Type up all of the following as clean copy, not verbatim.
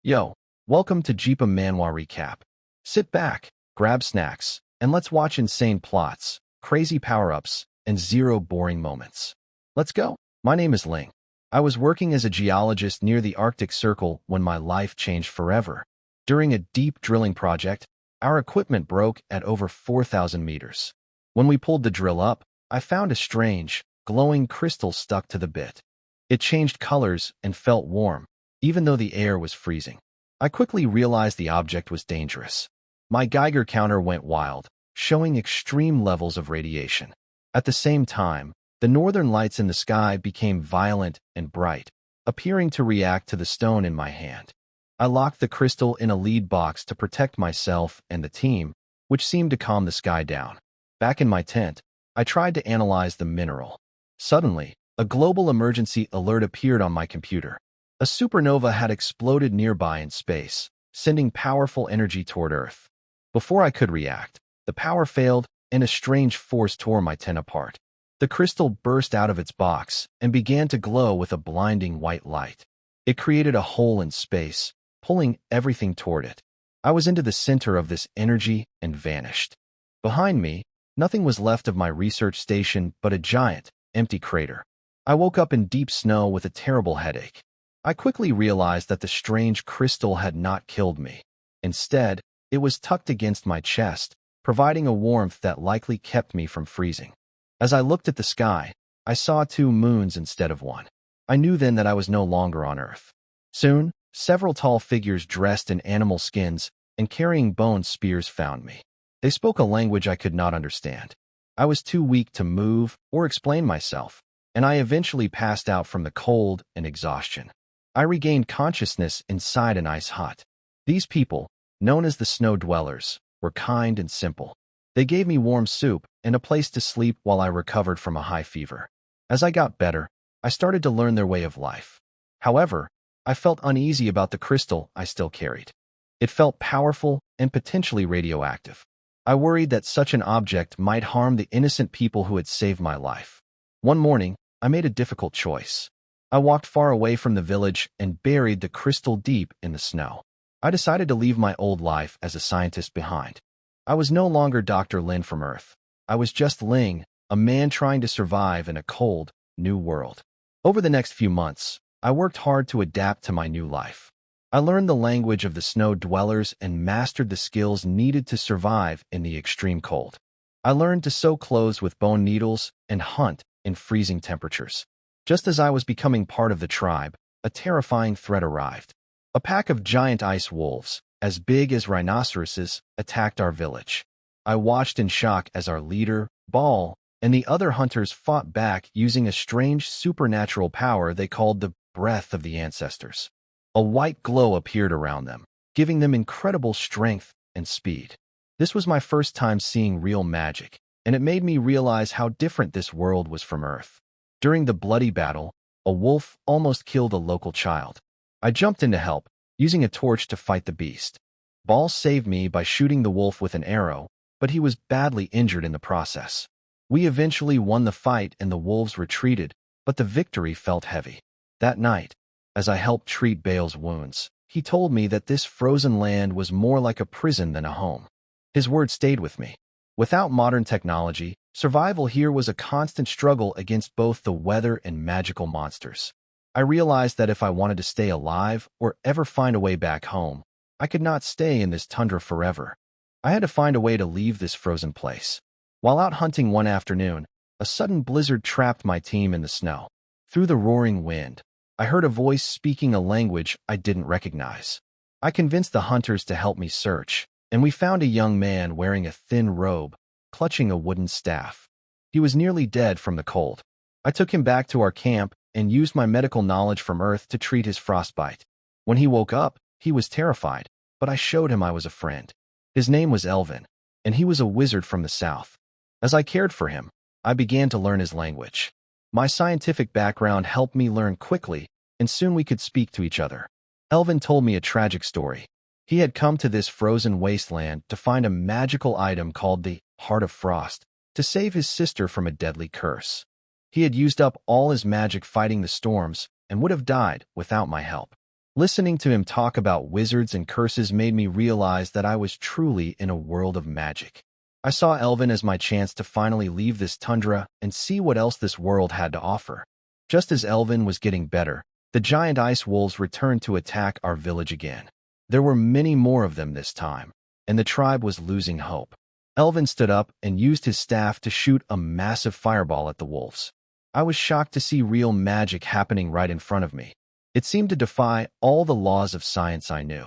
Yo, welcome to Jeepa Manhwa Recap. Sit back, grab snacks, and let's watch insane plots, crazy power-ups, and zero boring moments. Let's go. My name is Ling. I was working as a geologist near the Arctic Circle when my life changed forever. During a deep drilling project, our equipment broke at over 4,000 meters. When we pulled the drill up, I found a strange, glowing crystal stuck to the bit. It changed colors and felt warm, even though the air was freezing. I quickly realized the object was dangerous. My Geiger counter went wild, showing extreme levels of radiation. At the same time, the northern lights in the sky became violent and bright, appearing to react to the stone in my hand. I locked the crystal in a lead box to protect myself and the team, which seemed to calm the sky down. Back in my tent, I tried to analyze the mineral. Suddenly, a global emergency alert appeared on my computer. A supernova had exploded nearby in space, sending powerful energy toward Earth. Before I could react, the power failed and a strange force tore my tent apart. The crystal burst out of its box and began to glow with a blinding white light. It created a hole in space, pulling everything toward it. I was into the center of this energy and vanished. Behind me, nothing was left of my research station but a giant, empty crater. I woke up in deep snow with a terrible headache. I quickly realized that the strange crystal had not killed me. Instead, it was tucked against my chest, providing a warmth that likely kept me from freezing. As I looked at the sky, I saw two moons instead of one. I knew then that I was no longer on Earth. Soon, several tall figures dressed in animal skins and carrying bone spears found me. They spoke a language I could not understand. I was too weak to move or explain myself, and I eventually passed out from the cold and exhaustion. I regained consciousness inside an ice hut. These people, known as the Snow Dwellers, were kind and simple. They gave me warm soup and a place to sleep while I recovered from a high fever. As I got better, I started to learn their way of life. However, I felt uneasy about the crystal I still carried. It felt powerful and potentially radioactive. I worried that such an object might harm the innocent people who had saved my life. One morning, I made a difficult choice. I walked far away from the village and buried the crystal deep in the snow. I decided to leave my old life as a scientist behind. I was no longer Dr. Lin from Earth. I was just Ling, a man trying to survive in a cold, new world. Over the next few months, I worked hard to adapt to my new life. I learned the language of the Snow Dwellers and mastered the skills needed to survive in the extreme cold. I learned to sew clothes with bone needles and hunt in freezing temperatures. Just as I was becoming part of the tribe, a terrifying threat arrived. A pack of giant ice wolves, as big as rhinoceroses, attacked our village. I watched in shock as our leader, Ball, and the other hunters fought back using a strange supernatural power they called the breath of the ancestors. A white glow appeared around them, giving them incredible strength and speed. This was my first time seeing real magic, and it made me realize how different this world was from Earth. During the bloody battle, a wolf almost killed a local child. I jumped in to help, using a torch to fight the beast. Ball saved me by shooting the wolf with an arrow, but he was badly injured in the process. We eventually won the fight and the wolves retreated, but the victory felt heavy. That night, as I helped treat Bale's wounds, he told me that this frozen land was more like a prison than a home. His words stayed with me. Without modern technology, survival here was a constant struggle against both the weather and magical monsters. I realized that if I wanted to stay alive or ever find a way back home, I could not stay in this tundra forever. I had to find a way to leave this frozen place. While out hunting one afternoon, a sudden blizzard trapped my team in the snow. Through the roaring wind, I heard a voice speaking a language I didn't recognize. I convinced the hunters to help me search, and we found a young man wearing a thin robe, clutching a wooden staff. He was nearly dead from the cold. I took him back to our camp and used my medical knowledge from Earth to treat his frostbite. When he woke up, he was terrified, but I showed him I was a friend. His name was Elvin, and he was a wizard from the south. As I cared for him, I began to learn his language. My scientific background helped me learn quickly, and soon we could speak to each other. Elvin told me a tragic story. He had come to this frozen wasteland to find a magical item called the Heart of Frost, to save his sister from a deadly curse. He had used up all his magic fighting the storms and would have died without my help. Listening to him talk about wizards and curses made me realize that I was truly in a world of magic. I saw Elvin as my chance to finally leave this tundra and see what else this world had to offer. Just as Elvin was getting better, the giant ice wolves returned to attack our village again. There were many more of them this time, and the tribe was losing hope. Elvin stood up and used his staff to shoot a massive fireball at the wolves. I was shocked to see real magic happening right in front of me. It seemed to defy all the laws of science I knew.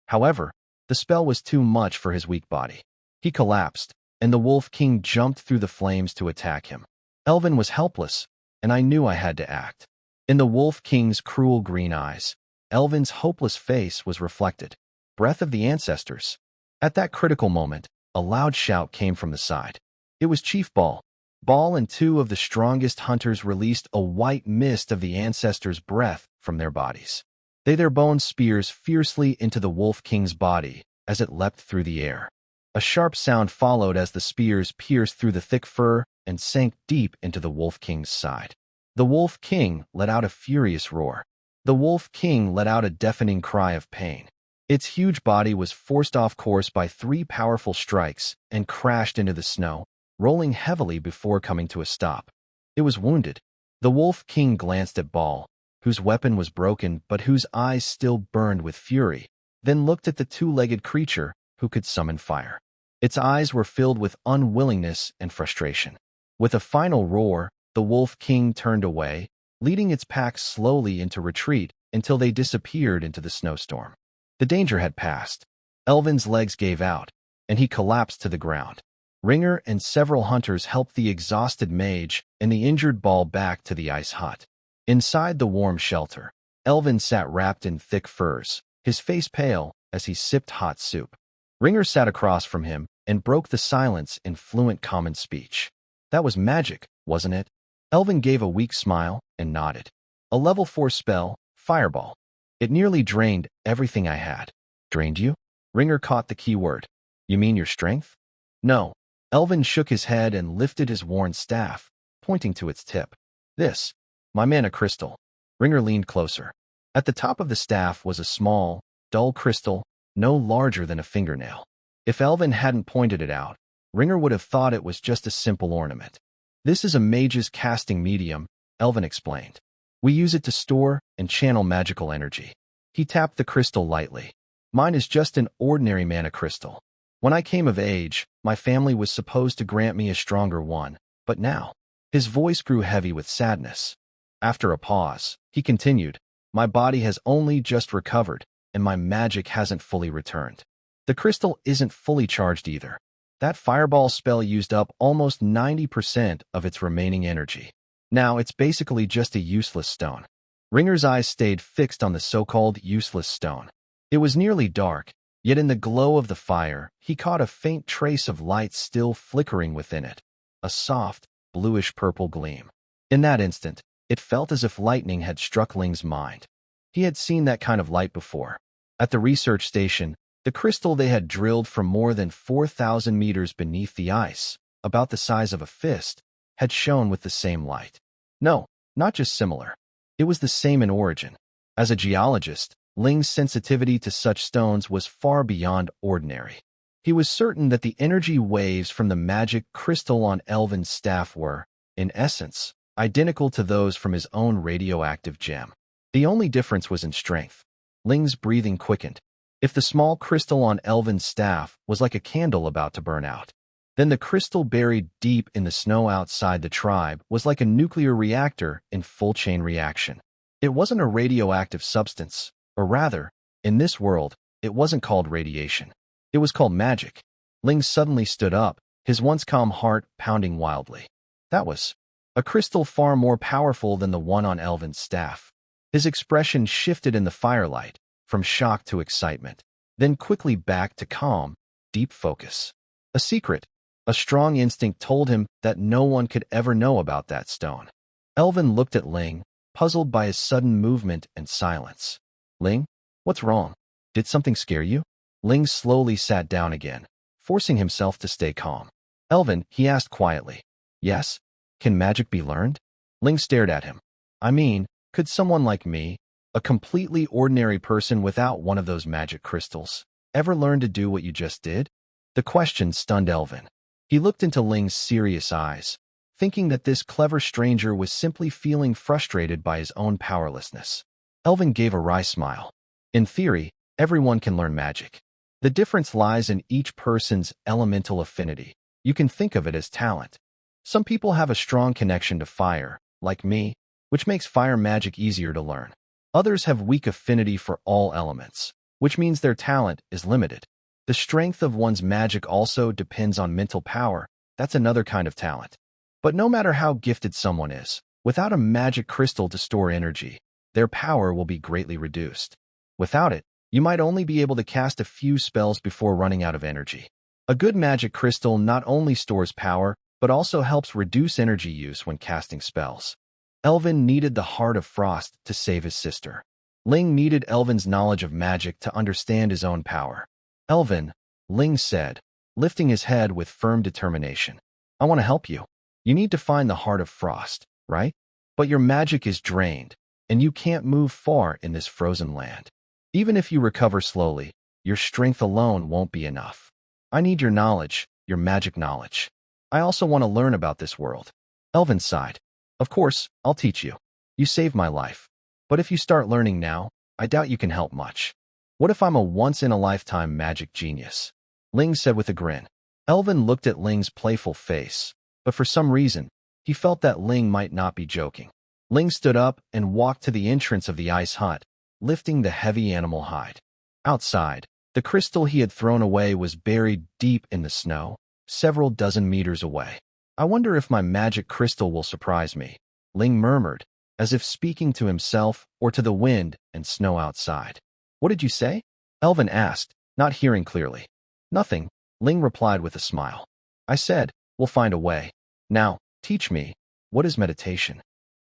However, the spell was too much for his weak body. He collapsed, and the Wolf King jumped through the flames to attack him. Elvin was helpless, and I knew I had to act. In the Wolf King's cruel green eyes, Elvin's hopeless face was reflected. Breath of the Ancestors. At that critical moment, a loud shout came from the side. It was Chief Ball. Ball and two of the strongest hunters released a white mist of the Ancestors' breath from their bodies. Their bones spears fiercely into the Wolf King's body as it leapt through the air. A sharp sound followed as the spears pierced through the thick fur and sank deep into the Wolf King's side. The Wolf King let out a furious roar. The Wolf King let out a deafening cry of pain. Its huge body was forced off course by 3 powerful strikes and crashed into the snow, rolling heavily before coming to a stop. It was wounded. The Wolf King glanced at Ball, whose weapon was broken but whose eyes still burned with fury, then looked at the 2-legged creature who could summon fire. Its eyes were filled with unwillingness and frustration. With a final roar, the Wolf King turned away, leading its pack slowly into retreat until they disappeared into the snowstorm. The danger had passed. Elvin's legs gave out, and he collapsed to the ground. Ringer and several hunters helped the exhausted mage and the injured Ball back to the ice hut. Inside the warm shelter, Elvin sat wrapped in thick furs, his face pale as he sipped hot soup. Ringer sat across from him and broke the silence in fluent common speech. That was magic, wasn't it? Elvin gave a weak smile and nodded. A level 4 spell, Fireball. It nearly drained everything I had. Drained you? Ringer caught the key word. You mean your strength? No. Elvin shook his head and lifted his worn staff, pointing to its tip. This, my mana crystal. Ringer leaned closer. At the top of the staff was a small, dull crystal, no larger than a fingernail. If Elvin hadn't pointed it out, Ringer would have thought it was just a simple ornament. This is a mage's casting medium, Elvin explained. We use it to store and channel magical energy. He tapped the crystal lightly. Mine is just an ordinary mana crystal. When I came of age, my family was supposed to grant me a stronger one, but now, his voice grew heavy with sadness. After a pause, he continued, my body has only just recovered, and my magic hasn't fully returned. The crystal isn't fully charged either. That fireball spell used up almost 90% of its remaining energy. Now it's basically just a useless stone. Ringer's eyes stayed fixed on the so-called useless stone. It was nearly dark, yet in the glow of the fire, he caught a faint trace of light still flickering within it. A soft, bluish-purple gleam. In that instant, it felt as if lightning had struck Ling's mind. He had seen that kind of light before. At the research station, the crystal they had drilled from more than 4,000 meters beneath the ice, about the size of a fist, had shone with the same light. No, not just similar. It was the same in origin. As a geologist, Ling's sensitivity to such stones was far beyond ordinary. He was certain that the energy waves from the magic crystal on Elvin's staff were, in essence, identical to those from his own radioactive gem. The only difference was in strength. Ling's breathing quickened. If the small crystal on Elvin's staff was like a candle about to burn out, then the crystal buried deep in the snow outside the tribe was like a nuclear reactor in full chain reaction. It wasn't a radioactive substance, or rather, in this world, it wasn't called radiation. It was called magic. Ling suddenly stood up, his once calm heart pounding wildly. That was a crystal far more powerful than the one on Elvin's staff. His expression shifted in the firelight, from shock to excitement, then quickly back to calm, deep focus. A secret. A strong instinct told him that no one could ever know about that stone. Elvin looked at Ling, puzzled by his sudden movement and silence. Ling, what's wrong? Did something scare you? Ling slowly sat down again, forcing himself to stay calm. Elvin, he asked quietly. Yes? Can magic be learned? Ling stared at him. I mean, could someone like me, A completely ordinary person without one of those magic crystals. Ever learn to do what you just did? The question stunned Elvin. He looked into Ling's serious eyes, thinking that this clever stranger was simply feeling frustrated by his own powerlessness. Elvin gave a wry smile. In theory, everyone can learn magic. The difference lies in each person's elemental affinity. You can think of it as talent. Some people have a strong connection to fire, like me, which makes fire magic easier to learn. Others have weak affinity for all elements, which means their talent is limited. The strength of one's magic also depends on mental power. That's another kind of talent. But no matter how gifted someone is, without a magic crystal to store energy, their power will be greatly reduced. Without it, you might only be able to cast a few spells before running out of energy. A good magic crystal not only stores power, but also helps reduce energy use when casting spells. Elvin needed the Heart of Frost to save his sister. Ling needed Elvin's knowledge of magic to understand his own power. Elvin, Ling said, lifting his head with firm determination. I want to help you. You need to find the Heart of Frost, right? But your magic is drained, and you can't move far in this frozen land. Even if you recover slowly, your strength alone won't be enough. I need your knowledge, your magic knowledge. I also want to learn about this world. Elvin sighed. Of course, I'll teach you. You saved my life. But if you start learning now, I doubt you can help much. What if I'm a once-in-a-lifetime magic genius? Ling said with a grin. Elvin looked at Ling's playful face, but for some reason, he felt that Ling might not be joking. Ling stood up and walked to the entrance of the ice hut, lifting the heavy animal hide. Outside, the crystal he had thrown away was buried deep in the snow, several dozen meters away. I wonder if my magic crystal will surprise me, Ling murmured, as if speaking to himself or to the wind and snow outside. What did you say? Elvin asked, not hearing clearly. Nothing, Ling replied with a smile. I said, we'll find a way. Now, teach me, what is meditation?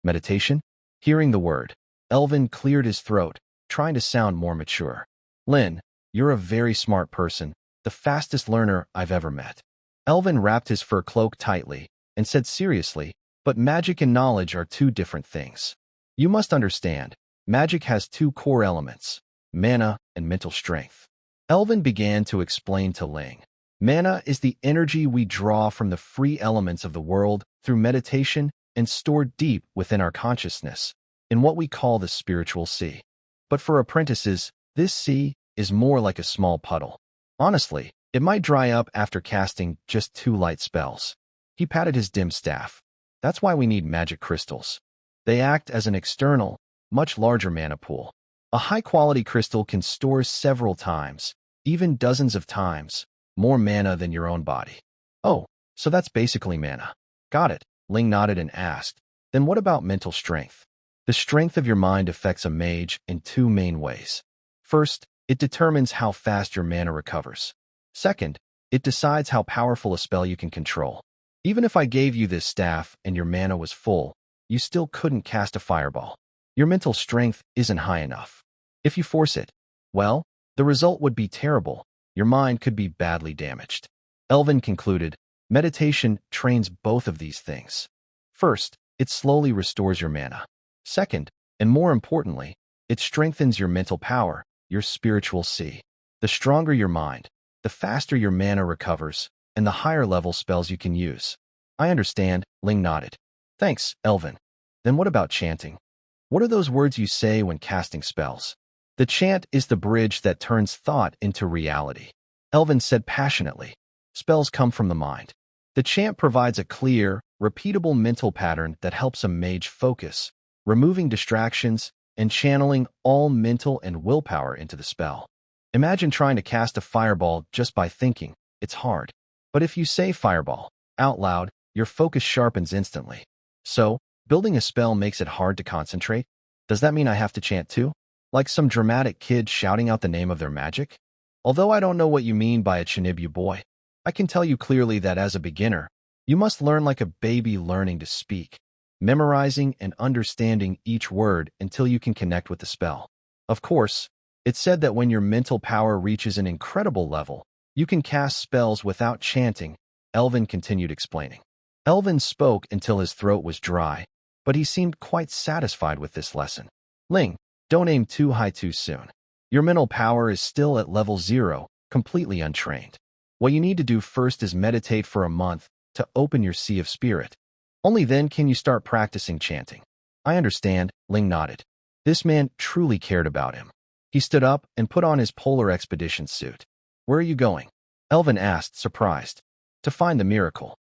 Meditation? Hearing the word, Elvin cleared his throat, trying to sound more mature. Lin, you're a very smart person, the fastest learner I've ever met. Elvin wrapped his fur cloak tightly and said seriously, but magic and knowledge are two different things. You must understand, magic has two core elements, mana and mental strength. Elvin began to explain to Ling. Mana is the energy we draw from the free elements of the world through meditation and stored deep within our consciousness, in what we call the spiritual sea. But for apprentices, this sea is more like a small puddle. Honestly, it might dry up after casting just 2 light spells. He patted his dim staff. That's why we need magic crystals. They act as an external, much larger mana pool. A high-quality crystal can store several times, even dozens of times, more mana than your own body. Oh, so that's basically mana. Got it, Ling nodded and asked. Then what about mental strength? The strength of your mind affects a mage in 2 main ways. First, it determines how fast your mana recovers. Second, it decides how powerful a spell you can control. Even if I gave you this staff and your mana was full, you still couldn't cast a fireball. Your mental strength isn't high enough. If you force it, well, the result would be terrible. Your mind could be badly damaged. Elvin concluded, meditation trains both of these things. First, it slowly restores your mana. Second, and more importantly, it strengthens your mental power, your spiritual sea. The stronger your mind, the faster your mana recovers, and the higher level spells you can use. I understand, Ling nodded. Thanks, Elvin. Then what about chanting? What are those words you say when casting spells? The chant is the bridge that turns thought into reality. Elvin said passionately. Spells come from the mind. The chant provides a clear, repeatable mental pattern that helps a mage focus, removing distractions and channeling all mental and willpower into the spell. Imagine trying to cast a fireball just by thinking. It's hard. But if you say fireball out loud, your focus sharpens instantly. So, building a spell makes it hard to concentrate? Does that mean I have to chant too? Like some dramatic kid shouting out the name of their magic? Although I don't know what you mean by a Chinibu boy, I can tell you clearly that as a beginner, you must learn like a baby learning to speak, memorizing and understanding each word until you can connect with the spell. Of course, it's said that when your mental power reaches an incredible level, you can cast spells without chanting, Elvin continued explaining. Elvin spoke until his throat was dry, but he seemed quite satisfied with this lesson. Ling, Don't aim too high too soon. Your mental power is still at level 0, completely untrained. What you need to do first is meditate for a month to open your sea of spirit. Only then can you start practicing chanting. I understand, Ling nodded. This man truly cared about him. He stood up and put on his polar expedition suit. Where are you going? Elvin asked, surprised. To find the miracle.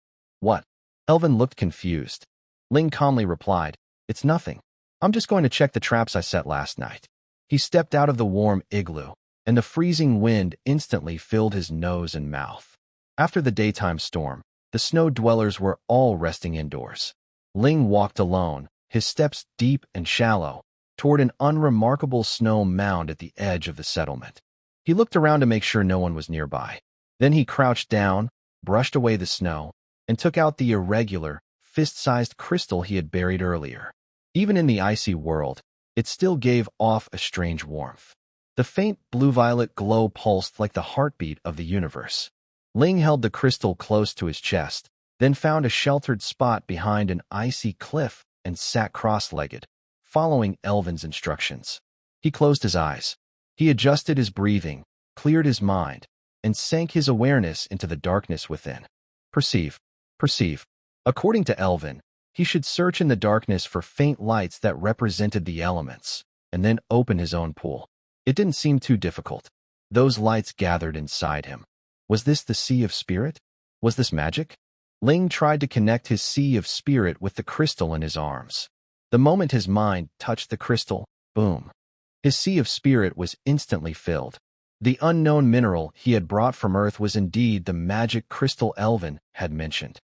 What? Elvin looked confused. Ling calmly replied, It's nothing. I'm just going to check the traps I set last night. He stepped out of the warm igloo, and the freezing wind instantly filled his nose and mouth. After the daytime storm, the snow dwellers were all resting indoors. Ling walked alone, his steps deep and shallow, toward an unremarkable snow mound at the edge of the settlement. He looked around to make sure no one was nearby. Then he crouched down, brushed away the snow, and took out the irregular, fist-sized crystal he had buried earlier. Even in the icy world, it still gave off a strange warmth. The faint blue-violet glow pulsed like the heartbeat of the universe. Ling held the crystal close to his chest, then found a sheltered spot behind an icy cliff and sat cross-legged, following Elvin's instructions. He closed his eyes. He adjusted his breathing, cleared his mind, and sank his awareness into the darkness within. Perceive. According to Elvin, he should search in the darkness for faint lights that represented the elements, and then open his own pool. It didn't seem too difficult. Those lights gathered inside him. Was this the sea of spirit? Was this magic? Ling tried to connect his sea of spirit with the crystal in his arms. The moment his mind touched the crystal, boom. His sea of spirit was instantly filled. The unknown mineral he had brought from Earth was indeed the magic crystal Elvin had mentioned.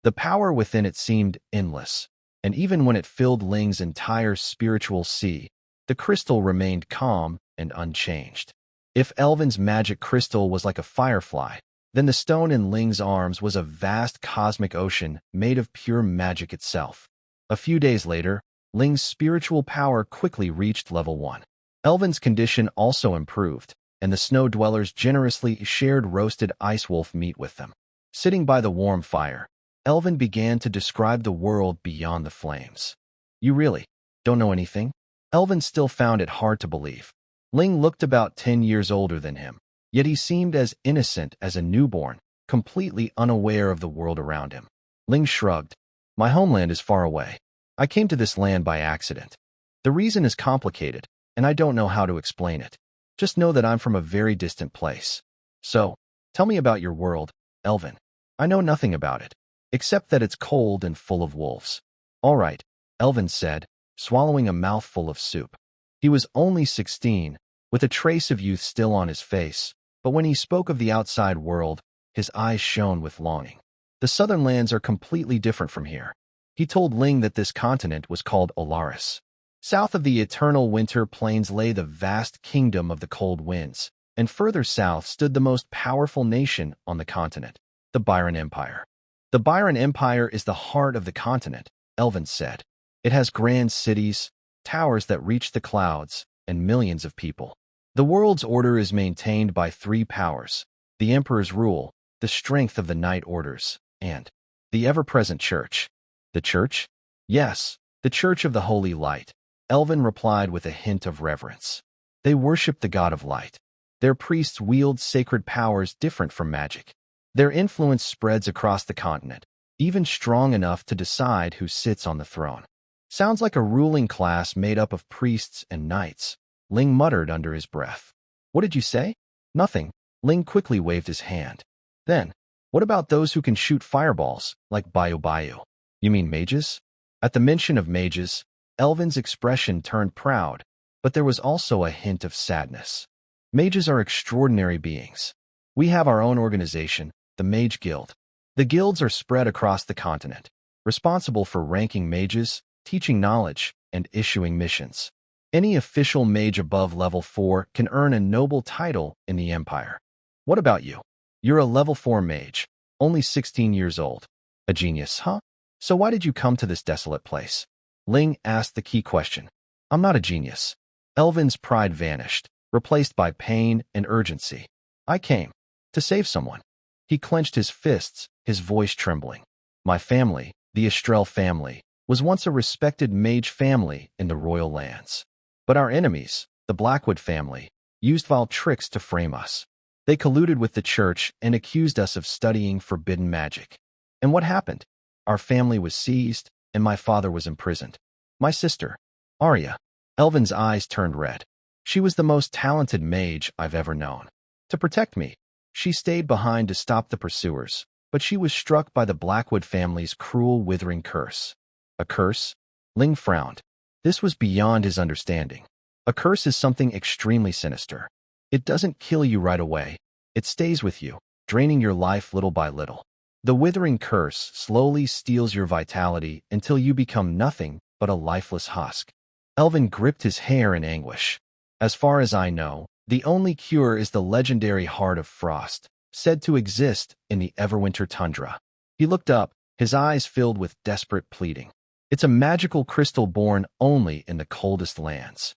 The power within it seemed endless, and even when it filled Ling's entire spiritual sea, the crystal remained calm and unchanged. If Elvin's magic crystal was like a firefly, then the stone in Ling's arms was a vast cosmic ocean made of pure magic itself. A few days later, Ling's spiritual power quickly reached level 1. Elvin's condition also improved, and the snow dwellers generously shared roasted ice wolf meat with them. Sitting by the warm fire, Elvin began to describe the world beyond the flames. You really don't know anything? Elvin still found it hard to believe. Ling looked about 10 years older than him, yet he seemed as innocent as a newborn, completely unaware of the world around him. Ling shrugged. My homeland is far away. I came to this land by accident. The reason is complicated, and I don't know how to explain it. Just know that I'm from a very distant place. So, tell me about your world, Elvin. I know nothing about it, except that it's cold and full of wolves. All right, Elvin said, swallowing a mouthful of soup. He was only 16, with a trace of youth still on his face, but when he spoke of the outside world, his eyes shone with longing. The southern lands are completely different from here. He told Ling that this continent was called Olaris. South of the eternal winter plains lay the vast kingdom of the cold winds, and further south stood the most powerful nation on the continent, the Byron Empire. The Byron Empire is the heart of the continent, Elvin said. It has grand cities, towers that reach the clouds, and millions of people. The world's order is maintained by 3 powers: the Emperor's rule, the strength of the Knight Orders, and the ever-present Church. The Church? Yes, the Church of the Holy Light, Elvin replied with a hint of reverence. They worship the God of light. Their priests wield sacred powers different from magic. Their influence spreads across the continent, even strong enough to decide who sits on the throne. Sounds like a ruling class made up of priests and knights, Ling muttered under his breath. What did you say? Nothing. Ling quickly waved his hand. Then, what about those who can shoot fireballs, like Bayu? You mean mages? At the mention of mages, Elvin's expression turned proud, but there was also a hint of sadness. Mages are extraordinary beings. We have our own organization, the Mage Guild. The guilds are spread across the continent, responsible for ranking mages, teaching knowledge, and issuing missions. Any official mage above level 4 can earn a noble title in the Empire. What about you? You're a level 4 mage, only 16 years old. A genius, huh? So why did you come to this desolate place? Ling asked the key question. I'm not a genius. Elvin's pride vanished, replaced by pain and urgency. I came to save someone. He clenched his fists, his voice trembling. My family, the Estrel family, was once a respected mage family in the royal lands. But our enemies, the Blackwood family, used vile tricks to frame us. They colluded with the church and accused us of studying forbidden magic. And what happened? Our family was seized, and my father was imprisoned. My sister, Arya. Elvin's eyes turned red. She was the most talented mage I've ever known. To protect me, she stayed behind to stop the pursuers, but she was struck by the Blackwood family's cruel, withering curse. A curse? Ling frowned. This was beyond his understanding. A curse is something extremely sinister. It doesn't kill you right away. It stays with you, draining your life little by little. The withering curse slowly steals your vitality until you become nothing but a lifeless husk. Elvin gripped his hair in anguish. As far as I know, the only cure is the legendary Heart of Frost, said to exist in the Everwinter tundra. He looked up, his eyes filled with desperate pleading. It's a magical crystal born only in the coldest lands.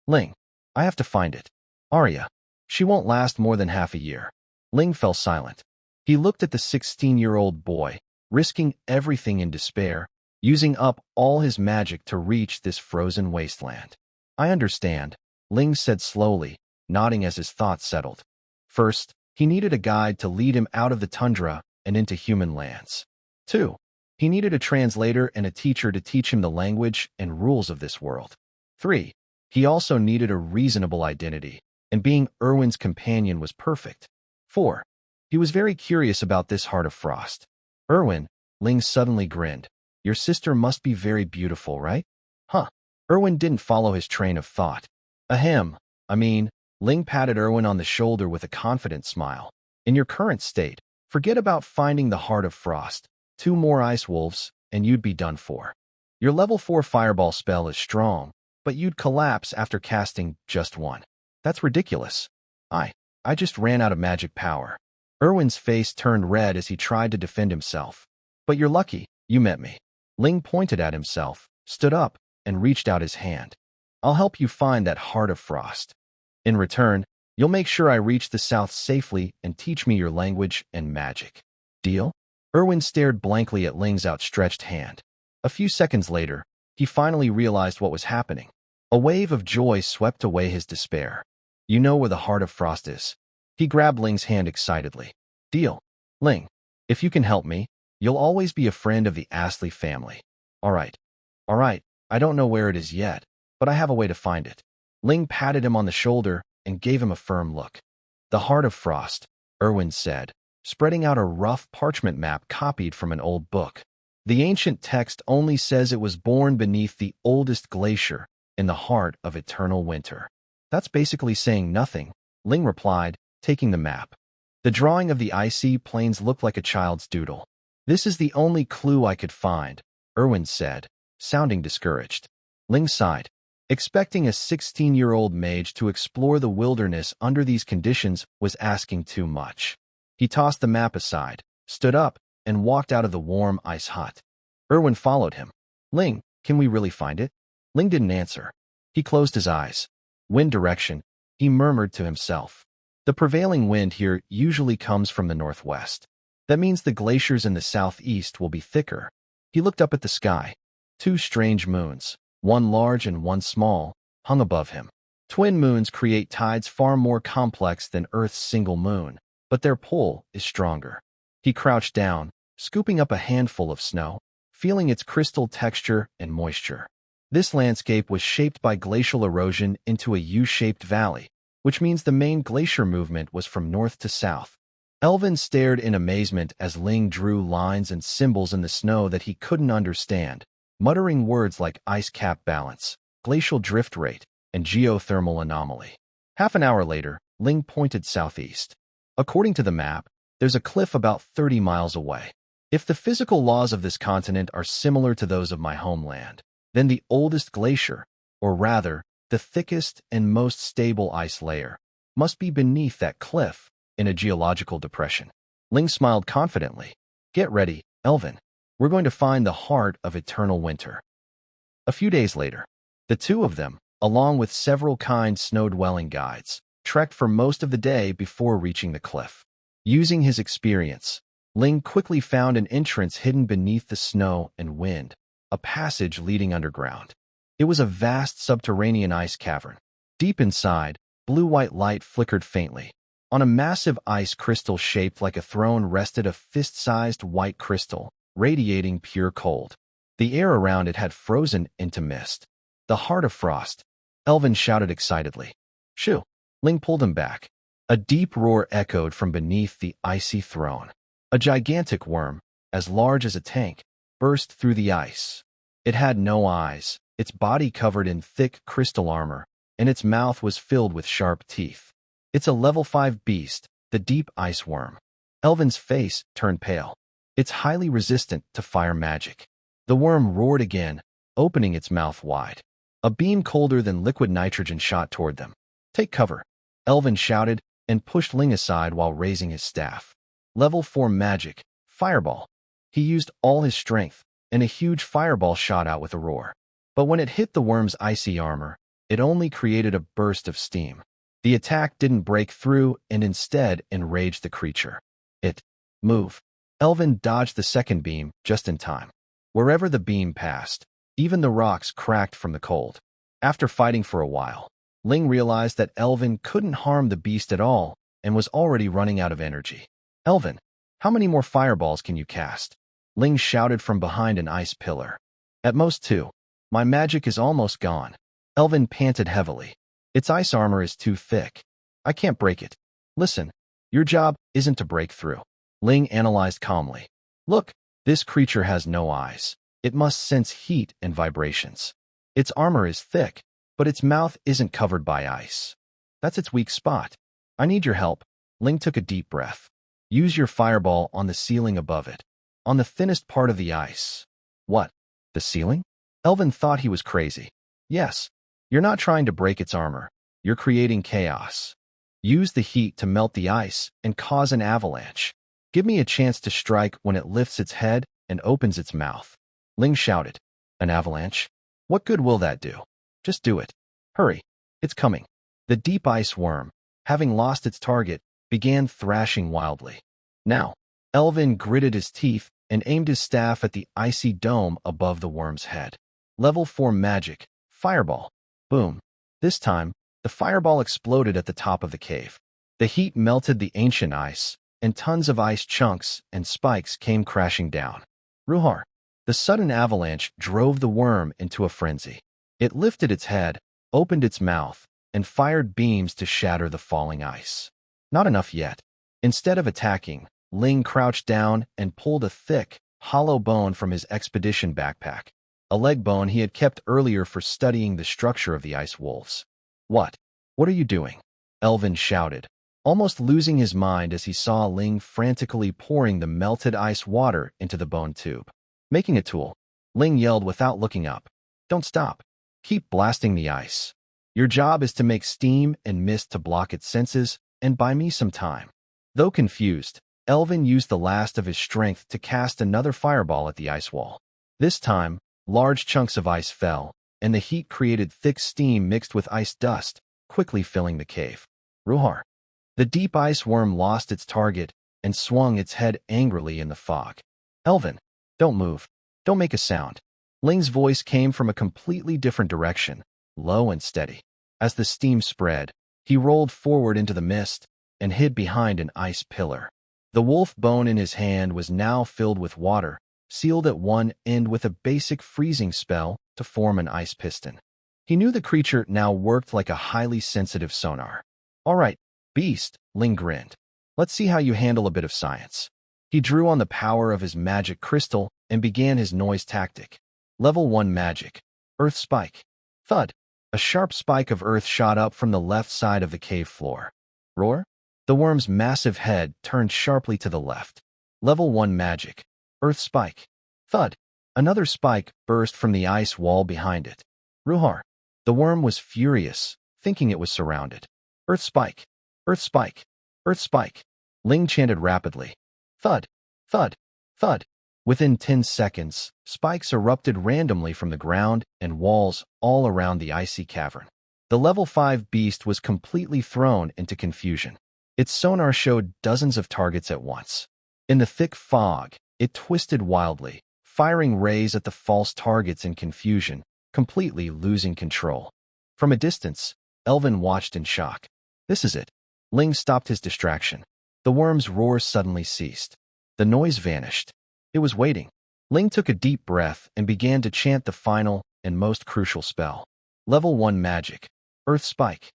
Ling, I have to find it. Arya, she won't last more than half a year. Ling fell silent. He looked at the 16-year-old boy, risking everything in despair, using up all his magic to reach this frozen wasteland. I understand, Ling said slowly, nodding as his thoughts settled. First, he needed a guide to lead him out of the tundra and into human lands. 2. He needed a translator and a teacher to teach him the language and rules of this world. 3. He also needed a reasonable identity, and being Erwin's companion was perfect. 4. He was very curious about this Heart of Frost. Erwin, Ling suddenly grinned. Your sister must be very beautiful, right? Huh. Erwin didn't follow his train of thought. Ahem. Ling patted Erwin on the shoulder with a confident smile. In your current state, forget about finding the Heart of Frost. 2 more ice wolves, and you'd be done for. Your level 4 fireball spell is strong, but you'd collapse after casting just 1. That's ridiculous. I just ran out of magic power. Erwin's face turned red as he tried to defend himself. But you're lucky, you met me. Ling pointed at himself, stood up, and reached out his hand. I'll help you find that Heart of Frost. In return, you'll make sure I reach the south safely and teach me your language and magic. Deal? Erwin stared blankly at Ling's outstretched hand. A few seconds later, he finally realized what was happening. A wave of joy swept away his despair. You know where the Heart of Frost is. He grabbed Ling's hand excitedly. Deal. Ling, if you can help me, you'll always be a friend of the Astley family. All right, I don't know where it is yet, but I have a way to find it. Ling patted him on the shoulder and gave him a firm look. The Heart of Frost, Erwin said, spreading out a rough parchment map copied from an old book. The ancient text only says it was born beneath the oldest glacier in the heart of eternal winter. That's basically saying nothing, Ling replied, taking the map. The drawing of the icy plains looked like a child's doodle. This is the only clue I could find, Erwin said, sounding discouraged. Ling sighed. Expecting a 16-year-old mage to explore the wilderness under these conditions was asking too much. He tossed the map aside, stood up, and walked out of the warm ice hut. Erwin followed him. Ling, can we really find it? Ling didn't answer. He closed his eyes. Wind direction, he murmured to himself. The prevailing wind here usually comes from the northwest. That means the glaciers in the southeast will be thicker. He looked up at the sky. 2 strange moons, one large and one small, hung above him. Twin moons create tides far more complex than Earth's single moon, but their pull is stronger. He crouched down, scooping up a handful of snow, feeling its crystal texture and moisture. This landscape was shaped by glacial erosion into a U-shaped valley, which means the main glacier movement was from north to south. Elvin stared in amazement as Ling drew lines and symbols in the snow that he couldn't understand, muttering words like ice cap balance, glacial drift rate, and geothermal anomaly. Half an hour later, Ling pointed southeast. According to the map, there's a cliff about 30 miles away. If the physical laws of this continent are similar to those of my homeland, then the oldest glacier, or rather, the thickest and most stable ice layer, must be beneath that cliff in a geological depression. Ling smiled confidently. Get ready, Elvin. We're going to find the heart of eternal winter. A few days later, the 2 of them, along with several kind snow-dwelling guides, trekked for most of the day before reaching the cliff. Using his experience, Ling quickly found an entrance hidden beneath the snow and wind, a passage leading underground. It was a vast subterranean ice cavern. Deep inside, blue-white light flickered faintly. On a massive ice crystal shaped like a throne rested a fist-sized white crystal, radiating pure cold. The air around it had frozen into mist. The heart of frost. Elvin shouted excitedly. Shoo! Ling pulled him back. A deep roar echoed from beneath the icy throne. A gigantic worm, as large as a tank, burst through the ice. It had no eyes, its body covered in thick crystal armor, and its mouth was filled with sharp teeth. It's a level 5 beast, the deep ice worm. Elvin's face turned pale. It's highly resistant to fire magic. The worm roared again, opening its mouth wide. A beam colder than liquid nitrogen shot toward them. Take cover, Elvin shouted and pushed Ling aside while raising his staff. Level 4 magic, fireball. He used all his strength, and a huge fireball shot out with a roar. But when it hit the worm's icy armor, it only created a burst of steam. The attack didn't break through and instead enraged the creature. Move. Elvin dodged the second beam just in time. Wherever the beam passed, even the rocks cracked from the cold. After fighting for a while, Ling realized that Elvin couldn't harm the beast at all and was already running out of energy. Elvin, how many more fireballs can you cast? Ling shouted from behind an ice pillar. At most 2. My magic is almost gone. Elvin panted heavily. Its ice armor is too thick. I can't break it. Listen, your job isn't to break through. Ling analyzed calmly. Look, this creature has no eyes. It must sense heat and vibrations. Its armor is thick, but its mouth isn't covered by ice. That's its weak spot. I need your help. Ling took a deep breath. Use your fireball on the ceiling above it. On the thinnest part of the ice. What? The ceiling? Elvin thought he was crazy. Yes. You're not trying to break its armor. You're creating chaos. Use the heat to melt the ice and cause an avalanche. Give me a chance to strike when it lifts its head and opens its mouth. Ling shouted. An avalanche? What good will that do? Just do it. Hurry. It's coming. The deep ice worm, having lost its target, began thrashing wildly. Now, Elvin gritted his teeth and aimed his staff at the icy dome above the worm's head. Level 4 magic, fireball. Boom. This time, the fireball exploded at the top of the cave. The heat melted the ancient ice, and tons of ice chunks and spikes came crashing down. Ruhar. The sudden avalanche drove the worm into a frenzy. It lifted its head, opened its mouth, and fired beams to shatter the falling ice. Not enough yet. Instead of attacking, Ling crouched down and pulled a thick, hollow bone from his expedition backpack. A leg bone he had kept earlier for studying the structure of the ice wolves. What? What are you doing? Elvin shouted, almost losing his mind as he saw Ling frantically pouring the melted ice water into the bone tube. Making a tool. Ling yelled without looking up. Don't stop. Keep blasting the ice. Your job is to make steam and mist to block its senses and buy me some time. Though confused, Elvin used the last of his strength to cast another fireball at the ice wall. This time, large chunks of ice fell, and the heat created thick steam mixed with ice dust, quickly filling the cave. Ruhar. The deep ice worm lost its target and swung its head angrily in the fog. Elvin, don't move. Don't make a sound. Ling's voice came from a completely different direction, low and steady. As the steam spread, he rolled forward into the mist and hid behind an ice pillar. The wolf bone in his hand was now filled with water, sealed at one end with a basic freezing spell to form an ice piston. He knew the creature now worked like a highly sensitive sonar. All right, beast, Ling grinned. Let's see how you handle a bit of science. He drew on the power of his magic crystal and began his noise tactic. Level 1 magic. Earth spike. Thud. A sharp spike of earth shot up from the left side of the cave floor. Roar. The worm's massive head turned sharply to the left. Level 1 magic. Earth spike. Thud. Another spike burst from the ice wall behind it. Ruhar. The worm was furious, thinking it was surrounded. Earth spike. Earth spike. Earth spike. Ling chanted rapidly. Thud. Thud. Thud. Within 10 seconds, spikes erupted randomly from the ground and walls all around the icy cavern. The level 5 beast was completely thrown into confusion. Its sonar showed dozens of targets at once. In the thick fog, it twisted wildly, firing rays at the false targets in confusion, completely losing control. From a distance, Elvin watched in shock. This is it. Ling stopped his distraction. The worm's roar suddenly ceased. The noise vanished. It was waiting. Ling took a deep breath and began to chant the final and most crucial spell. Level 1 magic. Earth Spike.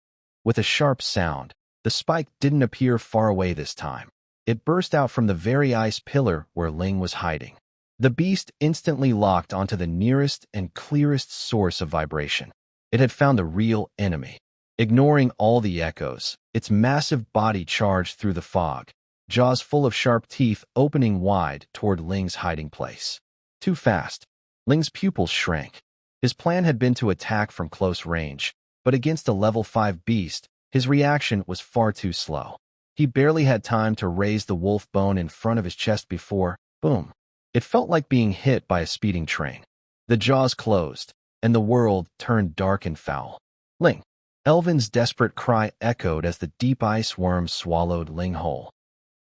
With a sharp sound, the spike didn't appear far away this time. It burst out from the very ice pillar where Ling was hiding. The beast instantly locked onto the nearest and clearest source of vibration. It had found the real enemy. Ignoring all the echoes, its massive body charged through the fog, jaws full of sharp teeth opening wide toward Ling's hiding place. Too fast. Ling's pupils shrank. His plan had been to attack from close range, but against a level 5 beast, his reaction was far too slow. He barely had time to raise the wolf bone in front of his chest before, boom. It felt like being hit by a speeding train. The jaws closed, and the world turned dark and foul. Ling. Elvin's desperate cry echoed as the deep ice worm swallowed Ling whole.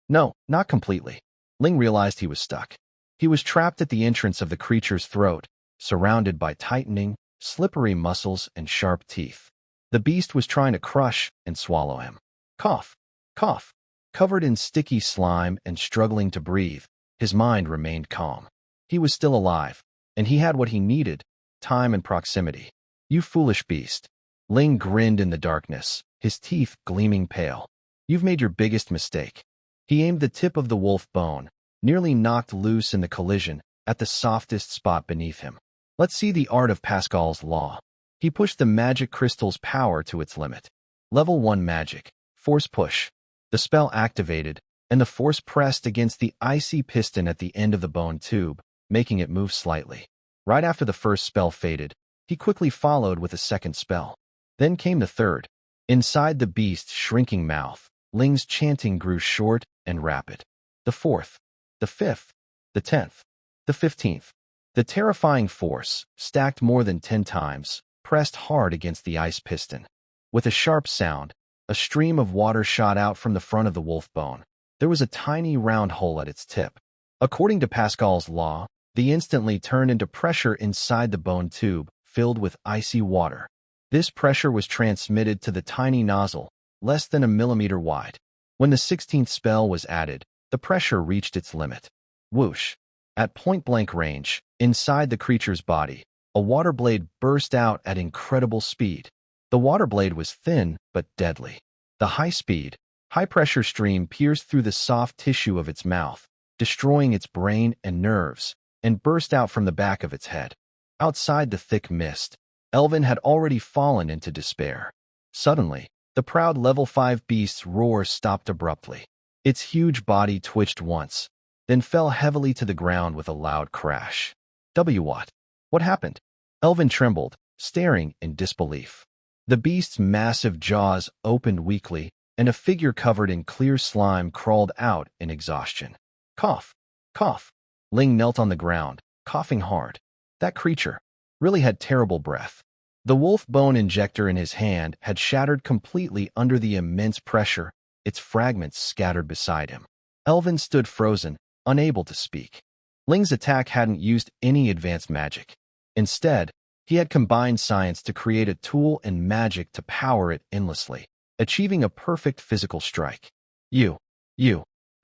No, not completely. Ling realized he was stuck. He was trapped at the entrance of the creature's throat, surrounded by tightening, slippery muscles and sharp teeth. The beast was trying to crush and swallow him. Cough, cough. Covered in sticky slime and struggling to breathe, his mind remained calm. He was still alive, and he had what he needed, time and proximity. You foolish beast. Ling grinned in the darkness, his teeth gleaming pale. You've made your biggest mistake. He aimed the tip of the wolf bone, nearly knocked loose in the collision, at the softest spot beneath him. Let's see the art of Pascal's law. He pushed the magic crystal's power to its limit. Level 1 magic. Force push. The spell activated, and the force pressed against the icy piston at the end of the bone tube, making it move slightly. Right after the first spell faded, he quickly followed with a second spell. Then came the third. Inside the beast's shrinking mouth, Ling's chanting grew short and rapid. The fourth, the fifth, the 10th, the 15th. The terrifying force, stacked more than 10 times, pressed hard against the ice piston. With a sharp sound, a stream of water shot out from the front of the wolf bone. There was a tiny round hole at its tip. According to Pascal's law, the instantly turned into pressure inside the bone tube, filled with icy water. This pressure was transmitted to the tiny nozzle, less than a millimeter wide. When the 16th spell was added, the pressure reached its limit. Whoosh! At point-blank range, inside the creature's body, a water blade burst out at incredible speed. The water blade was thin but deadly. The high-speed, high-pressure stream pierced through the soft tissue of its mouth, destroying its brain and nerves, and burst out from the back of its head. Outside the thick mist, Elvin had already fallen into despair. Suddenly, the proud level 5 beast's roar stopped abruptly. Its huge body twitched once, then fell heavily to the ground with a loud crash. What happened? Elvin trembled, staring in disbelief. The beast's massive jaws opened weakly, and a figure covered in clear slime crawled out in exhaustion. Cough, cough. Ling knelt on the ground, coughing hard. That creature really had terrible breath. The wolf bone injector in his hand had shattered completely under the immense pressure, its fragments scattered beside him. Elvin stood frozen, unable to speak. Ling's attack hadn't used any advanced magic. Instead, he had combined science to create a tool and magic to power it endlessly, achieving a perfect physical strike. You.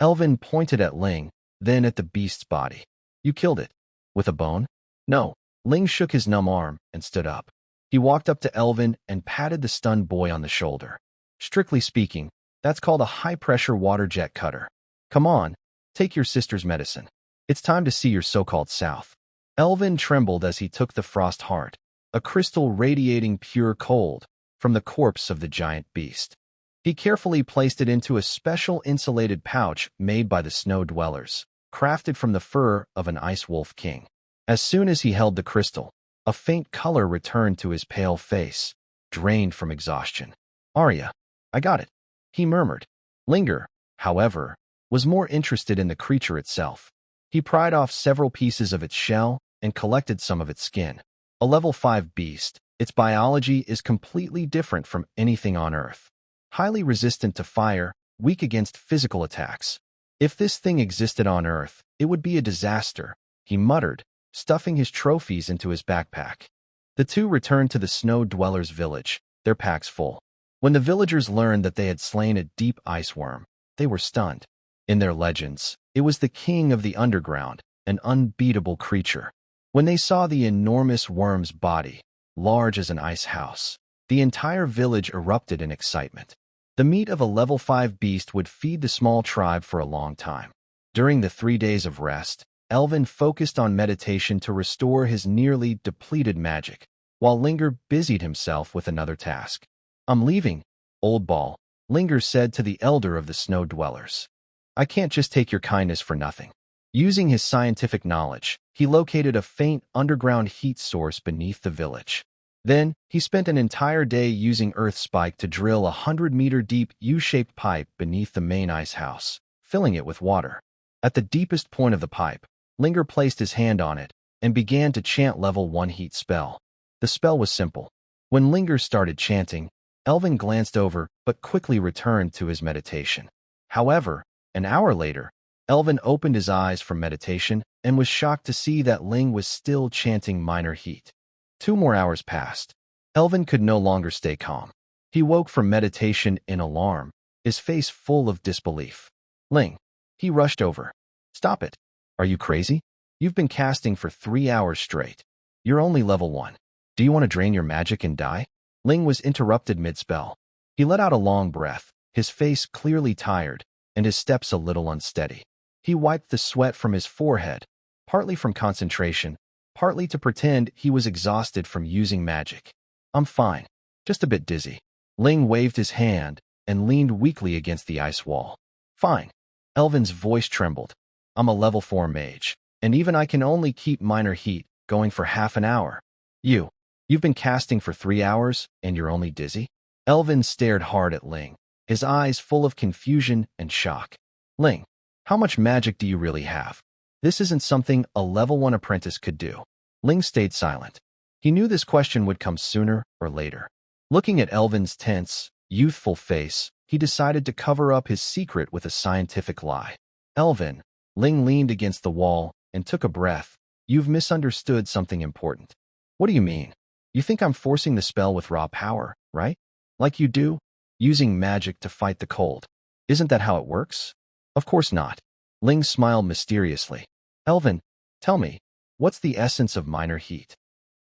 Elvin pointed at Ling, then at the beast's body. You killed it. With a bone? No. Ling shook his numb arm and stood up. He walked up to Elvin and patted the stunned boy on the shoulder. Strictly speaking, that's called a high-pressure water jet cutter. Come on, take your sister's medicine. It's time to see your so-called South. Elvin trembled as he took the frost heart, a crystal radiating pure cold, from the corpse of the giant beast. He carefully placed it into a special insulated pouch made by the snow dwellers, crafted from the fur of an ice wolf king. As soon as he held the crystal, a faint color returned to his pale face, drained from exhaustion. Arya, I got it, he murmured. Linger, however, was more interested in the creature itself. He pried off several pieces of its shell and collected some of its skin. A level 5 beast, its biology is completely different from anything on Earth. Highly resistant to fire, weak against physical attacks. If this thing existed on Earth, it would be a disaster, he muttered, stuffing his trophies into his backpack. The two returned to the Snow Dwellers' village, their packs full. When the villagers learned that they had slain a deep ice worm, they were stunned. In their legends, it was the king of the underground, an unbeatable creature. When they saw the enormous worm's body, large as an ice house, the entire village erupted in excitement. The meat of a level 5 beast would feed the small tribe for a long time. During the 3 days of rest, Elvin focused on meditation to restore his nearly depleted magic, while Linger busied himself with another task. "I'm leaving, old ball," Linger said to the elder of the Snow Dwellers. "I can't just take your kindness for nothing." Using his scientific knowledge, he located a faint underground heat source beneath the village. Then, he spent an entire day using Earth Spike to drill a 100-meter deep U-shaped pipe beneath the main ice house, filling it with water. At the deepest point of the pipe, Linger placed his hand on it and began to chant level 1 heat spell. The spell was simple. When Linger started chanting, Elvin glanced over but quickly returned to his meditation. However, an hour later, Elvin opened his eyes from meditation and was shocked to see that Ling was still chanting minor heat. 2 more hours passed. Elvin could no longer stay calm. He woke from meditation in alarm, his face full of disbelief. "Ling." He rushed over. "Stop it. Are you crazy? You've been casting for 3 hours straight. You're only level 1. Do you want to drain your magic and die?" Ling was interrupted mid-spell. He let out a long breath, his face clearly tired, and his steps a little unsteady. He wiped the sweat from his forehead, partly from concentration, partly to pretend he was exhausted from using magic. "I'm fine, just a bit dizzy." Ling waved his hand and leaned weakly against the ice wall. "Fine." Elvin's voice trembled. "I'm a level 4 mage, and even I can only keep minor heat going for half an hour. You've been casting for 3 hours, and you're only dizzy?" Elvin stared hard at Ling, his eyes full of confusion and shock. "Ling, how much magic do you really have? This isn't something a level 1 apprentice could do." Ling stayed silent. He knew this question would come sooner or later. Looking at Elvin's tense, youthful face, he decided to cover up his secret with a scientific lie. "Elvin," Ling leaned against the wall and took a breath. "You've misunderstood something important." "What do you mean? You think I'm forcing the spell with raw power, right? Like you do, using magic to fight the cold. Isn't that how it works?" "Of course not." Ling smiled mysteriously. "Elvin, tell me, what's the essence of minor heat?"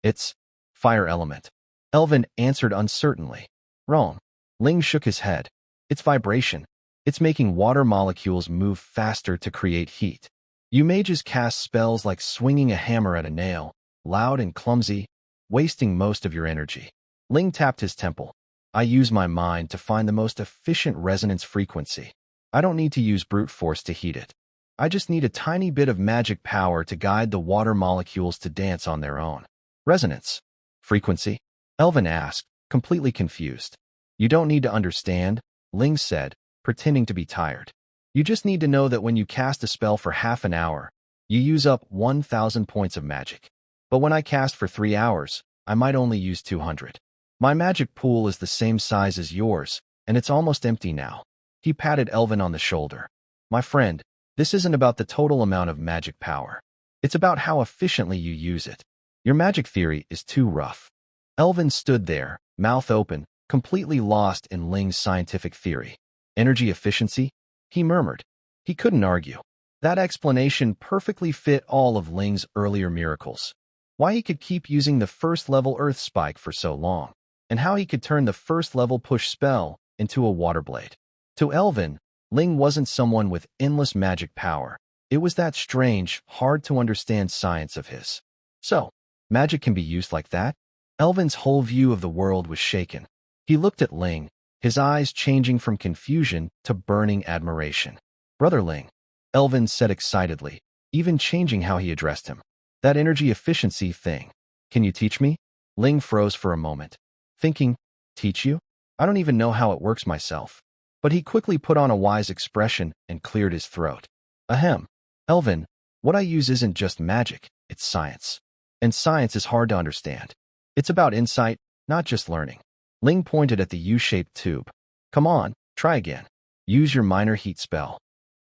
"It's fire element." Elvin answered uncertainly. "Wrong." Ling shook his head. "It's vibration. It's making water molecules move faster to create heat. You mages cast spells like swinging a hammer at a nail, loud and clumsy, wasting most of your energy." Ling tapped his temple. "I use my mind to find the most efficient resonance frequency. I don't need to use brute force to heat it. I just need a tiny bit of magic power to guide the water molecules to dance on their own." "Resonance? Frequency?" Elvin asked, completely confused. "You don't need to understand," Ling said, pretending to be tired. "You just need to know that when you cast a spell for half an hour, you use up 1,000 points of magic. But when I cast for 3 hours, I might only use 200. My magic pool is the same size as yours, and it's almost empty now." He patted Elvin on the shoulder. "My friend, this isn't about the total amount of magic power. It's about how efficiently you use it. Your magic theory is too rough." Elvin stood there, mouth open, completely lost in Ling's scientific theory. "Energy efficiency?" he murmured. He couldn't argue. That explanation perfectly fit all of Ling's earlier miracles. Why he could keep using the first-level Earth Spike for so long, and how he could turn the first-level push spell into a water blade. To Elvin, Ling wasn't someone with endless magic power. It was that strange, hard-to-understand science of his. So, magic can be used like that? Elvin's whole view of the world was shaken. He looked at Ling, his eyes changing from confusion to burning admiration. "Brother Ling," Elvin said excitedly, even changing how he addressed him. "That energy efficiency thing. Can you teach me?" Ling froze for a moment, thinking, "Teach you? I don't even know how it works myself." But he quickly put on a wise expression and cleared his throat. "Ahem. Elvin, what I use isn't just magic, it's science. And science is hard to understand. It's about insight, not just learning." Ling pointed at the U-shaped tube. "Come on, try again. Use your minor heat spell."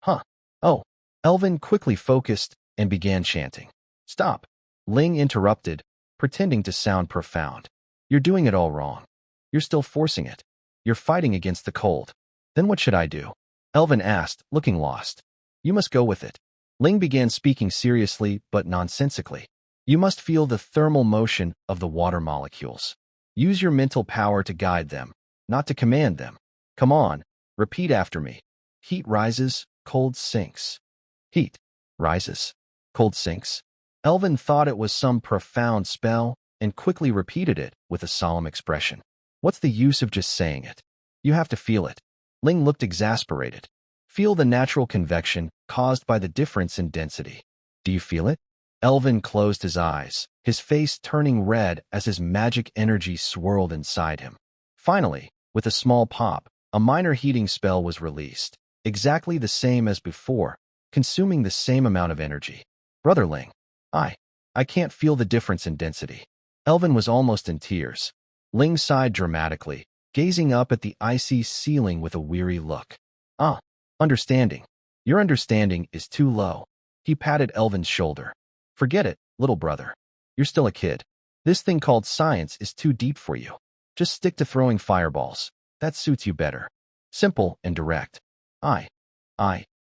"Huh. Oh." Elvin quickly focused and began chanting. "Stop." Ling interrupted, pretending to sound profound. You're doing it all wrong. You're still forcing it. You're fighting against the cold. Then what should I do? Elvin asked, looking lost. You must go with it. Ling began speaking seriously but nonsensically. You must feel the thermal motion of the water molecules. Use your mental power to guide them, not to command them. Come on, repeat after me. Heat rises, cold sinks. Heat rises, cold sinks. Elvin thought it was some profound spell and quickly repeated it with a solemn expression. What's the use of just saying it? You have to feel it. Ling looked exasperated. Feel the natural convection caused by the difference in density. Do you feel it? Elvin closed his eyes, his face turning red as his magic energy swirled inside him. Finally, with a small pop, a minor heating spell was released, exactly the same as before, consuming the same amount of energy. Brother Ling, I can't feel the difference in density. Elvin was almost in tears. Ling sighed dramatically, gazing up at the icy ceiling with a weary look. Understanding. Your understanding is too low. He patted Elvin's shoulder. Forget it, little brother. You're still a kid. This thing called science is too deep for you. Just stick to throwing fireballs. That suits you better. Simple and direct.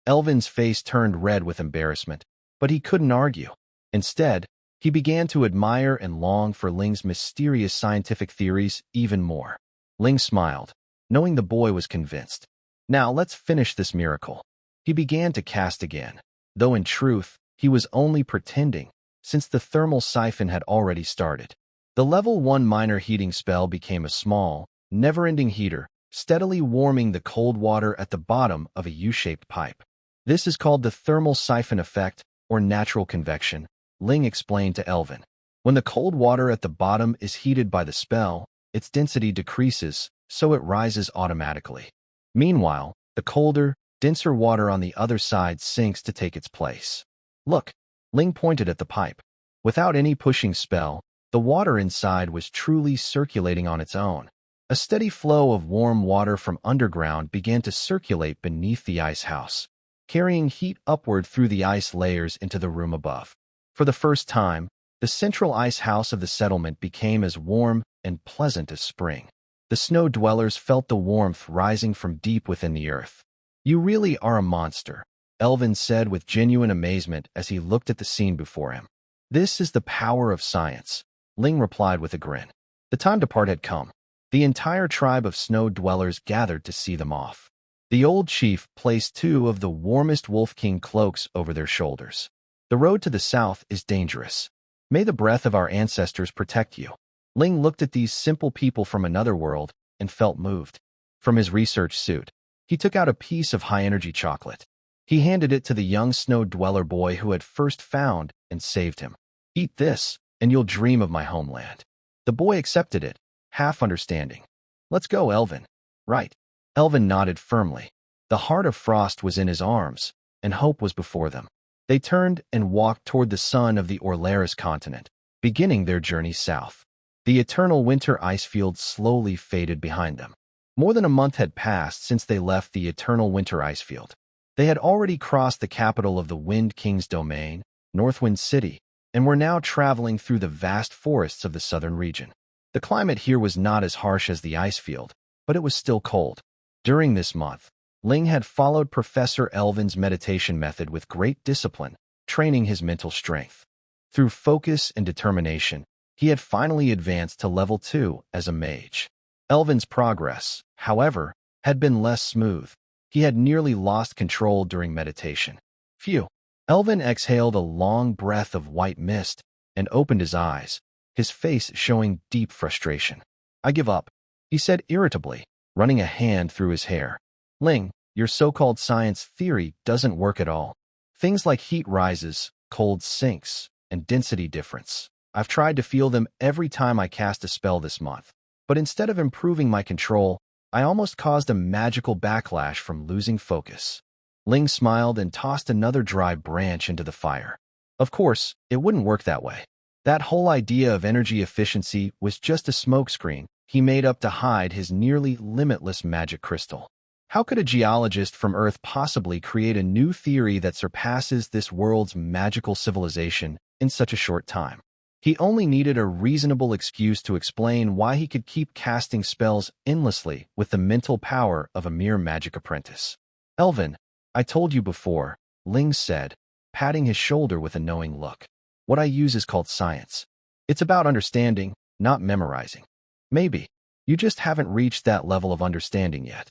Elvin's face turned red with embarrassment, but he couldn't argue. Instead, he began to admire and long for Ling's mysterious scientific theories even more. Ling smiled, knowing the boy was convinced. Now let's finish this miracle. He began to cast again, though in truth, he was only pretending, since the thermal siphon had already started. The level 1 minor heating spell became a small, never-ending heater, steadily warming the cold water at the bottom of a U-shaped pipe. This is called the thermal siphon effect, or natural convection, Ling explained to Elvin. When the cold water at the bottom is heated by the spell, its density decreases, so it rises automatically. Meanwhile, the colder, denser water on the other side sinks to take its place. Look, Ling pointed at the pipe. Without any pushing spell, the water inside was truly circulating on its own. A steady flow of warm water from underground began to circulate beneath the ice house, carrying heat upward through the ice layers into the room above. For the first time, the central ice house of the settlement became as warm and pleasant as spring. The snow dwellers felt the warmth rising from deep within the earth. You really are a monster, Elvin said with genuine amazement as he looked at the scene before him. This is the power of science, Ling replied with a grin. The time to part had come. The entire tribe of snow dwellers gathered to see them off. The old chief placed 2 of the warmest Wolf King cloaks over their shoulders. The road to the south is dangerous. May the breath of our ancestors protect you. Ling looked at these simple people from another world and felt moved. From his research suit, he took out a piece of high-energy chocolate. He handed it to the young snow dweller boy who had first found and saved him. Eat this, and you'll dream of my homeland. The boy accepted it, half understanding. Let's go, Elvin. Right. Elvin nodded firmly. The heart of frost was in his arms, and hope was before them. They turned and walked toward the sun of the Orlaris continent, beginning their journey south. The eternal winter ice field slowly faded behind them. More than a month had passed since they left the eternal winter ice field. They had already crossed the capital of the Wind King's domain, Northwind City, and were now traveling through the vast forests of the southern region. The climate here was not as harsh as the ice field, but it was still cold. During this month, Ling had followed Professor Elvin's meditation method with great discipline, training his mental strength. Through focus and determination, he had finally advanced to level 2 as a mage. Elvin's progress, however, had been less smooth. He had nearly lost control during meditation. Phew! Elvin exhaled a long breath of white mist and opened his eyes, his face showing deep frustration. I give up, he said irritably, running a hand through his hair. Ling, your so-called science theory doesn't work at all. Things like heat rises, cold sinks, and density difference. I've tried to feel them every time I cast a spell this month, but instead of improving my control, I almost caused a magical backlash from losing focus. Ling smiled and tossed another dry branch into the fire. Of course, it wouldn't work that way. That whole idea of energy efficiency was just a smokescreen he made up to hide his nearly limitless magic crystal. How could a geologist from Earth possibly create a new theory that surpasses this world's magical civilization in such a short time? He only needed a reasonable excuse to explain why he could keep casting spells endlessly with the mental power of a mere magic apprentice. Elvin, I told you before, Ling said, patting his shoulder with a knowing look. What I use is called science. It's about understanding, not memorizing. Maybe. You just haven't reached that level of understanding yet.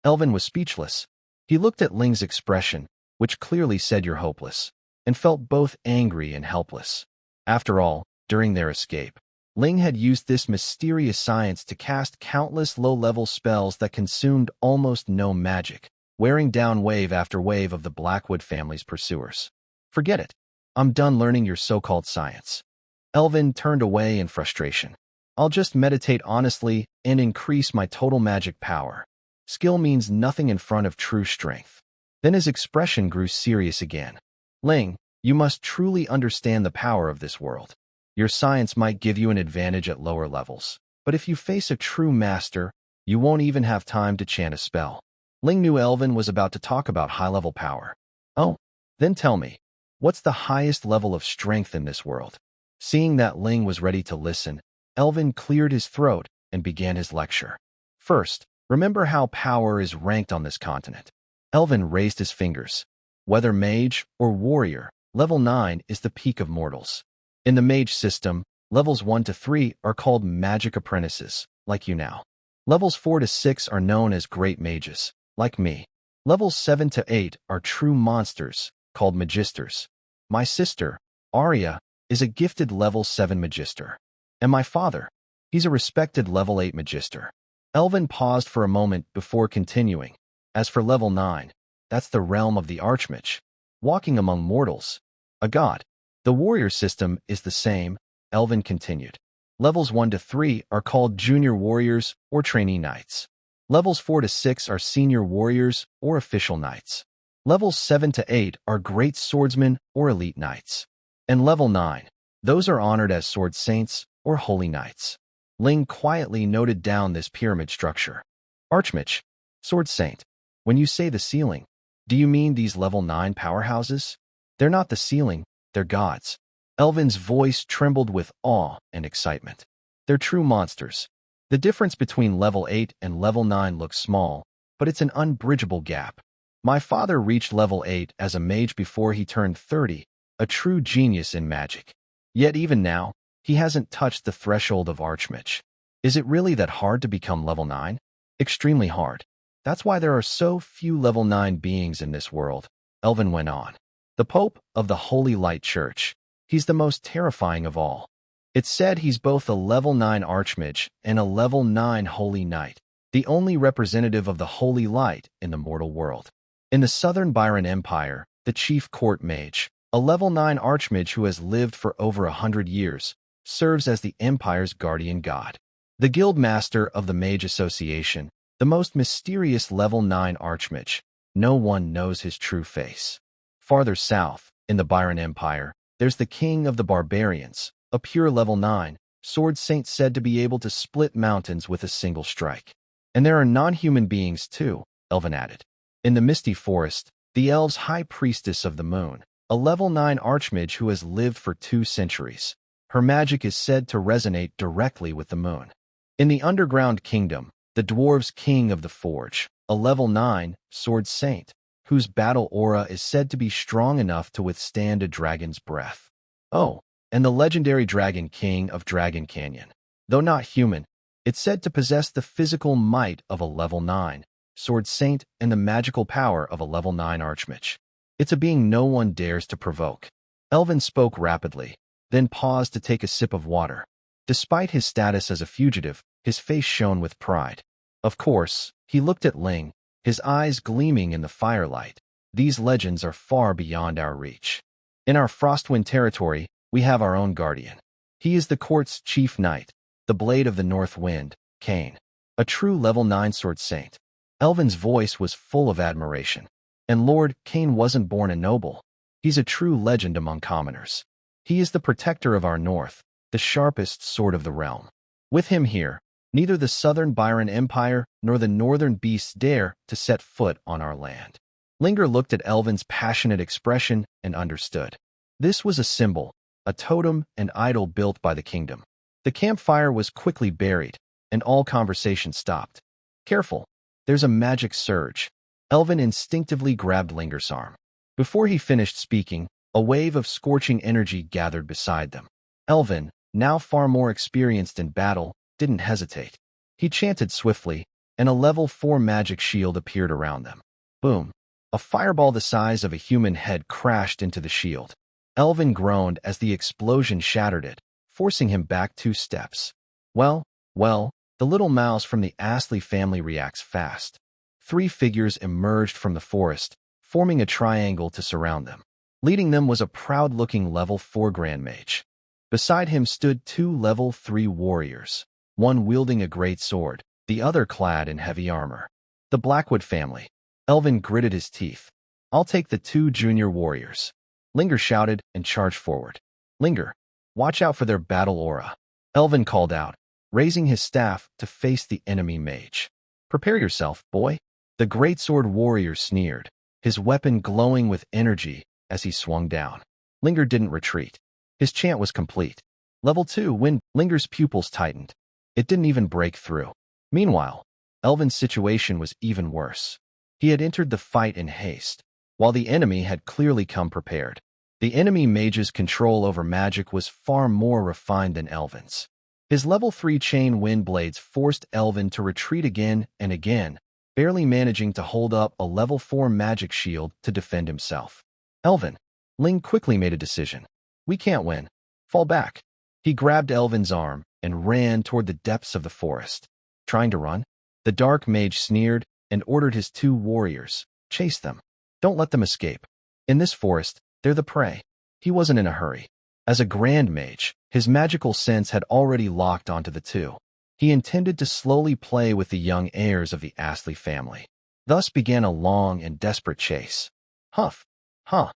Elvin was speechless. He looked at Ling's expression, which clearly said you're hopeless, and felt both angry and helpless. After all, during their escape, Ling had used this mysterious science to cast countless low-level spells that consumed almost no magic, wearing down wave after wave of the Blackwood family's pursuers. Forget it. I'm done learning your so-called science. Elvin turned away in frustration. I'll just meditate honestly and increase my total magic power. Skill means nothing in front of true strength. Then his expression grew serious again. Ling, you must truly understand the power of this world. Your science might give you an advantage at lower levels, but if you face a true master, you won't even have time to chant a spell. Ling knew Elvin was about to talk about high-level power. Oh, then tell me, what's the highest level of strength in this world? Seeing that Ling was ready to listen, Elvin cleared his throat and began his lecture. First, remember how power is ranked on this continent. Elvin raised his fingers. Whether mage or warrior, level 9 is the peak of mortals. In the mage system, levels 1 to 3 are called magic apprentices, like you now. Levels 4 to 6 are known as great mages, like me. Levels 7 to 8 are true monsters, called magisters. My sister, Arya, is a gifted level 7 magister. And my father, he's a respected level 8 magister. Elvin paused for a moment before continuing. As for level 9, that's the realm of the archmage, walking among mortals, a god. The warrior system is the same, Elvin continued. Levels 1 to 3 are called junior warriors or trainee knights. Levels 4 to 6 are senior warriors or official knights. Levels 7 to 8 are great swordsmen or elite knights. And level 9, those are honored as sword saints or holy knights. Ling quietly noted down this pyramid structure. Archmage, sword saint. When you say the ceiling, do you mean these level 9 powerhouses? They're not the ceiling, they're gods. Elvin's voice trembled with awe and excitement. They're true monsters. The difference between level 8 and level 9 looks small, but it's an unbridgeable gap. My father reached level 8 as a mage before he turned 30, a true genius in magic. Yet even now, he hasn't touched the threshold of archmage. Is it really that hard to become level 9? Extremely hard. That's why there are so few level 9 beings in this world, Elvin went on. The Pope of the Holy Light Church. He's the most terrifying of all. It's said he's both a level 9 archmage and a level 9 holy knight, the only representative of the holy light in the mortal world. In the Southern Byron Empire, the chief court mage, a level 9 archmage who has lived for over 100 years, serves as the empire's guardian god. The guild master of the Mage Association, the most mysterious level 9 archmage. No one knows his true face. Farther south, in the Byron Empire, there's the king of the barbarians, a pure level 9, sword saint said to be able to split mountains with a single strike. And there are non-human beings too, Elvin added. In the Misty Forest, the elves' high priestess of the moon, a level 9 archmage who has lived for 2 centuries. Her magic is said to resonate directly with the moon. In the underground kingdom, the dwarves' king of the forge, a level 9 sword saint, whose battle aura is said to be strong enough to withstand a dragon's breath. Oh, and the legendary Dragon King of Dragon Canyon. Though not human, it's said to possess the physical might of a level 9 sword saint and the magical power of a level 9 archmage. It's a being no one dares to provoke. Elvin spoke rapidly, then paused to take a sip of water. Despite his status as a fugitive, his face shone with pride. Of course, he looked at Ling, his eyes gleaming in the firelight. These legends are far beyond our reach. In our Frostwind territory, we have our own guardian. He is the court's chief knight, the Blade of the North Wind, Cain, a true level 9 sword saint. Elvin's voice was full of admiration. And Lord Cain wasn't born a noble. He's a true legend among commoners. He is the protector of our north, the sharpest sword of the realm. With him here, neither the Southern Byron Empire nor the Northern beasts dare to set foot on our land. Linger looked at Elvin's passionate expression and understood. This was a symbol, a totem and idol built by the kingdom. The campfire was quickly buried, and all conversation stopped. Careful, there's a magic surge. Elvin instinctively grabbed Linger's arm. Before he finished speaking, a wave of scorching energy gathered beside them. Elvin, now far more experienced in battle, didn't hesitate. He chanted swiftly, and a level 4 magic shield appeared around them. Boom! A fireball the size of a human head crashed into the shield. Elvin groaned as the explosion shattered it, forcing him back 2 steps. Well, the little mouse from the Astley family reacts fast. 3 figures emerged from the forest, forming a triangle to surround them. Leading them was a proud-looking level 4 Grand Mage. Beside him stood 2 level 3 warriors, one wielding a great sword, the other clad in heavy armor. The Blackwood family. Elvin gritted his teeth. I'll take the 2 junior warriors. Linger shouted and charged forward. Linger, watch out for their battle aura. Elvin called out, raising his staff to face the enemy mage. Prepare yourself, boy. The greatsword warrior sneered, his weapon glowing with energy as he swung down. Linger didn't retreat. His chant was complete. Level 2 wind. Linger's pupils tightened. It didn't even break through. Meanwhile, Elvin's situation was even worse. He had entered the fight in haste, while the enemy had clearly come prepared. The enemy mage's control over magic was far more refined than Elvin's. His level 3 chain wind blades forced Elvin to retreat again and again, barely managing to hold up a level 4 magic shield to defend himself. Elvin. Ling quickly made a decision. We can't win. Fall back. He grabbed Elvin's arm and ran toward the depths of the forest. Trying to run? The dark mage sneered and ordered his 2 warriors. Chase them. Don't let them escape. In this forest, they're the prey. He wasn't in a hurry. As a grand mage, his magical sense had already locked onto the 2. He intended to slowly play with the young heirs of the Astley family. Thus began a long and desperate chase. Huff. Huh.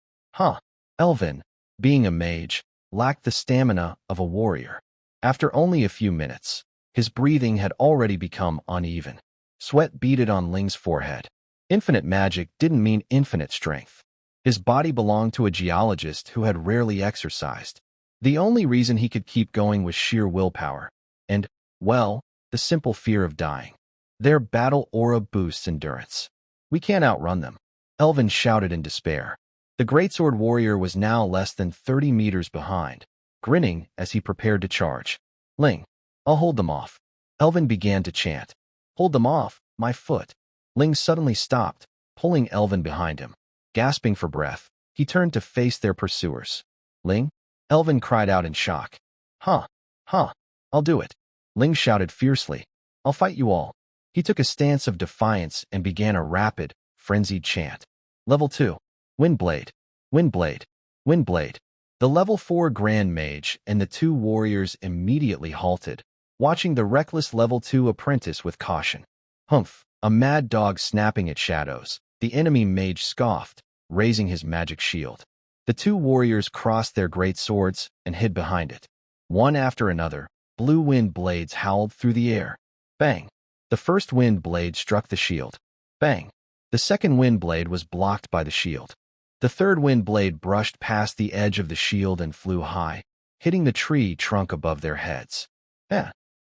Elvin, being a mage, lacked the stamina of a warrior. After only a few minutes, his breathing had already become uneven. Sweat beaded on Ling's forehead. Infinite magic didn't mean infinite strength. His body belonged to a geologist who had rarely exercised. The only reason he could keep going was sheer willpower. And, well, the simple fear of dying. Their battle aura boosts endurance. We can't outrun them. Elvin shouted in despair. The greatsword warrior was now less than 30 meters behind, grinning as he prepared to charge. Ling, I'll hold them off. Elvin began to chant. Hold them off, my foot. Ling suddenly stopped, pulling Elvin behind him. Gasping for breath, he turned to face their pursuers. Ling? Elvin cried out in shock. Huh. I'll do it. Ling shouted fiercely. I'll fight you all. He took a stance of defiance and began a rapid, frenzied chant. Level 2. Windblade. Windblade. Windblade. The level 4 Grand Mage and the 2 warriors immediately halted, watching the reckless level 2 apprentice with caution. Humph, a mad dog snapping at shadows. The enemy mage scoffed, raising his magic shield. The 2 warriors crossed their great swords and hid behind it. One after another, blue wind blades howled through the air. Bang! The first wind blade struck the shield. Bang! The second wind blade was blocked by the shield. The third wind blade brushed past the edge of the shield and flew high, hitting the tree trunk above their heads.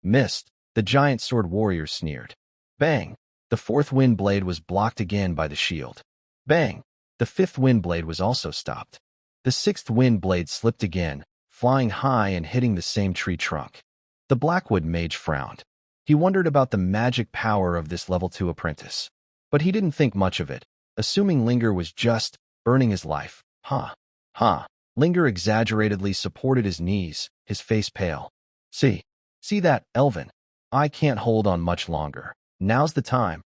Missed, the giant sword warrior sneered. Bang! The fourth wind blade was blocked again by the shield. Bang! The fifth wind blade was also stopped. The sixth wind blade slipped again, flying high and hitting the same tree trunk. The Blackwood mage frowned. He wondered about the magic power of this level 2 apprentice. But he didn't think much of it, assuming Linger was just burning his life. Linger exaggeratedly supported his knees, his face pale. See that, Elvin? I can't hold on much longer. Now's the time.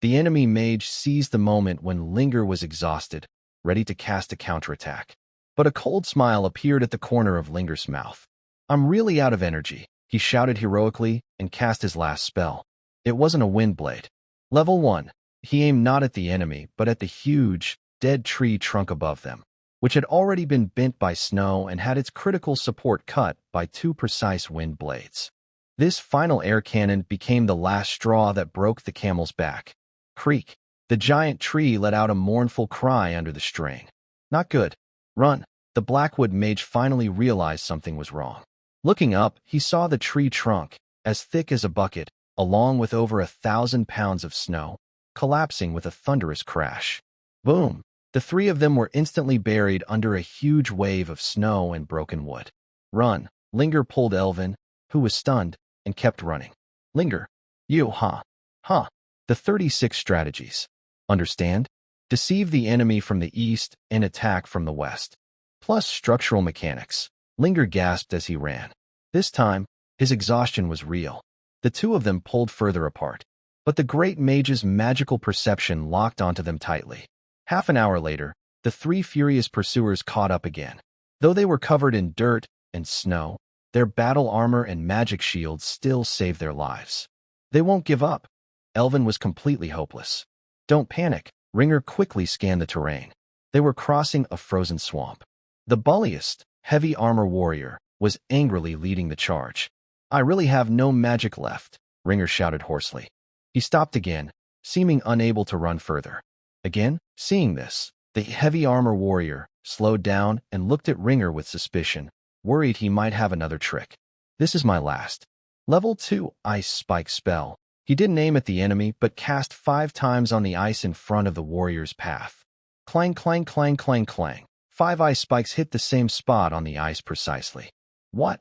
The enemy mage seized the moment when Linger was exhausted, ready to cast a counterattack. But a cold smile appeared at the corner of Linger's mouth. I'm really out of energy, he shouted heroically and cast his last spell. It wasn't a wind blade. Level 1. He aimed not at the enemy, but at the huge, dead tree trunk above them, which had already been bent by snow and had its critical support cut by 2 precise wind blades. This final air cannon became the last straw that broke the camel's back. Creak! The giant tree let out a mournful cry under the strain. Not good. Run! the Blackwood mage finally realized something was wrong. Looking up, he saw the tree trunk, as thick as a bucket, along with over 1,000 pounds of snow, collapsing with a thunderous crash. Boom! The three of them were instantly buried under a huge wave of snow and broken wood. Run! Linger pulled Elvin, who was stunned, and kept running. Linger. You, huh? Huh. The 36 strategies. Understand? Deceive the enemy from the east and attack from the west. Plus structural mechanics. Linger gasped as he ran. This time, his exhaustion was real. The two of them pulled further apart. But the great mage's magical perception locked onto them tightly. Half an hour later, the three furious pursuers caught up again. Though they were covered in dirt and snow, their battle armor and magic shields still saved their lives. They won't give up. Elvin was completely hopeless. Don't panic. Ringer quickly scanned the terrain. They were crossing a frozen swamp. The bulliest, heavy armor warrior was angrily leading the charge. I really have no magic left, Ringer shouted hoarsely. He stopped again, seeming unable to run further. Again, seeing this, the heavy armor warrior slowed down and looked at Ringer with suspicion, worried he might have another trick. This is my last. Level 2 Ice Spike spell. He didn't aim at the enemy, but cast 5 times on the ice in front of the warrior's path. Clang, clang, clang, clang, clang. 5 ice spikes hit the same spot on the ice precisely. What?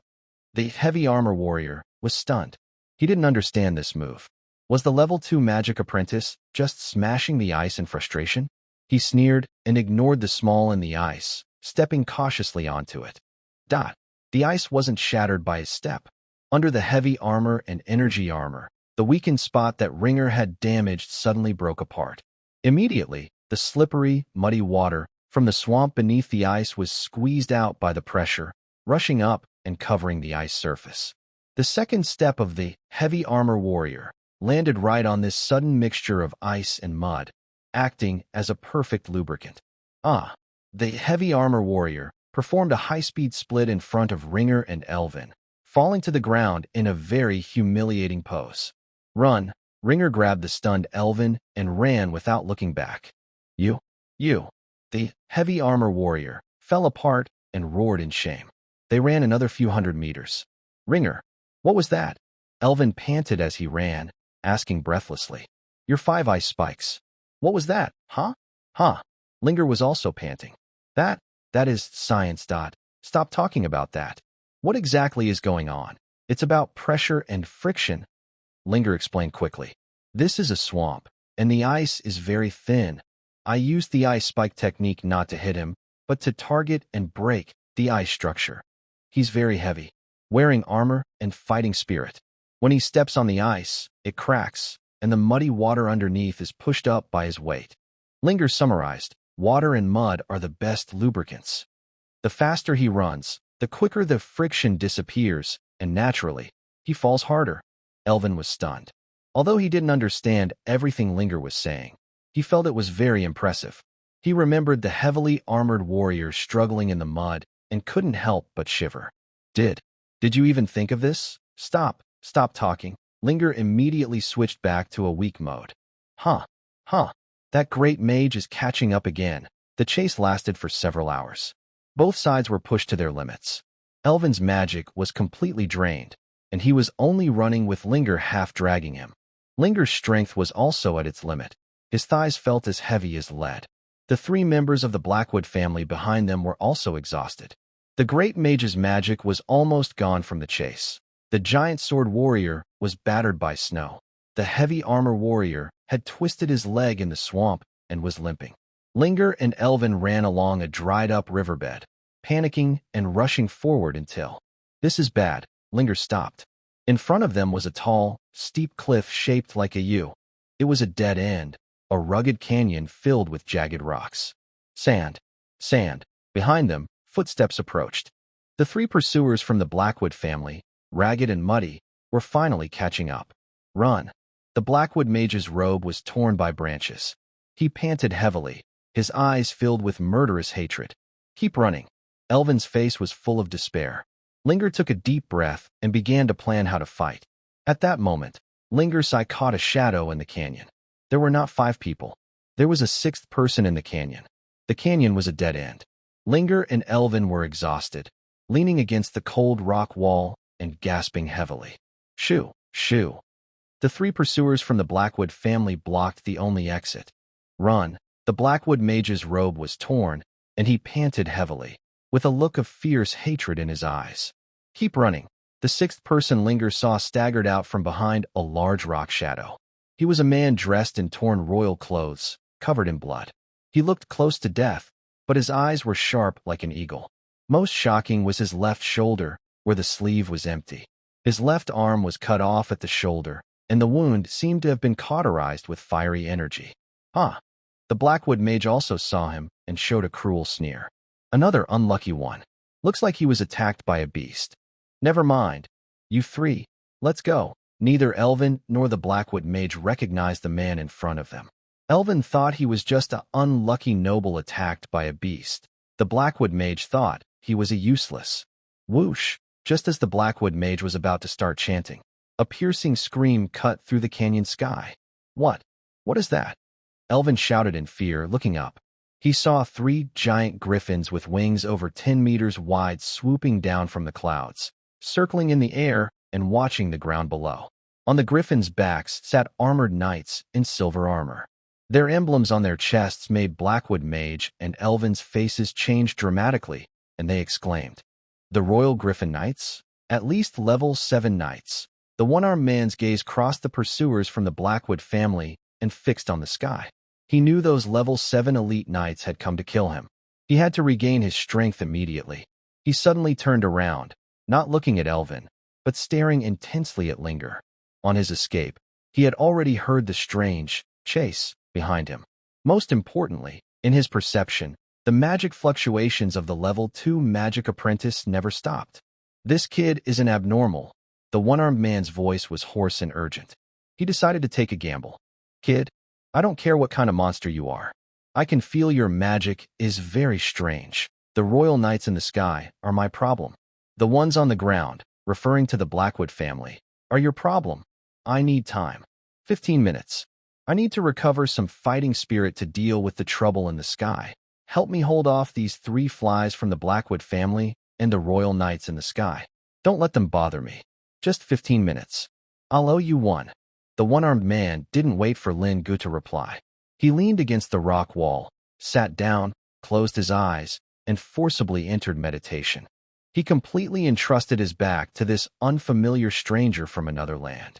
The heavy armor warrior was stunned. He didn't understand this move. Was the level 2 magic apprentice just smashing the ice in frustration? He sneered and ignored the small in the ice, stepping cautiously onto it. The ice wasn't shattered by his step. Under the heavy armor and energy armor, the weakened spot that Ringer had damaged suddenly broke apart. Immediately, the slippery, muddy water from the swamp beneath the ice was squeezed out by the pressure, rushing up and covering the ice surface. The second step of the heavy armor warrior landed right on this sudden mixture of ice and mud, acting as a perfect lubricant. The heavy armor warrior performed a high-speed split in front of Ringer and Elvin, falling to the ground in a very humiliating pose. Run! Ringer grabbed the stunned Elvin and ran without looking back. You! The heavy armor warrior fell apart and roared in shame. They ran another few hundred meters. Ringer! What was that? Elvin panted as he ran, asking breathlessly. Your 5 ice spikes. What was that, huh? Linger was also panting. That is science. Stop talking about that. What exactly is going on? It's about pressure and friction. Linger explained quickly. This is a swamp, and the ice is very thin. I used the ice spike technique not to hit him, but to target and break the ice structure. He's very heavy, wearing armor and fighting spirit. When he steps on the ice, it cracks, and the muddy water underneath is pushed up by his weight. Linger summarized, water and mud are the best lubricants. The faster he runs, the quicker the friction disappears, and naturally, he falls harder. Elvin was stunned. Although he didn't understand everything Linger was saying, he felt it was very impressive. He remembered the heavily armored warriors struggling in the mud and couldn't help but shiver. Did you even think of this? Stop talking. Linger immediately switched back to a weak mode. That great mage is catching up again. The chase lasted for several hours. Both sides were pushed to their limits. Elvin's magic was completely drained, and he was only running with Linger half dragging him. Linger's strength was also at its limit. His thighs felt as heavy as lead. The 3 members of the Blackwood family behind them were also exhausted. The great mage's magic was almost gone from the chase. The giant sword warrior was battered by snow. The heavy armor warrior had twisted his leg in the swamp and was limping. Linger and Elvin ran along a dried-up riverbed, panicking and rushing forward until... This is bad. Linger stopped. In front of them was a tall, steep cliff shaped like a U. It was a dead end, a rugged canyon filled with jagged rocks. Sand. Behind them, footsteps approached. The 3 pursuers from the Blackwood family, ragged and muddy, were finally catching up. Run! The Blackwood mage's robe was torn by branches. He panted heavily, his eyes filled with murderous hatred. Keep running. Elvin's face was full of despair. Linger took a deep breath and began to plan how to fight. At that moment, Linger's eye caught a shadow in the canyon. There were not 5 people. There was a 6th person in the canyon. The canyon was a dead end. Linger and Elvin were exhausted, leaning against the cold rock wall and gasping heavily. Shoo, shoo. The three pursuers from the Blackwood family blocked the only exit. Run. The Blackwood mage's robe was torn, and he panted heavily, with a look of fierce hatred in his eyes. Keep running. The sixth person Linger saw staggered out from behind a large rock shadow. He was a man dressed in torn royal clothes, covered in blood. He looked close to death, but his eyes were sharp like an eagle. Most shocking was his left shoulder, where the sleeve was empty. His left arm was cut off at the shoulder, and the wound seemed to have been cauterized with fiery energy. Huh. The Blackwood mage also saw him and showed a cruel sneer. Another unlucky one. Looks like he was attacked by a beast. Never mind. You three, let's go. Neither Elvin nor the Blackwood mage recognized the man in front of them. Elvin thought he was just an unlucky noble attacked by a beast. The Blackwood mage thought he was a useless. Whoosh! Just as the Blackwood mage was about to start chanting, a piercing scream cut through the canyon sky. What? What is that? Elvin shouted in fear, looking up. He saw three giant griffins with wings over 10 meters wide swooping down from the clouds, circling in the air and watching the ground below. On the griffins' backs sat armored knights in silver armor. Their emblems on their chests made Blackwood mage and Elvin's faces change dramatically, and they exclaimed, "The Royal Griffin Knights? At least level 7 knights." The one-armed man's gaze crossed the pursuers from the Blackwood family and fixed on the sky. He knew those level 7 elite knights had come to kill him. He had to regain his strength immediately. He suddenly turned around, not looking at Elvin, but staring intensely at Linger. On his escape, he had already heard the strange chase behind him. Most importantly, in his perception, the magic fluctuations of the level 2 magic apprentice never stopped. This kid isn't abnormal. The one-armed man's voice was hoarse and urgent. He decided to take a gamble. Kid, I don't care what kind of monster you are. I can feel your magic is very strange. The royal knights in the sky are my problem. The ones on the ground, referring to the Blackwood family, are your problem. I need time. 15 minutes. I need to recover some fighting spirit to deal with the trouble in the sky. Help me hold off these 3 flies from the Blackwood family and the royal knights in the sky. Don't let them bother me. Just 15 minutes. I'll owe you one. The one-armed man didn't wait for Lin Gu to reply. He leaned against the rock wall, sat down, closed his eyes, and forcibly entered meditation. He completely entrusted his back to this unfamiliar stranger from another land.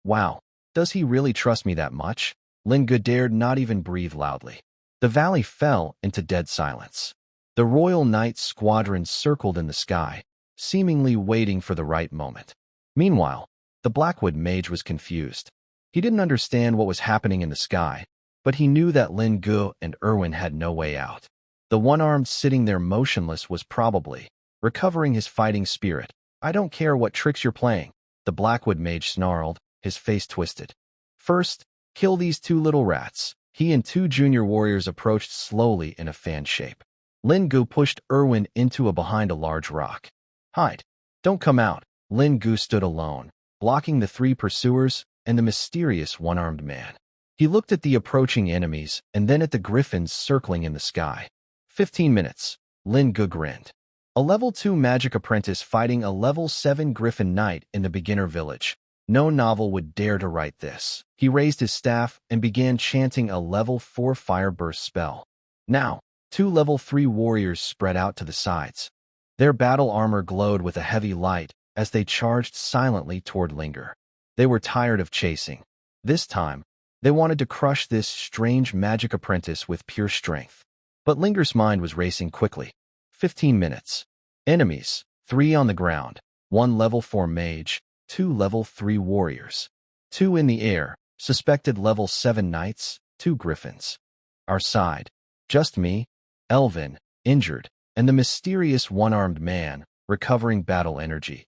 Wow, does he really trust me that much? Lin Gu dared not even breathe loudly. The valley fell into dead silence. The Royal Knight squadron circled in the sky, seemingly waiting for the right moment. Meanwhile, the Blackwood mage was confused. He didn't understand what was happening in the sky, but he knew that Lin Gu and Erwin had no way out. The one-armed sitting there motionless was probably recovering his fighting spirit. I don't care what tricks you're playing, the Blackwood mage snarled, his face twisted. First, kill these 2 little rats. He and 2 junior warriors approached slowly in a fan shape. Lin Gu pushed Erwin behind a large rock. Hide. Don't come out. Lin Gu stood alone, blocking the 3 pursuers and the mysterious one-armed man. He looked at the approaching enemies and then at the griffins circling in the sky. 15 minutes. Lin Gu grinned. A level 2 magic apprentice fighting a level 7 griffin knight in the beginner village. No novel would dare to write this. He raised his staff and began chanting a level 4 fire burst spell. Now, 2 level 3 warriors spread out to the sides. Their battle armor glowed with a heavy light as they charged silently toward Linger. They were tired of chasing. This time, they wanted to crush this strange magic apprentice with pure strength. But Linger's mind was racing quickly. 15 minutes. Enemies, 3 on the ground, 1 level 4 mage, 2 level 3 warriors. 2 in the air, suspected level 7 knights, 2 griffins. Our side, just me, Elvin, injured, and the mysterious one-armed man, recovering battle energy.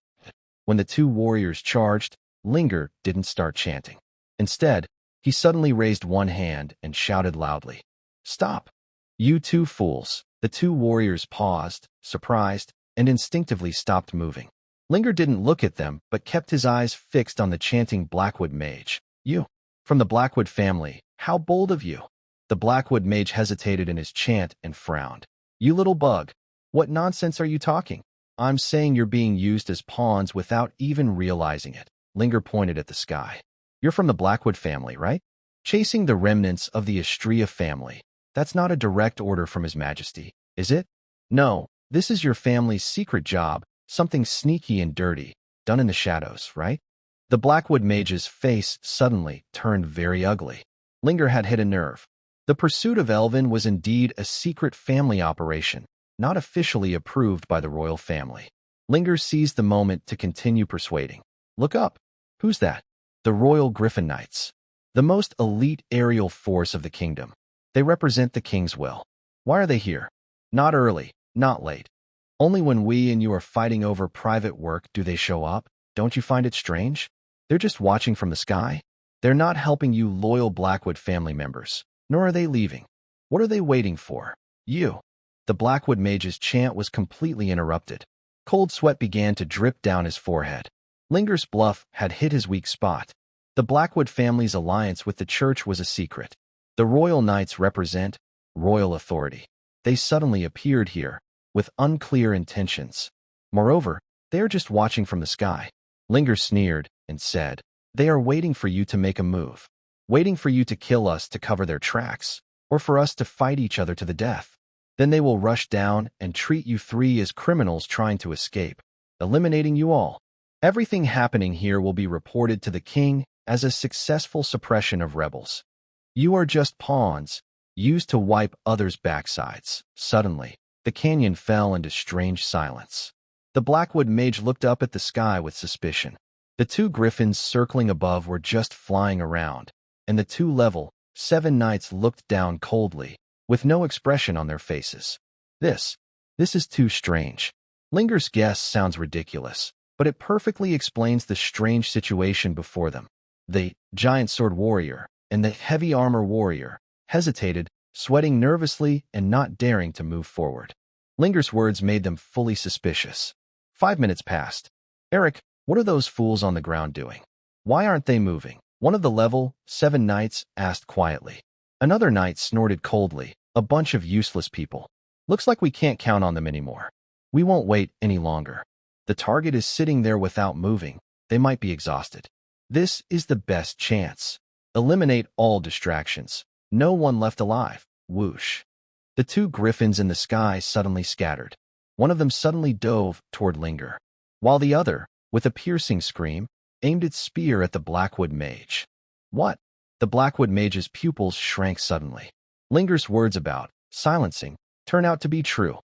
When the 2 warriors charged, Linger didn't start chanting. Instead, he suddenly raised one hand and shouted loudly, "Stop! You 2 fools!" The 2 warriors paused, surprised, and instinctively stopped moving. Linger didn't look at them, but kept his eyes fixed on the chanting Blackwood mage. "You, from the Blackwood family, how bold of you!" The Blackwood mage hesitated in his chant and frowned. You little bug. What nonsense are you talking? I'm saying you're being used as pawns without even realizing it. Linger pointed at the sky. You're from the Blackwood family, right? Chasing the remnants of the Astria family. That's not a direct order from His Majesty, is it? No, this is your family's secret job, something sneaky and dirty, done in the shadows, right? The Blackwood mage's face suddenly turned very ugly. Linger had hit a nerve. The pursuit of Elvin was indeed a secret family operation, not officially approved by the royal family. Linger seized the moment to continue persuading. Look up. Who's that? The Royal Griffin Knights. The most elite aerial force of the kingdom. They represent the king's will. Why are they here? Not early, not late. Only when we and you are fighting over private work do they show up. Don't you find it strange? They're just watching from the sky. They're not helping you loyal Blackwood family members, nor are they leaving. What are they waiting for? You. The Blackwood mage's chant was completely interrupted. Cold sweat began to drip down his forehead. Linger's bluff had hit his weak spot. The Blackwood family's alliance with the church was a secret. The royal knights represent royal authority. They suddenly appeared here, with unclear intentions. Moreover, they are just watching from the sky. Linger sneered and said, they are waiting for you to make a move. Waiting for you to kill us to cover their tracks, or for us to fight each other to the death. Then they will rush down and treat you three as criminals trying to escape, eliminating you all. Everything happening here will be reported to the king as a successful suppression of rebels. You are just pawns, used to wipe others' backsides. Suddenly, the canyon fell into strange silence. The Blackwood mage looked up at the sky with suspicion. The two griffins circling above were just flying around, and the two level 7 knights looked down coldly, with no expression on their faces. This is too strange. Linger's guess sounds ridiculous, but it perfectly explains the strange situation before them. The giant sword warrior and the heavy armor warrior hesitated, sweating nervously and not daring to move forward. Linger's words made them fully suspicious. 5 minutes passed. Eric, what are those fools on the ground doing? Why aren't they moving? One of the level 7 knights asked quietly. Another knight snorted coldly. A bunch of useless people. Looks like we can't count on them anymore. We won't wait any longer. The target is sitting there without moving. They might be exhausted. This is the best chance. Eliminate all distractions. No one left alive. Whoosh. The two griffins in the sky suddenly scattered. One of them suddenly dove toward Linger, while the other, with a piercing scream, aimed its spear at the Blackwood mage. What? The Blackwood mage's pupils shrank suddenly. Linger's words about silencing turned out to be true.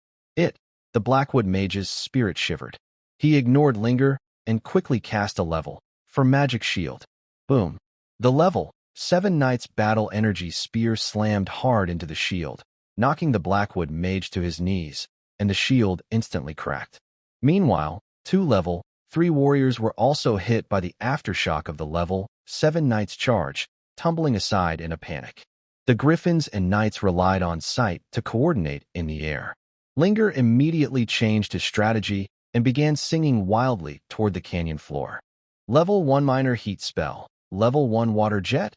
The Blackwood mage's spirit shivered. He ignored Linger and quickly cast a level for magic shield. Boom. The level 7 knight's battle energy spear slammed hard into the shield, knocking the Blackwood mage to his knees, and the shield instantly cracked. Meanwhile, 2 level 3 warriors were also hit by the aftershock of the level 7 knight's charge, tumbling aside in a panic. The griffins and knights relied on sight to coordinate in the air. Linger immediately changed his strategy and began singing wildly toward the canyon floor. Level 1 minor heat spell. Level 1 water jet.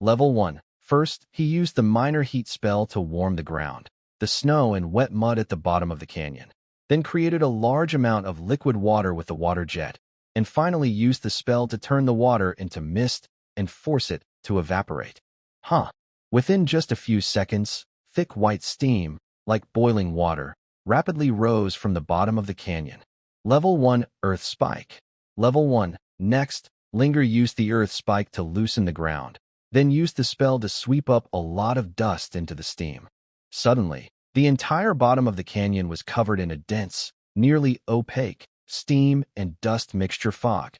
Level 1. First, he used the minor heat spell to warm the ground, the snow and wet mud at the bottom of the canyon. Then created a large amount of liquid water with the water jet, and finally used the spell to turn the water into mist and force it to evaporate. Within just a few seconds, thick white steam, like boiling water, rapidly rose from the bottom of the canyon. Level 1 Earth Spike. Level 1. Next, Linger used the Earth Spike to loosen the ground, then used the spell to sweep up a lot of dust into the steam. Suddenly, the entire bottom of the canyon was covered in a dense, nearly opaque, steam and dust mixture fog.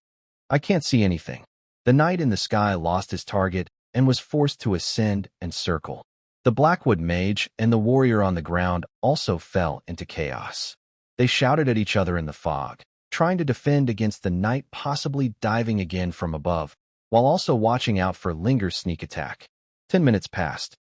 I can't see anything. The knight in the sky lost his target and was forced to ascend and circle. The Blackwood mage and the warrior on the ground also fell into chaos. They shouted at each other in the fog, trying to defend against the knight possibly diving again from above, while also watching out for Linger's sneak attack. 10 minutes passed.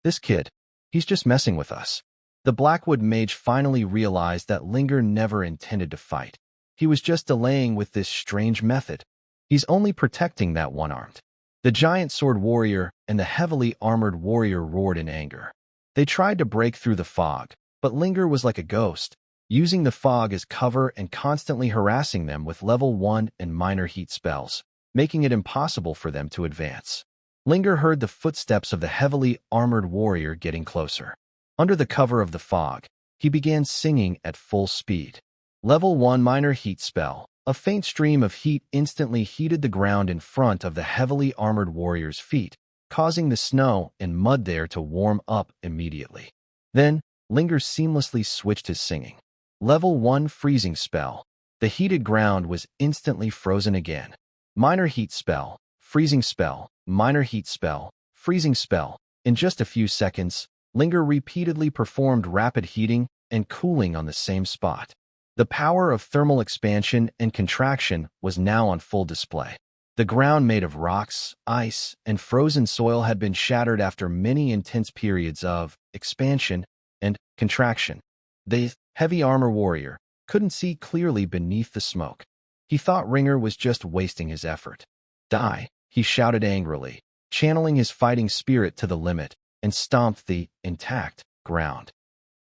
This kid, he's just messing with us. The Blackwood mage finally realized that Linger never intended to fight. He was just delaying with this strange method. He's only protecting that one-armed. The giant sword warrior and the heavily armored warrior roared in anger. They tried to break through the fog, But Linger was like a ghost, using the fog as cover and constantly harassing them with level 1 and minor heat spells, making it impossible for them to advance. Linger heard the footsteps of the heavily armored warrior getting closer. Under the cover of the fog, he began singing at full speed. Level 1 minor heat spell. A faint stream of heat instantly heated the ground in front of the heavily armored warrior's feet, causing the snow and mud there to warm up immediately. Then, Linger seamlessly switched his singing. Level 1 freezing spell. The heated ground was instantly frozen again. Minor heat spell, freezing spell, minor heat spell, freezing spell. In just a few seconds, Linger repeatedly performed rapid heating and cooling on the same spot. The power of thermal expansion and contraction was now on full display. The ground made of rocks, ice, and frozen soil had been shattered after many intense periods of expansion and contraction. The heavy armor warrior couldn't see clearly beneath the smoke. He thought Ringer was just wasting his effort. Die, he shouted angrily, channeling his fighting spirit to the limit, and stomped the intact ground.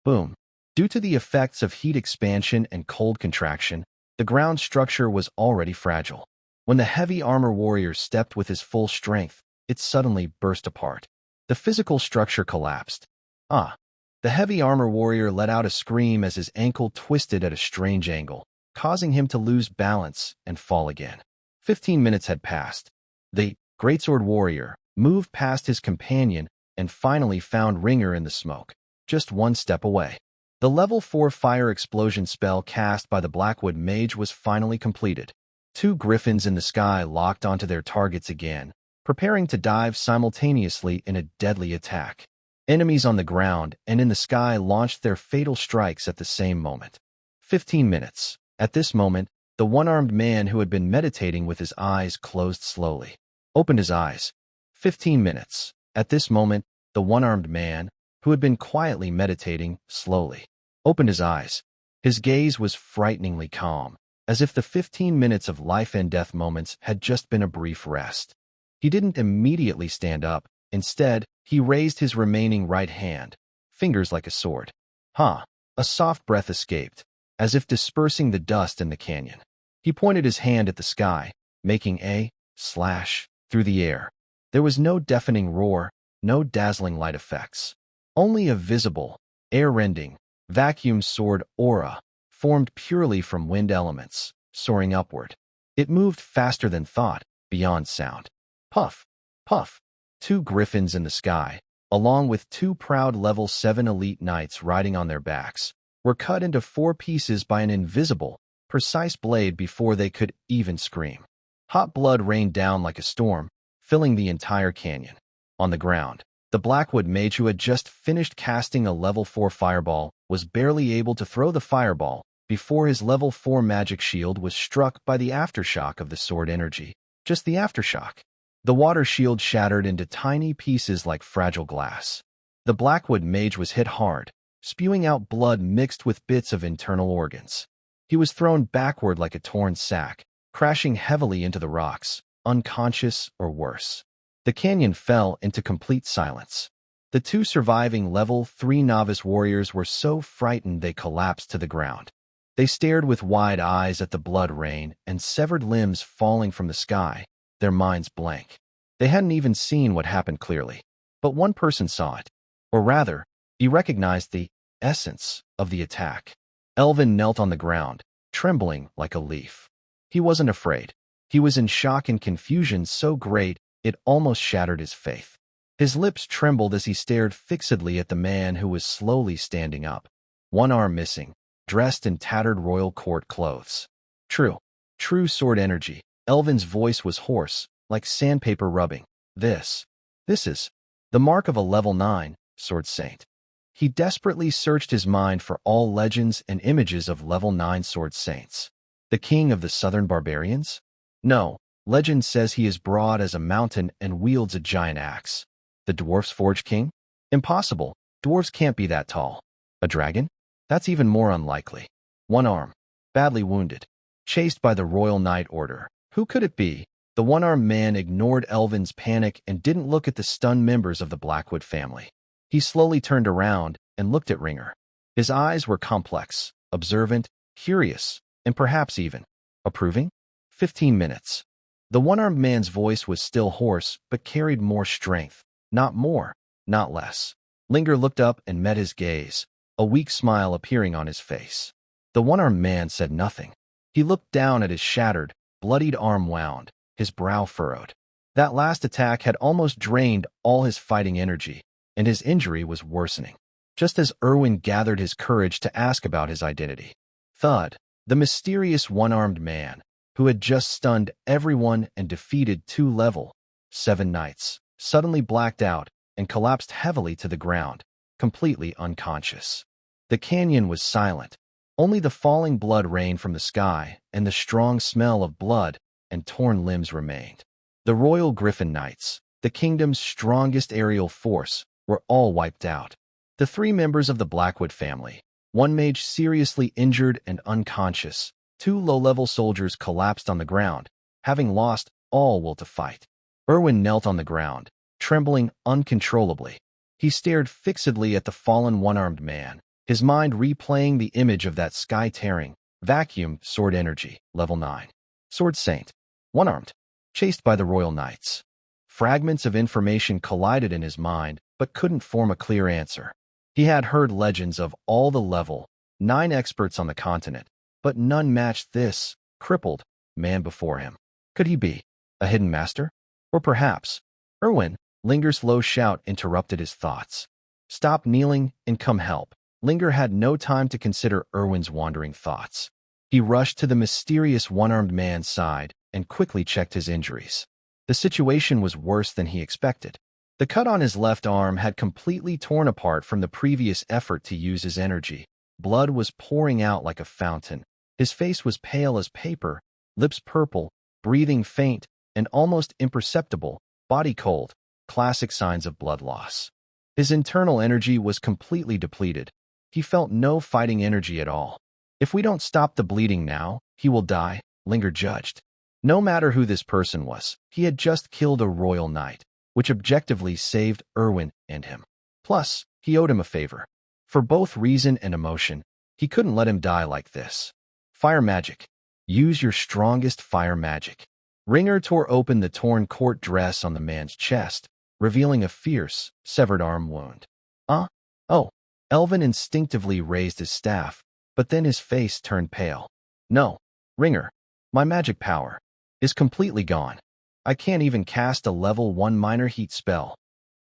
Boom. Due to the effects of heat expansion and cold contraction, the ground structure was already fragile. When the heavy armor warrior stepped with his full strength, it suddenly burst apart. The physical structure collapsed. The heavy armor warrior let out a scream as his ankle twisted at a strange angle, causing him to lose balance and fall again. 15 minutes had passed. The greatsword warrior moved past his companion and finally found Ringer in the smoke, just one step away. The level 4 fire explosion spell cast by the Blackwood mage was finally completed. 2 griffins in the sky locked onto their targets again, preparing to dive simultaneously in a deadly attack. Enemies on the ground and in the sky launched their fatal strikes at the same moment. 15 minutes. At this moment, the one-armed man who had been meditating with his eyes closed slowly opened his eyes. 15 minutes. At this moment, the one-armed man, who had been quietly meditating, slowly opened his eyes. His gaze was frighteningly calm, as if the 15 minutes of life and death moments had just been a brief rest. He didn't immediately stand up. Instead, he raised his remaining right hand, fingers like a sword. A soft breath escaped, as if dispersing the dust in the canyon. He pointed his hand at the sky, making a slash through the air. There was no deafening roar, no dazzling light effects. Only a visible, air-rending, vacuum sword aura, formed purely from wind elements, soaring upward. It moved faster than thought, beyond sound. Puff, puff. 2 griffins in the sky, along with 2 proud level 7 elite knights riding on their backs, were cut into 4 pieces by an invisible, precise blade before they could even scream. Hot blood rained down like a storm, filling the entire canyon. On the ground, the Blackwood mage who had just finished casting a level 4 fireball was barely able to throw the fireball before his level 4 magic shield was struck by the aftershock of the sword energy. Just the aftershock. The water shield shattered into tiny pieces like fragile glass. The Blackwood mage was hit hard, spewing out blood mixed with bits of internal organs. He was thrown backward like a torn sack, crashing heavily into the rocks, unconscious or worse. The canyon fell into complete silence. The 2 surviving level 3 novice warriors were so frightened they collapsed to the ground. They stared with wide eyes at the blood rain and severed limbs falling from the sky, their minds blank. They hadn't even seen what happened clearly. But one person saw it. Or rather, he recognized the essence of the attack. Elvin knelt on the ground, trembling like a leaf. He wasn't afraid. He was in shock and confusion so great it almost shattered his faith. His lips trembled as he stared fixedly at the man who was slowly standing up, one arm missing, dressed in tattered royal court clothes. True sword energy. Elvin's voice was hoarse, like sandpaper rubbing. This is the mark of a level 9 sword saint. He desperately searched his mind for all legends and images of level 9 sword saints. The king of the southern barbarians? No, legend says he is broad as a mountain and wields a giant axe. The dwarf's forge king? Impossible. Dwarves can't be that tall. A dragon? That's even more unlikely. One arm, badly wounded, chased by the Royal Knight Order. Who could it be? The one-armed man ignored Elvin's panic and didn't look at the stunned members of the Blackwood family. He slowly turned around and looked at Ringer. His eyes were complex, observant, curious, and perhaps even approving. 15 minutes. The one-armed man's voice was still hoarse, but carried more strength. Not more, not less. Linger looked up and met his gaze, a weak smile appearing on his face. The one-armed man said nothing. He looked down at his shattered, bloodied arm wound, his brow furrowed. That last attack had almost drained all his fighting energy, and his injury was worsening. Just as Erwin gathered his courage to ask about his identity. Thud, the mysterious one-armed man, who had just stunned everyone and defeated 2 level 7 knights, suddenly blacked out and collapsed heavily to the ground, completely unconscious. The canyon was silent. Only the falling blood rain from the sky and the strong smell of blood and torn limbs remained. The Royal Griffin Knights, the kingdom's strongest aerial force, were all wiped out. The 3 members of the Blackwood family, 1 mage seriously injured and unconscious, 2 low-level soldiers collapsed on the ground, having lost all will to fight. Erwin knelt on the ground, trembling uncontrollably. He stared fixedly at the fallen one-armed man, his mind replaying the image of that sky-tearing, vacuum sword energy, level 9. Sword Saint, one-armed, chased by the Royal Knights. Fragments of information collided in his mind, but couldn't form a clear answer. He had heard legends of all the level 9 experts on the continent, but none matched this crippled man before him. Could he be a hidden master? Or perhaps Erwin? Linger's low shout interrupted his thoughts. Stop kneeling and come help. Linger had no time to consider Erwin's wandering thoughts. He rushed to the mysterious one-armed man's side and quickly checked his injuries. The situation was worse than he expected. The cut on his left arm had completely torn apart from the previous effort to use his energy. Blood was pouring out like a fountain. His face was pale as paper, lips purple, breathing faint, and almost imperceptible, body cold, classic signs of blood loss. His internal energy was completely depleted. He felt no fighting energy at all. If we don't stop the bleeding now, he will die, Linger judged. No matter who this person was, he had just killed a royal knight, which objectively saved Erwin and him. Plus, he owed him a favor. For both reason and emotion, he couldn't let him die like this. Fire magic. Use your strongest fire magic. Ringer tore open the torn court dress on the man's chest, revealing a fierce, severed arm wound. Oh. Elvin instinctively raised his staff, but then his face turned pale. No, Ringer, my magic power is completely gone. I can't even cast a level 1 minor heat spell.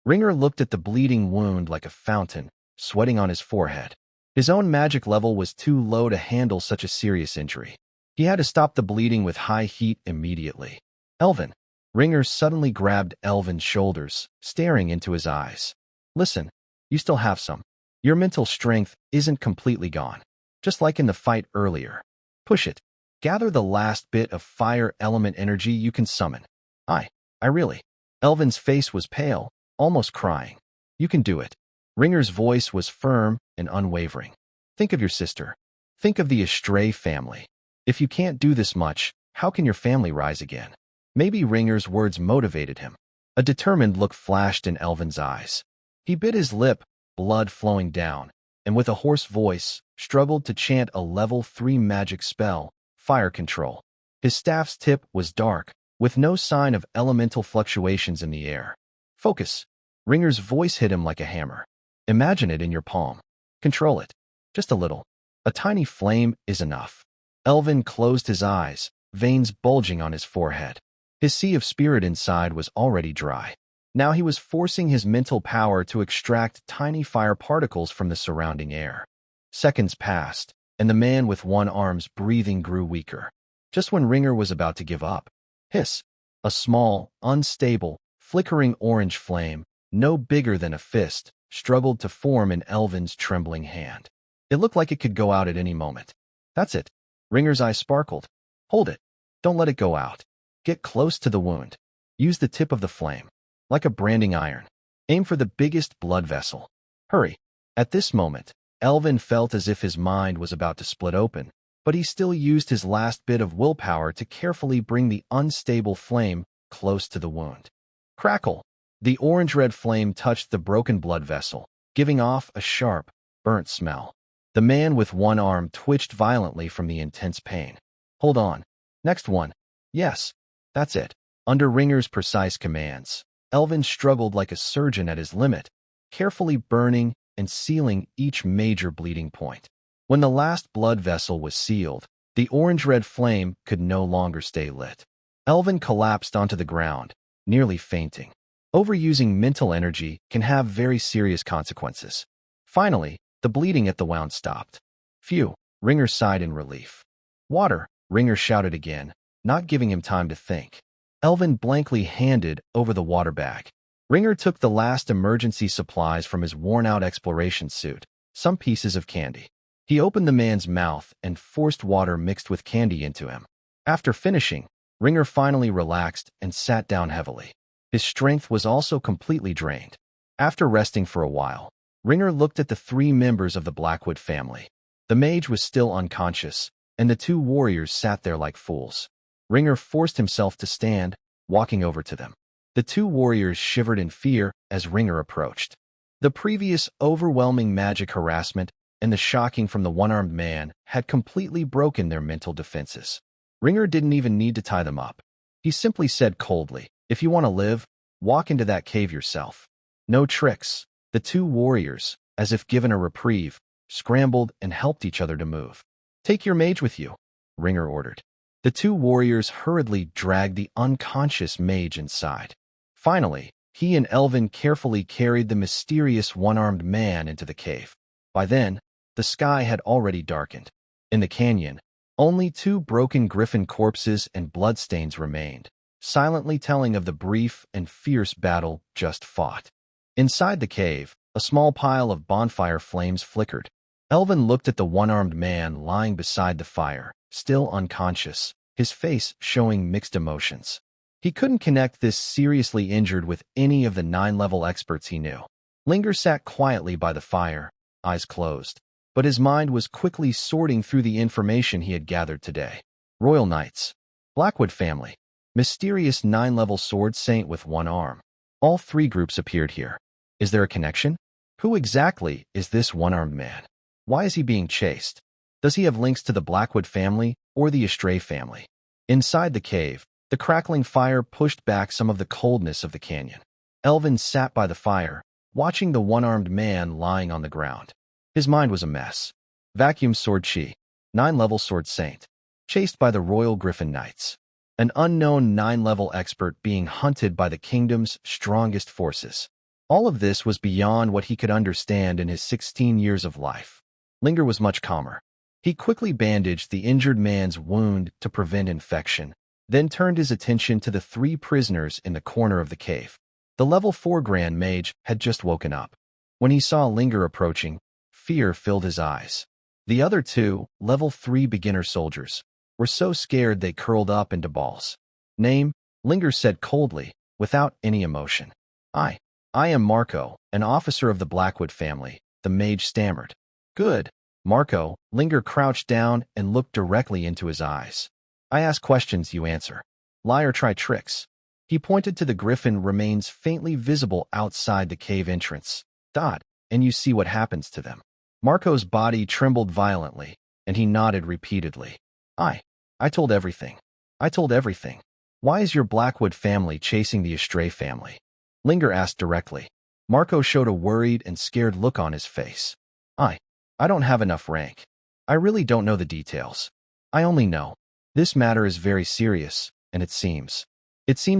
Ringer looked at the bleeding wound like a fountain, sweating on his forehead. His own magic level was too low to handle such a serious injury. He had to stop the bleeding with high heat immediately. Elvin. Ringer suddenly grabbed Elvin's shoulders, staring into his eyes. Listen, you still have some. Your mental strength isn't completely gone. Just like in the fight earlier. Push it. Gather the last bit of fire element energy you can summon. I really. Elvin's face was pale, almost crying. You can do it. Ringer's voice was firm and unwavering. Think of your sister. Think of the Astray family. If you can't do this much, how can your family rise again? Maybe Ringer's words motivated him. A determined look flashed in Elvin's eyes. He bit his lip, blood flowing down, and with a hoarse voice, struggled to chant a level 3 magic spell, Fire Control. His staff's tip was dark, with no sign of elemental fluctuations in the air. Focus. Ringer's voice hit him like a hammer. Imagine it in your palm. Control it. Just a little. A tiny flame is enough. Elvin closed his eyes, veins bulging on his forehead. His sea of spirit inside was already dry. Now he was forcing his mental power to extract tiny fire particles from the surrounding air. Seconds passed, and the man with one arm's breathing grew weaker. Just when Ringer was about to give up, hiss! A small, unstable, flickering orange flame, no bigger than a fist, struggled to form in Elvin's trembling hand. It looked like it could go out at any moment. That's it. Ringer's eyes sparkled. Hold it. Don't let it go out. Get close to the wound. Use the tip of the flame. Like a branding iron. Aim for the biggest blood vessel. Hurry. At this moment, Elvin felt as if his mind was about to split open, but he still used his last bit of willpower to carefully bring the unstable flame close to the wound. Crackle! The orange-red flame touched the broken blood vessel, giving off a sharp, burnt smell. The man with one arm twitched violently from the intense pain. Hold on. Next one. Yes, that's it. Under Ringer's precise commands, Elvin struggled like a surgeon at his limit, carefully burning and sealing each major bleeding point. When the last blood vessel was sealed, the orange-red flame could no longer stay lit. Elvin collapsed onto the ground, nearly fainting. Overusing mental energy can have very serious consequences. Finally, the bleeding at the wound stopped. Phew, Ringer sighed in relief. Water, Ringer shouted again, not giving him time to think. Elvin blankly handed over the water bag. Ringer took the last emergency supplies from his worn-out exploration suit, some pieces of candy. He opened the man's mouth and forced water mixed with candy into him. After finishing, Ringer finally relaxed and sat down heavily. His strength was also completely drained. After resting for a while, Ringer looked at the 3 members of the Blackwood family. The mage was still unconscious, and the 2 warriors sat there like fools. Ringer forced himself to stand, walking over to them. The 2 warriors shivered in fear as Ringer approached. The previous overwhelming magic harassment and the shocking from the one-armed man had completely broken their mental defenses. Ringer didn't even need to tie them up. He simply said coldly, "If you want to live, walk into that cave yourself." No tricks. The 2 warriors, as if given a reprieve, scrambled and helped each other to move. "Take your mage with you," Ringer ordered. The 2 warriors hurriedly dragged the unconscious mage inside. Finally, he and Elvin carefully carried the mysterious one-armed man into the cave. By then, the sky had already darkened. In the canyon, only 2 broken griffin corpses and bloodstains remained, silently telling of the brief and fierce battle just fought. Inside the cave, a small pile of bonfire flames flickered. Elvin looked at the one-armed man lying beside the fire, still unconscious, his face showing mixed emotions. He couldn't connect this seriously injured with any of the 9-level experts he knew. Linger sat quietly by the fire, eyes closed, but his mind was quickly sorting through the information he had gathered today. Royal Knights, Blackwood family, mysterious 9-level sword saint with one arm. All 3 groups appeared here. Is there a connection? Who exactly is this one-armed man? Why is he being chased? Does he have links to the Blackwood family or the Estray family? Inside the cave, the crackling fire pushed back some of the coldness of the canyon. Elvin sat by the fire, watching the one-armed man lying on the ground. His mind was a mess. Vacuum Sword Chi, 9-level sword saint, chased by the Royal Griffin Knights. An unknown 9-level expert being hunted by the kingdom's strongest forces. All of this was beyond what he could understand in his 16 years of life. Linger was much calmer. He quickly bandaged the injured man's wound to prevent infection, then turned his attention to the 3 prisoners in the corner of the cave. The level 4 Grand Mage had just woken up. When he saw Linger approaching, fear filled his eyes. The other 2, level 3 beginner soldiers, were so scared they curled up into balls. "Name," Linger said coldly, without any emotion. I am Marco, an officer of the Blackwood family," the mage stammered. "Good, Marco." Linger crouched down and looked directly into his eyes. "I ask questions, you answer. Lie or try tricks." He pointed to the griffin remains faintly visible outside the cave entrance. "And you see what happens to them." Marco's body trembled violently, and he nodded repeatedly. I told everything. I told everything. Why is your Blackwood family chasing the Estray family?" Linger asked directly. Marco showed a worried and scared look on his face. I don't have enough rank. I really don't know the details. I only know. This matter is very serious, and it seems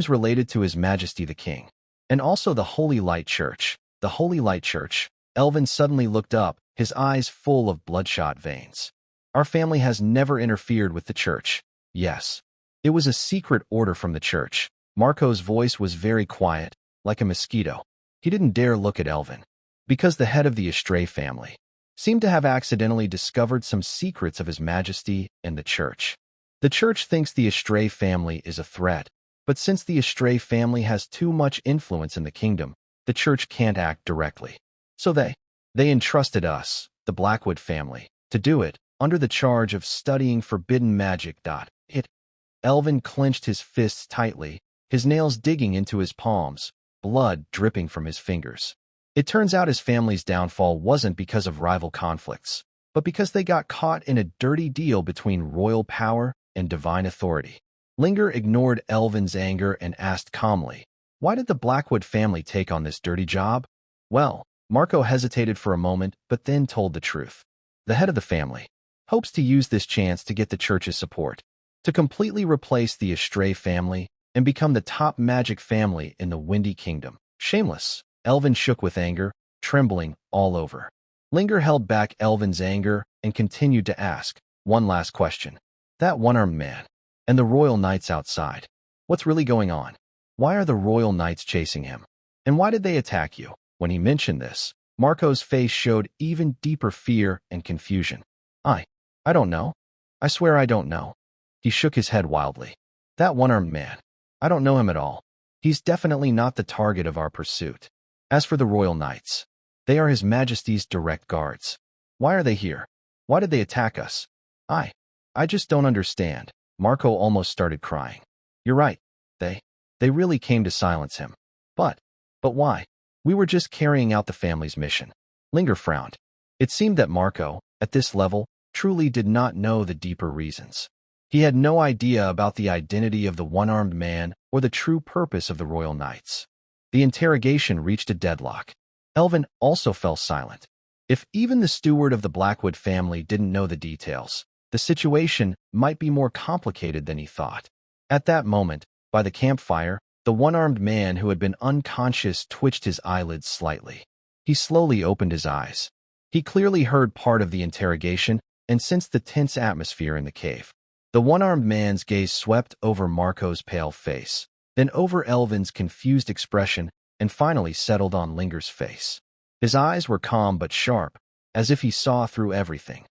related to His Majesty the King. And also the Holy Light Church. The Holy Light Church. Elvin suddenly looked up, his eyes full of bloodshot veins. "Our family has never interfered with the church." "Yes. It was a secret order from the church." Marco's voice was very quiet, like a mosquito. He didn't dare look at Elvin. "Because the head of the Estray family seemed to have accidentally discovered some secrets of His Majesty and the church. The church thinks the Estray family is a threat, but since the Estray family has too much influence in the kingdom, the church can't act directly. So they entrusted us, the Blackwood family, to do it, under the charge of studying forbidden magic. Elvin clenched his fists tightly, his nails digging into his palms, blood dripping from his fingers. It turns out his family's downfall wasn't because of rival conflicts. but because they got caught in a dirty deal between royal power and divine authority. Linger ignored Elvin's anger and asked calmly, "Why did the Blackwood family take on this dirty job?" Well, Marco hesitated for a moment, but then told the truth. The head of the family hopes to use this chance to get the church's support, to completely replace the Astray family and become the top magic family in the Windy Kingdom. Shameless. Elvin shook with anger, trembling all over. Linger held back Elvin's anger and continued to ask one last question. That one-armed man and the royal knights outside. What's really going on? Why are the royal knights chasing him? And why did they attack you? When he mentioned this, Marco's face showed even deeper fear and confusion. I don't know. I swear I don't know. He shook his head wildly. That one-armed man. I don't know him at all. He's definitely not the target of our pursuit. As for the royal knights, they are His Majesty's direct guards. Why are they here? Why did they attack us? I just don't understand. Marco almost started crying. You're right. They really came to silence him. But why? We were just carrying out the family's mission. Linger frowned. It seemed that Marco, at this level, truly did not know the deeper reasons. He had no idea about the identity of the one-armed man or the true purpose of the royal knights. The interrogation reached a deadlock. Elvin also fell silent. If even the steward of the Blackwood family didn't know the details, the situation might be more complicated than he thought. At that moment, by the campfire, the one-armed man who had been unconscious twitched his eyelids slightly. He slowly opened his eyes. He clearly heard part of the interrogation and sensed the tense atmosphere in the cave. The one-armed man's gaze swept over Marco's pale face, then over Elvin's confused expression, and finally settled on Linger's face. His eyes were calm but sharp, as if he saw through everything.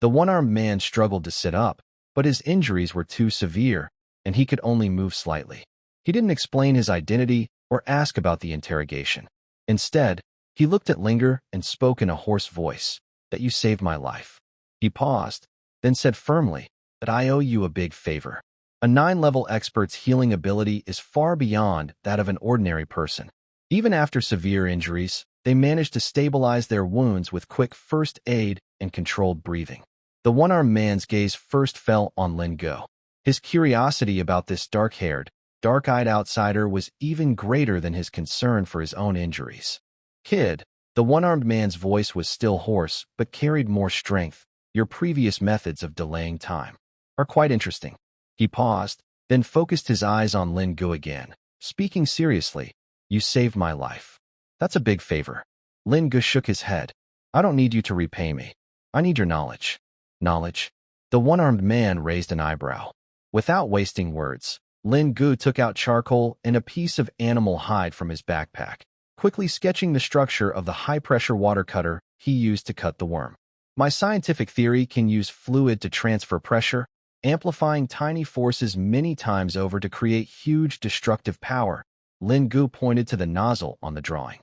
The one-armed man struggled to sit up, but his injuries were too severe, and he could only move slightly. He didn't explain his identity or ask about the interrogation. Instead, he looked at Linger and spoke in a hoarse voice, "That you saved my life." He paused, then said firmly, "That I owe you a big favor." A 9-level expert's healing ability is far beyond that of an ordinary person. Even after severe injuries, they manage to stabilize their wounds with quick first aid and controlled breathing. The one-armed man's gaze first fell on Lingo. His curiosity about this dark-haired, dark-eyed outsider was even greater than his concern for his own injuries. "Kid," the one-armed man's voice was still hoarse but carried more strength. "Your previous methods of delaying time are quite interesting." He paused, then focused his eyes on Lingo again, speaking seriously. "You saved my life. That's a big favor." Lingo shook his head. "I don't need you to repay me. I need your knowledge." "Knowledge?" The one-armed man raised an eyebrow. Without wasting words, Lingo took out charcoal and a piece of animal hide from his backpack, quickly sketching the structure of the high-pressure water cutter he used to cut the worm. "My scientific theory can use fluid to transfer pressure, amplifying tiny forces many times over to create huge destructive power." Lingo pointed to the nozzle on the drawing.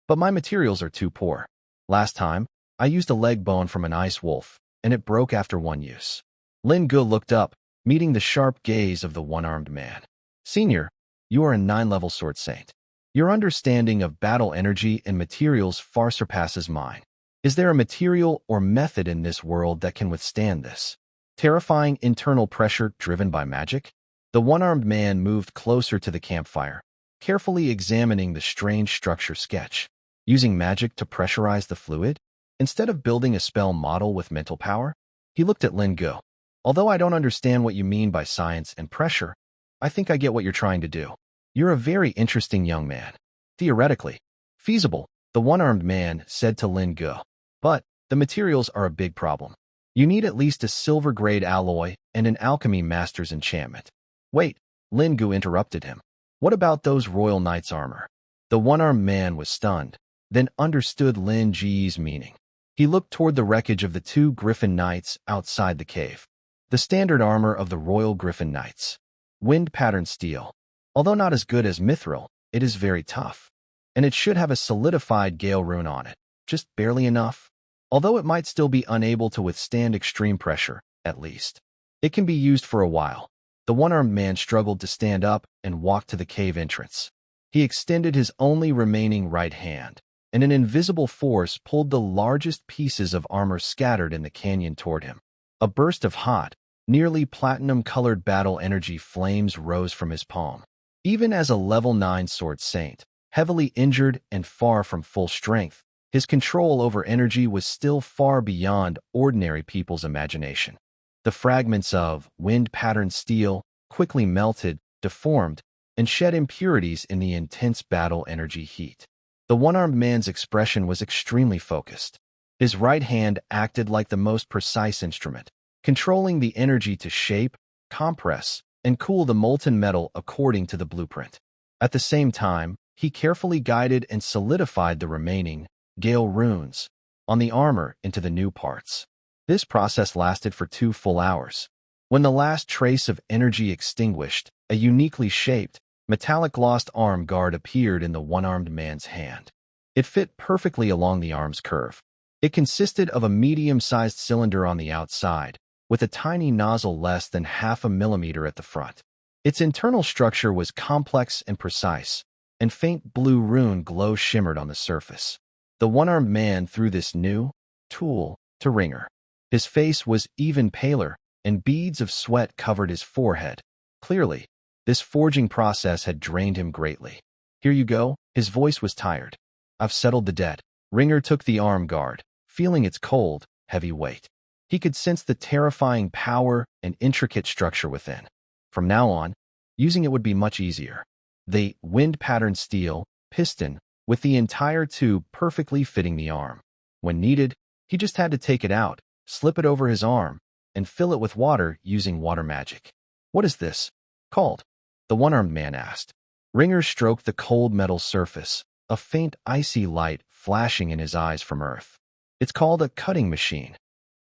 "But my materials are too poor. Last time, I used a leg bone from an ice wolf, and it broke after one use." Lingo looked up, meeting the sharp gaze of the one-armed man. "Senior, you are a 9-level sword saint. Your understanding of battle energy and materials far surpasses mine. Is there a material or method in this world that can withstand this terrifying internal pressure driven by magic?" The one-armed man moved closer to the campfire, carefully examining the strange structure sketch. "Using magic to pressurize the fluid, instead of building a spell model with mental power?" He looked at Lingo. "Although I don't understand what you mean by science and pressure, I think I get what you're trying to do. You're a very interesting young man. Theoretically feasible," the one-armed man said to Lingo. "But the materials are a big problem. You need at least a silver-grade alloy and an alchemy master's enchantment." "Wait," Lingo interrupted him. "What about those royal knight's armor?" The one-armed man was stunned, then understood Lin Ji's meaning. He looked toward the wreckage of the 2 Griffin Knights outside the cave. The standard armor of the Royal Griffin Knights. Wind-patterned steel. Although not as good as mithril, it is very tough. And it should have a solidified Gale rune on it, just barely enough. Although it might still be unable to withstand extreme pressure, at least. It can be used for a while. The one-armed man struggled to stand up and walk to the cave entrance. He extended his only remaining right hand, and an invisible force pulled the largest pieces of armor scattered in the canyon toward him. A burst of hot, nearly platinum-colored battle energy flames rose from his palm. Even as a level 9 sword saint, heavily injured and far from full strength, his control over energy was still far beyond ordinary people's imagination. The fragments of wind-patterned steel quickly melted, deformed, and shed impurities in the intense battle energy heat. The one-armed man's expression was extremely focused. His right hand acted like the most precise instrument, controlling the energy to shape, compress, and cool the molten metal according to the blueprint. At the same time, he carefully guided and solidified the remaining Gale runes on the armor into the new parts. This process lasted for 2 full hours. When the last trace of energy extinguished, a uniquely shaped, metallic glossed arm guard appeared in the one-armed man's hand. It fit perfectly along the arm's curve. It consisted of a medium-sized cylinder on the outside, with a tiny nozzle less than half a millimeter at the front. Its internal structure was complex and precise, and faint blue rune glow shimmered on the surface. The one-armed man threw this new tool to Ringer. His face was even paler, and beads of sweat covered his forehead. Clearly, this forging process had drained him greatly. "Here you go." His voice was tired. "I've settled the debt." Ringer took the arm guard, feeling its cold, heavy weight. He could sense the terrifying power and intricate structure within. From now on, using it would be much easier. The wind-patterned steel piston, with the entire tube perfectly fitting the arm. When needed, he just had to take it out, slip it over his arm, and fill it with water using water magic. "What is this called?" the one-armed man asked. Ringer stroked the cold metal surface, a faint icy light flashing in his eyes from Earth. "It's called a cutting machine."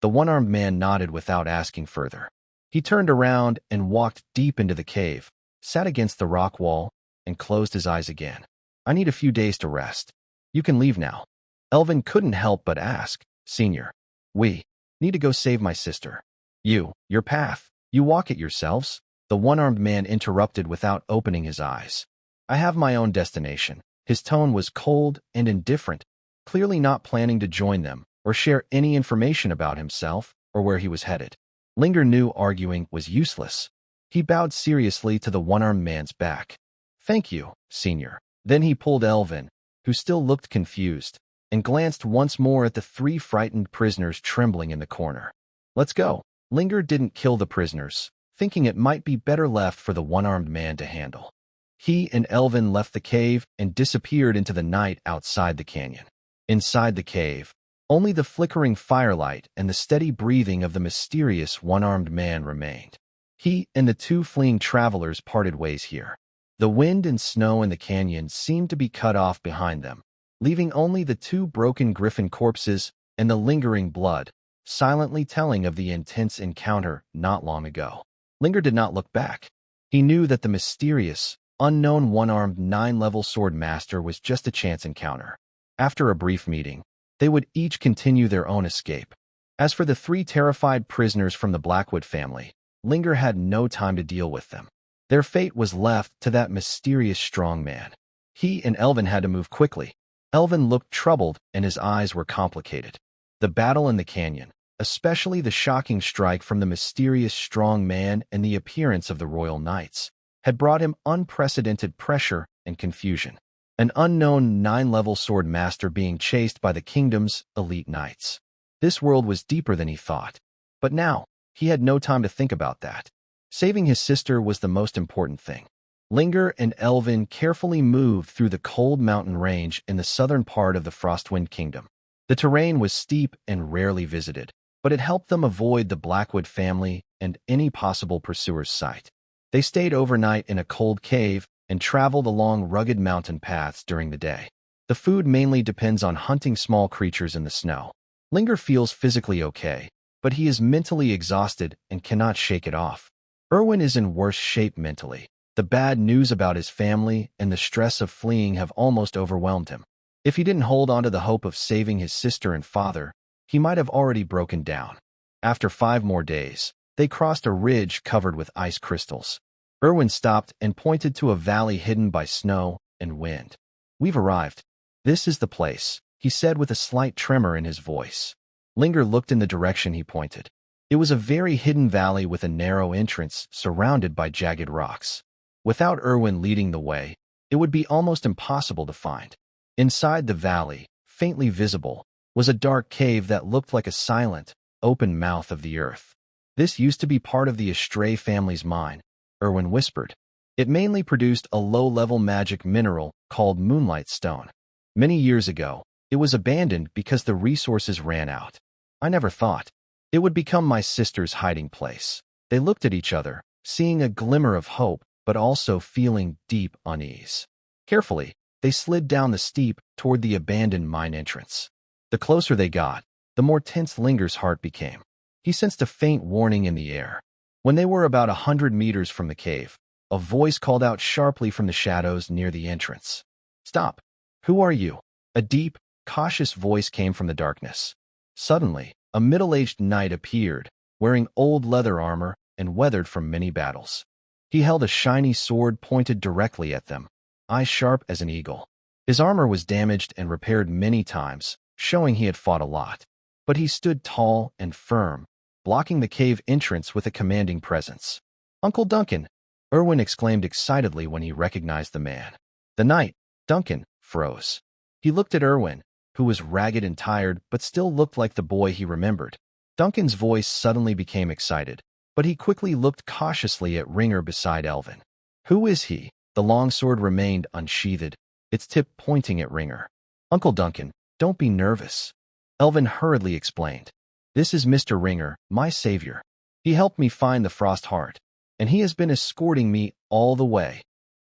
The one-armed man nodded without asking further. He turned around and walked deep into the cave, sat against the rock wall, and closed his eyes again. "I need a few days to rest. You can leave now." Elvin couldn't help but ask, "Senior, we need to go save my sister." Your path. You walk it yourselves." The one-armed man interrupted without opening his eyes. "I have my own destination." His tone was cold and indifferent, clearly not planning to join them or share any information about himself or where he was headed. Linger knew arguing was useless. He bowed seriously to the one-armed man's back. "Thank you, Senior." Then he pulled Elvin, who still looked confused, and glanced once more at the 3 frightened prisoners trembling in the corner. "Let's go." Linger didn't kill the prisoners, thinking it might be better left for the one-armed man to handle. He and Elvin left the cave and disappeared into the night outside the canyon. Inside the cave, only the flickering firelight and the steady breathing of the mysterious one-armed man remained. He and the 2 fleeing travelers parted ways here. The wind and snow in the canyon seemed to be cut off behind them, leaving only the 2 broken griffin corpses and the lingering blood, silently telling of the intense encounter not long ago. Linger did not look back. He knew that the mysterious, unknown one-armed 9-level sword master was just a chance encounter. After a brief meeting, they would each continue their own escape. As for the 3 terrified prisoners from the Blackwood family, Linger had no time to deal with them. Their fate was left to that mysterious strong man. He and Elvin had to move quickly. Elvin looked troubled and his eyes were complicated. The battle in the canyon, especially the shocking strike from the mysterious strong man and the appearance of the Royal Knights, had brought him unprecedented pressure and confusion. An unknown 9-level sword master being chased by the kingdom's elite knights. This world was deeper than he thought. But now, he had no time to think about that. Saving his sister was the most important thing. Linger and Elvin carefully moved through the cold mountain range in the southern part of the Frostwind Kingdom. The terrain was steep and rarely visited, but it helped them avoid the Blackwood family and any possible pursuer's sight. They stayed overnight in a cold cave and traveled along rugged mountain paths during the day. The food mainly depends on hunting small creatures in the snow. Linger feels physically okay, but he is mentally exhausted and cannot shake it off. Erwin is in worse shape mentally. The bad news about his family and the stress of fleeing have almost overwhelmed him. If he didn't hold on to the hope of saving his sister and father, he might have already broken down. After 5 more days, they crossed a ridge covered with ice crystals. Erwin stopped and pointed to a valley hidden by snow and wind. "We've arrived." "This is the place," he said with a slight tremor in his voice. Linger looked in the direction he pointed. It was a very hidden valley with a narrow entrance surrounded by jagged rocks. Without Erwin leading the way, it would be almost impossible to find. Inside the valley, faintly visible, was a dark cave that looked like a silent, open mouth of the earth. "This used to be part of the Astray family's mine," Erwin whispered. "It mainly produced a low-level magic mineral called Moonlight Stone. Many years ago, it was abandoned because the resources ran out. I never thought it would become my sister's hiding place." They looked at each other, seeing a glimmer of hope, but also feeling deep unease. Carefully, they slid down the steep toward the abandoned mine entrance. The closer they got, the more tense Linger's heart became. He sensed a faint warning in the air. When they were about 100 meters from the cave, a voice called out sharply from the shadows near the entrance. "Stop! Who are you?" A deep, cautious voice came from the darkness. Suddenly, a middle-aged knight appeared, wearing old leather armor and weathered from many battles. He held a shiny sword pointed directly at them, eyes sharp as an eagle. His armor was damaged and repaired many times, showing he had fought a lot. But he stood tall and firm, blocking the cave entrance with a commanding presence. "Uncle Duncan!" Erwin exclaimed excitedly when he recognized the man. The knight, Duncan, froze. He looked at Erwin, who was ragged and tired but still looked like the boy he remembered. Duncan's voice suddenly became excited, but he quickly looked cautiously at Ringer beside Elvin. "Who is he?" The long sword remained unsheathed, its tip pointing at Ringer. "Uncle Duncan, don't be nervous," Elvin hurriedly explained. "This is Mr. Ringer, my savior. He helped me find the Frost Heart, and he has been escorting me all the way."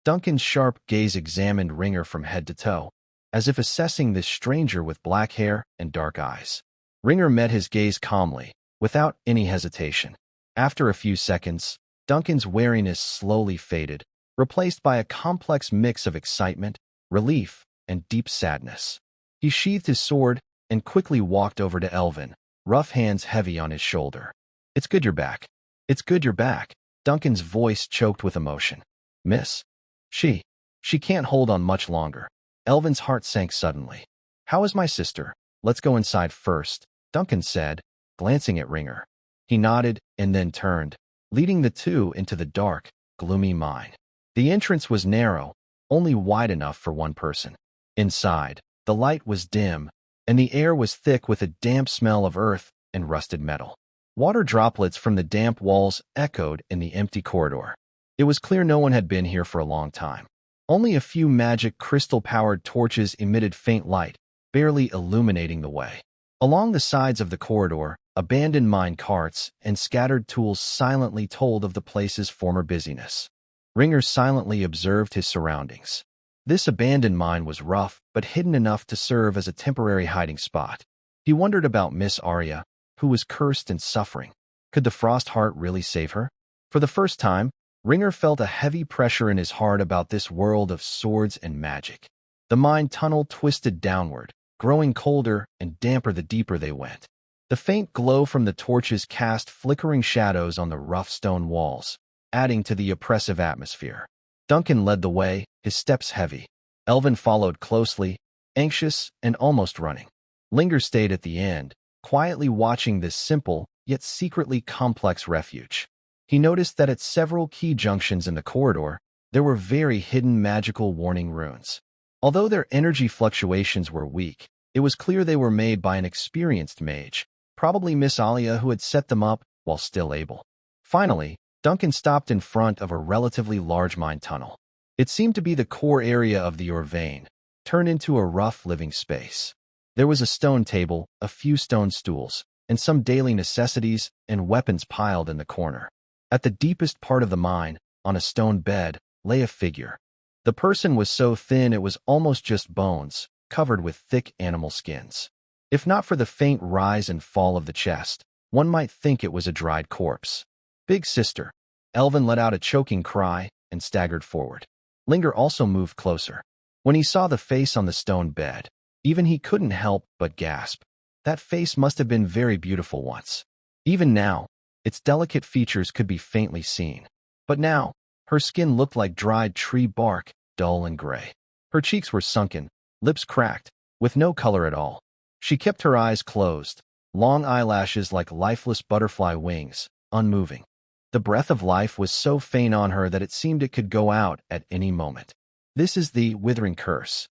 Duncan's sharp gaze examined Ringer from head to toe, as if assessing this stranger with black hair and dark eyes. Ringer met his gaze calmly, without any hesitation. After a few seconds, Duncan's wariness slowly faded, replaced by a complex mix of excitement, relief, and deep sadness. He sheathed his sword and quickly walked over to Elvin, rough hands heavy on his shoulder. "It's good you're back. It's good you're back." Duncan's voice choked with emotion. "Miss? She can't hold on much longer." Elvin's heart sank suddenly. "How is my sister? Let's go inside first," Duncan said, glancing at Ringer. He nodded and then turned, leading the two into the dark, gloomy mine. The entrance was narrow, only wide enough for one person. Inside, the light was dim, and the air was thick with a damp smell of earth and rusted metal. Water droplets from the damp walls echoed in the empty corridor. It was clear no one had been here for a long time. Only a few magic crystal-powered torches emitted faint light, barely illuminating the way. Along the sides of the corridor, abandoned mine carts and scattered tools silently told of the place's former busyness. Ringer silently observed his surroundings. This abandoned mine was rough, but hidden enough to serve as a temporary hiding spot. He wondered about Miss Arya, who was cursed and suffering. Could the Frost Heart really save her? For the first time, Ringer felt a heavy pressure in his heart about this world of swords and magic. The mine tunnel twisted downward, growing colder and damper the deeper they went. The faint glow from the torches cast flickering shadows on the rough stone walls, adding to the oppressive atmosphere. Duncan led the way, his steps heavy. Elvin followed closely, anxious and almost running. Linger stayed at the end, quietly watching this simple, yet secretly complex refuge. He noticed that at several key junctions in the corridor, there were very hidden magical warning runes. Although their energy fluctuations were weak, it was clear they were made by an experienced mage, probably Miss Alia, who had set them up while still able. Finally, Duncan stopped in front of a relatively large mine tunnel. It seemed to be the core area of the vein, turned into a rough living space. There was a stone table, a few stone stools, and some daily necessities and weapons piled in the corner. At the deepest part of the mine, on a stone bed, lay a figure. The person was so thin it was almost just bones, covered with thick animal skins. If not for the faint rise and fall of the chest, one might think it was a dried corpse. "Big sister." Elvin let out a choking cry and staggered forward. Linger also moved closer. When he saw the face on the stone bed, even he couldn't help but gasp. That face must have been very beautiful once. Even now, its delicate features could be faintly seen. But now, her skin looked like dried tree bark, dull and gray. Her cheeks were sunken, lips cracked, with no color at all. She kept her eyes closed, long eyelashes like lifeless butterfly wings, unmoving. The breath of life was so faint on her that it seemed it could go out at any moment. This is the withering curse.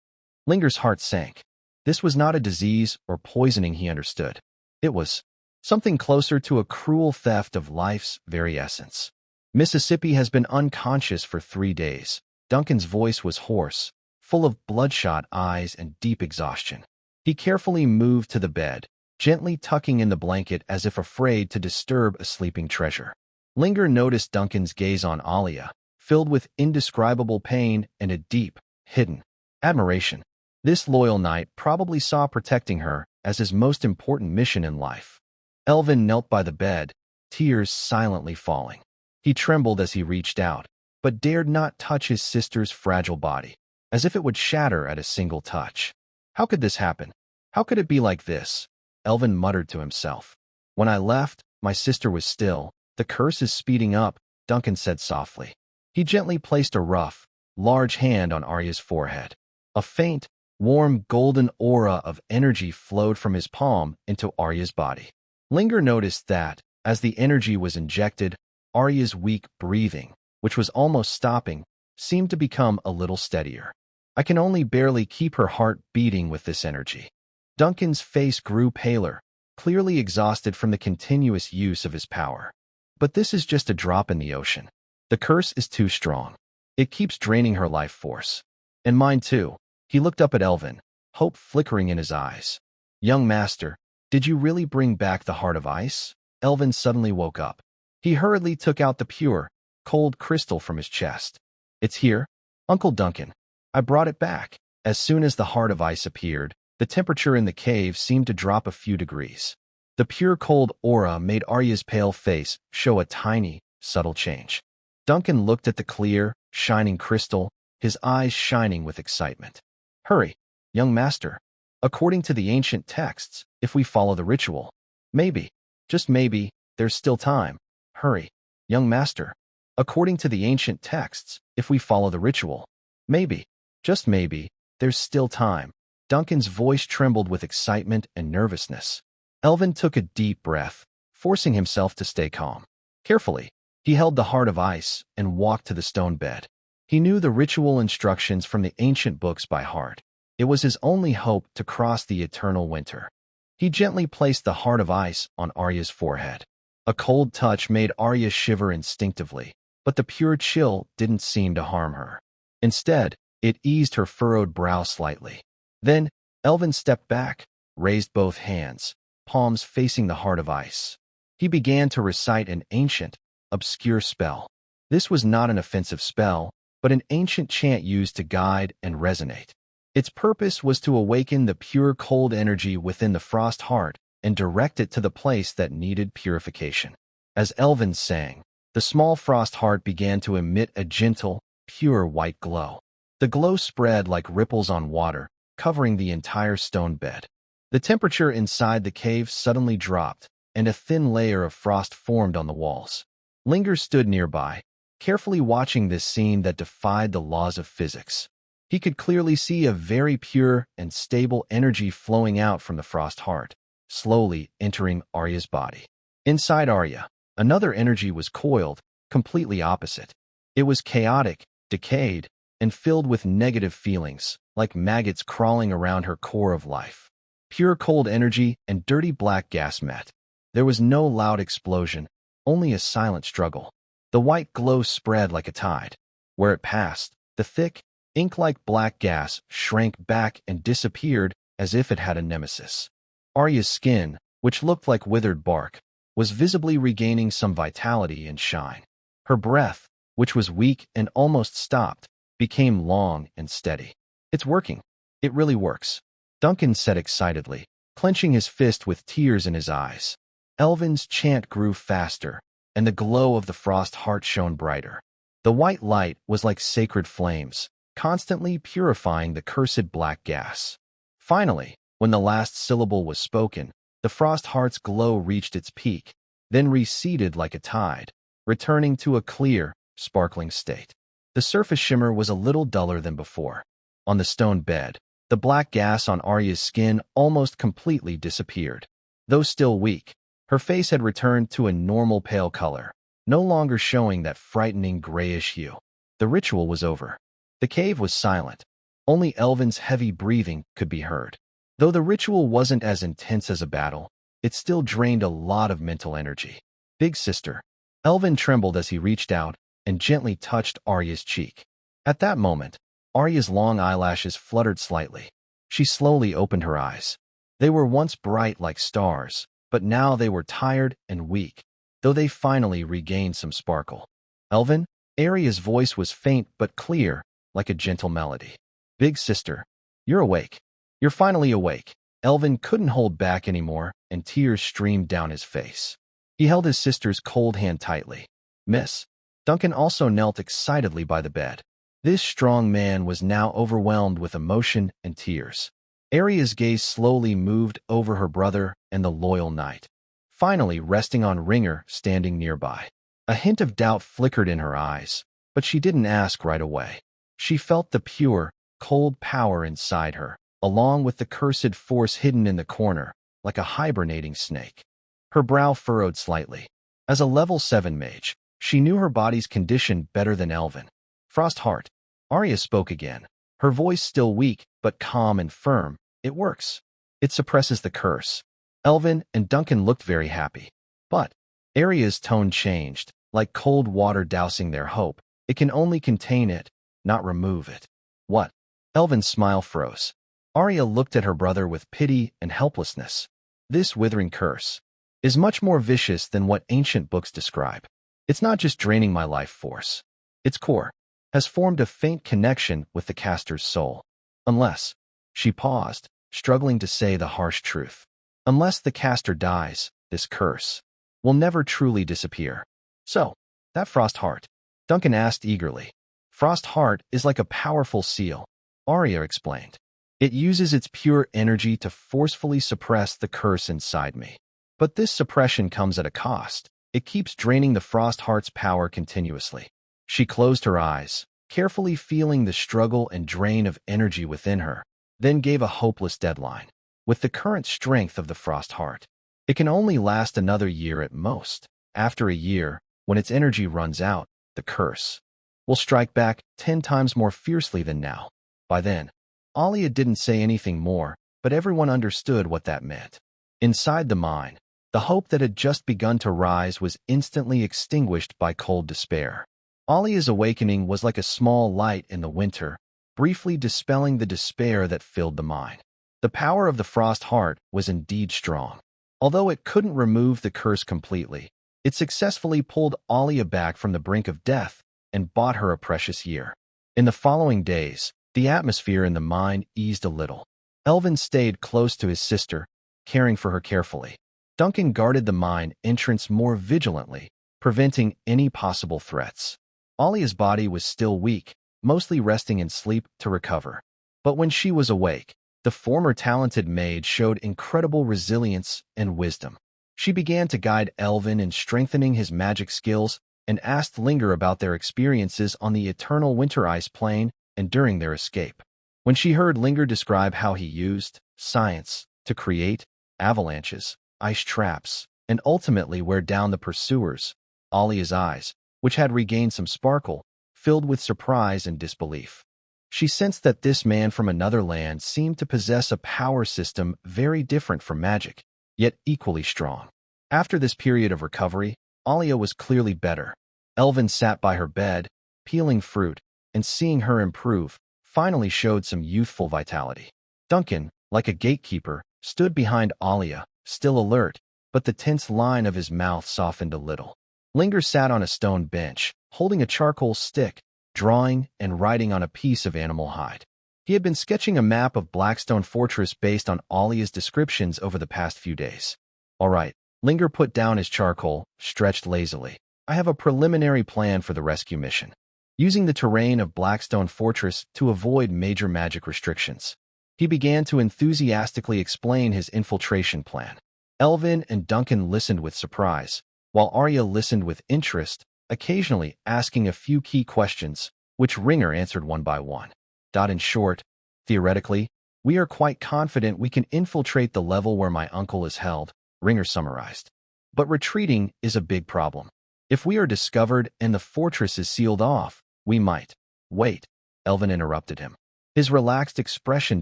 Linger's heart sank. This was not a disease or poisoning, he understood. It was something closer to a cruel theft of life's very essence. Mississippi has been unconscious for 3 days. Duncan's voice was hoarse, full of bloodshot eyes and deep exhaustion. He carefully moved to the bed, gently tucking in the blanket as if afraid to disturb a sleeping treasure. Linger noticed Duncan's gaze on Aria, filled with indescribable pain and a deep, hidden admiration. This loyal knight probably saw protecting her as his most important mission in life. Elvin knelt by the bed, tears silently falling. He trembled as he reached out, but dared not touch his sister's fragile body, as if it would shatter at a single touch. How could this happen? How could it be like this? Elvin muttered to himself. When I left, my sister was still. The curse is speeding up, Duncan said softly. He gently placed a rough, large hand on Arya's forehead. A faint, warm golden aura of energy flowed from his palm into Arya's body. Linger noticed that, as the energy was injected, Arya's weak breathing, which was almost stopping, seemed to become a little steadier. I can only barely keep her heart beating with this energy. Duncan's face grew paler, clearly exhausted from the continuous use of his power. But this is just a drop in the ocean. The curse is too strong. It keeps draining her life force. And mine too. He looked up at Elvin, hope flickering in his eyes. Young master, did you really bring back the heart of ice? Elvin suddenly woke up. He hurriedly took out the pure, cold crystal from his chest. It's here, Uncle Duncan. I brought it back. As soon as the heart of ice appeared, the temperature in the cave seemed to drop a few degrees. The pure cold aura made Arya's pale face show a tiny, subtle change. Duncan looked at the clear, shining crystal, his eyes shining with excitement. Hurry, young master. According to the ancient texts, if we follow the ritual, maybe, just maybe, there's still time. Hurry, young master. According to the ancient texts, if we follow the ritual, maybe, just maybe, there's still time. Duncan's voice trembled with excitement and nervousness. Elvin took a deep breath, forcing himself to stay calm. Carefully, he held the heart of ice and walked to the stone bed. He knew the ritual instructions from the ancient books by heart. It was his only hope to cross the eternal winter. He gently placed the heart of ice on Arya's forehead. A cold touch made Arya shiver instinctively, but the pure chill didn't seem to harm her. Instead, it eased her furrowed brow slightly. Then, Elvin stepped back, raised both hands, palms facing the heart of ice. He began to recite an ancient, obscure spell. This was not an offensive spell, but an ancient chant used to guide and resonate. Its purpose was to awaken the pure cold energy within the frost heart and direct it to the place that needed purification. As Elvin sang, the small frost heart began to emit a gentle, pure white glow. The glow spread like ripples on water, covering the entire stone bed. The temperature inside the cave suddenly dropped, and a thin layer of frost formed on the walls. Linger stood nearby, carefully watching this scene that defied the laws of physics. He could clearly see a very pure and stable energy flowing out from the frost heart, slowly entering Arya's body. Inside Arya, another energy was coiled, completely opposite. It was chaotic, decayed, and filled with negative feelings, like maggots crawling around her core of life. Pure cold energy and dirty black gas met. There was no loud explosion, only a silent struggle. The white glow spread like a tide. Where it passed, the thick, ink-like black gas shrank back and disappeared as if it had a nemesis. Arya's skin, which looked like withered bark, was visibly regaining some vitality and shine. Her breath, which was weak and almost stopped, became long and steady. It's working. It really works, Duncan said excitedly, clenching his fist with tears in his eyes. Elvin's chant grew faster, and the glow of the frost heart shone brighter. The white light was like sacred flames, constantly purifying the cursed black gas. Finally, when the last syllable was spoken, the frost heart's glow reached its peak, then receded like a tide, returning to a clear, sparkling state. The surface shimmer was a little duller than before. On the stone bed, The black gas on Arya's skin almost completely disappeared. Though still weak, her face had returned to a normal pale color, no longer showing that frightening grayish hue. The ritual was over. The cave was silent. Only Elvin's heavy breathing could be heard. Though the ritual wasn't as intense as a battle, it still drained a lot of mental energy. Big sister. Elvin trembled as he reached out and gently touched Arya's cheek. At that moment, Arya's long eyelashes fluttered slightly. She slowly opened her eyes. They were once bright like stars, but now they were tired and weak, though they finally regained some sparkle. Elvin? Arya's voice was faint but clear, like a gentle melody. Big sister, you're awake. You're finally awake. Elvin couldn't hold back anymore, and tears streamed down his face. He held his sister's cold hand tightly. Miss. Duncan also knelt excitedly by the bed. This strong man was now overwhelmed with emotion and tears. Arya's gaze slowly moved over her brother and the loyal knight, finally resting on Ringer standing nearby. A hint of doubt flickered in her eyes, but she didn't ask right away. She felt the pure, cold power inside her, along with the cursed force hidden in the corner, like a hibernating snake. Her brow furrowed slightly. As a level 7 mage, she knew her body's condition better than Elvin. Frostheart. Arya spoke again, her voice still weak but calm and firm. It works. It suppresses the curse. Elvin and Duncan looked very happy. But Arya's tone changed, like cold water dousing their hope. It can only contain it, not remove it. What? Elvin's smile froze. Arya looked at her brother with pity and helplessness. This withering curse is much more vicious than what ancient books describe. It's not just draining my life force. Its core has formed a faint connection with the caster's soul. Unless, she paused, struggling to say the harsh truth. Unless the caster dies, this curse will never truly disappear. So, that frost heart? Duncan asked eagerly. Frost heart is like a powerful seal, Arya explained. It uses its pure energy to forcefully suppress the curse inside me. But this suppression comes at a cost. It keeps draining the frost heart's power continuously. She closed her eyes, carefully feeling the struggle and drain of energy within her, then gave a hopeless deadline. With the current strength of the frost heart, it can only last another year at most. After a year, when its energy runs out, the curse will strike back 10 times more fiercely than now. By then, Alia didn't say anything more, but everyone understood what that meant. Inside the mine, the hope that had just begun to rise was instantly extinguished by cold despair. Alia's awakening was like a small light in the winter, briefly dispelling the despair that filled the mine. The power of the frost heart was indeed strong. Although it couldn't remove the curse completely, it successfully pulled Alia back from the brink of death and bought her a precious year. In the following days, the atmosphere in the mine eased a little. Elvin stayed close to his sister, caring for her carefully. Duncan guarded the mine entrance more vigilantly, preventing any possible threats. Alia's body was still weak, mostly resting in sleep to recover. But when she was awake, the former talented maid showed incredible resilience and wisdom. She began to guide Elvin in strengthening his magic skills and asked Linger about their experiences on the eternal winter ice plain and during their escape. When she heard Linger describe how he used science to create avalanches, ice traps, and ultimately wear down the pursuers, Alia's eyes, which had regained some sparkle, filled with surprise and disbelief. She sensed that this man from another land seemed to possess a power system very different from magic, yet equally strong. After this period of recovery, Alia was clearly better. Elvin sat by her bed, peeling fruit, and seeing her improve, finally showed some youthful vitality. Duncan, like a gatekeeper, stood behind Alia, still alert, but the tense line of his mouth softened a little. Linger sat on a stone bench, holding a charcoal stick, drawing and writing on a piece of animal hide. He had been sketching a map of Blackstone Fortress based on Alia's descriptions over the past few days. All right, Linger put down his charcoal, stretched lazily. I have a preliminary plan for the rescue mission, using the terrain of Blackstone Fortress to avoid major magic restrictions. He began to enthusiastically explain his infiltration plan. Elvin and Duncan listened with surprise, while Arya listened with interest, occasionally asking a few key questions, which Ringer answered one by one. In short, theoretically, We are quite confident we can infiltrate the level where my uncle is held, Ringer summarized. But retreating is a big problem. If we are discovered and the fortress is sealed off, we might. Wait, Elvin interrupted him. His relaxed expression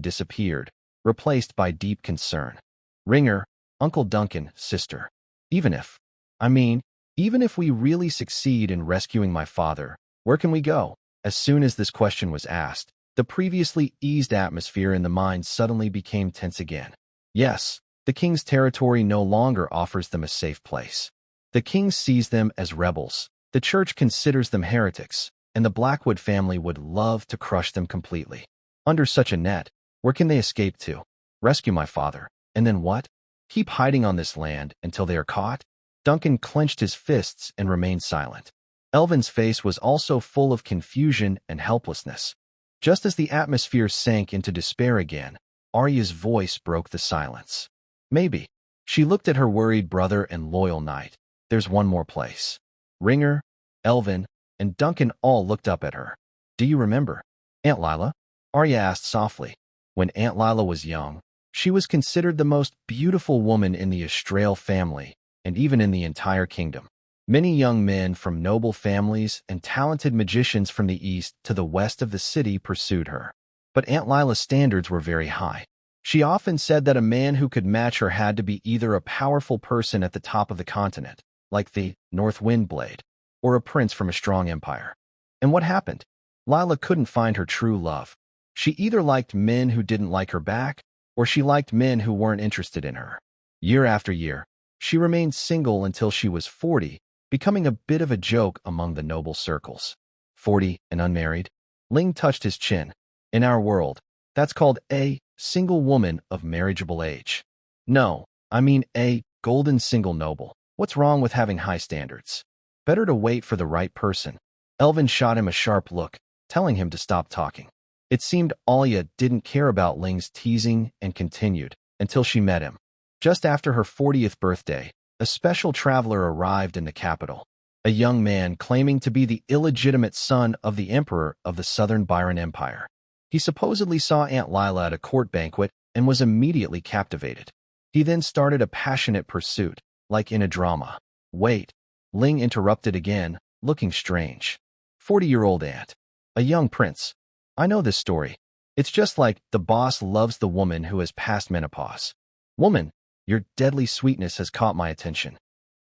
disappeared, replaced by deep concern. Ringer, Uncle Duncan, sister. Even if we really succeed in rescuing my father, where can we go? As soon as this question was asked, the previously eased atmosphere in the mine suddenly became tense again. Yes, the king's territory no longer offers them a safe place. The king sees them as rebels, the church considers them heretics, and the Blackwood family would love to crush them completely. Under such a net, where can they escape to? Rescue my father, and then what? Keep hiding on this land until they are caught? Duncan clenched his fists and remained silent. Elvin's face was also full of confusion and helplessness. Just as the atmosphere sank into despair again, Arya's voice broke the silence. Maybe. She looked at her worried brother and loyal knight. There's one more place. Ringer, Elvin, and Duncan all looked up at her. Do you remember? Aunt Lila? Arya asked softly. When Aunt Lila was young, she was considered the most beautiful woman in the Estrel family, and even in the entire kingdom. Many young men from noble families and talented magicians from the east to the west of the city pursued her. But Aunt Lila's standards were very high. She often said that a man who could match her had to be either a powerful person at the top of the continent, like the North Wind Blade, or a prince from a strong empire. And what happened? Lila couldn't find her true love. She either liked men who didn't like her back, or she liked men who weren't interested in her. Year after year, she remained single until she was 40, becoming a bit of a joke among the noble circles. 40 and unmarried? Ling touched his chin. In our world, that's called a single woman of marriageable age. No, I mean a golden single noble. What's wrong with having high standards? Better to wait for the right person. Elvin shot him a sharp look, telling him to stop talking. It seemed Alia didn't care about Ling's teasing and continued until she met him. Just after her 40th birthday, a special traveler arrived in the capital, a young man claiming to be the illegitimate son of the emperor of the Southern Byron Empire. He supposedly saw Aunt Lila at a court banquet and was immediately captivated. He then started a passionate pursuit, like in a drama. Wait, Ling interrupted again, looking strange. 40-year-old aunt. A young prince. I know this story. It's just like the boss loves the woman who has passed menopause. Woman, your deadly sweetness has caught my attention.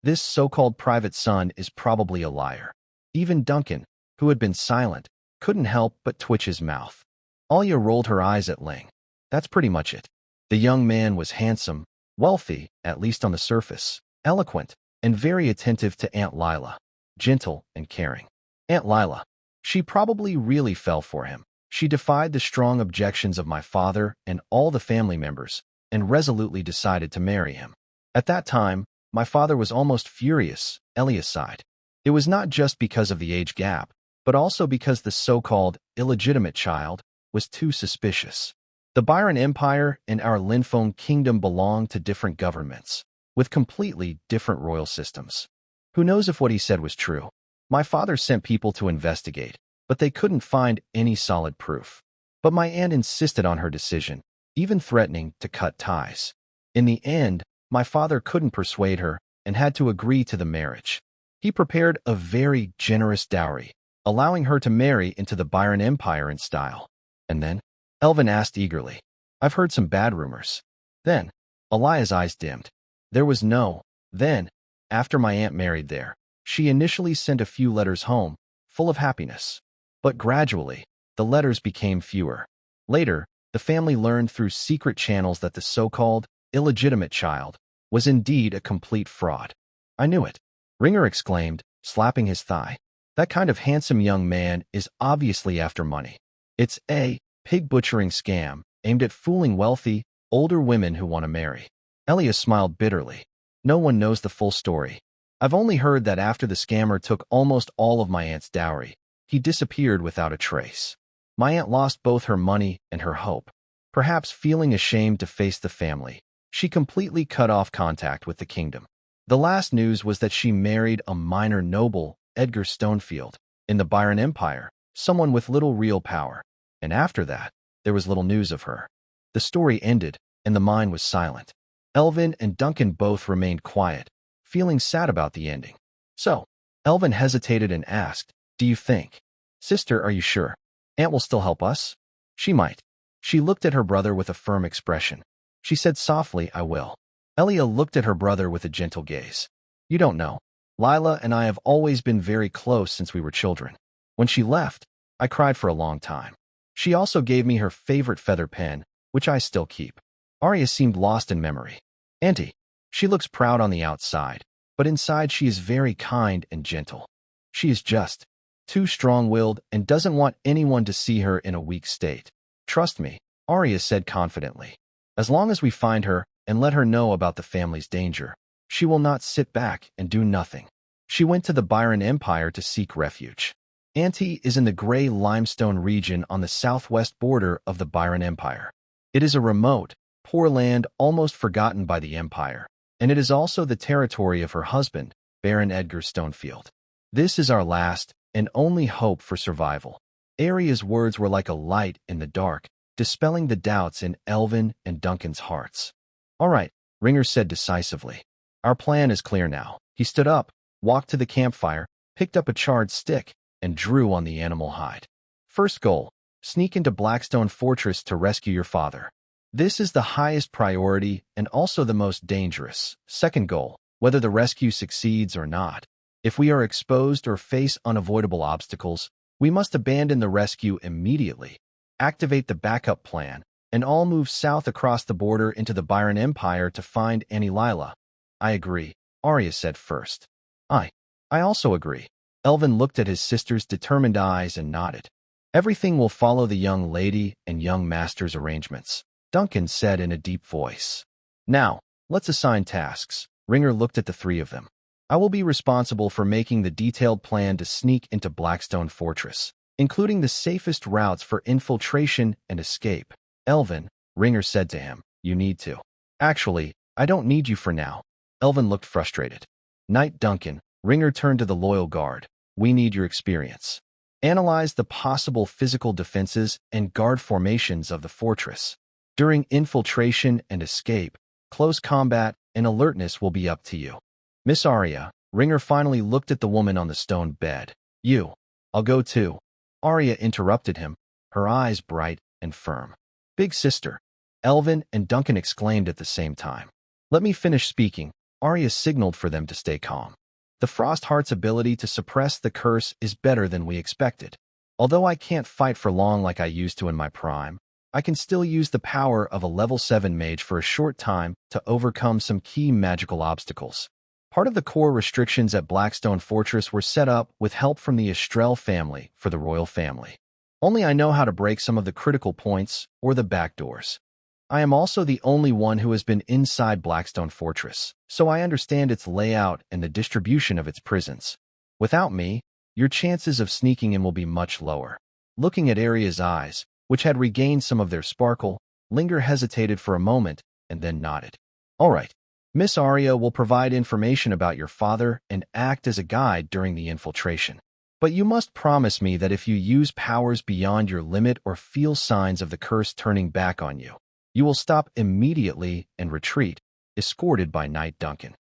This so-called private son is probably a liar. Even Duncan, who had been silent, couldn't help but twitch his mouth. Alia rolled her eyes at Ling. That's pretty much it. The young man was handsome, wealthy, at least on the surface, eloquent, and very attentive to Aunt Lila, gentle and caring. Aunt Lila. She probably really fell for him. She defied the strong objections of my father and all the family members, and resolutely decided to marry him. At that time, my father was almost furious, Elias sighed. It was not just because of the age gap, but also because the so-called illegitimate child was too suspicious. The Byron Empire and our Linfone kingdom belonged to different governments, with completely different royal systems. Who knows if what he said was true? My father sent people to investigate, but they couldn't find any solid proof. But my aunt insisted on her decision, even threatening to cut ties. In the end, my father couldn't persuade her and had to agree to the marriage. He prepared a very generous dowry, allowing her to marry into the Byron Empire in style. And then? Elvin asked eagerly. I've heard some bad rumors. Then, Alia's eyes dimmed. There was no then. After my aunt married there, she initially sent a few letters home, full of happiness. But gradually, the letters became fewer. Later, the family learned through secret channels that the so-called illegitimate child was indeed a complete fraud. I knew it, Ringer exclaimed, slapping his thigh. That kind of handsome young man is obviously after money. It's a pig-butchering scam aimed at fooling wealthy, older women who want to marry. Elias smiled bitterly. No one knows the full story. I've only heard that after the scammer took almost all of my aunt's dowry, he disappeared without a trace. My aunt lost both her money and her hope. Perhaps feeling ashamed to face the family, she completely cut off contact with the kingdom. The last news was that she married a minor noble, Edgar Stonefield, in the Byron Empire, someone with little real power. And after that, there was little news of her. The story ended, and the mine was silent. Elvin and Duncan both remained quiet, feeling sad about the ending. So, Elvin hesitated and asked, "Do you think? Sister, are you sure? Aunt will still help us?" "She might." She looked at her brother with a firm expression. She said softly, "I will." Elia looked at her brother with a gentle gaze. "You don't know. Lila and I have always been very close since we were children. When she left, I cried for a long time. She also gave me her favorite feather pen, which I still keep." Arya seemed lost in memory. "Auntie, she looks proud on the outside, but inside she is very kind and gentle. She is just too strong-willed and doesn't want anyone to see her in a weak state. Trust me," Arya said confidently. "As long as we find her and let her know about the family's danger, she will not sit back and do nothing." She went to the Byron Empire to seek refuge. Auntie is in the gray limestone region on the southwest border of the Byron Empire. It is a remote, poor land almost forgotten by the Empire, and it is also the territory of her husband, Baron Edgar Stonefield. "This is our last and only hope for survival." Aria's words were like a light in the dark, dispelling the doubts in Elvin and Duncan's hearts. "All right," Ringer said decisively. "Our plan is clear now." He stood up, walked to the campfire, picked up a charred stick, and drew on the animal hide. "First goal, sneak into Blackstone Fortress to rescue your father. This is the highest priority and also the most dangerous. Second goal, whether the rescue succeeds or not. If we are exposed or face unavoidable obstacles, we must abandon the rescue immediately, activate the backup plan, and all move south across the border into the Byron Empire to find Annie Lila." "I agree," Arya said first. I also agree." Elvin looked at his sister's determined eyes and nodded. "Everything will follow the young lady and young master's arrangements," Duncan said in a deep voice. "Now, let's assign tasks." Ringer looked at the three of them. "I will be responsible for making the detailed plan to sneak into Blackstone Fortress, including the safest routes for infiltration and escape." "Elvin," Ringer said to him, "you need to." "Actually, I don't need you for now." Elvin looked frustrated. "Knight Duncan," Ringer turned to the loyal guard, "we need your experience. Analyze the possible physical defenses and guard formations of the fortress. During infiltration and escape, close combat and alertness will be up to you." "Miss Arya," Ringer finally looked at the woman on the stone bed. I'll go too." Arya interrupted him, her eyes bright and firm. "Big sister," Elvin and Duncan exclaimed at the same time. "Let me finish speaking." Arya signaled for them to stay calm. "The Frostheart's ability to suppress the curse is better than we expected. Although I can't fight for long like I used to in my prime, I can still use the power of a level 7 mage for a short time to overcome some key magical obstacles. Part of the core restrictions at Blackstone Fortress were set up with help from the Estrell family for the royal family. Only I know how to break some of the critical points or the back doors. I am also the only one who has been inside Blackstone Fortress, so I understand its layout and the distribution of its prisons. Without me, your chances of sneaking in will be much lower." Looking at Aria's eyes, which had regained some of their sparkle, Linger hesitated for a moment and then nodded. "All right. Miss Arya will provide information about your father and act as a guide during the infiltration. But you must promise me that if you use powers beyond your limit or feel signs of the curse turning back on you, you will stop immediately and retreat, escorted by Knight Duncan."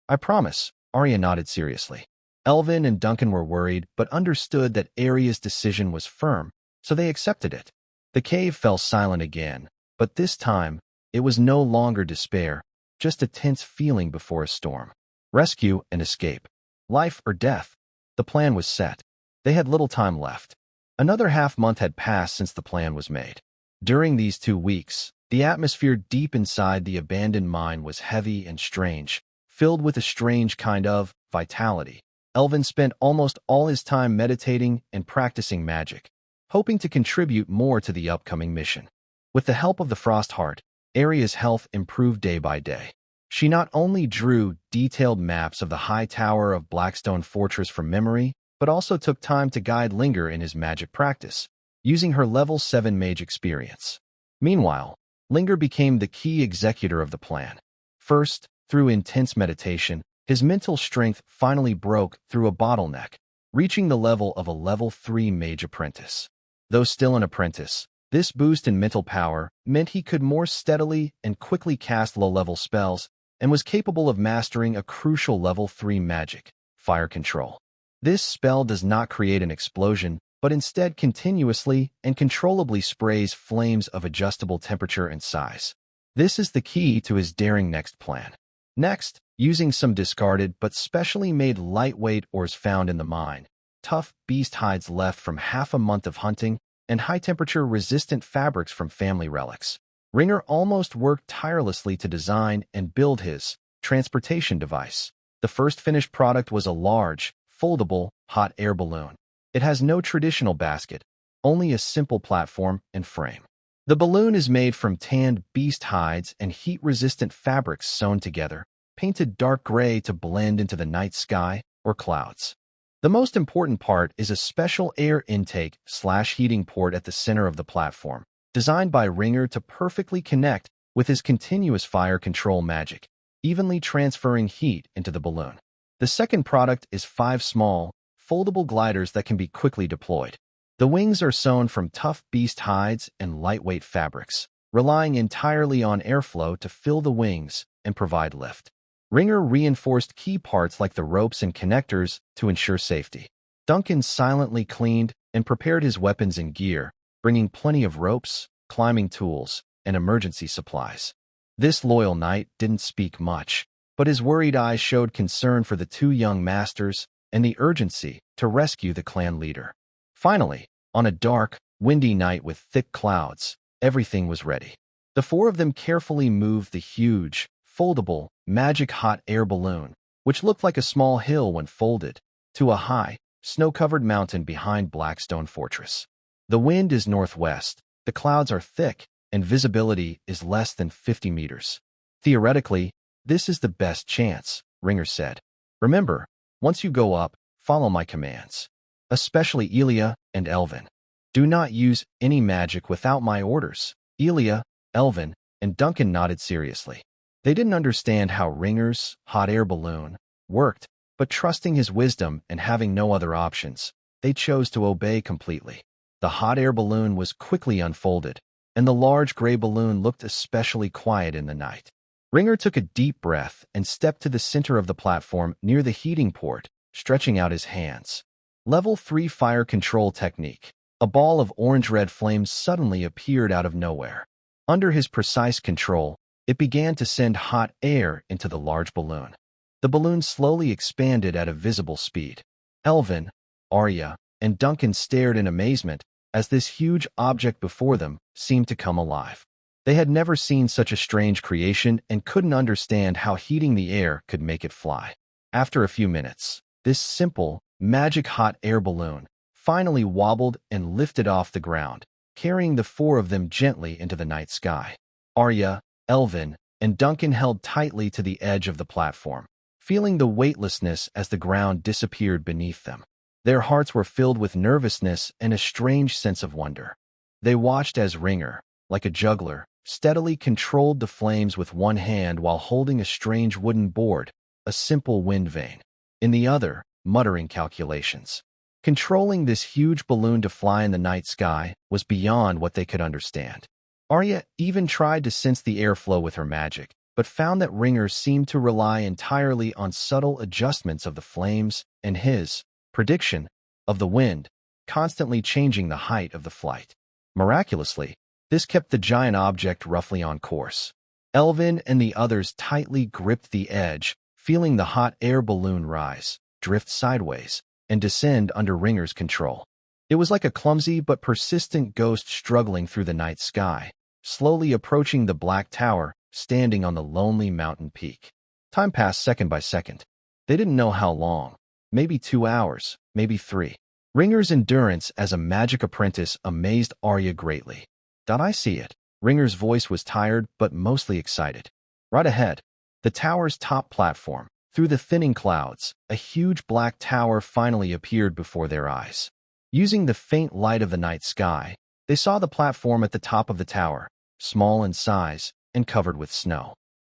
"I promise," Arya nodded seriously. Elvin and Duncan were worried but understood that Aria's decision was firm, so they accepted it. The cave fell silent again, but this time, it was no longer despair, just a tense feeling before a storm. Rescue and escape. Life or death. The plan was set. They had little time left. Another half-month had passed since the plan was made. During these 2 weeks, the atmosphere deep inside the abandoned mine was heavy and strange, filled with a strange kind of vitality. Elvin spent almost all his time meditating and practicing magic, hoping to contribute more to the upcoming mission. With the help of the Frostheart, Aria's health improved day by day. She not only drew detailed maps of the high tower of Blackstone Fortress from memory, but also took time to guide Linger in his magic practice, using her level 7 mage experience. Meanwhile, Linger became the key executor of the plan. First, through intense meditation, his mental strength finally broke through a bottleneck, reaching the level of a level 3 mage apprentice. Though still an apprentice, This boost in mental power meant he could more steadily and quickly cast low-level spells and was capable of mastering a crucial level 3 magic, fire control. This spell does not create an explosion, but instead continuously and controllably sprays flames of adjustable temperature and size. This is the key to his daring next plan. Next, using some discarded but specially made lightweight ores found in the mine, tough beast hides left from half a month of hunting, and high-temperature resistant fabrics from family relics, Ringer almost worked tirelessly to design and build his transportation device. The first finished product was a large, foldable, hot air balloon. It has no traditional basket, only a simple platform and frame. The balloon is made from tanned beast hides and heat-resistant fabrics sewn together, painted dark gray to blend into the night sky or clouds. The most important part is a special air intake/heating port at the center of the platform, designed by Ringer to perfectly connect with his continuous fire control magic, evenly transferring heat into the balloon. The second product is 5 small, foldable gliders that can be quickly deployed. The wings are sewn from tough beast hides and lightweight fabrics, relying entirely on airflow to fill the wings and provide lift. Ringer reinforced key parts like the ropes and connectors to ensure safety. Duncan silently cleaned and prepared his weapons and gear, bringing plenty of ropes, climbing tools, and emergency supplies. This loyal knight didn't speak much, but his worried eyes showed concern for the 2 young masters and the urgency to rescue the clan leader. Finally, on a dark, windy night with thick clouds, everything was ready. The 4 of them carefully moved the huge, foldable, magic hot air balloon, which looked like a small hill when folded, to a high, snow-covered mountain behind Blackstone Fortress. The wind is northwest, the clouds are thick, and visibility is less than 50 meters. Theoretically, this is the best chance, Ringer said. Remember, once you go up, follow my commands. Especially Elia and Elvin. Do not use any magic without my orders. Elia, Elvin, and Duncan nodded seriously. They didn't understand how Ringer's hot air balloon worked, but trusting his wisdom and having no other options, they chose to obey completely. The hot air balloon was quickly unfolded, and the large gray balloon looked especially quiet in the night. Ringer took a deep breath and stepped to the center of the platform near the heating port, stretching out his hands. Level 3 fire control technique. A ball of orange-red flames suddenly appeared out of nowhere. Under his precise control, it began to send hot air into the large balloon. The balloon slowly expanded at a visible speed. Elvin, Arya, and Duncan stared in amazement as this huge object before them seemed to come alive. They had never seen such a strange creation and couldn't understand how heating the air could make it fly. After a few minutes, this simple, magic hot air balloon finally wobbled and lifted off the ground, carrying the 4 of them gently into the night sky. Arya, Elvin, and Duncan held tightly to the edge of the platform, feeling the weightlessness as the ground disappeared beneath them. Their hearts were filled with nervousness and a strange sense of wonder. They watched as Ringer, like a juggler, steadily controlled the flames with one hand while holding a strange wooden board, a simple wind vane, in the other, muttering calculations. Controlling this huge balloon to fly in the night sky was beyond what they could understand. Arya even tried to sense the airflow with her magic, but found that Ringer seemed to rely entirely on subtle adjustments of the flames and his prediction of the wind, constantly changing the height of the flight. Miraculously, this kept the giant object roughly on course. Elvin and the others tightly gripped the edge, feeling the hot air balloon rise, drift sideways, and descend under Ringer's control. It was like a clumsy but persistent ghost struggling through the night sky, slowly approaching the black tower, standing on the lonely mountain peak. Time passed second by second. They didn't know how long. Maybe 2 hours, maybe 3. Ringer's endurance as a magic apprentice amazed Arya greatly. "Did I see it?" Ringer's voice was tired but mostly excited. Right ahead, the tower's top platform. Through the thinning clouds, a huge black tower finally appeared before their eyes. Using the faint light of the night sky, they saw the platform at the top of the tower, small in size and covered with snow.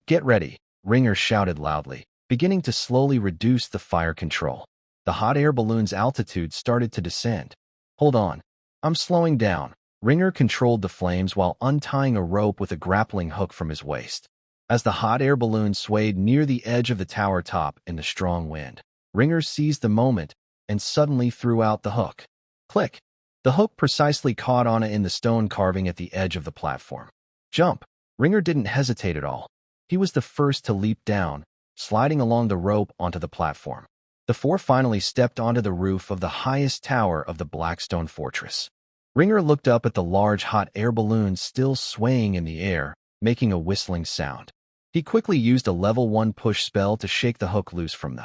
"Get ready," Ringer shouted loudly, beginning to slowly reduce the fire control. The hot air balloon's altitude started to descend. "Hold on. I'm slowing down," Ringer controlled the flames while untying a rope with a grappling hook from his waist. As the hot air balloon swayed near the edge of the tower top in the strong wind, Ringer seized the moment and suddenly threw out the hook. Click! The hook precisely caught Anna in the stone carving at the edge of the platform. Jump! Ringer didn't hesitate at all. He was the first to leap down, sliding along the rope onto the platform. The four finally stepped onto the roof of the highest tower of the Blackstone Fortress. Ringer looked up at the large hot air balloon still swaying in the air, making a whistling sound. He quickly used a level 1 push spell to shake the hook loose from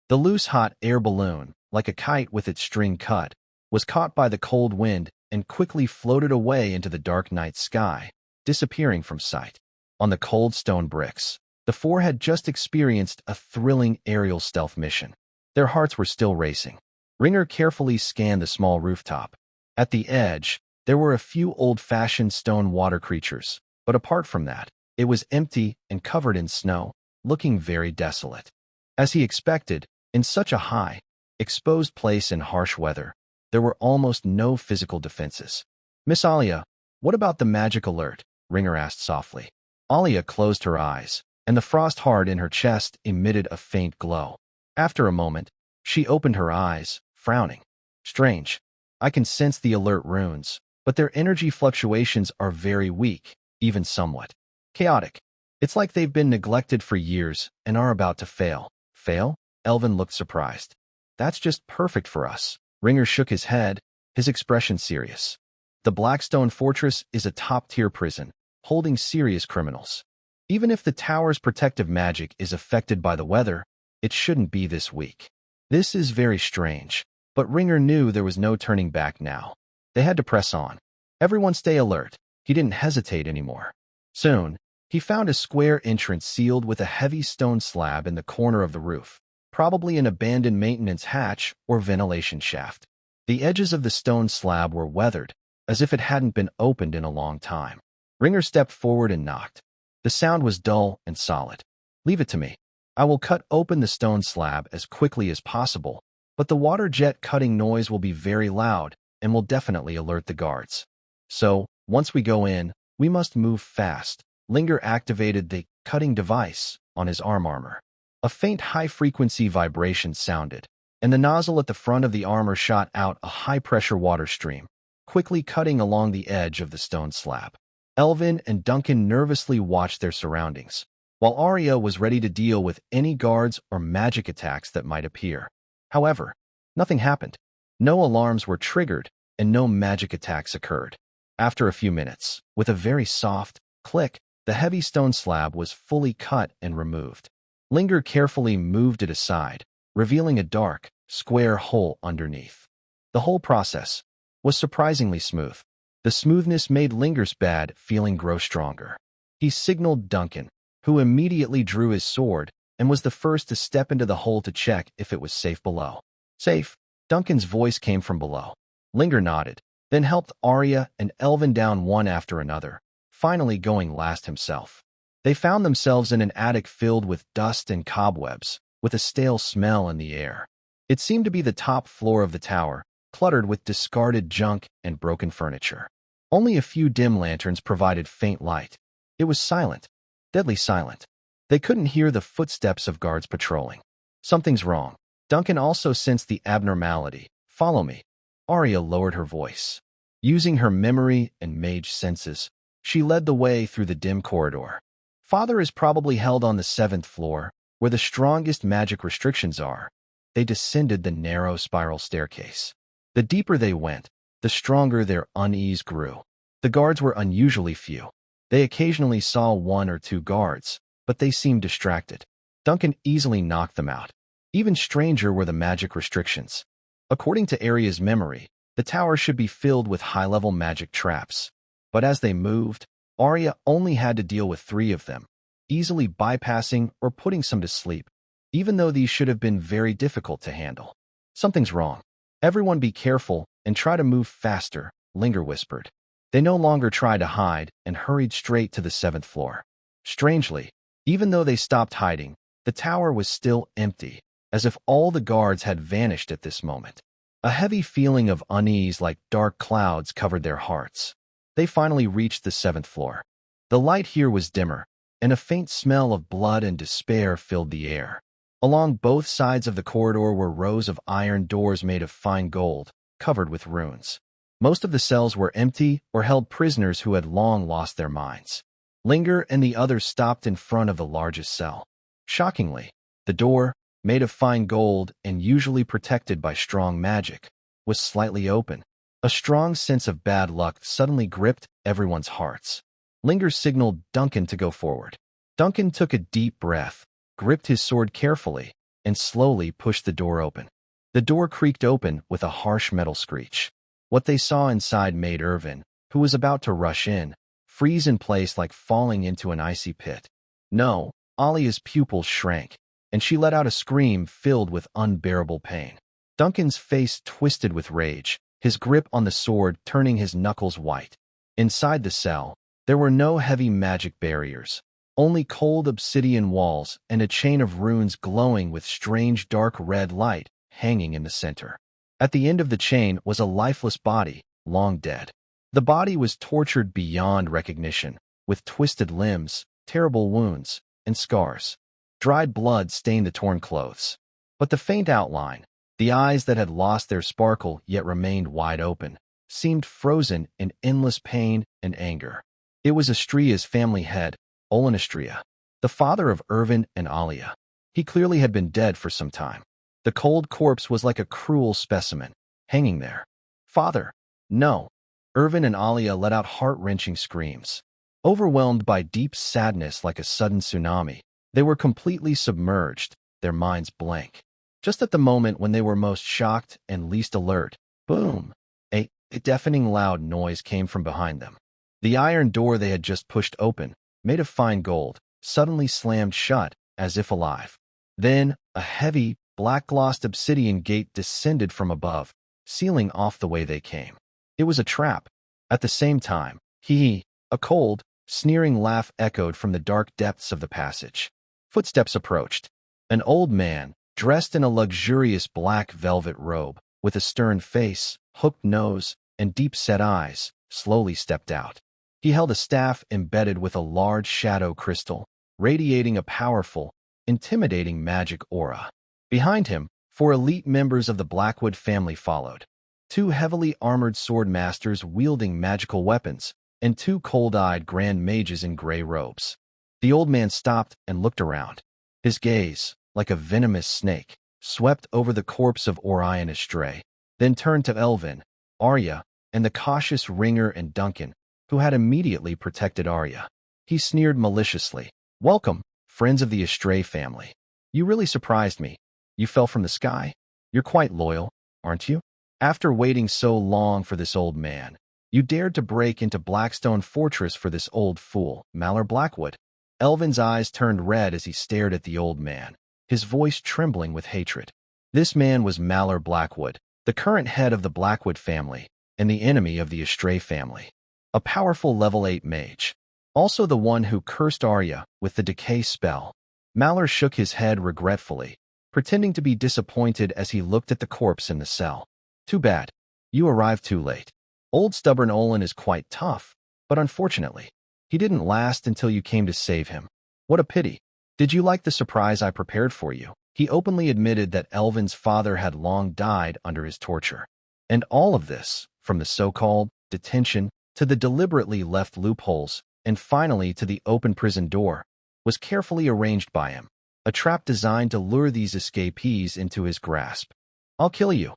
the loose hot air balloon, like a kite with its string cut, was caught by the cold wind and quickly floated away into the dark night sky, disappearing from sight. On the cold stone bricks, the four had just experienced a thrilling aerial stealth mission. Their hearts were still racing. Ringer carefully scanned the small rooftop. At the edge, there were a few old-fashioned stone water creatures, but apart from that, it was empty and covered in snow, looking very desolate. As he expected, in such a high, exposed place in harsh weather, there were almost no physical defenses. "Miss Alia, what about the magic alert?" Ringer asked softly. Alia closed her eyes, and the frost heart in her chest emitted a faint glow. After a moment, she opened her eyes, frowning. "Strange. I can sense the alert runes, but their energy fluctuations are very weak, even somewhat chaotic. It's like they've been neglected for years and are about to fail." "Fail?" Elvin looked surprised. "That's just perfect for us." Ringer shook his head, his expression serious. "The Blackstone Fortress is a top-tier prison, holding serious criminals. Even if the tower's protective magic is affected by the weather, it shouldn't be this weak." This is very strange, but Ringer knew there was no turning back now. They had to press on. Everyone stay alert. He didn't hesitate anymore. Soon, he found a square entrance sealed with a heavy stone slab in the corner of the roof, probably an abandoned maintenance hatch or ventilation shaft. The edges of the stone slab were weathered, as if it hadn't been opened in a long time. Ringer stepped forward and knocked. The sound was dull and solid. "Leave it to me. I will cut open the stone slab as quickly as possible, but the water jet cutting noise will be very loud and will definitely alert the guards. So, once we go in, we must move fast." Ringer activated the cutting device on his armor. A faint high-frequency vibration sounded, and the nozzle at the front of the armor shot out a high-pressure water stream, quickly cutting along the edge of the stone slab. Elvin and Duncan nervously watched their surroundings, while Arya was ready to deal with any guards or magic attacks that might appear. However, nothing happened. No alarms were triggered, and no magic attacks occurred. After a few minutes, with a very soft click, the heavy stone slab was fully cut and removed. Ringer carefully moved it aside, revealing a dark, square hole underneath. The whole process was surprisingly smooth. The smoothness made Ringer's bad feeling grow stronger. He signaled Duncan, who immediately drew his sword and was the first to step into the hole to check if it was safe below. "Safe?" Duncan's voice came from below. Ringer nodded, then helped Arya and Elvin down one after another, finally going last himself. They found themselves in an attic filled with dust and cobwebs, with a stale smell in the air. It seemed to be the top floor of the tower, cluttered with discarded junk and broken furniture. Only a few dim lanterns provided faint light. It was silent, deadly silent. They couldn't hear the footsteps of guards patrolling. "Something's wrong." Duncan also sensed the abnormality. "Follow me." Arya lowered her voice. Using her memory and mage senses, she led the way through the dim corridor. "Father is probably held on the 7th floor, where the strongest magic restrictions are." They descended the narrow spiral staircase. The deeper they went, the stronger their unease grew. The guards were unusually few. They occasionally saw one or two guards, but they seemed distracted. Duncan easily knocked them out. Even stranger were the magic restrictions. According to Aria's memory, the tower should be filled with high-level magic traps. But as they moved, Arya only had to deal with 3 of them, easily bypassing or putting some to sleep, even though these should have been very difficult to handle. "Something's wrong. Everyone be careful and try to move faster," Ringer whispered. They no longer tried to hide and hurried straight to the 7th floor. Strangely, even though they stopped hiding, the tower was still empty, as if all the guards had vanished at this moment. A heavy feeling of unease like dark clouds covered their hearts. They finally reached the 7th floor. The light here was dimmer, and a faint smell of blood and despair filled the air. Along both sides of the corridor were rows of iron doors made of fine gold, covered with runes. Most of the cells were empty or held prisoners who had long lost their minds. Linger and the others stopped in front of the largest cell. Shockingly, the door, made of fine gold and usually protected by strong magic, was slightly open. A strong sense of bad luck suddenly gripped everyone's hearts. Linger signaled Duncan to go forward. Duncan took a deep breath, gripped his sword carefully, and slowly pushed the door open. The door creaked open with a harsh metal screech. What they saw inside made Elvin, who was about to rush in, freeze in place like falling into an icy pit. No, Alia's pupils shrank, and she let out a scream filled with unbearable pain. Duncan's face twisted with rage, his grip on the sword turning his knuckles white. Inside the cell, there were no heavy magic barriers, only cold obsidian walls and a chain of runes glowing with strange dark red light hanging in the center. At the end of the chain was a lifeless body, long dead. The body was tortured beyond recognition, with twisted limbs, terrible wounds, and scars. Dried blood stained the torn clothes. But the faint outline, the eyes that had lost their sparkle yet remained wide open, seemed frozen in endless pain and anger. It was Astria's family head, Olin Astria, the father of Elvin and Aria. He clearly had been dead for some time. The cold corpse was like a cruel specimen, hanging there. "Father, no!" Elvin and Aria let out heart-wrenching screams. Overwhelmed by deep sadness like a sudden tsunami, they were completely submerged, their minds blank. Just at the moment when they were most shocked and least alert, boom! A deafening loud noise came from behind them. The iron door they had just pushed open, made of fine gold, suddenly slammed shut, as if alive. Then, a heavy, black-glossed obsidian gate descended from above, sealing off the way they came. It was a trap. At the same time, a cold, sneering laugh echoed from the dark depths of the passage. Footsteps approached. An old man, dressed in a luxurious black velvet robe, with a stern face, hooked nose, and deep-set eyes, slowly stepped out. He held a staff embedded with a large shadow crystal, radiating a powerful, intimidating magic aura. Behind him, 4 elite members of the Blackwood family followed. 2 heavily armored sword masters wielding magical weapons, and 2 cold-eyed grand mages in gray robes. The old man stopped and looked around. His gaze, like a venomous snake, swept over the corpse of Orion Astray, then turned to Elvin, Arya, and the cautious Ringer and Duncan, who had immediately protected Arya. He sneered maliciously. "Welcome, friends of the Astray family. You really surprised me. You fell from the sky? You're quite loyal, aren't you? After waiting so long for this old man, you dared to break into Blackstone Fortress for this old fool, Malor Blackwood." Elvin's eyes turned red as he stared at the old man, his voice trembling with hatred. This man was Malor Blackwood, the current head of the Blackwood family, and the enemy of the Astray family. A powerful level 8 mage. Also the one who cursed Arya with the decay spell. Malor shook his head regretfully, pretending to be disappointed as he looked at the corpse in the cell. "Too bad. You arrived too late. Old stubborn Olin is quite tough, but unfortunately, he didn't last until you came to save him. What a pity. Did you like the surprise I prepared for you?" He openly admitted that Elvin's father had long died under his torture. And all of this, from the so-called detention to the deliberately left loopholes, and finally to the open prison door, was carefully arranged by him, a trap designed to lure these escapees into his grasp. "I'll kill you."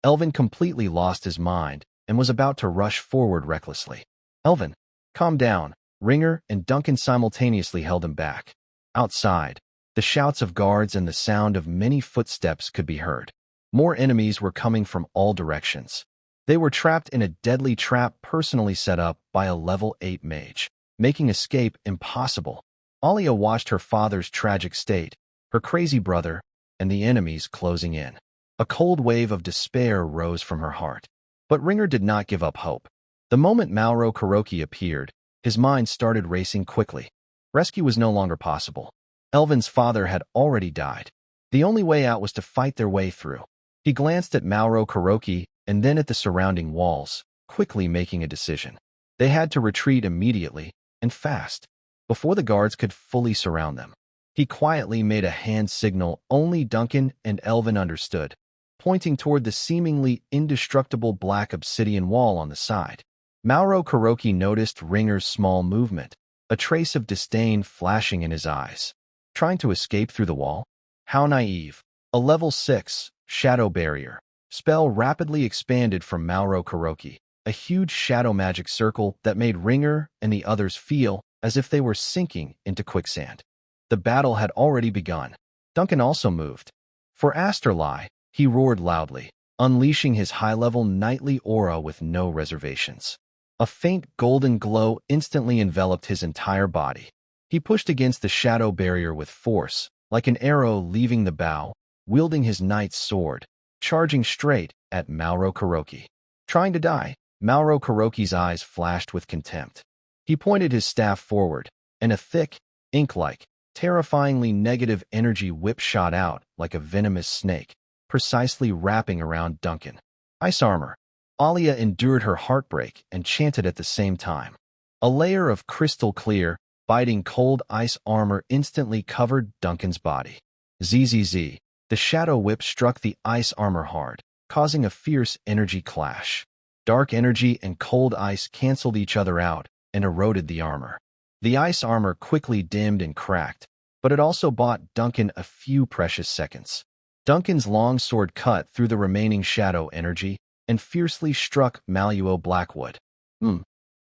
Elvin completely lost his mind and was about to rush forward recklessly. "Elvin, calm down." Ringer and Duncan simultaneously held him back. Outside, the shouts of guards and the sound of many footsteps could be heard. More enemies were coming from all directions. They were trapped in a deadly trap personally set up by a level 8 mage, making escape impossible. Alia watched her father's tragic state, her crazy brother, and the enemies closing in. A cold wave of despair rose from her heart. But Ringer did not give up hope. The moment Mauro Kuroki appeared, his mind started racing quickly. Rescue was no longer possible. Elvin's father had already died. The only way out was to fight their way through. He glanced at Mauro Kuroki and then at the surrounding walls, quickly making a decision. They had to retreat immediately, and fast, before the guards could fully surround them. He quietly made a hand signal only Duncan and Elvin understood, pointing toward the seemingly indestructible black obsidian wall on the side. Mauro Kuroki noticed Ringer's small movement, a trace of disdain flashing in his eyes. Trying to escape through the wall? How naive. A level 6, shadow barrier, spell rapidly expanded from Mauro Kuroki, a huge shadow magic circle that made Ringer and the others feel as if they were sinking into quicksand. The battle had already begun. Duncan also moved. For Asterlie, he roared loudly, unleashing his high-level knightly aura with no reservations. A faint golden glow instantly enveloped his entire body. He pushed against the shadow barrier with force, like an arrow leaving the bow, wielding his knight's sword, charging straight at Mauro Kuroki. Trying to die, Mauro Kuroki's eyes flashed with contempt. He pointed his staff forward, and a thick, ink-like, terrifyingly negative energy whip shot out like a venomous snake, precisely wrapping around Duncan. Ice armor. Alia endured her heartbreak and chanted at the same time. A layer of crystal-clear, biting cold ice armor instantly covered Duncan's body. ZZZ. The shadow whip struck the ice armor hard, causing a fierce energy clash. Dark energy and cold ice canceled each other out and eroded the armor. The ice armor quickly dimmed and cracked, but it also bought Duncan a few precious seconds. Duncan's long sword cut through the remaining shadow energy and fiercely struck Maluo Blackwood.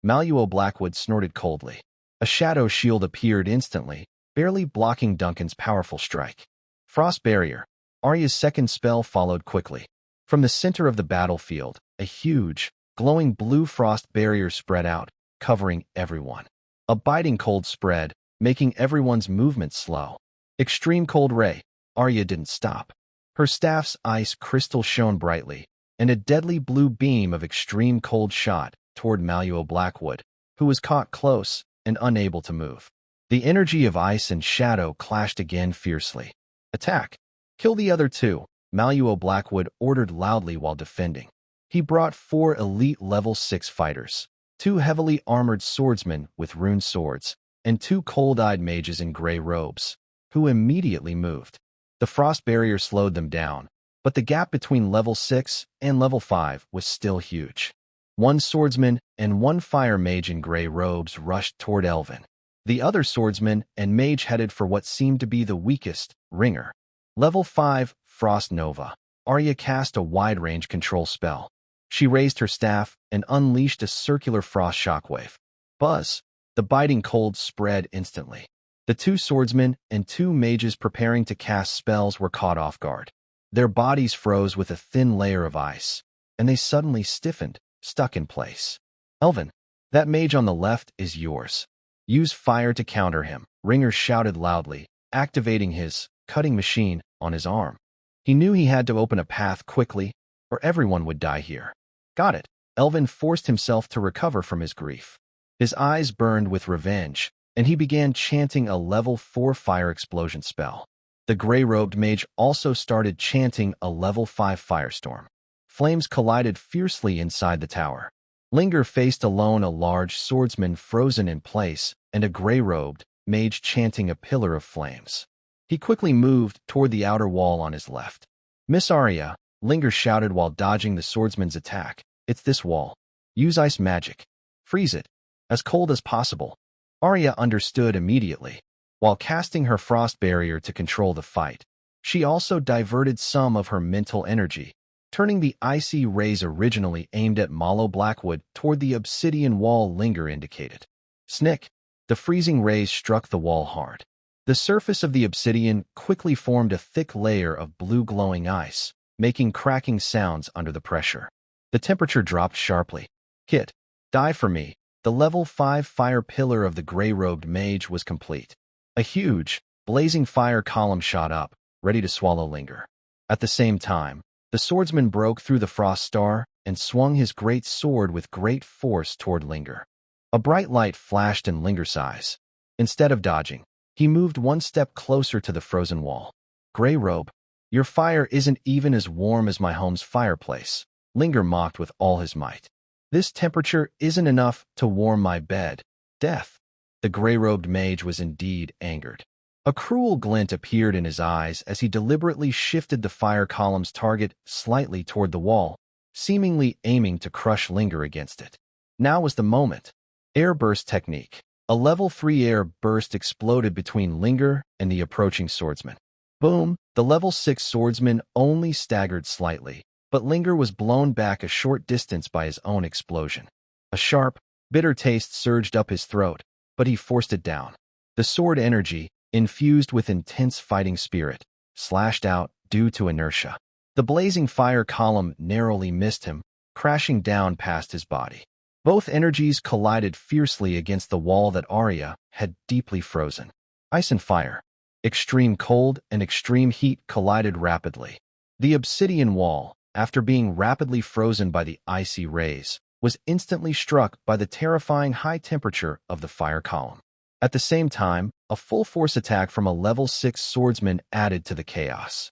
Maluo Blackwood snorted coldly. A shadow shield appeared instantly, barely blocking Duncan's powerful strike. Frost Barrier. Arya's second spell followed quickly. From the center of the battlefield, a huge, glowing blue frost barrier spread out, covering everyone. A biting cold spread, making everyone's movement slow. Extreme Cold Ray. Arya didn't stop. Her staff's ice crystal shone brightly, and a deadly blue beam of extreme cold shot toward Maluo Blackwood, who was caught close and unable to move. The energy of ice and shadow clashed again fiercely. Attack! Kill the other two, Maluo Blackwood ordered loudly while defending. He brought 4 elite level 6 fighters, 2 heavily armored swordsmen with rune swords, and 2 cold-eyed mages in gray robes, who immediately moved. The frost barrier slowed them down, but the gap between level 6 and level 5 was still huge. 1 swordsman and 1 fire mage in gray robes rushed toward Elvin. The other swordsman and mage headed for what seemed to be the weakest, Ringer. Level 5, Frost Nova. Arya cast a wide-range control spell. She raised her staff and unleashed a circular frost shockwave. Buzz! The biting cold spread instantly. The 2 swordsmen and 2 mages preparing to cast spells were caught off guard. Their bodies froze with a thin layer of ice, and they suddenly stiffened, stuck in place. Elvin, that mage on the left is yours. Use fire to counter him, Ringer shouted loudly, activating his cutting machine on his arm. He knew he had to open a path quickly, or everyone would die here. Got it. Elvin forced himself to recover from his grief. His eyes burned with revenge, and he began chanting a level 4 fire explosion spell. The gray-robed mage also started chanting a level 5 firestorm. Flames collided fiercely inside the tower. Linger faced alone a large swordsman frozen in place and a gray-robed mage chanting a pillar of flames. He quickly moved toward the outer wall on his left. Miss Arya, Linger shouted while dodging the swordsman's attack. It's this wall. Use ice magic. Freeze it. As cold as possible. Arya understood immediately. While casting her frost barrier to control the fight, she also diverted some of her mental energy, turning the icy rays originally aimed at Maluo Blackwood toward the obsidian wall Linger indicated. Snick! The freezing rays struck the wall hard. The surface of the obsidian quickly formed a thick layer of blue glowing ice, making cracking sounds under the pressure. The temperature dropped sharply. Kit, die for me. The level 5 fire pillar of the gray-robed mage was complete. A huge, blazing fire column shot up, ready to swallow Linger. At the same time, the swordsman broke through the frost star and swung his great sword with great force toward Linger. A bright light flashed in Linger's eyes. Instead of dodging, he moved 1 step closer to the frozen wall. Gray robe, your fire isn't even as warm as my home's fireplace, Linger mocked with all his might. This temperature isn't enough to warm my bed. Death. The gray-robed mage was indeed angered. A cruel glint appeared in his eyes as he deliberately shifted the fire column's target slightly toward the wall, seemingly aiming to crush Linger against it. Now was the moment. Air burst technique. A level 3 air burst exploded between Linger and the approaching swordsman. Boom! The level 6 swordsman only staggered slightly, but Linger was blown back a short distance by his own explosion. A sharp, bitter taste surged up his throat, but he forced it down. The sword energy, infused with intense fighting spirit, slashed out due to inertia. The blazing fire column narrowly missed him, crashing down past his body. Both energies collided fiercely against the wall that Arya had deeply frozen. Ice and fire. Extreme cold and extreme heat collided rapidly. The obsidian wall, after being rapidly frozen by the icy rays, was instantly struck by the terrifying high temperature of the fire column. At the same time, a full-force attack from a level 6 swordsman added to the chaos.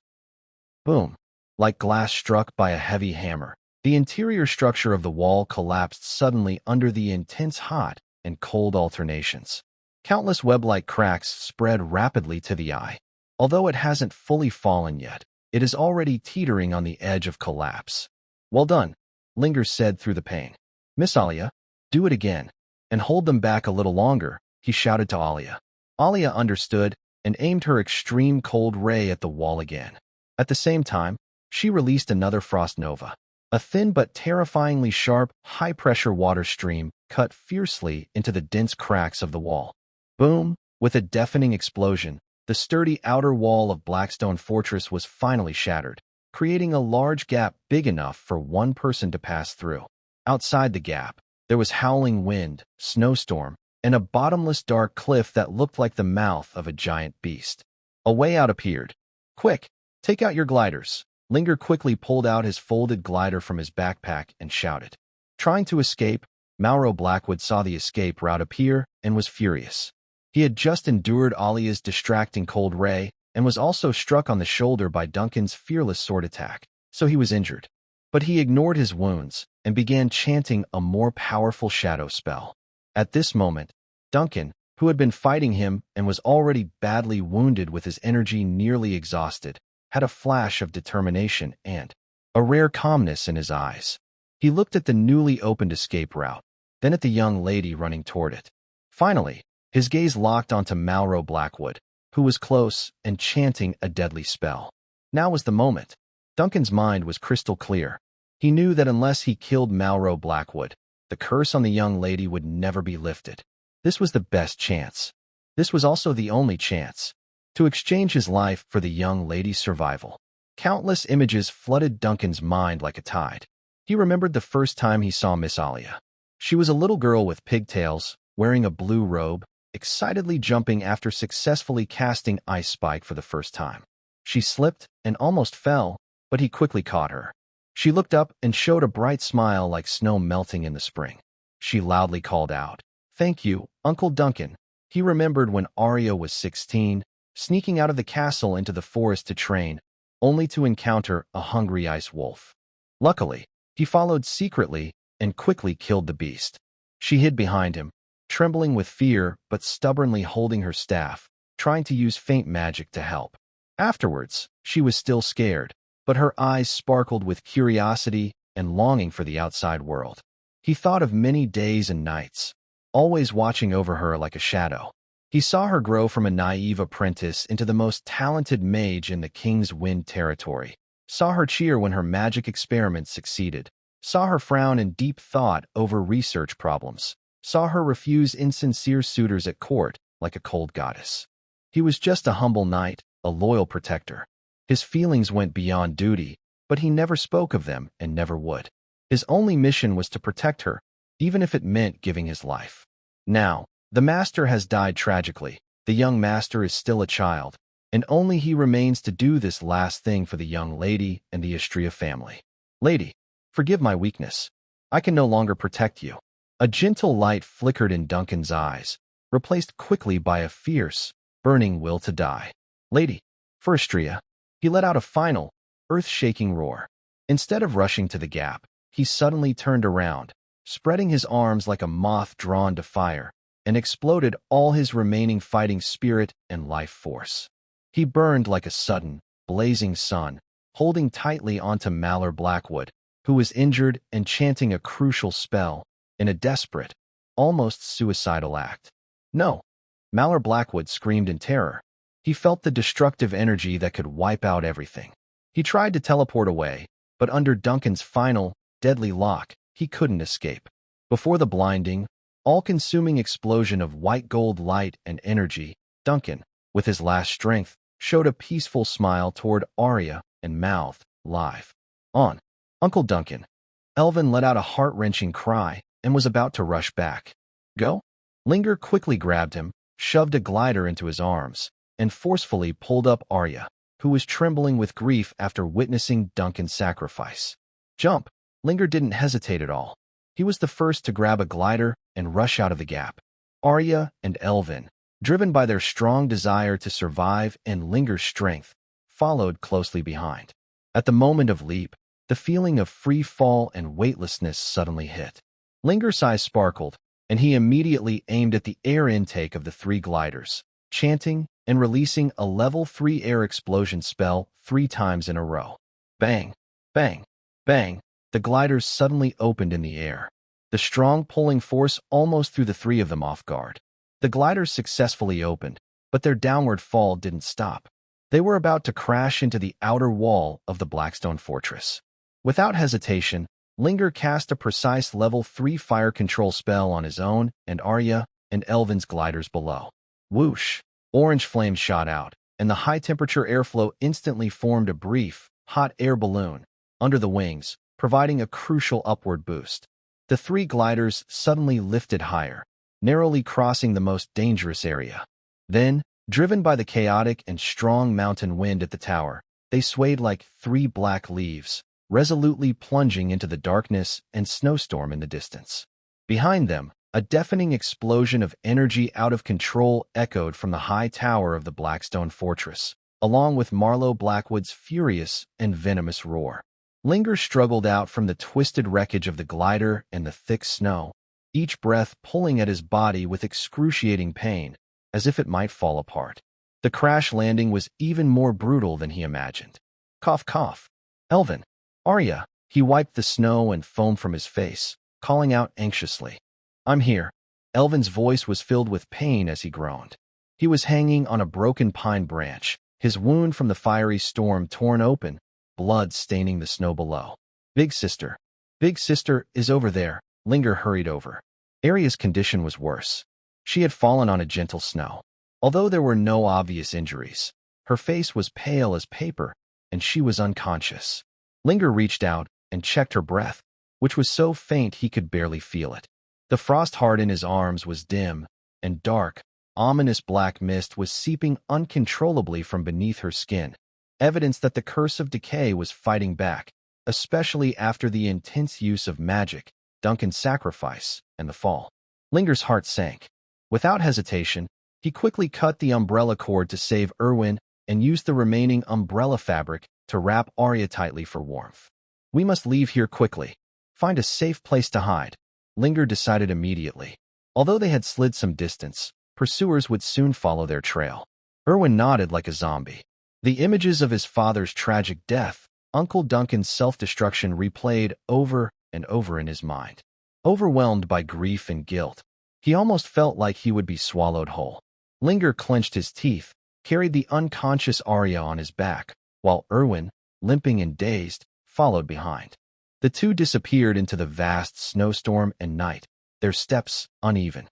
Boom! Like glass struck by a heavy hammer, the interior structure of the wall collapsed suddenly under the intense hot and cold alternations. Countless web-like cracks spread rapidly to the eye. Although it hasn't fully fallen yet, it is already teetering on the edge of collapse. Well done, Linger said through the pain. Miss Alia, do it again, and hold them back a little longer, he shouted to Alia. Alia understood and aimed her extreme cold ray at the wall again. At the same time, she released another frost nova. A thin but terrifyingly sharp, high-pressure water stream cut fiercely into the dense cracks of the wall. Boom! With a deafening explosion, the sturdy outer wall of Blackstone Fortress was finally shattered, creating a large gap big enough for one person to pass through. Outside the gap, there was howling wind, snowstorm, and a bottomless dark cliff that looked like the mouth of a giant beast. A way out appeared. Quick, take out your gliders. Linger quickly pulled out his folded glider from his backpack and shouted. Trying to escape, Mauro Blackwood saw the escape route appear and was furious. He had just endured Alia's distracting cold ray and was also struck on the shoulder by Duncan's fearless sword attack, so he was injured. But he ignored his wounds and began chanting a more powerful shadow spell. At this moment, Duncan, who had been fighting him and was already badly wounded with his energy nearly exhausted, had a flash of determination and a rare calmness in his eyes. He looked at the newly opened escape route, then at the young lady running toward it. Finally, his gaze locked onto Mauro Blackwood, who was close and chanting a deadly spell. Now was the moment. Duncan's mind was crystal clear. He knew that unless he killed Mauro Blackwood, the curse on the young lady would never be lifted. This was the best chance. This was also the only chance to exchange his life for the young lady's survival. Countless images flooded Duncan's mind like a tide. He remembered the first time he saw Miss Alia. She was a little girl with pigtails, wearing a blue robe, excitedly jumping after successfully casting Ice Spike for the first time. She slipped and almost fell, but he quickly caught her. She looked up and showed a bright smile like snow melting in the spring. She loudly called out, "Thank you, Uncle Duncan." He remembered when Arya was 16, sneaking out of the castle into the forest to train, only to encounter a hungry ice wolf. Luckily, he followed secretly and quickly killed the beast. She hid behind him, trembling with fear but stubbornly holding her staff, trying to use faint magic to help. Afterwards, she was still scared, but her eyes sparkled with curiosity and longing for the outside world. He thought of many days and nights, always watching over her like a shadow. He saw her grow from a naive apprentice into the most talented mage in the King's Wind territory, saw her cheer when her magic experiments succeeded, saw her frown in deep thought over research problems, saw her refuse insincere suitors at court like a cold goddess. He was just a humble knight, a loyal protector. His feelings went beyond duty, but he never spoke of them and never would. His only mission was to protect her, even if it meant giving his life. Now, the master has died tragically. The young master is still a child, and only he remains to do this last thing for the young lady and the Istria family. Lady, forgive my weakness. I can no longer protect you. A gentle light flickered in Duncan's eyes, replaced quickly by a fierce, burning will to die. Lady, for Istria. He let out a final, earth-shaking roar. Instead of rushing to the gap, he suddenly turned around, spreading his arms like a moth drawn to fire, and exploded all his remaining fighting spirit and life force. He burned like a sudden, blazing sun, holding tightly onto Malor Blackwood, who was injured and chanting a crucial spell in a desperate, almost suicidal act. No! Malor Blackwood screamed in terror. He felt the destructive energy that could wipe out everything. He tried to teleport away, but under Duncan's final, deadly lock, he couldn't escape. Before the blinding, all-consuming explosion of white gold light and energy, Duncan, with his last strength, showed a peaceful smile toward Arya and mouthed, "Live on, Uncle Duncan." Elvin let out a heart-wrenching cry and was about to rush back. "Go?" Linger quickly grabbed him, shoved a glider into his arms, and forcefully pulled up Arya, who was trembling with grief after witnessing Duncan's sacrifice. "Jump!" Linger didn't hesitate at all. He was the first to grab a glider and rush out of the gap. Arya and Elvin, driven by their strong desire to survive and Linger's strength, followed closely behind. At the moment of leap, the feeling of free fall and weightlessness suddenly hit. Linger's eyes sparkled, and he immediately aimed at the air intake of the three gliders, chanting and releasing a level 3 air explosion spell 3 times in a row. Bang! Bang! Bang! The gliders suddenly opened in the air. The strong pulling force almost threw the three of them off guard. The gliders successfully opened, but their downward fall didn't stop. They were about to crash into the outer wall of the Blackstone Fortress. Without hesitation, Linger cast a precise level 3 fire control spell on his own and Arya and Elvin's gliders below. Whoosh! Orange flames shot out, and the high-temperature airflow instantly formed a brief, hot air balloon under the wings, providing a crucial upward boost. The three gliders suddenly lifted higher, narrowly crossing the most dangerous area. Then, driven by the chaotic and strong mountain wind at the tower, they swayed like 3 black leaves, resolutely plunging into the darkness and snowstorm in the distance. Behind them, a deafening explosion of energy out of control echoed from the high tower of the Blackstone Fortress, along with Marlowe Blackwood's furious and venomous roar. Linger struggled out from the twisted wreckage of the glider and the thick snow, each breath pulling at his body with excruciating pain, as if it might fall apart. The crash landing was even more brutal than he imagined. Cough, cough. "Elvin! Arya!" He wiped the snow and foam from his face, calling out anxiously. "I'm here." Elvin's voice was filled with pain as he groaned. He was hanging on a broken pine branch, his wound from the fiery storm torn open, blood staining the snow below. Big sister is over there." Linger hurried over. Arya's condition was worse. She had fallen on a gentle snow. Although there were no obvious injuries, her face was pale as paper, and she was unconscious. Linger reached out and checked her breath, which was so faint he could barely feel it. The frost heart in his arms was dim, and dark, ominous black mist was seeping uncontrollably from beneath her skin, evidence that the curse of decay was fighting back, especially after the intense use of magic, Duncan's sacrifice, and the fall. Linger's heart sank. Without hesitation, he quickly cut the umbrella cord to save Erwin and used the remaining umbrella fabric to wrap Arya tightly for warmth. "We must leave here quickly. Find a safe place to hide," Linger decided immediately. Although they had slid some distance, pursuers would soon follow their trail. Erwin nodded like a zombie. The images of his father's tragic death, Uncle Duncan's self-destruction replayed over and over in his mind. Overwhelmed by grief and guilt, he almost felt like he would be swallowed whole. Linger clenched his teeth, carried the unconscious Arya on his back, while Erwin, limping and dazed, followed behind. The two disappeared into the vast snowstorm and night, their steps uneven.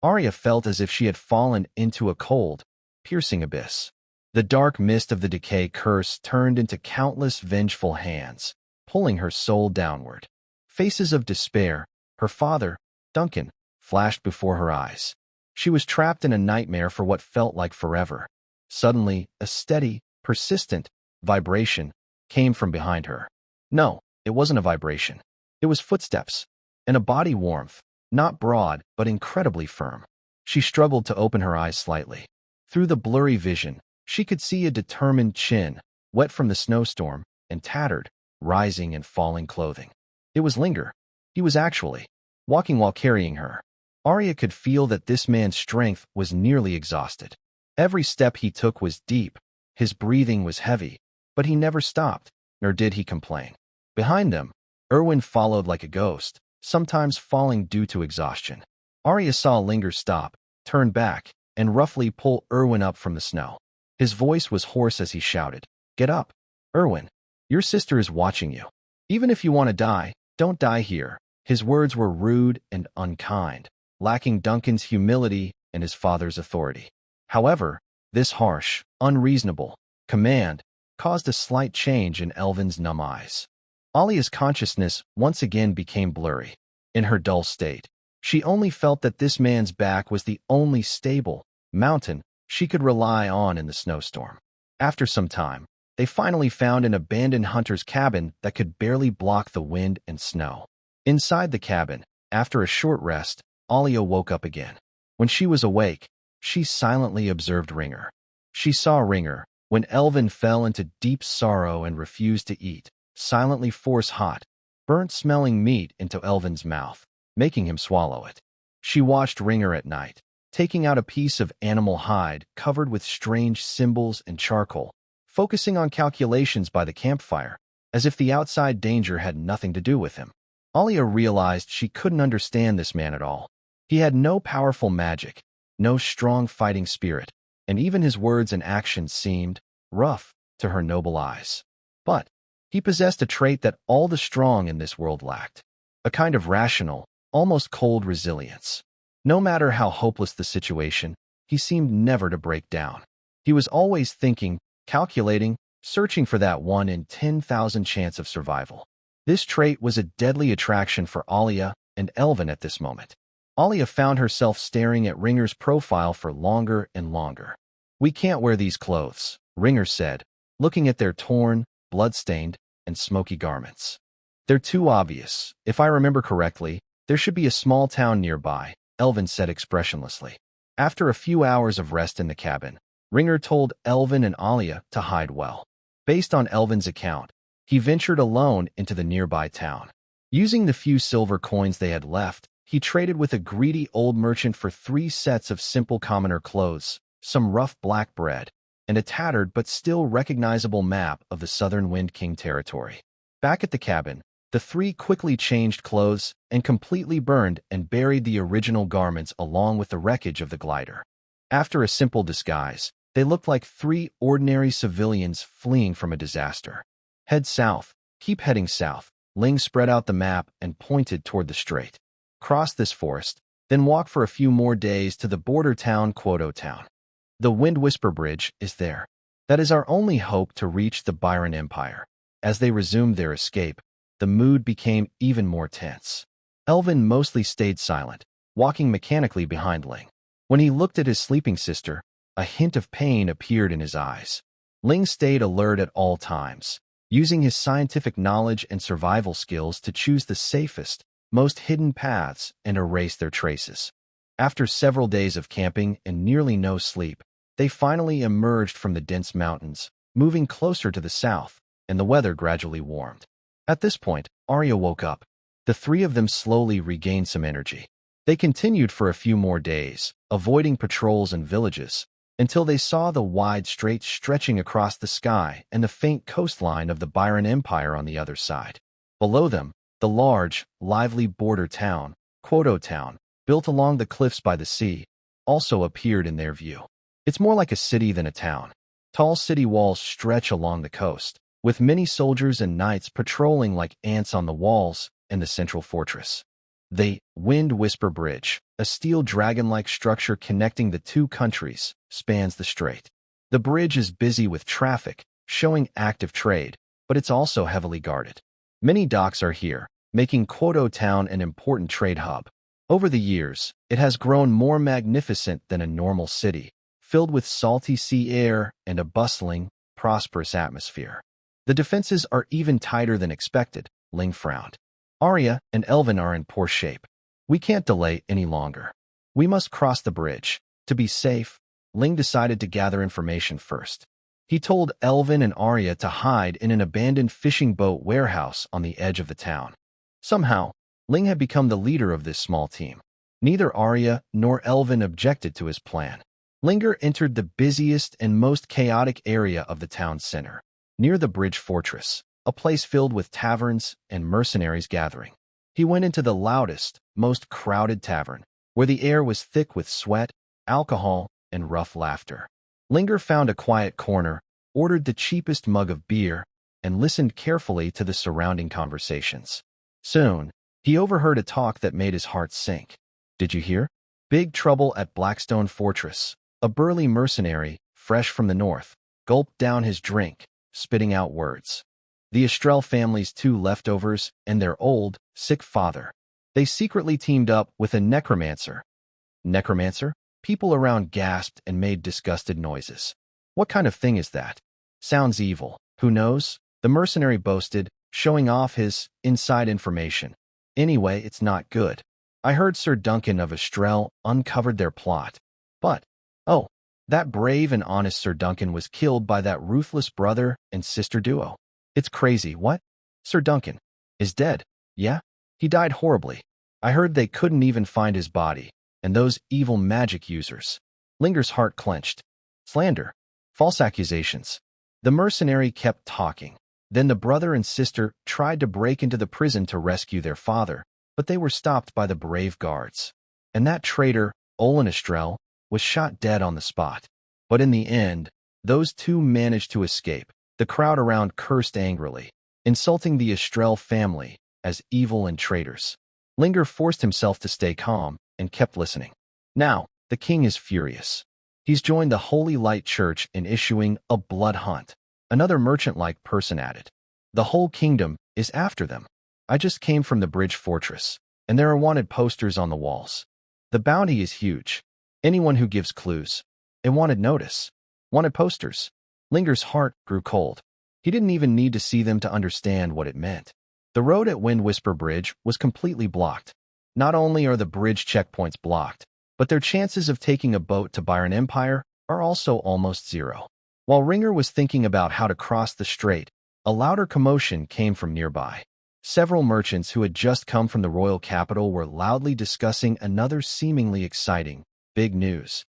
Arya felt as if she had fallen into a cold, piercing abyss. The dark mist of the decay curse turned into countless vengeful hands, pulling her soul downward. Faces of despair, her father, Duncan, flashed before her eyes. She was trapped in a nightmare for what felt like forever. Suddenly, a steady, persistent vibration came from behind her. No, it wasn't a vibration. It was footsteps, and a body warmth, not broad, but incredibly firm. She struggled to open her eyes slightly. Through the blurry vision, she could see a determined chin, wet from the snowstorm, and tattered, rising and falling clothing. It was Linger. He was actually walking while carrying her. Arya could feel that this man's strength was nearly exhausted. Every step he took was deep, his breathing was heavy, but he never stopped, nor did he complain. Behind them, Erwin followed like a ghost, sometimes falling due to exhaustion. Arya saw Linger stop, turn back, and roughly pull Erwin up from the snow. His voice was hoarse as he shouted, "Get up, Erwin. Your sister is watching you. Even if you want to die, don't die here." His words were rude and unkind, lacking Duncan's humility and his father's authority. However, this harsh, unreasonable command caused a slight change in Elvin's numb eyes. Alia's consciousness once again became blurry. In her dull state, she only felt that this man's back was the only stable mountain she could rely on in the snowstorm. After some time, they finally found an abandoned hunter's cabin that could barely block the wind and snow. Inside the cabin, after a short rest, Alia woke up again. When she was awake, she silently observed Ringer. She saw Ringer, when Elvin fell into deep sorrow and refused to eat, silently force hot, burnt-smelling meat into Elvin's mouth, making him swallow it. She watched Ringer at night, taking out a piece of animal hide covered with strange symbols and charcoal, focusing on calculations by the campfire, as if the outside danger had nothing to do with him. Alia realized she couldn't understand this man at all. He had no powerful magic, no strong fighting spirit, and even his words and actions seemed rough to her noble eyes. But he possessed a trait that all the strong in this world lacked, a kind of rational, almost cold resilience. No matter how hopeless the situation, he seemed never to break down. He was always thinking, calculating, searching for that 1 in 10,000 chance of survival. This trait was a deadly attraction for Alia and Elvin at this moment. Alia found herself staring at Ringer's profile for longer and longer. "We can't wear these clothes," Ringer said, looking at their torn, blood-stained, and smoky garments. "They're too obvious. If I remember correctly, there should be a small town nearby," Elvin said expressionlessly. After a few hours of rest in the cabin, Ringer told Elvin and Alia to hide well. Based on Elvin's account, he ventured alone into the nearby town. Using the few silver coins they had left, he traded with a greedy old merchant for 3 sets of simple commoner clothes, some rough black bread, and a tattered but still recognizable map of the Southern Wind King territory. Back at the cabin, the 3 quickly changed clothes and completely burned and buried the original garments along with the wreckage of the glider. After a simple disguise, they looked like 3 ordinary civilians fleeing from a disaster. "Head south. Keep heading south." Ling spread out the map and pointed toward the strait. "Cross this forest, then walk for a few more days to the border town Quoto Town. The Wind Whisper Bridge is there. That is our only hope to reach the Byron Empire." As they resumed their escape, the mood became even more tense. Elvin mostly stayed silent, walking mechanically behind Ling. When he looked at his sleeping sister, a hint of pain appeared in his eyes. Ling stayed alert at all times, using his scientific knowledge and survival skills to choose the safest, most hidden paths and erase their traces. After several days of camping and nearly no sleep, they finally emerged from the dense mountains, moving closer to the south, and the weather gradually warmed. At this point, Arya woke up. The 3 of them slowly regained some energy. They continued for a few more days, avoiding patrols and villages, until they saw the wide strait stretching across the sky and the faint coastline of the Byron Empire on the other side. Below them, the large, lively border town, Quoto Town, built along the cliffs by the sea, also appeared in their view. It's more like a city than a town. Tall city walls stretch along the coast, with many soldiers and knights patrolling like ants on the walls and the central fortress. The Wind Whisper Bridge, a steel dragon-like structure connecting the 2 countries, spans the strait. The bridge is busy with traffic, showing active trade, but it's also heavily guarded. Many docks are here, making Quoto Town an important trade hub. Over the years, it has grown more magnificent than a normal city, filled with salty sea air and a bustling, prosperous atmosphere. The defenses are even tighter than expected, Ling frowned. Arya and Elvin are in poor shape. We can't delay any longer. We must cross the bridge. To be safe, Ling decided to gather information first. He told Elvin and Arya to hide in an abandoned fishing boat warehouse on the edge of the town. Somehow, Ling had become the leader of this small team. Neither Arya nor Elvin objected to his plan. Linger entered the busiest and most chaotic area of the town center, near the bridge fortress, a place filled with taverns and mercenaries gathering. He went into the loudest, most crowded tavern, where the air was thick with sweat, alcohol, and rough laughter. Linger found a quiet corner, ordered the cheapest mug of beer, and listened carefully to the surrounding conversations. Soon, he overheard a talk that made his heart sink. Did you hear? Big trouble at Blackstone Fortress. A burly mercenary, fresh from the north, gulped down his drink, spitting out words. The Estrell family's two leftovers and their old, sick father. They secretly teamed up with a necromancer. Necromancer? People around gasped and made disgusted noises. What kind of thing is that? Sounds evil. Who knows? The mercenary boasted, showing off his inside information. Anyway, it's not good. I heard Sir Duncan of Estrell uncovered their plot. But, oh, that brave and honest Sir Duncan was killed by that ruthless brother and sister duo. It's crazy, what? Sir Duncan is dead, yeah? He died horribly. I heard they couldn't even find his body, and those evil magic users. Linger's heart clenched. Slander. False accusations. The mercenary kept talking. Then the brother and sister tried to break into the prison to rescue their father, but they were stopped by the brave guards. And that traitor, Olin Estrell, was shot dead on the spot. But in the end, those two managed to escape. The crowd around cursed angrily, insulting the Estrell family as evil and traitors. Linger forced himself to stay calm and kept listening. Now, the king is furious. He's joined the Holy Light Church in issuing a blood hunt. Another merchant-like person added. The whole kingdom is after them. I just came from the bridge fortress, and there are wanted posters on the walls. The bounty is huge. Anyone who gives clues. And wanted notice. Wanted posters. Linger's heart grew cold. He didn't even need to see them to understand what it meant. The road at Wind Whisper Bridge was completely blocked. Not only are the bridge checkpoints blocked, but their chances of taking a boat to Byron Empire are also almost zero. While Ringer was thinking about how to cross the strait, a louder commotion came from nearby. Several merchants who had just come from the royal capital were loudly discussing another seemingly exciting, big news.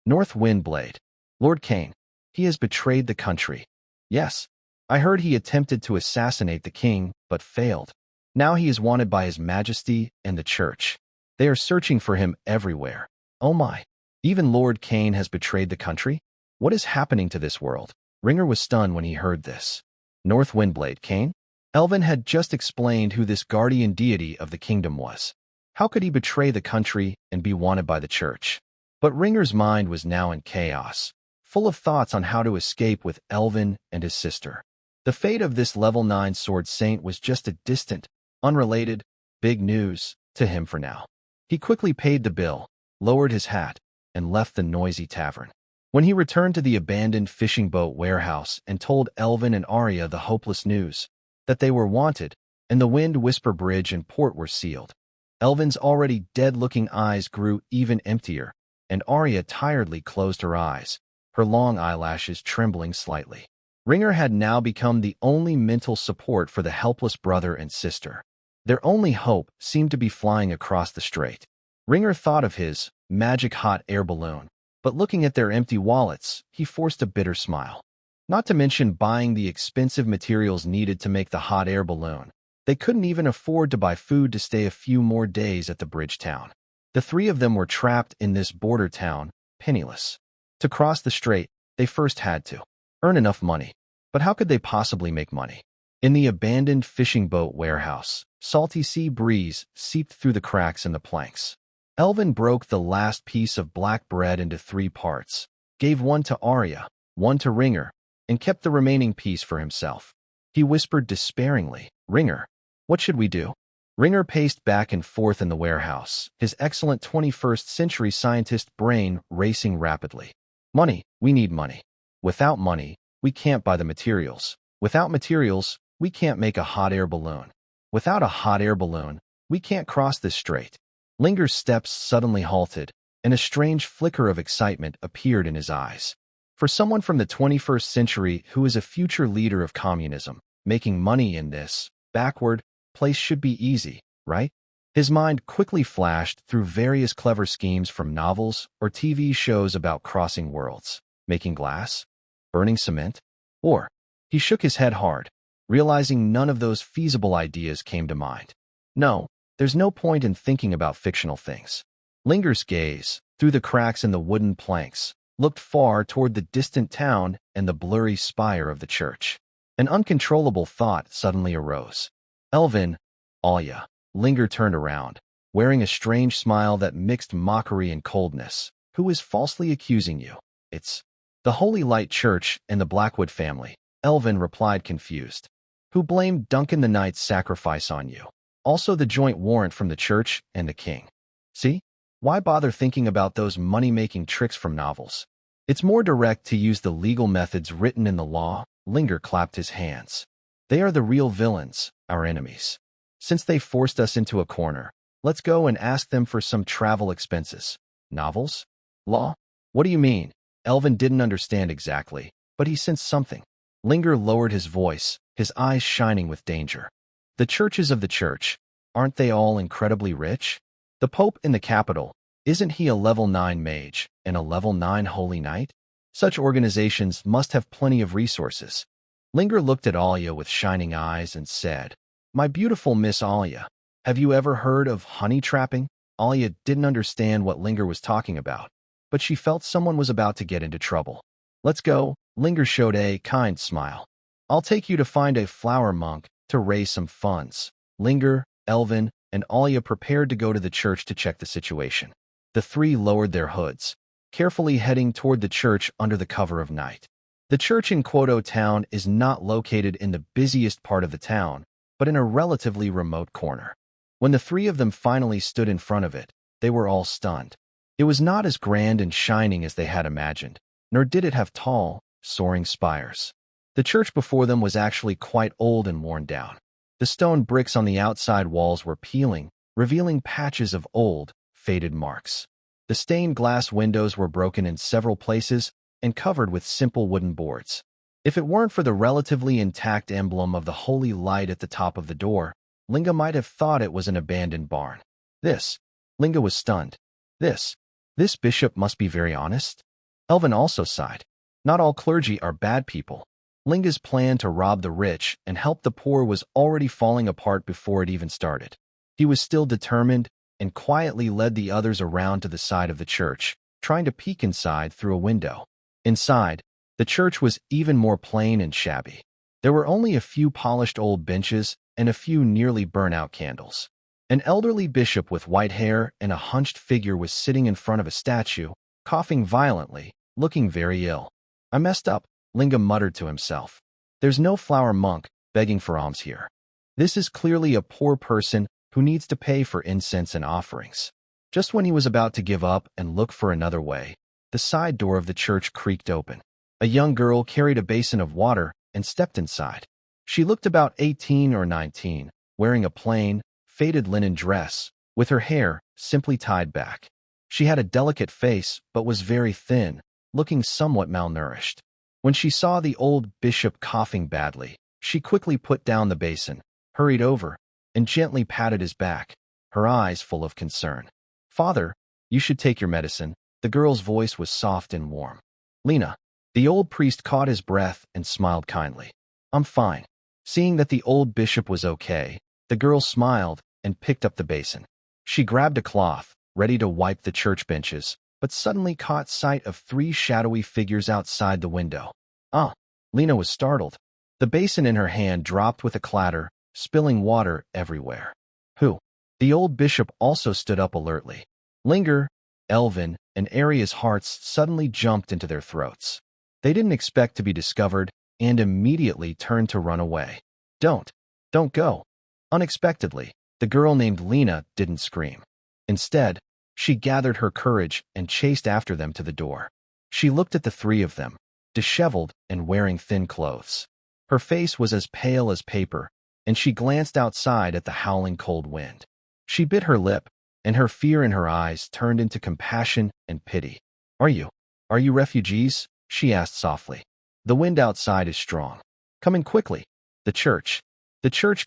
North Windblade. Lord Kane. He has betrayed the country. Yes, I heard he attempted to assassinate the king, but failed. Now he is wanted by His Majesty and the Church. They are searching for him everywhere. Oh my. Even Lord Kane has betrayed the country? What is happening to this world? Ringer was stunned when he heard this. North Windblade Kane? Elvin had just explained who this guardian deity of the kingdom was. How could he betray the country and be wanted by the church? But Ringer's mind was now in chaos, full of thoughts on how to escape with Elvin and his sister. The fate of this level 9 sword saint was just a distant, unrelated, big news to him for now. He quickly paid the bill, lowered his hat, and left the noisy tavern. When he returned to the abandoned fishing boat warehouse and told Elvin and Arya the hopeless news, that they were wanted, and the Wind Whisper Bridge and port were sealed. Elvin's already dead-looking eyes grew even emptier, and Arya tiredly closed her eyes, her long eyelashes trembling slightly. Ringer had now become the only mental support for the helpless brother and sister. Their only hope seemed to be flying across the strait. Ringer thought of his magic hot air balloon, but looking at their empty wallets, he forced a bitter smile. Not to mention buying the expensive materials needed to make the hot air balloon. They couldn't even afford to buy food to stay a few more days at the bridge town. The three of them were trapped in this border town, penniless. To cross the strait, they first had to earn enough money. But how could they possibly make money? In the abandoned fishing boat warehouse, salty sea breeze seeped through the cracks in the planks. Elvin broke the last piece of black bread into 3 parts, gave one to Arya, one to Ringer, and kept the remaining piece for himself. He whispered despairingly, "Ringer, what should we do?" Ringer paced back and forth in the warehouse, his excellent 21st century scientist brain racing rapidly. Money, we need money. Without money, we can't buy the materials. Without materials, we can't make a hot air balloon. Without a hot air balloon, we can't cross this strait. Linger's steps suddenly halted, and a strange flicker of excitement appeared in his eyes. For someone from the 21st century who is a future leader of communism, making money in this backward place should be easy. right? His mind quickly flashed through various clever schemes from novels or TV shows about crossing worlds, making glass, burning cement, or he shook his head hard, realizing none of those feasible ideas came to mind. No, there's no point in thinking about fictional things. Linger's gaze, through the cracks in the wooden planks, looked far toward the distant town and the blurry spire of the church. An uncontrollable thought suddenly arose. Elvin, Arya. Linger turned around, wearing a strange smile that mixed mockery and coldness. Who is falsely accusing you? It's the Holy Light Church and the Blackwood family. Elvin replied confused. Who blamed Duncan the Knight's sacrifice on you? Also the joint warrant from the church and the king. See? Why bother thinking about those money-making tricks from novels? It's more direct to use the legal methods written in the law. Linger clapped his hands. They are the real villains, our enemies. Since they forced us into a corner, let's go and ask them for some travel expenses. Novels? Law? What do you mean? Elvin didn't understand exactly, but he sensed something. Linger lowered his voice, his eyes shining with danger. The churches of the church, aren't they all incredibly rich? The Pope in the capital, isn't he a level 9 mage and a level 9 holy knight? Such organizations must have plenty of resources. Linger looked at Arya with shining eyes and said, My beautiful Miss Arya, have you ever heard of honey trapping? Arya didn't understand what Linger was talking about, but she felt someone was about to get into trouble. Let's go. Linger showed a kind smile. I'll take you to find a flower monk to raise some funds. Linger, Elvin, and Arya prepared to go to the church to check the situation. The three lowered their hoods, carefully heading toward the church under the cover of night. The church in Kwoto town is not located in the busiest part of the town, but in a relatively remote corner. When the three of them finally stood in front of it, they were all stunned. It was not as grand and shining as they had imagined, nor did it have tall, soaring spires. The church before them was actually quite old and worn down. The stone bricks on the outside walls were peeling, revealing patches of old, faded marks. The stained glass windows were broken in several places and covered with simple wooden boards. If it weren't for the relatively intact emblem of the holy light at the top of the door, Linga might have thought it was an abandoned barn. Linga was stunned. This bishop must be very honest. Elvin also sighed. Not all clergy are bad people. Linga's plan to rob the rich and help the poor was already falling apart before it even started. He was still determined and quietly led the others around to the side of the church, trying to peek inside through a window. Inside, the church was even more plain and shabby. There were only a few polished old benches and a few nearly burnt-out candles. An elderly bishop with white hair and a hunched figure was sitting in front of a statue, coughing violently, looking very ill. I messed up, Linga muttered to himself. There's no flower monk begging for alms here. This is clearly a poor person who needs to pay for incense and offerings. Just when he was about to give up and look for another way, the side door of the church creaked open. A young girl carried a basin of water and stepped inside. She looked about 18 or 19, wearing a plain, faded linen dress, with her hair simply tied back. She had a delicate face but was very thin, looking somewhat malnourished. When she saw the old bishop coughing badly, she quickly put down the basin, hurried over, and gently patted his back, her eyes full of concern. Father, you should take your medicine. The girl's voice was soft and warm. Lena. The old priest caught his breath and smiled kindly. I'm fine. Seeing that the old bishop was okay, the girl smiled and picked up the basin. She grabbed a cloth, ready to wipe the church benches, but suddenly caught sight of three shadowy figures outside the window. Lena was startled. The basin in her hand dropped with a clatter, spilling water everywhere. Who? The old bishop also stood up alertly. Linger, Elvin, and Aria's hearts suddenly jumped into their throats. They didn't expect to be discovered and immediately turned to run away. Don't go. Unexpectedly, the girl named Lena didn't scream. Instead, she gathered her courage and chased after them to the door. She looked at the three of them, disheveled and wearing thin clothes. Her face was as pale as paper, and she glanced outside at the howling cold wind. She bit her lip, and her fear in her eyes turned into compassion and pity. Are you refugees? She asked softly. The wind outside is strong. Come in quickly. The church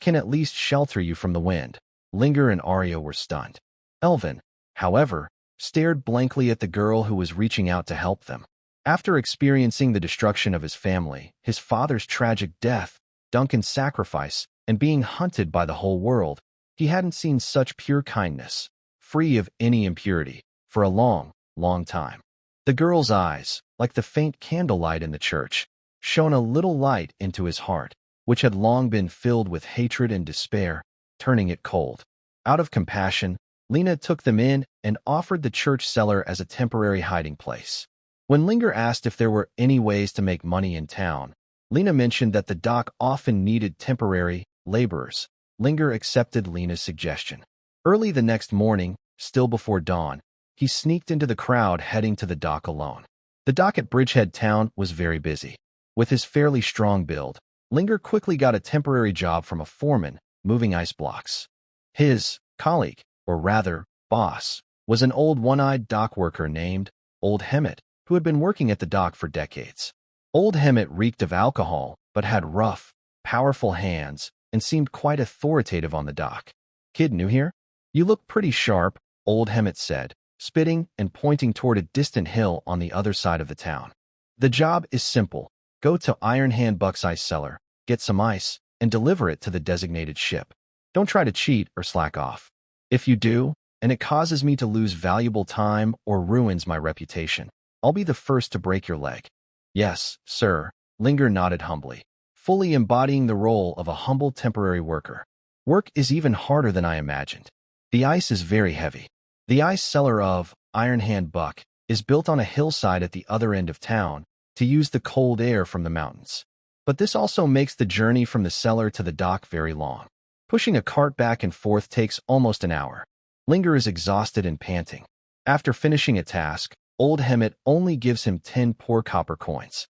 can at least shelter you from the wind. Linger and Arya were stunned. Elvin, however, stared blankly at the girl who was reaching out to help them. After experiencing the destruction of his family, his father's tragic death, Duncan's sacrifice, and being hunted by the whole world, he hadn't seen such pure kindness, free of any impurity, for a long, long time. The girl's eyes, like the faint candlelight in the church, shone a little light into his heart, which had long been filled with hatred and despair, turning it cold. Out of compassion, Lena took them in and offered the church cellar as a temporary hiding place. When Linger asked if there were any ways to make money in town, Lena mentioned that the dock often needed temporary laborers. Linger accepted Lena's suggestion. Early the next morning, still before dawn, he sneaked into the crowd heading to the dock alone. The dock at Bridgehead Town was very busy. With his fairly strong build, Linger quickly got a temporary job from a foreman moving ice blocks. His colleague, or rather, boss, was an old one-eyed dock worker named Old Hemet, who had been working at the dock for decades. Old Hemet reeked of alcohol, but had rough, powerful hands and seemed quite authoritative on the dock. "Kid new here? You look pretty sharp," Old Hemet said, spitting and pointing toward a distant hill on the other side of the town. "The job is simple. Go to Iron Hand Buck's ice cellar, get some ice, and deliver it to the designated ship. Don't try to cheat or slack off. If you do, and it causes me to lose valuable time or ruins my reputation, I'll be the first to break your leg." "Yes, sir," Linger nodded humbly, fully embodying the role of a humble temporary worker. Work is even harder than I imagined. The ice is very heavy. The ice cellar of Iron Hand Buck is built on a hillside at the other end of town to use the cold air from the mountains. But this also makes the journey from the cellar to the dock very long. Pushing a cart back and forth takes almost an hour. Linger is exhausted and panting. After finishing a task, Old Hemet only gives him 10 poor copper coins.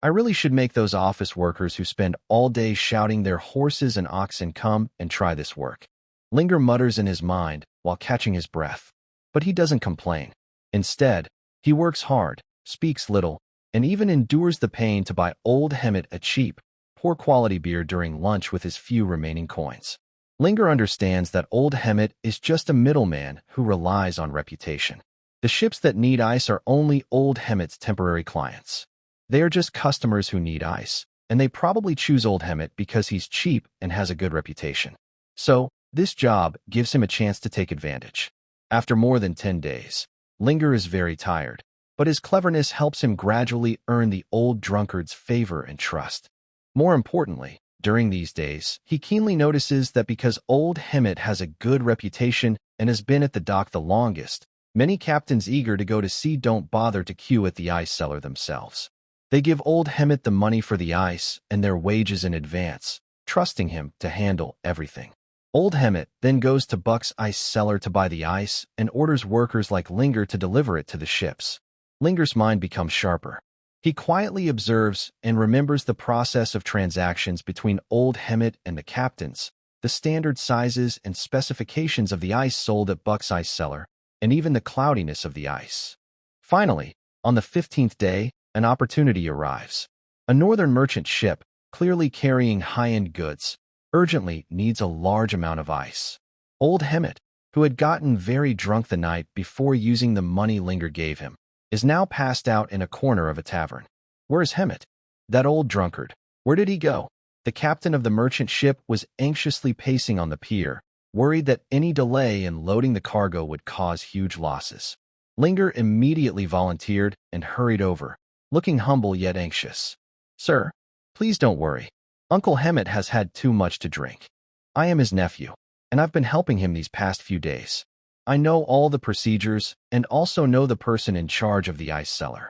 I really should make those office workers who spend all day shouting their horses and oxen come and try this work. Linger mutters in his mind while catching his breath. But he doesn't complain. Instead, he works hard, speaks little, and even endures the pain to buy Old Hemet a cheap, poor-quality beer during lunch with his few remaining coins. Linger understands that Old Hemet is just a middleman who relies on reputation. The ships that need ice are only Old Hemet's temporary clients. They are just customers who need ice, and they probably choose Old Hemet because he's cheap and has a good reputation. So, this job gives him a chance to take advantage. After more than 10 days, Linger is very tired, but his cleverness helps him gradually earn the old drunkard's favor and trust. More importantly, during these days, he keenly notices that because Old Hemet has a good reputation and has been at the dock the longest, many captains eager to go to sea don't bother to queue at the ice cellar themselves. They give Old Hemet the money for the ice and their wages in advance, trusting him to handle everything. Old Hemet then goes to Buck's ice cellar to buy the ice and orders workers like Linger to deliver it to the ships. Linger's mind becomes sharper. He quietly observes and remembers the process of transactions between Old Hemet and the captains, the standard sizes and specifications of the ice sold at Buck's ice cellar, and even the cloudiness of the ice. Finally, on the 15th day, an opportunity arrives. A northern merchant ship, clearly carrying high-end goods, urgently needs a large amount of ice. Old Hemet, who had gotten very drunk the night before using the money Linger gave him, is now passed out in a corner of a tavern. Where's Hemet? That old drunkard. Where did he go? The captain of the merchant ship was anxiously pacing on the pier, worried that any delay in loading the cargo would cause huge losses. Linger immediately volunteered and hurried over, looking humble yet anxious. "Sir, please don't worry. Uncle Hemet has had too much to drink. I am his nephew, and I've been helping him these past few days. I know all the procedures and also know the person in charge of the ice cellar."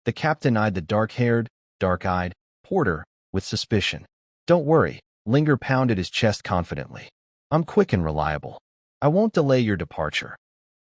The captain eyed the dark-haired, dark-eyed porter with suspicion. "Don't worry," Linger pounded his chest confidently. "I'm quick and reliable. I won't delay your departure."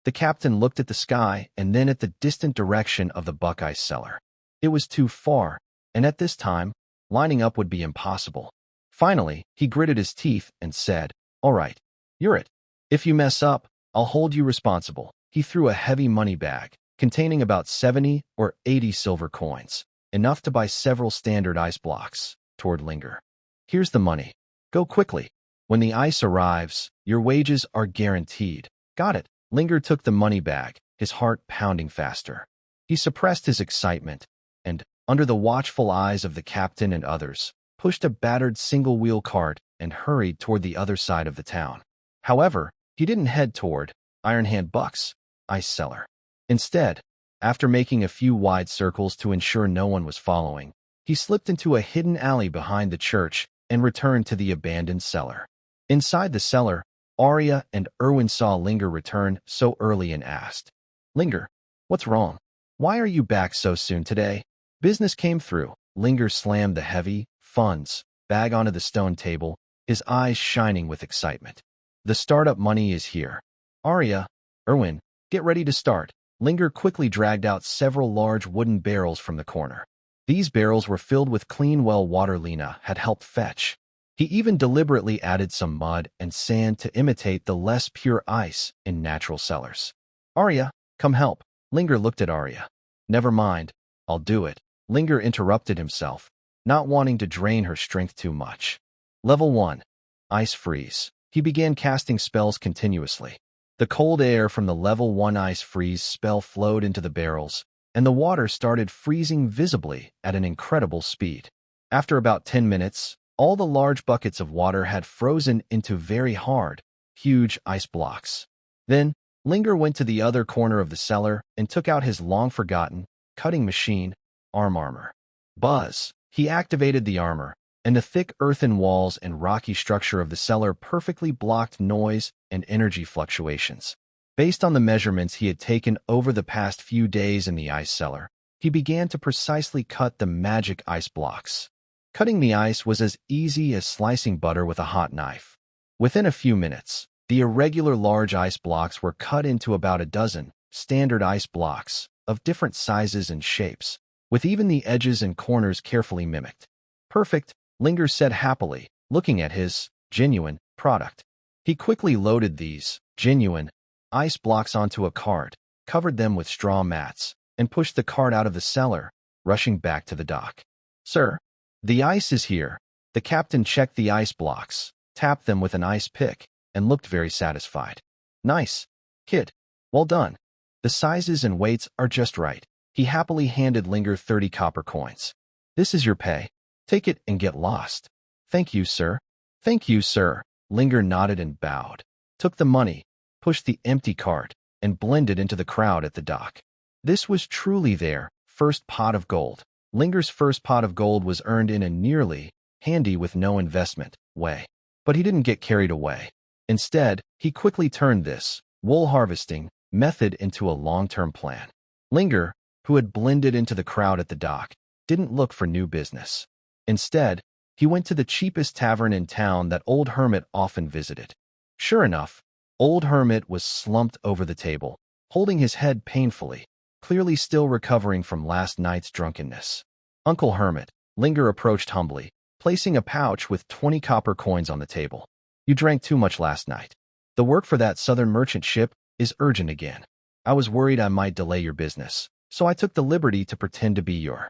The captain looked at the sky and then at the distant direction of the Buck ice cellar. It was too far, and at this time, lining up would be impossible. Finally, he gritted his teeth and said, "All right, you're it. If you mess up, I'll hold you responsible." He threw a heavy money bag, containing about 70 or 80 silver coins, enough to buy several standard ice blocks, toward Linger. "Here's the money. Go quickly. When the ice arrives, your wages are guaranteed. Got it. Linger took the money bag, his heart pounding faster. He suppressed his excitement, and, under the watchful eyes of the captain and others, pushed a battered single-wheel cart and hurried toward the other side of the town. However, he didn't head toward Iron Hand Buck's ice cellar. Instead, after making a few wide circles to ensure no one was following, he slipped into a hidden alley behind the church and returned to the abandoned cellar. Inside the cellar, Arya and Erwin saw Linger return so early and asked, "Linger, what's wrong? Why are you back so soon today?" Business came through. Linger slammed the heavy funds bag onto the stone table, his eyes shining with excitement. "The startup money is here. Arya, Erwin, get ready to start." Linger quickly dragged out several large wooden barrels from the corner. These barrels were filled with clean well water Lena had helped fetch. He even deliberately added some mud and sand to imitate the less pure ice in natural cellars. "Arya, come help." Linger looked at Arya. "Never mind, I'll do it." Linger interrupted himself, not wanting to drain her strength too much. Level 1. Ice Freeze. He began casting spells continuously. The cold air from the Level 1 Ice Freeze spell flowed into the barrels, and the water started freezing visibly at an incredible speed. After about 10 minutes, all the large buckets of water had frozen into very hard, huge ice blocks. Then, Linger went to the other corner of the cellar and took out his long-forgotten cutting machine, armor. Buzz! He activated the armor, and the thick earthen walls and rocky structure of the cellar perfectly blocked noise and energy fluctuations. Based on the measurements he had taken over the past few days in the ice cellar, he began to precisely cut the magic ice blocks. Cutting the ice was as easy as slicing butter with a hot knife. Within a few minutes, the irregular large ice blocks were cut into about a dozen standard ice blocks of different sizes and shapes, with even the edges and corners carefully mimicked. "Perfect," Linger said happily, looking at his genuine product. He quickly loaded these genuine ice blocks onto a cart, covered them with straw mats, and pushed the cart out of the cellar, rushing back to the dock. "Sir, the ice is here." The captain checked the ice blocks, tapped them with an ice pick, and looked very satisfied. "Nice, kid. Well done. The sizes and weights are just right." He happily handed Linger 30 copper coins. "This is your pay. Take it and get lost." "Thank you, sir." "Thank you, sir." Linger nodded and bowed, took the money, pushed the empty cart, and blended into the crowd at the dock. This was truly their first pot of gold. Linger's first pot of gold was earned in a nearly handy with no investment way. But he didn't get carried away. Instead, he quickly turned this wool harvesting method into a long-term plan. Linger, who had blended into the crowd at the dock, didn't look for new business. Instead, he went to the cheapest tavern in town that Old Hermit often visited. Sure enough, Old Hermit was slumped over the table, holding his head painfully, clearly still recovering from last night's drunkenness. "Uncle Hermit," Linger approached humbly, placing a pouch with 20 copper coins on the table. "You drank too much last night. The work for that southern merchant ship is urgent again. I was worried I might delay your business, so I took the liberty to pretend to be your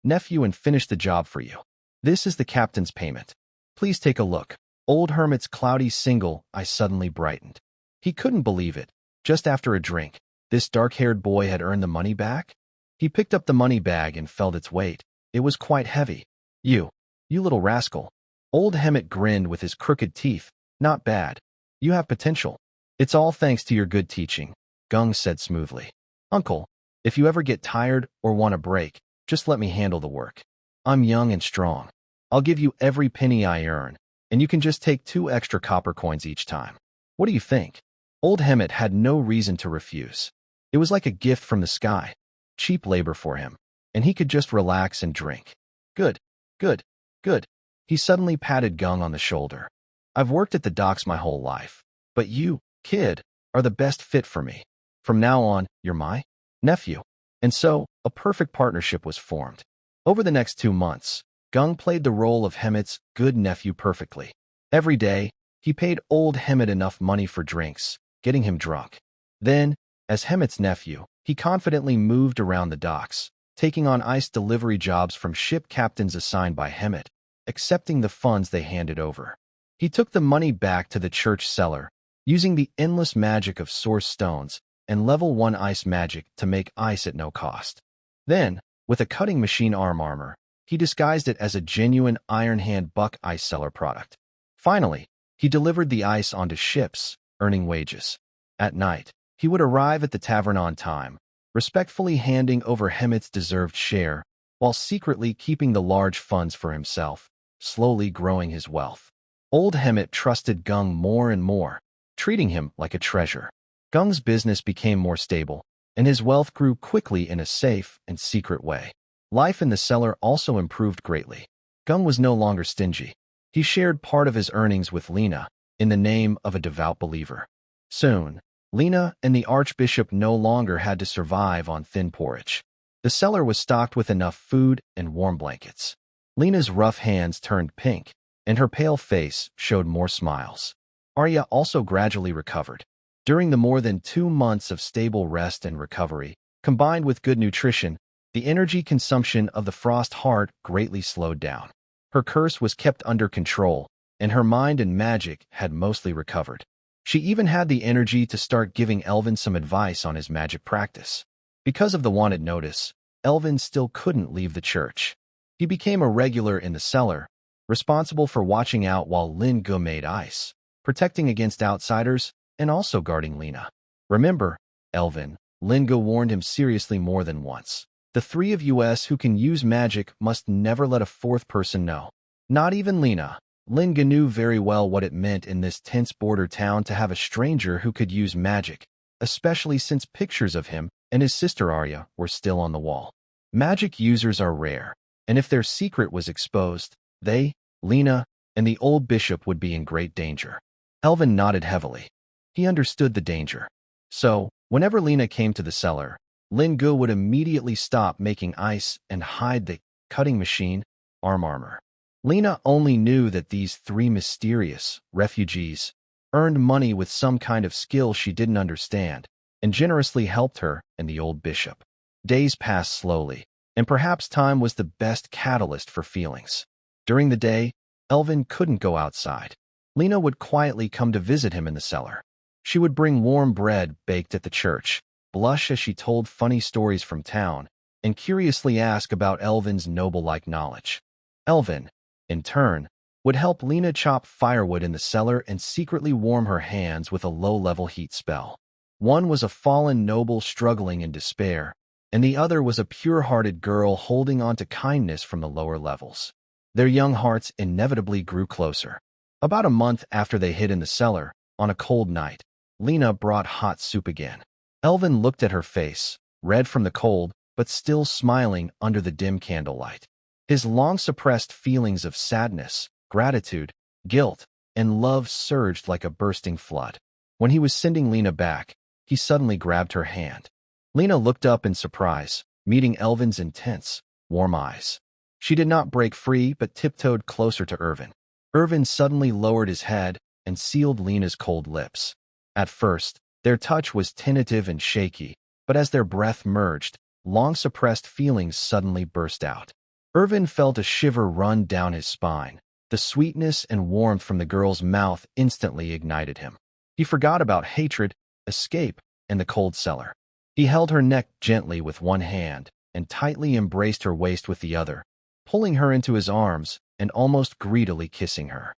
nephew and finish the job for you. This is the captain's payment. Please take a look." Old Hermit's cloudy single eye suddenly brightened. He couldn't believe it. Just after a drink, this dark-haired boy had earned the money back? He picked up the money bag and felt its weight. It was quite heavy. You little rascal." Old Hermit grinned with his crooked teeth. "Not bad. You have potential." "It's all thanks to your good teaching," Gung said smoothly. "Uncle, if you ever get tired or want a break, just let me handle the work. I'm young and strong. I'll give you every penny I earn, and you can just take 2 extra copper coins each time. What do you think?" Old Hermit had no reason to refuse. It was like a gift from the sky, cheap labor for him, and he could just relax and drink. Good, good, good." He suddenly patted Gung on the shoulder. "I've worked at the docks my whole life, but you, kid, are the best fit for me. From now on, you're my nephew." And so, a perfect partnership was formed. Over the next 2 months, Gung played the role of Hemet's good nephew perfectly. Every day, he paid old Hemet enough money for drinks, getting him drunk. Then, as Hemet's nephew, he confidently moved around the docks, taking on ice delivery jobs from ship captains assigned by Hemet, accepting the funds they handed over. He took the money back to the church cellar, using the endless magic of source stones and level 1 ice magic to make ice at no cost. Then, with a cutting machine armor, he disguised it as a genuine Iron Hand Buck ice cellar product. Finally, he delivered the ice onto ships, earning wages. At night, he would arrive at the tavern on time, respectfully handing over Hemet's deserved share, while secretly keeping the large funds for himself, slowly growing his wealth. Old Hemet trusted Gung more and more, treating him like a treasure. Gung's business became more stable, and his wealth grew quickly in a safe and secret way. Life in the cellar also improved greatly. Gung was no longer stingy. He shared part of his earnings with Lena, in the name of a devout believer. Soon, Lena and the Archbishop no longer had to survive on thin porridge. The cellar was stocked with enough food and warm blankets. Lena's rough hands turned pink, and her pale face showed more smiles. Arya also gradually recovered. During the more than 2 months of stable rest and recovery, combined with good nutrition, the energy consumption of the Frost Heart greatly slowed down. Her curse was kept under control, and her mind and magic had mostly recovered. She even had the energy to start giving Elvin some advice on his magic practice. Because of the wanted notice, Elvin still couldn't leave the church. He became a regular in the cellar, responsible for watching out while Lin Gu made ice, protecting against outsiders, and also guarding Lena. Remember, Elvin, Lin Gu warned him seriously more than once. The 3 of us who can use magic must never let a 4th person know. Not even Lena. Lin Gu knew very well what it meant in this tense border town to have a stranger who could use magic, especially since pictures of him and his sister Arya were still on the wall. Magic users are rare, and if their secret was exposed, they, Lena, and the old bishop would be in great danger. Elvin nodded heavily. He understood the danger. So, whenever Lena came to the cellar, Lin Gu would immediately stop making ice and hide the cutting machine armor. Lena only knew that these 3 mysterious refugees earned money with some kind of skill she didn't understand, and generously helped her and the old bishop. Days passed slowly, and perhaps time was the best catalyst for feelings. During the day, Elvin couldn't go outside. Lena would quietly come to visit him in the cellar. She would bring warm bread baked at the church, blush as she told funny stories from town, and curiously ask about Elvin's noble-like knowledge. Elvin, in turn, would help Lena chop firewood in the cellar and secretly warm her hands with a low-level heat spell. One was a fallen noble struggling in despair, and the other was a pure-hearted girl holding on to kindness from the lower levels. Their young hearts inevitably grew closer. About a month after they hid in the cellar, on a cold night, Lena brought hot soup again. Elvin looked at her face, red from the cold, but still smiling under the dim candlelight. His long-suppressed feelings of sadness, gratitude, guilt, and love surged like a bursting flood. When he was sending Lena back, he suddenly grabbed her hand. Lena looked up in surprise, meeting Elvin's intense, warm eyes. She did not break free but tiptoed closer to Irvin. Irvin suddenly lowered his head and sealed Lena's cold lips. At first, their touch was tentative and shaky, but as their breath merged, long-suppressed feelings suddenly burst out. Irvin felt a shiver run down his spine. The sweetness and warmth from the girl's mouth instantly ignited him. He forgot about hatred, escape, and the cold cellar. He held her neck gently with one hand and tightly embraced her waist with the other, pulling her into his arms and almost greedily kissing her.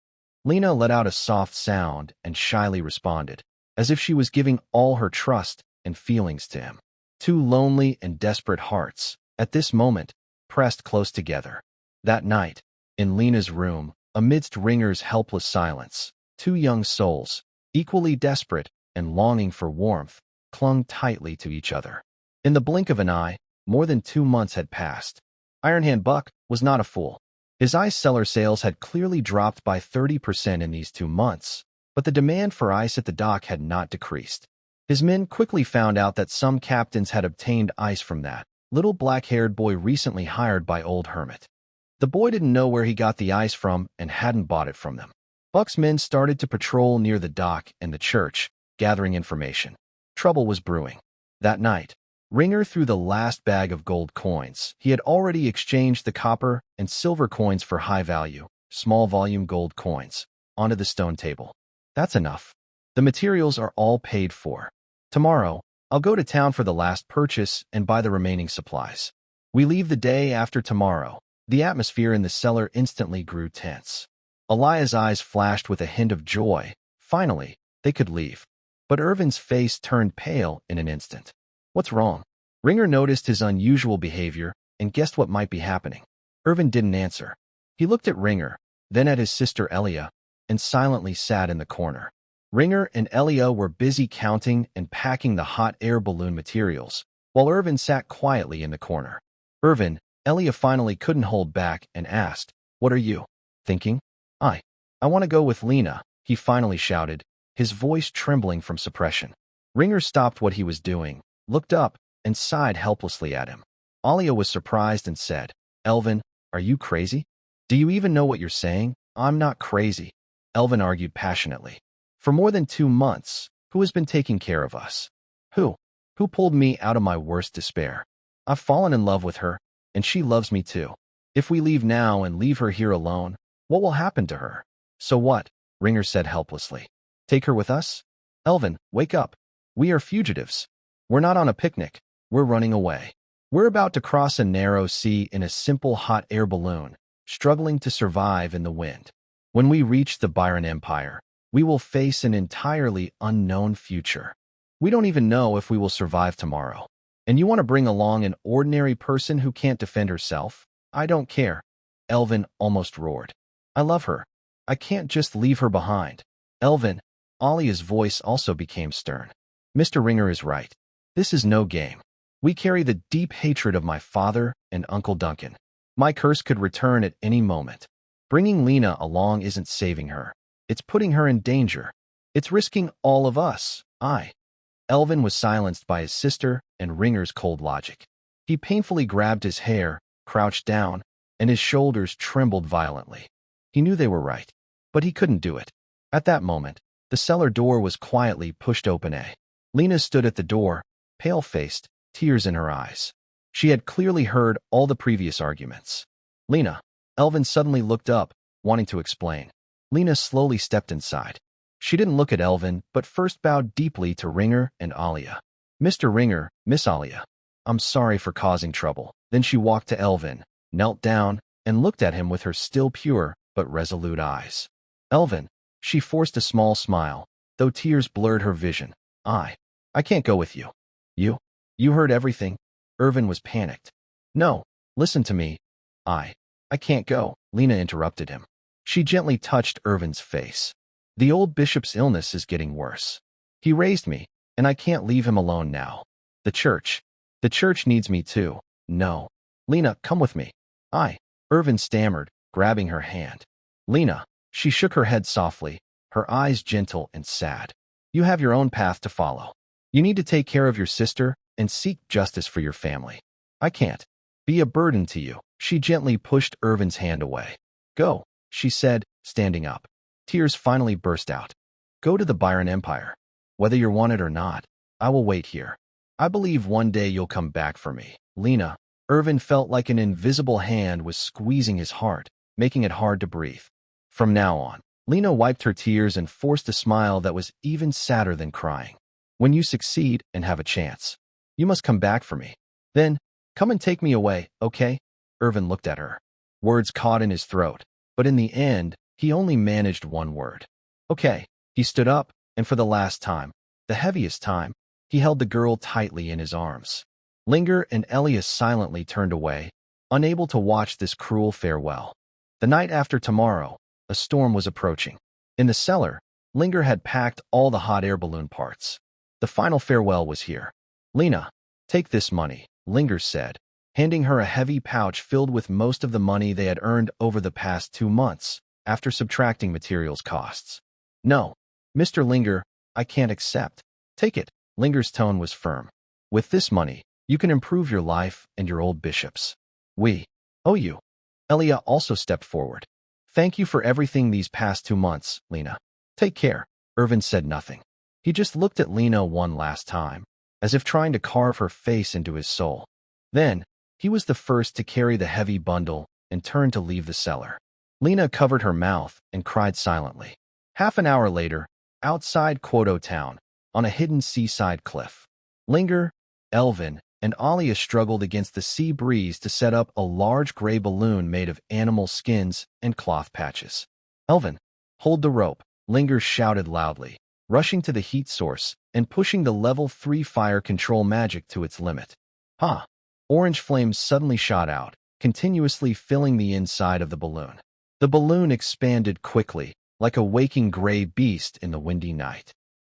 Lena let out a soft sound and shyly responded, as if she was giving all her trust and feelings to him. 2 lonely and desperate hearts, at this moment, pressed close together. That night, in Lena's room, amidst Ringer's helpless silence, 2 young souls, equally desperate and longing for warmth, clung tightly to each other. In the blink of an eye, more than 2 months had passed. Ironhand Buck was not a fool. His ice cellar sales had clearly dropped by 30% in these 2 months, but the demand for ice at the dock had not decreased. His men quickly found out that some captains had obtained ice from that little black-haired boy recently hired by Old Hermit. The boy didn't know where he got the ice from and hadn't bought it from them. Buck's men started to patrol near the dock and the church, gathering information. Trouble was brewing. That night, Ringer threw the last bag of gold coins. He had already exchanged the copper and silver coins for high-value, small-volume gold coins onto the stone table. That's enough. The materials are all paid for. Tomorrow, I'll go to town for the last purchase and buy the remaining supplies. We leave the day after tomorrow. The atmosphere in the cellar instantly grew tense. Alaya's eyes flashed with a hint of joy. Finally, they could leave. But Irvin's face turned pale in an instant. What's wrong? Ringer noticed his unusual behavior and guessed what might be happening. Irvin didn't answer. He looked at Ringer, then at his sister Elia, and silently sat in the corner. Ringer and Elia were busy counting and packing the hot air balloon materials, while Irvin sat quietly in the corner. Irvin, Elia finally couldn't hold back and asked, "What are you thinking?" I want to go with Lena," he finally shouted, his voice trembling from suppression. Ringer stopped what he was doing, looked up, and sighed helplessly at him. Arya was surprised and said, "Elvin, are you crazy? Do you even know what you're saying?" "I'm not crazy," Elvin argued passionately. "For more than 2 months, who has been taking care of us? Who pulled me out of my worst despair? I've fallen in love with her, and she loves me too. If we leave now and leave her here alone, what will happen to her?" "So what?" Ringer said helplessly. "Take her with us?" "Elvin, wake up. We are fugitives. We're not on a picnic. We're running away. We're about to cross a narrow sea in a simple hot air balloon, struggling to survive in the wind. When we reach the Byron Empire, we will face an entirely unknown future. We don't even know if we will survive tomorrow. And you want to bring along an ordinary person who can't defend herself? I don't care," Elvin almost roared. "I love her. I can't just leave her behind." "Elvin," Alia's voice also became stern. "Mr. Ringer is right. This is no game. We carry the deep hatred of my father and Uncle Duncan. My curse could return at any moment. Bringing Lena along isn't saving her. It's putting her in danger. It's risking all of us." Elvin was silenced by his sister and Ringer's cold logic. He painfully grabbed his hair, crouched down, and his shoulders trembled violently. He knew they were right, but he couldn't do it. At that moment, the cellar door was quietly pushed open. Lena stood at the door, pale-faced, tears in her eyes. She had clearly heard all the previous arguments. "Lena," Elvin suddenly looked up, wanting to explain. Lena slowly stepped inside. She didn't look at Elvin, but first bowed deeply to Ringer and Alia. "Mr. Ringer, Miss Alia, I'm sorry for causing trouble." Then she walked to Elvin, knelt down, and looked at him with her still pure but resolute eyes. "Elvin," she forced a small smile, though tears blurred her vision. I can't go with you." You heard everything?" Irvin was panicked. "No, listen to me. I can't go," Lena interrupted him. She gently touched Irvin's face. "The old bishop's illness is getting worse. He raised me, and I can't leave him alone now. The church needs me too." "No. Lena, come with me." Irvin stammered, grabbing her hand. "Lena," she shook her head softly, her eyes gentle and sad. "You have your own path to follow. You need to take care of your sister and seek justice for your family. I can't be a burden to you." She gently pushed Irvin's hand away. "Go," she said, standing up. Tears finally burst out. "Go to the Byron Empire. Whether you're wanted or not, I will wait here. I believe one day you'll come back for me." "Lena," Irvin felt like an invisible hand was squeezing his heart, making it hard to breathe. From now on, Lena wiped her tears and forced a smile that was even sadder than crying. "When you succeed and have a chance, you must come back for me. Then, come and take me away, okay?" Irvin looked at her. Words caught in his throat, but in the end, he only managed one word. "Okay." He stood up, and for the last time, the heaviest time, he held the girl tightly in his arms. Linger and Elias silently turned away, unable to watch this cruel farewell. The night after tomorrow, a storm was approaching. In the cellar, Linger had packed all the hot air balloon parts. The final farewell was here. "Lena, take this money," Linger said, handing her a heavy pouch filled with most of the money they had earned over the past 2 months, after subtracting materials costs. "No, Mr. Linger, I can't accept." "Take it." Linger's tone was firm. "With this money, you can improve your life and your old bishop's. We owe you." Elia also stepped forward. "Thank you for everything these past 2 months, Lena. Take care." Irvin said nothing. He just looked at Lena one last time, as if trying to carve her face into his soul. Then, he was the first to carry the heavy bundle and turned to leave the cellar. Lena covered her mouth and cried silently. Half an hour later, outside Kwoto town, on a hidden seaside cliff, Linger, Elvin, and Alia struggled against the sea breeze to set up a large gray balloon made of animal skins and cloth patches. Elvin, hold the rope, Linger shouted loudly, rushing to the heat source and pushing the level 3 fire control magic to its limit. Ha! Orange flames suddenly shot out, continuously filling the inside of the balloon. The balloon expanded quickly, like a waking gray beast in the windy night.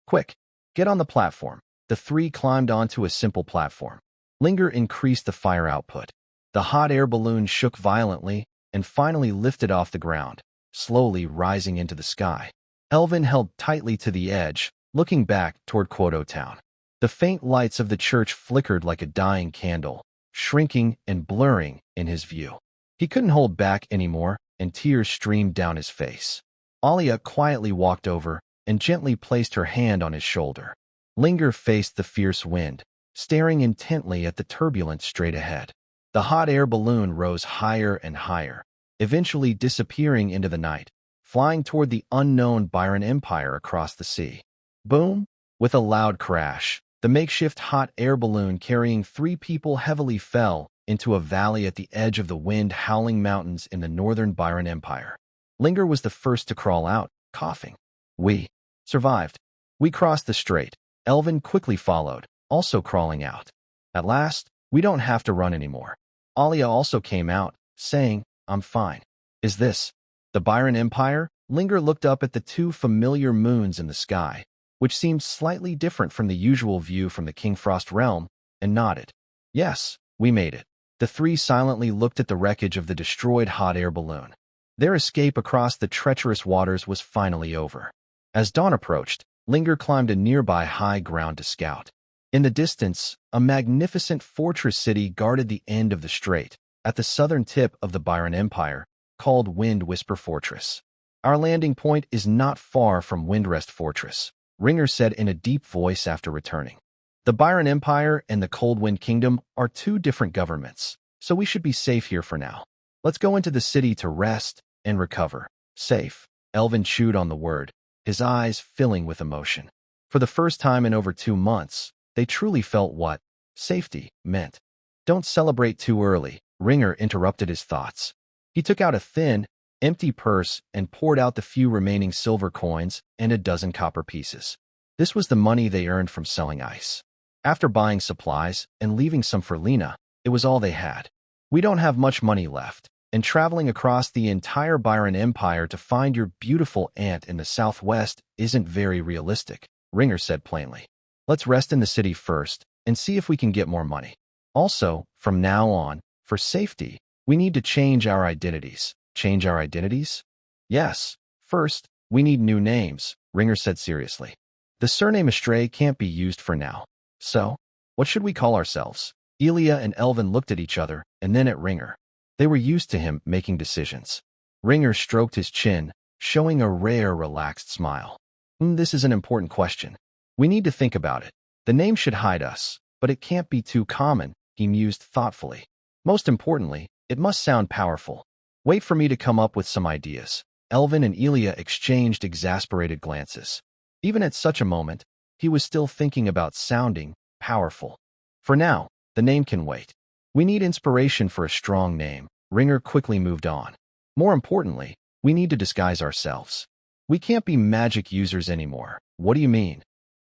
Quick, get on the platform. The three climbed onto a simple platform. Linger increased the fire output. The hot air balloon shook violently and finally lifted off the ground, slowly rising into the sky. Elvin held tightly to the edge, looking back toward Kwoto town. The faint lights of the church flickered like a dying candle, shrinking and blurring in his view. He couldn't hold back anymore, and tears streamed down his face. Alia quietly walked over and gently placed her hand on his shoulder. Linger faced the fierce wind, staring intently at the turbulence straight ahead. The hot air balloon rose higher and higher, eventually disappearing into the night, flying toward the unknown Byron Empire across the sea. Boom! With a loud crash, the makeshift hot air balloon carrying 3 people heavily fell into a valley at the edge of the wind-howling mountains in the northern Byron Empire. Linger was the first to crawl out, coughing. We survived. We crossed the strait. Elvin quickly followed, also crawling out. At last, we don't have to run anymore. Alia also came out, saying, I'm fine. Is this the Byron Empire? Linger looked up at the 2 familiar moons in the sky, which seemed slightly different from the usual view from the Kingfrost realm, and nodded. Yes, we made it. The 3 silently looked at the wreckage of the destroyed hot air balloon. Their escape across the treacherous waters was finally over. As dawn approached, Linger climbed a nearby high ground to scout. In the distance, a magnificent fortress city guarded the end of the strait, at the southern tip of the Byron Empire, called Wind Whisper Fortress. Our landing point is not far from Windrest Fortress, Ringer said in a deep voice after returning. The Byron Empire and the Coldwind Kingdom are 2 different governments, so we should be safe here for now. Let's go into the city to rest and recover. Safe. Elvin chewed on the word, his eyes filling with emotion. For the first time in over 2 months, they truly felt what safety meant. Don't celebrate too early, Ringer interrupted his thoughts. He took out a thin, empty purse and poured out the few remaining silver coins and a dozen copper pieces. This was the money they earned from selling ice. After buying supplies and leaving some for Lena, it was all they had. We don't have much money left, and traveling across the entire Byron Empire to find your beautiful aunt in the southwest isn't very realistic, Ringer said plainly. Let's rest in the city first and see if we can get more money. Also, from now on, for safety, we need to change our identities. Change our identities? Yes. First, we need new names, Ringer said seriously. The surname Astray can't be used for now. So, what should we call ourselves? Elia and Elvin looked at each other and then at Ringer. They were used to him making decisions. Ringer stroked his chin, showing a rare, relaxed smile. This is an important question. We need to think about it. The name should hide us, but it can't be too common, he mused thoughtfully. Most importantly, it must sound powerful. Wait for me to come up with some ideas. Elvin and Elia exchanged exasperated glances. Even at such a moment, he was still thinking about sounding powerful. For now, the name can wait. We need inspiration for a strong name. Ringer quickly moved on. More importantly, we need to disguise ourselves. We can't be magic users anymore. What do you mean?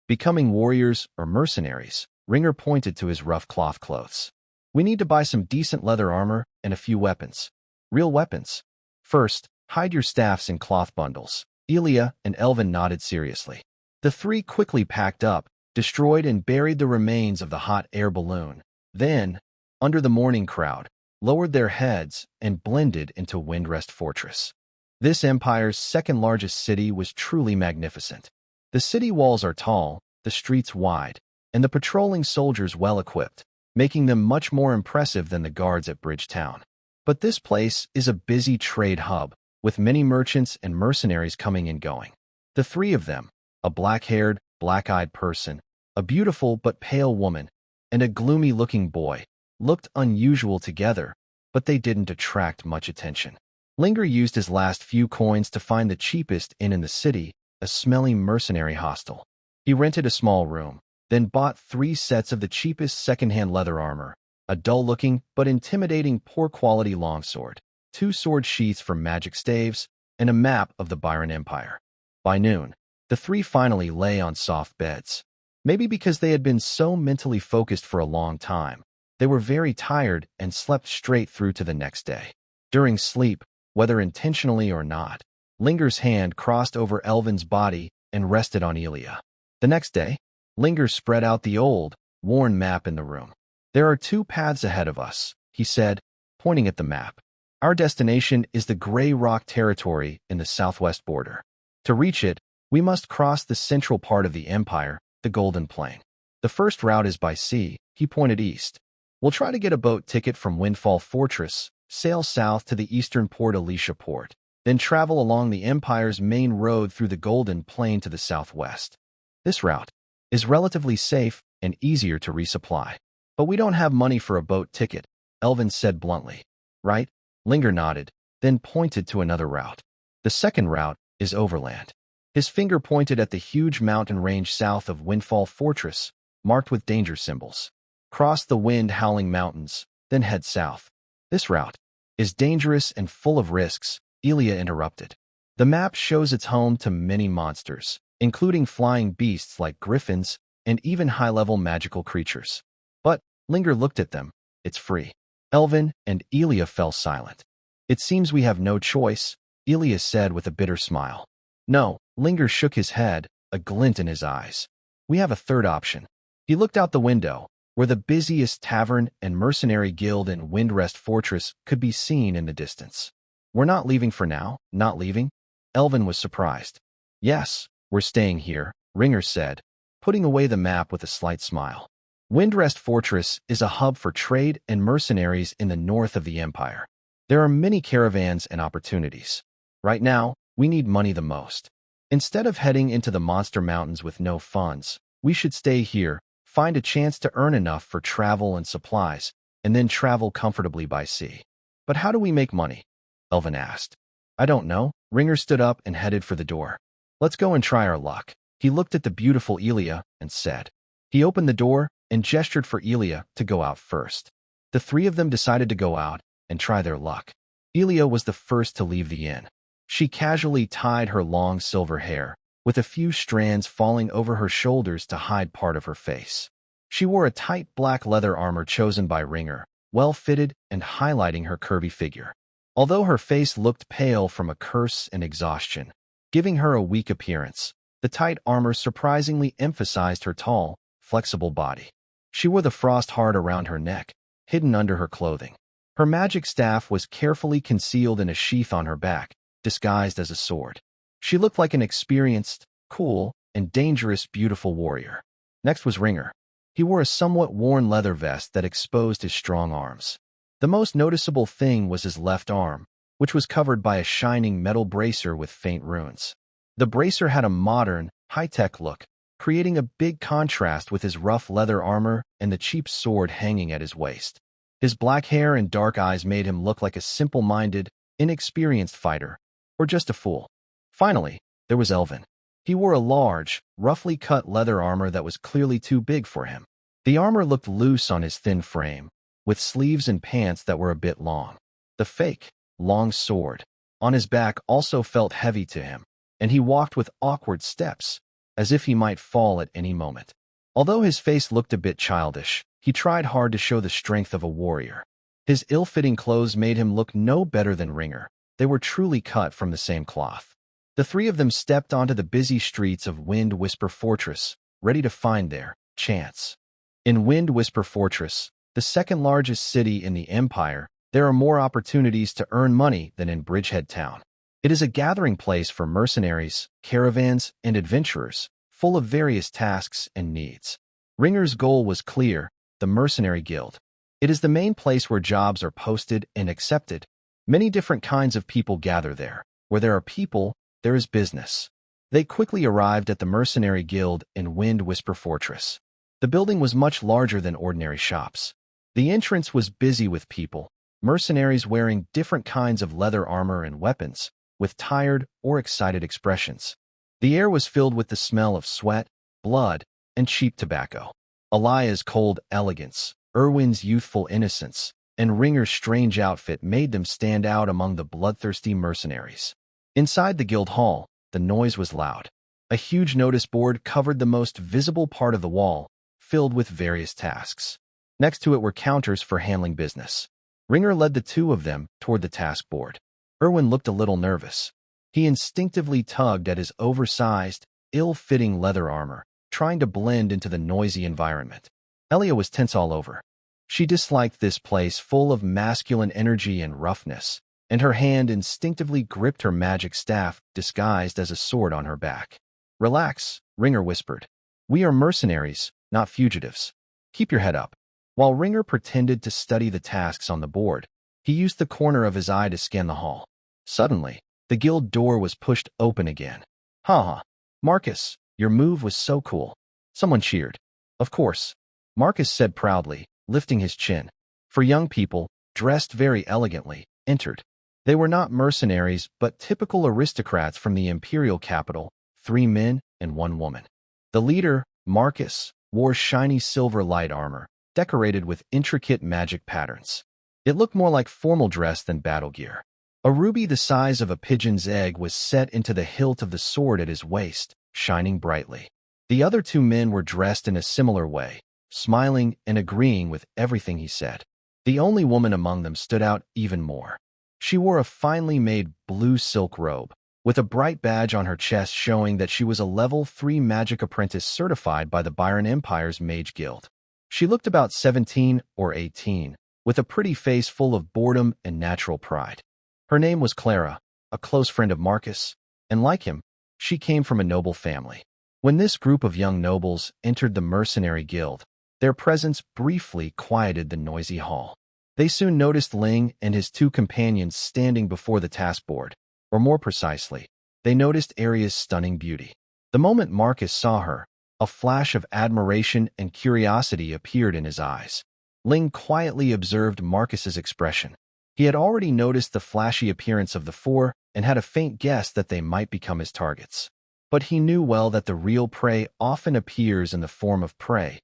Becoming warriors or mercenaries? Ringer pointed to his rough cloth clothes. We need to buy some decent leather armor and a few weapons. Real weapons. First, hide your staffs in cloth bundles. Elia and Elvin nodded seriously. The 3 quickly packed up, destroyed and buried the remains of the hot air balloon. Then, under the morning crowd, lowered their heads and blended into Windrest Fortress. This empire's second-largest city was truly magnificent. The city walls are tall, the streets wide, and the patrolling soldiers well-equipped, making them much more impressive than the guards at Bridgetown. But this place is a busy trade hub, with many merchants and mercenaries coming and going. The 3 of them, a black-haired, black-eyed person, a beautiful but pale woman, and a gloomy-looking boy, looked unusual together, but they didn't attract much attention. Linger used his last few coins to find the cheapest inn in the city a smelly mercenary hostel. He rented a small room, then bought 3 sets of the cheapest second-hand leather armor, a dull-looking but intimidating poor-quality longsword, 2 sword sheaths for magic staves, and a map of the Byron Empire. By noon, the 3 finally lay on soft beds. Maybe because they had been so mentally focused for a long time, they were very tired and slept straight through to the next day. During sleep, whether intentionally or not, Linger's hand crossed over Elvin's body and rested on Aria. The next day, Linger spread out the old, worn map in the room. "There are 2 paths ahead of us," he said, pointing at the map. "Our destination is the Grey Rock territory in the southwest border. To reach it, we must cross the central part of the Empire, the Golden Plain. The first route is by sea," he pointed east. "We'll try to get a boat ticket from Windfall Fortress, sail south to the eastern Port Alicia port, then travel along the Empire's main road through the Golden Plain to the southwest. This route is relatively safe and easier to resupply. But we don't have money for a boat ticket," Elvin said bluntly. "Right?" Linger nodded, then pointed to another route. "The second route is overland." His finger pointed at the huge mountain range south of Windfall Fortress, marked with danger symbols. "Cross the wind-howling mountains, then head south." "This route is dangerous and full of risks," Aria interrupted. "The map shows it's home to many monsters, including flying beasts like griffins and even high-level magical creatures." "But," Linger looked at them, "it's free." Elvin and Aria fell silent. "It seems we have no choice," Aria said with a bitter smile. "No," Linger shook his head, a glint in his eyes. "We have a third option." He looked out the window, where the busiest tavern and mercenary guild in Windrest Fortress could be seen in the distance. "We're not leaving for now, not leaving?" Elvin was surprised. "Yes, we're staying here," Ringer said, putting away the map with a slight smile. Windrest Fortress is a hub for trade and mercenaries in the north of the Empire. There are many caravans and opportunities. Right now, we need money the most. Instead of heading into the monster mountains with no funds, we should stay here, find a chance to earn enough for travel and supplies, and then travel comfortably by sea. "But how do we make money?" Elvin asked. "I don't know." Ringer stood up and headed for the door. "Let's go and try our luck." He looked at the beautiful Aria and said. He opened the door and gestured for Aria to go out first. The 3 of them decided to go out and try their luck. Aria was the first to leave the inn. She casually tied her long silver hair, with a few strands falling over her shoulders to hide part of her face. She wore a tight black leather armor chosen by Ringer, well-fitted and highlighting her curvy figure. Although her face looked pale from a curse and exhaustion, giving her a weak appearance, the tight armor surprisingly emphasized her tall, flexible body. She wore the frost heart around her neck, hidden under her clothing. Her magic staff was carefully concealed in a sheath on her back, disguised as a sword. She looked like an experienced, cool, and dangerous beautiful warrior. Next was Ringer. He wore a somewhat worn leather vest that exposed his strong arms. The most noticeable thing was his left arm, which was covered by a shining metal bracer with faint runes. The bracer had a modern, high-tech look, creating a big contrast with his rough leather armor and the cheap sword hanging at his waist. His black hair and dark eyes made him look like a simple-minded, inexperienced fighter, or just a fool. Finally, there was Elvin. He wore a large, roughly cut leather armor that was clearly too big for him. The armor looked loose on his thin frame, with sleeves and pants that were a bit long. The fake, long sword on his back also felt heavy to him, and he walked with awkward steps, as if he might fall at any moment. Although his face looked a bit childish, he tried hard to show the strength of a warrior. His ill-fitting clothes made him look no better than Ringer. They were truly cut from the same cloth. The 3 of them stepped onto the busy streets of Wind Whisper Fortress, ready to find their chance. In Wind Whisper Fortress, the second largest city in the Empire, there are more opportunities to earn money than in Bridgehead Town. It is a gathering place for mercenaries, caravans, and adventurers, full of various tasks and needs. Ringer's goal was clear: the Mercenary Guild. It is the main place where jobs are posted and accepted. Many different kinds of people gather there. Where there are people, there is business. They quickly arrived at the Mercenary Guild in Wind Whisper Fortress. The building was much larger than ordinary shops. The entrance was busy with people, mercenaries wearing different kinds of leather armor and weapons, with tired or excited expressions. The air was filled with the smell of sweat, blood, and cheap tobacco. Alaya's cold elegance, Erwin's youthful innocence, and Ringer's strange outfit made them stand out among the bloodthirsty mercenaries. Inside the guild hall, the noise was loud. A huge notice board covered the most visible part of the wall, filled with various tasks. Next to it were counters for handling business. Ringer led the two of them toward the task board. Erwin looked a little nervous. He instinctively tugged at his oversized, ill-fitting leather armor, trying to blend into the noisy environment. Aria was tense all over. She disliked this place full of masculine energy and roughness, and her hand instinctively gripped her magic staff disguised as a sword on her back. "Relax," Ringer whispered. "We are mercenaries, not fugitives. Keep your head up." While Ringer pretended to study the tasks on the board, he used the corner of his eye to scan the hall. Suddenly, the guild door was pushed open again. "Ha! Marcus, your move was so cool." Someone cheered. "Of course," Marcus said proudly, lifting his chin. For young people, dressed very elegantly, entered. They were not mercenaries, but typical aristocrats from the imperial capital, 3 men and 1 woman. The leader, Marcus, wore shiny silver light armor, decorated with intricate magic patterns. It looked more like formal dress than battle gear. A ruby the size of a pigeon's egg was set into the hilt of the sword at his waist, shining brightly. The other 2 men were dressed in a similar way, smiling and agreeing with everything he said. The only woman among them stood out even more. She wore a finely made blue silk robe, with a bright badge on her chest showing that she was a level 3 magic apprentice certified by the Byron Empire's Mage Guild. She looked about 17 or 18, with a pretty face full of boredom and natural pride. Her name was Clara, a close friend of Marcus, and like him, she came from a noble family. When this group of young nobles entered the mercenary guild, their presence briefly quieted the noisy hall. They soon noticed Ling and his 2 companions standing before the task board, or more precisely, they noticed Aria's stunning beauty. The moment Marcus saw her, a flash of admiration and curiosity appeared in his eyes. Ling quietly observed Marcus's expression. He had already noticed the flashy appearance of the 4 and had a faint guess that they might become his targets. But he knew well that the real prey often appears in the form of prey.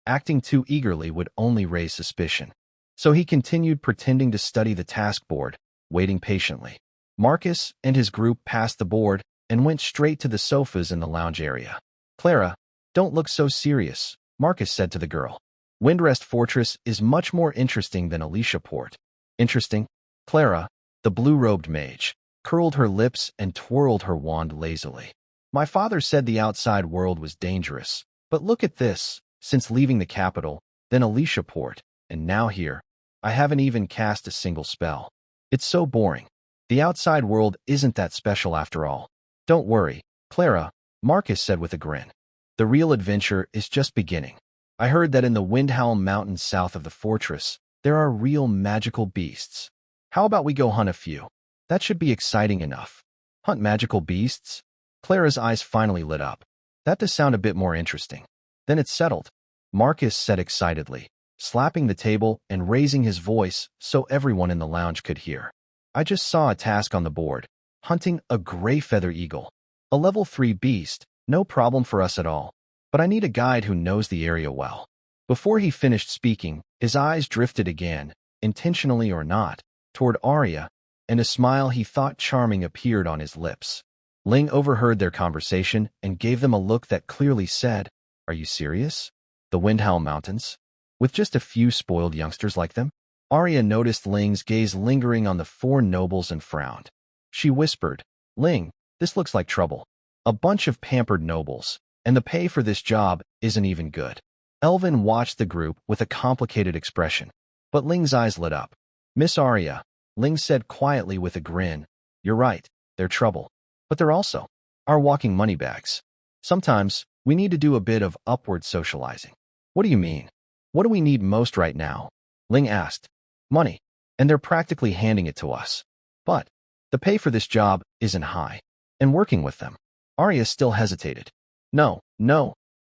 Acting too eagerly would only raise suspicion. So he continued pretending to study the task board, waiting patiently. Marcus and his group passed the board and went straight to the sofas in the lounge area. "Clara, don't look so serious," Marcus said to the girl. "Windrest Fortress is much more interesting than Alicia Port." "Interesting?" Clara, the blue-robed mage, curled her lips and twirled her wand lazily. "My father said the outside world was dangerous, but look at this. Since leaving the capital, then Alicia Port, and now here, I haven't even cast a single spell. It's so boring. The outside world isn't that special after all." "Don't worry, Clara," Marcus said with a grin. "The real adventure is just beginning. I heard that in the Windhowl Mountains south of the fortress, there are real magical beasts. How about we go hunt a few? That should be exciting enough." "Hunt magical beasts?" Clara's eyes finally lit up. "That does sound a bit more interesting." "Then it's settled," Marcus said excitedly, slapping the table and raising his voice so everyone in the lounge could hear. "I just saw a task on the board. Hunting a gray feather eagle. A level 3 beast, no problem for us at all. But I need a guide who knows the area well." Before he finished speaking, his eyes drifted again, intentionally or not, toward Arya, and a smile he thought charming appeared on his lips. Ling overheard their conversation and gave them a look that clearly said, "Are you serious? The Windhowl Mountains? With just a few spoiled youngsters like them?" Arya noticed Ling's gaze lingering on the 4 nobles and frowned. She whispered, "Ling, this looks like trouble. A bunch of pampered nobles, and the pay for this job isn't even good." Elvin watched the group with a complicated expression, but Ling's eyes lit up. "Miss Arya," Ling said quietly with a grin, "you're right, they're trouble. But they're also our walking money bags. Sometimes, we need to do a bit of upward socializing." "What do you mean? What do we need most right now?" Ling asked. "Money, and they're practically handing it to us. But the pay for this job isn't high. And working with them." Arya still hesitated. No,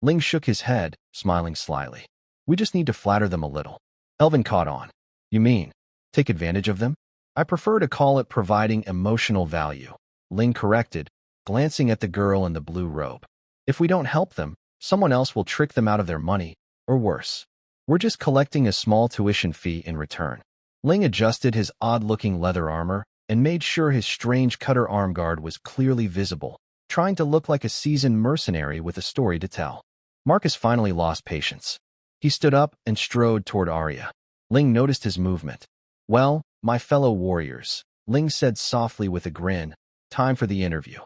Ling shook his head, smiling slyly. "We just need to flatter them a little." Elvin caught on. "You mean, take advantage of them?" "I prefer to call it providing emotional value," Ling corrected, glancing at the girl in the blue robe. If we don't help them, someone else will trick them out of their money, or worse. We're just collecting a small tuition fee in return. Ling adjusted his odd-looking leather armor and made sure his strange cutter arm guard was clearly visible, trying to look like a seasoned mercenary with a story to tell. Marcus finally lost patience. He stood up and strode toward Arya. Ling noticed his movement. "Well, my fellow warriors," Ling said softly with a grin, "time for the interview."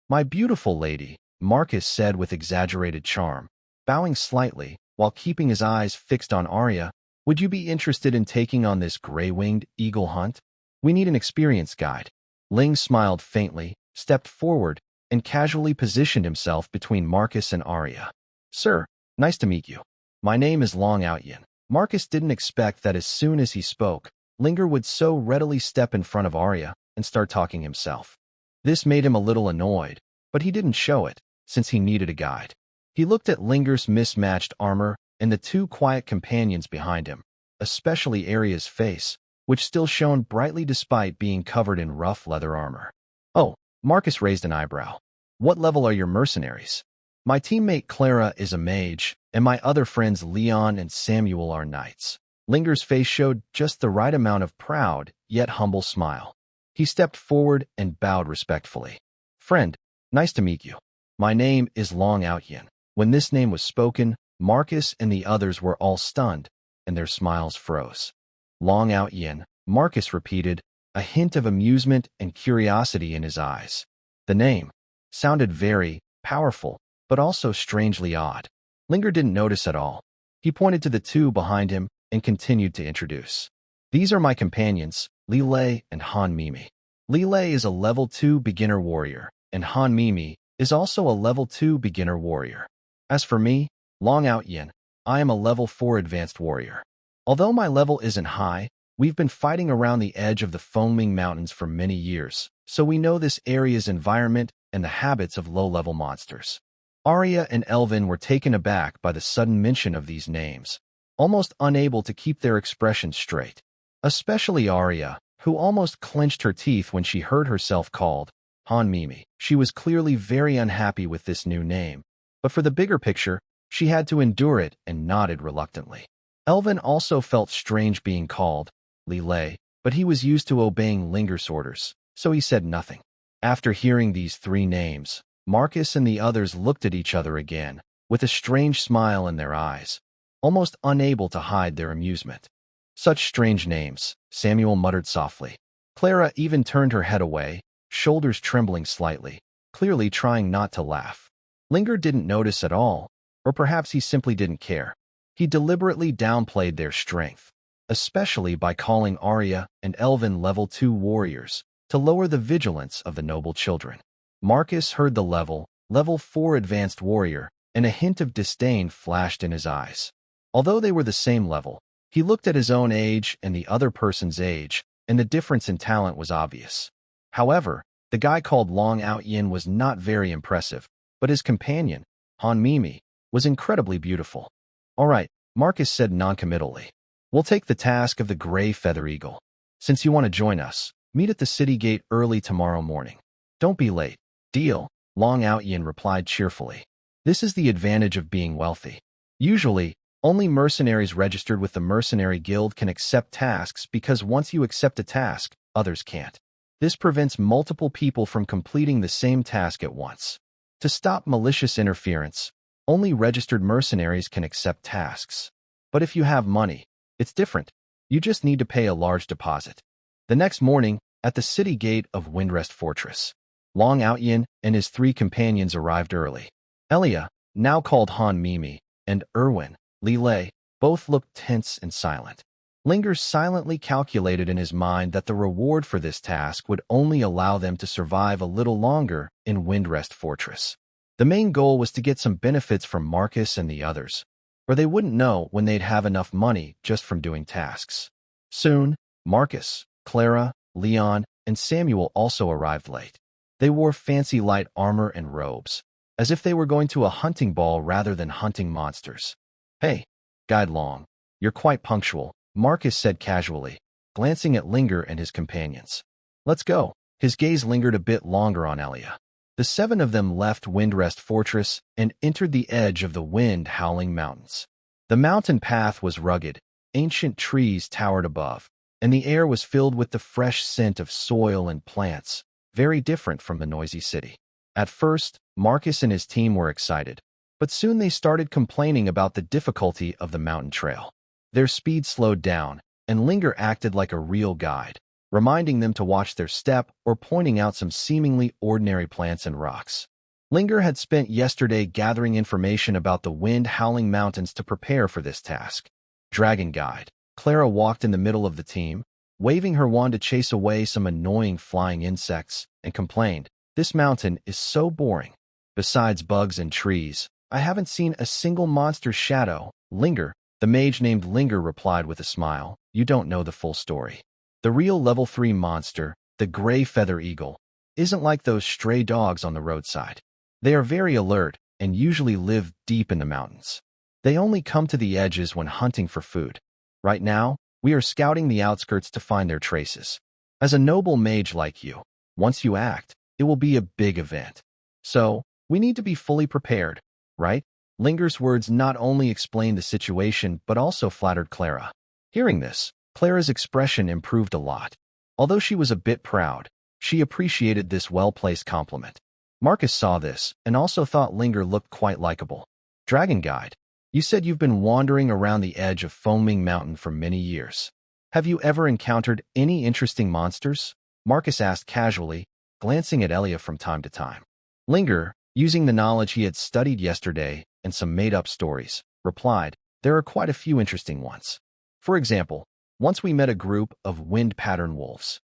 "My beautiful lady," Marcus said with exaggerated charm, bowing slightly while keeping his eyes fixed on Arya, "would you be interested in taking on this gray-winged eagle hunt? We need an experienced guide." Ling smiled faintly, stepped forward, and casually positioned himself between Marcus and Arya. "Sir, nice to meet you. My name is Long Outyin." Marcus didn't expect that as soon as he spoke, Linger would so readily step in front of Arya and start talking himself. This made him a little annoyed, but he didn't show it, since he needed a guide. He looked at Linger's mismatched armor and the two quiet companions behind him, especially Arya's face, which still shone brightly despite being covered in rough leather armor. "Oh," Marcus raised an eyebrow. "What level are your mercenaries?" "My teammate Clara is a mage, and my other friends Leon and Samuel are knights." Linger's face showed just the right amount of proud, yet humble smile. He stepped forward and bowed respectfully. "Friend, nice to meet you. My name is Long Outyin." When this name was spoken, Marcus and the others were all stunned, and their smiles froze. "Long Outyin," Marcus repeated, a hint of amusement and curiosity in his eyes. The name sounded very powerful, but also strangely odd. Linger didn't notice at all. He pointed to the two behind him and continued to introduce. "These are my companions, Lilei and Han Mimi. Lilei is a level 2 beginner warrior, and Han Mimi is also a level 2 beginner warrior. As for me, Long Outyin, I am a level 4 advanced warrior. Although my level isn't high, we've been fighting around the edge of the Foaming Mountains for many years, so we know this area's environment and the habits of low-level monsters." Arya and Elvin were taken aback by the sudden mention of these names, almost unable to keep their expressions straight. Especially Arya, who almost clenched her teeth when she heard herself called Han Mimi. She was clearly very unhappy with this new name, but for the bigger picture, she had to endure it and nodded reluctantly. Elvin also felt strange being called Lilei, but he was used to obeying Linger's orders, so he said nothing. After hearing these three names, Marcus and the others looked at each other again, with a strange smile in their eyes, almost unable to hide their amusement. "Such strange names," Samuel muttered softly. Clara even turned her head away, shoulders trembling slightly, clearly trying not to laugh. Linger didn't notice at all, or perhaps he simply didn't care. He deliberately downplayed their strength, especially by calling Arya and Elvin level 2 warriors, to lower the vigilance of the noble children. Marcus heard the level 4 advanced warrior, and a hint of disdain flashed in his eyes. Although they were the same level, he looked at his own age and the other person's age, and the difference in talent was obvious. However, the guy called Long Outyin was not very impressive, but his companion, Han Mimi, was incredibly beautiful. "All right," Marcus said noncommittally. "We'll take the task of the Gray Feather Eagle. Since you want to join us, meet at the city gate early tomorrow morning. Don't be late." "Deal," Long Outyin replied cheerfully. This is the advantage of being wealthy. Usually, only mercenaries registered with the Mercenary Guild can accept tasks because once you accept a task, others can't. This prevents multiple people from completing the same task at once. To stop malicious interference, only registered mercenaries can accept tasks. But if you have money, it's different. You just need to pay a large deposit. The next morning, at the city gate of Windrest Fortress, Long Outyin and his three companions arrived early. Elia, now called Han Mimi, and Erwin, Lilei, both looked tense and silent. Linger silently calculated in his mind that the reward for this task would only allow them to survive a little longer in Windrest Fortress. The main goal was to get some benefits from Marcus and the others, or they wouldn't know when they'd have enough money just from doing tasks. Soon, Marcus, Clara, Leon, and Samuel also arrived late. They wore fancy light armor and robes, as if they were going to a hunting ball rather than hunting monsters. "Hey, Guide Long, you're quite punctual," Marcus said casually, glancing at Linger and his companions. "Let's go." His gaze lingered a bit longer on Elia. The 7 of them left Windrest Fortress and entered the edge of the wind-howling mountains. The mountain path was rugged, ancient trees towered above, and the air was filled with the fresh scent of soil and plants, very different from the noisy city. At first, Marcus and his team were excited, but soon they started complaining about the difficulty of the mountain trail. Their speed slowed down, and Linger acted like a real guide, reminding them to watch their step or pointing out some seemingly ordinary plants and rocks. Linger had spent yesterday gathering information about the wind-howling mountains to prepare for this task. Dragon Guide. Clara walked in the middle of the team, waving her wand to chase away some annoying flying insects, and complained, "This mountain is so boring. Besides bugs and trees, I haven't seen a single monster's shadow." Linger, the mage named Linger, replied with a smile, "You don't know the full story. The real level 3 monster, the gray feather eagle, isn't like those stray dogs on the roadside. They are very alert and usually live deep in the mountains. They only come to the edges when hunting for food. Right now, we are scouting the outskirts to find their traces. As a noble mage like you, once you act, it will be a big event. So, we need to be fully prepared, right?" Linger's words not only explained the situation but also flattered Clara. Hearing this, Clara's expression improved a lot. Although she was a bit proud, she appreciated this well-placed compliment. Marcus saw this and also thought Linger looked quite likable. "Dragon Guide, you said you've been wandering around the edge of Foaming Mountain for many years. Have you ever encountered any interesting monsters?" Marcus asked casually, glancing at Elia from time to time. Linger, using the knowledge he had studied yesterday and some made-up stories, replied, "There are quite a few interesting ones. For example, once we met a group of wind-pattern wolves.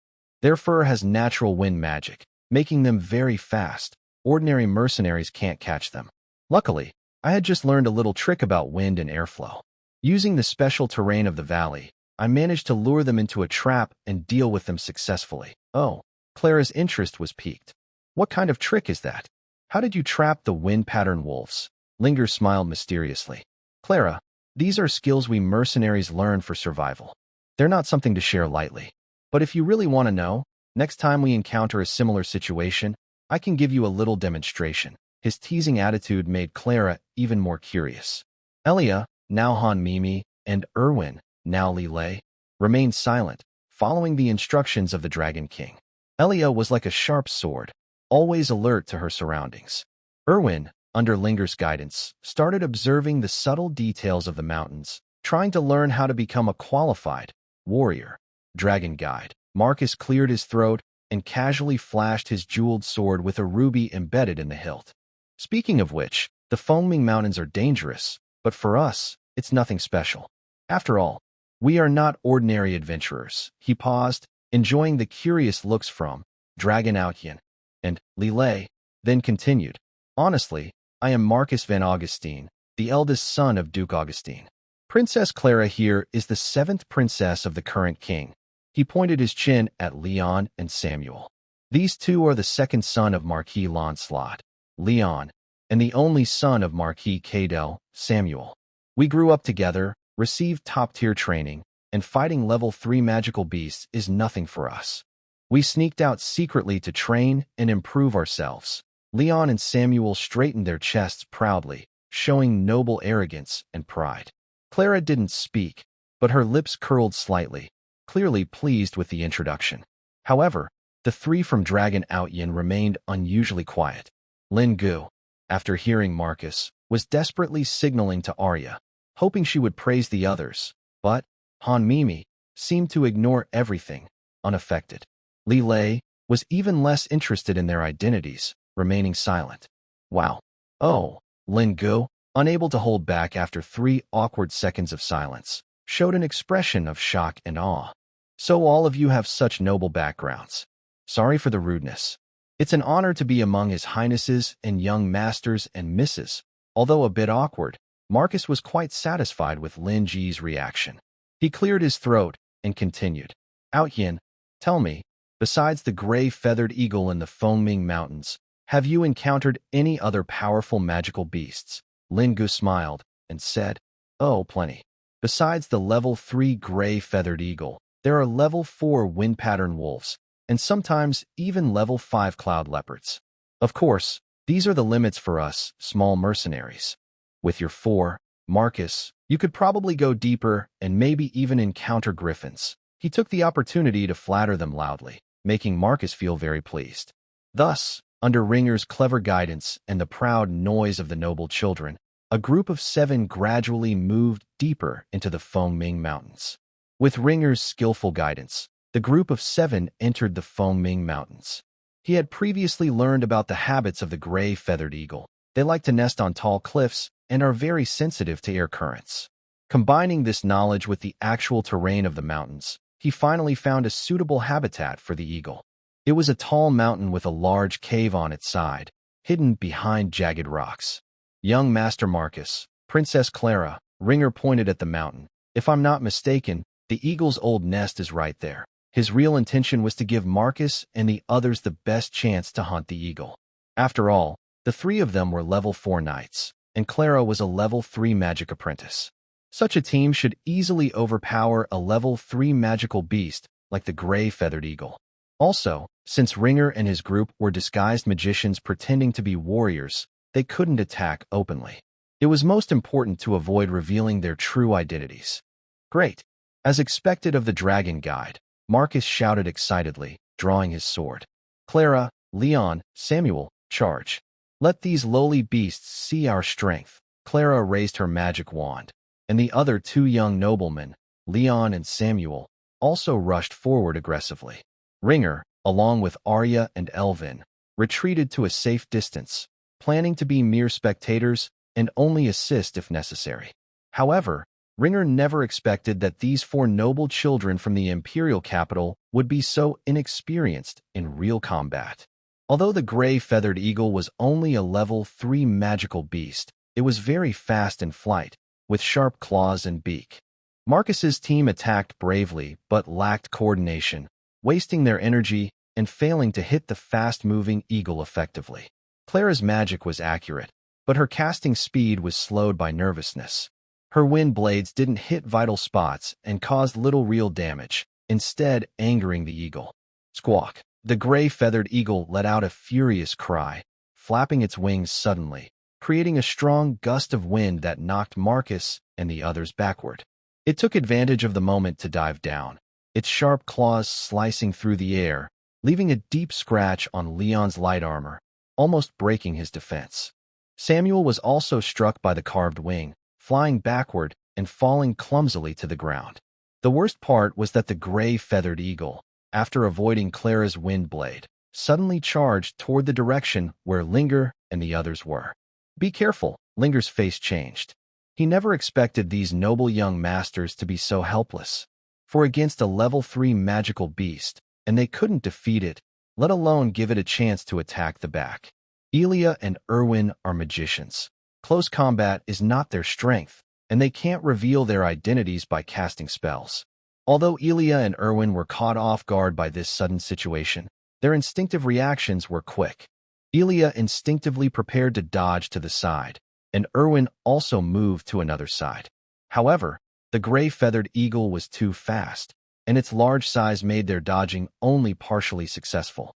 Their fur has natural wind magic, making them very fast. Ordinary mercenaries can't catch them. Luckily, I had just learned a little trick about wind and airflow. Using the special terrain of the valley, I managed to lure them into a trap and deal with them successfully." Oh, Clara's interest was piqued. "What kind of trick is that? How did you trap the wind-pattern wolves?" Linger smiled mysteriously. "Clara, these are skills we mercenaries learn for survival. They're not something to share lightly. But if you really want to know, next time we encounter a similar situation, I can give you a little demonstration." His teasing attitude made Clara even more curious. Elia, now Han Mimi, and Erwin, now Lilei, remained silent, following the instructions of the Dragon King. Elia was like a sharp sword, always alert to her surroundings. Erwin, under Linger's guidance, started observing the subtle details of the mountains, trying to learn how to become a qualified warrior. Dragon Guide. Marcus cleared his throat and casually flashed his jeweled sword with a ruby embedded in the hilt. "Speaking of which, the Foaming Mountains are dangerous, but for us, it's nothing special. After all, we are not ordinary adventurers." He paused, enjoying the curious looks from Dragon Outyen and Lilei, then continued, "Honestly, I am Marcus van Augustine, the eldest son of Duke Augustine. Princess Clara here is the 7th princess of the current king." He pointed his chin at Leon and Samuel. "These two are the second son of Marquis Lancelot, Leon, and the only son of Marquis Cadel, Samuel. We grew up together, received top-tier training, and fighting level 3 magical beasts is nothing for us. We sneaked out secretly to train and improve ourselves." Leon and Samuel straightened their chests proudly, showing noble arrogance and pride. Clara didn't speak, but her lips curled slightly, clearly pleased with the introduction. However, the 3 from Dragon Outyen remained unusually quiet. Lin Gu, after hearing Marcus, was desperately signaling to Arya, hoping she would praise the others, but Han Mimi seemed to ignore everything, unaffected. Lilei was even less interested in their identities, remaining silent. "Wow. Oh," Lin Gu, unable to hold back after 3 awkward seconds of silence, showed an expression of shock and awe. "So all of you have such noble backgrounds. Sorry for the rudeness. It's an honor to be among His Highnesses and young masters and misses." Although a bit awkward, Marcus was quite satisfied with Lin Ji's reaction. He cleared his throat and continued, "Outyen, tell me, besides the gray-feathered eagle in the Foaming Mountains, have you encountered any other powerful magical beasts?" Lin Gu smiled and said, "Oh, plenty. Besides the level 3 gray-feathered eagle, there are level 4 wind-pattern wolves, and sometimes even level 5 cloud leopards." Of course, these are the limits for us, small mercenaries. With your 4, Marcus, you could probably go deeper and maybe even encounter griffins. He took the opportunity to flatter them loudly, making Marcus feel very pleased. Thus, under Ringer's clever guidance and the proud noise of the noble children, a group of 7 gradually moved deeper into the Fengming Mountains. With Ringer's skillful guidance, the group of 7 entered the Fengming Mountains. He had previously learned about the habits of the gray-feathered eagle. They like to nest on tall cliffs and are very sensitive to air currents. Combining this knowledge with the actual terrain of the mountains, he finally found a suitable habitat for the eagle. It was a tall mountain with a large cave on its side, hidden behind jagged rocks. Young Master Marcus, Princess Clara, Ringer pointed at the mountain. If I'm not mistaken, the eagle's old nest is right there. His real intention was to give Marcus and the others the best chance to hunt the eagle. After all, the 3 of them were level 4 knights, and Clara was a level 3 magic apprentice. Such a team should easily overpower a level 3 magical beast like the gray-feathered eagle. Also, since Ringer and his group were disguised magicians pretending to be warriors, they couldn't attack openly. It was most important to avoid revealing their true identities. Great! As expected of the Dragon Guide, Marcus shouted excitedly, drawing his sword. Clara, Leon, Samuel, charge. Let these lowly beasts see our strength. Clara raised her magic wand, and the other 2 young noblemen, Leon and Samuel, also rushed forward aggressively. Ringer, along with Arya and Elvin, retreated to a safe distance, planning to be mere spectators and only assist if necessary. However, Ringer never expected that these 4 noble children from the imperial capital would be so inexperienced in real combat. Although the gray-feathered eagle was only a level 3 magical beast, it was very fast in flight, with sharp claws and beak. Marcus's team attacked bravely but lacked coordination, wasting their energy and failing to hit the fast-moving eagle effectively. Clara's magic was accurate, but her casting speed was slowed by nervousness. Her wind blades didn't hit vital spots and caused little real damage, instead angering the eagle. Squawk! The gray-feathered eagle let out a furious cry, flapping its wings suddenly, creating a strong gust of wind that knocked Marcus and the others backward. It took advantage of the moment to dive down, its sharp claws slicing through the air, leaving a deep scratch on Leon's light armor, almost breaking his defense. Samuel was also struck by the carved wing, flying backward and falling clumsily to the ground. The worst part was that the gray-feathered eagle, after avoiding Clara's wind blade, suddenly charged toward the direction where Linger and the others were. Be careful, Linger's face changed. He never expected these noble young masters to be so helpless. For against a level 3 magical beast, and they couldn't defeat it, let alone give it a chance to attack the back. Elia and Erwin are magicians. Close combat is not their strength, and they can't reveal their identities by casting spells. Although Elia and Erwin were caught off guard by this sudden situation, their instinctive reactions were quick. Elia instinctively prepared to dodge to the side, and Erwin also moved to another side. However, the gray-feathered eagle was too fast, and its large size made their dodging only partially successful.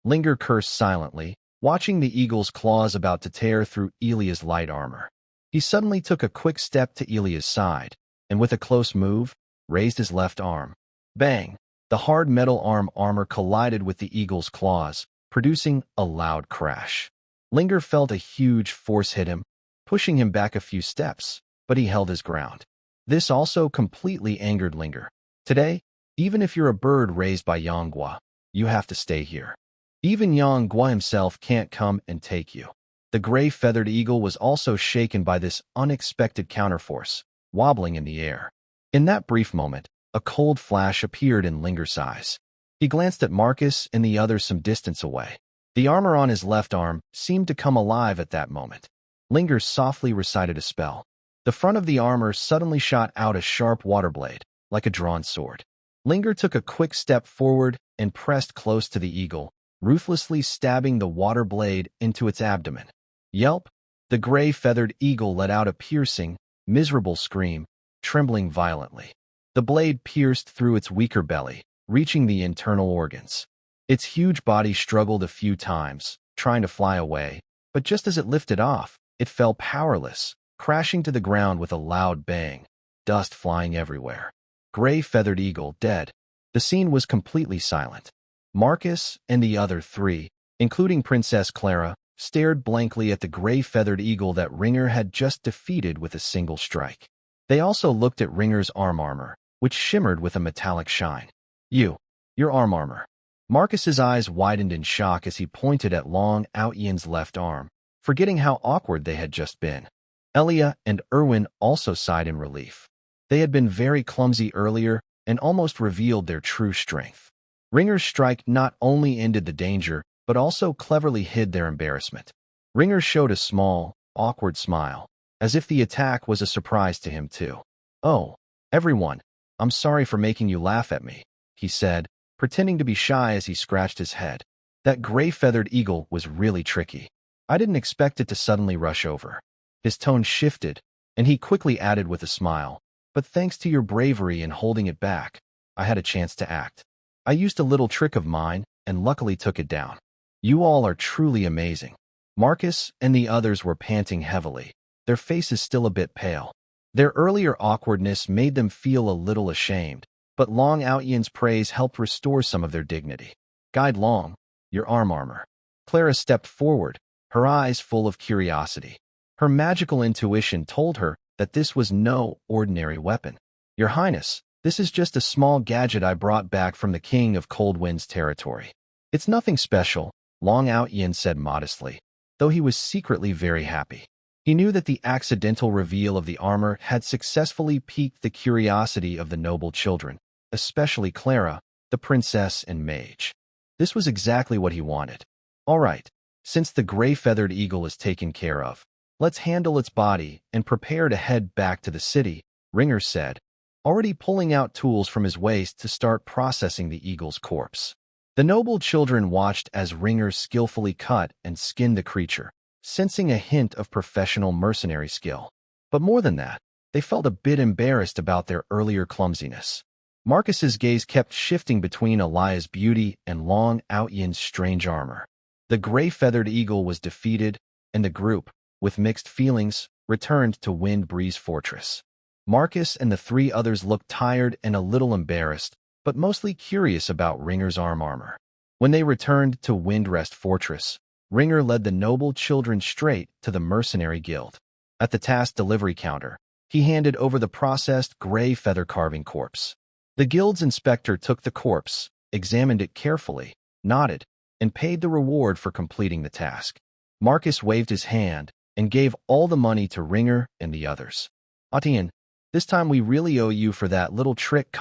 Linger cursed silently, watching the eagle's claws about to tear through Elia's light armor. He suddenly took a quick step to Elia's side, and with a close move, raised his left arm. Bang! The hard metal armor collided with the eagle's claws, producing a loud crash. Linger felt a huge force hit him, pushing him back a few steps, but he held his ground. This also completely angered Linger. Today, even if you're a bird raised by Yonggwa, you have to stay here. Even Yonggwa himself can't come and take you. The gray-feathered eagle was also shaken by this unexpected counterforce, wobbling in the air. In that brief moment, a cold flash appeared in Linger's eyes. He glanced at Marcus and the others some distance away. The armor on his left arm seemed to come alive at that moment. Linger softly recited a spell. The front of the armor suddenly shot out a sharp water blade, like a drawn sword. Linger took a quick step forward and pressed close to the eagle, ruthlessly stabbing the water blade into its abdomen. Yelp! The gray-feathered eagle let out a piercing, miserable scream, trembling violently. The blade pierced through its weaker belly, reaching the internal organs. Its huge body struggled a few times, trying to fly away, but just as it lifted off, it fell powerless, crashing to the ground with a loud bang, dust flying everywhere. Gray-feathered eagle dead. The scene was completely silent. Marcus and the other three, including Princess Clara, stared blankly at the gray-feathered eagle that Ringer had just defeated with a single strike. They also looked at Ringer's arm armor, which shimmered with a metallic shine. Your arm armor. Marcus's eyes widened in shock as he pointed at Long Out Yin's left arm, forgetting how awkward they had just been. Elia and Erwin also sighed in relief. They had been very clumsy earlier and almost revealed their true strength. Ringer's strike not only ended the danger, but also cleverly hid their embarrassment. Ringer showed a small, awkward smile, as if the attack was a surprise to him too. "Oh, everyone, I'm sorry for making you laugh at me," he said, pretending to be shy as he scratched his head. That gray-feathered eagle was really tricky. I didn't expect it to suddenly rush over. His tone shifted, and he quickly added with a smile, "But thanks to your bravery in holding it back, I had a chance to act. I used a little trick of mine, and luckily took it down. You all are truly amazing." Marcus and the others were panting heavily, their faces still a bit pale. Their earlier awkwardness made them feel a little ashamed, but Long Out Yin's praise helped restore some of their dignity. "Guide Long, your arm armor." Clara stepped forward, her eyes full of curiosity. Her magical intuition told her that this was no ordinary weapon. "Your Highness, this is just a small gadget I brought back from the King of Cold Wind's territory. It's nothing special," Long Out Yin said modestly, though he was secretly very happy. He knew that the accidental reveal of the armor had successfully piqued the curiosity of the noble children, especially Clara, the princess and mage. This was exactly what he wanted. "All right, since the gray-feathered eagle is taken care of, let's handle its body and prepare to head back to the city," Ringer said, already pulling out tools from his waist to start processing the eagle's corpse. The noble children watched as Ringer skillfully cut and skinned the creature, sensing a hint of professional mercenary skill. But more than that, they felt a bit embarrassed about their earlier clumsiness. Marcus's gaze kept shifting between Elia's beauty and Long Out Yin's strange armor. The gray-feathered eagle was defeated, and the group, with mixed feelings, returned to Wind Breeze Fortress. Marcus and the three others looked tired and a little embarrassed, but mostly curious about Ringer's arm armor. When they returned to Windrest Fortress, Ringer led the noble children straight to the mercenary guild. At the task delivery counter, he handed over the processed gray feather carving corpse. The guild's inspector took the corpse, examined it carefully, nodded, and paid the reward for completing the task. Marcus waved his hand and gave all the money to Ringer and the others. "Atian, this time we really owe you for that little trick,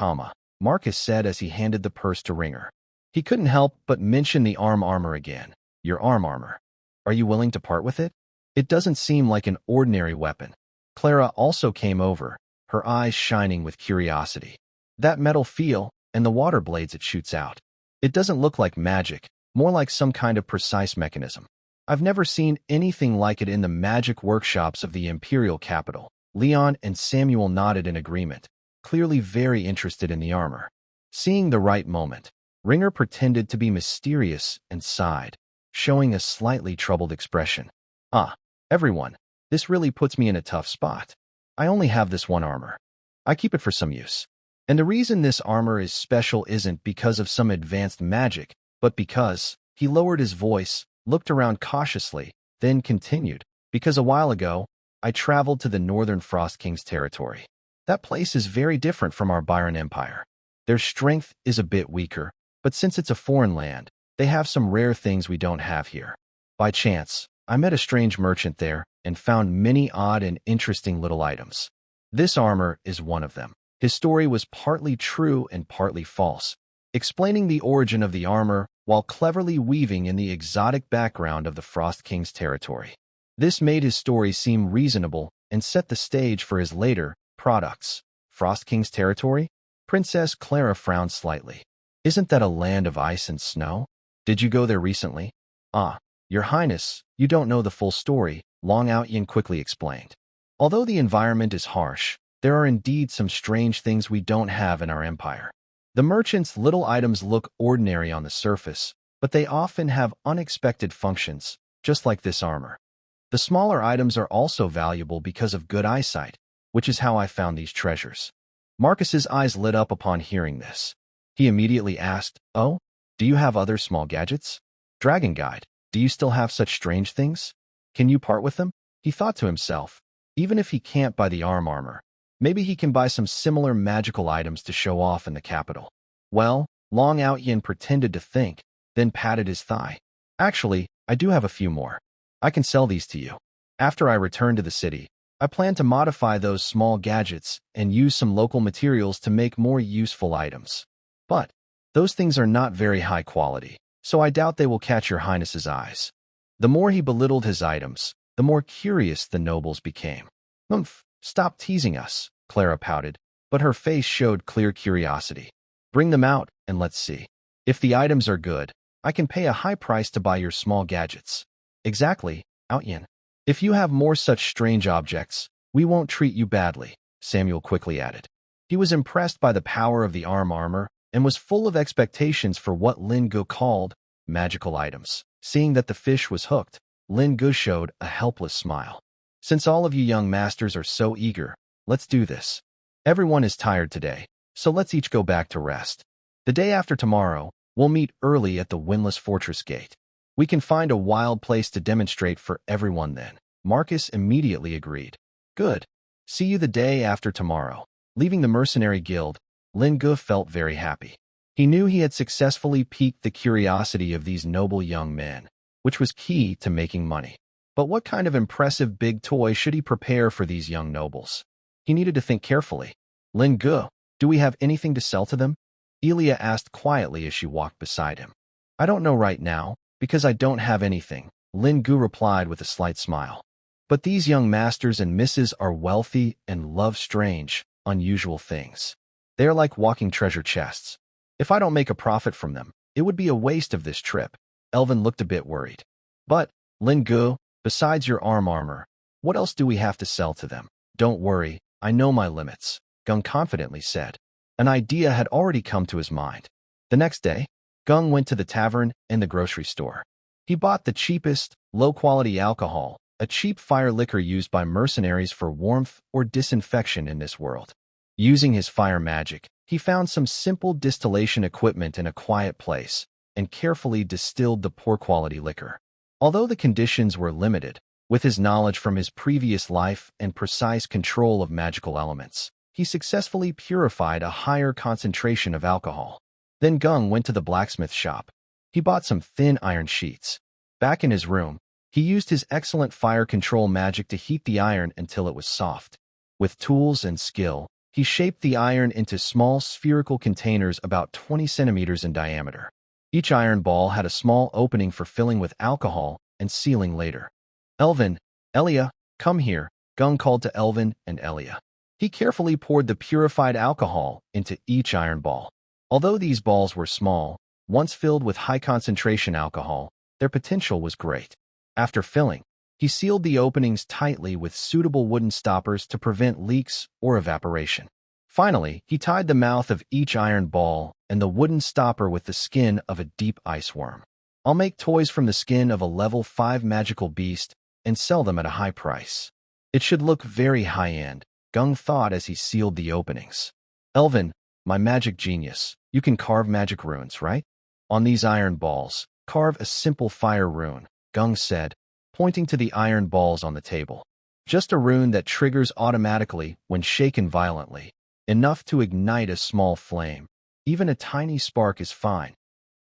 Marcus said as he handed the purse to Ringer. He couldn't help but mention the arm armor again. "Your arm armor. Are you willing to part with it? It doesn't seem like an ordinary weapon." Clara also came over, her eyes shining with curiosity. "That metal feel, and the water blades it shoots out. It doesn't look like magic, more like some kind of precise mechanism. I've never seen anything like it in the magic workshops of the Imperial capital." Leon and Samuel nodded in agreement, clearly very interested in the armor. Seeing the right moment, Ringer pretended to be mysterious and sighed, showing a slightly troubled expression. Everyone, this really puts me in a tough spot. I only have this one armor. I keep it for some use. And the reason this armor is special isn't because of some advanced magic, but because," he lowered his voice, looked around cautiously, then continued, "because a while ago, I traveled to the Northern Frost King's territory. That place is very different from our Byron Empire. Their strength is a bit weaker, but since it's a foreign land, they have some rare things we don't have here. By chance, I met a strange merchant there and found many odd and interesting little items. This armor is one of them." His story was partly true and partly false, explaining the origin of the armor while cleverly weaving in the exotic background of the Frost King's territory. This made his story seem reasonable and set the stage for his later products. "Frost King's territory?" Princess Clara frowned slightly. "Isn't that a land of ice and snow? Did you go there recently?" Your Highness, you don't know the full story," Long Out Yin quickly explained. "Although the environment is harsh, there are indeed some strange things we don't have in our empire. The merchant's little items look ordinary on the surface, but they often have unexpected functions, just like this armor. The smaller items are also valuable because of good eyesight, which is how I found these treasures. Marcus's eyes lit up upon hearing this. He immediately asked, "Oh, do you have other small gadgets? Dragon Guide, do you still have such strange things? Can you part with them?" He thought to himself, even if he can't buy the armor, maybe he can buy some similar magical items to show off in the capital. Well, Long Outyin pretended to think, then patted his thigh. "Actually, I do have a few more. I can sell these to you. After I return to the city, I plan to modify those small gadgets and use some local materials to make more useful items. But those things are not very high quality, so I doubt they will catch your highness's eyes." The more he belittled his items, the more curious the nobles became. "Humph, stop teasing us," Clara pouted, but her face showed clear curiosity. "Bring them out, and let's see. If the items are good, I can pay a high price to buy your small gadgets." "Exactly, Outyin. If you have more such strange objects, we won't treat you badly," Samuel quickly added. He was impressed by the power of the armor and was full of expectations for what Lin Gu called magical items. Seeing that the fish was hooked, Lin Gu showed a helpless smile. "Since all of you young masters are so eager, let's do this. Everyone is tired today, so let's each go back to rest. The day after tomorrow, we'll meet early at the windless fortress gate. We can find a wild place to demonstrate for everyone then." Marcus immediately agreed. "Good. See you the day after tomorrow." Leaving the mercenary guild, Lin Gu felt very happy. He knew he had successfully piqued the curiosity of these noble young men, which was key to making money. But what kind of impressive big toy should he prepare for these young nobles? He needed to think carefully. "Lin Gu, do we have anything to sell to them?" Elia asked quietly as she walked beside him. "I don't know right now, because I don't have anything," Lin Gu replied with a slight smile. "But these young masters and misses are wealthy and love strange, unusual things. They are like walking treasure chests. If I don't make a profit from them, it would be a waste of this trip." Elvin looked a bit worried. "But, Lin Gu, besides your armor, what else do we have to sell to them?" "Don't worry, I know my limits," Gung confidently said. An idea had already come to his mind. The next day, Gung went to the tavern and the grocery store. He bought the cheapest, low-quality alcohol, a cheap fire liquor used by mercenaries for warmth or disinfection in this world. Using his fire magic, he found some simple distillation equipment in a quiet place and carefully distilled the poor-quality liquor. Although the conditions were limited, with his knowledge from his previous life and precise control of magical elements, he successfully purified a higher concentration of alcohol. Then Gung went to the blacksmith shop. He bought some thin iron sheets. Back in his room, he used his excellent fire control magic to heat the iron until it was soft. With tools and skill, he shaped the iron into small spherical containers about 20 centimeters in diameter. Each iron ball had a small opening for filling with alcohol and sealing later. "Elvin, Elia, come here," Gung called to Elvin and Elia. He carefully poured the purified alcohol into each iron ball. Although these balls were small, once filled with high-concentration alcohol, their potential was great. After filling, he sealed the openings tightly with suitable wooden stoppers to prevent leaks or evaporation. Finally, he tied the mouth of each iron ball and the wooden stopper with the skin of a deep ice worm. "I'll make toys from the skin of a level 5 magical beast and sell them at a high price. It should look very high-end," Gung thought as he sealed the openings. "Elvin, my magic genius, you can carve magic runes, right? On these iron balls, carve a simple fire rune," Gung said, pointing to the iron balls on the table. "Just a rune that triggers automatically when shaken violently, enough to ignite a small flame. Even a tiny spark is fine."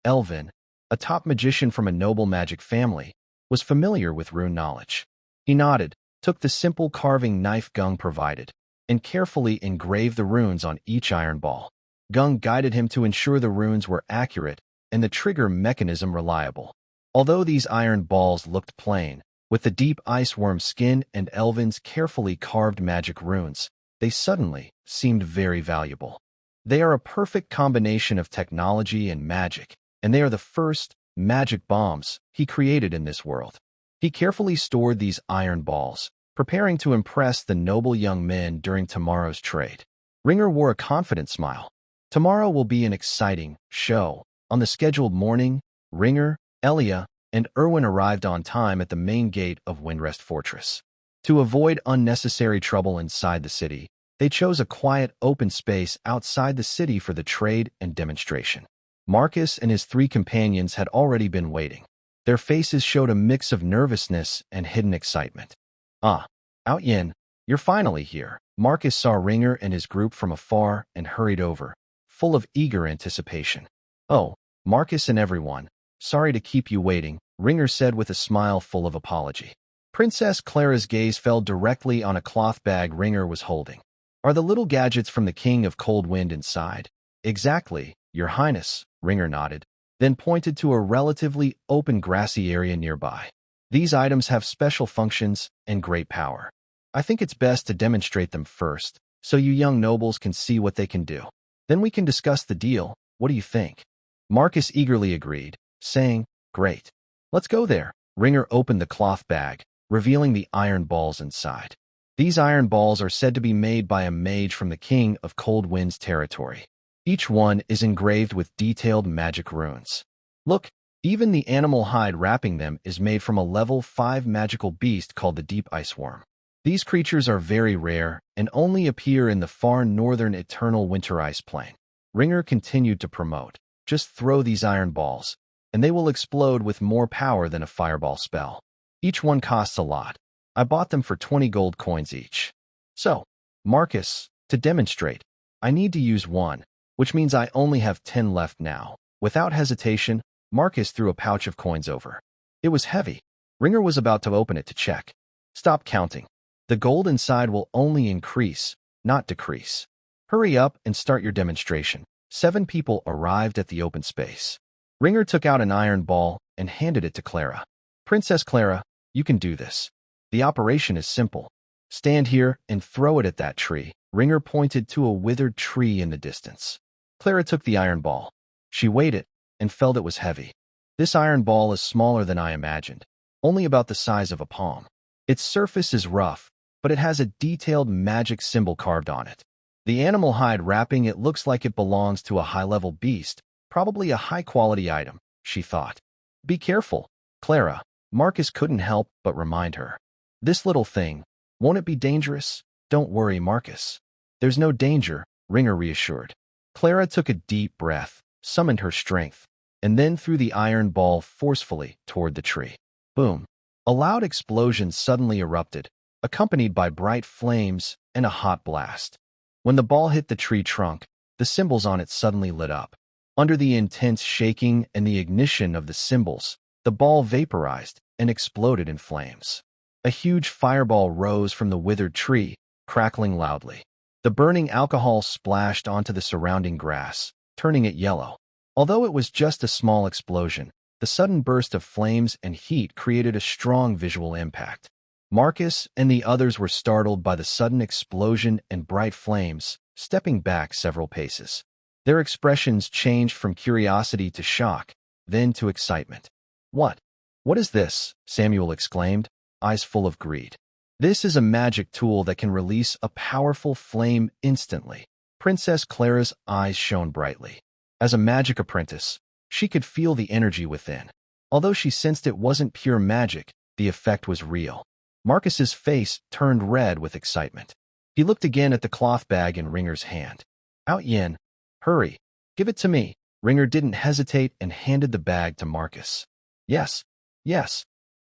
Elvin, a top magician from a noble magic family, was familiar with rune knowledge. He nodded, took the simple carving knife Gung provided, and carefully engraved the runes on each iron ball. Gung guided him to ensure the runes were accurate and the trigger mechanism reliable. Although these iron balls looked plain, with the deep ice worm skin and Elvin's carefully carved magic runes, they suddenly seemed very valuable. They are a perfect combination of technology and magic, and they are the first magic bombs he created in this world. He carefully stored these iron balls, preparing to impress the noble young men during tomorrow's trade. Ringer wore a confident smile. Tomorrow will be an exciting show. On the scheduled morning, Ringer, Elia, and Erwin arrived on time at the main gate of Windrest Fortress. To avoid unnecessary trouble inside the city, they chose a quiet, open space outside the city for the trade and demonstration. Marcus and his 3 companions had already been waiting. Their faces showed a mix of nervousness and hidden excitement. Ah, Out Yin, you're finally here. Marcus saw Ringer and his group from afar and hurried over, full of eager anticipation. Oh, Marcus and everyone, sorry to keep you waiting, Ringer said with a smile full of apology. Princess Clara's gaze fell directly on a cloth bag Ringer was holding. Are the little gadgets from the King of Cold Wind inside? Exactly, Your Highness, Ringer nodded, then pointed to a relatively open grassy area nearby. These items have special functions and great power. I think it's best to demonstrate them first, so you young nobles can see what they can do. Then we can discuss the deal. What do you think? Marcus eagerly agreed, saying, Great. Let's go there. Ringer opened the cloth bag, revealing the iron balls inside. These iron balls are said to be made by a mage from the King of Cold Wind's territory. Each one is engraved with detailed magic runes. Look, even the animal hide wrapping them is made from a level 5 magical beast called the Deep Ice Worm. These creatures are very rare and only appear in the far northern eternal winter ice plain. Ringer continued to promote, just throw these iron balls, and they will explode with more power than a fireball spell. Each one costs a lot. I bought them for 20 gold coins each. So, Marcus, to demonstrate, I need to use 1, which means I only have 10 left now. Without hesitation, Marcus threw a pouch of coins over. It was heavy. Ringer was about to open it to check. Stop counting. The gold inside will only increase, not decrease. Hurry up and start your demonstration. 7 people arrived at the open space. Ringer took out an iron ball and handed it to Clara. Princess Clara, you can do this. The operation is simple. Stand here and throw it at that tree. Ringer pointed to a withered tree in the distance. Clara took the iron ball. She weighed it and felt it was heavy. This iron ball is smaller than I imagined, only about the size of a palm. Its surface is rough, but it has a detailed magic symbol carved on it. The animal hide wrapping it looks like it belongs to a high-level beast, probably a high-quality item, she thought. Be careful, Clara. Marcus couldn't help but remind her. This little thing, won't it be dangerous? Don't worry, Marcus. There's no danger, Ringer reassured. Clara took a deep breath, summoned her strength, and then threw the iron ball forcefully toward the tree. Boom! A loud explosion suddenly erupted, accompanied by bright flames and a hot blast. When the ball hit the tree trunk, the symbols on it suddenly lit up. Under the intense shaking and the ignition of the symbols, the ball vaporized and exploded in flames. A huge fireball rose from the withered tree, crackling loudly. The burning alcohol splashed onto the surrounding grass, turning it yellow. Although it was just a small explosion, the sudden burst of flames and heat created a strong visual impact. Marcus and the others were startled by the sudden explosion and bright flames, stepping back several paces. Their expressions changed from curiosity to shock, then to excitement. What is this? Samuel exclaimed, eyes full of greed. This is a magic tool that can release a powerful flame instantly. Princess Clara's eyes shone brightly. As a magic apprentice, she could feel the energy within. Although she sensed it wasn't pure magic, the effect was real. Marcus's face turned red with excitement. He looked again at the cloth bag in Ringer's hand. Out Yin, hurry, give it to me. Ringer didn't hesitate and handed the bag to Marcus. Yes,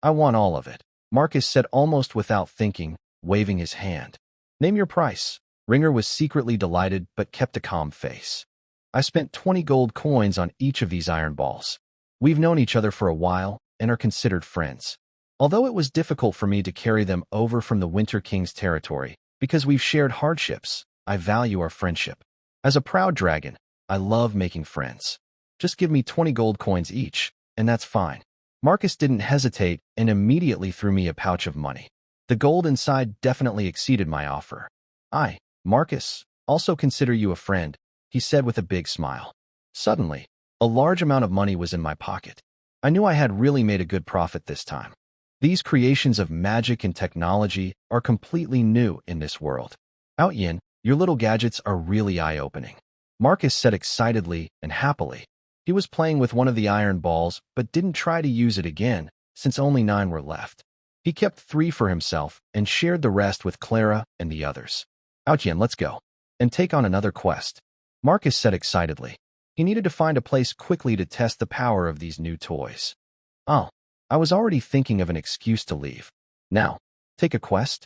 I want all of it, Marcus said almost without thinking, waving his hand. Name your price. Ringer was secretly delighted but kept a calm face. I spent 20 gold coins on each of these iron balls. We've known each other for a while and are considered friends. Although it was difficult for me to carry them over from the Winter King's territory, because we've shared hardships, I value our friendship. As a proud dragon, I love making friends. Just give me 20 gold coins each, and that's fine. Marcus didn't hesitate and immediately threw me a pouch of money. The gold inside definitely exceeded my offer. I, Marcus, also consider you a friend, he said with a big smile. Suddenly, a large amount of money was in my pocket. I knew I had really made a good profit this time. These creations of magic and technology are completely new in this world. Out Yin, your little gadgets are really eye-opening. Marcus said excitedly and happily. He was playing with one of the iron balls, but didn't try to use it again, since only 9 were left. He kept 3 for himself and shared the rest with Clara and the others. Outyen, let's go. And take on another quest. Marcus said excitedly. He needed to find a place quickly to test the power of these new toys. Oh, I was already thinking of an excuse to leave. Now, take a quest?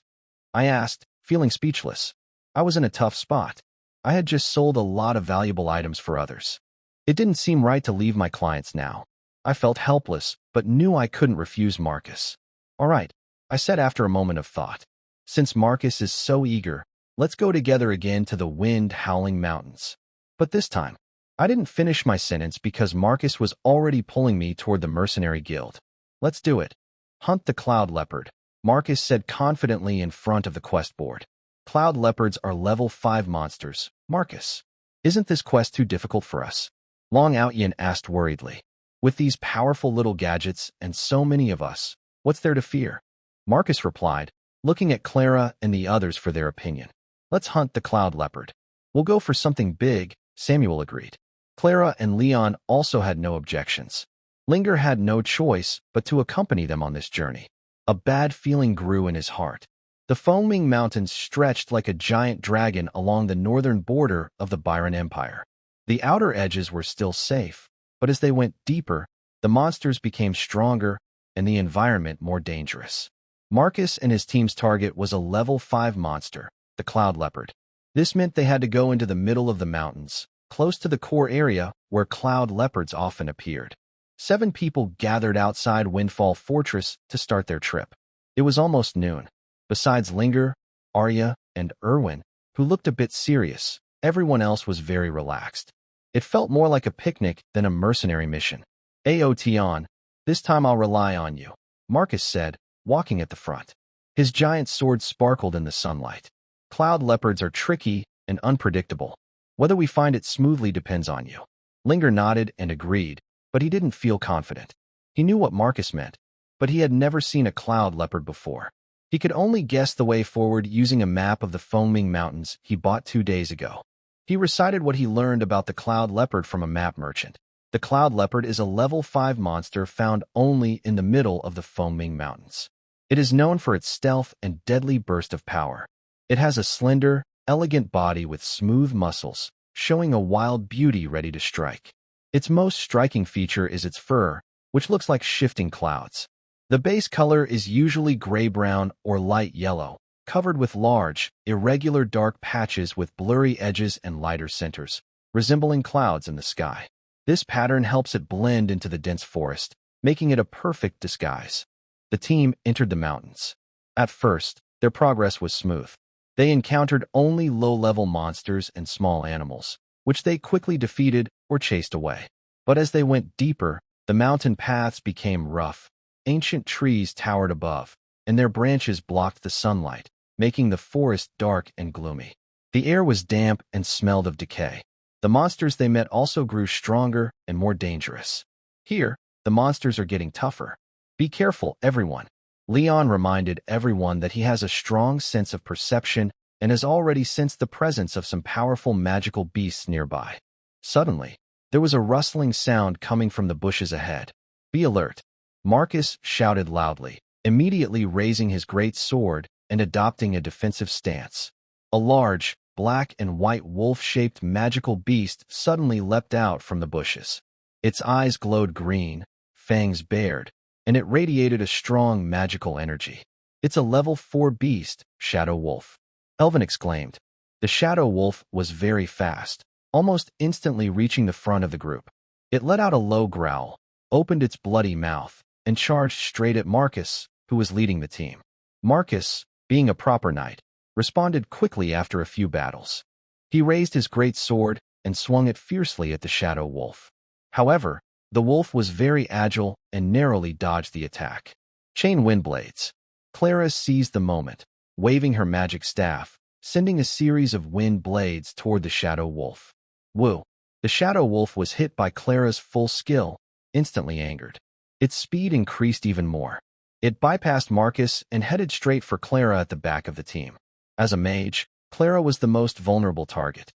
I asked, feeling speechless. I was in a tough spot. I had just sold a lot of valuable items for others. It didn't seem right to leave my clients now. I felt helpless, but knew I couldn't refuse Marcus. All right, I said after a moment of thought. Since Marcus is so eager, let's go together again to the wind-howling mountains. But this time, I didn't finish my sentence because Marcus was already pulling me toward the mercenary guild. Let's do it. Hunt the cloud leopard, Marcus said confidently in front of the quest board. Cloud leopards are level 5 monsters, Marcus. Isn't this quest too difficult for us? Long Outyen asked worriedly. With these powerful little gadgets and so many of us, what's there to fear? Marcus replied, looking at Clara and the others for their opinion. Let's hunt the cloud leopard. We'll go for something big, Samuel agreed. Clara and Leon also had no objections. Linger had no choice but to accompany them on this journey. A bad feeling grew in his heart. The foaming mountains stretched like a giant dragon along the northern border of the Byron Empire. The outer edges were still safe, but as they went deeper, the monsters became stronger and the environment more dangerous. Marcus and his team's target was a level 5 monster, the cloud leopard. This meant they had to go into the middle of the mountains, close to the core area where cloud leopards often appeared. 7 people gathered outside Windfall Fortress to start their trip. It was almost noon. Besides Linger, Arya, and Erwin, who looked a bit serious, everyone else was very relaxed. It felt more like a picnic than a mercenary mission. Aotion, this time I'll rely on you, Marcus said, walking at the front. His giant sword sparkled in the sunlight. Cloud leopards are tricky and unpredictable. Whether we find it smoothly depends on you. Linger nodded and agreed, but he didn't feel confident. He knew what Marcus meant, but he had never seen a cloud leopard before. He could only guess the way forward using a map of the foaming mountains he bought 2 days ago. He recited what he learned about the cloud leopard from a map merchant. The cloud leopard is a level 5 monster found only in the middle of the foaming mountains. It is known for its stealth and deadly burst of power. It has a slender, elegant body with smooth muscles, showing a wild beauty ready to strike. Its most striking feature is its fur, which looks like shifting clouds. The base color is usually gray-brown or light yellow, covered with large, irregular dark patches with blurry edges and lighter centers, resembling clouds in the sky. This pattern helps it blend into the dense forest, making it a perfect disguise. The team entered the mountains. At first, their progress was smooth. They encountered only low-level monsters and small animals, which they quickly defeated or chased away. But as they went deeper, the mountain paths became rough. Ancient trees towered above, and their branches blocked the sunlight, making the forest dark and gloomy. The air was damp and smelled of decay. The monsters they met also grew stronger and more dangerous. Here, the monsters are getting tougher. Be careful, everyone. Leon reminded everyone that he has a strong sense of perception and has already sensed the presence of some powerful magical beasts nearby. Suddenly, there was a rustling sound coming from the bushes ahead. Be alert. Marcus shouted loudly, immediately raising his great sword and adopting a defensive stance. A large, black and white wolf-shaped magical beast suddenly leapt out from the bushes. Its eyes glowed green, fangs bared, and it radiated a strong magical energy. It's a level 4 beast, Shadow Wolf. Elvin exclaimed. The Shadow Wolf was very fast, almost instantly reaching the front of the group. It let out a low growl, opened its bloody mouth, and charged straight at Marcus, who was leading the team. Marcus, being a proper knight, responded quickly after a few battles. He raised his great sword and swung it fiercely at the Shadow Wolf. However, the wolf was very agile and narrowly dodged the attack. Chain wind blades. Clara seized the moment, waving her magic staff, sending a series of wind blades toward the Shadow Wolf. Woo! The Shadow Wolf was hit by Clara's full skill, instantly angered. Its speed increased even more. It bypassed Marcus and headed straight for Clara at the back of the team. As a mage, Clara was the most vulnerable target.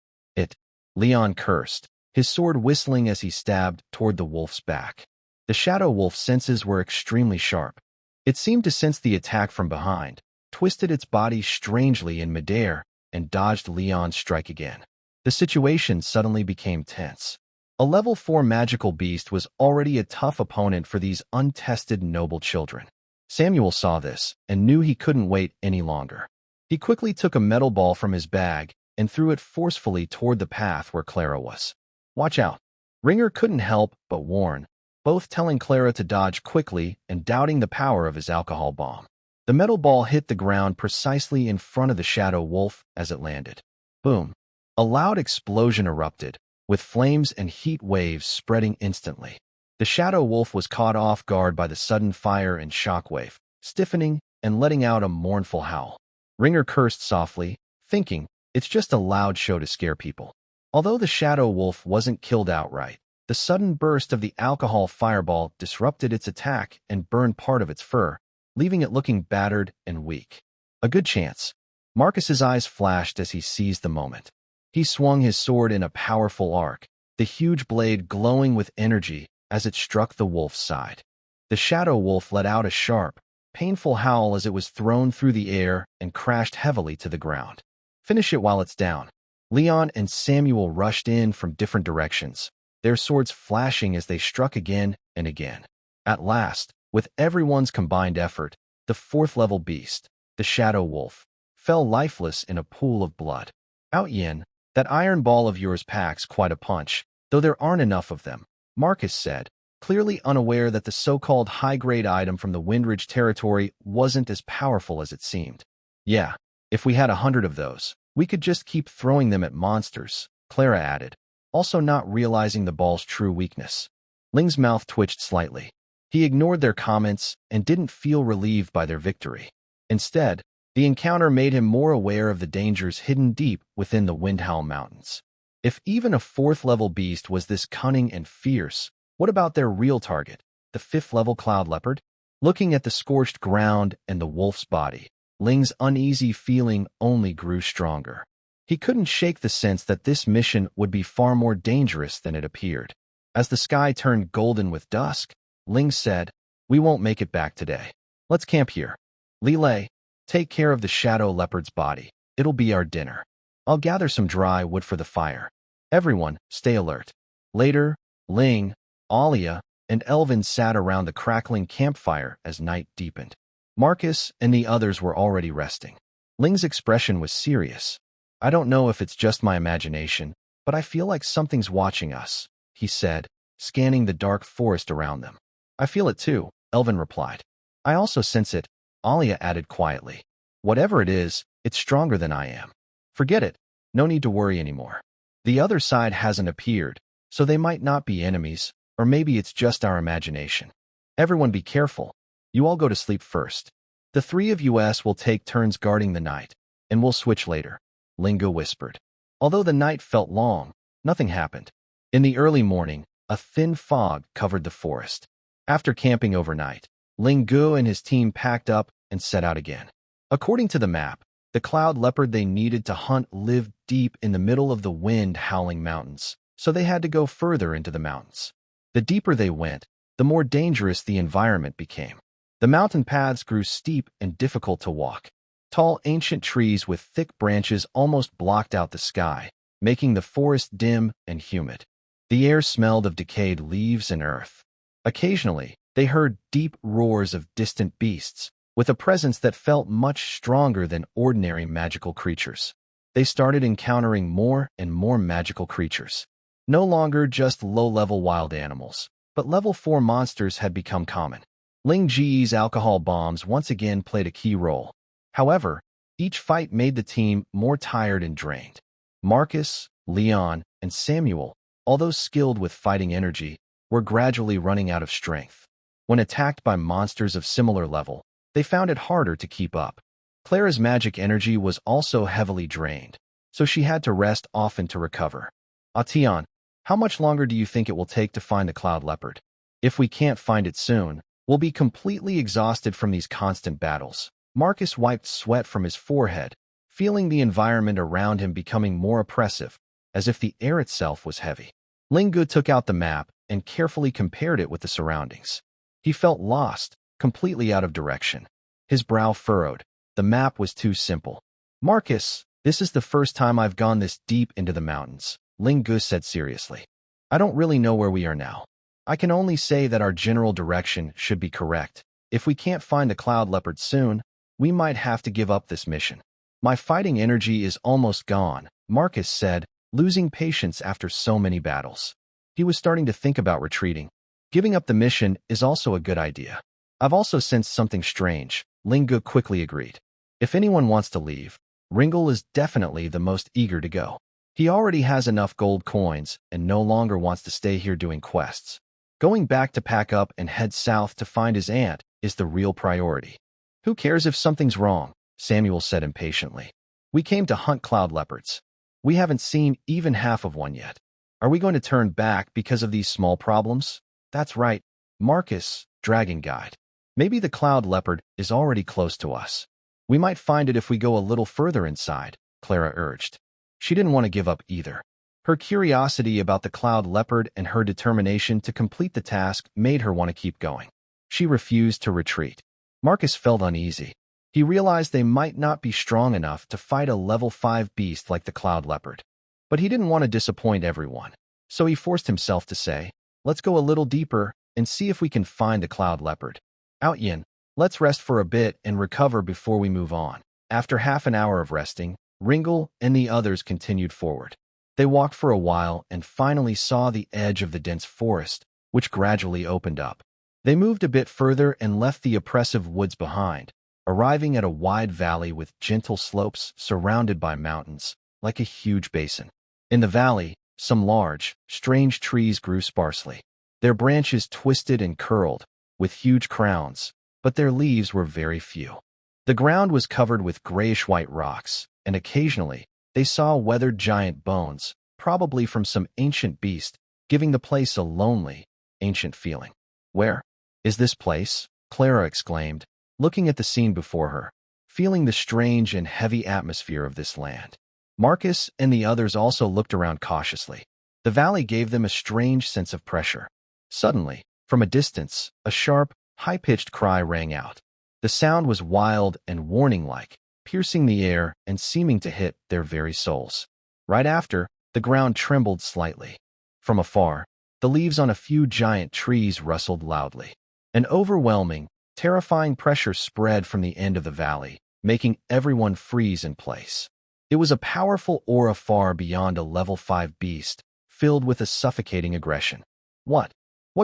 Leon cursed. his sword whistling as he stabbed toward the wolf's back. The shadow wolf's senses were extremely sharp. It seemed to sense the attack from behind, twisted its body strangely in midair, and dodged Leon's strike again. The situation suddenly became tense. A level 4 magical beast was already a tough opponent for these untested noble children. Samuel saw this and knew he couldn't wait any longer. He quickly took a metal ball from his bag and threw it forcefully toward the path where Clara was. "Watch out." Ringer couldn't help but warn, both telling Clara to dodge quickly and doubting the power of his alcohol bomb. The metal ball hit the ground precisely in front of the shadow wolf as it landed. Boom. A loud explosion erupted, with flames and heat waves spreading instantly. The shadow wolf was caught off guard by the sudden fire and shockwave, stiffening and letting out a mournful howl. Ringer cursed softly, thinking, it's just a loud show to scare people. Although the shadow wolf wasn't killed outright, the sudden burst of the alcohol fireball disrupted its attack and burned part of its fur, leaving it looking battered and weak. A good chance. Marcus's eyes flashed as he seized the moment. He swung his sword in a powerful arc, the huge blade glowing with energy as it struck the wolf's side. The shadow wolf let out a sharp, painful howl as it was thrown through the air and crashed heavily to the ground. Finish it while it's down. Leon and Samuel rushed in from different directions, their swords flashing as they struck again and again. At last, with everyone's combined effort, the 4th-level beast, the shadow wolf, fell lifeless in a pool of blood. "Out Yin, that iron ball of yours packs quite a punch, though there aren't enough of them," Marcus said, clearly unaware that the so-called high-grade item from the Windridge territory wasn't as powerful as it seemed. "Yeah, if we had 100 of those, we could just keep throwing them at monsters," Clara added, also not realizing the ball's true weakness. Ling's mouth twitched slightly. He ignored their comments and didn't feel relieved by their victory. Instead, the encounter made him more aware of the dangers hidden deep within the Windhowl Mountains. If even a 4th-level beast was this cunning and fierce, what about their real target, the 5th-level cloud leopard? Looking at the scorched ground and the wolf's body, Ling's uneasy feeling only grew stronger. He couldn't shake the sense that this mission would be far more dangerous than it appeared. As the sky turned golden with dusk, Ling said, "We won't make it back today. Let's camp here. Lilei, take care of the shadow leopard's body. It'll be our dinner. I'll gather some dry wood for the fire. Everyone, stay alert." Later, Ling, Aria, and Elvin sat around the crackling campfire as night deepened. Marcus and the others were already resting. Ling's expression was serious. "I don't know if it's just my imagination, but I feel like something's watching us," he said, scanning the dark forest around them. "I feel it too," Elvin replied. "I also sense it," Aria added quietly. "Whatever it is, it's stronger than I am. Forget it. No need to worry anymore. The other side hasn't appeared, so they might not be enemies, or maybe it's just our imagination. Everyone be careful. You all go to sleep first. The 3 of us will take turns guarding the night, and we'll switch later," Lingo whispered. Although the night felt long, nothing happened. In the early morning, a thin fog covered the forest. After camping overnight, Lingo and his team packed up and set out again. According to the map, the cloud leopard they needed to hunt lived deep in the middle of the wind-howling mountains, so they had to go further into the mountains. The deeper they went, the more dangerous the environment became. The mountain paths grew steep and difficult to walk. Tall, ancient trees with thick branches almost blocked out the sky, making the forest dim and humid. The air smelled of decayed leaves and earth. Occasionally, they heard deep roars of distant beasts, with a presence that felt much stronger than ordinary magical creatures. They started encountering more and more magical creatures. No longer just low-level wild animals, but level 4 monsters had become common. Ling Ji's alcohol bombs once again played a key role. However, each fight made the team more tired and drained. Marcus, Leon, and Samuel, although skilled with fighting energy, were gradually running out of strength. When attacked by monsters of similar level, they found it harder to keep up. Clara's magic energy was also heavily drained, so she had to rest often to recover. "Atian, how much longer do you think it will take to find the cloud leopard? If we can't find it soon, we'll be completely exhausted from these constant battles." Marcus wiped sweat from his forehead, feeling the environment around him becoming more oppressive, as if the air itself was heavy. Lingu took out the map and carefully compared it with the surroundings. He felt lost, completely out of direction. His brow furrowed. The map was too simple. Marcus, this is the first time I've gone this deep into the mountains, Lingu said seriously. I don't really know where we are now. I can only say that our general direction should be correct. If we can't find the cloud leopard soon, we might have to give up this mission. My fighting energy is almost gone, Marcus said, losing patience after so many battles. He was starting to think about retreating. Giving up the mission is also a good idea. I've also sensed something strange, Lingu quickly agreed. If anyone wants to leave, Ringle is definitely the most eager to go. He already has enough gold coins and no longer wants to stay here doing quests. Going back to pack up and head south to find his aunt is the real priority. Who cares if something's wrong? Samuel said impatiently. We came to hunt cloud leopards. We haven't seen even half of one yet. Are we going to turn back because of these small problems? That's right, Marcus, Dragon Guide. Maybe the cloud leopard is already close to us. We might find it if we go a little further inside, Clara urged. She didn't want to give up either. Her curiosity about the cloud leopard and her determination to complete the task made her want to keep going. She refused to retreat. Marcus felt uneasy. He realized they might not be strong enough to fight a level 5 beast like the cloud leopard. But he didn't want to disappoint everyone, so he forced himself to say, let's go a little deeper and see if we can find a cloud leopard. Outyin, let's rest for a bit and recover before we move on. After half an hour of resting, Ringle and the others continued forward. They walked for a while and finally saw the edge of the dense forest, which gradually opened up. They moved a bit further and left the oppressive woods behind, arriving at a wide valley with gentle slopes surrounded by mountains, like a huge basin. In the valley, some large, strange trees grew sparsely. Their branches twisted and curled, with huge crowns, but their leaves were very few. The ground was covered with grayish-white rocks, and occasionally, they saw weathered giant bones, probably from some ancient beast, giving the place a lonely, ancient feeling. Where is this place? Clara exclaimed, looking at the scene before her, feeling the strange and heavy atmosphere of this land. Marcus and the others also looked around cautiously. The valley gave them a strange sense of pressure. Suddenly, from a distance, a sharp, high-pitched cry rang out. The sound was wild and warning-like, piercing the air and seeming to hit their very souls. Right after, the ground trembled slightly. From afar, the leaves on a few giant trees rustled loudly. An overwhelming, terrifying pressure spread from the end of the valley, making everyone freeze in place. It was a powerful aura far beyond a level 5 beast, filled with a suffocating aggression. What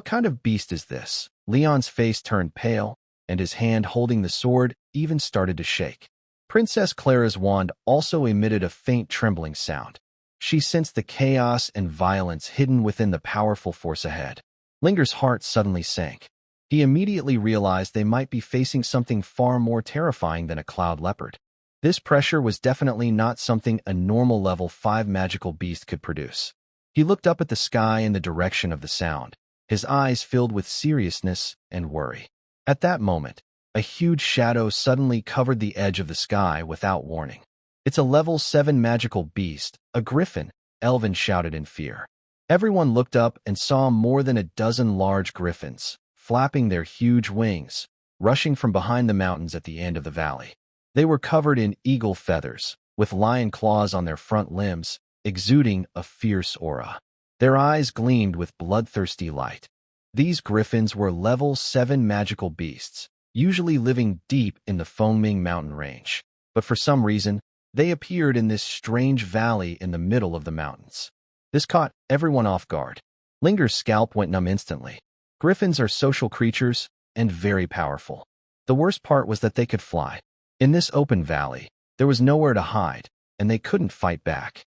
kind of beast is this? Leon's face turned pale, and his hand holding the sword even started to shake. Princess Clara's wand also emitted a faint trembling sound. She sensed the chaos and violence hidden within the powerful force ahead. Linger's heart suddenly sank. He immediately realized they might be facing something far more terrifying than a cloud leopard. This pressure was definitely not something a normal level 5 magical beast could produce. He looked up at the sky in the direction of the sound, his eyes filled with seriousness and worry. At that moment, a huge shadow suddenly covered the edge of the sky without warning. It's a level 7 magical beast, a griffin, Elvin shouted in fear. Everyone looked up and saw more than a dozen large griffins, flapping their huge wings, rushing from behind the mountains at the end of the valley. They were covered in eagle feathers, with lion claws on their front limbs, exuding a fierce aura. Their eyes gleamed with bloodthirsty light. These griffins were level 7 magical beasts, usually living deep in the Fengming mountain range. But for some reason, they appeared in this strange valley in the middle of the mountains. This caught everyone off guard. Linger's scalp went numb instantly. Griffins are social creatures and very powerful. The worst part was that they could fly. In this open valley, there was nowhere to hide, and they couldn't fight back.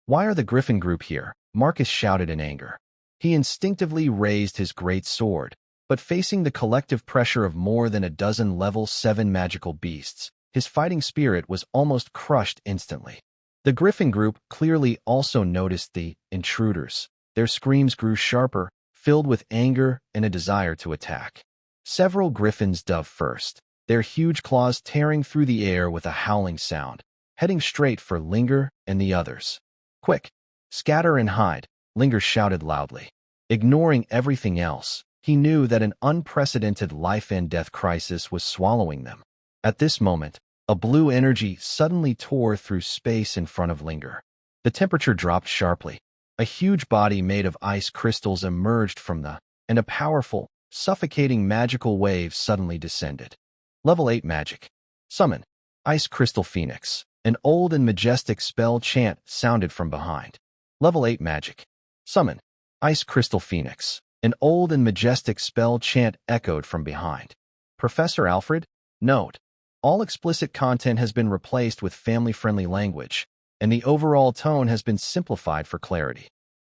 Why are the Griffin group here? Marcus shouted in anger. He instinctively raised his great sword, but facing the collective pressure of more than a dozen level 7 magical beasts, his fighting spirit was almost crushed instantly. The Griffin group clearly also noticed the intruders. Their screams grew sharper, filled with anger and a desire to attack. Several griffins dove first, their huge claws tearing through the air with a howling sound, heading straight for Linger and the others. Quick, scatter and hide, Linger shouted loudly. Ignoring everything else, he knew that an unprecedented life-and-death crisis was swallowing them. At this moment, a blue energy suddenly tore through space in front of Linger. The temperature dropped sharply. A huge body made of ice crystals emerged from and a powerful, suffocating magical wave suddenly descended. Level 8 Magic. Summon. Ice Crystal Phoenix. An old and majestic spell chant sounded from behind. Level 8 Magic. Summon. Ice Crystal Phoenix. An old and majestic spell chant echoed from behind. Professor Alfred? Note: all explicit content has been replaced with family-friendly language, and the overall tone has been simplified for clarity.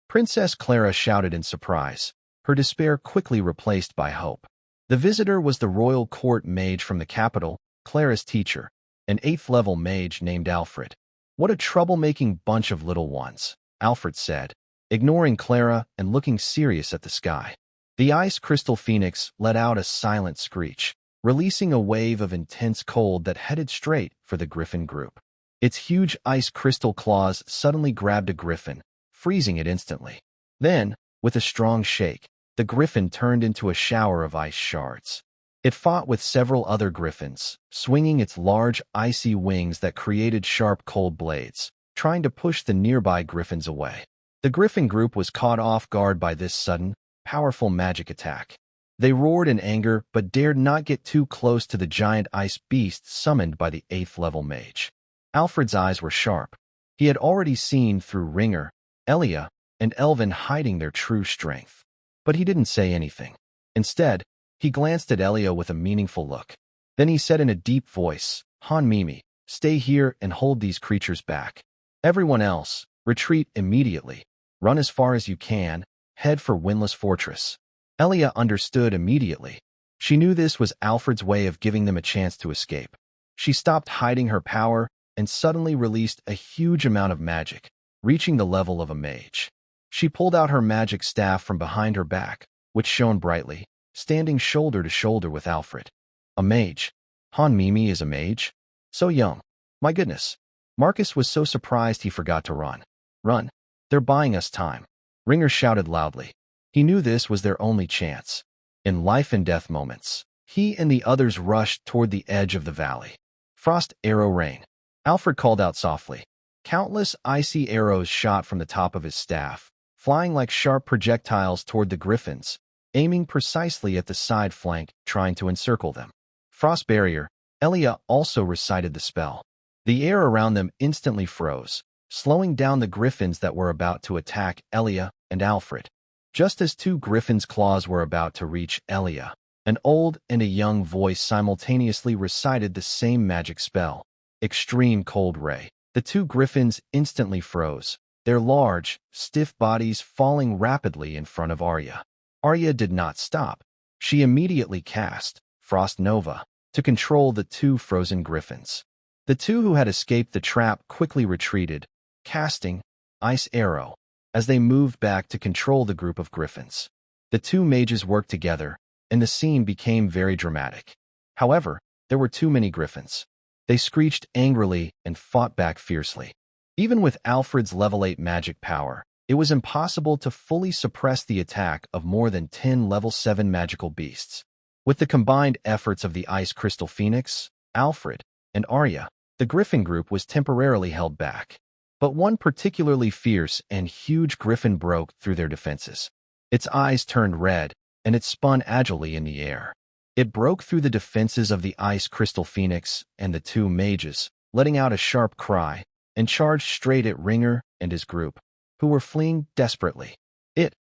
Princess Clara shouted in surprise, her despair quickly replaced by hope. The visitor was the royal court mage from the capital, Clara's teacher, an 8th-level mage named Alfred. What a troublemaking bunch of little ones, Alfred said, ignoring Clara and looking serious at the sky. The ice crystal phoenix let out a silent screech, releasing a wave of intense cold that headed straight for the griffin group. Its huge ice crystal claws suddenly grabbed a griffin, freezing it instantly. Then, with a strong shake, the griffin turned into a shower of ice shards. It fought with several other griffins, swinging its large, icy wings that created sharp, cold blades, trying to push the nearby griffins away. The griffin group was caught off guard by this sudden, powerful magic attack. They roared in anger but dared not get too close to the giant ice beast summoned by the 8th-level mage. Alfred's eyes were sharp. He had already seen through Ringer, Arya, and Elvin hiding their true strength. But he didn't say anything. Instead, he glanced at Arya with a meaningful look. Then he said in a deep voice, "Han Mimi, stay here and hold these creatures back. Everyone else, retreat immediately. Run as far as you can, head for Windless Fortress." Arya understood immediately. She knew this was Alfred's way of giving them a chance to escape. She stopped hiding her power and suddenly released a huge amount of magic, reaching the level of a mage. She pulled out her magic staff from behind her back, which shone brightly, standing shoulder to shoulder with Alfred. A mage. Han Mimi is a mage? So young. My goodness. Marcus was so surprised he forgot to run. Run. They're buying us time. Ringer shouted loudly. He knew this was their only chance. In life and death moments, he and the others rushed toward the edge of the valley. Frost arrow rain. Alfred called out softly. Countless icy arrows shot from the top of his staff, flying like sharp projectiles toward the griffins, aiming precisely at the side flank, trying to encircle them. Frost barrier. Arya also recited the spell. The air around them instantly froze, slowing down the griffins that were about to attack Arya and Alfred. Just as two griffins' claws were about to reach Arya, an old and a young voice simultaneously recited the same magic spell. Extreme Cold Ray. The two griffins instantly froze, their large, stiff bodies falling rapidly in front of Arya. Arya did not stop. She immediately cast Frost Nova to control the two frozen griffins. The two who had escaped the trap quickly retreated, casting Ice Arrow as they moved back to control the group of griffins. The two mages worked together, and the scene became very dramatic. However, there were too many griffins. They screeched angrily and fought back fiercely. Even with Alfred's level 8 magic power, it was impossible to fully suppress the attack of more than 10 level 7 magical beasts. With the combined efforts of the Ice Crystal Phoenix, Alfred, and Arya, the griffin group was temporarily held back. But one particularly fierce and huge griffin broke through their defenses. Its eyes turned red, and it spun agilely in the air. It broke through the defenses of the Ice Crystal Phoenix and the two mages, letting out a sharp cry, and charged straight at Ringer and his group, who were fleeing desperately.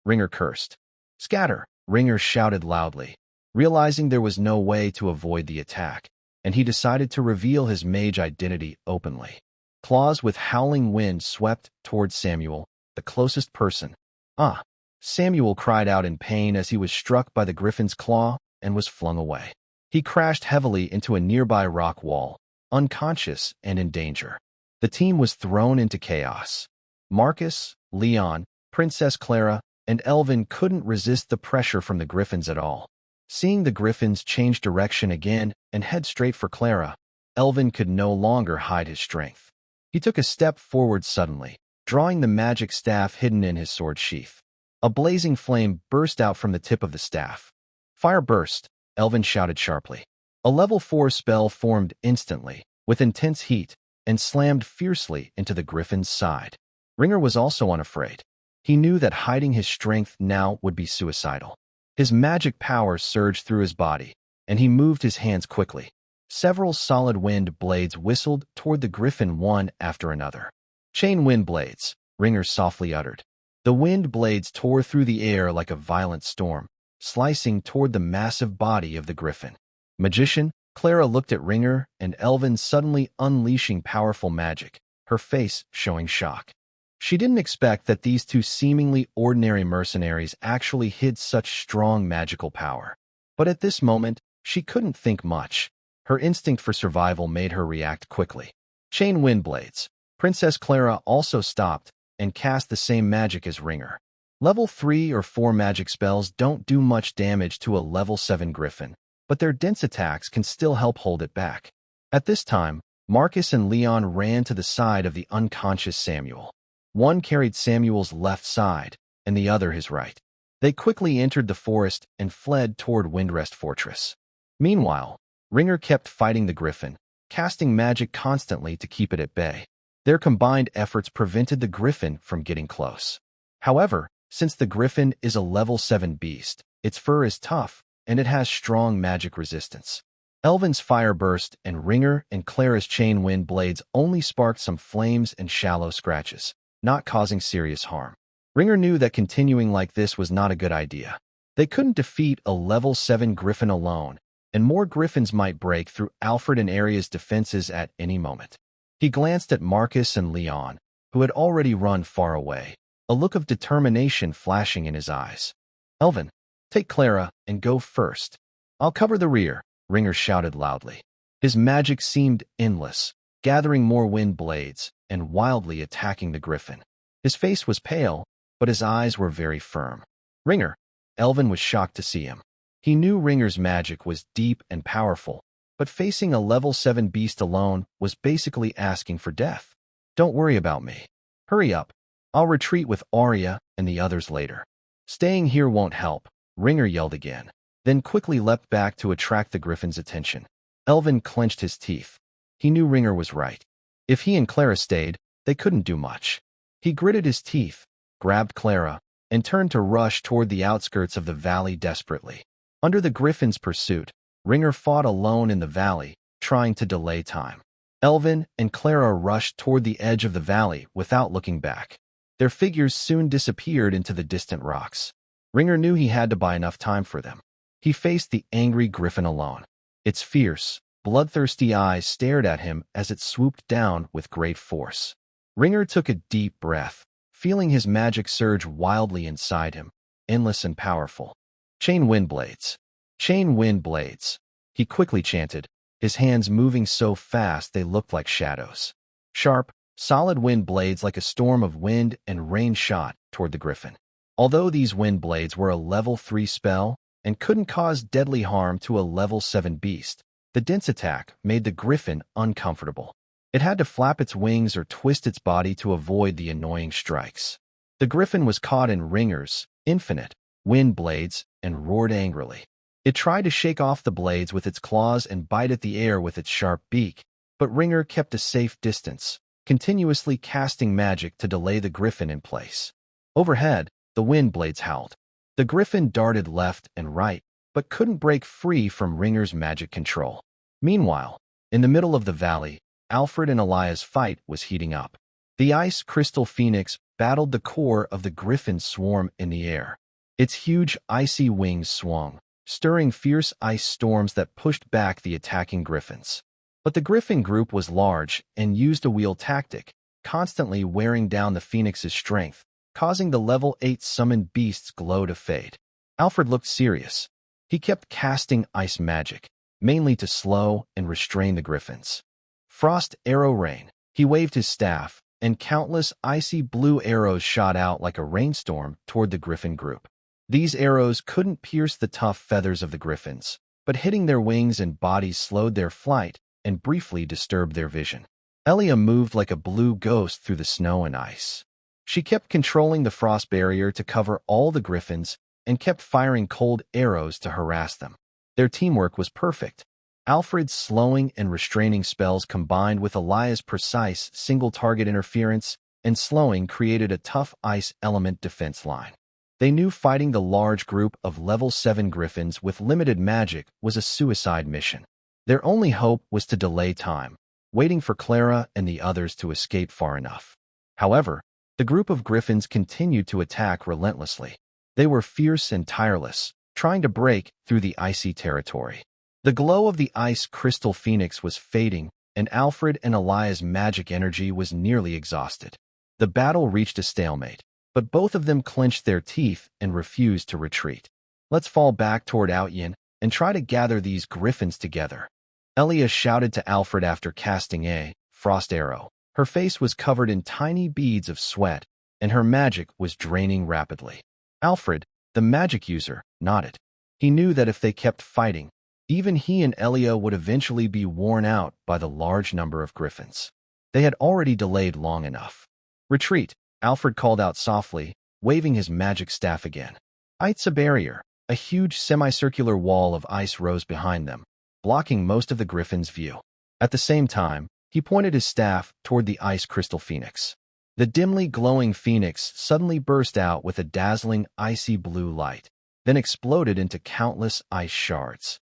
Ringer cursed. Scatter, Ringer shouted loudly, realizing there was no way to avoid the attack, and he decided to reveal his mage identity openly. Claws with howling wind swept toward Samuel, the closest person. Ah! Samuel cried out in pain as he was struck by the griffin's claw and was flung away. He crashed heavily into a nearby rock wall, unconscious and in danger. The team was thrown into chaos. Marcus, Leon, Princess Clara, and Elvin couldn't resist the pressure from the griffins at all. Seeing the griffins change direction again and head straight for Clara, Elvin could no longer hide his strength. He took a step forward suddenly, drawing the magic staff hidden in his sword sheath. A blazing flame burst out from the tip of the staff. Fire burst, Elvin shouted sharply. A level 4 spell formed instantly, with intense heat, and slammed fiercely into the griffin's side. Ringer was also unafraid. He knew that hiding his strength now would be suicidal. His magic power surged through his body, and he moved his hands quickly. Several solid wind blades whistled toward the griffin one after another. Chain wind blades, Ringer softly uttered. The wind blades tore through the air like a violent storm, slicing toward the massive body of the griffin. Magician, Clara looked at Ringer and Elvin suddenly unleashing powerful magic, her face showing shock. She didn't expect that these two seemingly ordinary mercenaries actually hid such strong magical power. But at this moment, she couldn't think much. Her instinct for survival made her react quickly. Chain wind blades. Princess Clara also stopped and cast the same magic as Ringer. Level 3 or 4 magic spells don't do much damage to a level 7 griffin, but their dense attacks can still help hold it back. At this time, Marcus and Leon ran to the side of the unconscious Samuel. One carried Samuel's left side, and the other his right. They quickly entered the forest and fled toward Windrest Fortress. Meanwhile, Ringer kept fighting the griffin, casting magic constantly to keep it at bay. Their combined efforts prevented the griffin from getting close. However, since the griffin is a level 7 beast, its fur is tough, and it has strong magic resistance. Elvin's fire burst and Ringer and Clara's chain wind blades only sparked some flames and shallow scratches, not causing serious harm. Ringer knew that continuing like this was not a good idea. They couldn't defeat a level 7 griffin alone, and more griffins might break through Alfred and Aria's defenses at any moment. He glanced at Marcus and Leon, who had already run far away, a look of determination flashing in his eyes. Elvin, take Clara and go first. I'll cover the rear, Ringer shouted loudly. His magic seemed endless, gathering more wind blades and wildly attacking the griffin. His face was pale, but his eyes were very firm. Ringer, Elvin was shocked to see him. He knew Ringer's magic was deep and powerful, but facing a level 7 beast alone was basically asking for death. Don't worry about me. Hurry up. I'll retreat with Arya and the others later. Staying here won't help, Ringer yelled again, then quickly leapt back to attract the griffin's attention. Elvin clenched his teeth. He knew Ringer was right. If he and Clara stayed, they couldn't do much. He gritted his teeth, grabbed Clara, and turned to rush toward the outskirts of the valley desperately. Under the griffin's pursuit, Ringer fought alone in the valley, trying to delay time. Elvin and Clara rushed toward the edge of the valley without looking back. Their figures soon disappeared into the distant rocks. Ringer knew he had to buy enough time for them. He faced the angry griffin alone. Its fierce, bloodthirsty eyes stared at him as it swooped down with great force. Ringer took a deep breath, feeling his magic surge wildly inside him, endless and powerful. Chain wind blades. Chain wind blades. He quickly chanted, his hands moving so fast they looked like shadows. Sharp, solid wind blades like a storm of wind and rain shot toward the griffin. Although these wind blades were a level 3 spell and couldn't cause deadly harm to a level 7 beast, the dense attack made the griffin uncomfortable. It had to flap its wings or twist its body to avoid the annoying strikes. The griffin was caught in Ringer's infinite wind blades and roared angrily. It tried to shake off the blades with its claws and bite at the air with its sharp beak, but Ringer kept a safe distance, continuously casting magic to delay the griffin in place. Overhead, the wind blades howled. The griffin darted left and right, but couldn't break free from Ringer's magic control. Meanwhile, in the middle of the valley, Alfred and Elia's fight was heating up. The ice crystal phoenix battled the core of the griffin's swarm in the air. Its huge icy wings swung, stirring fierce ice storms that pushed back the attacking griffins. But the griffin group was large and used a wheel tactic, constantly wearing down the phoenix's strength, causing the level 8 summoned beast's glow to fade. Alfred looked serious. He kept casting ice magic, mainly to slow and restrain the griffins. Frost arrow rain. He waved his staff, and countless icy blue arrows shot out like a rainstorm toward the griffin group. These arrows couldn't pierce the tough feathers of the griffins, but hitting their wings and bodies slowed their flight and briefly disturbed their vision. Elia moved like a blue ghost through the snow and ice. She kept controlling the frost barrier to cover all the griffins and kept firing cold arrows to harass them. Their teamwork was perfect. Alfred's slowing and restraining spells combined with Alaya's precise single-target interference and slowing created a tough ice element defense line. They knew fighting the large group of level 7 griffins with limited magic was a suicide mission. Their only hope was to delay time, waiting for Clara and the others to escape far enough. However, the group of griffins continued to attack relentlessly. They were fierce and tireless, trying to break through the icy territory. The glow of the ice crystal phoenix was fading, and Alfred and Alaya's magic energy was nearly exhausted. The battle reached a stalemate, but both of them clenched their teeth and refused to retreat. Let's fall back toward Outyin and try to gather these griffins together. Elia shouted to Alfred after casting a frost arrow. Her face was covered in tiny beads of sweat, and her magic was draining rapidly. Alfred, the magic user, nodded. He knew that if they kept fighting, even he and Elia would eventually be worn out by the large number of griffins. They had already delayed long enough. Retreat, Alfred called out softly, waving his magic staff again. It's a barrier. A huge semicircular wall of ice rose behind them, blocking most of the griffins' view. At the same time, he pointed his staff toward the ice crystal phoenix. The dimly glowing phoenix suddenly burst out with a dazzling icy blue light, then exploded into countless ice shards.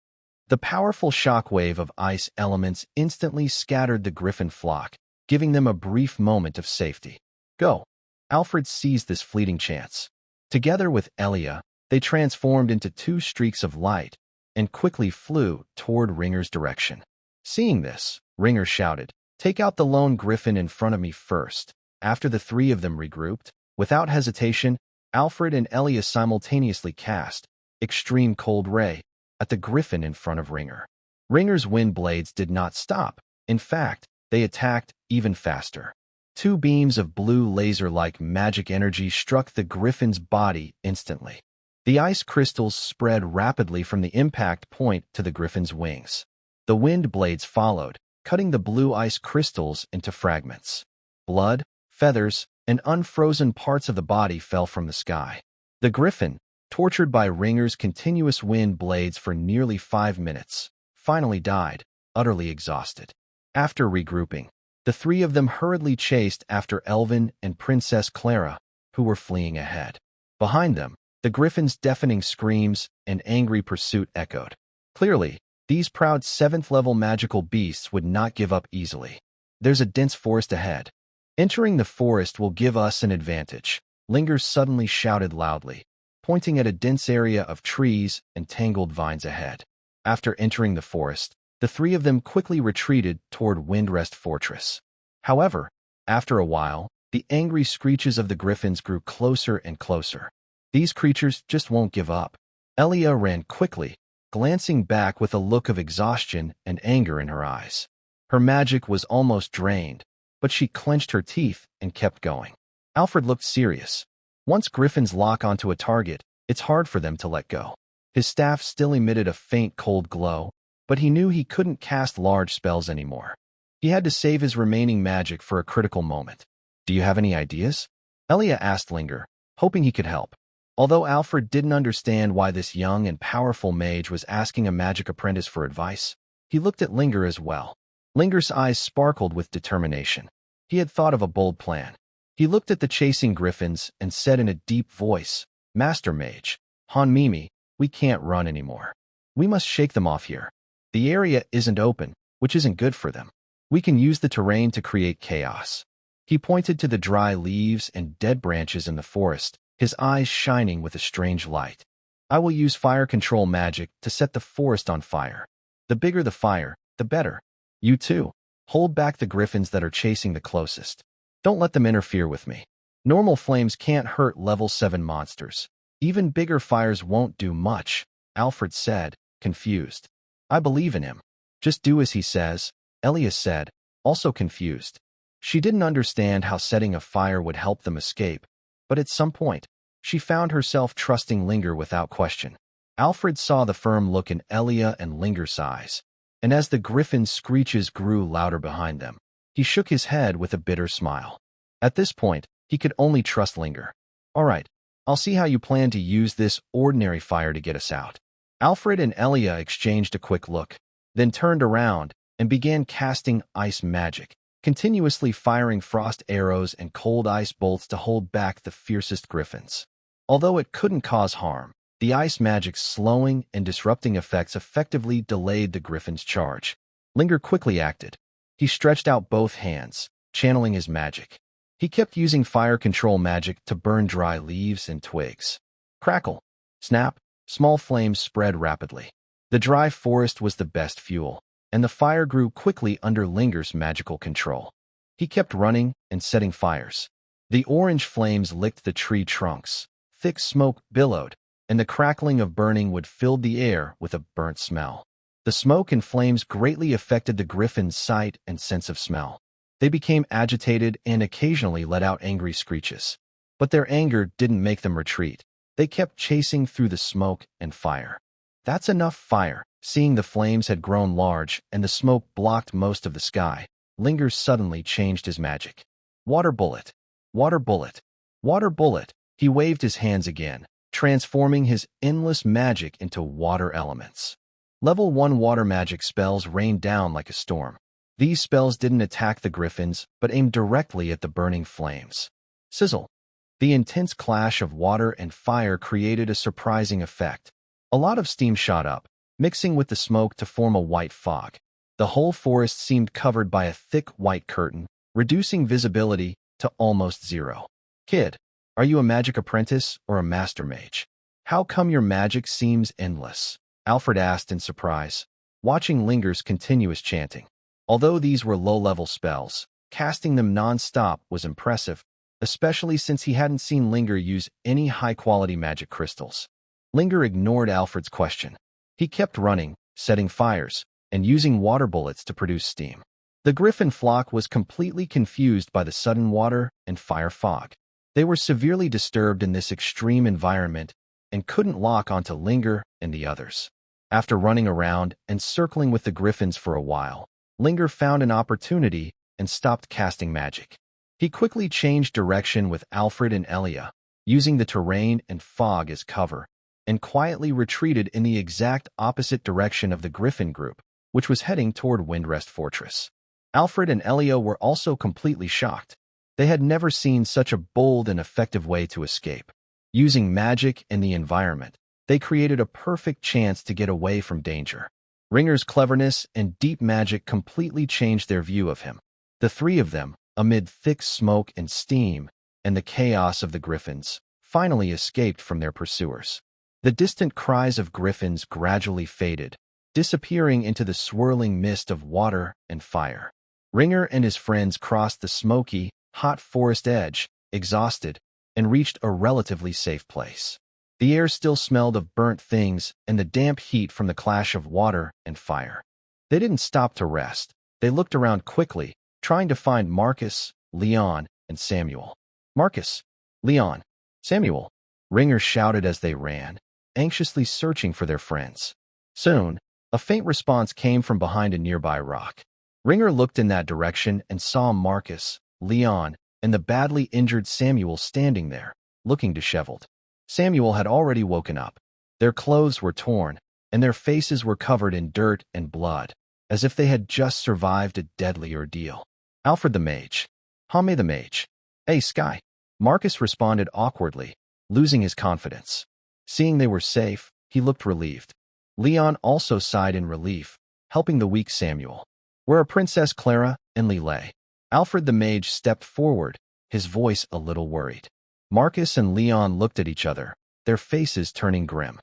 The powerful shockwave of ice elements instantly scattered the griffin flock, giving them a brief moment of safety. Go! Alfred seized this fleeting chance. Together with Elia, they transformed into 2 streaks of light and quickly flew toward Ringer's direction. Seeing this, Ringer shouted, "Take out the lone griffin in front of me first." After the 3 of them regrouped, without hesitation, Alfred and Elia simultaneously cast Extreme Cold Ray at the griffin in front of Ringer. Ringer's wind blades did not stop. In fact, they attacked even faster. 2 beams of blue laser-like magic energy struck the griffin's body instantly. The ice crystals spread rapidly from the impact point to the griffin's wings. The wind blades followed, cutting the blue ice crystals into fragments. Blood, feathers, and unfrozen parts of the body fell from the sky. The griffin, tortured by Ringer's continuous wind blades for nearly 5 minutes, finally died, utterly exhausted. After regrouping, the 3 of them hurriedly chased after Elvin and Princess Clara, who were fleeing ahead. Behind them, the griffin's deafening screams and angry pursuit echoed. Clearly, these proud 7th-level magical beasts would not give up easily. There's a dense forest ahead. Entering the forest will give us an advantage, Linger suddenly shouted loudly, pointing at a dense area of trees and tangled vines ahead. After entering the forest, the 3 of them quickly retreated toward Windrest Fortress. However, after a while, the angry screeches of the griffins grew closer and closer. These creatures just won't give up. Elia ran quickly, glancing back with a look of exhaustion and anger in her eyes. Her magic was almost drained, but she clenched her teeth and kept going. Alfred looked serious. Once griffins lock onto a target, it's hard for them to let go. His staff still emitted a faint cold glow, but he knew he couldn't cast large spells anymore. He had to save his remaining magic for a critical moment. Do you have any ideas? Elia asked Linger, hoping he could help. Although Alfred didn't understand why this young and powerful mage was asking a magic apprentice for advice, he looked at Linger as well. Linger's eyes sparkled with determination. He had thought of a bold plan. He looked at the chasing griffins and said in a deep voice, "Master Mage, Han Mimi, we can't run anymore. We must shake them off here. The area isn't open, which isn't good for them. We can use the terrain to create chaos." He pointed to the dry leaves and dead branches in the forest, his eyes shining with a strange light. "I will use fire control magic to set the forest on fire. The bigger the fire, the better. You too. Hold back the griffins that are chasing the closest. Don't let them interfere with me. Normal flames can't hurt level 7 monsters. Even bigger fires won't do much," Alfred said, confused. "I believe in him. Just do as he says," Elia said, also confused. She didn't understand how setting a fire would help them escape, but at some point, she found herself trusting Linger without question. Alfred saw the firm look in Elia and Linger's eyes, and as the griffin's screeches grew louder behind them, he shook his head with a bitter smile. At this point, He could only trust Linger. All right, I'll see how you plan to use this ordinary fire to get us out. Alfred and Elia exchanged a quick look, then turned around and began casting ice magic, continuously firing frost arrows and cold ice bolts to hold back the fiercest griffins. Although it couldn't cause harm, the ice magic's slowing and disrupting effects effectively delayed the griffin's charge. Linger quickly acted. He stretched out both hands, channeling his magic. He kept using fire control magic to burn dry leaves and twigs. Crackle, snap, small flames spread rapidly. The dry forest was the best fuel, and the fire grew quickly under Linger's magical control. He kept running and setting fires. The orange flames licked the tree trunks. Thick smoke billowed, and the crackling of burning wood filled the air with a burnt smell. The smoke and flames greatly affected the griffin's sight and sense of smell. They became agitated and occasionally let out angry screeches. But their anger didn't make them retreat. They kept chasing through the smoke and fire. That's enough fire. Seeing the flames had grown large and the smoke blocked most of the sky, Linger suddenly changed his magic. Water bullet, water bullet, water bullet. He waved his hands again, transforming his endless magic into water elements. Level 1 water magic spells rained down like a storm. These spells didn't attack the griffins, but aimed directly at the burning flames. Sizzle. The intense clash of water and fire created a surprising effect. A lot of steam shot up, mixing with the smoke to form a white fog. The whole forest seemed covered by a thick white curtain, reducing visibility to almost zero. Kid, are you a magic apprentice or a master mage? How come your magic seems endless? Alfred asked in surprise, watching Linger's continuous chanting. Although these were low-level spells, casting them non-stop was impressive, especially since he hadn't seen Linger use any high-quality magic crystals. Linger ignored Alfred's question. He kept running, setting fires, and using water bullets to produce steam. The griffin flock was completely confused by the sudden water and fire fog. They were severely disturbed in this extreme environment and couldn't lock onto Linger and the others. After running around and circling with the griffins for a while, Linger found an opportunity and stopped casting magic. He quickly changed direction with Alfred and Elia, using the terrain and fog as cover, and quietly retreated in the exact opposite direction of the griffin group, which was heading toward Windrest Fortress. Alfred and Elia were also completely shocked. They had never seen such a bold and effective way to escape. Using magic and the environment, they created a perfect chance to get away from danger. Ringer's cleverness and deep magic completely changed their view of him. The three of them, amid thick smoke and steam and the chaos of the griffins, finally escaped from their pursuers. The distant cries of griffins gradually faded, disappearing into the swirling mist of water and fire. Ringer and his friends crossed the smoky, hot forest edge, exhausted, and reached a relatively safe place. The air still smelled of burnt things and the damp heat from the clash of water and fire. They didn't stop to rest. They looked around quickly, trying to find Marcus, Leon, and Samuel. Marcus, Leon, Samuel, Ringer shouted as they ran, anxiously searching for their friends. Soon, a faint response came from behind a nearby rock. Ringer looked in that direction and saw Marcus, Leon, and the badly injured Samuel standing there, looking disheveled. Samuel had already woken up. Their clothes were torn, and their faces were covered in dirt and blood, as if they had just survived a deadly ordeal. Alfred the Mage. Hame the Mage. Hey, Sky. Marcus responded awkwardly, losing his confidence. Seeing they were safe, he looked relieved. Leon also sighed in relief, helping the weak Samuel. Where are Princess Clara and Lele? Alfred the Mage stepped forward, his voice a little worried. Marcus and Leon looked at each other, their faces turning grim.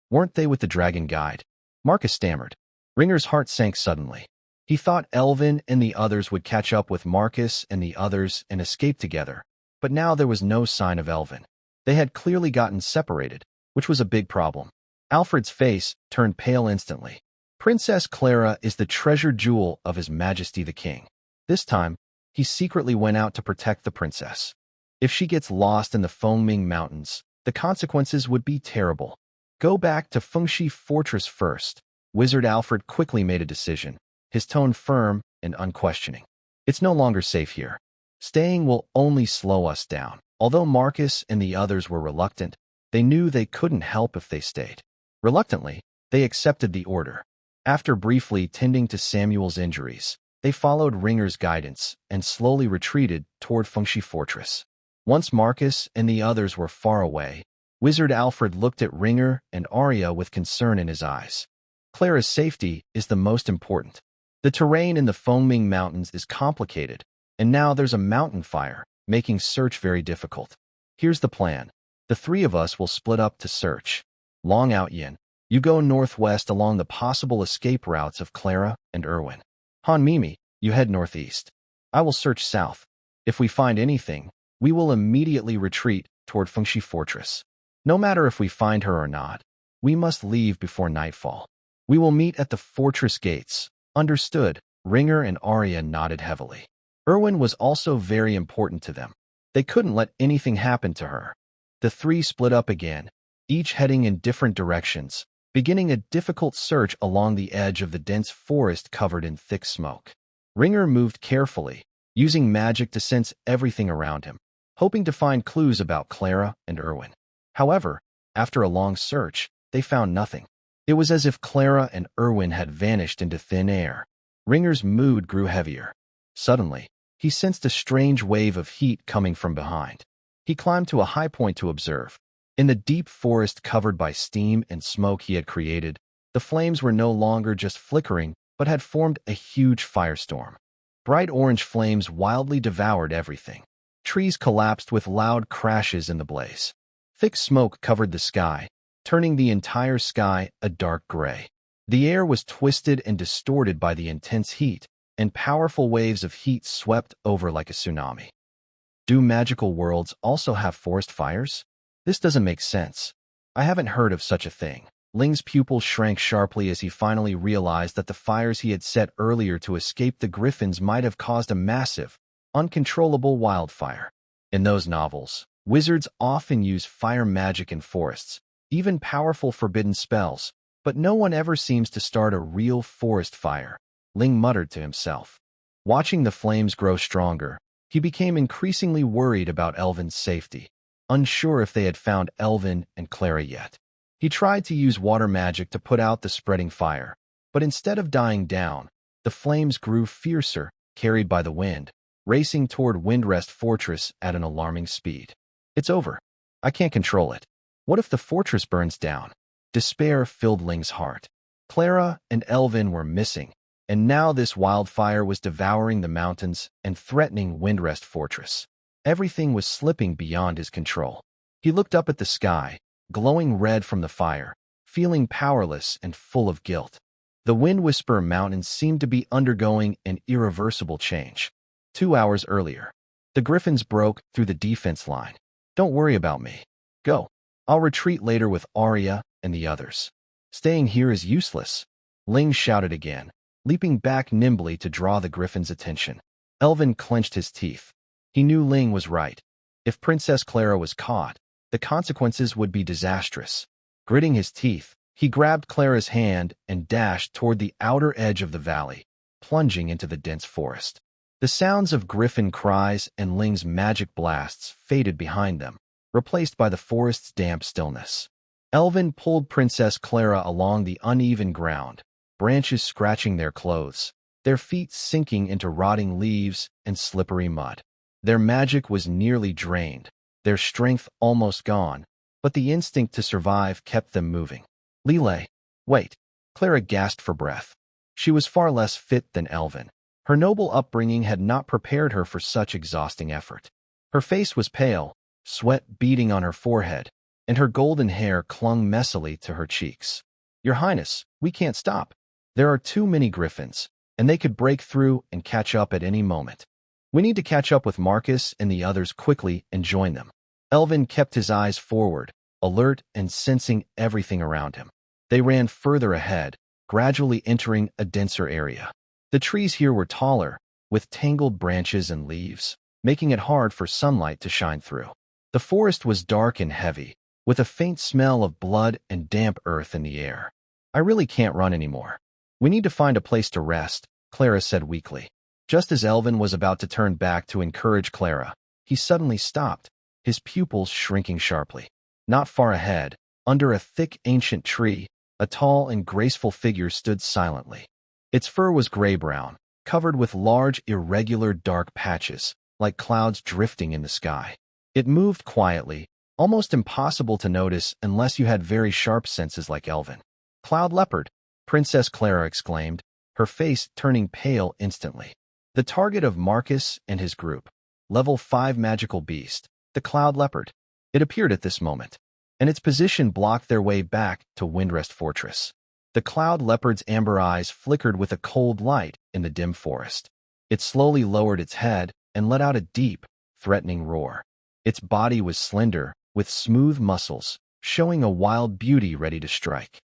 Weren't they with the dragon guide? Marcus stammered. Ringer's heart sank suddenly. He thought Elvin and the others would catch up with Marcus and the others and escape together, but now there was no sign of Elvin. They had clearly gotten separated, which was a big problem. Alfred's face turned pale instantly. Princess Clara is the treasured jewel of His Majesty the King. This time, he secretly went out to protect the princess. If she gets lost in the Fengming Mountains, the consequences would be terrible. Go back to Fengxi Fortress first. Wizard Alfred quickly made a decision, his tone firm and unquestioning. It's no longer safe here. Staying will only slow us down. Although Marcus and the others were reluctant, they knew they couldn't help if they stayed. Reluctantly, they accepted the order. After briefly tending to Samuel's injuries, they followed Ringer's guidance and slowly retreated toward Fengxi Fortress. Once Marcus and the others were far away, Wizard Alfred looked at Ringer and Arya with concern in his eyes. Clara's safety is the most important. The terrain in the Foaming Mountains is complicated, and now there's a mountain fire, making search very difficult. Here's the plan. The three of us will split up to search. Long Out Yin, you go northwest along the possible escape routes of Clara and Erwin. Han Mimi, you head northeast. I will search south. If we find anything, we will immediately retreat toward Fengxi Fortress. No matter if we find her or not, we must leave before nightfall. We will meet at the fortress gates. Understood. Ringer and Arya nodded heavily. Erwin was also very important to them. They couldn't let anything happen to her. The three split up again, each heading in different directions, beginning a difficult search along the edge of the dense forest covered in thick smoke. Ringer moved carefully, using magic to sense everything around him, hoping to find clues about Clara and Erwin. However, after a long search, they found nothing. It was as if Clara and Erwin had vanished into thin air. Ringer's mood grew heavier. Suddenly, he sensed a strange wave of heat coming from behind. He climbed to a high point to observe. In the deep forest covered by steam and smoke he had created, the flames were no longer just flickering, but had formed a huge firestorm. Bright orange flames wildly devoured everything. Trees collapsed with loud crashes in the blaze. Thick smoke covered the sky, turning the entire sky a dark gray. The air was twisted and distorted by the intense heat, and powerful waves of heat swept over like a tsunami. Do magical worlds also have forest fires? This doesn't make sense. I haven't heard of such a thing. Ling's pupils shrank sharply as he finally realized that the fires he had set earlier to escape the griffins might have caused a massive, uncontrollable wildfire. In those novels, wizards often use fire magic in forests, even powerful forbidden spells, but no one ever seems to start a real forest fire, Ling muttered to himself. Watching the flames grow stronger, he became increasingly worried about Elvin's safety, unsure if they had found Elvin and Clara yet. He tried to use water magic to put out the spreading fire, but instead of dying down, the flames grew fiercer, carried by the wind, racing toward Windrest Fortress at an alarming speed. It's over. I can't control it. What if the fortress burns down? Despair filled Ling's heart. Clara and Elvin were missing, and now this wildfire was devouring the mountains and threatening Windrest Fortress. Everything was slipping beyond his control. He looked up at the sky, glowing red from the fire, feeling powerless and full of guilt. The Windwhisper Mountains seemed to be undergoing an irreversible change. 2 hours earlier, the griffins broke through the defense line. Don't worry about me. Go. I'll retreat later with Arya and the others. Staying here is useless. Ling shouted again, leaping back nimbly to draw the griffin's attention. Elvin clenched his teeth. He knew Ling was right. If Princess Clara was caught, the consequences would be disastrous. Gritting his teeth, he grabbed Clara's hand and dashed toward the outer edge of the valley, plunging into the dense forest. The sounds of griffin cries and Ling's magic blasts faded behind them, replaced by the forest's damp stillness. Elvin pulled Princess Clara along the uneven ground, branches scratching their clothes, their feet sinking into rotting leaves and slippery mud. Their magic was nearly drained, their strength almost gone, but the instinct to survive kept them moving. Lile, wait. Clara gasped for breath. She was far less fit than Elvin. Her noble upbringing had not prepared her for such exhausting effort. Her face was pale, sweat beading on her forehead, and her golden hair clung messily to her cheeks. Your Highness, we can't stop. There are too many griffins, and they could break through and catch up at any moment. We need to catch up with Marcus and the others quickly and join them. Elvin kept his eyes forward, alert and sensing everything around him. They ran further ahead, gradually entering a denser area. The trees here were taller, with tangled branches and leaves, making it hard for sunlight to shine through. The forest was dark and heavy, with a faint smell of blood and damp earth in the air. I really can't run anymore. We need to find a place to rest, Clara said weakly. Just as Elvin was about to turn back to encourage Clara, he suddenly stopped, his pupils shrinking sharply. Not far ahead, under a thick ancient tree, a tall and graceful figure stood silently. Its fur was gray-brown, covered with large, irregular dark patches, like clouds drifting in the sky. It moved quietly, almost impossible to notice unless you had very sharp senses like Elvin. "Cloud Leopard," Princess Clara exclaimed, her face turning pale instantly. The target of Marcus and his group. Level 5 magical beast, the Cloud Leopard. It appeared at this moment, and its position blocked their way back to Windrest Fortress. The Cloud Leopard's amber eyes flickered with a cold light in the dim forest. It slowly lowered its head and let out a deep, threatening roar. Its body was slender, with smooth muscles, showing a wild beauty ready to strike.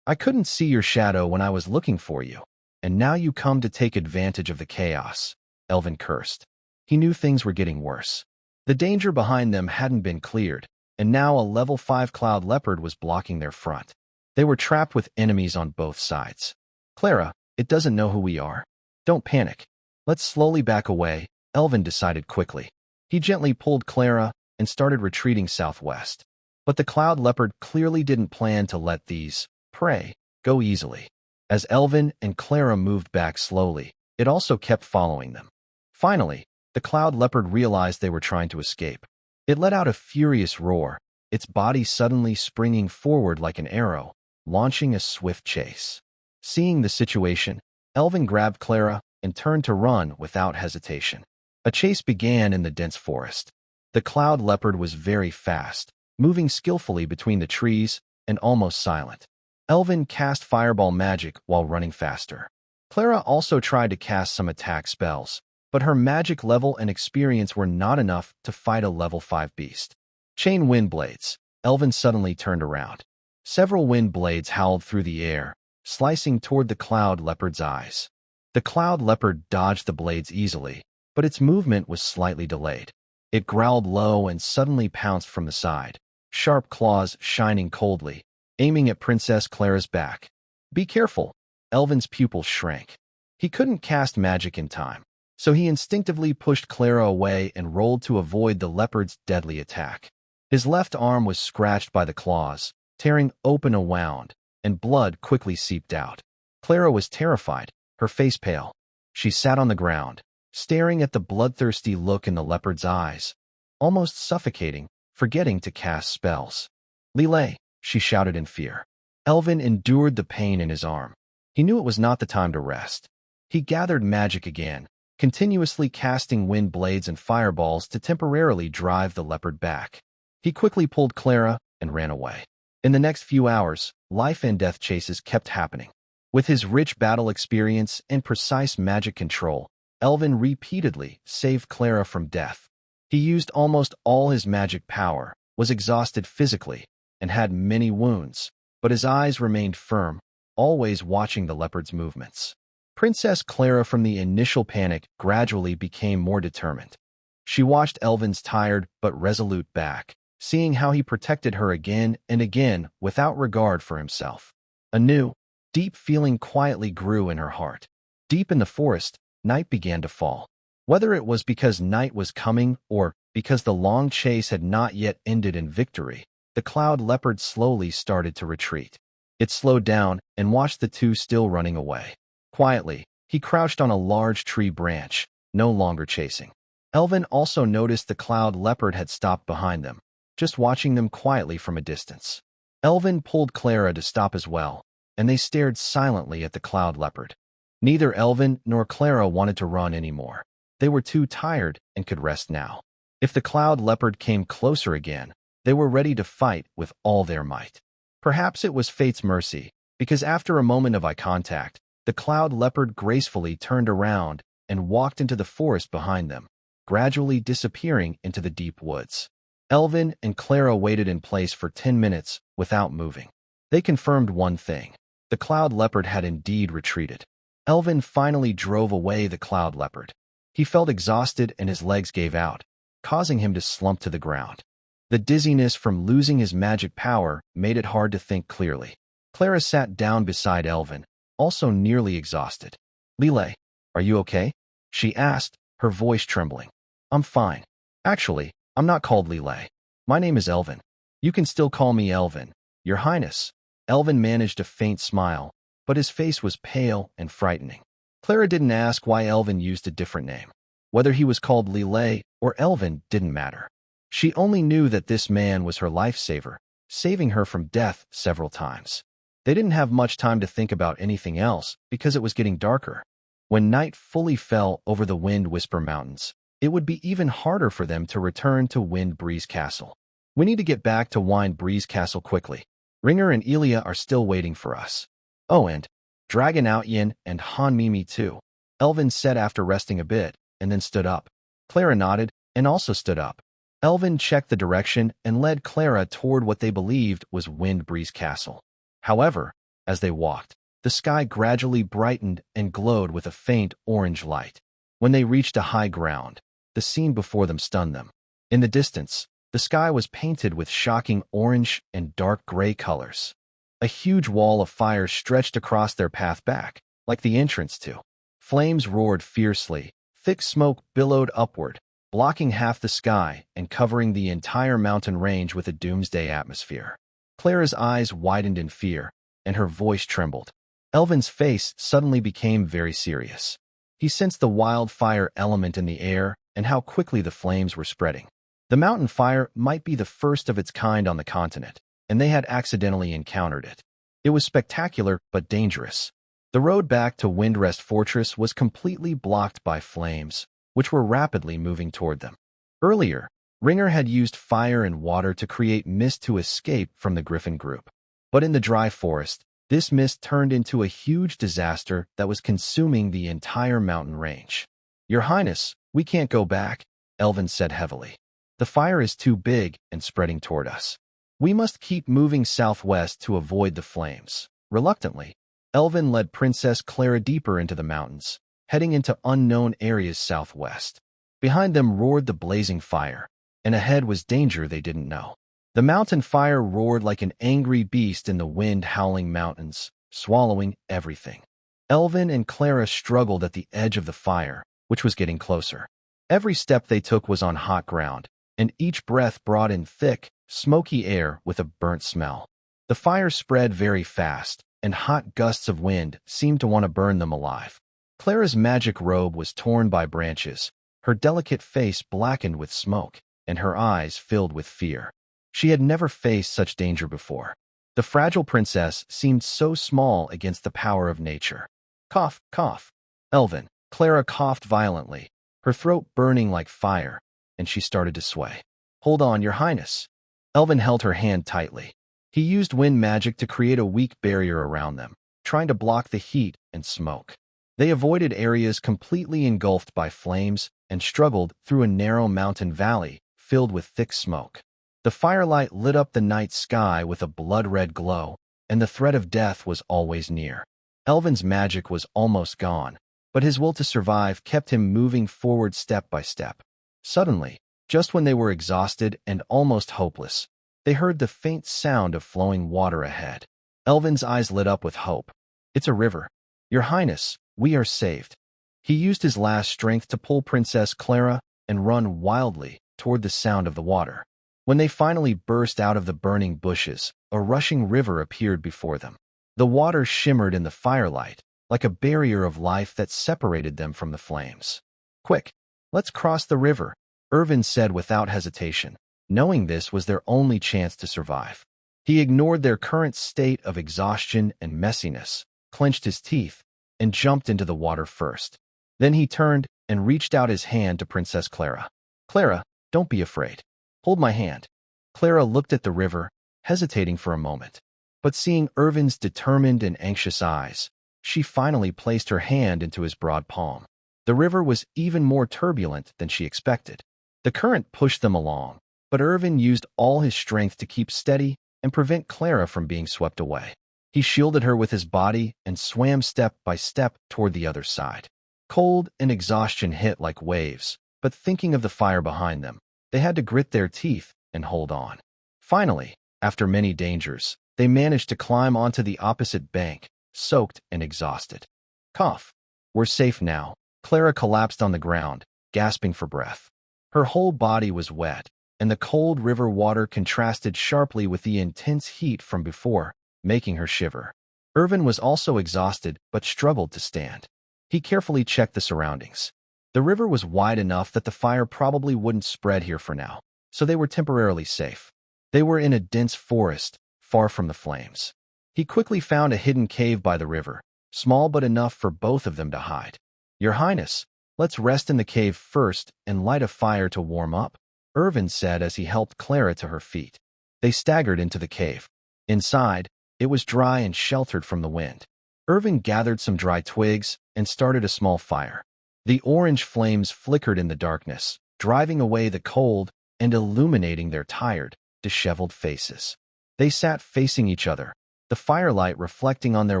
"I couldn't see your shadow when I was looking for you, and now you come to take advantage of the chaos," Elvin cursed. He knew things were getting worse. The danger behind them hadn't been cleared, and now a level 5 Cloud Leopard was blocking their front. They were trapped with enemies on both sides. "Clara, it doesn't know who we are. Don't panic. Let's slowly back away," Elvin decided quickly. He gently pulled Clara and started retreating southwest. But the Cloud Leopard clearly didn't plan to let these prey go easily. As Elvin and Clara moved back slowly, it also kept following them. Finally, the Cloud Leopard realized they were trying to escape. It let out a furious roar, its body suddenly springing forward like an arrow, launching a swift chase. Seeing the situation, Elvin grabbed Clara and turned to run without hesitation. A chase began in the dense forest. The Cloud Leopard was very fast, moving skillfully between the trees and almost silent. Elvin cast fireball magic while running faster. Clara also tried to cast some attack spells, but her magic level and experience were not enough to fight a level 5 beast. Chain wind blades. Elvin suddenly turned around. Several wind blades howled through the air, slicing toward the Cloud Leopard's eyes. The Cloud Leopard dodged the blades easily, but its movement was slightly delayed. It growled low and suddenly pounced from the side, sharp claws shining coldly, aiming at Princess Clara's back. "Be careful." Elvin's pupils shrank. He couldn't cast magic in time, so he instinctively pushed Clara away and rolled to avoid the leopard's deadly attack. His left arm was scratched by the claws, tearing open a wound, and blood quickly seeped out. Clara was terrified, her face pale. She sat on the ground, staring at the bloodthirsty look in the leopard's eyes, almost suffocating, forgetting to cast spells. "Lile," she shouted in fear. Elvin endured the pain in his arm. He knew it was not the time to rest. He gathered magic again, continuously casting wind blades and fireballs to temporarily drive the leopard back. He quickly pulled Clara and ran away. In the next few hours, life and death chases kept happening. With his rich battle experience and precise magic control, Elvin repeatedly saved Clara from death. He used almost all his magic power, was exhausted physically, and had many wounds, but his eyes remained firm, always watching the leopard's movements. Princess Clara, from the initial panic, gradually became more determined. She watched Elvin's tired but resolute back, seeing how he protected her again and again without regard for himself. A new, deep feeling quietly grew in her heart. Deep in the forest, night began to fall. Whether it was because night was coming or because the long chase had not yet ended in victory, the Cloud Leopard slowly started to retreat. It slowed down and watched the two still running away. Quietly, he crouched on a large tree branch, no longer chasing. Elvin also noticed the Cloud Leopard had stopped behind them, just watching them quietly from a distance. Elvin pulled Clara to stop as well, and they stared silently at the Cloud Leopard. Neither Elvin nor Clara wanted to run anymore. They were too tired and could rest now. If the Cloud Leopard came closer again, they were ready to fight with all their might. Perhaps it was fate's mercy, because after a moment of eye contact, the Cloud Leopard gracefully turned around and walked into the forest behind them, gradually disappearing into the deep woods. Elvin and Clara waited in place for 10 minutes without moving. They confirmed one thing. The Cloud Leopard had indeed retreated. Elvin finally drove away the Cloud Leopard. He felt exhausted and his legs gave out, causing him to slump to the ground. The dizziness from losing his magic power made it hard to think clearly. Clara sat down beside Elvin, also nearly exhausted. "Lile, are you okay?" she asked, her voice trembling. I'm fine. Actually, I'm not called Lile. My name is Elvin. You can still call me Elvin, Your Highness. Elvin managed a faint smile, but his face was pale and frightening. Clara didn't ask why Elvin used a different name. Whether he was called Lile or Elvin didn't matter. She only knew that this man was her lifesaver, saving her from death several times. They didn't have much time to think about anything else because it was getting darker. When night fully fell over the Wind Whisper Mountains, it would be even harder for them to return to Wind Breeze Castle. We need to get back to Wind Breeze Castle quickly. Ringer and Elia are still waiting for us. Oh, and Dragon Outyin and Han Mimi too, Elvin said after resting a bit, and then stood up. Clara nodded and also stood up. Elvin checked the direction and led Clara toward what they believed was Wind Breeze Castle. However, as they walked, the sky gradually brightened and glowed with a faint orange light. When they reached a high ground, the scene before them stunned them. In the distance, the sky was painted with shocking orange and dark gray colors. A huge wall of fire stretched across their path back, like the entrance to. Flames roared fiercely, thick smoke billowed upward, blocking half the sky and covering the entire mountain range with a doomsday atmosphere. Clara's eyes widened in fear, and her voice trembled. Elvin's face suddenly became very serious. He sensed the wildfire element in the air and how quickly the flames were spreading. The mountain fire might be the first of its kind on the continent, and they had accidentally encountered it. It was spectacular but dangerous. The road back to Windrest Fortress was completely blocked by flames, which were rapidly moving toward them. Earlier, Ringer had used fire and water to create mist to escape from the Griffin group. But in the dry forest, this mist turned into a huge disaster that was consuming the entire mountain range. Your Highness, we can't go back, Elvin said heavily. The fire is too big and spreading toward us. We must keep moving southwest to avoid the flames. Reluctantly, Elvin led Princess Clara deeper into the mountains, heading into unknown areas southwest. Behind them roared the blazing fire, and ahead was danger they didn't know. The mountain fire roared like an angry beast in the wind-howling mountains, swallowing everything. Elvin and Clara struggled at the edge of the fire, which was getting closer. Every step they took was on hot ground, and each breath brought in thick, smoky air with a burnt smell. The fire spread very fast, and hot gusts of wind seemed to want to burn them alive. Clara's magic robe was torn by branches, her delicate face blackened with smoke, and her eyes filled with fear. She had never faced such danger before. The fragile princess seemed so small against the power of nature. Cough, cough. Elvin. Clara coughed violently, her throat burning like fire, and she started to sway. Hold on, Your Highness. Elvin held her hand tightly. He used wind magic to create a weak barrier around them, trying to block the heat and smoke. They avoided areas completely engulfed by flames and struggled through a narrow mountain valley filled with thick smoke. The firelight lit up the night sky with a blood-red glow, and the threat of death was always near. Elvin's magic was almost gone, but his will to survive kept him moving forward step by step. Suddenly, just when they were exhausted and almost hopeless, they heard the faint sound of flowing water ahead. Elvin's eyes lit up with hope. It's a river. Your Highness, we are saved. He used his last strength to pull Princess Clara and run wildly toward the sound of the water. When they finally burst out of the burning bushes, a rushing river appeared before them. The water shimmered in the firelight, like a barrier of life that separated them from the flames. Quick, let's cross the river, Elvin said without hesitation, knowing this was their only chance to survive. He ignored their current state of exhaustion and messiness, clenched his teeth, and jumped into the water first. Then he turned and reached out his hand to Princess Clara. Clara, don't be afraid. Hold my hand. Clara looked at the river, hesitating for a moment. But seeing Elvin's determined and anxious eyes, she finally placed her hand into his broad palm. The river was even more turbulent than she expected. The current pushed them along, but Elvin used all his strength to keep steady and prevent Clara from being swept away. He shielded her with his body and swam step by step toward the other side. Cold and exhaustion hit like waves, but thinking of the fire behind them, they had to grit their teeth and hold on. Finally, after many dangers, they managed to climb onto the opposite bank, soaked and exhausted. Cough. We're safe now, Clara collapsed on the ground, gasping for breath. Her whole body was wet, and the cold river water contrasted sharply with the intense heat from before, making her shiver. Elvin was also exhausted but struggled to stand. He carefully checked the surroundings. The river was wide enough that the fire probably wouldn't spread here for now, so they were temporarily safe. They were in a dense forest, far from the flames. He quickly found a hidden cave by the river, small but enough for both of them to hide. "Your Highness, let's rest in the cave first and light a fire to warm up," Elvin said as he helped Clara to her feet. They staggered into the cave. Inside, it was dry and sheltered from the wind. Elvin gathered some dry twigs and started a small fire. The orange flames flickered in the darkness, driving away the cold and illuminating their tired, disheveled faces. They sat facing each other, the firelight reflecting on their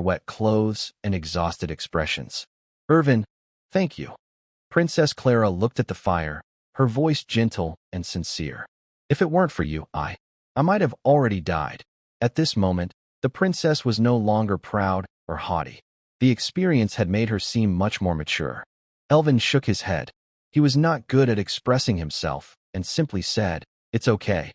wet clothes and exhausted expressions. "Elvin, thank you." Princess Clara looked at the fire, her voice gentle and sincere. "If it weren't for you, I might have already died." At this moment, the princess was no longer proud or haughty. The experience had made her seem much more mature. Elvin shook his head. He was not good at expressing himself and simply said, "It's okay."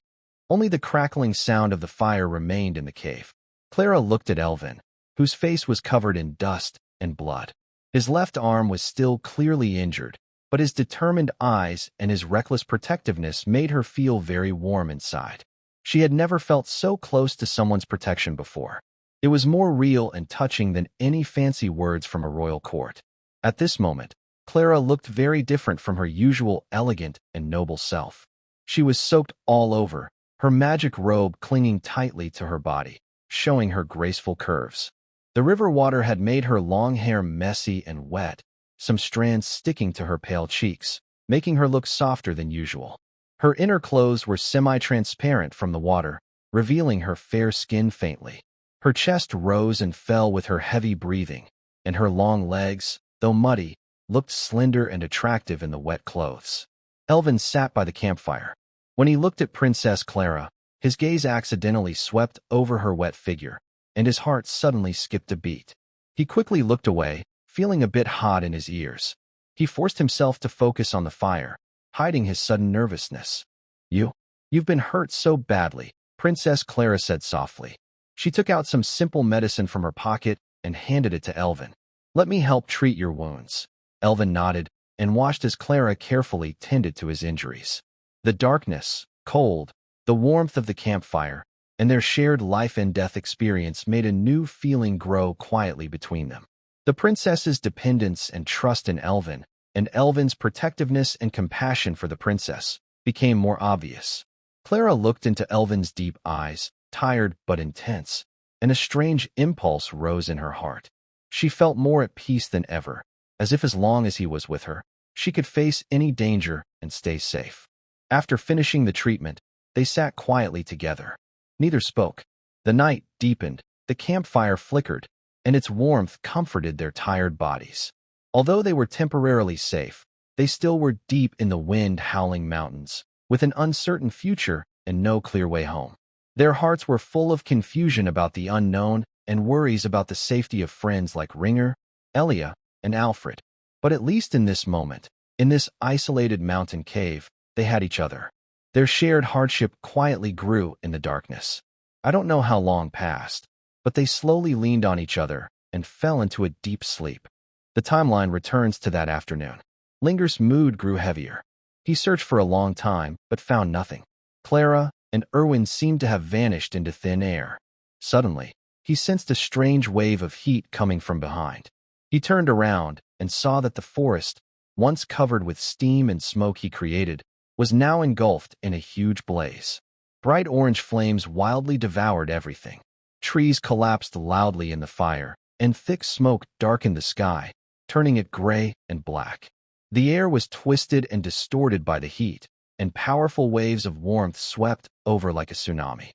Only the crackling sound of the fire remained in the cave. Clara looked at Elvin, whose face was covered in dust and blood. His left arm was still clearly injured, but his determined eyes and his reckless protectiveness made her feel very warm inside. She had never felt so close to someone's protection before. It was more real and touching than any fancy words from a royal court. At this moment, Clara looked very different from her usual elegant and noble self. She was soaked all over, her magic robe clinging tightly to her body, showing her graceful curves. The river water had made her long hair messy and wet, some strands sticking to her pale cheeks, making her look softer than usual. Her inner clothes were semi-transparent from the water, revealing her fair skin faintly. Her chest rose and fell with her heavy breathing, and her long legs, though muddy, looked slender and attractive in the wet clothes. Elvin sat by the campfire. When he looked at Princess Clara, his gaze accidentally swept over her wet figure, and his heart suddenly skipped a beat. He quickly looked away, feeling a bit hot in his ears. He forced himself to focus on the fire, hiding his sudden nervousness. You've been hurt so badly," Princess Clara said softly. She took out some simple medicine from her pocket and handed it to Elvin. "Let me help treat your wounds." Elvin nodded and watched as Clara carefully tended to his injuries. The darkness, cold, the warmth of the campfire, and their shared life and death experience made a new feeling grow quietly between them. The princess's dependence and trust in Elvin, and Elvin's protectiveness and compassion for the princess, became more obvious. Clara looked into Elvin's deep eyes, tired but intense, and a strange impulse rose in her heart. She felt more at peace than ever, as if as long as he was with her, she could face any danger and stay safe. After finishing the treatment, they sat quietly together. Neither spoke. The night deepened, the campfire flickered, and its warmth comforted their tired bodies. Although they were temporarily safe, they still were deep in the wind-howling mountains, with an uncertain future and no clear way home. Their hearts were full of confusion about the unknown and worries about the safety of friends like Ringer, Elia, and Alfred. But at least in this moment, in this isolated mountain cave, they had each other. Their shared hardship quietly grew in the darkness. I don't know how long passed, but they slowly leaned on each other and fell into a deep sleep. The timeline returns to that afternoon. Linger's mood grew heavier. He searched for a long time, but found nothing. Clara and Erwin seemed to have vanished into thin air. Suddenly, he sensed a strange wave of heat coming from behind. He turned around and saw that the forest, once covered with steam and smoke he created, was now engulfed in a huge blaze. Bright orange flames wildly devoured everything. Trees collapsed loudly in the fire, and thick smoke darkened the sky, turning it gray and black. The air was twisted and distorted by the heat, and powerful waves of warmth swept over like a tsunami.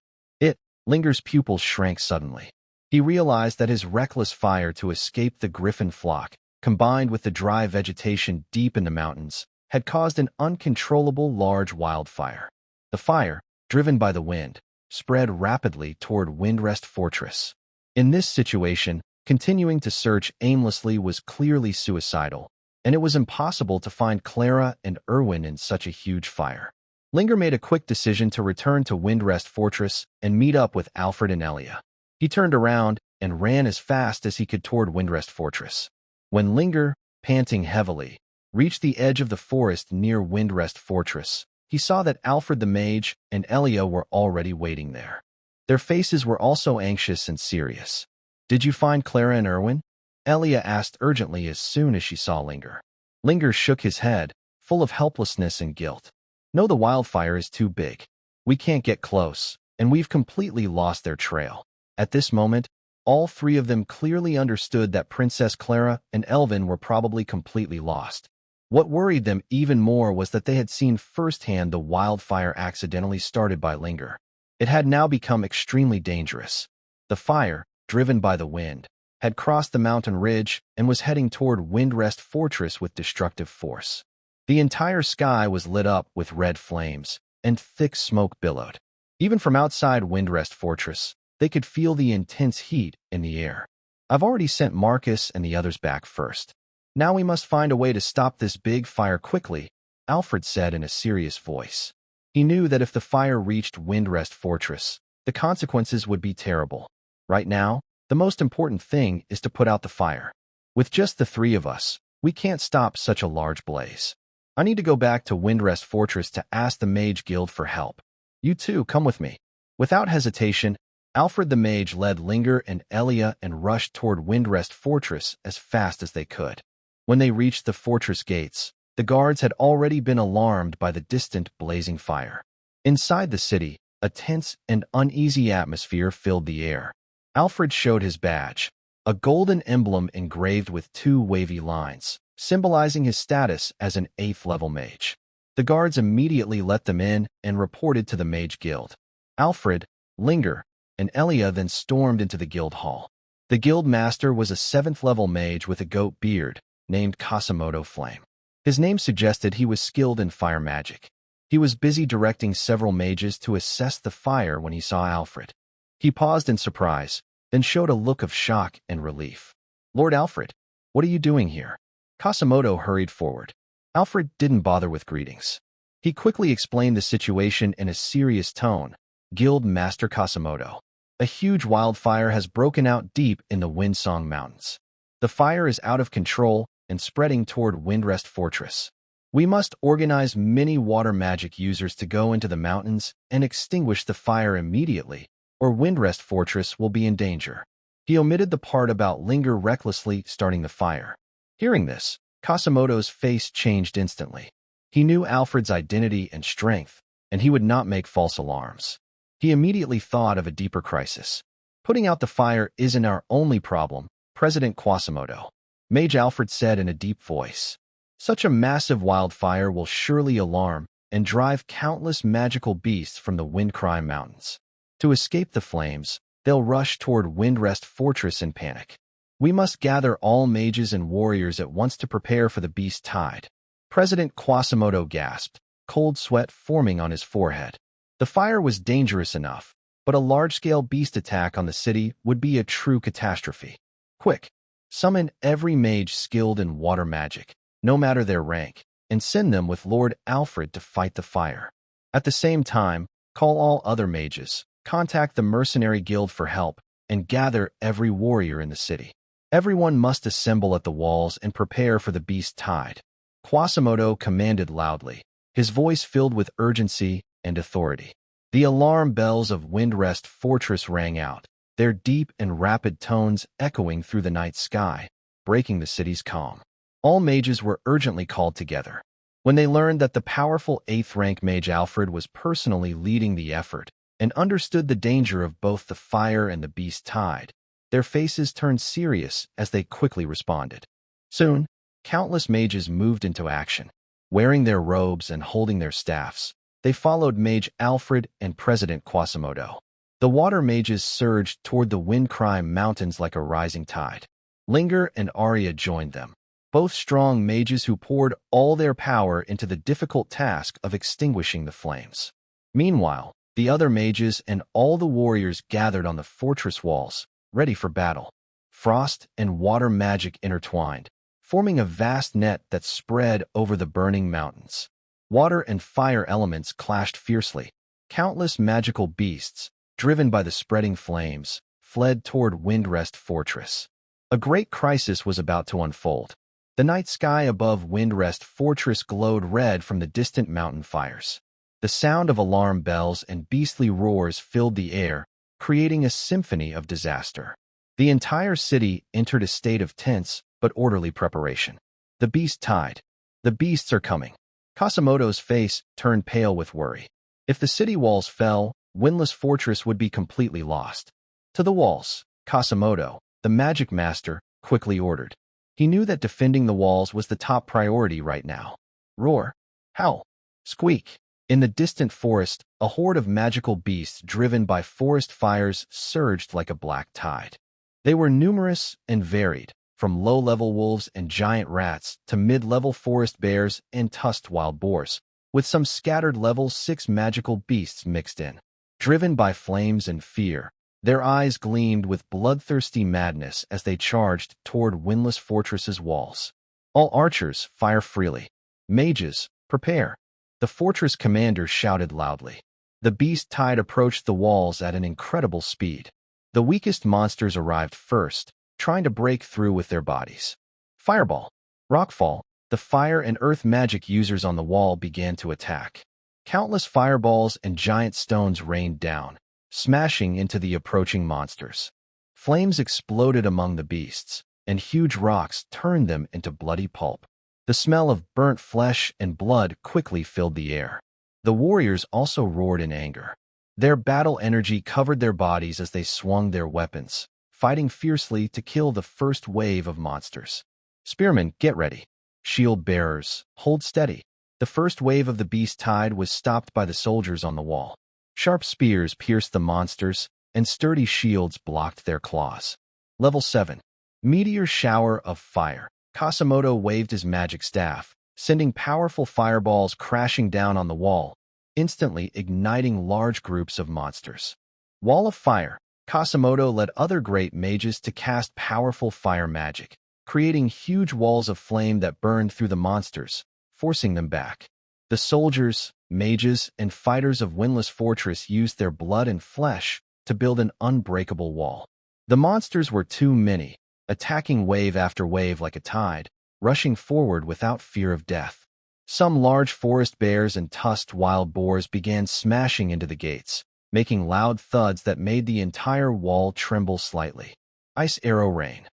Linger's pupils shrank suddenly. He realized that his reckless fire to escape the griffin flock, combined with the dry vegetation deep in the mountains, had caused an uncontrollable large wildfire. The fire, driven by the wind, spread rapidly toward Windrest Fortress. In this situation, continuing to search aimlessly was clearly suicidal, and it was impossible to find Clara and Erwin in such a huge fire. Linger made a quick decision to return to Windrest Fortress and meet up with Alfred and Elia. He turned around and ran as fast as he could toward Windrest Fortress. When Linger, panting heavily, reached the edge of the forest near Windrest Fortress, he saw that Alfred the Mage and Elia were already waiting there. Their faces were also anxious and serious. "Did you find Clara and Erwin?" Elia asked urgently as soon as she saw Linger. Linger shook his head, full of helplessness and guilt. "No, the wildfire is too big. We can't get close, and we've completely lost their trail." At this moment, all three of them clearly understood that Princess Clara and Elvin were probably completely lost. What worried them even more was that they had seen firsthand the wildfire accidentally started by Linger. It had now become extremely dangerous. The fire, driven by the wind, had crossed the mountain ridge and was heading toward Windrest Fortress with destructive force. The entire sky was lit up with red flames, and thick smoke billowed. Even from outside Windrest Fortress, they could feel the intense heat in the air. "I've already sent Marcus and the others back first. Now we must find a way to stop this big fire quickly," Alfred said in a serious voice. He knew that if the fire reached Windrest Fortress, the consequences would be terrible. Right now, the most important thing is to put out the fire. With just the three of us, we can't stop such a large blaze. I need to go back to Windrest Fortress to ask the Mage Guild for help. You two come with me. Without hesitation, Alfred the Mage led Linger and Elia and rushed toward Windrest Fortress as fast as they could. When they reached the fortress gates, the guards had already been alarmed by the distant blazing fire. Inside the city, a tense and uneasy atmosphere filled the air. Alfred showed his badge, a golden emblem engraved with two wavy lines, symbolizing his status as an 8th-level mage. The guards immediately let them in and reported to the Mage Guild. Alfred, Linger, and Elia then stormed into the guild hall. The guild master was a 7th-level mage with a goat beard, named Kasimoto Flame. His name suggested he was skilled in fire magic. He was busy directing several mages to assess the fire when he saw Alfred. He paused in surprise, then showed a look of shock and relief. "Lord Alfred, what are you doing here?" Kasimoto hurried forward. Alfred didn't bother with greetings. He quickly explained the situation in a serious tone. "Guild Master Kasimoto, a huge wildfire has broken out deep in the Windsong Mountains. The fire is out of control and spreading toward Windrest Fortress. We must organize many water magic users to go into the mountains and extinguish the fire immediately, or Windrest Fortress will be in danger." He omitted the part about Linger recklessly starting the fire. Hearing this, Kasimoto's face changed instantly. He knew Alfred's identity and strength, and he would not make false alarms. He immediately thought of a deeper crisis. "Putting out the fire isn't our only problem, President Quasimodo," Mage Alfred said in a deep voice. "Such a massive wildfire will surely alarm and drive countless magical beasts from the Windcry Mountains. To escape the flames, they'll rush toward Windrest Fortress in panic. We must gather all mages and warriors at once to prepare for the beast tide." President Quasimodo gasped, cold sweat forming on his forehead. The fire was dangerous enough, but a large-scale beast attack on the city would be a true catastrophe. "Quick, summon every mage skilled in water magic, no matter their rank, and send them with Lord Alfred to fight the fire. At the same time, call all other mages, contact the Mercenary Guild for help, and gather every warrior in the city. Everyone must assemble at the walls and prepare for the beast tide." Quasimodo commanded loudly, his voice filled with urgency and authority. The alarm bells of Windrest Fortress rang out, their deep and rapid tones echoing through the night sky, breaking the city's calm. All mages were urgently called together. When they learned that the powerful 8th-rank mage Alfred was personally leading the effort and understood the danger of both the fire and the beast tide, their faces turned serious as they quickly responded. Soon, countless mages moved into action. Wearing their robes and holding their staffs, they followed Mage Alfred and President Quasimodo. The water mages surged toward the Windcry Mountains like a rising tide. Linger and Arya joined them, both strong mages who poured all their power into the difficult task of extinguishing the flames. Meanwhile, the other mages and all the warriors gathered on the fortress walls, ready for battle. Frost and water magic intertwined, forming a vast net that spread over the burning mountains. Water and fire elements clashed fiercely. Countless magical beasts, driven by the spreading flames, fled toward Windrest Fortress. A great crisis was about to unfold. The night sky above Windrest Fortress glowed red from the distant mountain fires. The sound of alarm bells and beastly roars filled the air, creating a symphony of disaster. The entire city entered a state of tense but orderly preparation. The beast tide. The beasts are coming. Kasamoto's face turned pale with worry. If the city walls fell, Windless Fortress would be completely lost. To the walls, Kasamoto, the magic master, quickly ordered. He knew that defending the walls was the top priority right now. Roar. Howl. Squeak. In the distant forest, a horde of magical beasts driven by forest fires surged like a black tide. They were numerous and varied, from low-level wolves and giant rats to mid-level forest bears and tusked wild boars, with some scattered level 6 magical beasts mixed in. Driven by flames and fear, their eyes gleamed with bloodthirsty madness as they charged toward Windless Fortress's walls. All archers, fire freely. Mages, prepare. The fortress commander shouted loudly. The beast tide approached the walls at an incredible speed. The weakest monsters arrived first, trying to break through with their bodies. Fireball. Rockfall. The fire and earth magic users on the wall began to attack. Countless fireballs and giant stones rained down, smashing into the approaching monsters. Flames exploded among the beasts, and huge rocks turned them into bloody pulp. The smell of burnt flesh and blood quickly filled the air. The warriors also roared in anger. Their battle energy covered their bodies as they swung their weapons, fighting fiercely to kill the first wave of monsters. Spearmen, get ready. Shield bearers, hold steady. The first wave of the beast tide was stopped by the soldiers on the wall. Sharp spears pierced the monsters, and sturdy shields blocked their claws. Level 7. Meteor Shower of Fire. Kasamoto waved his magic staff, sending powerful fireballs crashing down on the wall, instantly igniting large groups of monsters. Wall of Fire. Kasamoto led other great mages to cast powerful fire magic, creating huge walls of flame that burned through the monsters, forcing them back. The soldiers, mages, and fighters of Windless Fortress used their blood and flesh to build an unbreakable wall. The monsters were too many, attacking wave after wave like a tide, rushing forward without fear of death. Some large forest bears and tusked wild boars began smashing into the gates, making loud thuds that made the entire wall tremble slightly. Ice Arrow Rain.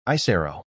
Ice Arrow.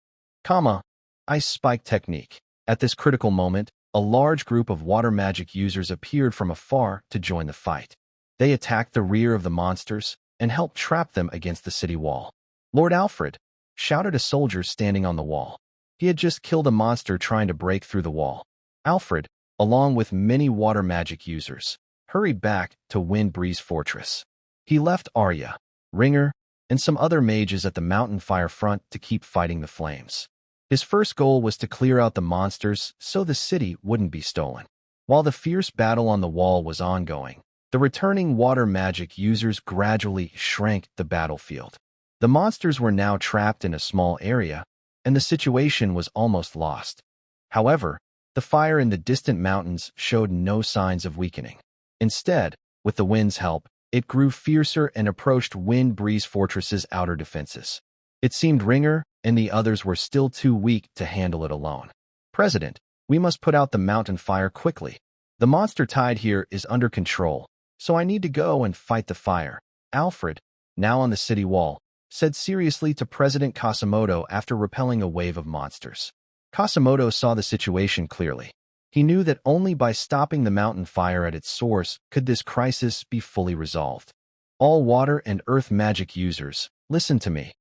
Ice Spike Technique. At this critical moment, a large group of water magic users appeared from afar to join the fight. They attacked the rear of the monsters and helped trap them against the city wall. Lord Alfred, shouted a soldier standing on the wall. He had just killed a monster trying to break through the wall. Alfred, along with many water magic users, hurried back to Windbreeze Fortress. He left Arya, Ringer, and some other mages at the mountain fire front to keep fighting the flames. His first goal was to clear out the monsters so the city wouldn't be stolen. While the fierce battle on the wall was ongoing, the returning water magic users gradually shrank the battlefield. The monsters were now trapped in a small area, and the situation was almost lost. However, the fire in the distant mountains showed no signs of weakening. Instead, with the wind's help, it grew fiercer and approached Windbreeze Fortress's outer defenses. It seemed Ringer and the others were still too weak to handle it alone. President, we must put out the mountain fire quickly. The monster tide here is under control, so I need to go and fight the fire. Alfred, now on the city wall, said seriously to President Kasamoto after repelling a wave of monsters. Kasamoto saw the situation clearly. He knew that only by stopping the mountain fire at its source could this crisis be fully resolved. All water and earth magic users, listen to me.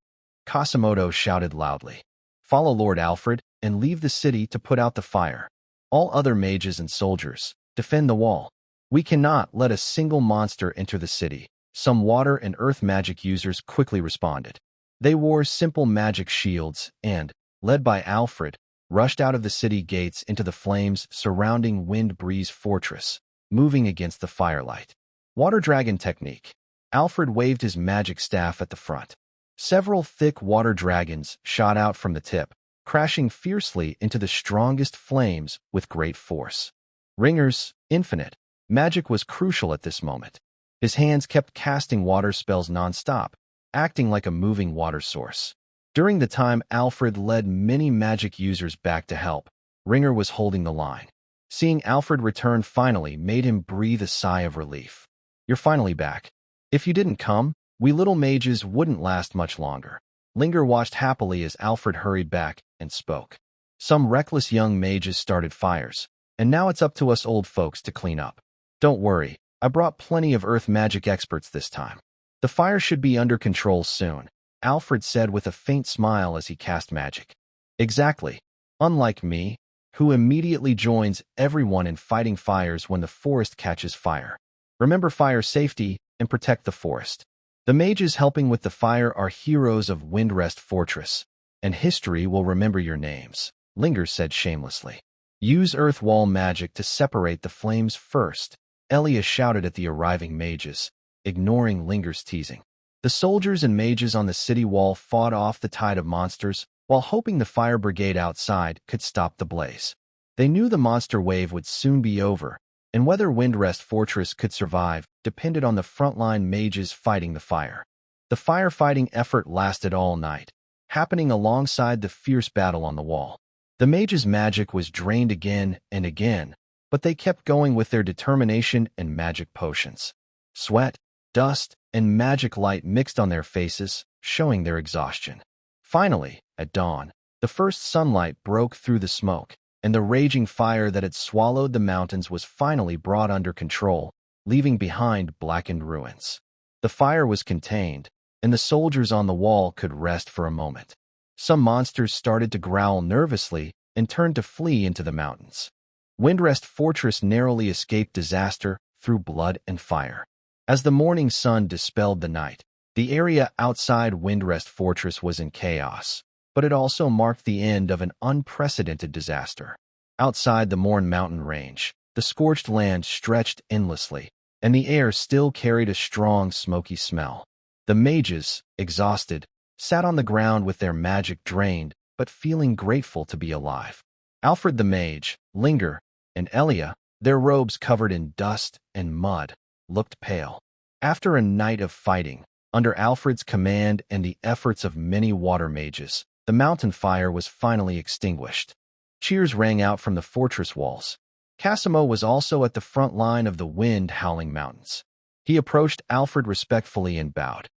Kasamoto shouted loudly. Follow Lord Alfred and leave the city to put out the fire. All other mages and soldiers, defend the wall. We cannot let a single monster enter the city. Some water and earth magic users quickly responded. They wore simple magic shields and, led by Alfred, rushed out of the city gates into the flames surrounding Windbreeze Fortress, moving against the firelight. Water Dragon Technique. Alfred waved his magic staff at the front. Several thick water dragons shot out from the tip, crashing fiercely into the strongest flames with great force. Ringer's infinite magic was crucial at this moment. His hands kept casting water spells non-stop, acting like a moving water source. During the time Alfred led many magic users back to help, Ringer was holding the line. Seeing Alfred return finally made him breathe a sigh of relief. "You're finally back. If you didn't come, we little mages wouldn't last much longer." Linger watched happily as Alfred hurried back and spoke. "Some reckless young mages started fires, and now it's up to us old folks to clean up. Don't worry, I brought plenty of earth magic experts this time. The fire should be under control soon," Alfred said with a faint smile as he cast magic. "Exactly. Unlike me, who immediately joins everyone in fighting fires when the forest catches fire. Remember fire safety and protect the forest. The mages helping with the fire are heroes of Windrest Fortress, and history will remember your names," Linger said shamelessly. "Use earth wall magic to separate the flames first," Elia shouted at the arriving mages, ignoring Linger's teasing. The soldiers and mages on the city wall fought off the tide of monsters while hoping the fire brigade outside could stop the blaze. They knew the monster wave would soon be over, and whether Windrest Fortress could survive depended on the frontline mages fighting the fire. The firefighting effort lasted all night, happening alongside the fierce battle on the wall. The mages' magic was drained again and again, but they kept going with their determination and magic potions. Sweat, dust, and magic light mixed on their faces, showing their exhaustion. Finally, at dawn, the first sunlight broke through the smoke, and the raging fire that had swallowed the mountains was finally brought under control, leaving behind blackened ruins. The fire was contained, and the soldiers on the wall could rest for a moment. Some monsters started to growl nervously and turned to flee into the mountains. Windrest Fortress narrowly escaped disaster through blood and fire. As the morning sun dispelled the night, the area outside Windrest Fortress was in chaos, but it also marked the end of an unprecedented disaster. Outside the Morn Mountain Range, the scorched land stretched endlessly, and the air still carried a strong, smoky smell. The mages, exhausted, sat on the ground with their magic drained, but feeling grateful to be alive. Alfred the mage, Linger, and Elia, their robes covered in dust and mud, looked pale. After a night of fighting, under Alfred's command and the efforts of many water mages, the mountain fire was finally extinguished. Cheers rang out from the fortress walls. Cassimo was also at the front line of the wind-howling mountains. He approached Alfred respectfully and bowed.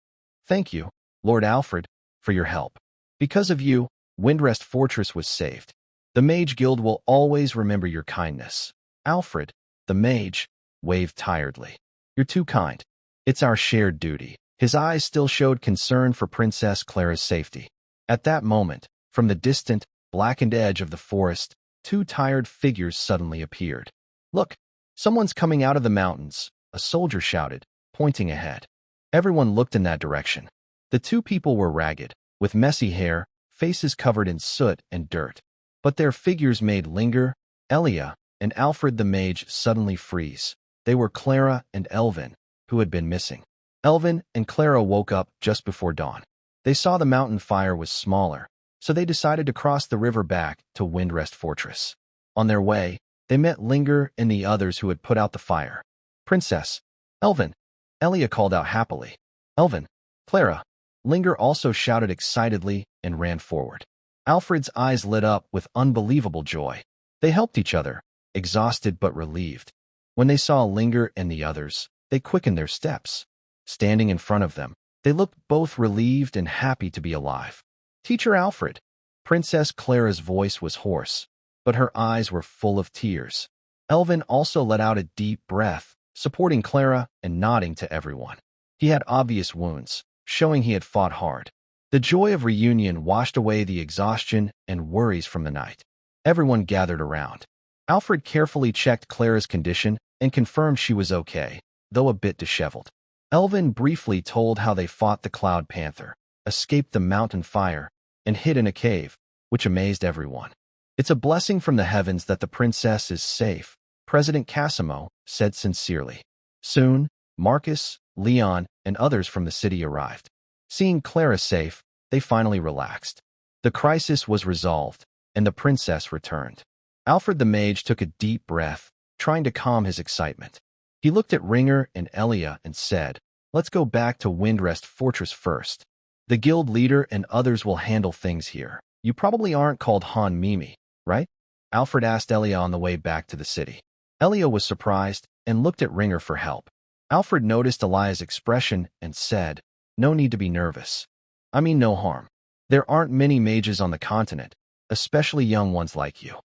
"Thank you, Lord Alfred, for your help. Because of you, Windrest Fortress was saved. The Mage Guild will always remember your kindness." Alfred, the mage, waved tiredly. "You're too kind. It's our shared duty." His eyes still showed concern for Princess Clara's safety. At that moment, from the distant, blackened edge of the forest, two tired figures suddenly appeared. "Look, someone's coming out of the mountains," a soldier shouted, pointing ahead. Everyone looked in that direction. The two people were ragged, with messy hair, faces covered in soot and dirt. But their figures made Linger, Elia, and Alfred the mage suddenly freeze. They were Clara and Elvin, who had been missing. Elvin and Clara woke up just before dawn. They saw the mountain fire was smaller, so they decided to cross the river back to Windrest Fortress. On their way, they met Linger and the others who had put out the fire. "Princess, Elvin," Elia called out happily. "Elvin, Clara," Linger also shouted excitedly and ran forward. Alfred's eyes lit up with unbelievable joy. They helped each other, exhausted but relieved. When they saw Linger and the others, they quickened their steps. Standing in front of them, they looked both relieved and happy to be alive. "Teacher Alfred." Princess Clara's voice was hoarse, but her eyes were full of tears. Elvin also let out a deep breath, supporting Clara and nodding to everyone. He had obvious wounds, showing he had fought hard. The joy of reunion washed away the exhaustion and worries from the night. Everyone gathered around. Alfred carefully checked Clara's condition and confirmed she was okay, though a bit disheveled. Elvin briefly told how they fought the Cloud Panther, escaped the mountain fire, and hid in a cave, which amazed everyone. "It's a blessing from the heavens that the princess is safe," President Cassimo said sincerely. Soon, Marcus, Leon, and others from the city arrived. Seeing Clara safe, they finally relaxed. The crisis was resolved, and the princess returned. Alfred the mage took a deep breath, trying to calm his excitement. He looked at Ringer and Elia and said, "Let's go back to Windrest Fortress first. The guild leader and others will handle things here. You probably aren't called Han Mimi, right?" Alfred asked Elia on the way back to the city. Elia was surprised and looked at Ringer for help. Alfred noticed Elia's expression and said, "No need to be nervous. I mean no harm. There aren't many mages on the continent, especially young ones like you.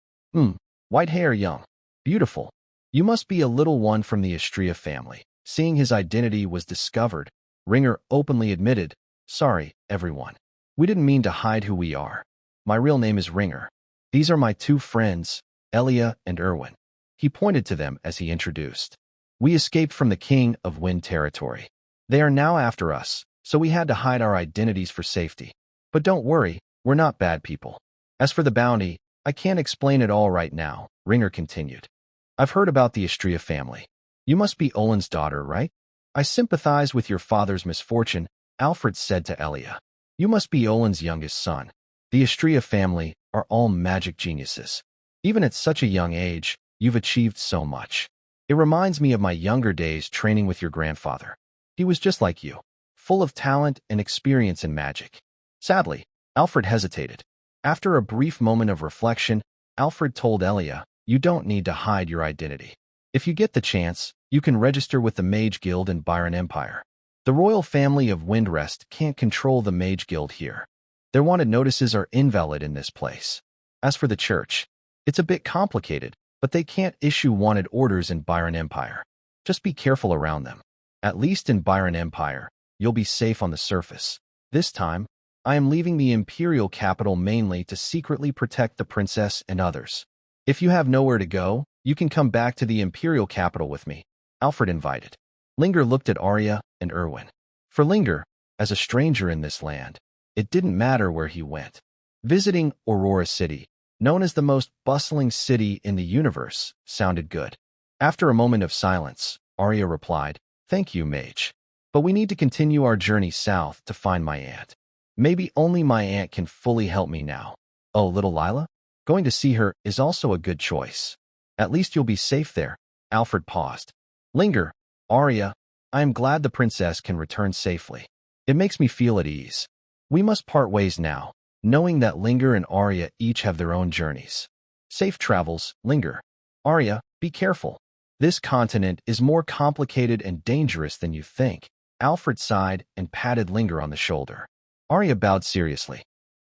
White hair, young. Beautiful. You must be a little one from the Astria family." Seeing his identity was discovered, Ringer openly admitted, "Sorry, everyone. We didn't mean to hide who we are. My real name is Ringer. These are my two friends, Elia and Erwin." He pointed to them as he introduced. "We escaped from the King of Wind territory. They are now after us, so we had to hide our identities for safety. But don't worry, we're not bad people. As for the bounty, I can't explain it all right now," Ringer continued. "I've heard about the Astria family. You must be Olin's daughter, right?" "I sympathize with your father's misfortune," Alfred said to Elia. "You must be Olin's youngest son. The Astria family are all magic geniuses. Even at such a young age, you've achieved so much. It reminds me of my younger days training with your grandfather. He was just like you, full of talent and experience in magic." Sadly, Alfred hesitated. After a brief moment of reflection, Alfred told Elia, "You don't need to hide your identity. If you get the chance, you can register with the Mage Guild in Byron Empire. The royal family of Windrest can't control the Mage Guild here. Their wanted notices are invalid in this place. As for the church, it's a bit complicated, but they can't issue wanted orders in Byron Empire. Just be careful around them. At least in Byron Empire, you'll be safe on the surface. This time, I am leaving the imperial capital mainly to secretly protect the princess and others. If you have nowhere to go, you can come back to the imperial capital with me," Alfred invited. Linger looked at Arya and Erwin. For Linger, as a stranger in this land, it didn't matter where he went. Visiting Aurora City, known as the most bustling city in the universe, sounded good. After a moment of silence, Arya replied, "Thank you, mage. But we need to continue our journey south to find my aunt. Maybe only my aunt can fully help me now. Oh, little Lila? Going to see her is also a good choice. At least you'll be safe there." Alfred paused. "Linger, Arya, I am glad the princess can return safely. It makes me feel at ease. We must part ways now, knowing that Linger and Arya each have their own journeys. Safe travels, Linger. Arya, be careful. This continent is more complicated and dangerous than you think." Alfred sighed and patted Linger on the shoulder. Arya bowed seriously.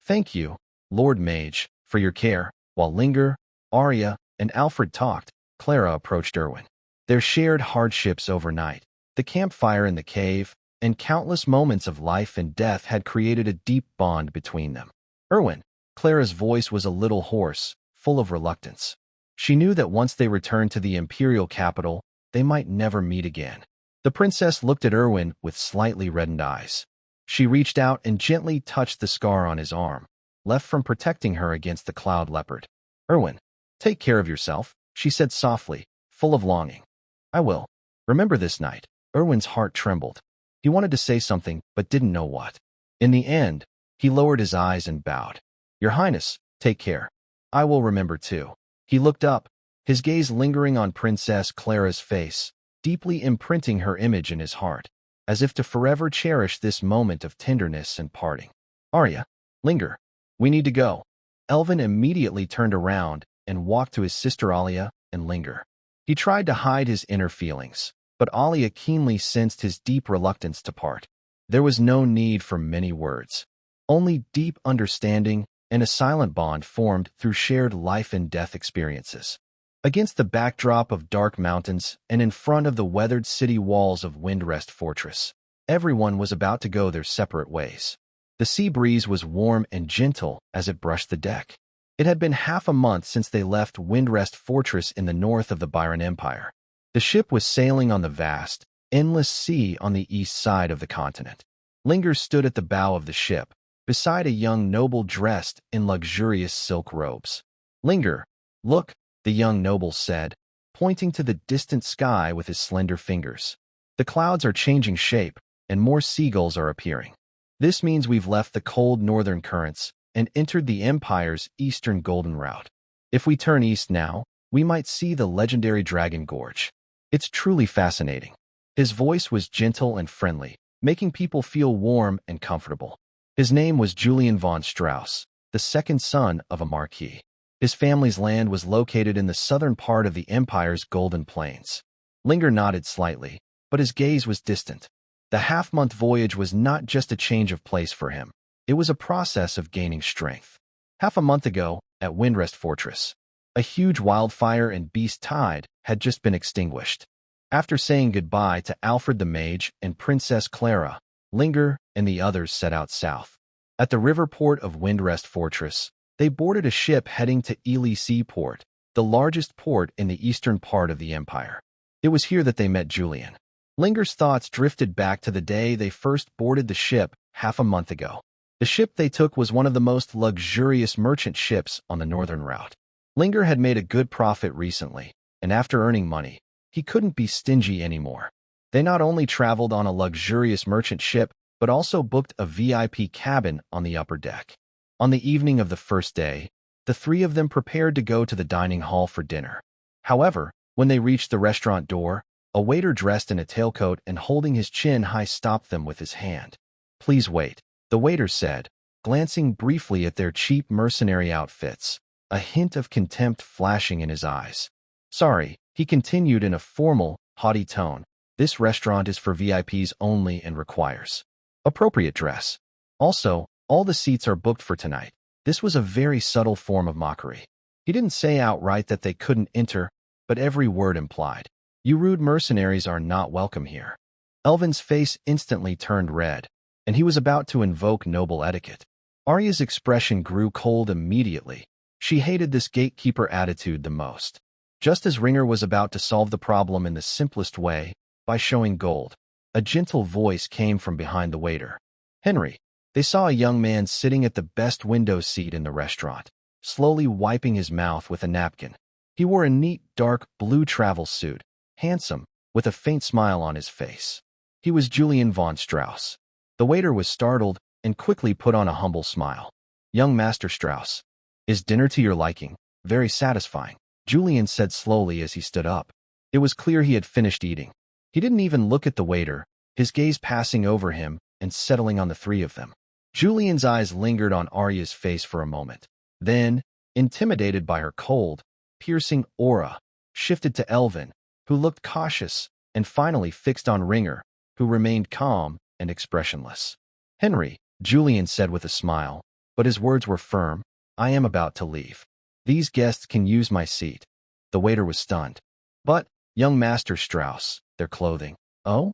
"Thank you, Lord Mage, for your care." While Linger, Arya, and Alfred talked, Clara approached Erwin. Their shared hardships overnight, the campfire in the cave, and countless moments of life and death had created a deep bond between them. "Erwin," Clara's voice was a little hoarse, full of reluctance. She knew that once they returned to the imperial capital, they might never meet again. The princess looked at Erwin with slightly reddened eyes. She reached out and gently touched the scar on his arm, left from protecting her against the cloud leopard. "Erwin, take care of yourself," she said softly, full of longing. "I will. Remember this night." Erwin's heart trembled. He wanted to say something, but didn't know what. In the end, he lowered his eyes and bowed. "Your Highness, take care. I will remember too." He looked up, his gaze lingering on Princess Clara's face, deeply imprinting her image in his heart, as if to forever cherish this moment of tenderness and parting. "Arya, Linger, we need to go." Elvin immediately turned around and walked to his sister Alia and Linger. He tried to hide his inner feelings, but Alia keenly sensed his deep reluctance to part. There was no need for many words. Only deep understanding and a silent bond formed through shared life and death experiences. Against the backdrop of dark mountains and in front of the weathered city walls of Windrest Fortress, everyone was about to go their separate ways. The sea breeze was warm and gentle as it brushed the deck. It had been half a month since they left Windrest Fortress in the north of the Byron Empire. The ship was sailing on the vast, endless sea on the east side of the continent. Linger stood at the bow of the ship, beside a young noble dressed in luxurious silk robes. "Linger, look," the young noble said, pointing to the distant sky with his slender fingers. "The clouds are changing shape, and more seagulls are appearing. This means we've left the cold northern currents and entered the Empire's eastern golden route. If we turn east now, we might see the legendary Dragon Gorge. It's truly fascinating. His voice was gentle and friendly, making people feel warm and comfortable. His name was Julian von Strauss, the second son of a marquis. His family's land was located in the southern part of the Empire's Golden Plains. Linger nodded slightly, but his gaze was distant. The half-month voyage was not just a change of place for him. It was a process of gaining strength. Half a month ago, at Windrest Fortress, a huge wildfire and beast tide had just been extinguished. After saying goodbye to Alfred the Mage and Princess Clara, Linger and the others set out south. At the river port of Windrest Fortress, they boarded a ship heading to Ely Seaport, the largest port in the eastern part of the Empire. It was here that they met Julian. Linger's thoughts drifted back to the day they first boarded the ship half a month ago. The ship they took was one of the most luxurious merchant ships on the northern route. Linger had made a good profit recently, and after earning money, he couldn't be stingy anymore. They not only traveled on a luxurious merchant ship, but also booked a VIP cabin on the upper deck. On the evening of the first day, the three of them prepared to go to the dining hall for dinner. However, when they reached the restaurant door, a waiter dressed in a tailcoat and holding his chin high stopped them with his hand. "Please wait," the waiter said, glancing briefly at their cheap mercenary outfits, a hint of contempt flashing in his eyes. "Sorry," he continued in a formal, haughty tone. "This restaurant is for VIPs only and requires appropriate dress. Also, all the seats are booked for tonight." This was a very subtle form of mockery. He didn't say outright that they couldn't enter, but every word implied, "You rude mercenaries are not welcome here." Elvin's face instantly turned red, and he was about to invoke noble etiquette. Arya's expression grew cold immediately. She hated this gatekeeper attitude the most. Just as Ringer was about to solve the problem in the simplest way, by showing gold, a gentle voice came from behind the waiter. "Henry." They saw a young man sitting at the best window seat in the restaurant, slowly wiping his mouth with a napkin. He wore a neat, dark blue travel suit, handsome, with a faint smile on his face. He was Julian von Strauss. The waiter was startled and quickly put on a humble smile. "Young Master Strauss, is dinner to your liking?" "Very satisfying," Julian said slowly as he stood up. It was clear he had finished eating. He didn't even look at the waiter, his gaze passing over him and settling on the three of them. Julian's eyes lingered on Arya's face for a moment. Then, intimidated by her cold, piercing aura, shifted to Elvin, who looked cautious, and finally fixed on Ringer, who remained calm and expressionless. "Henry," Julian said with a smile, but his words were firm, "I am about to leave. These guests can use my seat." The waiter was stunned. "But, young Master Strauss, their clothing." "Oh?"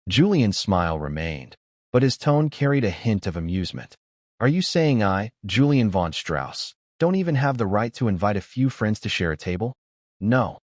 Julian's smile remained, but his tone carried a hint of amusement. "Are you saying I, Julian von Strauss, don't even have the right to invite a few friends to share a table?" No,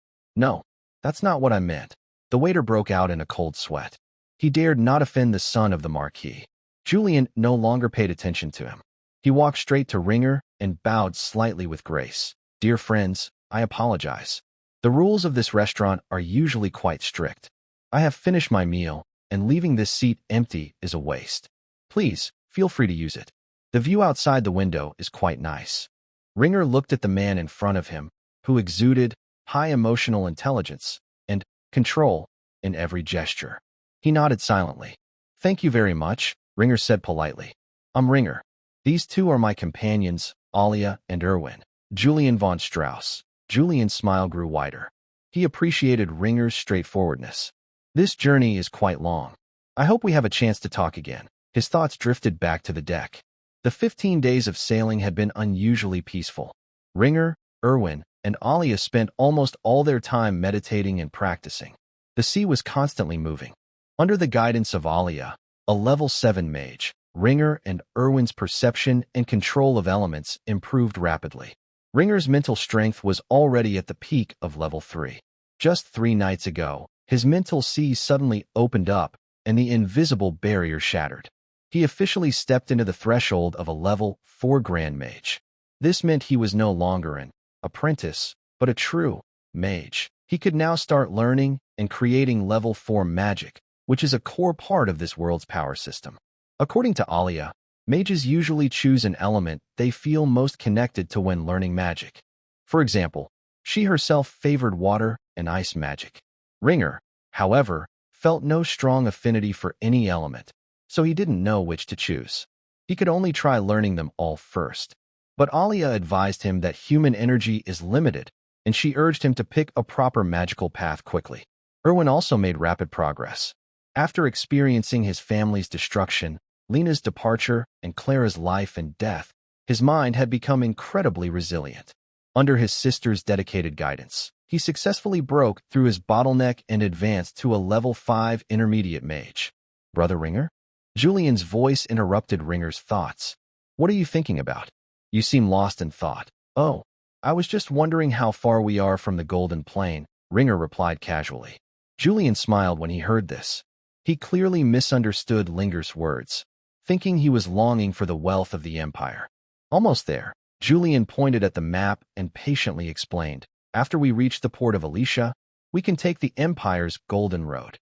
that's not what I meant." The waiter broke out in a cold sweat. He dared not offend the son of the Marquis. Julian no longer paid attention to him. He walked straight to Ringer and bowed slightly with grace. "Dear friends, I apologize. The rules of this restaurant are usually quite strict. I have finished my meal, and leaving this seat empty is a waste. Please, feel free to use it. The view outside the window is quite nice." Ringer looked at the man in front of him, who exuded high emotional intelligence and control in every gesture. He nodded silently. "Thank you very much," Ringer said politely. "I'm Ringer. These two are my companions, Alia and Erwin." Julian von Strauss. Julian's smile grew wider. He appreciated Ringer's straightforwardness. "This journey is quite long. I hope we have a chance to talk again." His thoughts drifted back to the deck. The 15 days of sailing had been unusually peaceful. Ringer, Erwin, and Alia spent almost all their time meditating and practicing. The sea was constantly moving. Under the guidance of Alia, a level 7 mage, Ringer and Erwin's perception and control of elements improved rapidly. Ringer's mental strength was already at the peak of level 3. Just 3 nights ago, his mental sea suddenly opened up, and the invisible barrier shattered. He officially stepped into the threshold of a level 4 Grand Mage. This meant he was no longer an apprentice, but a true mage. He could now start learning and creating level 4 magic, which is a core part of this world's power system. According to Alia, Mages usually choose an element they feel most connected to when learning magic. For example, she herself favored water and ice magic. Ringer, however, felt no strong affinity for any element, so he didn't know which to choose. He could only try learning them all first. But Alia advised him that human energy is limited, and she urged him to pick a proper magical path quickly. Erwin also made rapid progress. After experiencing his family's destruction, Lena's departure, and Clara's life and death, his mind had become incredibly resilient. Under his sister's dedicated guidance, he successfully broke through his bottleneck and advanced to a level 5 intermediate mage. Brother Ringer? Julian's voice interrupted Ringer's thoughts. What are you thinking about? You seem lost in thought. Oh, I was just wondering how far we are from the Golden Plain, Ringer replied casually. Julian smiled when he heard this. He clearly misunderstood Linger's words, thinking he was longing for the wealth of the Empire. Almost there, Julian pointed at the map and patiently explained, after we reach the port of Alicia, we can take the Empire's Golden Road.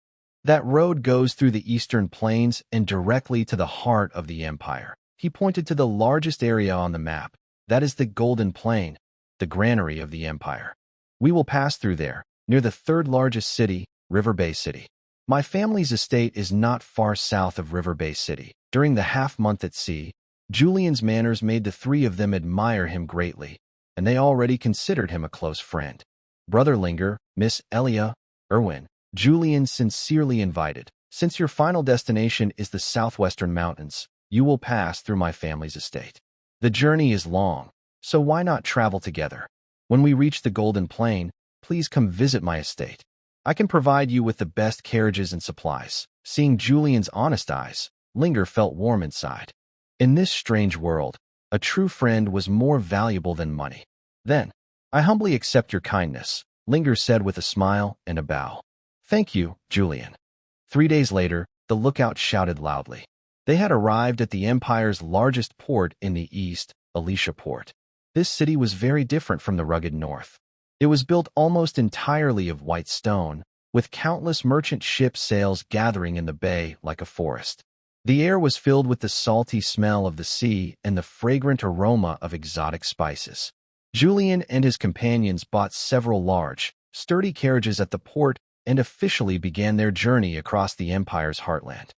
That road goes through the eastern plains and directly to the heart of the Empire. He pointed to the largest area on the map. That is the Golden Plain, the granary of the Empire. We will pass through there, near the third largest city, River Bay City. My family's estate is not far south of River Bay City. During the half-month at sea, Julian's manners made the three of them admire him greatly, and they already considered him a close friend. Brother Linger, Miss Elia, Erwin, Julian sincerely invited. Since your final destination is the southwestern mountains, you will pass through my family's estate. The journey is long, so why not travel together? When we reach the Golden Plain, please come visit my estate. I can provide you with the best carriages and supplies. Seeing Julian's honest eyes, Linger felt warm inside. In this strange world, a true friend was more valuable than money. Then, I humbly accept your kindness, Linger said with a smile and a bow. Thank you, Julian. 3 days later, the lookout shouted loudly. They had arrived at the Empire's largest port in the east, Alicia Port. This city was very different from the rugged north. It was built almost entirely of white stone, with countless merchant ship sails gathering in the bay like a forest. The air was filled with the salty smell of the sea and the fragrant aroma of exotic spices. Julian and his companions bought several large, sturdy carriages at the port and officially began their journey across the Empire's heartland.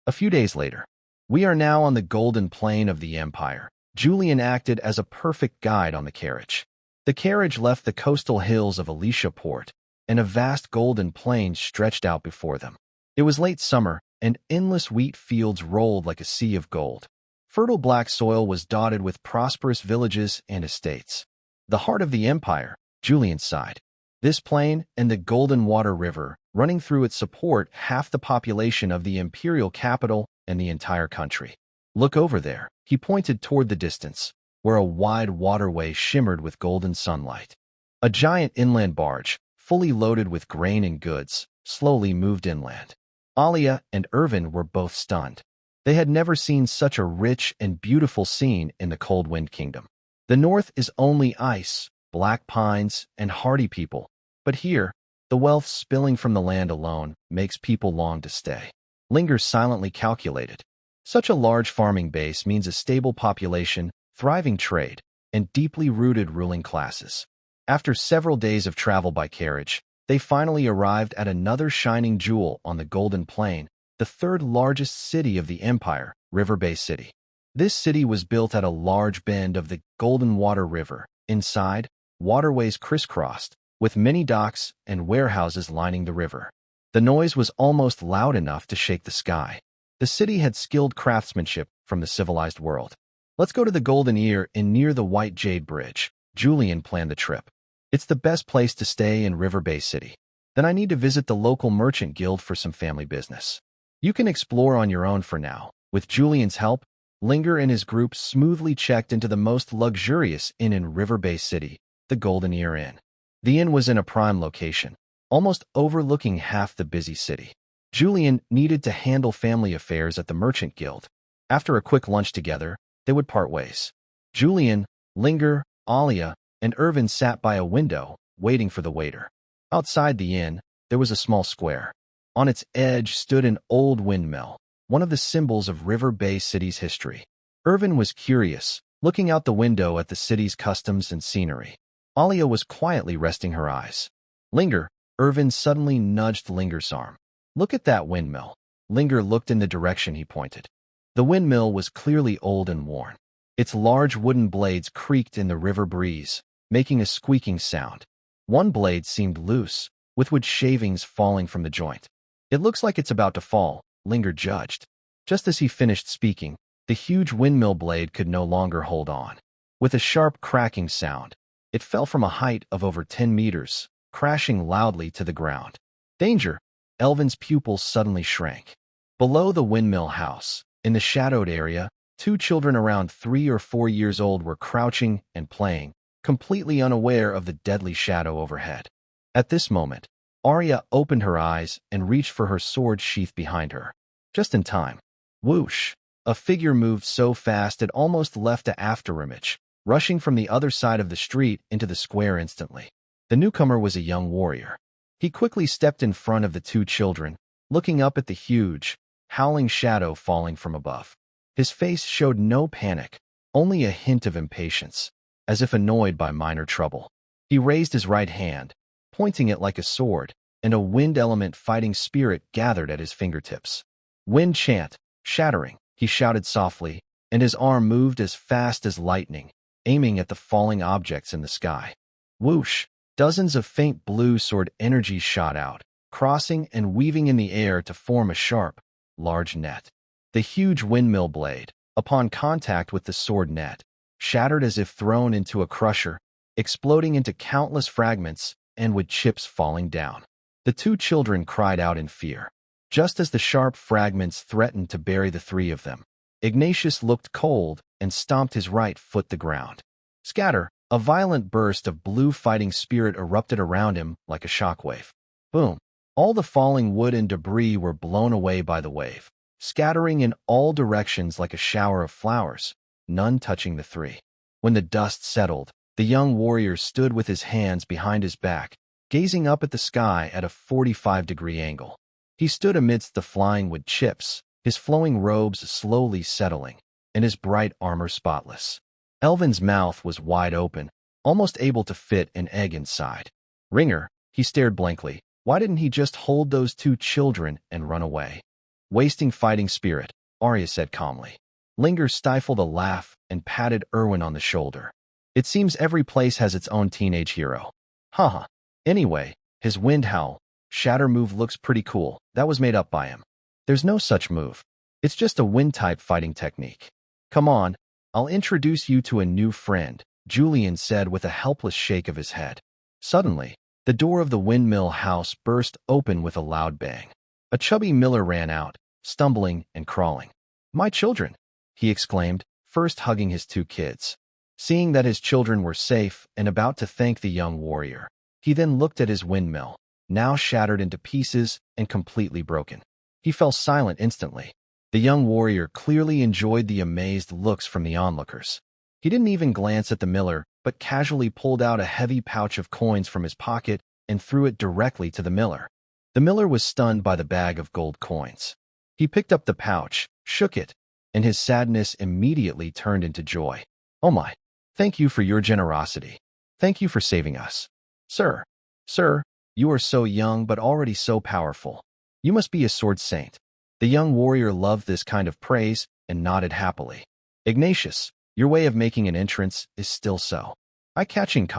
A few days later, we are now on the Golden Plain of the Empire. Julian acted as a perfect guide on the carriage. The carriage left the coastal hills of Alicia Port, and a vast golden plain stretched out before them. It was late summer, and endless wheat fields rolled like a sea of gold. Fertile black soil was dotted with prosperous villages and estates. The heart of the Empire, Julian sighed. This plain and the Golden Water River, running through it, support half the population of the imperial capital and the entire country. Look over there, he pointed toward the distance, where a wide waterway shimmered with golden sunlight. A giant inland barge, fully loaded with grain and goods, slowly moved inland. Alia and Elvin were both stunned. They had never seen such a rich and beautiful scene in the Cold Wind Kingdom. The north is only ice, black pines, and hardy people, but here, the wealth spilling from the land alone makes people long to stay. Linger silently calculated. Such a large farming base means a stable population, thriving trade, and deeply rooted ruling classes. After several days of travel by carriage, they finally arrived at another shining jewel on the Golden Plain, the third largest city of the Empire, River Bay City. This city was built at a large bend of the Golden Water River. Inside, waterways crisscrossed, with many docks and warehouses lining the river. The noise was almost loud enough to shake the sky. The city had skilled craftsmanship from the civilized world. Let's go to the Golden Ear and near the White Jade Bridge. Julian planned the trip. It's the best place to stay in River Bay City. Then I need to visit the local merchant guild for some family business. You can explore on your own for now. With Julian's help, Linger and his group smoothly checked into the most luxurious inn in River Bay City, the Golden Ear Inn. The inn was in a prime location, almost overlooking half the busy city. Julian needed to handle family affairs at the merchant guild. After a quick lunch together, they would part ways. Julian, Linger, Alia, and Elvin sat by a window, waiting for the waiter. Outside the inn, there was a small square. On its edge stood an old windmill, one of the symbols of River Bay City's history. Irvin was curious, looking out the window at the city's customs and scenery. Alia was quietly resting her eyes. Linger, Irvin suddenly nudged Linger's arm. Look at that windmill. Linger looked in the direction he pointed. The windmill was clearly old and worn. Its large wooden blades creaked in the river breeze, making a squeaking sound. One blade seemed loose, with wood shavings falling from the joint. It looks like it's about to fall, Linger judged. Just as he finished speaking, the huge windmill blade could no longer hold on. With a sharp cracking sound, it fell from a height of over 10 meters, crashing loudly to the ground. Danger! Elvin's pupils suddenly shrank. Below the windmill house, in the shadowed area, 2 children around 3 or 4 years old were crouching and playing, completely unaware of the deadly shadow overhead. At this moment, Arya opened her eyes and reached for her sword sheath behind her. Just in time. Whoosh! A figure moved so fast it almost left an afterimage, rushing from the other side of the street into the square instantly. The newcomer was a young warrior. He quickly stepped in front of the 2 children, looking up at the huge, howling shadow falling from above. His face showed no panic, only a hint of impatience, as if annoyed by minor trouble. He raised his right hand, pointing it like a sword, and a wind element fighting spirit gathered at his fingertips. Wind chant, shattering, he shouted softly, and his arm moved as fast as lightning, aiming at the falling objects in the sky. Whoosh! Dozens of faint blue sword energies shot out, crossing and weaving in the air to form a sharp, large net. The huge windmill blade, upon contact with the sword net, shattered as if thrown into a crusher, exploding into countless fragments and with chips falling down. The 2 children cried out in fear. Just as the sharp fragments threatened to bury the 3 of them, Ignatius looked cold and stomped his right foot the ground. Scatter! A violent burst of blue fighting spirit erupted around him like a shockwave. Boom! All the falling wood and debris were blown away by the wave, scattering in all directions like a shower of flowers, none touching the 3. When the dust settled, the young warrior stood with his hands behind his back, gazing up at the sky at a 45-degree angle. He stood amidst the flying wood chips, his flowing robes slowly settling, and his bright armor spotless. Elvin's mouth was wide open, almost able to fit an egg inside. Ringer, he stared blankly. Why didn't he just hold those 2 children and run away? Wasting fighting spirit, Arya said calmly. Linger stifled a laugh and patted Irwin on the shoulder. It seems every place has its own teenage hero. Haha. Anyway, his wind howl, shatter move looks pretty cool. That was made up by him. There's no such move. It's just a wind-type fighting technique. Come on, I'll introduce you to a new friend, Julian said with a helpless shake of his head. Suddenly, the door of the windmill house burst open with a loud bang. A chubby miller ran out, stumbling and crawling. My children, he exclaimed, first hugging his 2 kids. Seeing that his children were safe and about to thank the young warrior, he then looked at his windmill, now shattered into pieces and completely broken. He fell silent instantly. The young warrior clearly enjoyed the amazed looks from the onlookers. He didn't even glance at the miller, but casually pulled out a heavy pouch of coins from his pocket and threw it directly to the miller. The miller was stunned by the bag of gold coins. He picked up the pouch, shook it, and his sadness immediately turned into joy. Oh my! Thank you for your generosity. Thank you for saving us. Sir, you are so young but already so powerful. You must be a sword saint. The young warrior loved this kind of praise and nodded happily. Ignatius, your way of making an entrance is still so eye-catching,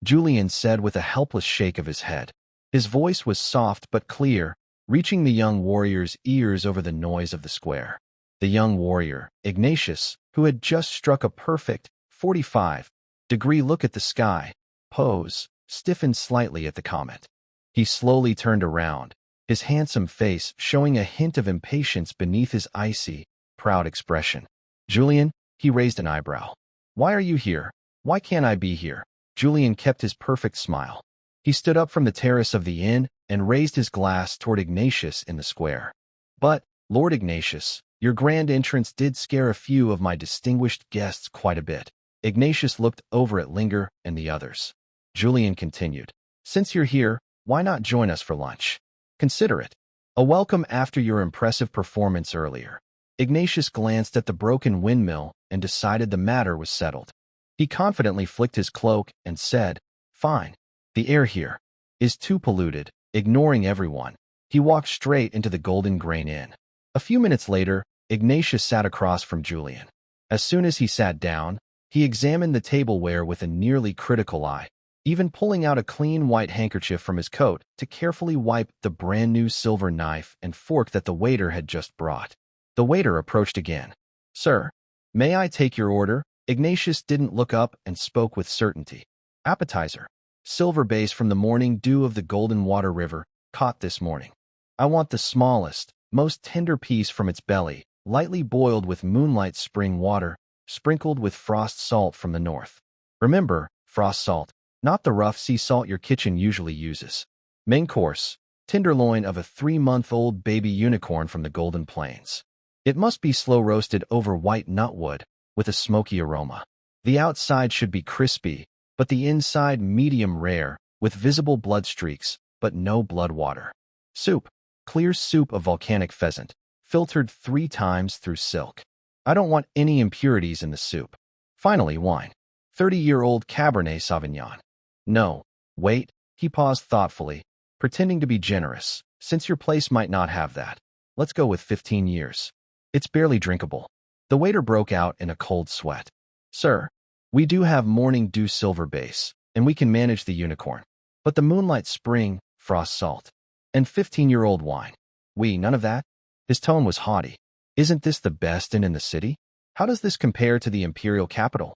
Julian said with a helpless shake of his head. His voice was soft but clear, reaching the young warrior's ears over the noise of the square. The young warrior, Ignatius, who had just struck a perfect 45-degree look at the sky, pose, stiffened slightly at the comment. He slowly turned around, his handsome face showing a hint of impatience beneath his icy, proud expression. Julian, he raised an eyebrow. Why are you here? Why can't I be here? Julian kept his perfect smile. He stood up from the terrace of the inn and raised his glass toward Ignatius in the square. But, Lord Ignatius, your grand entrance did scare a few of my distinguished guests quite a bit. Ignatius looked over at Linger and the others. Julian continued. Since you're here, why not join us for lunch? Consider it a welcome after your impressive performance earlier. Ignatius glanced at the broken windmill and decided the matter was settled. He confidently flicked his cloak and said, "Fine. The air here is too polluted." Ignoring everyone, he walked straight into the Golden Grain Inn. A few minutes later, Ignatius sat across from Julian. As soon as he sat down, he examined the tableware with a nearly critical eye, even pulling out a clean white handkerchief from his coat to carefully wipe the brand-new silver knife and fork that the waiter had just brought. The waiter approached again. "Sir, may I take your order?" Ignatius didn't look up and spoke with certainty. "Appetizer. Silver base from the morning dew of the Golden Water River, caught this morning. I want the smallest, most tender piece from its belly, lightly boiled with moonlight spring water, sprinkled with frost salt from the north. Remember, frost salt, not the rough sea salt your kitchen usually uses. Main course, tenderloin of a 3-month-old baby unicorn from the Golden Plains. It must be slow-roasted over white nutwood, with a smoky aroma. The outside should be crispy, but the inside medium rare, with visible blood streaks, but no blood water. Soup, clear soup of volcanic pheasant, filtered 3 times through silk. I don't want any impurities in the soup. Finally, wine. 30-year-old Cabernet Sauvignon. No, wait," he paused thoughtfully, pretending to be generous. "Since your place might not have that, let's go with 15 years. It's barely drinkable." The waiter broke out in a cold sweat. "Sir, we do have morning dew silver base, and we can manage the unicorn. But the moonlight spring, frost salt, and 15-year-old wine. None of that?" His tone was haughty. "Isn't this the best inn in the city? How does this compare to the imperial capital?"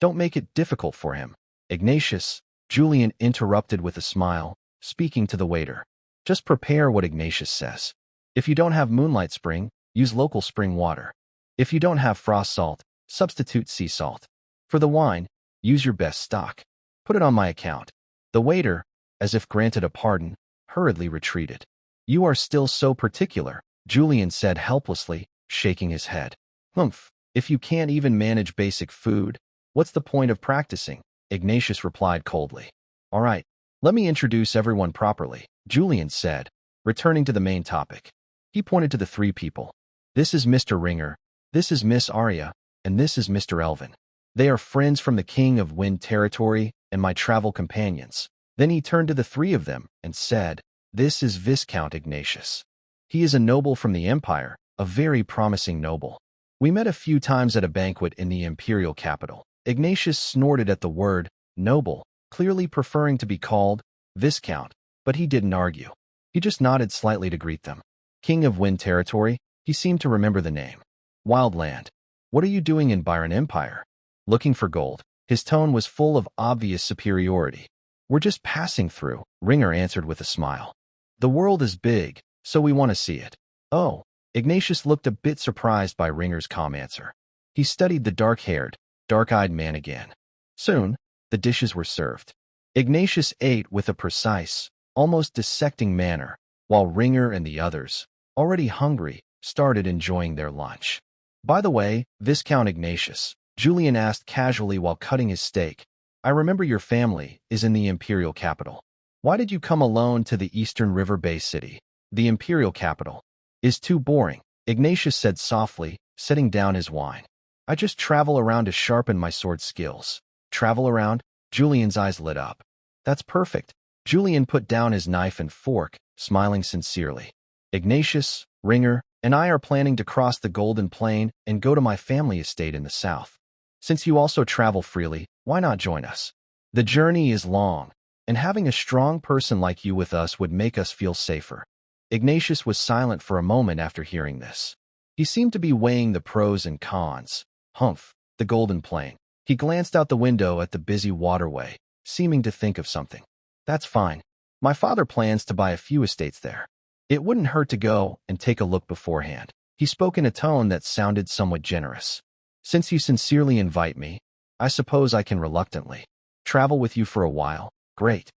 "Don't make it difficult for him, Ignatius," Julian interrupted with a smile, speaking to the waiter. "Just prepare what Ignatius says. If you don't have moonlight spring, use local spring water. If you don't have frost salt, substitute sea salt. For the wine, use your best stock. Put it on my account." The waiter, as if granted a pardon, hurriedly retreated. "You are still so particular," Julian said helplessly, shaking his head. "Humph, if you can't even manage basic food, what's the point of practicing?" Ignatius replied coldly. "All right, let me introduce everyone properly," Julian said, returning to the main topic. He pointed to the 3 people. "This is Mr. Ringer, this is Miss Arya, and this is Mr. Elvin. They are friends from the King of Wind territory and my travel companions." Then he turned to the 3 of them and said, "This is Viscount Ignatius. He is a noble from the Empire, a very promising noble. We met a few times at a banquet in the imperial capital." Ignatius snorted at the word noble, clearly preferring to be called Viscount, but he didn't argue. He just nodded slightly to greet them. King of Wind territory, he seemed to remember the name. "Wildland. What are you doing in Byron Empire?" "Looking for gold." His tone was full of obvious superiority. "We're just passing through," Ringer answered with a smile. "The world is big, so we want to see it." "Oh." Ignatius looked a bit surprised by Ringer's calm answer. He studied the dark-haired, dark-eyed man again. Soon, the dishes were served. Ignatius ate with a precise, almost dissecting manner, while Ringer and the others, already hungry, started enjoying their lunch. "By the way, Viscount Ignatius," Julian asked casually while cutting his steak, "I remember your family is in the imperial capital. Why did you come alone to the Eastern River Bay City? The imperial capital is too boring," Ignatius said softly, setting down his wine. "I just travel around to sharpen my sword skills." "Travel around?" Julian's eyes lit up. "That's perfect." Julian put down his knife and fork, smiling sincerely. "Ignatius, Ringer, and I are planning to cross the Golden Plain and go to my family estate in the south. Since you also travel freely, why not join us? The journey is long, and having a strong person like you with us would make us feel safer." Ignatius was silent for a moment after hearing this. He seemed to be weighing the pros and cons. Humph, the Golden Plain. He glanced out the window at the busy waterway, seeming to think of something. "That's fine. My father plans to buy a few estates there. It wouldn't hurt to go and take a look beforehand." He spoke in a tone that sounded somewhat generous. "Since you sincerely invite me, I suppose I can reluctantly travel with you for a while." "Great."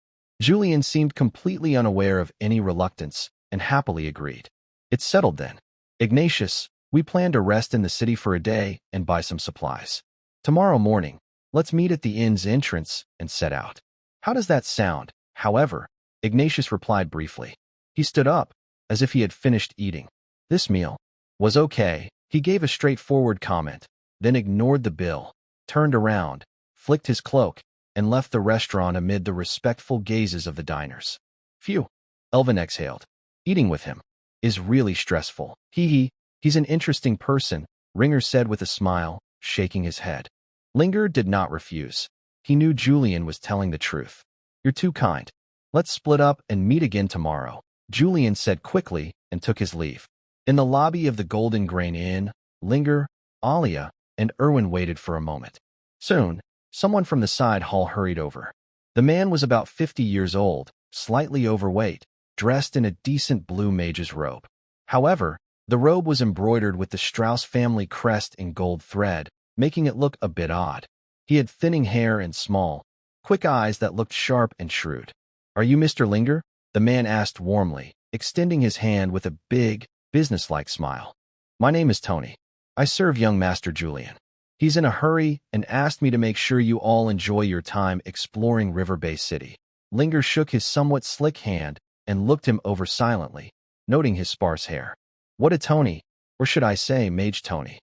Julian seemed completely unaware of any reluctance and happily agreed. "It's settled then. Ignatius, we plan to rest in the city for a day and buy some supplies. Tomorrow morning, let's meet at the inn's entrance and set out." "How does that sound?" However, Ignatius replied briefly. He stood up, as if he had finished eating. This meal was okay. He gave a straightforward comment, then ignored the bill, turned around, flicked his cloak, and left the restaurant amid the respectful gazes of the diners. Phew, Elvin exhaled. Eating with him is really stressful. He's an interesting person, Ringer said with a smile, shaking his head. Linger did not refuse. He knew Julian was telling the truth. You're too kind. Let's split up and meet again tomorrow, Julian said quickly and took his leave. In the lobby of the Golden Grain Inn, Linger, Aria, and Erwin waited for a moment. Soon, someone from the side hall hurried over. The man was about 50 years old, slightly overweight, dressed in a decent blue mage's robe. However, the robe was embroidered with the Strauss family crest in gold thread, making it look a bit odd. He had thinning hair and small, quick eyes that looked sharp and shrewd. Are you Mr. Linger? The man asked warmly, extending his hand with a big, businesslike smile. My name is Tony. I serve young Master Julian. He's in a hurry and asked me to make sure you all enjoy your time exploring River Bay City. Linger shook his somewhat slick hand and looked him over silently, noting his sparse hair. What a Tony, or should I say Mage Tony?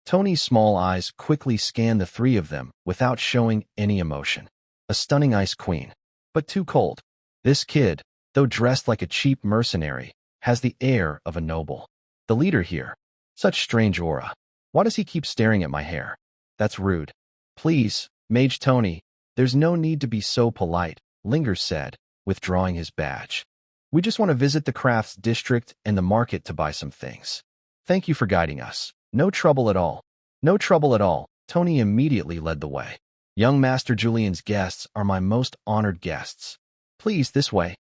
Tony's small eyes quickly scanned the three of them without showing any emotion. A stunning ice queen, but too cold. This kid, though dressed like a cheap mercenary, has the air of a noble. The leader here. Such strange aura. Why does he keep staring at my hair? That's rude. Please, Mage Tony, there's no need to be so polite, Linger said, withdrawing his badge. We just want to visit the crafts district and the market to buy some things. Thank you for guiding us. No trouble at all. No trouble at all. Tony immediately led the way. Young Master Julian's guests are my most honored guests. Please, this way.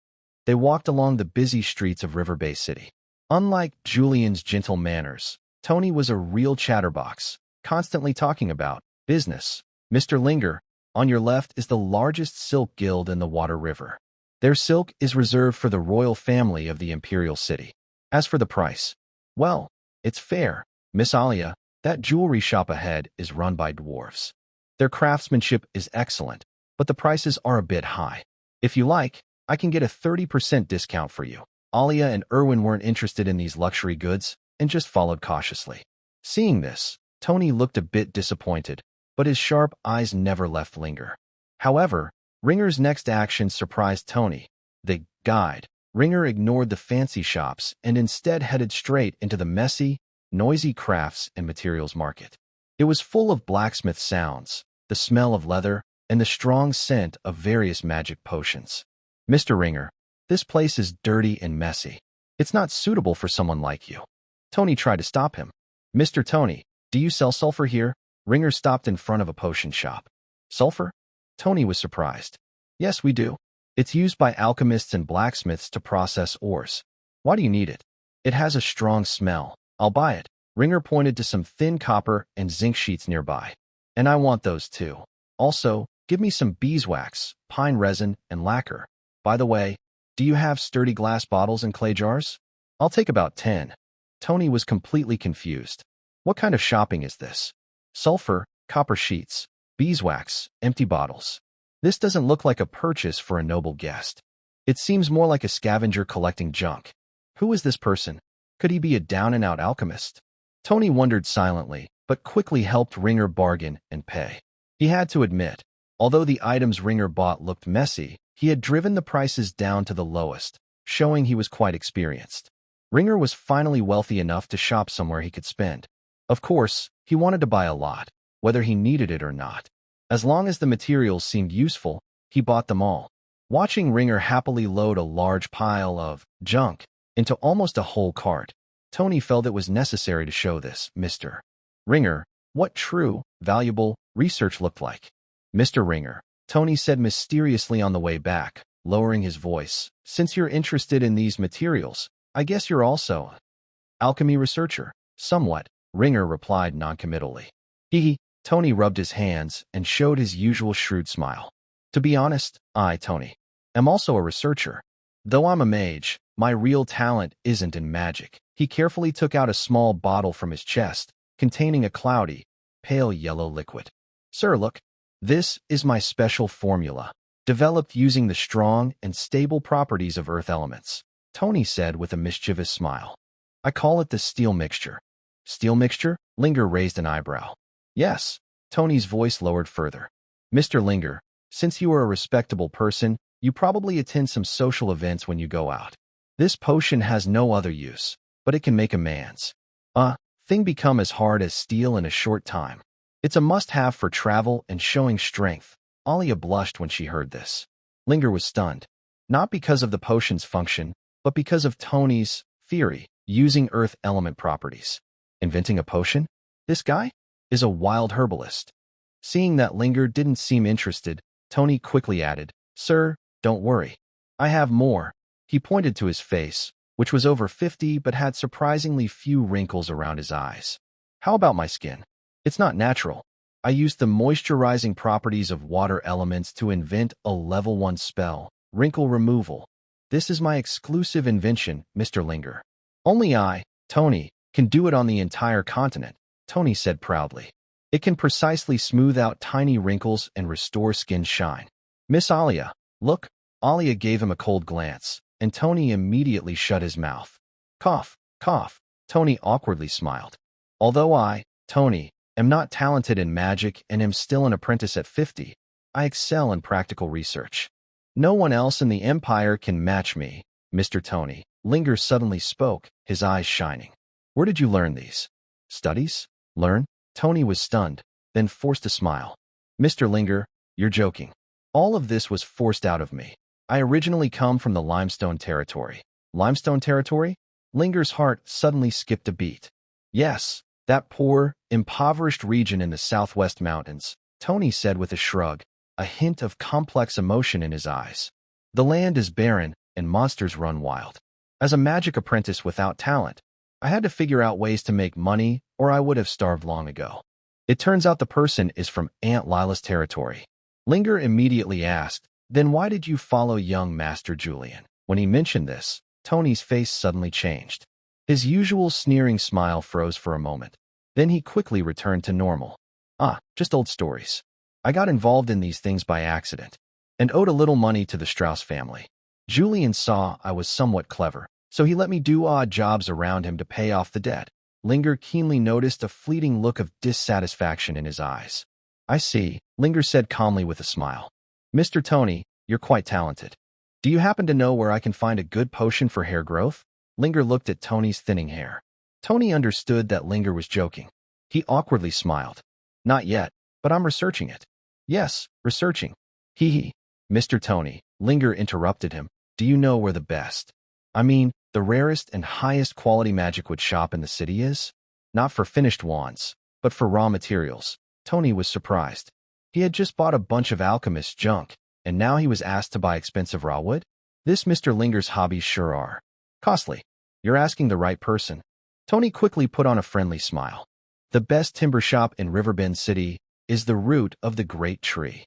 They walked along the busy streets of River Bay City. Unlike Julian's gentle manners, Tony was a real chatterbox, constantly talking about business. Mr. Linger, on your left is the largest silk guild in the Water River. Their silk is reserved for the royal family of the Imperial City. As for the price, well, it's fair. Miss Alia, that jewelry shop ahead is run by dwarves. Their craftsmanship is excellent, but the prices are a bit high. If you like, I can get a 30% discount for you. Alia and Erwin weren't interested in these luxury goods and just followed cautiously. Seeing this, Tony looked a bit disappointed, but his sharp eyes never left Linger. However, Ringer's next action surprised Tony. The guide. Ringer ignored the fancy shops and instead headed straight into the messy, noisy crafts and materials market. It was full of blacksmith sounds, the smell of leather, and the strong scent of various magic potions. Mr. Ringer, this place is dirty and messy. It's not suitable for someone like you. Tony tried to stop him. Mr. Tony, do you sell sulfur here? Ringer stopped in front of a potion shop. Sulfur? Tony was surprised. Yes, we do. It's used by alchemists and blacksmiths to process ores. Why do you need it? It has a strong smell. I'll buy it. Ringer pointed to some thin copper and zinc sheets nearby. And I want those too. Also, give me some beeswax, pine resin, and lacquer. By the way, do you have sturdy glass bottles and clay jars? I'll take about 10. Tony was completely confused. What kind of shopping is this? Sulfur, copper sheets, beeswax, empty bottles. This doesn't look like a purchase for a noble guest. It seems more like a scavenger collecting junk. Who is this person? Could he be a down-and-out alchemist? Tony wondered silently, but quickly helped Ringer bargain and pay. He had to admit, although the items Ringer bought looked messy, he had driven the prices down to the lowest, showing he was quite experienced. Ringer was finally wealthy enough to shop somewhere he could spend. Of course, he wanted to buy a lot, whether he needed it or not. As long as the materials seemed useful, he bought them all. Watching Ringer happily load a large pile of junk into almost a whole cart, Tony felt it was necessary to show this, Mr. Ringer, what true, valuable research looked like. Mr. Ringer, Tony said mysteriously on the way back, lowering his voice. Since you're interested in these materials, I guess you're also an alchemy researcher. Somewhat, Ringer replied noncommittally. Tony rubbed his hands and showed his usual shrewd smile. To be honest, I, Tony, am also a researcher. Though I'm a mage, my real talent isn't in magic. He carefully took out a small bottle from his chest, containing a cloudy, pale yellow liquid. Sir, look, this is my special formula, developed using the strong and stable properties of earth elements, Tony said with a mischievous smile. I call it the steel mixture. Steel mixture? Linger raised an eyebrow. Yes. Tony's voice lowered further. Mr. Linger, since you are a respectable person, you probably attend some social events when you go out. This potion has no other use, but it can make amends. Thing become as hard as steel in a short time. It's a must-have for travel and showing strength. Alia blushed when she heard this. Linger was stunned, not because of the potion's function, but because of Tony's theory, using earth element properties. Inventing a potion? This guy is a wild herbalist. Seeing that Linger didn't seem interested, Tony quickly added, Sir, don't worry. I have more. He pointed to his face, which was over 50 but had surprisingly few wrinkles around his eyes. How about my skin? It's not natural. I used the moisturizing properties of water elements to invent a level 1 spell, wrinkle removal. This is my exclusive invention, Mr. Linger. Only I, Tony, can do it on the entire continent, Tony said proudly. It can precisely smooth out tiny wrinkles and restore skin shine. Miss Alia, look. Alia gave him a cold glance, and Tony immediately shut his mouth. Cough, cough. Tony awkwardly smiled. Although I, Tony, am not talented in magic and am still an apprentice at 50, I excel in practical research. No one else in the Empire can match me, Mr. Tony. Linger suddenly spoke, his eyes shining. Where did you learn these? Studies? Learn? Tony was stunned, then forced a smile. Mr. Linger, you're joking. All of this was forced out of me. I originally come from the limestone territory. Limestone territory? Linger's heart suddenly skipped a beat. Yes, that poor, impoverished region in the southwest mountains, Tony said with a shrug, a hint of complex emotion in his eyes. The land is barren, and monsters run wild. As a magic apprentice without talent, I had to figure out ways to make money, or I would have starved long ago. It turns out the person is from Aunt Lila's territory. Linger immediately asked, Then why did you follow young Master Julian? When he mentioned this, Tony's face suddenly changed. His usual sneering smile froze for a moment. Then he quickly returned to normal. Just old stories. I got involved in these things by accident, and owed a little money to the Strauss family. Julian saw I was somewhat clever, so he let me do odd jobs around him to pay off the debt. Linger keenly noticed a fleeting look of dissatisfaction in his eyes. I see, Linger said calmly with a smile. Mr. Tony, you're quite talented. Do you happen to know where I can find a good potion for hair growth? Linger looked at Tony's thinning hair. Tony understood that Linger was joking. He awkwardly smiled. Not yet, but I'm researching it. Yes, researching. Hee. Mr. Tony, Linger interrupted him. Do you know where the best, the rarest and highest quality magic wood shop in the city is? Not for finished wands, but for raw materials. Tony was surprised. He had just bought a bunch of alchemist junk, and now he was asked to buy expensive raw wood? This Mr. Linger's hobbies sure are costly. You're asking the right person. Tony quickly put on a friendly smile. The best timber shop in Riverbend City is the root of the great tree.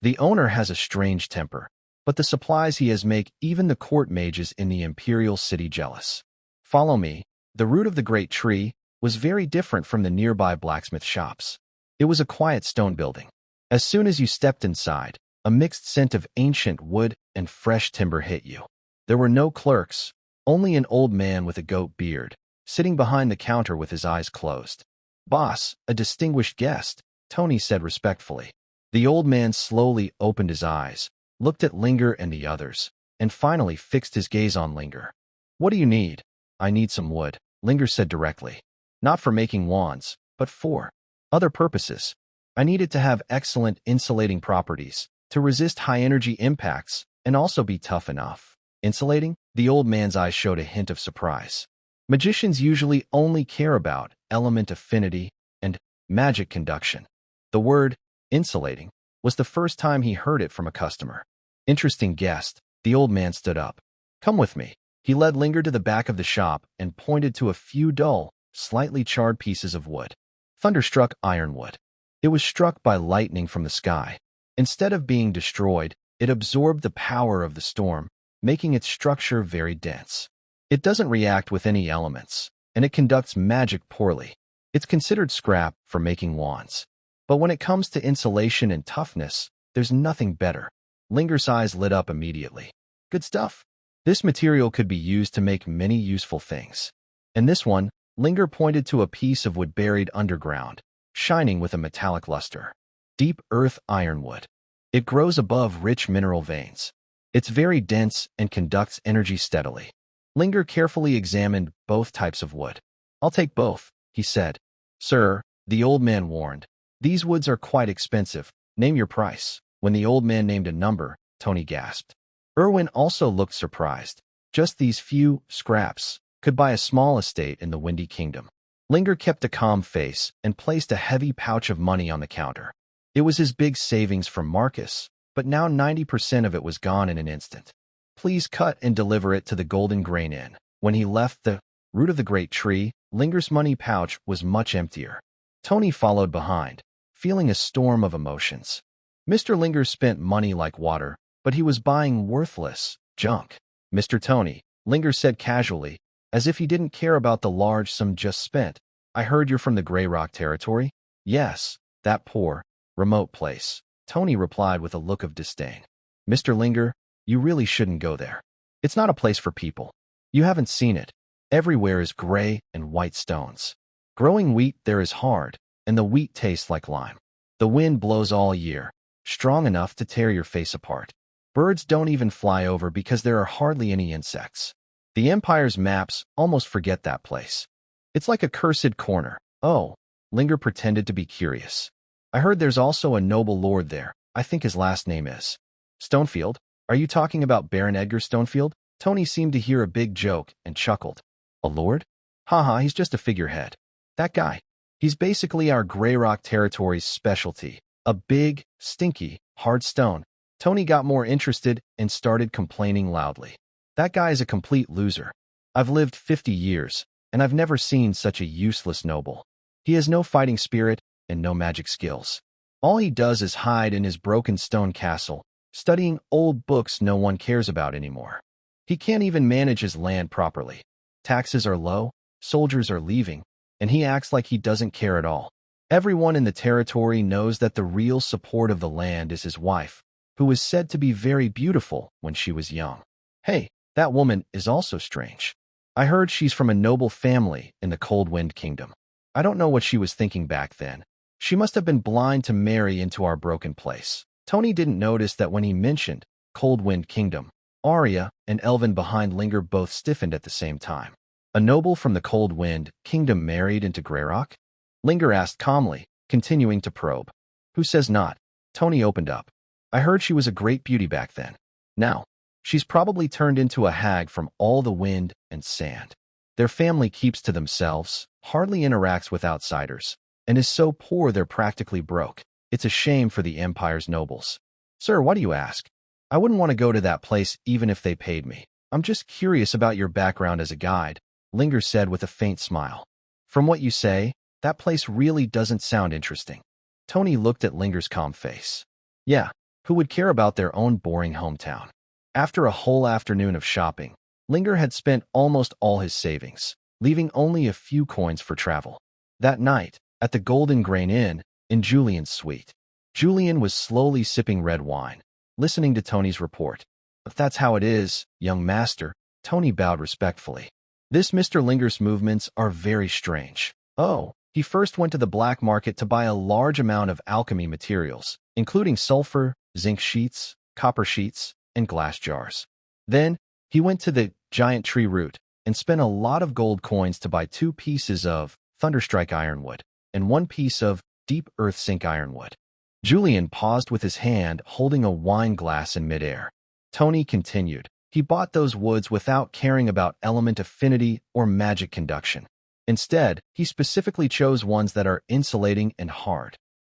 The owner has a strange temper, but the supplies he has make even the court mages in the imperial city jealous. Follow me. The root of the great tree was very different from the nearby blacksmith shops. It was a quiet stone building. As soon as you stepped inside, a mixed scent of ancient wood and fresh timber hit you. There were no clerks, only an old man with a goat beard, sitting behind the counter with his eyes closed. Boss, a distinguished guest, Tony said respectfully. The old man slowly opened his eyes, looked at Linger and the others, and finally fixed his gaze on Linger. What do you need? I need some wood, Linger said directly. Not for making wands, but for other purposes. I need it to have excellent insulating properties, to resist high-energy impacts, and also be tough enough. Insulating? The old man's eyes showed a hint of surprise. Magicians usually only care about element affinity and magic conduction. The word, insulating, was the first time he heard it from a customer. Interesting guest, the old man stood up. Come with me. He led Linger to the back of the shop and pointed to a few dull, slightly charred pieces of wood. Thunderstruck ironwood. It was struck by lightning from the sky. Instead of being destroyed, it absorbed the power of the storm, making its structure very dense. It doesn't react with any elements, and it conducts magic poorly. It's considered scrap for making wands. But when it comes to insulation and toughness, there's nothing better. Linger's eyes lit up immediately. Good stuff. This material could be used to make many useful things. And this one, Linger pointed to a piece of wood buried underground, shining with a metallic luster. Deep earth ironwood. It grows above rich mineral veins. It's very dense and conducts energy steadily. Linger carefully examined both types of wood. I'll take both, he said. Sir, the old man warned. These woods are quite expensive. Name your price. When the old man named a number, Tony gasped. Erwin also looked surprised. Just these few scraps could buy a small estate in the Windy Kingdom. Linger kept a calm face and placed a heavy pouch of money on the counter. It was his big savings from Marcus, but now 90% of it was gone in an instant. Please cut and deliver it to the Golden Grain Inn. When he left the root of the great tree, Linger's money pouch was much emptier. Tony followed behind, feeling a storm of emotions. Mr. Linger spent money like water, but he was buying worthless junk. Mr. Tony, Linger said casually, as if he didn't care about the large sum just spent. I heard you're from the Grey Rock territory? Yes, that poor, remote place. Tony replied with a look of disdain. Mr. Linger, you really shouldn't go there. It's not a place for people. You haven't seen it. Everywhere is gray and white stones. Growing wheat there is hard, and the wheat tastes like lime. The wind blows all year, strong enough to tear your face apart. Birds don't even fly over because there are hardly any insects. The Empire's maps almost forget that place. It's like a cursed corner. Oh, Linger pretended to be curious. I heard there's also a noble lord there. I think his last name is Stonefield. Are you talking about Baron Edgar Stonefield? Tony seemed to hear a big joke and chuckled. A lord? Haha, he's just a figurehead. That guy. He's basically our Grey Rock territory's specialty. A big, stinky, hard stone. Tony got more interested and started complaining loudly. That guy is a complete loser. I've lived 50 years, and I've never seen such a useless noble. He has no fighting spirit and no magic skills. All he does is hide in his broken stone castle, studying old books no one cares about anymore. He can't even manage his land properly. Taxes are low, soldiers are leaving, and he acts like he doesn't care at all. Everyone in the territory knows that the real support of the land is his wife, who was said to be very beautiful when she was young. Hey, that woman is also strange. I heard she's from a noble family in the Cold Wind Kingdom. I don't know what she was thinking back then. She must have been blind to marry into our broken place. Tony didn't notice that when he mentioned Cold Wind Kingdom, Arya and Elvin behind Linger both stiffened at the same time. A noble from the Cold Wind Kingdom married into Greyrock? Linger asked calmly, continuing to probe. Who says not? Tony opened up. I heard she was a great beauty back then. Now, she's probably turned into a hag from all the wind and sand. Their family keeps to themselves, hardly interacts with outsiders, and is so poor they're practically broke. It's a shame for the Empire's nobles. Sir, why do you ask? I wouldn't want to go to that place even if they paid me. I'm just curious about your background as a guide, Linger said with a faint smile. From what you say, that place really doesn't sound interesting. Tony looked at Linger's calm face. Yeah, who would care about their own boring hometown? After a whole afternoon of shopping, Linger had spent almost all his savings, leaving only a few coins for travel. That night, at the Golden Grain Inn, in Julian's suite, Julian was slowly sipping red wine, listening to Tony's report. If that's how it is, young master, Tony bowed respectfully. This Mr. Linger's movements are very strange. Oh, he first went to the black market to buy a large amount of alchemy materials, including sulfur, zinc sheets, copper sheets, and glass jars. Then, he went to the giant tree root and spent a lot of gold coins to buy 2 pieces of Thunderstrike ironwood and 1 piece of Deep Earth Sink ironwood. Julian paused with his hand holding a wine glass in midair. Tony continued. He bought those woods without caring about element affinity or magic conduction. Instead, he specifically chose ones that are insulating and hard.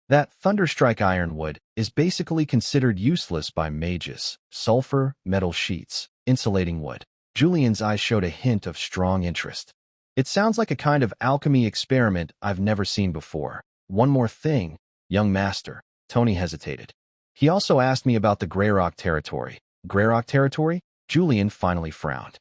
That Thunderstrike ironwood is basically considered useless by mages. Sulfur, metal sheets, insulating wood. Julian's eyes showed a hint of strong interest. It sounds like a kind of alchemy experiment I've never seen before. One more thing, young master. Tony hesitated. He also asked me about the Greyrock territory. Greyrock territory? Julian finally frowned.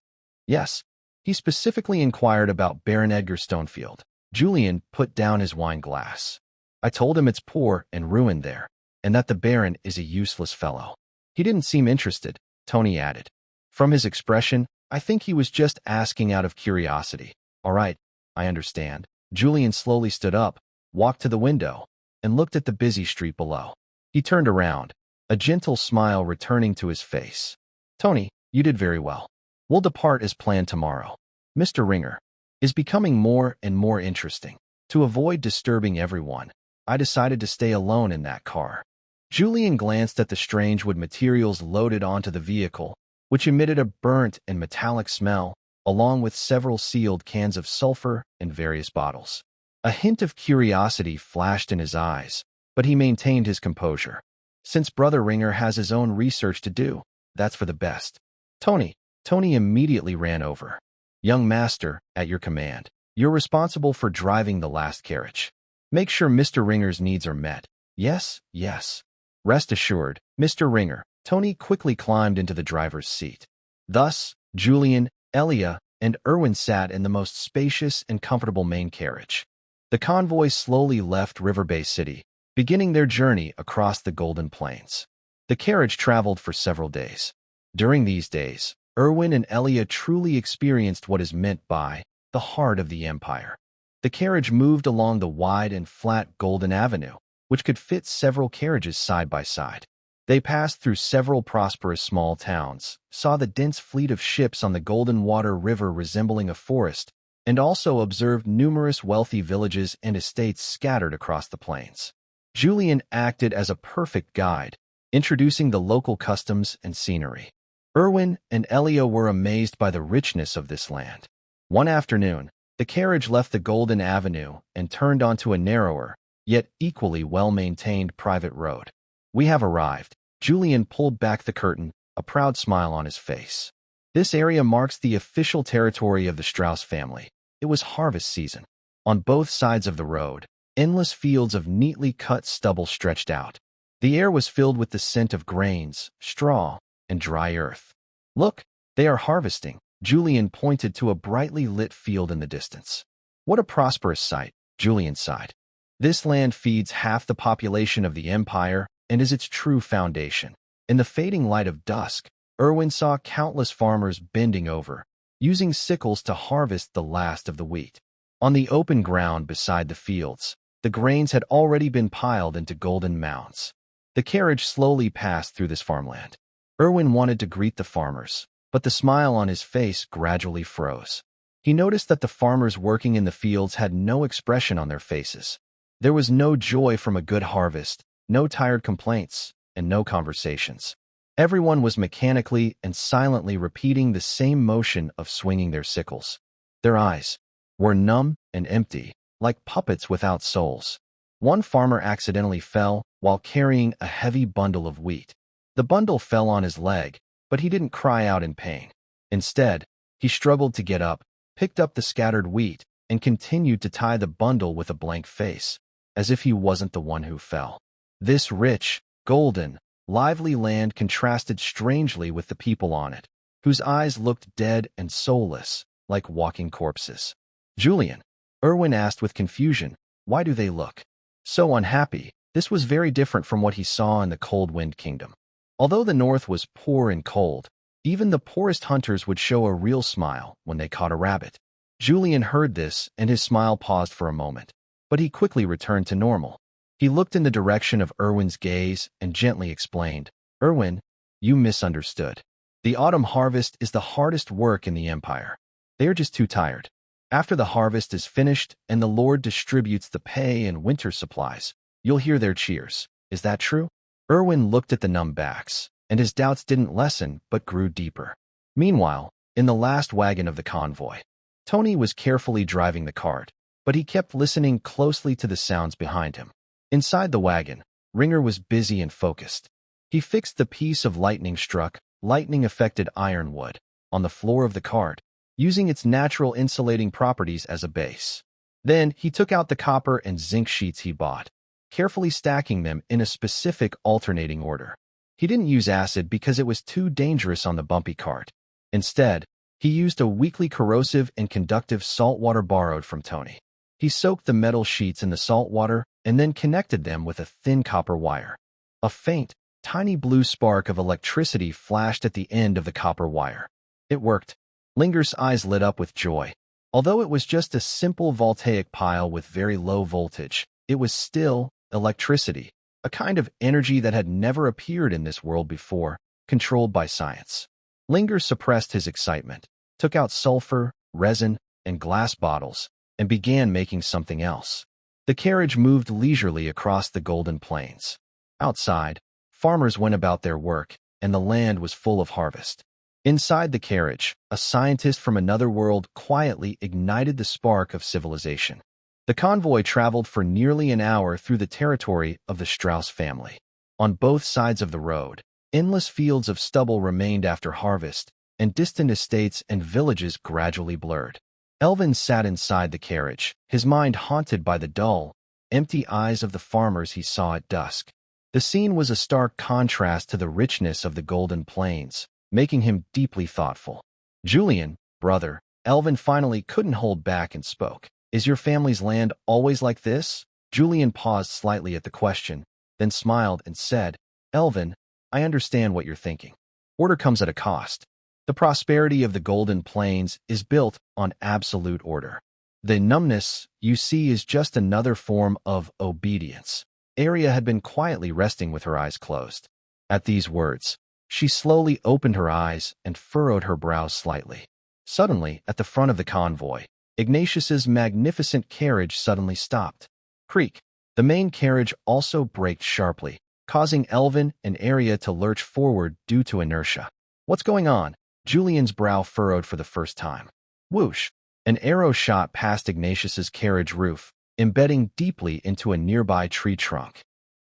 Yes, he specifically inquired about Baron Edgar Stonefield. Julian put down his wine glass. I told him it's poor and ruined there, and that the Baron is a useless fellow. He didn't seem interested, Tony added. From his expression, I think he was just asking out of curiosity. All right, I understand. Julian slowly stood up, walked to the window, and looked at the busy street below. He turned around, a gentle smile returning to his face. Tony, you did very well. We'll depart as planned tomorrow. Mr. Ringer is becoming more and more interesting. To avoid disturbing everyone, I decided to stay alone in that car. Julian glanced at the strange wood materials loaded onto the vehicle, which emitted a burnt and metallic smell, along with several sealed cans of sulfur and various bottles. A hint of curiosity flashed in his eyes, but he maintained his composure. Since Brother Ringer has his own research to do, that's for the best. Tony immediately ran over. Young master, at your command. You're responsible for driving the last carriage. Make sure Mr. Ringer's needs are met. Yes, yes. Rest assured, Mr. Ringer. Tony quickly climbed into the driver's seat. Thus, Julian, Elia, and Erwin sat in the most spacious and comfortable main carriage. The convoy slowly left River Bay City, beginning their journey across the Golden Plains. The carriage traveled for several days. During these days, Erwin and Elia truly experienced what is meant by the heart of the Empire. The carriage moved along the wide and flat Golden Avenue, which could fit several carriages side by side. They passed through several prosperous small towns, saw the dense fleet of ships on the Golden Water River resembling a forest, and also observed numerous wealthy villages and estates scattered across the plains. Julian acted as a perfect guide, introducing the local customs and scenery. Erwin and Elia were amazed by the richness of this land. One afternoon, the carriage left the Golden Avenue and turned onto a narrower, yet equally well-maintained private road. We have arrived. Julian pulled back the curtain, a proud smile on his face. This area marks the official territory of the Strauss family. It was harvest season. On both sides of the road, endless fields of neatly cut stubble stretched out. The air was filled with the scent of grains, straw, and dry earth. Look, they are harvesting. Julian pointed to a brightly lit field in the distance. What a prosperous sight, Julian sighed. This land feeds half the population of the Empire and is its true foundation. In the fading light of dusk, Erwin saw countless farmers bending over, using sickles to harvest the last of the wheat. On the open ground beside the fields, the grains had already been piled into golden mounds. The carriage slowly passed through this farmland. Erwin wanted to greet the farmers, but the smile on his face gradually froze. He noticed that the farmers working in the fields had no expression on their faces. There was no joy from a good harvest, no tired complaints, and no conversations. Everyone was mechanically and silently repeating the same motion of swinging their sickles. Their eyes were numb and empty, like puppets without souls. One farmer accidentally fell while carrying a heavy bundle of wheat. The bundle fell on his leg, but he didn't cry out in pain. Instead, he struggled to get up, picked up the scattered wheat, and continued to tie the bundle with a blank face, as if he wasn't the one who fell. This rich, golden, lively land contrasted strangely with the people on it, whose eyes looked dead and soulless, like walking corpses. Julian, Erwin asked with confusion, why do they look so unhappy? This was very different from what he saw in the Cold Wind Kingdom. Although the north was poor and cold, even the poorest hunters would show a real smile when they caught a rabbit. Julian heard this, and his smile paused for a moment, but he quickly returned to normal. He looked in the direction of Erwin's gaze and gently explained, Erwin, you misunderstood. The autumn harvest is the hardest work in the Empire. They are just too tired. After the harvest is finished and the Lord distributes the pay and winter supplies, you'll hear their cheers. Is that true? Erwin looked at the numb backs, and his doubts didn't lessen but grew deeper. Meanwhile, in the last wagon of the convoy, Tony was carefully driving the cart, but he kept listening closely to the sounds behind him. Inside the wagon, Ringer was busy and focused. He fixed the piece of lightning-struck, lightning-affected ironwood on the floor of the cart, using its natural insulating properties as a base. Then he took out the copper and zinc sheets he bought, carefully stacking them in a specific alternating order. He didn't use acid because it was too dangerous on the bumpy cart. Instead, he used a weakly corrosive and conductive salt water borrowed from Tony. He soaked the metal sheets in the salt water and then connected them with a thin copper wire. A faint, tiny blue spark of electricity flashed at the end of the copper wire. It worked. Linger's eyes lit up with joy. Although it was just a simple voltaic pile with very low voltage, it was still electricity, a kind of energy that had never appeared in this world before, controlled by science. Linger suppressed his excitement, took out sulfur, resin, and glass bottles, and began making something else. The carriage moved leisurely across the golden plains. Outside, farmers went about their work, and the land was full of harvest. Inside the carriage, a scientist from another world quietly ignited the spark of civilization. The convoy traveled for nearly an hour through the territory of the Strauss family. On both sides of the road, endless fields of stubble remained after harvest, and distant estates and villages gradually blurred. Elvin sat inside the carriage, his mind haunted by the dull, empty eyes of the farmers he saw at dusk. The scene was a stark contrast to the richness of the golden plains, making him deeply thoughtful. Julian, brother, Elvin finally couldn't hold back and spoke. Is your family's land always like this? Julian paused slightly at the question, then smiled and said, Elvin, I understand what you're thinking. Order comes at a cost. The prosperity of the Golden Plains is built on absolute order. The numbness you see is just another form of obedience. Arya had been quietly resting with her eyes closed. At these words, she slowly opened her eyes and furrowed her brows slightly. Suddenly, at the front of the convoy, Ignatius's magnificent carriage suddenly stopped. Creak. The main carriage also braked sharply, causing Elvin and Arya to lurch forward due to inertia. What's going on? Julian's brow furrowed for the first time. Whoosh! An arrow shot past Ignatius's carriage roof, embedding deeply into a nearby tree trunk.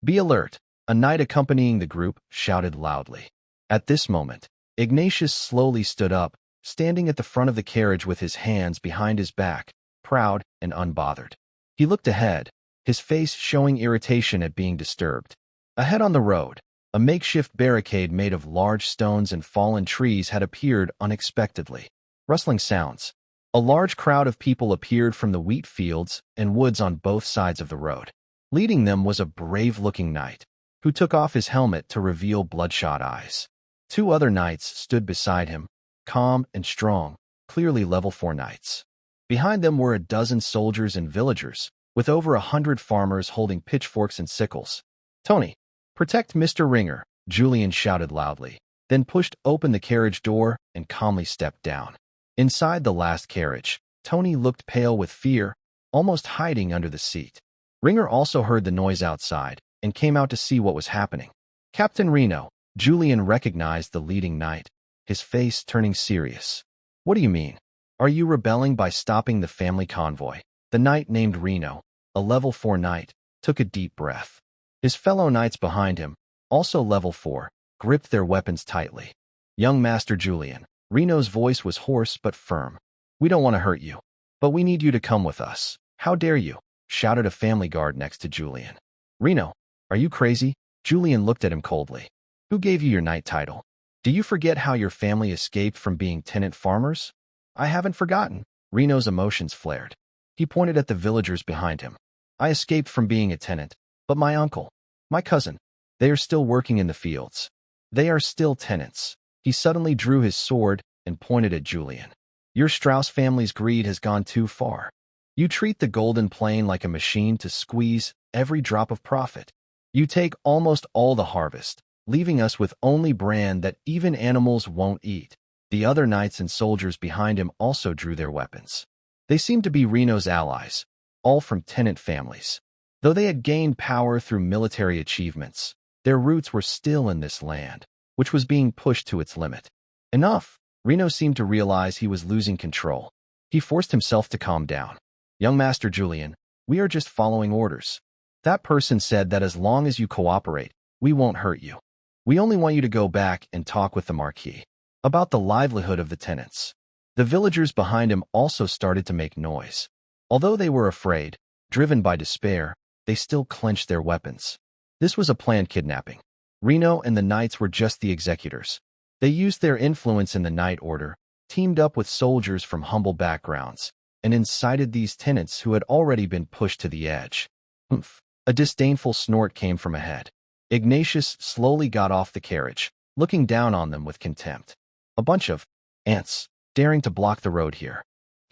Be alert! A knight accompanying the group shouted loudly. At this moment, Ignatius slowly stood up, standing at the front of the carriage with his hands behind his back, proud and unbothered. He looked ahead, his face showing irritation at being disturbed. Ahead on the road, a makeshift barricade made of large stones and fallen trees had appeared unexpectedly. Rustling sounds. A large crowd of people appeared from the wheat fields and woods on both sides of the road. Leading them was a brave-looking knight, who took off his helmet to reveal bloodshot eyes. Two other knights stood beside him, calm and strong, clearly level 4 knights. Behind them were a dozen soldiers and villagers, with over 100 farmers holding pitchforks and sickles. Tony, protect Mr. Ringer, Julian shouted loudly, then pushed open the carriage door and calmly stepped down. Inside the last carriage, Tony looked pale with fear, almost hiding under the seat. Ringer also heard the noise outside and came out to see what was happening. Captain Reno, Julian recognized the leading knight, his face turning serious. What do you mean? Are you rebelling by stopping the family convoy? The knight named Reno, a level 4 knight, took a deep breath. His fellow knights behind him, also level 4, gripped their weapons tightly. Young Master Julian, Reno's voice was hoarse but firm. We don't want to hurt you, but we need you to come with us. How dare you? Shouted a family guard next to Julian. Reno, are you crazy? Julian looked at him coldly. Who gave you your knight title? Do you forget how your family escaped from being tenant farmers? I haven't forgotten. Reno's emotions flared. He pointed at the villagers behind him. I escaped from being a tenant, but my uncle, my cousin, they are still working in the fields. They are still tenants. He suddenly drew his sword and pointed at Julian. Your Strauss family's greed has gone too far. You treat the Golden Plain like a machine to squeeze every drop of profit. You take almost all the harvest, leaving us with only bran that even animals won't eat. The other knights and soldiers behind him also drew their weapons. They seemed to be Reno's allies, all from tenant families. Though they had gained power through military achievements, their roots were still in this land, which was being pushed to its limit. Enough! Reno seemed to realize he was losing control. He forced himself to calm down. Young Master Julian, we are just following orders. That person said that as long as you cooperate, we won't hurt you. We only want you to go back and talk with the Marquis about the livelihood of the tenants. The villagers behind him also started to make noise. Although they were afraid, driven by despair, they still clenched their weapons. This was a planned kidnapping. Reno and the knights were just the executors. They used their influence in the Knight Order, teamed up with soldiers from humble backgrounds, and incited these tenants who had already been pushed to the edge. Humph! A disdainful snort came from ahead. Ignatius slowly got off the carriage, looking down on them with contempt. A bunch of ants, daring to block the road here.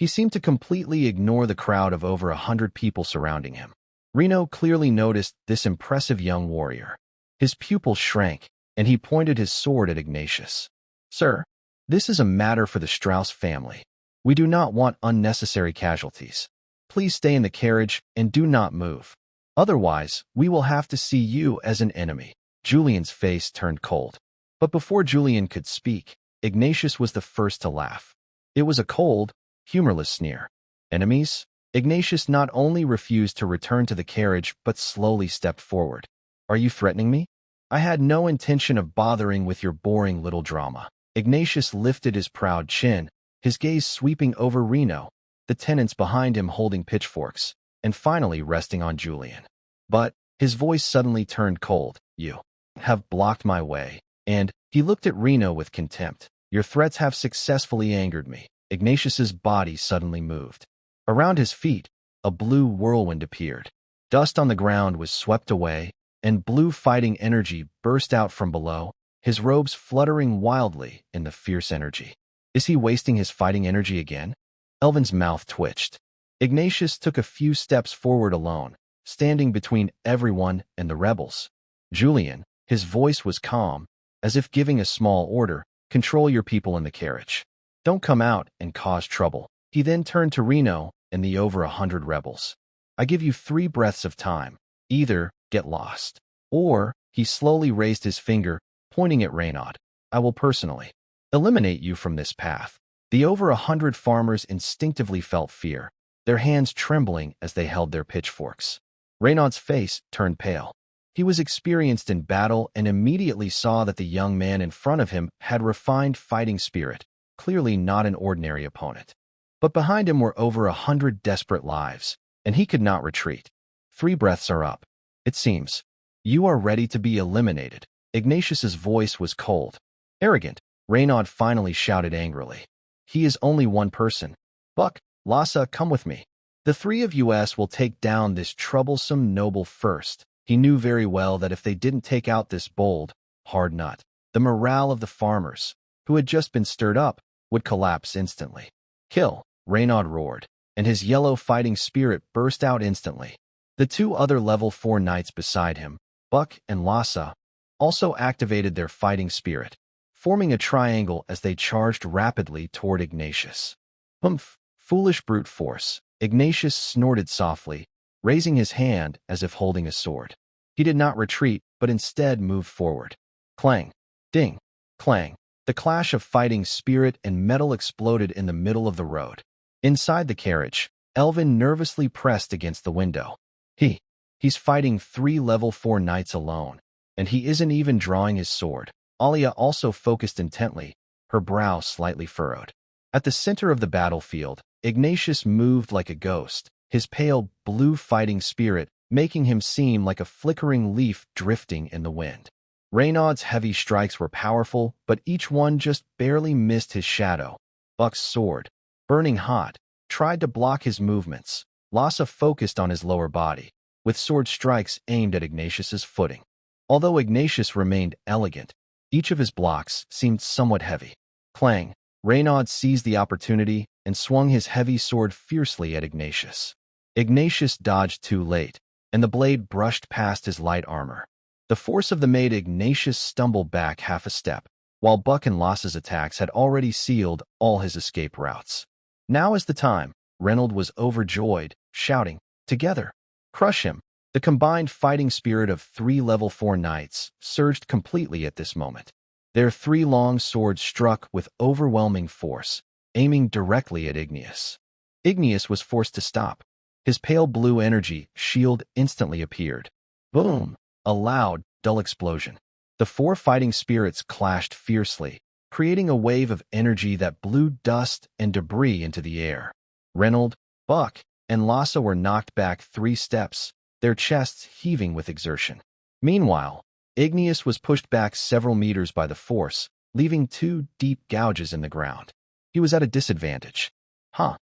He seemed to completely ignore the crowd of over 100 people surrounding him. Reno clearly noticed this impressive young warrior. His pupils shrank, and he pointed his sword at Ignatius. "Sir, this is a matter for the Strauss family. We do not want unnecessary casualties. Please stay in the carriage and do not move. Otherwise, we will have to see you as an enemy." Julian's face turned cold. But before Julian could speak, Ignatius was the first to laugh. It was a cold, humorless sneer. "Enemies?" Ignatius not only refused to return to the carriage but slowly stepped forward. "Are you threatening me? I had no intention of bothering with your boring little drama." Ignatius lifted his proud chin, his gaze sweeping over Reno, the tenants behind him holding pitchforks, and finally resting on Julian. But his voice suddenly turned cold. "You have blocked my way." And he looked at Reno with contempt. "Your threats have successfully angered me." Ignatius's body suddenly moved. Around his feet, a blue whirlwind appeared. Dust on the ground was swept away, and blue fighting energy burst out from below, his robes fluttering wildly in the fierce energy. Is he wasting his fighting energy again? Elvin's mouth twitched. Ignatius took a few steps forward alone, standing between everyone and the rebels. "Julian," his voice was calm, as if giving a small order, "control your people in the carriage. Don't come out and cause trouble." He then turned to Reno and the over 100 rebels. "I give you 3 breaths of time. Either get lost, or," he slowly raised his finger, pointing at Renaud, "I will personally eliminate you from this path." The over 100 farmers instinctively felt fear, their hands trembling as they held their pitchforks. Renaud's face turned pale. He was experienced in battle and immediately saw that the young man in front of him had refined fighting spirit, clearly not an ordinary opponent. But behind him were over 100 desperate lives, and he could not retreat. 3 breaths are up. It seems. You are ready to be eliminated." Ignatius's voice was cold. "Arrogant," Renaud finally shouted angrily. "He is only one person. Buck, Lhasa, come with me. The 3 of us will take down this troublesome noble first." He knew very well that if they didn't take out this bold, hard nut, the morale of the farmers, who had just been stirred up, would collapse instantly. "Kill," Renaud roared, and his yellow fighting spirit burst out instantly. The 2 other level 4 knights beside him, Buck and Lhasa, also activated their fighting spirit, forming a triangle as they charged rapidly toward Ignatius. "Humph, foolish brute force," Ignatius snorted softly, raising his hand as if holding a sword. He did not retreat, but instead moved forward. Clang, ding, clang. The clash of fighting spirit and metal exploded in the middle of the road. Inside the carriage, Elvin nervously pressed against the window. He's fighting 3 level 4 knights alone, and he isn't even drawing his sword. Aria also focused intently, her brow slightly furrowed. At the center of the battlefield, Ignatius moved like a ghost, his pale blue fighting spirit making him seem like a flickering leaf drifting in the wind. Renaud's heavy strikes were powerful, but each one just barely missed his shadow. Buck's sword, burning hot, tried to block his movements. Lhasa focused on his lower body, with sword strikes aimed at Ignatius's footing. Although Ignatius remained elegant, each of his blocks seemed somewhat heavy. Clang! Renaud seized the opportunity and swung his heavy sword fiercely at Ignatius. Ignatius dodged too late, and the blade brushed past his light armor. The force of the made Ignatius stumbled back half a step, while Buck and Lhasa's attacks had already sealed all his escape routes. Now is the time. Renaud was overjoyed, shouting, "Together! Crush him!" The combined fighting spirit of 3 level 4 knights surged completely at this moment. Their 3 long swords struck with overwhelming force, aiming directly at Igneous. Igneous was forced to stop. His pale blue energy shield instantly appeared. Boom! A loud, dull explosion. The 4 fighting spirits clashed fiercely, creating a wave of energy that blew dust and debris into the air. Renaud, Buck, and Lhasa were knocked back 3 steps, their chests heaving with exertion. Meanwhile, Igneous was pushed back several meters by the force, leaving 2 deep gouges in the ground. He was at a disadvantage. Ha!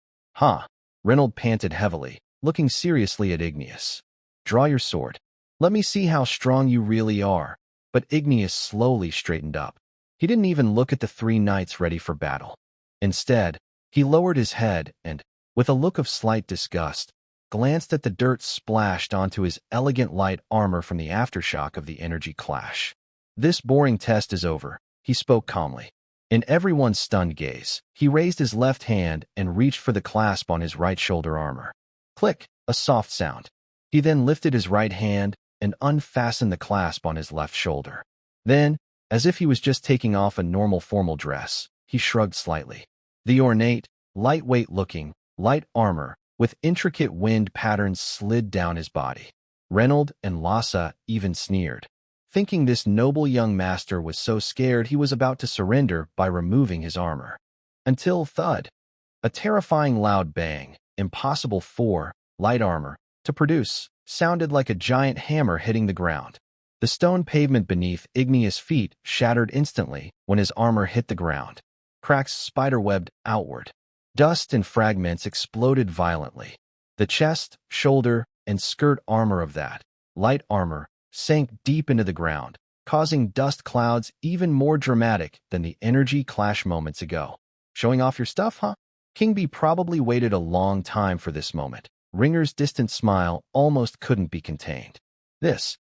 Renaud panted heavily, looking seriously at Igneous. "Draw your sword. Let me see how strong you really are." But Igneous slowly straightened up. He didn't even look at the 3 knights ready for battle. Instead, he lowered his head and, with a look of slight disgust, glanced at the dirt splashed onto his elegant light armor from the aftershock of the energy clash. "This boring test is over," he spoke calmly. In everyone's stunned gaze, he raised his left hand and reached for the clasp on his right shoulder armor. Click, a soft sound. He then lifted his right hand and unfastened the clasp on his left shoulder. Then, as if he was just taking off a normal formal dress, he shrugged slightly. The ornate, lightweight-looking, light armor with intricate wind patterns slid down his body. Reynold and Laya even sneered, thinking this noble young master was so scared he was about to surrender by removing his armor. Until thud. A terrifying loud bang, impossible for light armor to produce, sounded like a giant hammer hitting the ground. The stone pavement beneath Igneous' feet shattered instantly when his armor hit the ground. Cracks spiderwebbed outward. Dust and fragments exploded violently. The chest, shoulder, and skirt armor of that light armor sank deep into the ground, causing dust clouds even more dramatic than the energy clash moments ago. "Showing off your stuff, huh?" King B probably waited a long time for this moment. Ringer's distant smile almost couldn't be contained. This,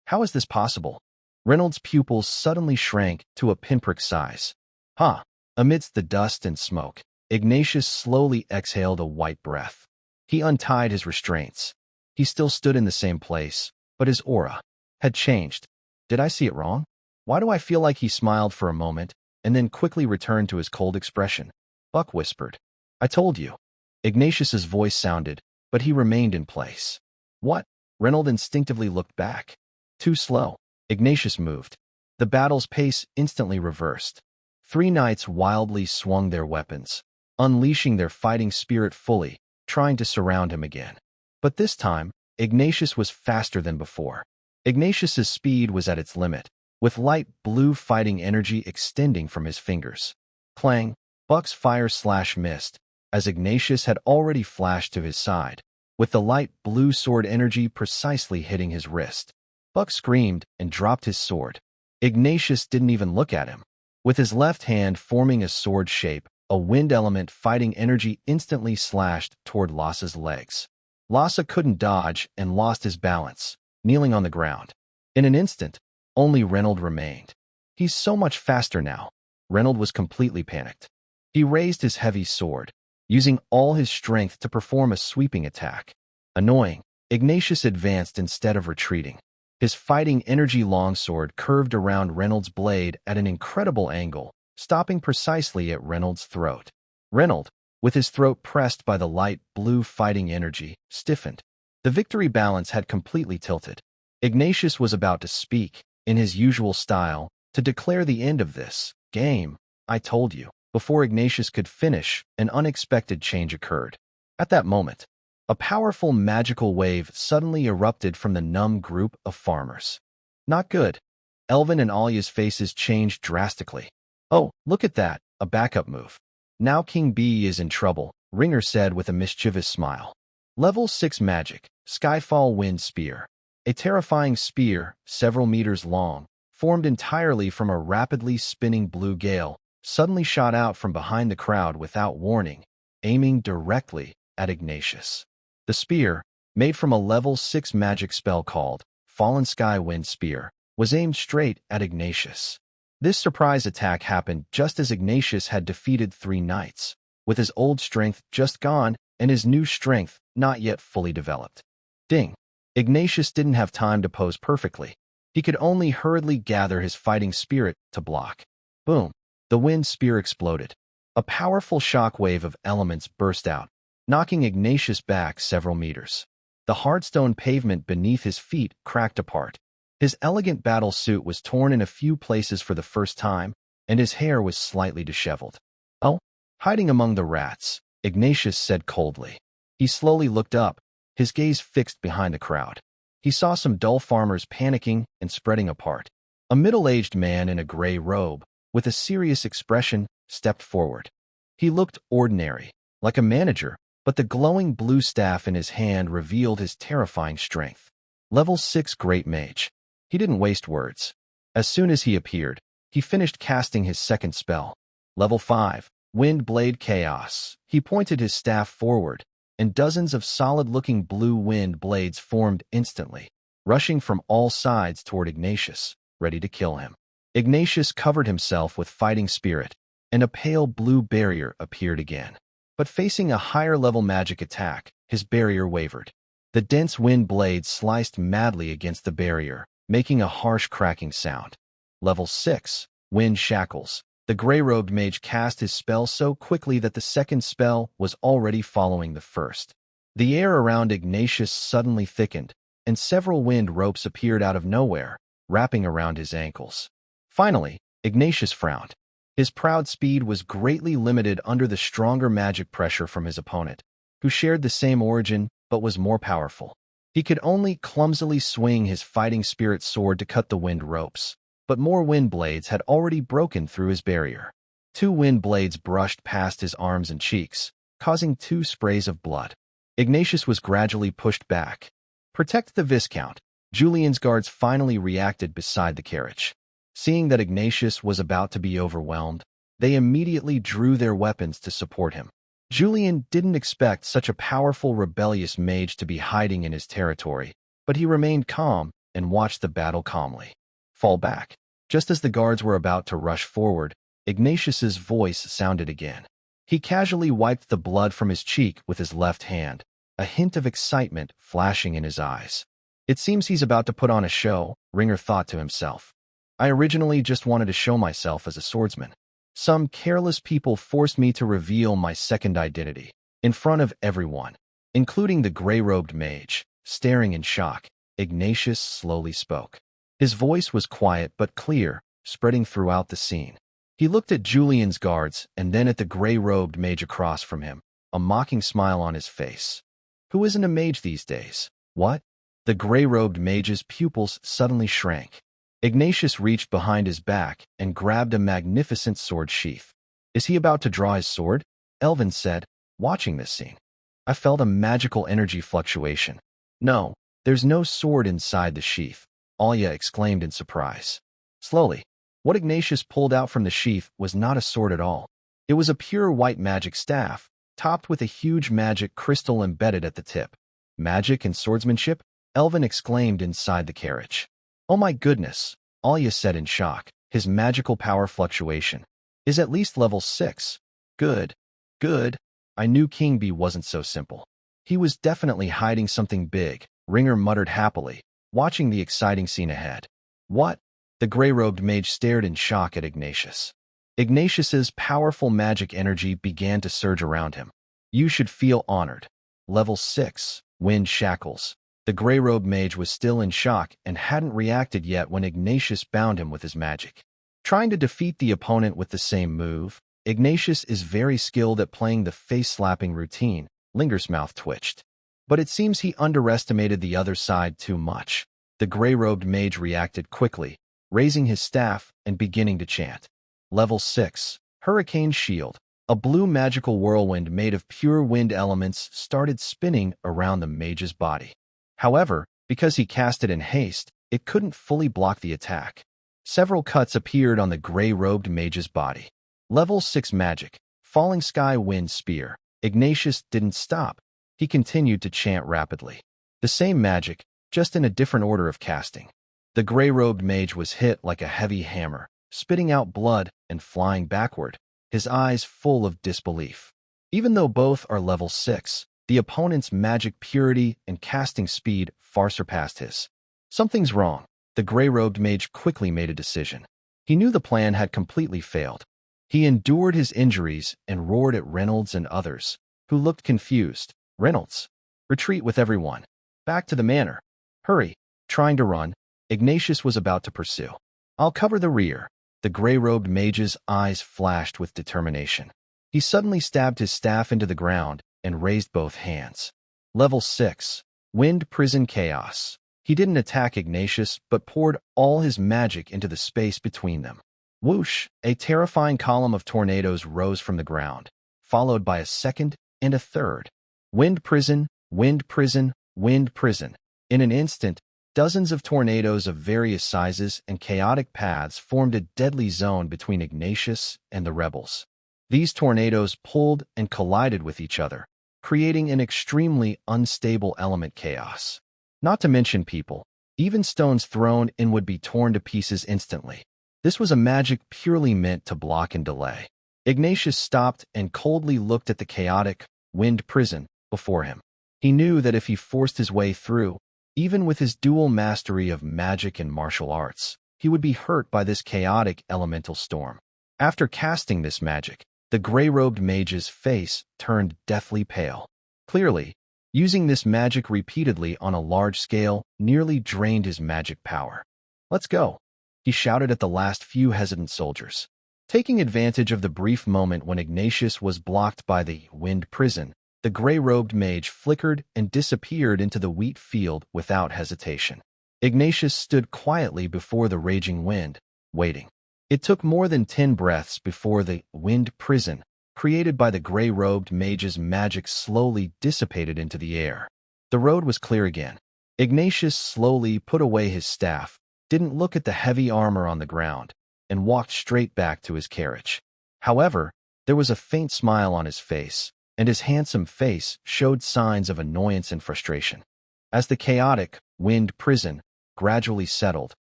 how is this possible? Reynolds' pupils suddenly shrank to a pinprick size. "Huh." Amidst the dust and smoke, Ignatius slowly exhaled a white breath. He untied his restraints. He still stood in the same place, but his aura had changed. Did I see it wrong? Why do I feel like he smiled for a moment and then quickly returned to his cold expression? Buck whispered. "I told you." Ignatius's voice sounded, but he remained in place. "What?" Reynolds instinctively looked back. Too slow. Ignatius moved. The battle's pace instantly reversed. Three knights wildly swung their weapons, unleashing their fighting spirit fully, trying to surround him again. But this time, Ignatius was faster than before. Ignatius's speed was at its limit, with light blue fighting energy extending from his fingers. Clang, Buck's fire slash missed, as Ignatius had already flashed to his side, with the light blue sword energy precisely hitting his wrist. Buck screamed and dropped his sword. Ignatius didn't even look at him. With his left hand forming a sword shape, a wind element fighting energy instantly slashed toward Laya's legs. Laya couldn't dodge and lost his balance, kneeling on the ground. In an instant, only Reynolds remained. "He's so much faster now." Reynolds was completely panicked. He raised his heavy sword, using all his strength to perform a sweeping attack. Annoying, Ignatius advanced instead of retreating. His fighting energy longsword curved around Reynolds' blade at an incredible angle, stopping precisely at Reynolds' throat. Reynolds, with his throat pressed by the light blue fighting energy, stiffened. The victory balance had completely tilted. Ignatius was about to speak, in his usual style, to declare the end of this game. "I told you." Before Ignatius could finish, an unexpected change occurred. At that moment, a powerful magical wave suddenly erupted from the numb group of farmers. Not good. Elvin and Arya's faces changed drastically. "Oh, look at that, a backup move. Now King B is in trouble," Ringer said with a mischievous smile. Level 6 magic, Skyfall Wind Spear. A terrifying spear, several meters long, formed entirely from a rapidly spinning blue gale, suddenly shot out from behind the crowd without warning, aiming directly at Ignatius. The spear, made from a level 6 magic spell called Fallen Sky Wind Spear, was aimed straight at Ignatius. This surprise attack happened just as Ignatius had defeated 3 knights, with his old strength just gone and his new strength not yet fully developed. Ding! Ignatius didn't have time to pose perfectly. He could only hurriedly gather his fighting spirit to block. Boom! The wind spear exploded. A powerful shockwave of elements burst out, knocking Ignatius back several meters. The hardstone pavement beneath his feet cracked apart. His elegant battle suit was torn in a few places for the first time, and his hair was slightly disheveled. "Oh?" Hiding among the rats, Ignatius said coldly. He slowly looked up, his gaze fixed behind the crowd. He saw some dull farmers panicking and spreading apart. A middle-aged man in a gray robe, with a serious expression, stepped forward. He looked ordinary, like a manager, but the glowing blue staff in his hand revealed his terrifying strength. Level 6 Great Mage. He didn't waste words. As soon as he appeared, he finished casting his second spell. Level 5, Wind blade chaos. He pointed his staff forward, and dozens of solid-looking blue wind blades formed instantly, rushing from all sides toward Ignatius, ready to kill him. Ignatius covered himself with fighting spirit, and a pale blue barrier appeared again. But facing a higher-level magic attack, his barrier wavered. The dense wind blades sliced madly against the barrier, making a harsh cracking sound. Level 6. Wind shackles. The gray-robed mage cast his spell so quickly that the second spell was already following the first. The air around Ignatius suddenly thickened, and several wind ropes appeared out of nowhere, wrapping around his ankles. Finally, Ignatius frowned. His proud speed was greatly limited under the stronger magic pressure from his opponent, who shared the same origin but was more powerful. He could only clumsily swing his fighting spirit sword to cut the wind ropes, but more wind blades had already broken through his barrier. 2 wind blades brushed past his arms and cheeks, causing 2 sprays of blood. Ignatius was gradually pushed back. Protect the Viscount. Julian's guards finally reacted beside the carriage. Seeing that Ignatius was about to be overwhelmed, they immediately drew their weapons to support him. Julian didn't expect such a powerful rebellious mage to be hiding in his territory, but he remained calm and watched the battle calmly. Fall back. Just as the guards were about to rush forward, Ignatius's voice sounded again. He casually wiped the blood from his cheek with his left hand, a hint of excitement flashing in his eyes. It seems he's about to put on a show, Ringer thought to himself. I originally just wanted to show myself as a swordsman. Some careless people forced me to reveal my second identity, in front of everyone, including the gray-robed mage. Staring in shock, Ignatius slowly spoke. His voice was quiet but clear, spreading throughout the scene. He looked at Julian's guards and then at the gray-robed mage across from him, a mocking smile on his face. Who isn't a mage these days? What? The gray-robed mage's pupils suddenly shrank. Ignatius reached behind his back and grabbed a magnificent sword sheath. Is he about to draw his sword? Elvin said, watching this scene. I felt a magical energy fluctuation. No, there's no sword inside the sheath, Arya exclaimed in surprise. Slowly, what Ignatius pulled out from the sheath was not a sword at all. It was a pure white magic staff, topped with a huge magic crystal embedded at the tip. Magic and swordsmanship? Elvin exclaimed inside the carriage. Oh my goodness, Arya said in shock. His magical power fluctuation is at least level 6. Good. Good. I knew King Bee wasn't so simple. He was definitely hiding something big, Ringer muttered happily, watching the exciting scene ahead. What? The gray-robed mage stared in shock at Ignatius. Ignatius's powerful magic energy began to surge around him. You should feel honored. Level 6. Wind shackles. The gray-robed mage was still in shock and hadn't reacted yet when Ignatius bound him with his magic. Trying to defeat the opponent with the same move, Ignatius is very skilled at playing the face-slapping routine. Linger's mouth twitched. But it seems he underestimated the other side too much. The gray-robed mage reacted quickly, raising his staff and beginning to chant. Level 6. Hurricane Shield. A blue magical whirlwind made of pure wind elements started spinning around the mage's body. However, because he cast it in haste, it couldn't fully block the attack. Several cuts appeared on the gray-robed mage's body. Level 6 Magic. Falling Sky Wind Spear. Ignatius didn't stop. He continued to chant rapidly. The same magic, just in a different order of casting. The gray-robed mage was hit like a heavy hammer, spitting out blood and flying backward, his eyes full of disbelief. Even though both are level 6, the opponent's magic purity and casting speed far surpassed his. Something's wrong. The gray-robed mage quickly made a decision. He knew the plan had completely failed. He endured his injuries and roared at Reynolds and others, who looked confused. Reynolds, retreat with everyone. Back to the manor. Hurry. Trying to run, Ignatius was about to pursue. I'll cover the rear. The gray-robed mage's eyes flashed with determination. He suddenly stabbed his staff into the ground and raised both hands. Level 6. Wind Prison Chaos. He didn't attack Ignatius, but poured all his magic into the space between them. Whoosh! A terrifying column of tornadoes rose from the ground, followed by a second and a third. Wind Prison, Wind Prison, Wind Prison. In an instant, dozens of tornadoes of various sizes and chaotic paths formed a deadly zone between Ignatius and the rebels. These tornadoes pulled and collided with each other, creating an extremely unstable element chaos. Not to mention people. Even stones thrown in would be torn to pieces instantly. This was a magic purely meant to block and delay. Ignatius stopped and coldly looked at the chaotic, wind prison before him. He knew that if he forced his way through, even with his dual mastery of magic and martial arts, he would be hurt by this chaotic elemental storm. After casting this magic, the gray-robed mage's face turned deathly pale. Clearly, using this magic repeatedly on a large scale nearly drained his magic power. "Let's go," he shouted at the last few hesitant soldiers. Taking advantage of the brief moment when Ignatius was blocked by the wind prison, the gray-robed mage flickered and disappeared into the wheat field without hesitation. Ignatius stood quietly before the raging wind, waiting. It took more than 10 breaths before the wind prison, created by the gray-robed mage's magic, slowly dissipated into the air. The road was clear again. Ignatius slowly put away his staff, didn't look at the heavy armor on the ground, and walked straight back to his carriage. However, there was a faint smile on his face, and his handsome face showed signs of annoyance and frustration. As the chaotic, wind prison gradually settled,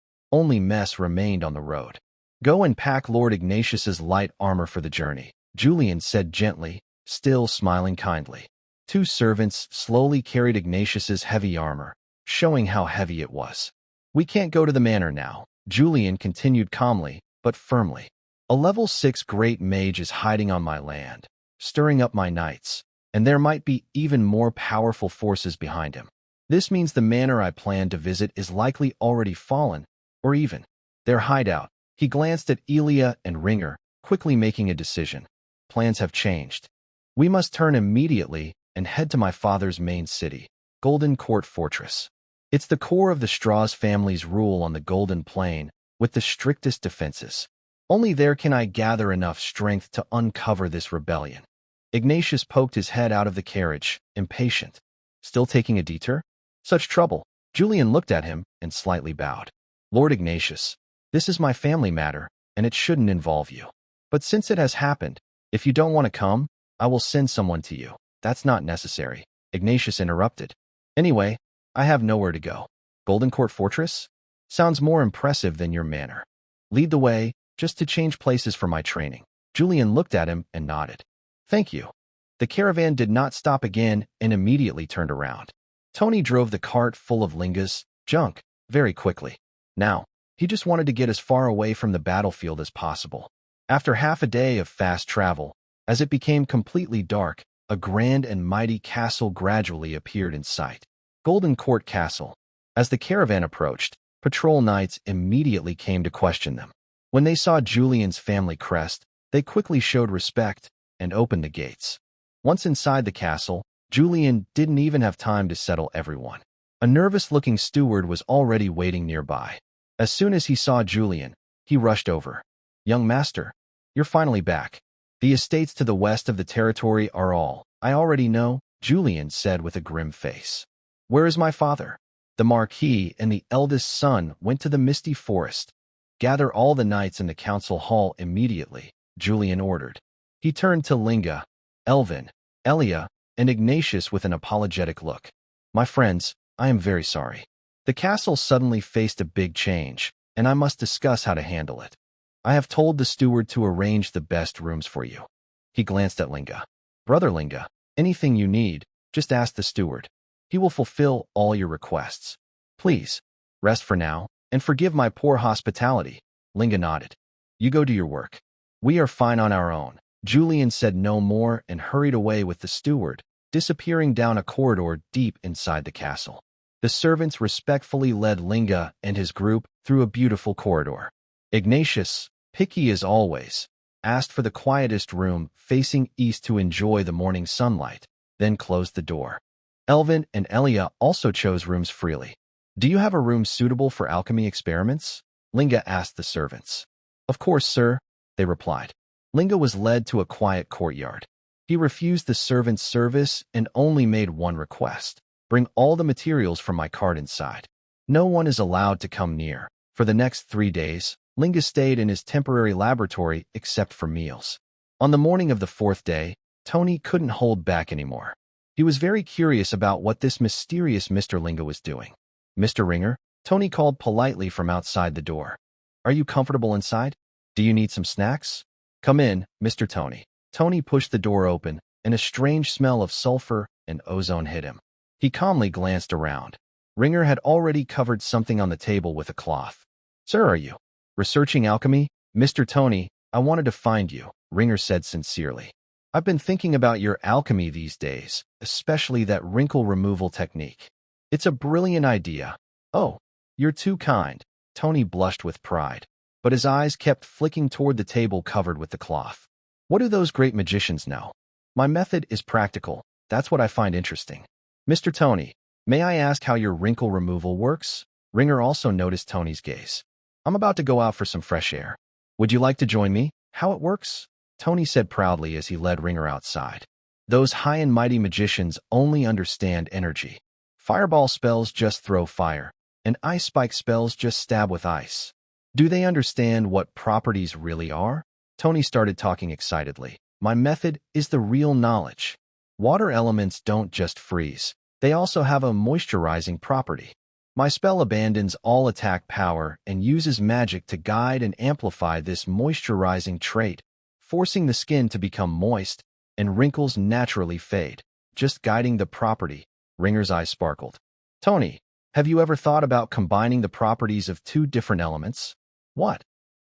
only mess remained on the road. "Go and pack Lord Ignatius's light armor for the journey," Julian said gently, still smiling kindly. 2 servants slowly carried Ignatius's heavy armor, showing how heavy it was. "We can't go to the manor now," Julian continued calmly, but firmly. "A level 6 great mage is hiding on my land, stirring up my knights, and there might be even more powerful forces behind him. This means the manor I plan to visit is likely already fallen, or even their hideout." He glanced at Elia and Ringer, quickly making a decision. "Plans have changed. We must turn immediately and head to my father's main city, Golden Court Fortress. It's the core of the Strauss family's rule on the Golden Plain, with the strictest defenses. Only there can I gather enough strength to uncover this rebellion." Ignatius poked his head out of the carriage, impatient. "Still taking a detour? Such trouble." Julian looked at him and slightly bowed. "Lord Ignatius, this is my family matter, and it shouldn't involve you. But since it has happened, if you don't want to come, I will send someone to you." "That's not necessary," Ignatius interrupted. "Anyway, I have nowhere to go. Golden Court Fortress? Sounds more impressive than your manor. Lead the way, just to change places for my training." Julian looked at him and nodded. "Thank you." The caravan did not stop again and immediately turned around. Tony drove the cart full of Linga's junk very quickly. Now, he just wanted to get as far away from the battlefield as possible. After half a day of fast travel, as it became completely dark, a grand and mighty castle gradually appeared in sight. Golden Court Castle. As the caravan approached, patrol knights immediately came to question them. When they saw Julian's family crest, they quickly showed respect and opened the gates. Once inside the castle, Julian didn't even have time to settle everyone. A nervous-looking steward was already waiting nearby. As soon as he saw Julian, he rushed over. "Young master, you're finally back. The estates to the west of the territory are all I already know," Julian said with a grim face. "Where is my father?" The Marquis and the eldest son went to the misty forest. "Gather all the knights in the council hall immediately," Julian ordered. He turned to Linga, Elvin, Elia, and Ignatius with an apologetic look. "My friends, I am very sorry. The castle suddenly faced a big change, and I must discuss how to handle it. I have told the steward to arrange the best rooms for you." He glanced at Linga. "Brother Linga, anything you need, just ask the steward. He will fulfill all your requests. Please, rest for now, and forgive my poor hospitality." Linga nodded. "You go do your work. We are fine on our own." Julian said no more and hurried away with the steward, disappearing down a corridor deep inside the castle. The servants respectfully led Linga and his group through a beautiful corridor. Ignatius, picky as always, asked for the quietest room facing east to enjoy the morning sunlight, then closed the door. Elvin and Elia also chose rooms freely. "Do you have a room suitable for alchemy experiments?" Linga asked the servants. "Of course, sir," they replied. Linga was led to a quiet courtyard. He refused the servant's service and only made one request. "Bring all the materials from my cart inside. No one is allowed to come near." For the next 3 days, Linga stayed in his temporary laboratory except for meals. On the morning of the fourth day, Tony couldn't hold back anymore. He was very curious about what this mysterious Mr. Linga was doing. Mr. Ringer, Tony called politely from outside the door. Are you comfortable inside? Do you need some snacks? Come in, Mr. Tony. Tony pushed the door open, and a strange smell of sulfur and ozone hit him. He calmly glanced around. Ringer had already covered something on the table with a cloth. Sir, are you researching alchemy? Mr. Tony, I wanted to find you, Ringer said sincerely. I've been thinking about your alchemy these days, especially that wrinkle removal technique. It's a brilliant idea. Oh, you're too kind. Tony blushed with pride, but his eyes kept flicking toward the table covered with the cloth. What do those great magicians know? My method is practical. That's what I find interesting. Mr. Tony, may I ask how your wrinkle removal works? Ringer also noticed Tony's gaze. I'm about to go out for some fresh air. Would you like to join me? How it works? Tony said proudly as he led Ringer outside. Those high and mighty magicians only understand energy. Fireball spells just throw fire, and ice spike spells just stab with ice. Do they understand what properties really are? Tony started talking excitedly. My method is the real knowledge. Water elements don't just freeze. They also have a moisturizing property. My spell abandons all attack power and uses magic to guide and amplify this moisturizing trait, forcing the skin to become moist, and wrinkles naturally fade, just guiding the property. Ringer's eyes sparkled. Tony, have you ever thought about combining the properties of two different elements? What?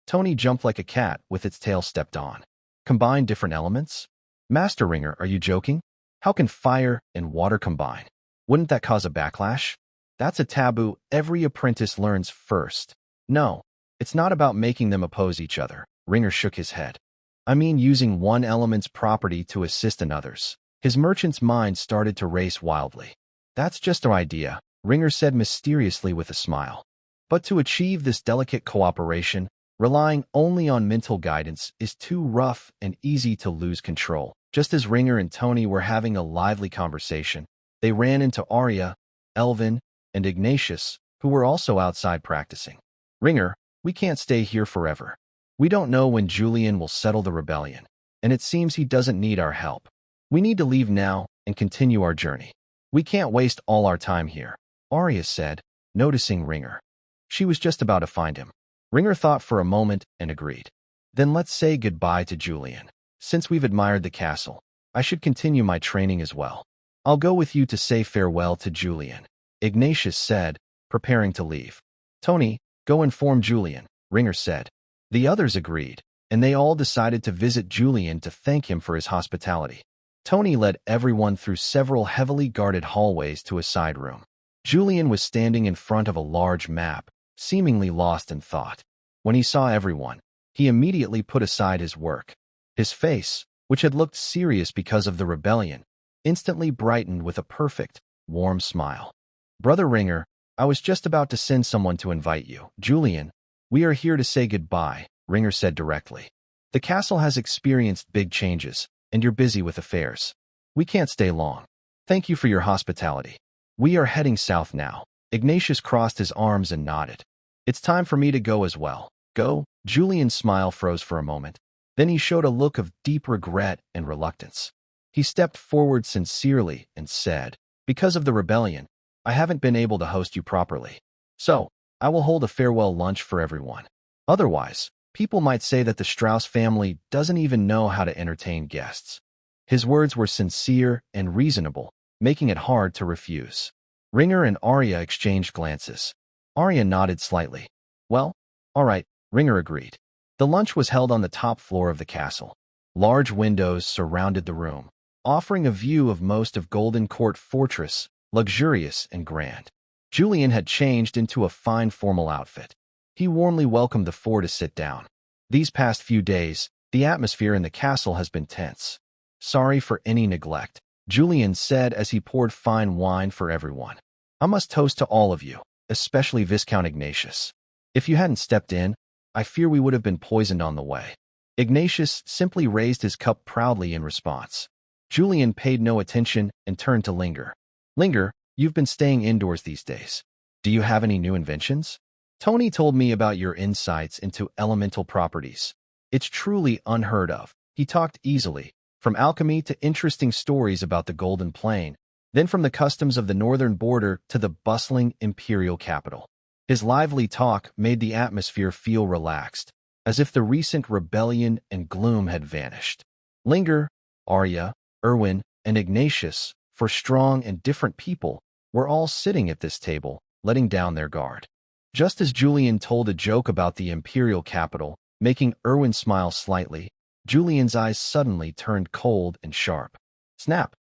Tony jumped like a cat with its tail stepped on. Combine different elements? Master Ringer, are you joking? How can fire and water combine? Wouldn't that cause a backlash? That's a taboo every apprentice learns first. No, it's not about making them oppose each other. Ringer shook his head. I mean using one element's property to assist another's. His merchant's mind started to race wildly. That's just our idea, Ringer said mysteriously with a smile. But to achieve this delicate cooperation, relying only on mental guidance is too rough and easy to lose control. Just as Ringer and Tony were having a lively conversation, they ran into Arya, Elvin, and Ignatius, who were also outside practicing. Ringer, we can't stay here forever. We don't know when Julian will settle the rebellion, and it seems he doesn't need our help. We need to leave now and continue our journey. We can't waste all our time here, Arya said, noticing Ringer. She was just about to find him. Ringer thought for a moment and agreed. Then let's say goodbye to Julian. Since we've admired the castle, I should continue my training as well. I'll go with you to say farewell to Julian, Ignatius said, preparing to leave. Tony, go inform Julian, Ringer said. The others agreed, and they all decided to visit Julian to thank him for his hospitality. Tony led everyone through several heavily guarded hallways to a side room. Julian was standing in front of a large map, seemingly lost in thought. When he saw everyone, he immediately put aside his work. His face, which had looked serious because of the rebellion, instantly brightened with a perfect, warm smile. Brother Ringer, I was just about to send someone to invite you. Julian, we are here to say goodbye, Ringer said directly. The castle has experienced big changes, and you're busy with affairs. We can't stay long. Thank you for your hospitality. We are heading south now. Ignatius crossed his arms and nodded. It's time for me to go as well. Go? Julian's smile froze for a moment. Then he showed a look of deep regret and reluctance. He stepped forward sincerely and said, because of the rebellion, I haven't been able to host you properly. So, I will hold a farewell lunch for everyone. Otherwise, people might say that the Strauss family doesn't even know how to entertain guests. His words were sincere and reasonable, making it hard to refuse. Ringer and Arya exchanged glances. Arya nodded slightly. Well, all right, Ringer agreed. The lunch was held on the top floor of the castle. Large windows surrounded the room, offering a view of most of Golden Court Fortress, luxurious and grand. Julian had changed into a fine formal outfit. He warmly welcomed the four to sit down. These past few days, the atmosphere in the castle has been tense. Sorry for any neglect, Julian said as he poured fine wine for everyone. I must toast to all of you, especially Viscount Ignatius. If you hadn't stepped in, I fear we would have been poisoned on the way. Ignatius simply raised his cup proudly in response. Julian paid no attention and turned to Linger. Linger, you've been staying indoors these days. Do you have any new inventions? Tony told me about your insights into elemental properties. It's truly unheard of. He talked easily, from alchemy to interesting stories about the Golden Plain, then from the customs of the northern border to the bustling imperial capital. His lively talk made the atmosphere feel relaxed, as if the recent rebellion and gloom had vanished. Linger, Arya, Erwin, and Ignatius, for strong and different people, were all sitting at this table, letting down their guard. Just as Julian told a joke about the imperial capital, making Erwin smile slightly, Julian's eyes suddenly turned cold and sharp. Snap!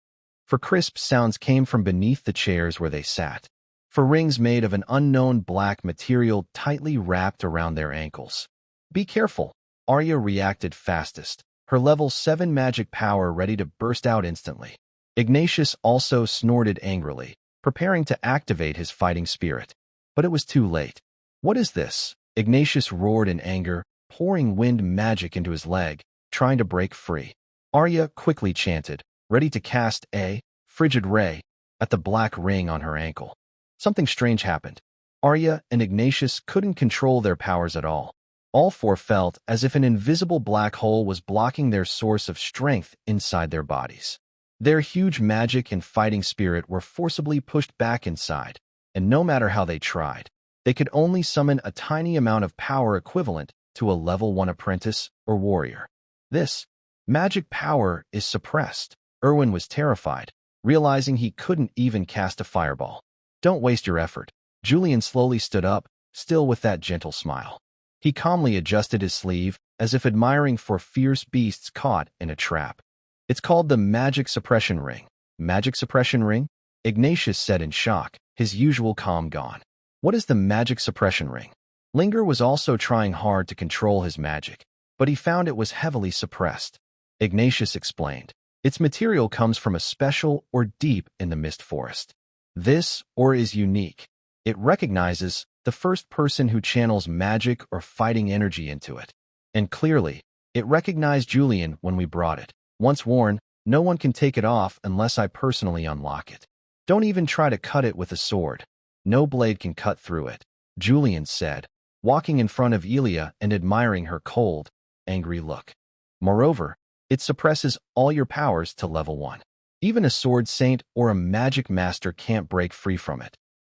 For crisp sounds came from beneath the chairs where they sat. For rings made of an unknown black material tightly wrapped around their ankles. Be careful! Arya reacted fastest, her level 7 magic power ready to burst out instantly. Ignatius also snorted angrily, preparing to activate his fighting spirit. But it was too late. What is this? Ignatius roared in anger, pouring wind magic into his leg, trying to break free. Arya quickly chanted, ready to cast a frigid ray at the black ring on her ankle. Something strange happened. Arya and Ignatius couldn't control their powers at all. All four felt as if an invisible black hole was blocking their source of strength inside their bodies. Their huge magic and fighting spirit were forcibly pushed back inside, and no matter how they tried, they could only summon a tiny amount of power equivalent to a level 1 apprentice or warrior. This magic power is suppressed. Erwin was terrified, realizing he couldn't even cast a fireball. Don't waste your effort. Julian slowly stood up, still with that gentle smile. He calmly adjusted his sleeve, as if admiring for fierce beasts caught in a trap. It's called the Magic Suppression Ring. Magic Suppression Ring? Ignatius said in shock, his usual calm gone. What is the Magic Suppression Ring? Linger was also trying hard to control his magic, but he found it was heavily suppressed. Ignatius explained. Its material comes from a special ore deep in the mist forest. This ore is unique. It recognizes the first person who channels magic or fighting energy into it. And clearly, it recognized Julian when we brought it. Once worn, no one can take it off unless I personally unlock it. Don't even try to cut it with a sword. No blade can cut through it, Julian said, walking in front of Elia and admiring her cold, angry look. Moreover, it suppresses all your powers to level 1. Even a sword saint or a magic master can't break free from it.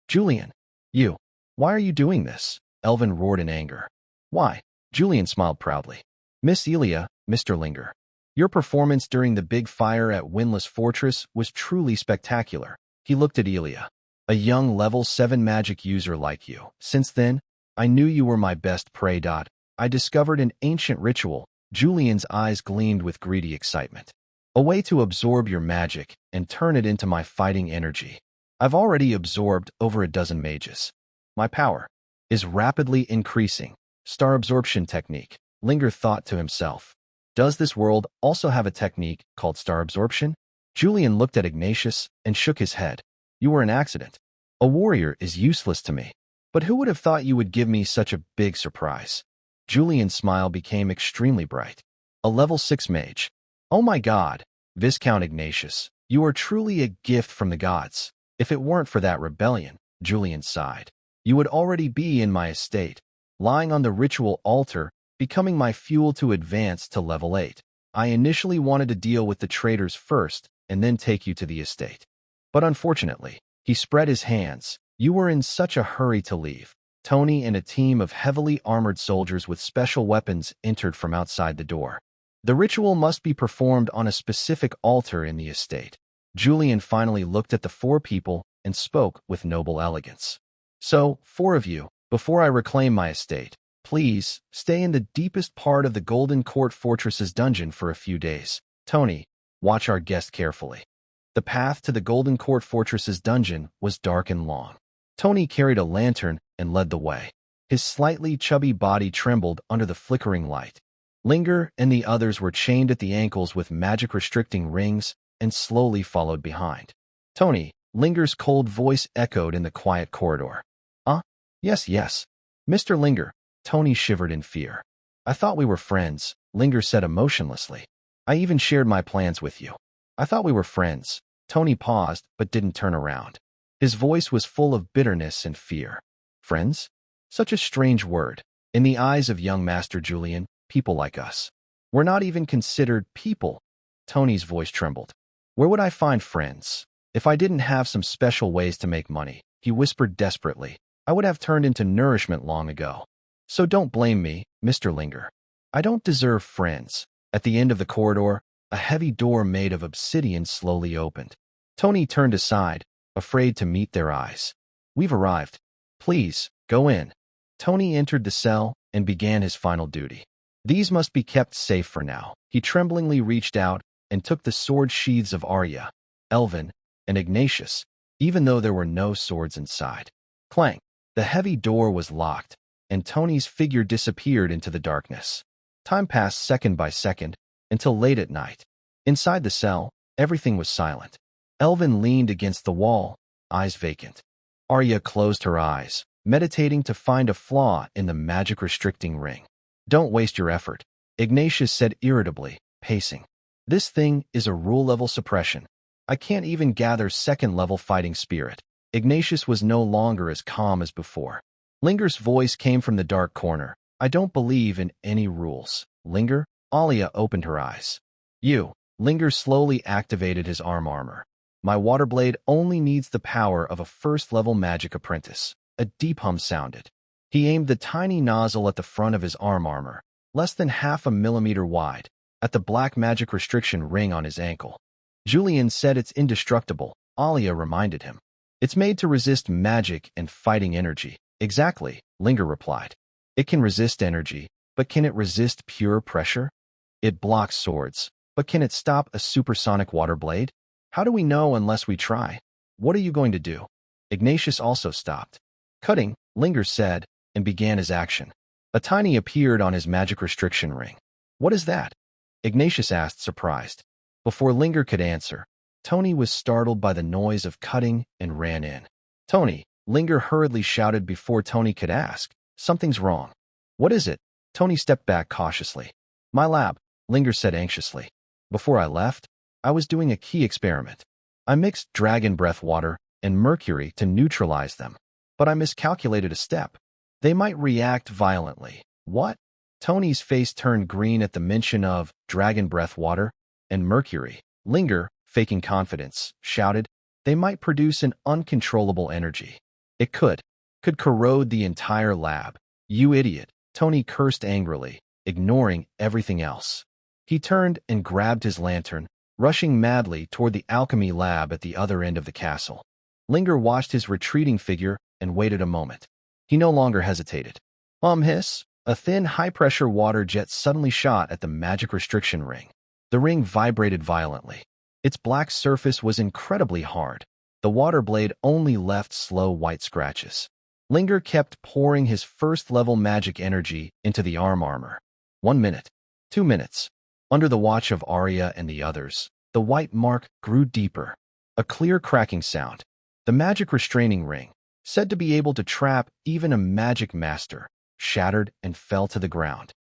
Julian, why are you doing this? Elvin roared in anger. Why? Julian smiled proudly. Miss Elia, Mr. Linger. Your performance during the big fire at Windless Fortress was truly spectacular. He looked at Elia. A young level 7 magic user like you. Since then, I knew you were my best prey. I discovered an ancient ritual. Julian's eyes gleamed with greedy excitement. A way to absorb your magic and turn it into my fighting energy. I've already absorbed over a dozen mages. My power is rapidly increasing. Star absorption technique, Linger thought to himself. Does this world also have a technique called star absorption? Julian looked at Ignatius and shook his head. You were an accident. A warrior is useless to me. But who would have thought you would give me such a big surprise? Julian's smile became extremely bright. A level 6 mage. Oh my God, Viscount Ignatius, you are truly a gift from the gods. If it weren't for that rebellion, Julian sighed, you would already be in my estate, lying on the ritual altar, becoming my fuel to advance to level 8. I initially wanted to deal with the traitors first and then take you to the estate. But unfortunately, he spread his hands. You were in such a hurry to leave. Tony and a team of heavily armored soldiers with special weapons entered from outside the door. The ritual must be performed on a specific altar in the estate. Julian finally looked at the 4 people and spoke with noble elegance. So, 4 of you, before I reclaim my estate, please stay in the deepest part of the Golden Court Fortress's dungeon for a few days. Tony, watch our guest carefully. The path to the Golden Court Fortress's dungeon was dark and long. Tony carried a lantern and led the way. His slightly chubby body trembled under the flickering light. Linger and the others were chained at the ankles with magic-restricting rings and slowly followed behind. Tony, Linger's cold voice echoed in the quiet corridor. Yes. Mr. Linger. Tony shivered in fear. I thought we were friends, Linger said emotionlessly. I even shared my plans with you. I thought we were friends. Tony paused but didn't turn around. His voice was full of bitterness and fear. Friends? Such a strange word. In the eyes of young Master Julian, people like us We're not even considered people. Tony's voice trembled. Where would I find friends? If I didn't have some special ways to make money, he whispered desperately, I would have turned into nourishment long ago. So don't blame me, Mr. Linger. I don't deserve friends. At the end of the corridor, a heavy door made of obsidian slowly opened. Tony turned aside, afraid to meet their eyes. We've arrived. Please, go in. Tony entered the cell and began his final duty. These must be kept safe for now. He tremblingly reached out and took the sword sheaths of Arya, Elvin, and Ignatius, even though there were no swords inside. Clang! The heavy door was locked, and Tony's figure disappeared into the darkness. Time passed second by second, until late at night. Inside the cell, everything was silent. Elvin leaned against the wall, eyes vacant. Arya closed her eyes, meditating to find a flaw in the magic-restricting ring. Don't waste your effort, Ignatius said irritably, pacing. This thing is a rule-level suppression. I can't even gather second-level fighting spirit. Ignatius was no longer as calm as before. Linger's voice came from the dark corner. I don't believe in any rules. Linger? Alia opened her eyes. You. Linger slowly activated his arm armor. My water blade only needs the power of a first-level magic apprentice. A deep hum sounded. He aimed the tiny nozzle at the front of his arm armor, less than half a millimeter wide, at the black magic restriction ring on his ankle. Julian said it's indestructible, Alia reminded him. It's made to resist magic and fighting energy. Exactly, Linger replied. It can resist energy, but can it resist pure pressure? It blocks swords, but can it stop a supersonic water blade? How do we know unless we try? What are you going to do? Ignatius also stopped. Cutting, Linger said, and began his action. A tiny appeared on his magic restriction ring. What is that? Ignatius asked, surprised. Before Linger could answer, Tony was startled by the noise of cutting and ran in. Tony, Linger hurriedly shouted before Tony could ask. Something's wrong. What is it? Tony stepped back cautiously. My lab, Linger said anxiously. Before I left, I was doing a key experiment. I mixed dragon breath water and mercury to neutralize them, but I miscalculated a step. They might react violently. What? Tony's face turned green at the mention of dragon breath water and mercury. Linger, faking confidence, shouted, they might produce an uncontrollable energy. It could corrode the entire lab. You idiot, Tony cursed angrily, ignoring everything else. He turned and grabbed his lantern, rushing madly toward the alchemy lab at the other end of the castle. Linger watched his retreating figure and waited a moment. He no longer hesitated. Hiss! A thin, high-pressure water jet suddenly shot at the magic restriction ring. The ring vibrated violently. Its black surface was incredibly hard. The water blade only left slow white scratches. Linger kept pouring his first-level magic energy into the arm armor. 1 minute. 2 minutes. Under the watch of Arya and the others, the white mark grew deeper. A clear cracking sound. The magic restraining ring, said to be able to trap even a magic master, shattered and fell to the ground.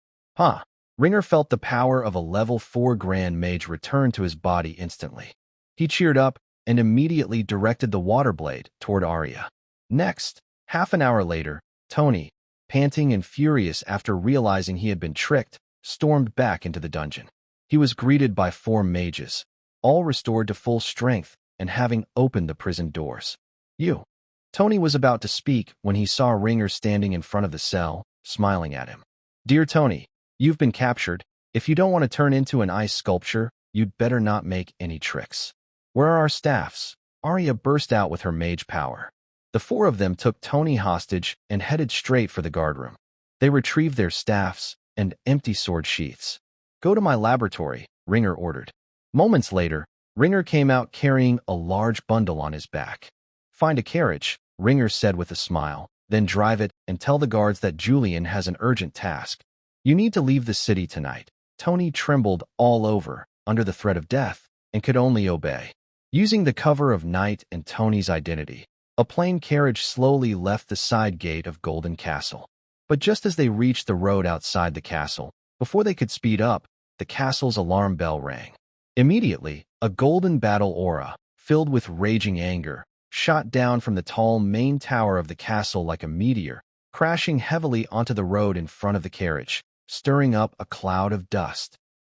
Ringer felt the power of a level 4 Grand Mage return to his body instantly. He cheered up and immediately directed the water blade toward Arya. Next, half an hour later, Tony, panting and furious after realizing he had been tricked, stormed back into the dungeon. He was greeted by 4 mages, all restored to full strength and having opened the prison doors. You. Tony was about to speak when he saw Ringer standing in front of the cell, smiling at him. Dear Tony, you've been captured. If you don't want to turn into an ice sculpture, you'd better not make any tricks. Where are our staffs? Arya burst out with her mage power. The 4 of them took Tony hostage and headed straight for the guardroom. They retrieved their staffs and empty sword sheaths. Go to my laboratory, Ringer ordered. Moments later, Ringer came out carrying a large bundle on his back. Find a carriage, Ringer said with a smile, then drive it and tell the guards that Julian has an urgent task. You need to leave the city tonight. Tony trembled all over, under the threat of death, and could only obey. Using the cover of night and Tony's identity, a plain carriage slowly left the side gate of Golden Castle. But just as they reached the road outside the castle, before they could speed up, the castle's alarm bell rang. Immediately, a golden battle aura, filled with raging anger, shot down from the tall main tower of the castle like a meteor, crashing heavily onto the road in front of the carriage, stirring up a cloud of dust.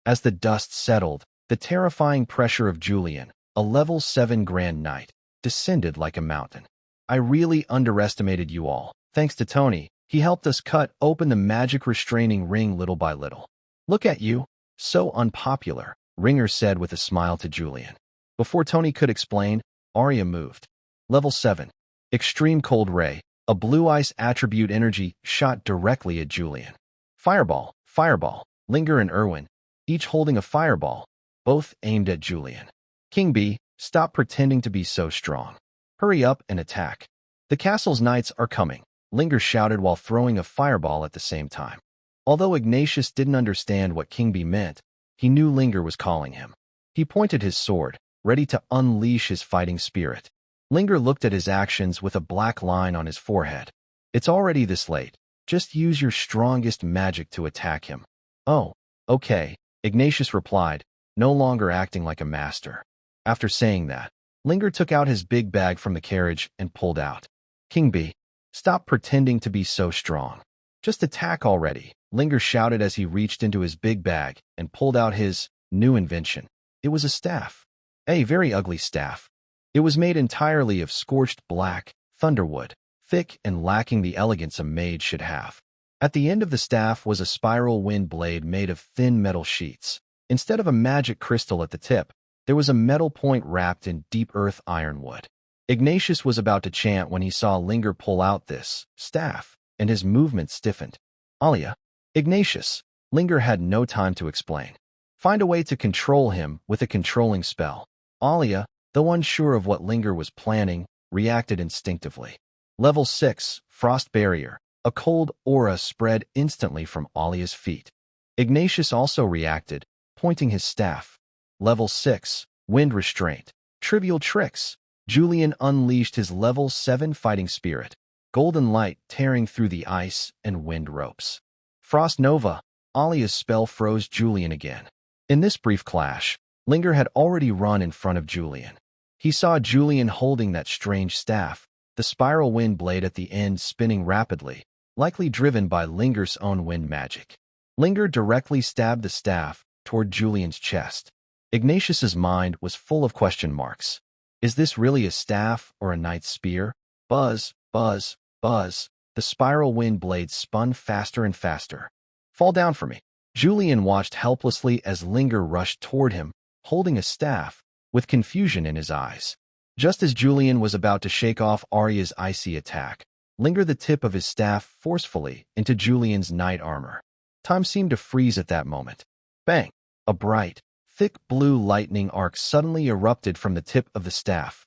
As the dust settled, the terrifying pressure of Julian, a level 7 Grand Knight, descended like a mountain. I really underestimated you all. Thanks to Tony, he helped us cut open the magic restraining ring little by little. Look at you, so unpopular, Ringer said with a smile to Julian. Before Tony could explain, Arya moved. Level 7. Extreme Cold Ray, a blue ice attribute energy shot directly at Julian. Fireball, Fireball, Linger and Erwin, each holding a fireball, both aimed at Julian. King B, stop pretending to be so strong. Hurry up and attack. The castle's knights are coming, Linger shouted while throwing a fireball at the same time. Although Ignatius didn't understand what King B meant, he knew Linger was calling him. He pointed his sword, ready to unleash his fighting spirit. Linger looked at his actions with a black line on his forehead. It's already this late. Just use your strongest magic to attack him. Oh, okay, Ignatius replied, no longer acting like a master. After saying that, Linger took out his big bag from the carriage and pulled out. King B, stop pretending to be so strong. Just attack already, Linger shouted as he reached into his big bag and pulled out his new invention. It was a staff. A very ugly staff. It was made entirely of scorched black, thunderwood, thick and lacking the elegance a mage should have. At the end of the staff was a spiral wind blade made of thin metal sheets. Instead of a magic crystal at the tip, there was a metal point wrapped in deep earth ironwood. Ignatius was about to chant when he saw Linger pull out this staff, and his movement stiffened. Alia, Ignatius, Linger had no time to explain. Find a way to control him with a controlling spell. Alia, though unsure of what Linger was planning, reacted instinctively. Level 6, Frost Barrier. A cold aura spread instantly from Alia's feet. Ignatius also reacted, pointing his staff. Level 6, Wind Restraint. Trivial tricks. Julian unleashed his level 7 fighting spirit, golden light tearing through the ice and wind ropes. Frost Nova. Alia's spell froze Julian again. In this brief clash, Linger had already run in front of Julian. He saw Julian holding that strange staff, the spiral wind blade at the end spinning rapidly, likely driven by Linger's own wind magic. Linger directly stabbed the staff toward Julian's chest. Ignatius's mind was full of question marks. Is this really a staff or a knight's spear? Buzz, buzz, buzz. The spiral wind blade spun faster and faster. Fall down for me. Julian watched helplessly as Linger rushed toward him, holding a staff, with confusion in his eyes. Just as Julian was about to shake off Arya's icy attack, Linger the tip of his staff forcefully into Julian's knight armor. Time seemed to freeze at that moment. Bang! A bright, thick blue lightning arc suddenly erupted from the tip of the staff.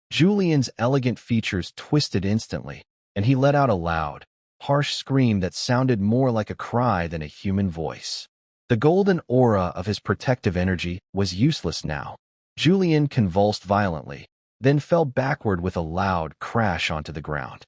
Julian's elegant features twisted instantly, and he let out a loud, harsh scream that sounded more like a cry than a human voice. The golden aura of his protective energy was useless now. Julian convulsed violently, then fell backward with a loud crash onto the ground.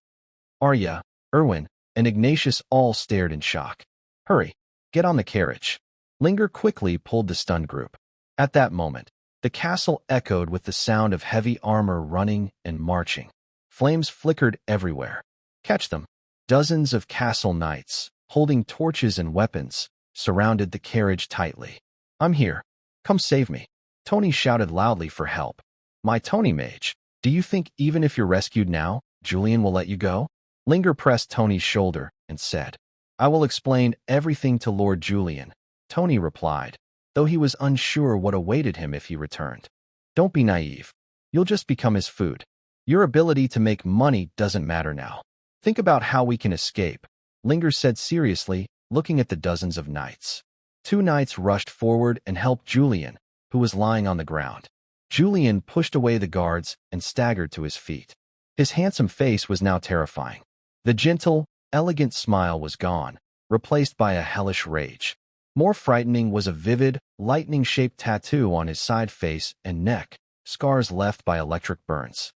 Arya, Erwin, and Ignatius all stared in shock. Hurry, get on the carriage. Linger quickly pulled the stunned group. At that moment, the castle echoed with the sound of heavy armor running and marching. Flames flickered everywhere. Catch them. Dozens of castle knights, holding torches and weapons, surrounded the carriage tightly. I'm here. Come save me. Tony shouted loudly for help. My Tony mage, do you think even if you're rescued now, Julian will let you go? Linger pressed Tony's shoulder and said, I will explain everything to Lord Julian, Tony replied, though he was unsure what awaited him if he returned. Don't be naive. You'll just become his food. Your ability to make money doesn't matter now. Think about how we can escape, Linger said seriously, looking at the dozens of knights. 2 knights rushed forward and helped Julian, who was lying on the ground. Julian pushed away the guards and staggered to his feet. His handsome face was now terrifying. The gentle, elegant smile was gone, replaced by a hellish rage. More frightening was a vivid, lightning-shaped tattoo on his side face and neck, scars left by electric burns.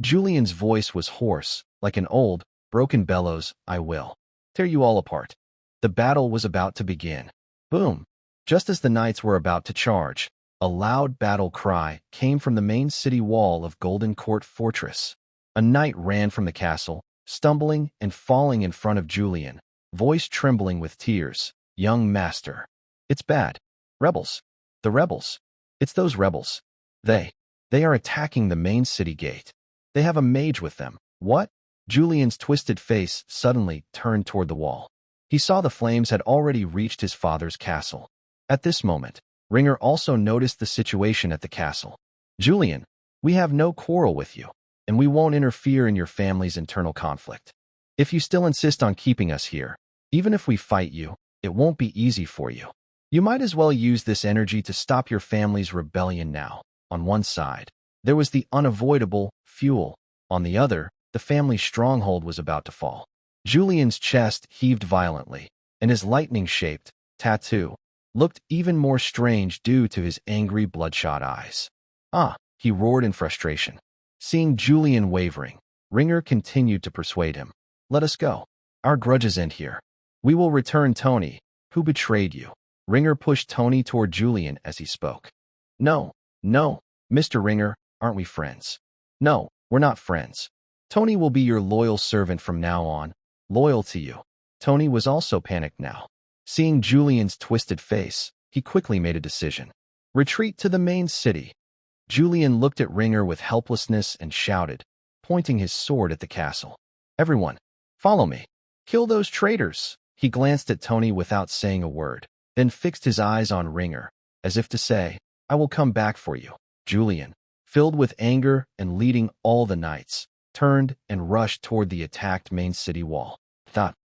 Julian's voice was hoarse, like an old, broken bellows. I will tear you all apart. The battle was about to begin. Boom! Just as the knights were about to charge, a loud battle cry came from the main city wall of Golden Court Fortress. A knight ran from the castle, stumbling and falling in front of Julian, voice trembling with tears. Young master. It's bad. Rebels. The rebels. It's those rebels. They are attacking the main city gate. They have a mage with them. What? Julian's twisted face suddenly turned toward the wall. He saw the flames had already reached his father's castle. At this moment, Ringer also noticed the situation at the castle. Julian, we have no quarrel with you, and we won't interfere in your family's internal conflict. If you still insist on keeping us here, even if we fight you, it won't be easy for you. You might as well use this energy to stop your family's rebellion now. On one side, there was the unavoidable fuel. On the other, the family stronghold was about to fall. Julian's chest heaved violently, and his lightning-shaped tattoo looked even more strange due to his angry, bloodshot eyes. Ah, he roared in frustration. Seeing Julian wavering, Ringer continued to persuade him. Let us go. Our grudges end here. We will return Tony, who betrayed you. Ringer pushed Tony toward Julian as he spoke. No, Mr. Ringer, aren't we friends? No, we're not friends. Tony will be your loyal servant from now on, loyal to you. Tony was also panicked now. Seeing Julian's twisted face, he quickly made a decision. Retreat to the main city. Julian looked at Ringer with helplessness and shouted, pointing his sword at the castle. Everyone, follow me. Kill those traitors. He glanced at Tony without saying a word, then fixed his eyes on Ringer, as if to say, I will come back for you. Julian, filled with anger and leading all the knights, turned and rushed toward the attacked main city wall.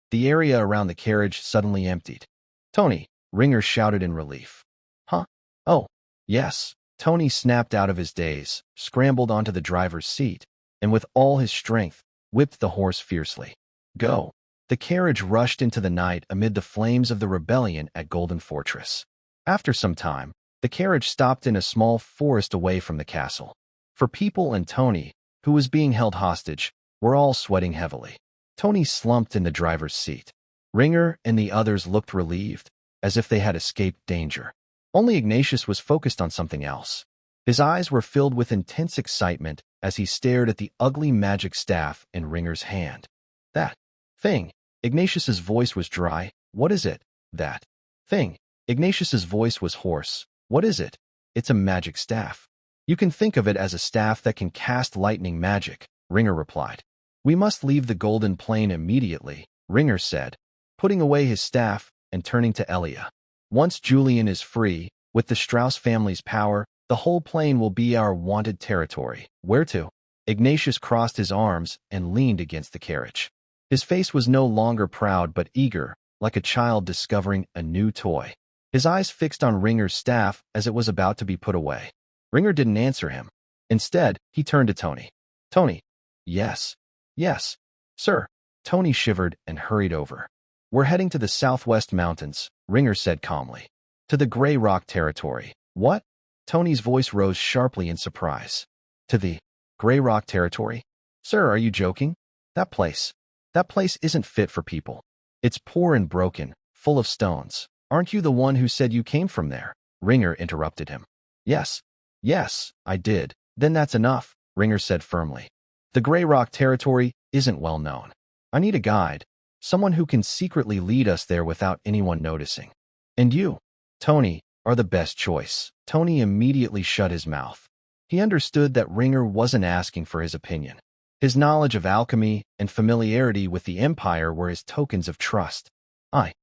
The area around the carriage suddenly emptied. Tony, Ringer shouted in relief. Huh? Oh, yes. Tony snapped out of his daze, scrambled onto the driver's seat, and with all his strength, whipped the horse fiercely. Go. The carriage rushed into the night amid the flames of the rebellion at Golden Fortress. After some time, the carriage stopped in a small forest away from the castle. For people and Tony, who was being held hostage, were all sweating heavily. Tony slumped in the driver's seat. Ringer and the others looked relieved, as if they had escaped danger. Only Ignatius was focused on something else. His eyes were filled with intense excitement as he stared at the ugly magic staff in Ringer's hand. That thing. Ignatius's voice was dry. What is it? That thing. Ignatius's voice was hoarse. What is it? It's a magic staff. You can think of it as a staff that can cast lightning magic, Ringer replied. We must leave the Golden Plain immediately, Ringer said, putting away his staff and turning to Elia. Once Julian is free, with the Strauss family's power, the whole plain will be our wanted territory. Where to? Ignatius crossed his arms and leaned against the carriage. His face was no longer proud but eager, like a child discovering a new toy. His eyes fixed on Ringer's staff as it was about to be put away. Ringer didn't answer him. Instead, he turned to Tony. Tony. Yes, sir. Tony shivered and hurried over. We're heading to the southwest mountains, Ringer said calmly. To the Grey Rock territory. What? Tony's voice rose sharply in surprise. To the Grey Rock territory? Sir, are you joking? That place isn't fit for people. It's poor and broken, full of stones. Aren't you the one who said you came from there? Ringer interrupted him. Yes, I did. Then that's enough, Ringer said firmly. The Grey Rock territory isn't well known. I need a guide, someone who can secretly lead us there without anyone noticing. And you, Tony, are the best choice. Tony immediately shut his mouth. He understood that Ringer wasn't asking for his opinion. His knowledge of alchemy and familiarity with the Empire were his tokens of trust. I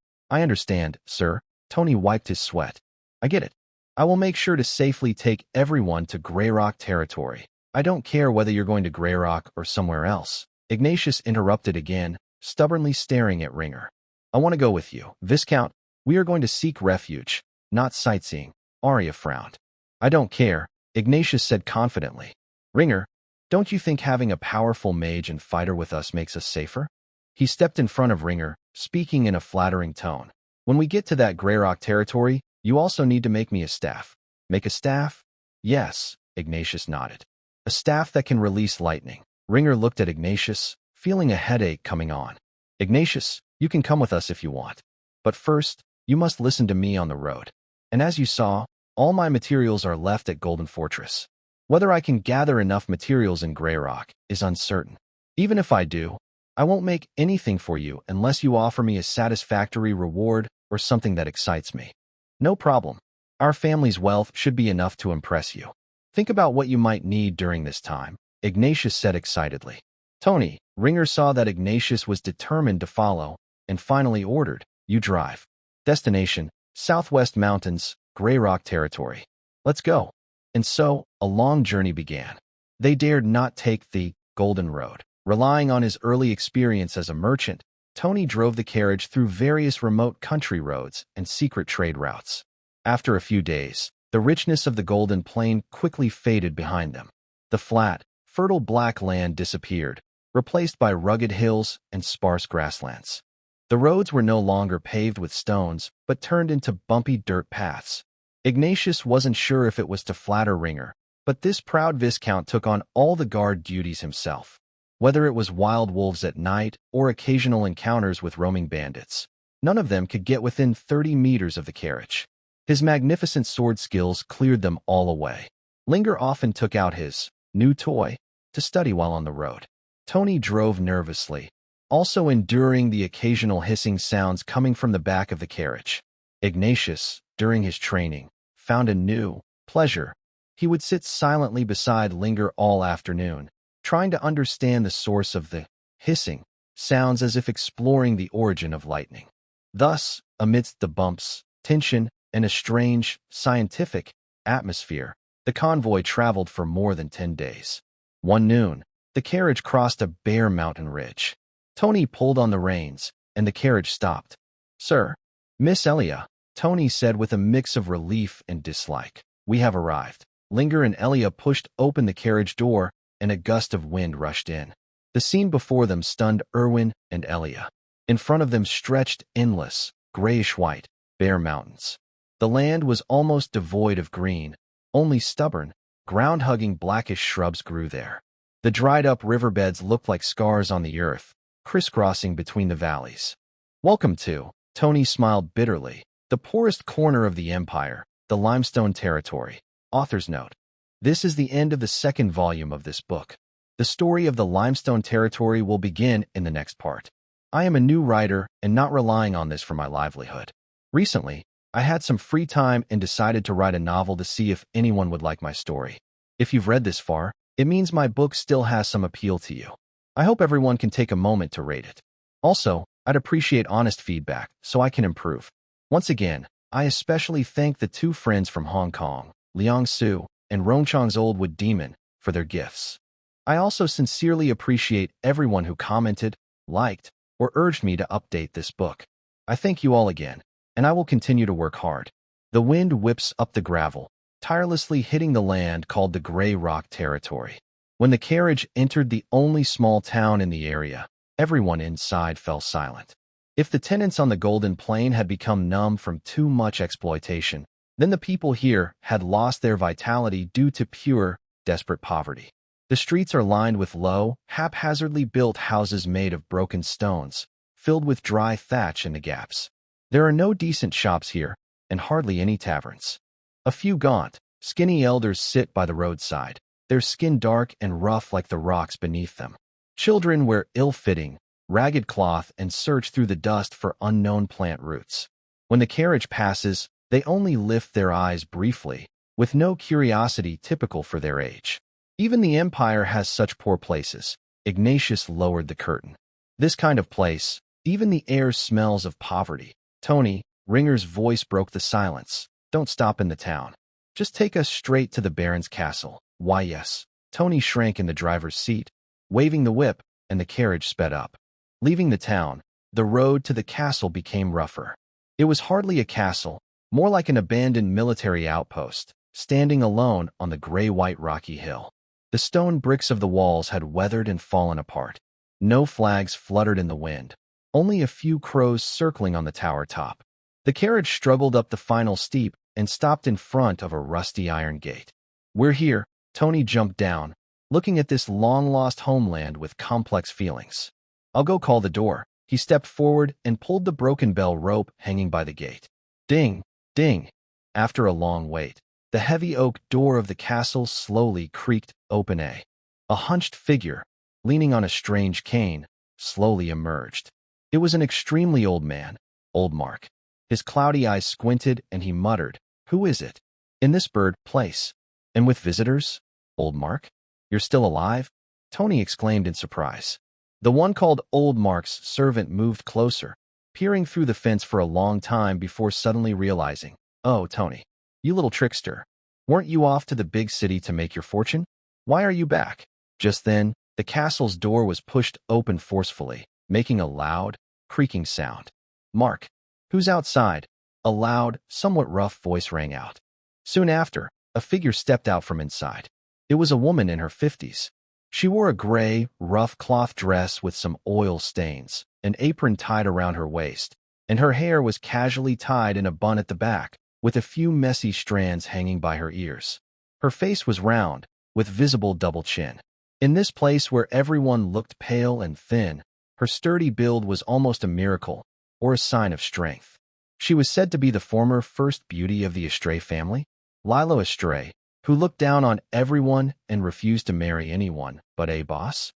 understand, sir. Tony wiped his sweat. I get it. I will make sure to safely take everyone to Grey Rock territory. I don't care whether you're going to Grey Rock or somewhere else. Ignatius interrupted again, stubbornly staring at Ringer. I want to go with you. Viscount, we are going to seek refuge, not sightseeing. Arya frowned. I don't care, Ignatius said confidently. Ringer, don't you think having a powerful mage and fighter with us makes us safer? He stepped in front of Ringer, speaking in a flattering tone. When we get to that Grey Rock territory, you also need to make me a staff. Make a staff? Yes, Ignatius nodded. A staff that can release lightning. Ringer looked at Ignatius, feeling a headache coming on. Ignatius, you can come with us if you want. But first, you must listen to me on the road. And as you saw, all my materials are left at Golden Fortress. Whether I can gather enough materials in Grey Rock is uncertain. Even if I do, I won't make anything for you unless you offer me a satisfactory reward or something that excites me. No problem. Our family's wealth should be enough to impress you. Think about what you might need during this time, Ignatius said excitedly. Tony, Ringer saw that Ignatius was determined to follow, and finally ordered, "You drive. Destination, Southwest Mountains, Grey Rock Territory. Let's go." And so, a long journey began. They dared not take the Golden Road. Relying on his early experience as a merchant, Tony drove the carriage through various remote country roads and secret trade routes. After a few days, the richness of the Golden Plain quickly faded behind them. The flat, fertile black land disappeared, replaced by rugged hills and sparse grasslands. The roads were no longer paved with stones, but turned into bumpy dirt paths. Ignatius wasn't sure if it was to flatter Ringer, but this proud Viscount took on all the guard duties himself. Whether it was wild wolves at night or occasional encounters with roaming bandits, none of them could get within 30 meters of the carriage. His magnificent sword skills cleared them all away. Linger often took out his new toy to study while on the road. Tony drove nervously, also enduring the occasional hissing sounds coming from the back of the carriage. Ignatius, during his training, found a new pleasure. He would sit silently beside Linger all afternoon, trying to understand the source of the hissing sounds as if exploring the origin of lightning. Thus, amidst the bumps, tension, and a strange, scientific atmosphere, the convoy traveled for more than 10 days. One noon, the carriage crossed a bare mountain ridge. Tony pulled on the reins, and the carriage stopped. "Sir, Miss Elia," Tony said with a mix of relief and dislike. "We have arrived." Linger and Elia pushed open the carriage door, and a gust of wind rushed in. The scene before them stunned Erwin and Elia. In front of them stretched endless, grayish-white, bare mountains. The land was almost devoid of green. Only stubborn, ground-hugging blackish shrubs grew there. The dried-up riverbeds looked like scars on the earth, crisscrossing between the valleys. "Welcome to," Tony smiled bitterly, "the poorest corner of the empire, the Limestone Territory." Author's note. This is the end of the second volume of this book. The story of the Limestone Territory will begin in the next part. I am a new writer and not relying on this for my livelihood. Recently, I had some free time and decided to write a novel to see if anyone would like my story. If you've read this far, it means my book still has some appeal to you. I hope everyone can take a moment to rate it. Also, I'd appreciate honest feedback so I can improve. Once again, I especially thank the two friends from Hong Kong, Liang Su and Rongchang's Old Wood Demon, for their gifts. I also sincerely appreciate everyone who commented, liked, or urged me to update this book. I thank you all again, and I will continue to work hard. The wind whips up the gravel, tirelessly hitting the land called the Grey Rock Territory. When the carriage entered the only small town in the area, everyone inside fell silent. If the tenants on the Golden Plain had become numb from too much exploitation, then the people here had lost their vitality due to pure, desperate poverty. The streets are lined with low, haphazardly built houses made of broken stones, filled with dry thatch in the gaps. There are no decent shops here, and hardly any taverns. A few gaunt, skinny elders sit by the roadside, their skin dark and rough like the rocks beneath them. Children wear ill-fitting, ragged cloth and search through the dust for unknown plant roots. When the carriage passes, they only lift their eyes briefly, with no curiosity typical for their age. Even the Empire has such poor places. Ignatius lowered the curtain. This kind of place, even the air smells of poverty. Tony, Ringer's voice broke the silence. Don't stop in the town. Just take us straight to the Baron's castle. Why yes. Tony shrank in the driver's seat, waving the whip, and the carriage sped up. Leaving the town, the road to the castle became rougher. It was hardly a castle, more like an abandoned military outpost, standing alone on the gray-white rocky hill. The stone bricks of the walls had weathered and fallen apart. No flags fluttered in the wind, only a few crows circling on the tower top. The carriage struggled up the final steep and stopped in front of a rusty iron gate. "We're here," Tony jumped down, looking at this long-lost homeland with complex feelings. "I'll go call the door." He stepped forward and pulled the broken bell rope hanging by the gate. Ding, ding. After a long wait, the heavy oak door of the castle slowly creaked open. A hunched figure, leaning on a strange cane, slowly emerged. It was an extremely old man, Old Mark. His cloudy eyes squinted and he muttered, "Who is it? In this bird place? And with visitors? Old Mark? You're still alive?" Tony exclaimed in surprise. The one called Old Mark's servant moved closer, peering through the fence for a long time before suddenly realizing, "Oh, Tony, you little trickster. Weren't you off to the big city to make your fortune? Why are you back?" Just then, the castle's door was pushed open forcefully, making a loud, creaking sound. "Mark, who's outside?" A loud, somewhat rough voice rang out. Soon after, a figure stepped out from inside. It was a woman in her 50s. She wore a gray, rough cloth dress with some oil stains, an apron tied around her waist, and her hair was casually tied in a bun at the back, with a few messy strands hanging by her ears. Her face was round, with visible double chin. In this place where everyone looked pale and thin, her sturdy build was almost a miracle, or a sign of strength. She was said to be the former first beauty of the Estray family, Lila Estray, who looked down on everyone and refused to marry anyone but a boss.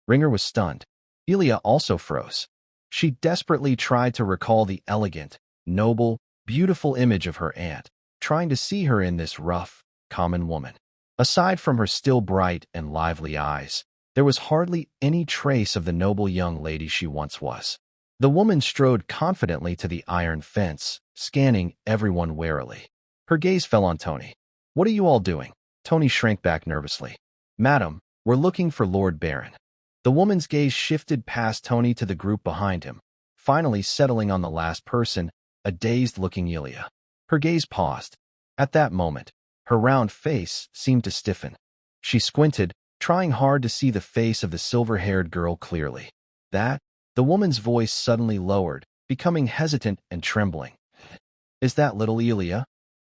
Ringer was stunned. Elia also froze. She desperately tried to recall the elegant, noble, beautiful image of her aunt, trying to see her in this rough, common woman. Aside from her still bright and lively eyes, there was hardly any trace of the noble young lady she once was. The woman strode confidently to the iron fence, scanning everyone warily. Her gaze fell on Tony. "What are you all doing?" Tony shrank back nervously. "Madam, we're looking for Lord Baron." The woman's gaze shifted past Tony to the group behind him, finally settling on the last person, a dazed-looking Elia. Her gaze paused. At that moment, her round face seemed to stiffen. She squinted, trying hard to see the face of the silver-haired girl clearly. The woman's voice suddenly lowered, becoming hesitant and trembling. "Is that little Elia?"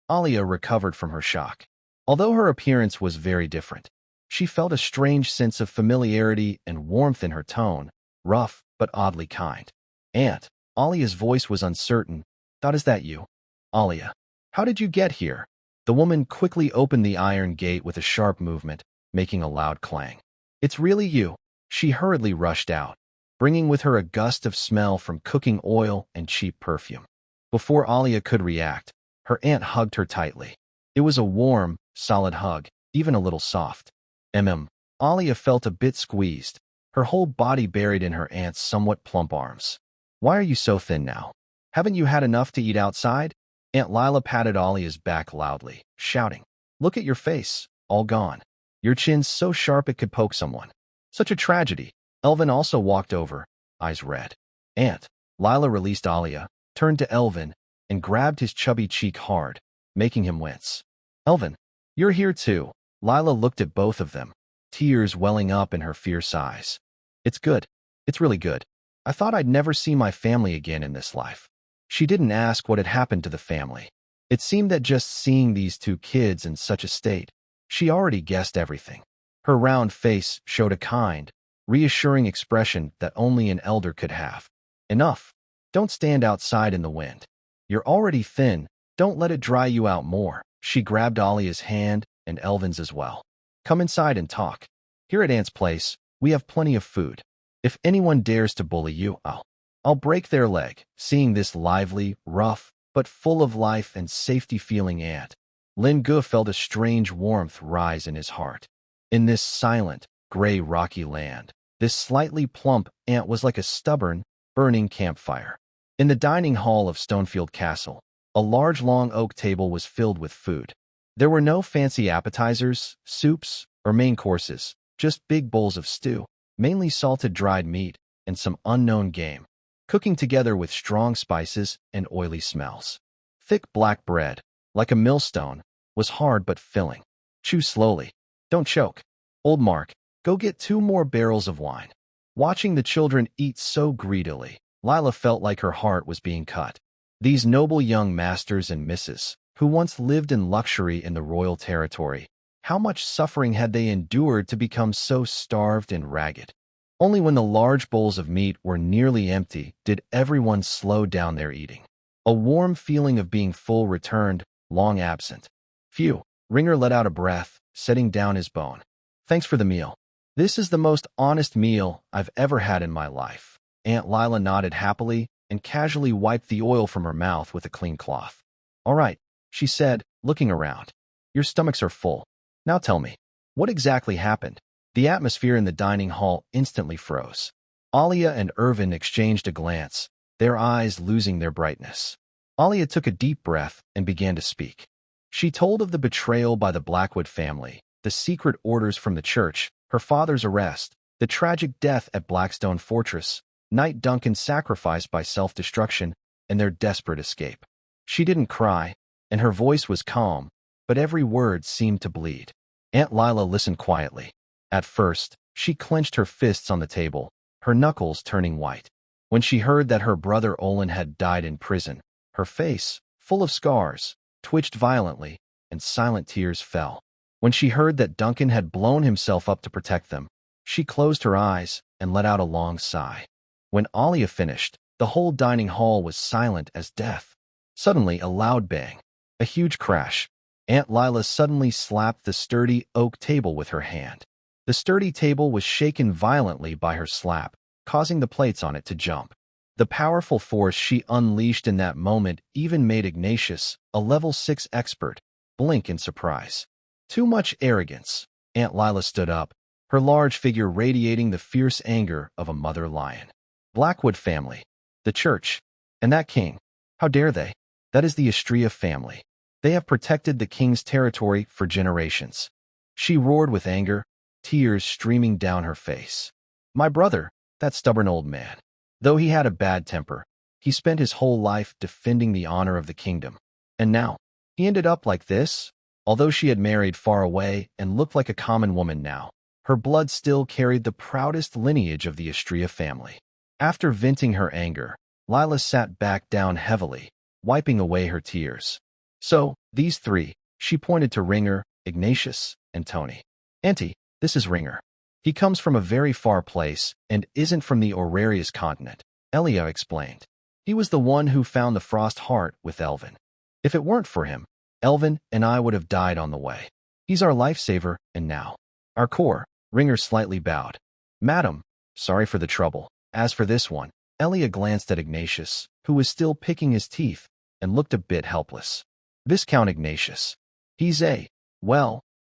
Alia recovered from her shock. Although her appearance was very different, she felt a strange sense of familiarity and warmth in her tone, rough but oddly kind. "Aunt," Alia's voice was uncertain. "Is that you?" "Alia, how did you get here?" The woman quickly opened the iron gate with a sharp movement, making a loud clang. "It's really you." She hurriedly rushed out, bringing with her a gust of smell from cooking oil and cheap perfume. Before Alia could react, her aunt hugged her tightly. It was a warm, solid hug, even a little soft. Alia felt a bit squeezed, her whole body buried in her aunt's somewhat plump arms. "Why are you so thin now? Haven't you had enough to eat outside?" Aunt Lila patted Alia's back loudly, shouting, "Look at your face, all gone. Your chin's so sharp it could poke someone. Such a tragedy." Elvin also walked over, eyes red. Aunt Lila released Alia, turned to Elvin, and grabbed his chubby cheek hard, making him wince. "Elvin, you're here too." Lila looked at both of them, tears welling up in her fierce eyes. "It's good. It's really good. I thought I'd never see my family again in this life." She didn't ask what had happened to the family. It seemed that just seeing these two kids in such a state, she already guessed everything. Her round face showed a kind, reassuring expression that only an elder could have. "Enough. Don't stand outside in the wind. You're already thin. Don't let it dry you out more." She grabbed Alia's hand and Elvin's as well. "Come inside and talk. Here at Aunt's place, we have plenty of food. If anyone dares to bully you, I'll break their leg." Seeing this lively, rough, but full of life and safety-feeling aunt, Lin Gu felt a strange warmth rise in his heart. In this silent, gray, rocky land, this slightly plump aunt was like a stubborn, burning campfire. In the dining hall of Stonefield Castle, a large long oak table was filled with food. There were no fancy appetizers, soups, or main courses, just big bowls of stew, mainly salted dried meat, and some unknown game, cooking together with strong spices and oily smells. Thick black bread, like a millstone, was hard but filling. "Chew slowly. Don't choke. Old Mark, go get 2 more barrels of wine." Watching the children eat so greedily, Lila felt like her heart was being cut. These noble young masters and misses, who once lived in luxury in the royal territory, how much suffering had they endured to become so starved and ragged? Only when the large bowls of meat were nearly empty did everyone slow down their eating. A warm feeling of being full returned, long absent. "Phew," Ringer let out a breath, setting down his bone. "Thanks for the meal. This is the most honest meal I've ever had in my life." Aunt Lila nodded happily, and casually wiped the oil from her mouth with a clean cloth. "All right," she said, looking around. "Your stomachs are full. Now tell me, what exactly happened?" The atmosphere in the dining hall instantly froze. Arya and Elvin exchanged a glance, their eyes losing their brightness. Arya took a deep breath and began to speak. She told of the betrayal by the Blackwood family, the secret orders from the church, her father's arrest, the tragic death at Blackstone Fortress, Knight Duncan's sacrifice by self-destruction, and their desperate escape. She didn't cry, and her voice was calm, but every word seemed to bleed. Aunt Lila listened quietly. At first, she clenched her fists on the table, her knuckles turning white. When she heard that her brother Olin had died in prison, her face, full of scars, twitched violently, and silent tears fell. When she heard that Duncan had blown himself up to protect them, she closed her eyes and let out a long sigh. When Arya finished, the whole dining hall was silent as death. Suddenly, a loud bang, a huge crash. Aunt Lila suddenly slapped the sturdy oak table with her hand. The sturdy table was shaken violently by her slap, causing the plates on it to jump. The powerful force she unleashed in that moment even made Ignatius, a level 6 expert, blink in surprise. Too much arrogance. Aunt Lila stood up, her large figure radiating the fierce anger of a mother lion. Blackwood family, the church, and that king. How dare they? That is the Astria family. They have protected the king's territory for generations. She roared with anger, tears streaming down her face. My brother, that stubborn old man. Though he had a bad temper, he spent his whole life defending the honor of the kingdom. And now, he ended up like this? Although she had married far away and looked like a common woman now, her blood still carried the proudest lineage of the Astria family. After venting her anger, Lila sat back down heavily, wiping away her tears. So, these three, she pointed to Ringer, Ignatius, and Tony. Auntie, this is Ringer. He comes from a very far place and isn't from the Aurarius continent, Aria explained. He was the one who found the Frost Heart with Elvin. If it weren't for him, Elvin and I would have died on the way. He's our lifesaver, and now. Our core. Ringer slightly bowed. Madam, sorry for the trouble. As for this one, Aria glanced at Ignatius, who was still picking his teeth, and looked a bit helpless. Viscount Ignatius. He's a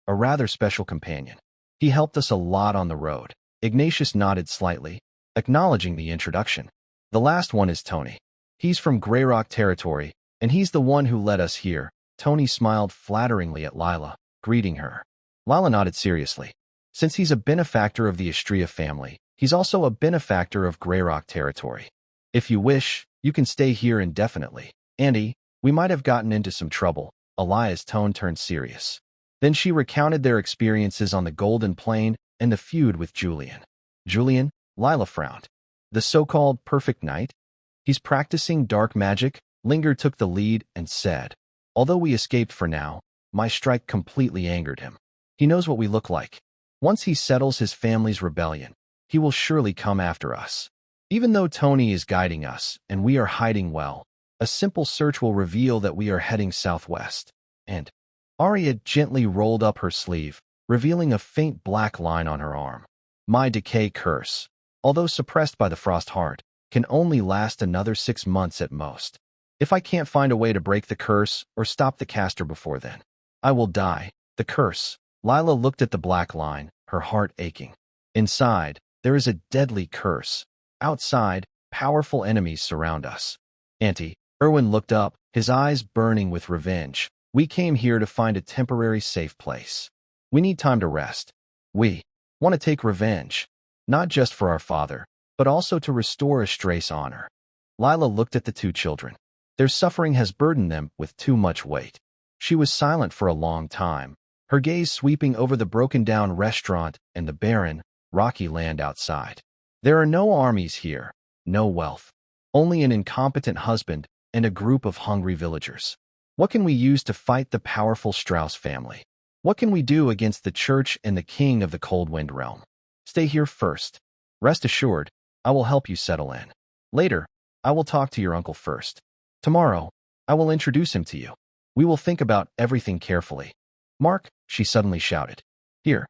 rather special companion. He helped us a lot on the road. Ignatius nodded slightly, acknowledging the introduction. The last one is Tony. He's from Greyrock territory, and he's the one who led us here. Tony smiled flatteringly at Lila, greeting her. Lila nodded seriously. Since he's a benefactor of the Astria family, he's also a benefactor of Greyrock territory. If you wish, you can stay here indefinitely. Andy, we might have gotten into some trouble. Elia's tone turned serious. Then she recounted their experiences on the Golden Plain and the feud with Julian. Julian? Lila frowned. The so-called perfect knight? He's practicing dark magic? Linger took the lead and said, although we escaped for now, my strike completely angered him. He knows what we look like. Once he settles his family's rebellion, he will surely come after us. Even though Tony is guiding us and we are hiding well, a simple search will reveal that we are heading southwest. And Arya gently rolled up her sleeve, revealing a faint black line on her arm. My decay curse, although suppressed by the Frost Heart, can only last another 6 months at most. If I can't find a way to break the curse or stop the caster before then, I will die. The curse. Lila looked at the black line, her heart aching. Inside, there is a deadly curse. Outside, powerful enemies surround us. Auntie, Erwin looked up, his eyes burning with revenge. We came here to find a temporary safe place. We need time to rest. We want to take revenge, not just for our father, but also to restore Astrae's honor. Lila looked at the two children. Their suffering has burdened them with too much weight. She was silent for a long time, her gaze sweeping over the broken-down restaurant and the barren, rocky land outside. There are no armies here, no wealth, only an incompetent husband and a group of hungry villagers. What can we use to fight the powerful Strauss family? What can we do against the church and the king of the Coldwind realm? Stay here first. Rest assured, I will help you settle in. Later, I will talk to your uncle first. Tomorrow, I will introduce him to you. We will think about everything carefully. Mark, she suddenly shouted. Here.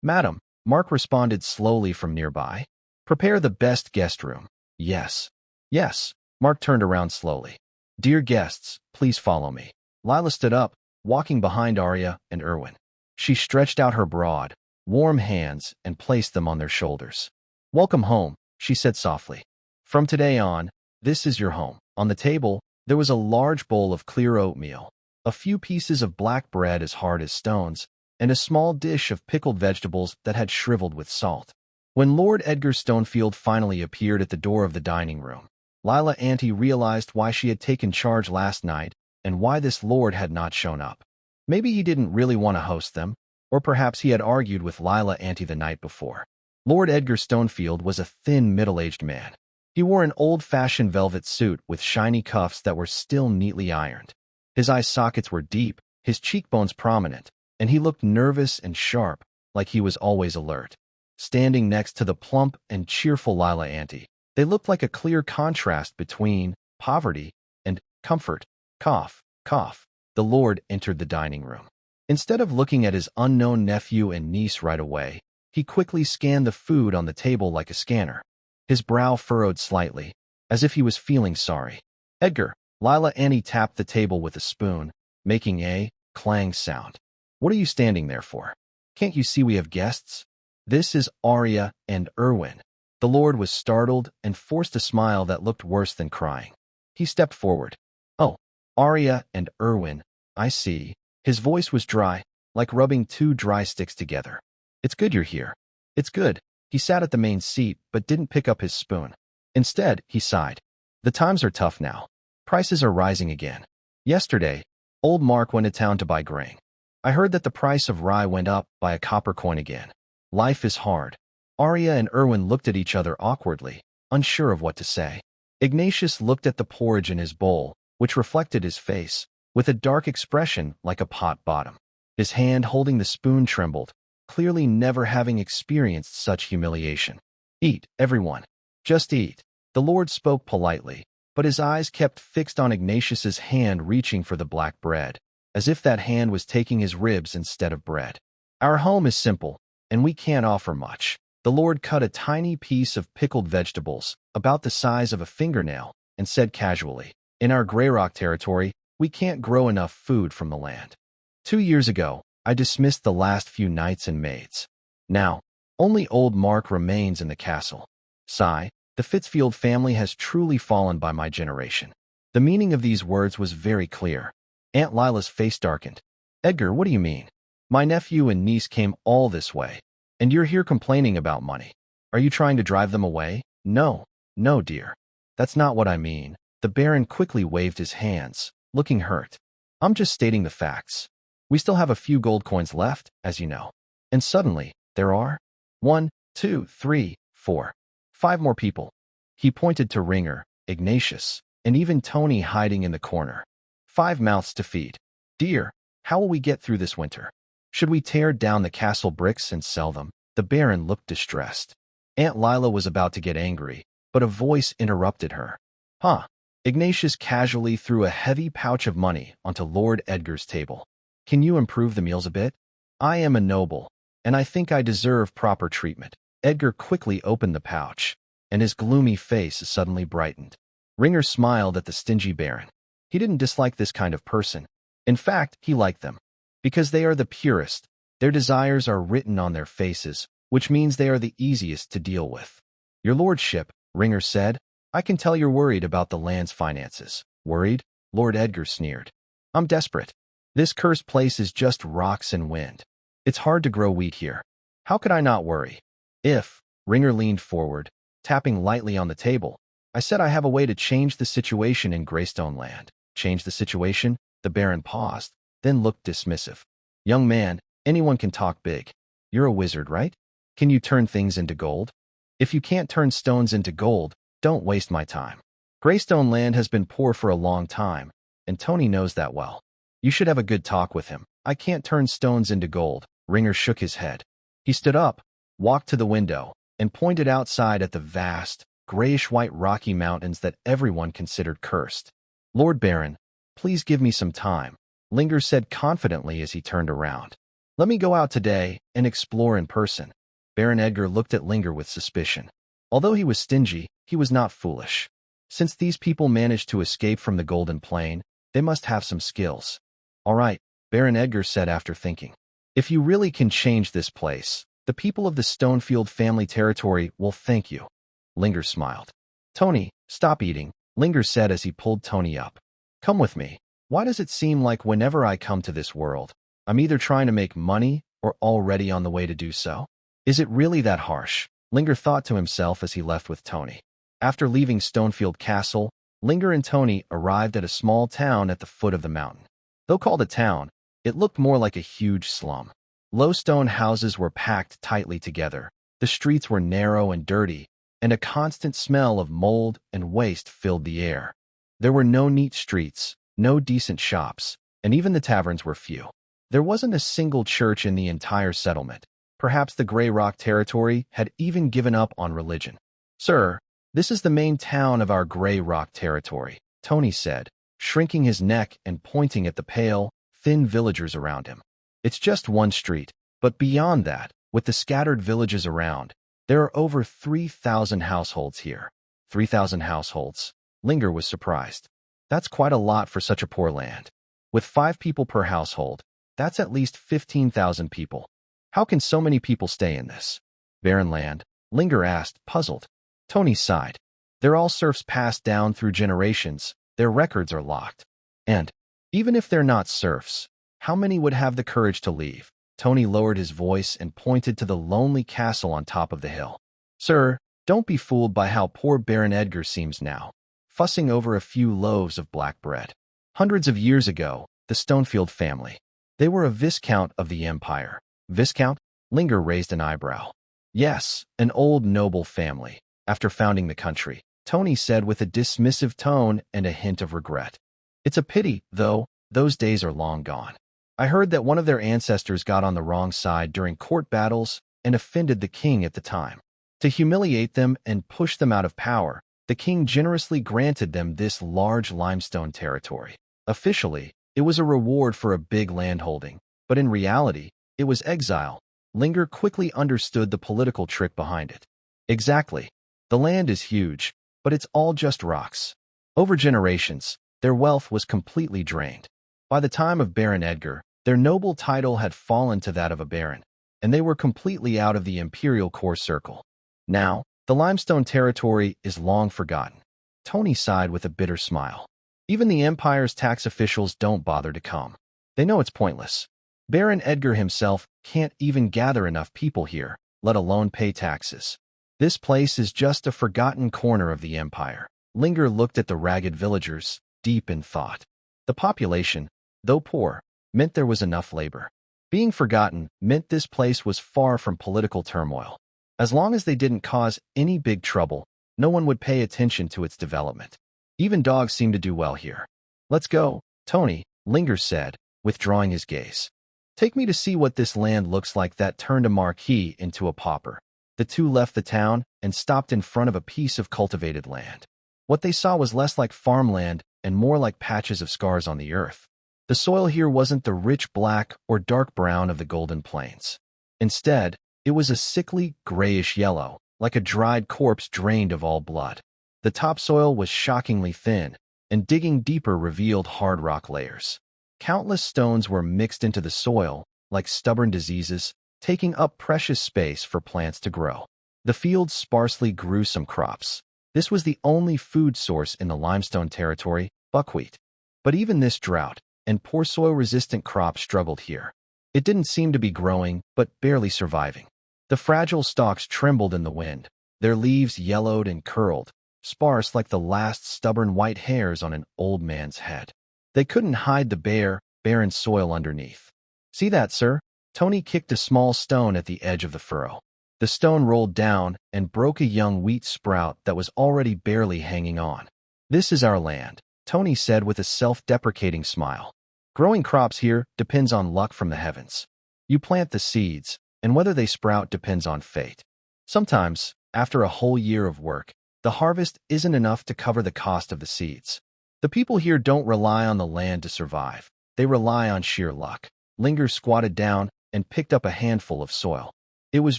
Madam, Mark responded slowly from nearby. Prepare the best guest room. Yes. Yes. Mark turned around slowly. Dear guests, please follow me. Lila stood up, walking behind Arya and Erwin. She stretched out her broad, warm hands and placed them on their shoulders. Welcome home, she said softly. From today on, this is your home. On the table, there was a large bowl of clear oatmeal, a few pieces of black bread as hard as stones, and a small dish of pickled vegetables that had shriveled with salt. When Lord Edgar Stonefield finally appeared at the door of the dining room, Lila Auntie realized why she had taken charge last night and why this lord had not shown up. Maybe he didn't really want to host them, or perhaps he had argued with Lila Auntie the night before. Lord Edgar Stonefield was a thin, middle-aged man. He wore an old-fashioned velvet suit with shiny cuffs that were still neatly ironed. His eye sockets were deep, his cheekbones prominent, and he looked nervous and sharp, like he was always alert. Standing next to the plump and cheerful Lila Auntie, they looked like a clear contrast between poverty and comfort. Cough, cough. The Lord entered the dining room. Instead of looking at his unknown nephew and niece right away, he quickly scanned the food on the table like a scanner. His brow furrowed slightly, as if he was feeling sorry. Edgar, Lila Auntie tapped the table with a spoon, making a clang sound. What are you standing there for? Can't you see we have guests? This is Arya and Erwin. The Lord was startled and forced a smile that looked worse than crying. He stepped forward. Oh, Arya and Erwin, I see. His voice was dry, like rubbing two dry sticks together. It's good you're here. It's good. He sat at the main seat but didn't pick up his spoon. Instead, he sighed. The times are tough now. Prices are rising again. Yesterday, old Mark went to town to buy grain. I heard that the price of rye went up by a copper coin again. Life is hard. Arya and Erwin looked at each other awkwardly, unsure of what to say. Ignatius looked at the porridge in his bowl, which reflected his face, with a dark expression like a pot bottom. His hand holding the spoon trembled, clearly never having experienced such humiliation. Eat, everyone. Just eat. The Lord spoke politely, but his eyes kept fixed on Ignatius's hand reaching for the black bread, as if that hand was taking his ribs instead of bread. Our home is simple, and we can't offer much. The Lord cut a tiny piece of pickled vegetables, about the size of a fingernail, and said casually, in our Greyrock territory, we can't grow enough food from the land. 2 years ago, I dismissed the last few knights and maids. Now, only old Mark remains in the castle. Sigh, the Fitzfield family has truly fallen by my generation. The meaning of these words was very clear. Aunt Lila's face darkened. Edgar, what do you mean? My nephew and niece came all this way, and you're here complaining about money. Are you trying to drive them away? No, no, dear. That's not what I mean. The Baron quickly waved his hands, looking hurt. I'm just stating the facts. We still have a few gold coins left, as you know. And suddenly, there are 1, 2, 3, 4, 5 more people. He pointed to Ringer, Ignatius, and even Tony hiding in the corner. 5 mouths to feed. Dear, how will we get through this winter? Should we tear down the castle bricks and sell them? The Baron looked distressed. Aunt Lila was about to get angry, but a voice interrupted her. Huh. Ignatius casually threw a heavy pouch of money onto Lord Edgar's table. Can you improve the meals a bit? I am a noble, and I think I deserve proper treatment. Edgar quickly opened the pouch, and his gloomy face suddenly brightened. Ringer smiled at the stingy Baron. He didn't dislike this kind of person. In fact, he liked them. Because they are the purest, their desires are written on their faces, which means they are the easiest to deal with. Your lordship, Ringer said, I can tell you're worried about the land's finances. Worried? Lord Edgar sneered. I'm desperate. This cursed place is just rocks and wind. It's hard to grow wheat here. How could I not worry? If, Ringer leaned forward, tapping lightly on the table, I said I have a way to change the situation in Greystone Land. Change the situation? The Baron paused, then looked dismissive. Young man, anyone can talk big. You're a wizard, right? Can you turn things into gold? If you can't turn stones into gold, don't waste my time. Greystone Land has been poor for a long time, and Tony knows that well. You should have a good talk with him. I can't turn stones into gold. Ringer shook his head. He stood up, walked to the window, and pointed outside at the vast, grayish-white rocky mountains that everyone considered cursed. Lord Baron, please give me some time, Linger said confidently as he turned around. Let me go out today and explore in person. Baron Edgar looked at Linger with suspicion. Although he was stingy, he was not foolish. Since these people managed to escape from the Golden Plain, they must have some skills. All right, Baron Edgar said after thinking. If you really can change this place, the people of the Stonefield family territory will thank you. Linger smiled. Tony, stop eating, Linger said as he pulled Tony up. Come with me. Why does it seem like whenever I come to this world, I'm either trying to make money or already on the way to do so? Is it really that harsh? Linger thought to himself as he left with Tony. After leaving Stonefield Castle, Linger and Tony arrived at a small town at the foot of the mountain. Though called a town, it looked more like a huge slum. Low stone houses were packed tightly together. The streets were narrow and dirty, and a constant smell of mold and waste filled the air. There were no neat streets, no decent shops, and even the taverns were few. There wasn't a single church in the entire settlement. Perhaps the Grey Rock territory had even given up on religion. Sir, this is the main town of our Grey Rock territory, Tony said, shrinking his neck and pointing at the pale, thin villagers around him. It's just one street, but beyond that, with the scattered villages around, there are over 3,000 households here. 3,000 households. Linger was surprised. That's quite a lot for such a poor land. With 5 people per household, that's at least 15,000 people. How can so many people stay in this barren land? Linger asked, puzzled. Tony sighed. They're all serfs passed down through generations. Their records are locked. And, even if they're not serfs, how many would have the courage to leave? Tony lowered his voice and pointed to the lonely castle on top of the hill. Sir, don't be fooled by how poor Baron Edgar seems now, fussing over a few loaves of black bread. Hundreds of years ago, the Stonefield family. They were a viscount of the empire. Viscount? Linger raised an eyebrow. Yes, an old noble family. After founding the country, Tony said with a dismissive tone and a hint of regret. It's a pity, though, those days are long gone. I heard that one of their ancestors got on the wrong side during court battles and offended the king at the time. To humiliate them and push them out of power, the king generously granted them this large limestone territory. Officially, it was a reward for a big landholding, but in reality, it was exile. Linger quickly understood the political trick behind it. Exactly. The land is huge, but it's all just rocks. Over generations, their wealth was completely drained. By the time of Baron Edgar, their noble title had fallen to that of a baron, and they were completely out of the imperial core circle. Now, the limestone territory is long forgotten. Tony sighed with a bitter smile. Even the empire's tax officials don't bother to come. They know it's pointless. Baron Edgar himself can't even gather enough people here, let alone pay taxes. This place is just a forgotten corner of the empire. Linger looked at the ragged villagers, deep in thought. The population, though poor, meant there was enough labor. Being forgotten meant this place was far from political turmoil. As long as they didn't cause any big trouble, no one would pay attention to its development. Even dogs seemed to do well here. Let's go, Tony, Linger said, withdrawing his gaze. Take me to see what this land looks like. That turned a marquis into a pauper. The two left the town and stopped in front of a piece of cultivated land. What they saw was less like farmland and more like patches of scars on the earth. The soil here wasn't the rich black or dark brown of the Golden Plains. Instead, it was a sickly, grayish yellow, like a dried corpse drained of all blood. The topsoil was shockingly thin, and digging deeper revealed hard rock layers. Countless stones were mixed into the soil, like stubborn diseases, taking up precious space for plants to grow. The fields sparsely grew some crops. This was the only food source in the limestone territory, buckwheat. But even this drought and poor soil-resistant crop struggled here. It didn't seem to be growing, but barely surviving. The fragile stalks trembled in the wind, their leaves yellowed and curled, sparse like the last stubborn white hairs on an old man's head. They couldn't hide the bare, barren soil underneath. See that, sir? Tony kicked a small stone at the edge of the furrow. The stone rolled down and broke a young wheat sprout that was already barely hanging on. This is our land, Tony said with a self-deprecating smile. Growing crops here depends on luck from the heavens. You plant the seeds, and whether they sprout depends on fate. Sometimes, after a whole year of work, the harvest isn't enough to cover the cost of the seeds. The people here don't rely on the land to survive. They rely on sheer luck. Linger squatted down and picked up a handful of soil. It was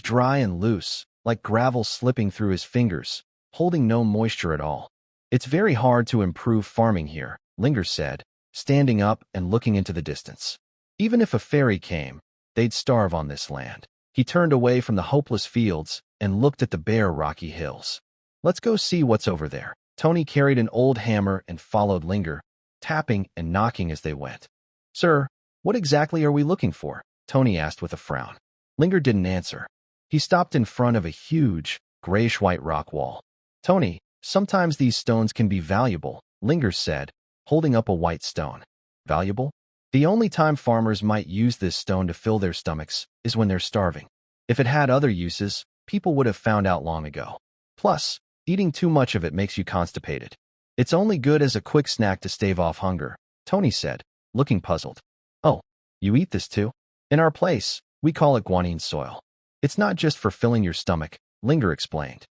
dry and loose, like gravel slipping through his fingers, holding no moisture at all. It's very hard to improve farming here, Linger said, standing up and looking into the distance. Even if a fairy came, they'd starve on this land. He turned away from the hopeless fields and looked at the bare rocky hills. Let's go see what's over there. Tony carried an old hammer and followed Linger, tapping and knocking as they went. Sir, what exactly are we looking for? Tony asked with a frown. Linger didn't answer. He stopped in front of a huge, grayish-white rock wall. Tony, sometimes these stones can be valuable, Linger said, holding up a white stone. Valuable? The only time farmers might use this stone to fill their stomachs is when they're starving. If it had other uses, people would have found out long ago. Plus, eating too much of it makes you constipated. It's only good as a quick snack to stave off hunger, Tony said, looking puzzled. Oh, you eat this too? In our place, we call it guanine soil. It's not just for filling your stomach, Linger explained.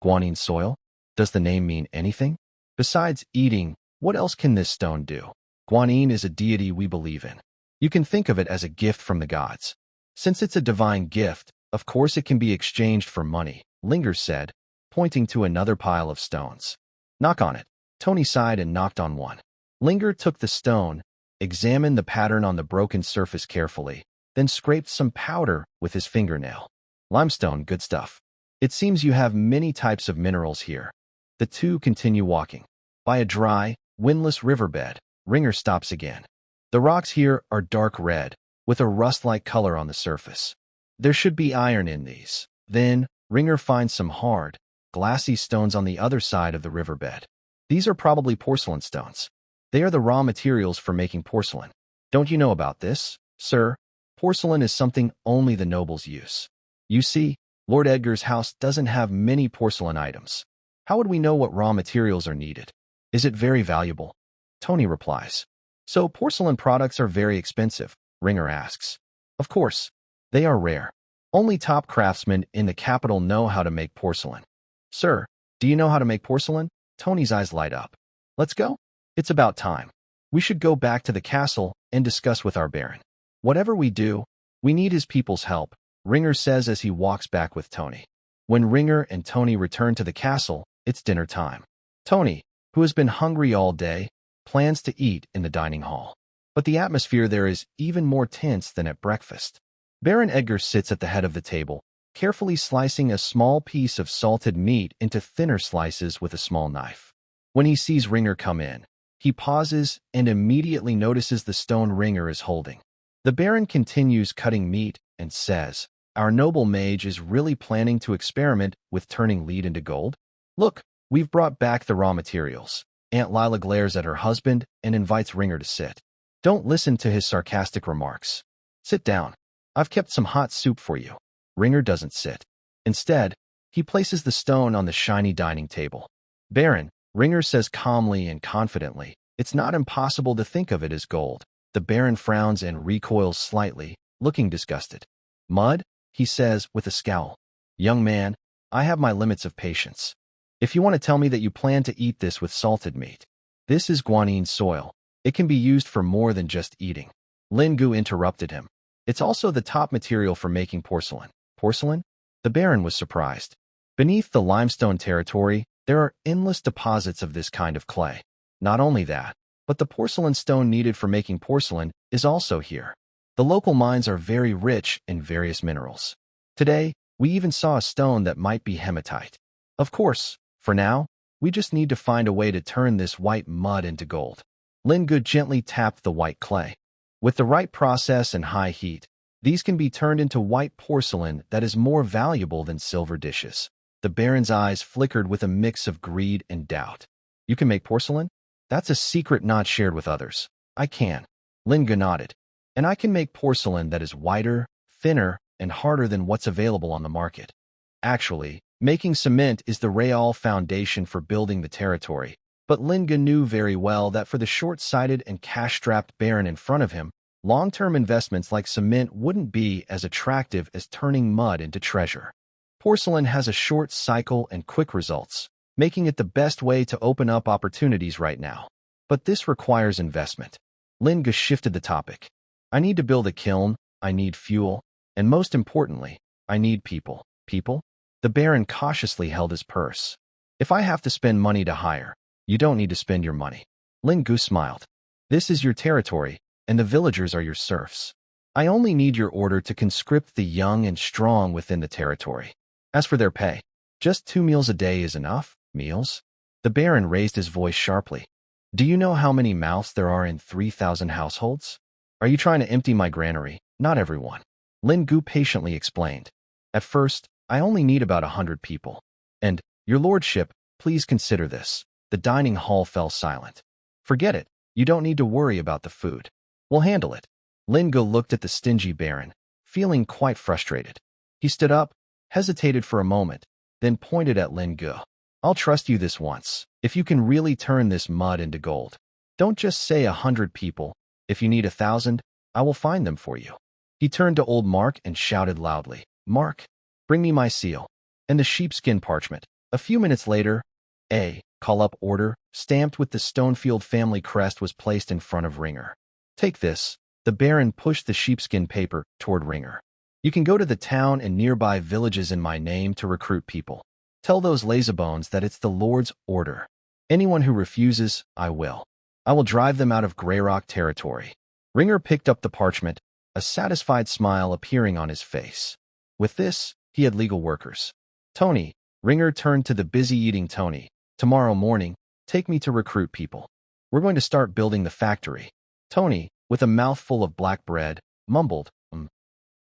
Guanine soil? Does the name mean anything? Besides eating, what else can this stone do? Guanine is a deity we believe in. You can think of it as a gift from the gods. Since it's a divine gift, of course it can be exchanged for money, Linger said, pointing to another pile of stones. Knock on it. Tony sighed and knocked on one. Linger took the stone, examined the pattern on the broken surface carefully, then scraped some powder with his fingernail. Limestone, good stuff. It seems you have many types of minerals here. The two continue walking. By a dry, windless riverbed, Ringer stops again. The rocks here are dark red, with a rust-like color on the surface. There should be iron in these. Then, Ringer finds some hard, glassy stones on the other side of the riverbed. These are probably porcelain stones. They are the raw materials for making porcelain. Don't you know about this, sir? Porcelain is something only the nobles use. You see, Lord Edgar's house doesn't have many porcelain items. How would we know what raw materials are needed? Is it very valuable? Tony replies. So porcelain products are very expensive, Ringer asks. Of course, they are rare. Only top craftsmen in the capital know how to make porcelain. Sir, do you know how to make porcelain? Tony's eyes light up. Let's go. It's about time. We should go back to the castle and discuss with our baron. Whatever we do, we need his people's help, Ringer says as he walks back with Tony. When Ringer and Tony return to the castle, it's dinner time. Tony, who has been hungry all day, plans to eat in the dining hall. But the atmosphere there is even more tense than at breakfast. Baron Edgar sits at the head of the table, carefully slicing a small piece of salted meat into thinner slices with a small knife. When he sees Ringer come in, he pauses and immediately notices the stone Ringer is holding. The Baron continues cutting meat and says, Our noble mage is really planning to experiment with turning lead into gold? Look, we've brought back the raw materials. Aunt Lila glares at her husband and invites Ringer to sit. Don't listen to his sarcastic remarks. Sit down. I've kept some hot soup for you. Ringer doesn't sit. Instead, he places the stone on the shiny dining table. Baron, Ringer says calmly and confidently, it's not impossible to think of it as gold. The Baron frowns and recoils slightly, looking disgusted. Mud? He says with a scowl. Young man, I have my limits of patience. If you want to tell me that you plan to eat this with salted meat, this is guanine soil. It can be used for more than just eating. Lin Gu interrupted him. It's also the top material for making porcelain. Porcelain? The Baron was surprised. Beneath the limestone territory, there are endless deposits of this kind of clay. Not only that, but the porcelain stone needed for making porcelain is also here. The local mines are very rich in various minerals. Today, we even saw a stone that might be hematite. Of course, for now, we just need to find a way to turn this white mud into gold. Lin Gu gently tapped the white clay. With the right process and high heat, these can be turned into white porcelain that is more valuable than silver dishes. The Baron's eyes flickered with a mix of greed and doubt. You can make porcelain? That's a secret not shared with others. I can. Lin Gu nodded. And I can make porcelain that is whiter, thinner, and harder than what's available on the market. Actually, making cement is the real foundation for building the territory, but Lin Gu knew very well that for the short-sighted and cash-strapped Baron in front of him, long-term investments like cement wouldn't be as attractive as turning mud into treasure. Porcelain has a short cycle and quick results, making it the best way to open up opportunities right now. But this requires investment. Lin Gu shifted the topic. I need to build a kiln, I need fuel, and most importantly, I need people. People? The Baron cautiously held his purse. If I have to spend money to hire, You don't need to spend your money. Lin Gu smiled. This is your territory, and the villagers are your serfs. I only need your order to conscript the young and strong within the territory. As for their pay, just 2 meals a day is enough. Meals? The Baron raised his voice sharply. Do you know how many mouths there are in 3,000 households? Are you trying to empty my granary? Not everyone. Lin Gu patiently explained. At first, I only need about 100 people. And, your lordship, please consider this. The dining hall fell silent. Forget it. You don't need to worry about the food. We'll handle it. Lin Gu looked at the stingy Baron, feeling quite frustrated. He stood up, hesitated for a moment, then pointed at Lin Gu. I'll trust you this once, if you can really turn this mud into gold. Don't just say 100 people. If you need 1,000, I will find them for you. He turned to old Mark and shouted loudly, Mark, bring me my seal and the sheepskin parchment. A few minutes later, a call-up order, stamped with the Stonefield family crest, was placed in front of Ringer. Take this. The Baron pushed the sheepskin paper toward Ringer. You can go to the town and nearby villages in my name to recruit people. Tell those lazybones that it's the Lord's order. Anyone who refuses, I will drive them out of Greyrock territory. Ringer picked up the parchment, a satisfied smile appearing on his face. With this, he had legal workers. Tony, Ringer turned to the busy-eating Tony. Tomorrow morning, take me to recruit people. We're going to start building the factory. Tony, with a mouthful of black bread, mumbled,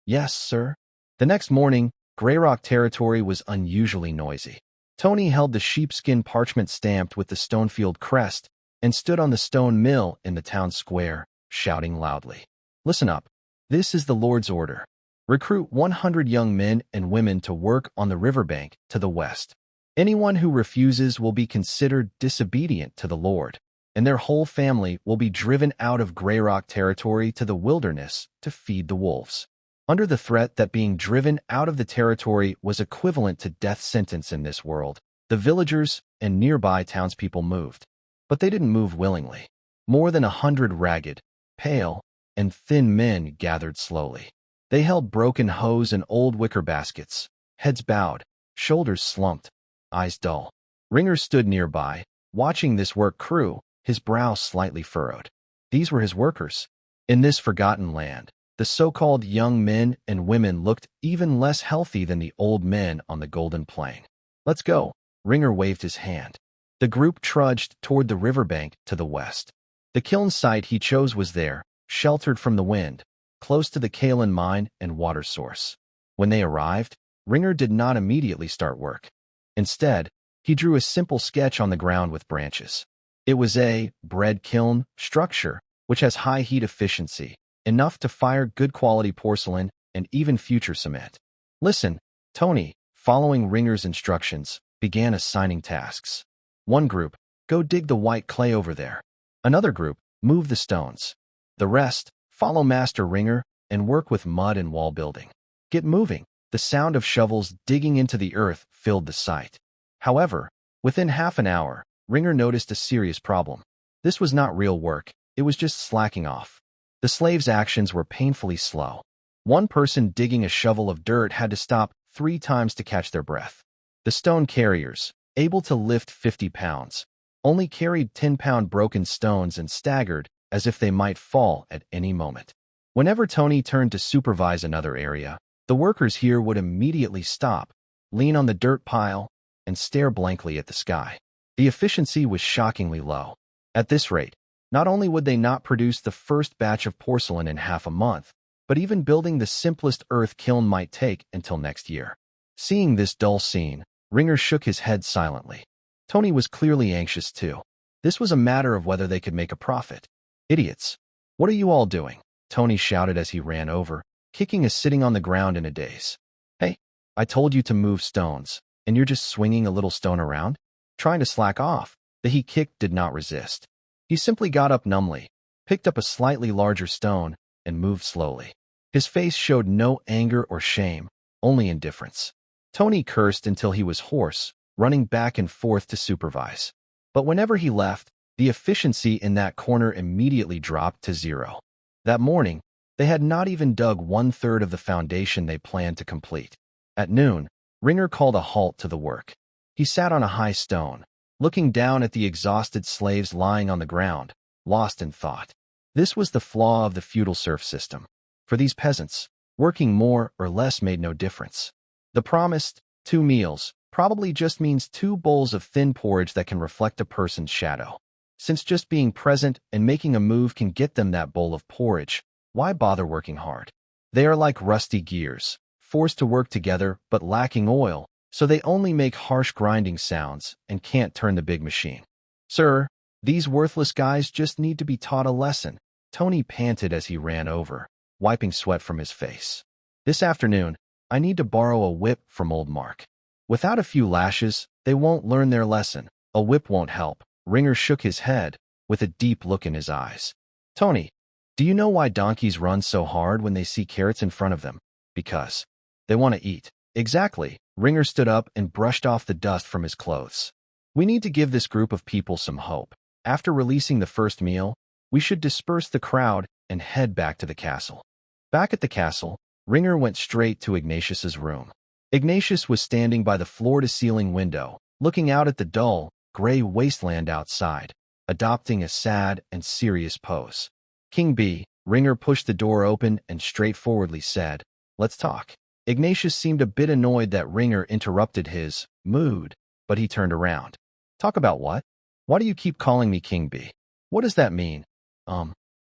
Yes, sir. The next morning, Greyrock territory was unusually noisy. Tony held the sheepskin parchment stamped with the Stonefield crest and stood on the stone mill in the town square, shouting loudly. Listen up. This is the Lord's order. Recruit 100 young men and women to work on the riverbank to the west. Anyone who refuses will be considered disobedient to the Lord, and their whole family will be driven out of Greyrock territory to the wilderness to feed the wolves. Under the threat that being driven out of the territory was equivalent to death sentence in this world, the villagers and nearby townspeople moved. But they didn't move willingly. More than 100 ragged, pale, and thin men gathered slowly. They held broken hoes and old wicker baskets, heads bowed, shoulders slumped, eyes dull. Ringer stood nearby, watching this work crew, his brow slightly furrowed. These were his workers. In this forgotten land, the so-called young men and women looked even less healthy than the old men on the Golden Plain. Let's go. Ringer waved his hand. The group trudged toward the riverbank to the west. The kiln site he chose was there, sheltered from the wind, close to the kaolin mine and water source. When they arrived, Ringer did not immediately start work. Instead, he drew a simple sketch on the ground with branches. It was a bread kiln structure, which has high heat efficiency, enough to fire good quality porcelain and even future cement. Listen, Tony, following Ringer's instructions, began assigning tasks. One group, go dig the white clay over there. Another group, move the stones. The rest, follow Master Ringer and work with mud and wall building. Get moving. The sound of shovels digging into the earth filled the site. However, within half an hour, Ringer noticed a serious problem. This was not real work, it was just slacking off. The slaves' actions were painfully slow. One person digging a shovel of dirt had to stop 3 times to catch their breath. The stone carriers, able to lift 50 pounds, only carried 10-pound broken stones and staggered as if they might fall at any moment. Whenever Tony turned to supervise another area, the workers here would immediately stop, lean on the dirt pile, and stare blankly at the sky. The efficiency was shockingly low. At this rate, not only would they not produce the first batch of porcelain in half a month, but even building the simplest earth kiln might take until next year. Seeing this dull scene, Ringer shook his head silently. Tony was clearly anxious too. This was a matter of whether they could make a profit. Idiots! What are you all doing? Tony shouted as he ran over, kicking us sitting on the ground in a daze. Hey, I told you to move stones, and you're just swinging a little stone around? Trying to slack off. The he kicked did not resist. He simply got up numbly, picked up a slightly larger stone, and moved slowly. His face showed no anger or shame, only indifference. Tony cursed until he was hoarse, running back and forth to supervise. But whenever he left, the efficiency in that corner immediately dropped to 0. That morning, they had not even dug 1/3 of the foundation they planned to complete. At noon, Ringer called a halt to the work. He sat on a high stone, looking down at the exhausted slaves lying on the ground, lost in thought. This was the flaw of the feudal serf system. For these peasants, working more or less made no difference. The promised 2 meals probably just means 2 bowls of thin porridge that can reflect a person's shadow. Since just being present and making a move can get them that bowl of porridge, why bother working hard? They are like rusty gears, forced to work together but lacking oil, so they only make harsh grinding sounds and can't turn the big machine. Sir, these worthless guys just need to be taught a lesson, Tony panted as he ran over, wiping sweat from his face. This afternoon, I need to borrow a whip from old Mark. Without a few lashes, they won't learn their lesson. A whip won't help. Ringer shook his head, with a deep look in his eyes. Tony, do you know why donkeys run so hard when they see carrots in front of them? Because they want to eat. Exactly. Ringer stood up and brushed off the dust from his clothes. We need to give this group of people some hope. After releasing the first meal, we should disperse the crowd and head back to the castle. Back at the castle, Ringer went straight to Ignatius's room. Ignatius was standing by the floor-to-ceiling window, looking out at the dull, gray wasteland outside, adopting a sad and serious pose. King B, Ringer pushed the door open and straightforwardly said, "Let's talk." Ignatius seemed a bit annoyed that Ringer interrupted his mood, but he turned around. Talk about what? Why do you keep calling me King B? What does that mean?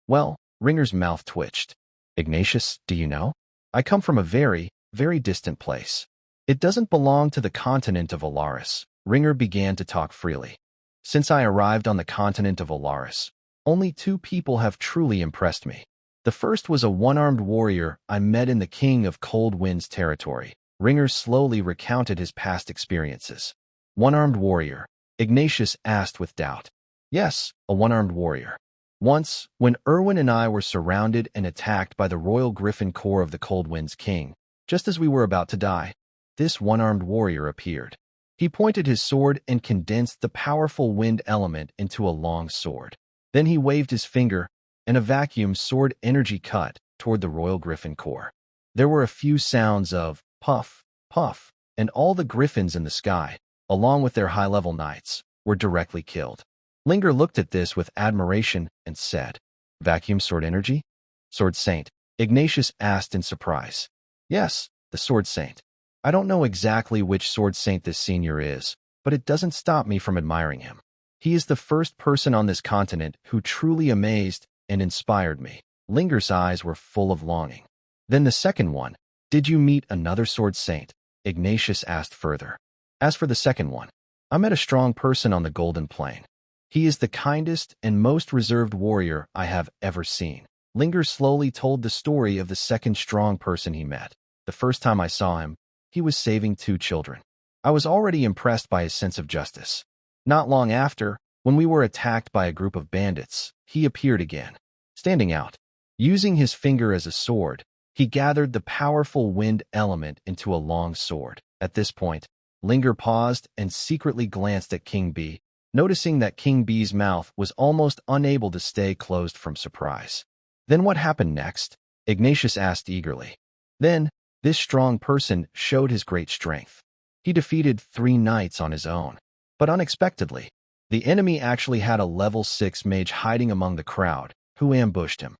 Well, Ringer's mouth twitched. Ignatius, do you know? I come from a very, very distant place. It doesn't belong to the continent of Alaris. Ringer began to talk freely. Since I arrived on the continent of Alaris, only 2 people have truly impressed me. The first was a one-armed warrior I met in the King of Cold Wind's territory. Ringer slowly recounted his past experiences. One-armed warrior, Ignatius asked with doubt. Yes, a one-armed warrior. Once, when Erwin and I were surrounded and attacked by the Royal Griffin Corps of the Cold Wind's king, just as we were about to die, this one-armed warrior appeared. He pointed his sword and condensed the powerful wind element into a long sword. Then he waved his finger, and a vacuum sword energy cut toward the Royal Griffin Corps. There were a few sounds of puff, puff, and all the griffins in the sky, along with their high-level knights, were directly killed. Linger looked at this with admiration and said, "Vacuum sword energy? Sword Saint?" Ignatius asked in surprise. "Yes, the Sword Saint. I don't know exactly which Sword Saint this senior is, but it doesn't stop me from admiring him. He is the first person on this continent who truly amazed and inspired me." Linger's eyes were full of longing. Then the second one. "Did you meet another Sword Saint?" Ignatius asked further. "As for the second one, I met a strong person on the Golden Plain. He is the kindest and most reserved warrior I have ever seen." Linger slowly told the story of the second strong person he met. "The first time I saw him, he was saving 2 children. I was already impressed by his sense of justice. Not long after, when we were attacked by a group of bandits, he appeared again, standing out. Using his finger as a sword, he gathered the powerful wind element into a long sword. At this point, Linger paused and secretly glanced at King B, noticing that King B's mouth was almost unable to stay closed from surprise. "Then what happened next?" Ignatius asked eagerly. "Then, this strong person showed his great strength. He defeated 3 knights on his own. But unexpectedly, the enemy actually had a level 6 mage hiding among the crowd, who ambushed him.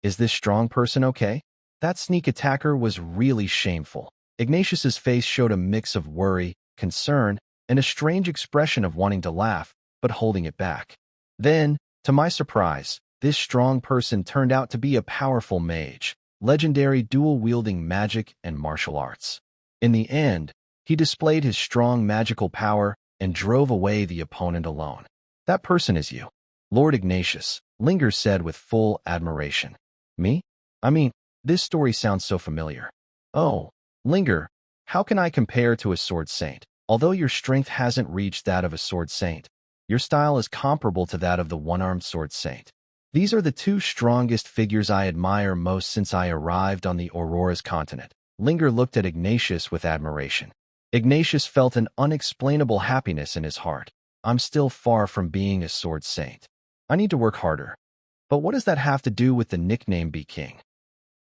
Is this strong person okay?" That sneak attacker was really shameful. Ignatius's face showed a mix of worry, concern, and a strange expression of wanting to laugh, but holding it back. Then, to my surprise, this strong person turned out to be a powerful mage, legendary dual-wielding magic and martial arts. In the end, he displayed his strong magical power and drove away the opponent alone. "That person is you, Lord Ignatius," Linger said with full admiration. "Me? I mean, this story sounds so familiar." "Oh, Linger, how can I compare to a Sword Saint? Although your strength hasn't reached that of a Sword Saint, your style is comparable to that of the one-armed Sword Saint. These are the 2 strongest figures I admire most since I arrived on the Aurora's continent." Linger looked at Ignatius with admiration. Ignatius felt an unexplainable happiness in his heart. "I'm still far from being a Sword Saint. I need to work harder. But what does that have to do with the nickname Be King?"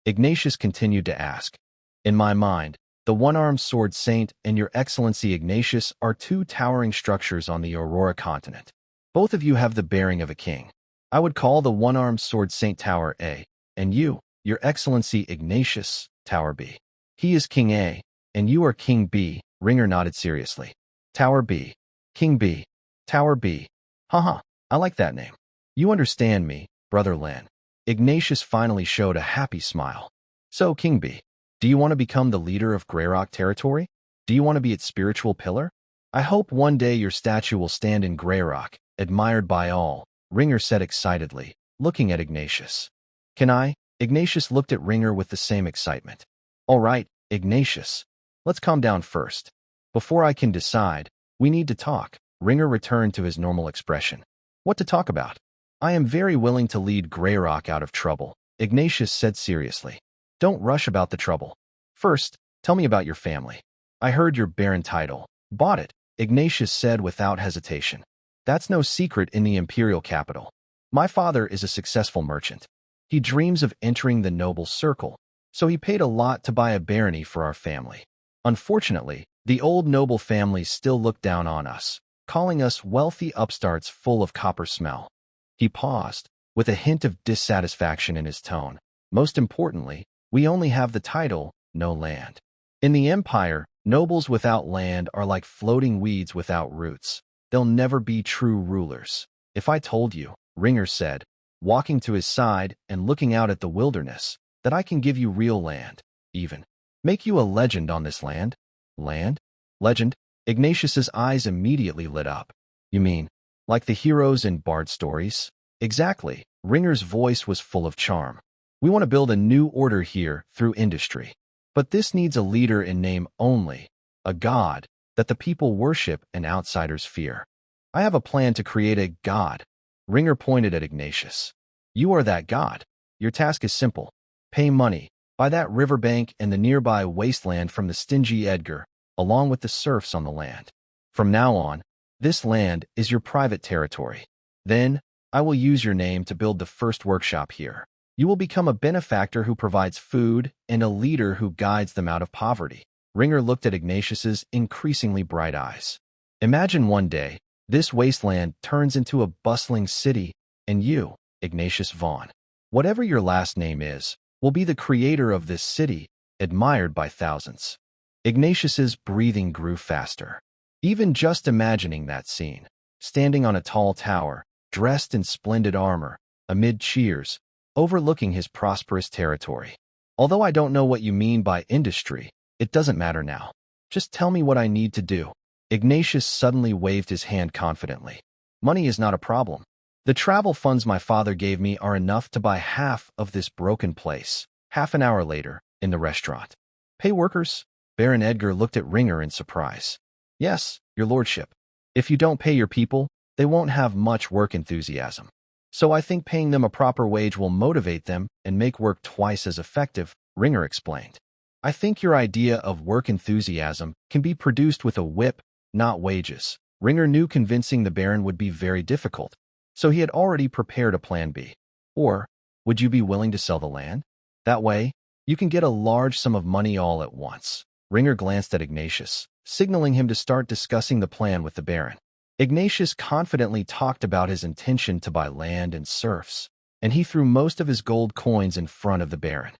Ignatius continued to ask. "In my mind, The one-armed sword saint and your excellency Ignatius are two towering structures on the Aurora continent. Both of you have the bearing of a king. I would call the one-armed sword saint Tower A, and you, your excellency Ignatius, Tower B. He is King A, and you are King B. Ringer nodded seriously. Tower B. King B. Tower B. Haha, I like that name. You understand me, Brother Len. Ignatius finally showed a happy smile. So, King B, do you want to become the leader of Greyrock territory? Do you want to be its spiritual pillar? I hope one day your statue will stand in Greyrock, admired by all, Ringer said excitedly, looking at Ignatius. Can I? Ignatius looked at Ringer with the same excitement. All right, Ignatius. Let's calm down first. Before I can decide, we need to talk. Ringer returned to his normal expression. What to talk about? I am very willing to lead Greyrock out of trouble, Ignatius said seriously. Don't rush about the trouble. First, tell me about your family. I heard your Baron title. Bought it, Ignatius said without hesitation. That's no secret in the imperial capital. My father is a successful merchant. He dreams of entering the noble circle, so he paid a lot to buy a barony for our family. Unfortunately, the old noble families still look down on us, calling us wealthy upstarts full of copper smell. He paused, with a hint of dissatisfaction in his tone. Most importantly, we only have the title, no land. In the Empire, nobles without land are like floating weeds without roots. They'll never be true rulers. If I told you, Ringer said, walking to his side and looking out at the wilderness, that I can give you real land, even make you a legend on this land? Land? Legend? Ignatius's eyes immediately lit up. You mean, like the heroes in bard stories? Exactly. Ringer's voice was full of charm. We want to build a new order here through industry. But this needs a leader in name only, a god that the people worship and outsiders fear. I have a plan to create a god. Ringer pointed at Ignatius. You are that god. Your task is simple. Pay money, buy that riverbank and the nearby wasteland from the stingy Edgar, along with the serfs on the land. From now on, this land is your private territory. Then, I will use your name to build the first workshop here. You will become a benefactor who provides food and a leader who guides them out of poverty. Ringer looked at Ignatius's increasingly bright eyes. Imagine one day, this wasteland turns into a bustling city, and you, Ignatius Vaughn, whatever your last name is, will be the creator of this city, admired by thousands. Ignatius's breathing grew faster. Even just imagining that scene, standing on a tall tower, dressed in splendid armor, amid cheers, overlooking his prosperous territory. Although I don't know what you mean by industry, it doesn't matter now. Just tell me what I need to do. Ignatius suddenly waved his hand confidently. Money is not a problem. The travel funds my father gave me are enough to buy half of this broken place. Half an hour later, in the restaurant. Pay workers? Baron Edgar looked at Ringer in surprise. Yes, your lordship. If you don't pay your people, they won't have much work enthusiasm. So I think paying them a proper wage will motivate them and make work twice as effective, Ringer explained. I think your idea of work enthusiasm can be produced with a whip, not wages. Ringer knew convincing the Baron would be very difficult, so he had already prepared a plan B. Or, would you be willing to sell the land? That way, you can get a large sum of money all at once. Ringer glanced at Ignatius, signaling him to start discussing the plan with the Baron. Ignatius confidently talked about his intention to buy land and serfs, and he threw most of his gold coins in front of the Baron.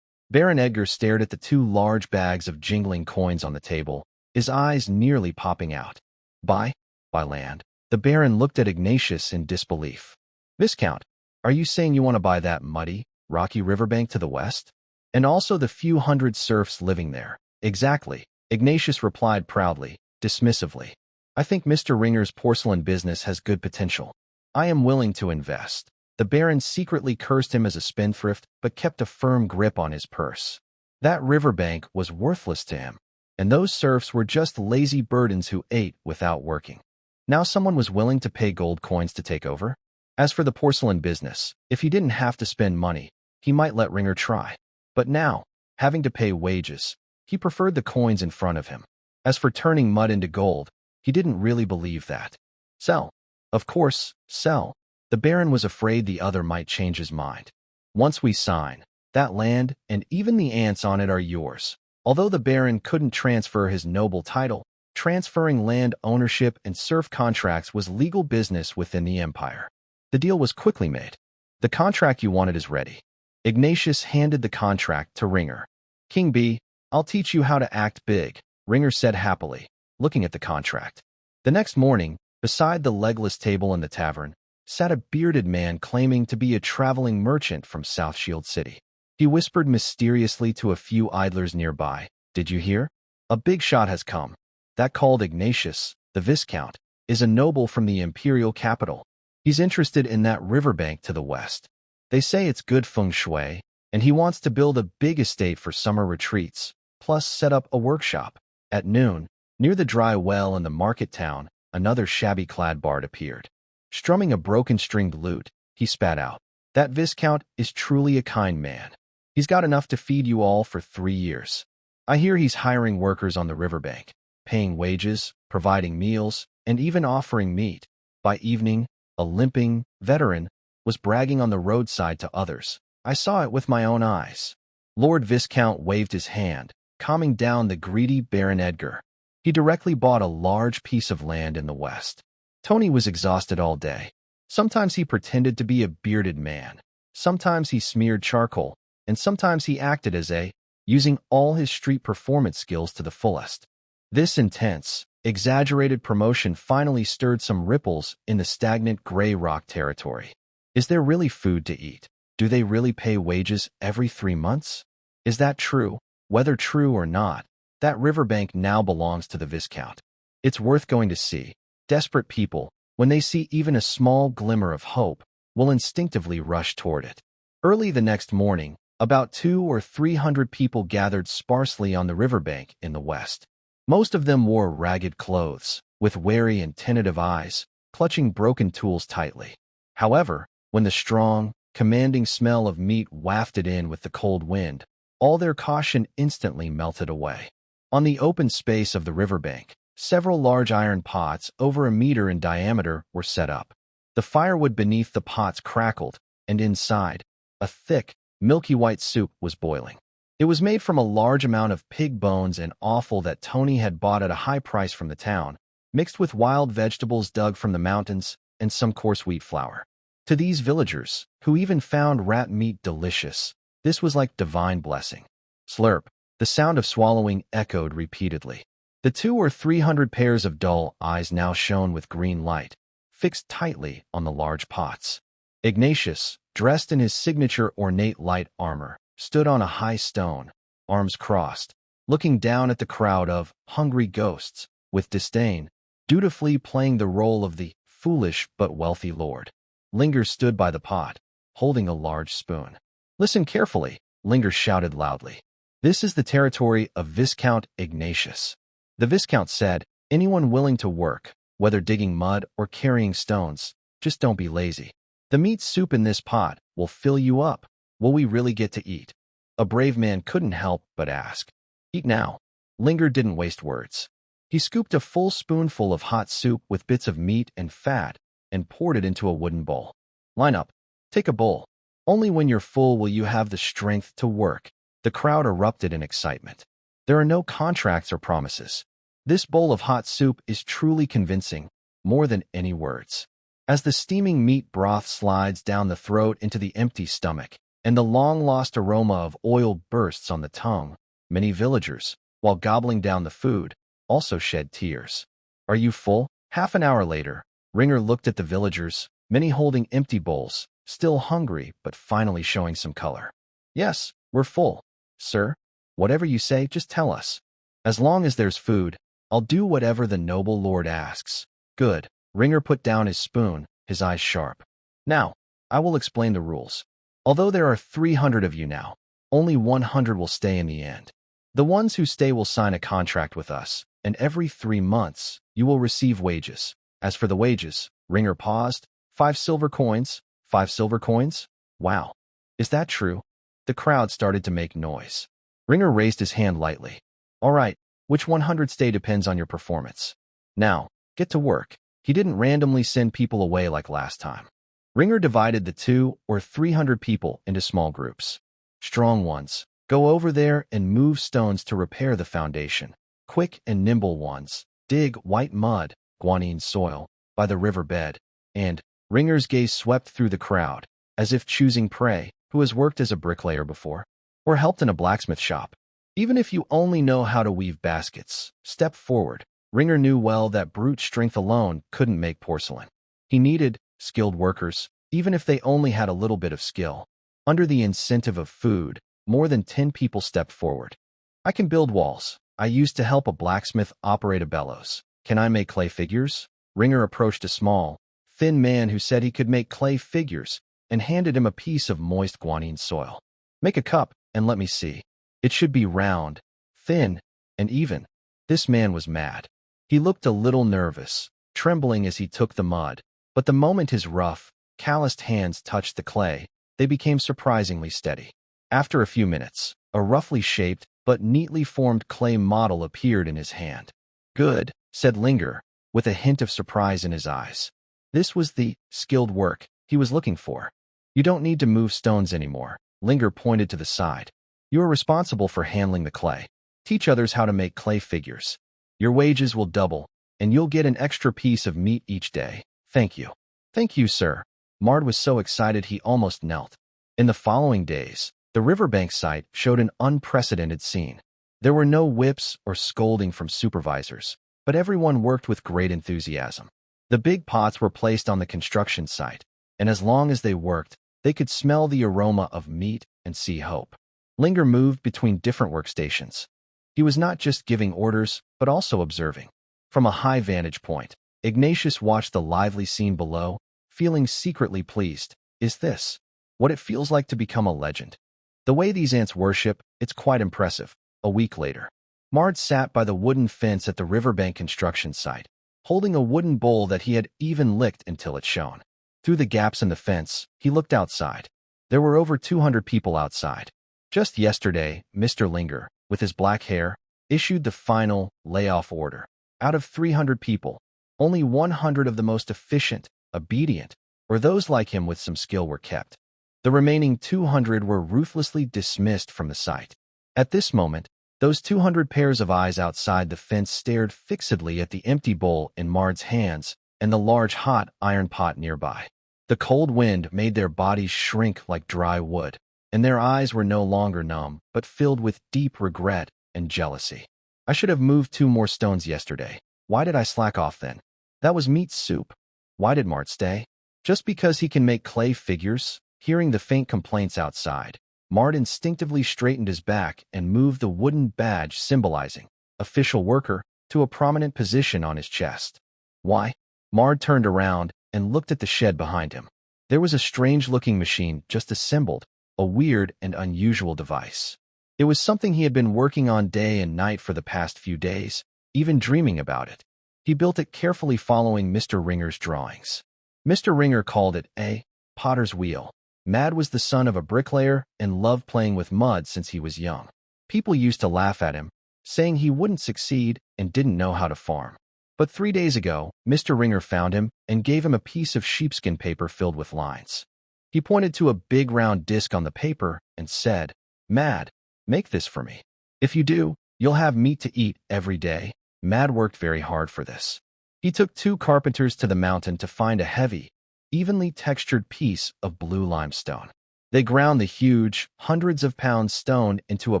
Baron Edgar stared at the two large bags of jingling coins on the table, his eyes nearly popping out. Buy land. The Baron looked at Ignatius in disbelief. Viscount, are you saying you want to buy that muddy, rocky riverbank to the west? And also the few hundred serfs living there? Exactly, Ignatius replied proudly, dismissively. I think Mr. Ringer's porcelain business has good potential. I am willing to invest. The Baron secretly cursed him as a spendthrift, but kept a firm grip on his purse. That riverbank was worthless to him, and those serfs were just lazy burdens who ate without working. Now someone was willing to pay gold coins to take over? As for the porcelain business, if he didn't have to spend money, he might let Ringer try. But now, having to pay wages, he preferred the coins in front of him. As for turning mud into gold, he didn't really believe that. Sell. Of course, sell. The Baron was afraid the other might change his mind. Once we sign, that land and even the ants on it are yours. Although the Baron couldn't transfer his noble title, transferring land ownership and serf contracts was legal business within the empire. The deal was quickly made. The contract you wanted is ready. Ignatius handed the contract to Ringer. King B, I'll teach you how to act big, Ringer said happily, looking at the contract. The next morning, beside the legless table in the tavern, sat a bearded man claiming to be a traveling merchant from South Shield City. He whispered mysteriously to a few idlers nearby, "Did you hear? A big shot has come. That called Ignatius, the Viscount, is a noble from the imperial capital. He's interested in that riverbank to the west. They say it's good feng shui, and he wants to build a big estate for summer retreats, plus set up a workshop." At noon, near the dry well in the market town, another shabby-clad bard appeared. Strumming a broken-stringed lute, he spat out, "That Viscount is truly a kind man. He's got enough to feed you all for 3 years. I hear he's hiring workers on the riverbank, paying wages, providing meals, and even offering meat." By evening, a limping veteran was bragging on the roadside to others. "I saw it with my own eyes." Lord Viscount waved his hand, calming down the greedy Baron Edgar. He directly bought a large piece of land in the west. Tony was exhausted all day. Sometimes he pretended to be a bearded man. Sometimes he smeared charcoal, and sometimes he acted as a, using all his street performance skills to the fullest. This intense, exaggerated promotion finally stirred some ripples in the stagnant gray rock territory. Is there really food to eat? Do they really pay wages every 3 months? Is that true? Whether true or not, that riverbank now belongs to the Viscount. It's worth going to see. Desperate people, when they see even a small glimmer of hope, will instinctively rush toward it. Early the next morning, about 200 or 300 people gathered sparsely on the riverbank in the west. Most of them wore ragged clothes, with wary and tentative eyes, clutching broken tools tightly. However, when the strong, commanding smell of meat wafted in with the cold wind, all their caution instantly melted away. On the open space of the riverbank, several large iron pots over 1 meter in diameter were set up. The firewood beneath the pots crackled, and inside, a thick, milky white soup was boiling. It was made from a large amount of pig bones and offal that Tony had bought at a high price from the town, mixed with wild vegetables dug from the mountains and some coarse wheat flour. To these villagers, who even found rat meat delicious, this was like divine blessing. Slurp, the sound of swallowing echoed repeatedly. The 200 or 300 pairs of dull eyes now shone with green light, fixed tightly on the large pots. Ignatius, dressed in his signature ornate light armor, stood on a high stone, arms crossed, looking down at the crowd of hungry ghosts, with disdain, dutifully playing the role of the foolish but wealthy lord. Linger stood by the pot, holding a large spoon. "Listen carefully," Linger shouted loudly. "This is the territory of Viscount Ignatius." The Viscount said, "Anyone willing to work, whether digging mud or carrying stones, just don't be lazy. The meat soup in this pot will fill you up. Will we really get to eat?" A brave man couldn't help but ask. "Eat now." Linger didn't waste words. He scooped a full spoonful of hot soup with bits of meat and fat and poured it into a wooden bowl. "Line up. Take a bowl. Only when you're full will you have the strength to work." The crowd erupted in excitement. There are no contracts or promises. This bowl of hot soup is truly convincing, more than any words. As the steaming meat broth slides down the throat into the empty stomach, and the long-lost aroma of oil bursts on the tongue, many villagers, while gobbling down the food, also shed tears. "Are you full?" Half an hour later, Ringer looked at the villagers, many holding empty bowls, still hungry but finally showing some color. "Yes, we're full, sir. Whatever you say, just tell us. As long as there's food, I'll do whatever the noble lord asks." "Good." Ringer put down his spoon, his eyes sharp. "Now, I will explain the rules. Although there are 300 of you now, only 100 will stay in the end. The ones who stay will sign a contract with us, and every 3 months, you will receive wages. As for the wages," Ringer paused, 5 silver coins, 5 silver coins? Wow. Is that true?" The crowd started to make noise. Ringer raised his hand lightly. "All right, which 100 stay depends on your performance. Now, get to work." He didn't randomly send people away like last time. Ringer divided the 200 or 300 people into small groups. Strong ones, Go over there and move stones to repair the foundation. Quick and nimble ones. Dig white mud, guanine soil, by the riverbed. And Ringer's gaze swept through the crowd, as if choosing prey, who has worked as a bricklayer before, or helped in a blacksmith shop. Even if you only know how to weave baskets, step forward. Ringer knew well that brute strength alone couldn't make porcelain. He needed skilled workers, even if they only had a little bit of skill. Under the incentive of food, more than 10 people stepped forward. I can build walls. I used to help a blacksmith operate a bellows. Can I make clay figures? Ringer approached a small, thin man who said he could make clay figures and handed him a piece of moist guanine soil. Make a cup and let me see. It should be round, thin, and even. This man was mad. He looked a little nervous, trembling as he took the mud, but the moment his rough, calloused hands touched the clay, they became surprisingly steady. After a few minutes, a roughly shaped but neatly formed clay model appeared in his hand. Good, said Linger, with a hint of surprise in his eyes. This was the skilled work he was looking for. You don't need to move stones anymore. Linger pointed to the side. You are responsible for handling the clay. Teach others how to make clay figures. Your wages will double, and you'll get an extra piece of meat each day. Thank you. Thank you, sir. Mard was so excited he almost knelt. In the following days, the riverbank site showed an unprecedented scene. There were no whips or scolding from supervisors, but everyone worked with great enthusiasm. The big pots were placed on the construction site, and as long as they worked, they could smell the aroma of meat and see hope. Linger moved between different workstations. He was not just giving orders, but also observing. From a high vantage point, Ignatius watched the lively scene below, feeling secretly pleased. Is this what it feels like to become a legend? The way these ants worship, it's quite impressive. A week later, Mard sat by the wooden fence at the riverbank construction site, holding a wooden bowl that he had even licked until it shone. Through the gaps in the fence, he looked outside. There were over 200 people outside. Just yesterday, Mr. Linger, with his black hair, issued the final layoff order. Out of 300 people, only 100 of the most efficient, obedient, or those like him with some skill were kept. The remaining 200 were ruthlessly dismissed from the site. At this moment, those 200 pairs of eyes outside the fence stared fixedly at the empty bowl in Mard's hands and the large hot iron pot nearby. The cold wind made their bodies shrink like dry wood, and their eyes were no longer numb, but filled with deep regret and jealousy. I should have moved 2 more stones yesterday. Why did I slack off then? That was meat soup. Why did Mart stay? Just because he can make clay figures? Hearing the faint complaints outside, Mart instinctively straightened his back and moved the wooden badge symbolizing official worker to a prominent position on his chest. Why? Mart turned around and looked at the shed behind him. There was a strange-looking machine just assembled, a weird and unusual device. It was something he had been working on day and night for the past few days, even dreaming about it. He built it carefully following Mr. Ringer's drawings. Mr. Ringer called it a potter's wheel. Mad was the son of a bricklayer and loved playing with mud since he was young. People used to laugh at him, saying he wouldn't succeed and didn't know how to farm. But 3 days ago, Mr. Ringer found him and gave him a piece of sheepskin paper filled with lines. He pointed to a big round disc on the paper and said, "Mad, make this for me. If you do, you'll have meat to eat every day." Mad worked very hard for this. He took 2 carpenters to the mountain to find a heavy, evenly textured piece of blue limestone. They ground the huge, hundreds of pound stone into a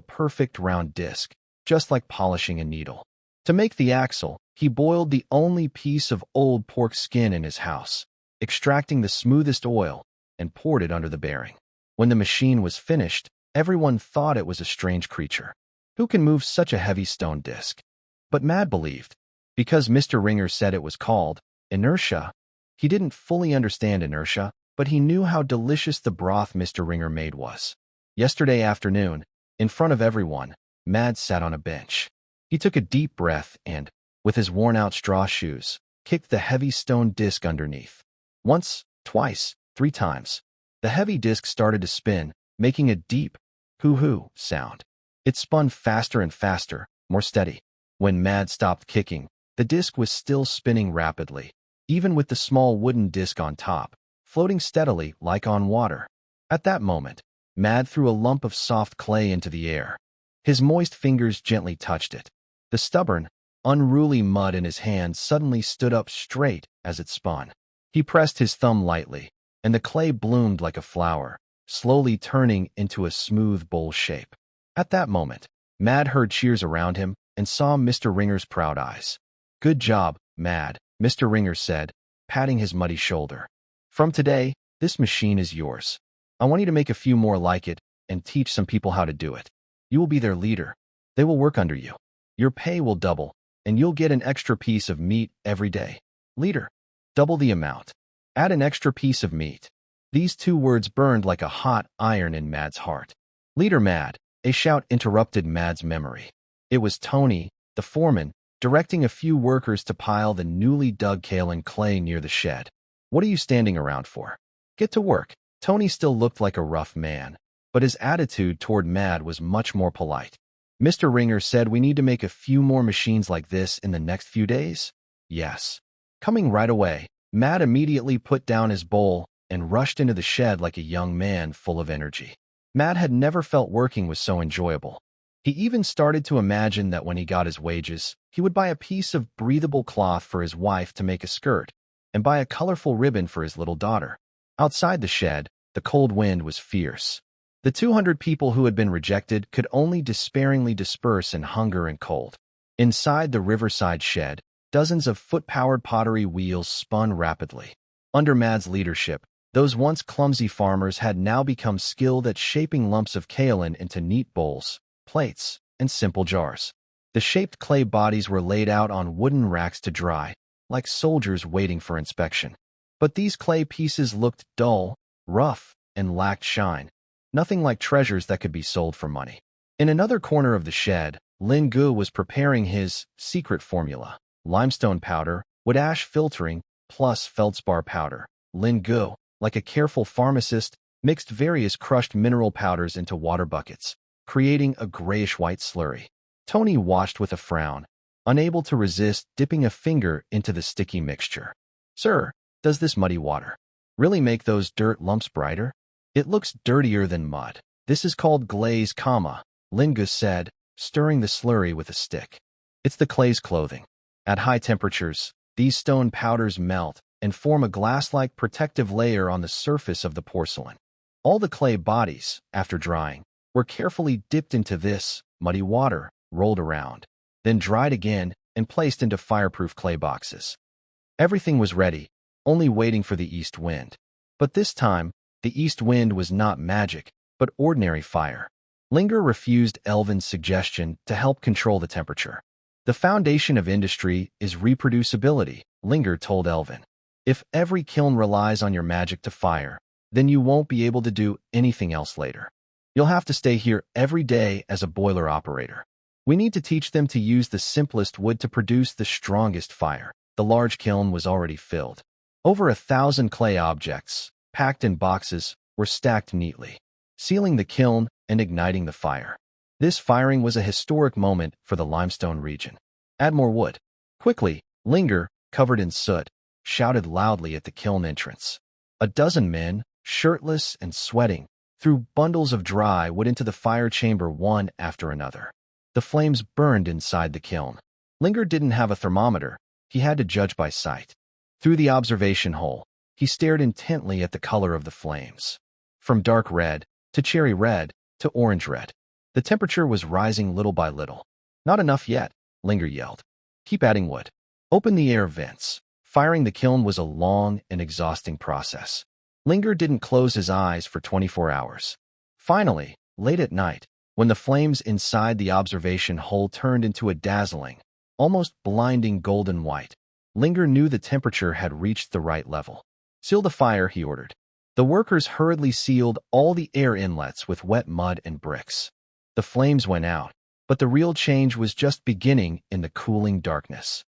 perfect round disc, just like polishing a needle. To make the axle, he boiled the only piece of old pork skin in his house, extracting the smoothest oil, and poured it under the bearing. When the machine was finished, everyone thought it was a strange creature. Who can move such a heavy stone disc? But Mad believed, because Mr. Ringer said it was called inertia. He didn't fully understand inertia, but he knew how delicious the broth Mr. Ringer made was. Yesterday afternoon, in front of everyone, Mad sat on a bench. He took a deep breath and, with his worn-out straw shoes, kicked the heavy stone disc underneath. Once, twice, 3 times. The heavy disc started to spin, making a deep, hoo-hoo sound. It spun faster and faster, more steady. When Mad stopped kicking, the disc was still spinning rapidly, even with the small wooden disc on top, floating steadily like on water. At that moment, Mad threw a lump of soft clay into the air. His moist fingers gently touched it. The stubborn, unruly mud in his hand suddenly stood up straight as it spun. He pressed his thumb lightly, and the clay bloomed like a flower, slowly turning into a smooth bowl shape. At that moment, Mad heard cheers around him and saw Mr. Ringer's proud eyes. "Good job, Mad," Mr. Ringer said, patting his muddy shoulder. "From today, this machine is yours. I want you to make a few more like it and teach some people how to do it. You will be their leader. They will work under you. Your pay will double, and you'll get an extra piece of meat every day. Leader, double the amount. Add an extra piece of meat." These two words burned like a hot iron in Mad's heart. "Leader Mad," a shout interrupted Mad's memory. It was Tony, the foreman, directing a few workers to pile the newly dug kale and clay near the shed. "What are you standing around for? Get to work." Tony still looked like a rough man, but his attitude toward Mad was much more polite. "Mr. Ringer said we need to make a few more machines like this in the next few days?" "Yes." Coming right away, Mad immediately put down his bowl and rushed into the shed like a young man full of energy. Mad had never felt working was so enjoyable. He even started to imagine that when he got his wages, he would buy a piece of breathable cloth for his wife to make a skirt, and buy a colorful ribbon for his little daughter. Outside the shed, the cold wind was fierce. The 200 people who had been rejected could only despairingly disperse in hunger and cold. Inside the riverside shed, dozens of foot-powered pottery wheels spun rapidly. Under Mad's leadership, those once clumsy farmers had now become skilled at shaping lumps of kaolin into neat bowls, plates, and simple jars. The shaped clay bodies were laid out on wooden racks to dry, like soldiers waiting for inspection. But these clay pieces looked dull, rough, and lacked shine, nothing like treasures that could be sold for money. In another corner of the shed, Lin Gu was preparing his secret formula: limestone powder, wood ash filtering, plus feldspar powder. Lin Gu, like a careful pharmacist, mixed various crushed mineral powders into water buckets, creating a grayish-white slurry. Tony watched with a frown, unable to resist dipping a finger into the sticky mixture. "Sir, does this muddy water really make those dirt lumps brighter? It looks dirtier than mud." "This is called glaze, Lin Gu said, stirring the slurry with a stick. "It's the clay's clothing. At high temperatures, these stone powders melt and form a glass-like protective layer on the surface of the porcelain. All the clay bodies, after drying, were carefully dipped into this muddy water, rolled around, then dried again and placed into fireproof clay boxes. Everything was ready, only waiting for the east wind. But this time, the east wind was not magic, but ordinary fire. Linger refused Elvin's suggestion to help control the temperature. "The foundation of industry is reproducibility," Linger told Elvin. "If every kiln relies on your magic to fire, then you won't be able to do anything else later. You'll have to stay here every day as a boiler operator. We need to teach them to use the simplest wood to produce the strongest fire." The large kiln was already filled. Over 1,000 clay objects, packed in boxes, were stacked neatly, sealing the kiln and igniting the fire. This firing was a historic moment for the limestone region. "Add more wood." Quickly, Linger, covered in soot, shouted loudly at the kiln entrance. A dozen men, shirtless and sweating, threw bundles of dry wood into the fire chamber one after another. The flames burned inside the kiln. Linger didn't have a thermometer. He had to judge by sight. Through the observation hole, he stared intently at the color of the flames. From dark red, to cherry red, to orange red. The temperature was rising little by little. "Not enough yet," Linger yelled. "Keep adding wood. Open the air vents." Firing the kiln was a long and exhausting process. Linger didn't close his eyes for 24 hours. Finally, late at night, when the flames inside the observation hole turned into a dazzling, almost blinding golden white, Linger knew the temperature had reached the right level. "Seal the fire," he ordered. The workers hurriedly sealed all the air inlets with wet mud and bricks. The flames went out, but the real change was just beginning in the cooling darkness.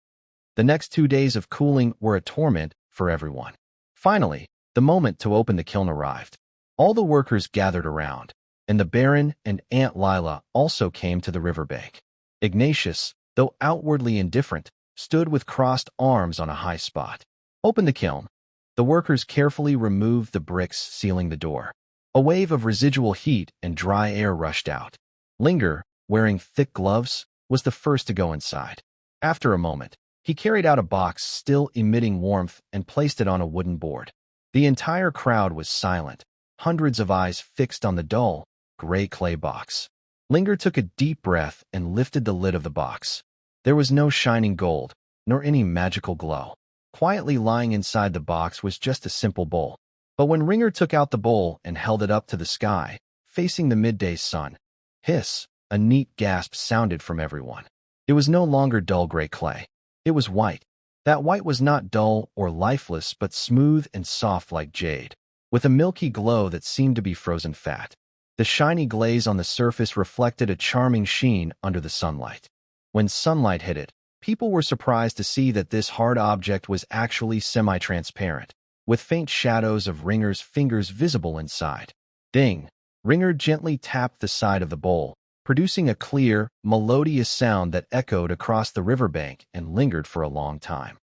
The next 2 days of cooling were a torment for everyone. Finally, the moment to open the kiln arrived. All the workers gathered around, and the Baron and Aunt Lila also came to the riverbank. Ignatius, though outwardly indifferent, stood with crossed arms on a high spot. "Open the kiln." The workers carefully removed the bricks sealing the door. A wave of residual heat and dry air rushed out. Linger, wearing thick gloves, was the first to go inside. After a moment, he carried out a box still emitting warmth and placed it on a wooden board. The entire crowd was silent, hundreds of eyes fixed on the dull, gray clay box. Linger took a deep breath and lifted the lid of the box. There was no shining gold, nor any magical glow. Quietly lying inside the box was just a simple bowl. But when Ringer took out the bowl and held it up to the sky, facing the midday sun, hiss, a neat gasp sounded from everyone. It was no longer dull gray clay. It was white. That white was not dull or lifeless, but smooth and soft like jade, with a milky glow that seemed to be frozen fat. The shiny glaze on the surface reflected a charming sheen under the sunlight. When sunlight hit it, people were surprised to see that this hard object was actually semi-transparent, with faint shadows of Ringer's fingers visible inside. Ding! Ringer gently tapped the side of the bowl, producing a clear, melodious sound that echoed across the riverbank and lingered for a long time.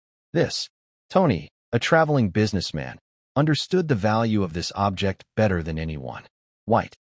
Tony, a traveling businessman, understood the value of this object better than anyone. White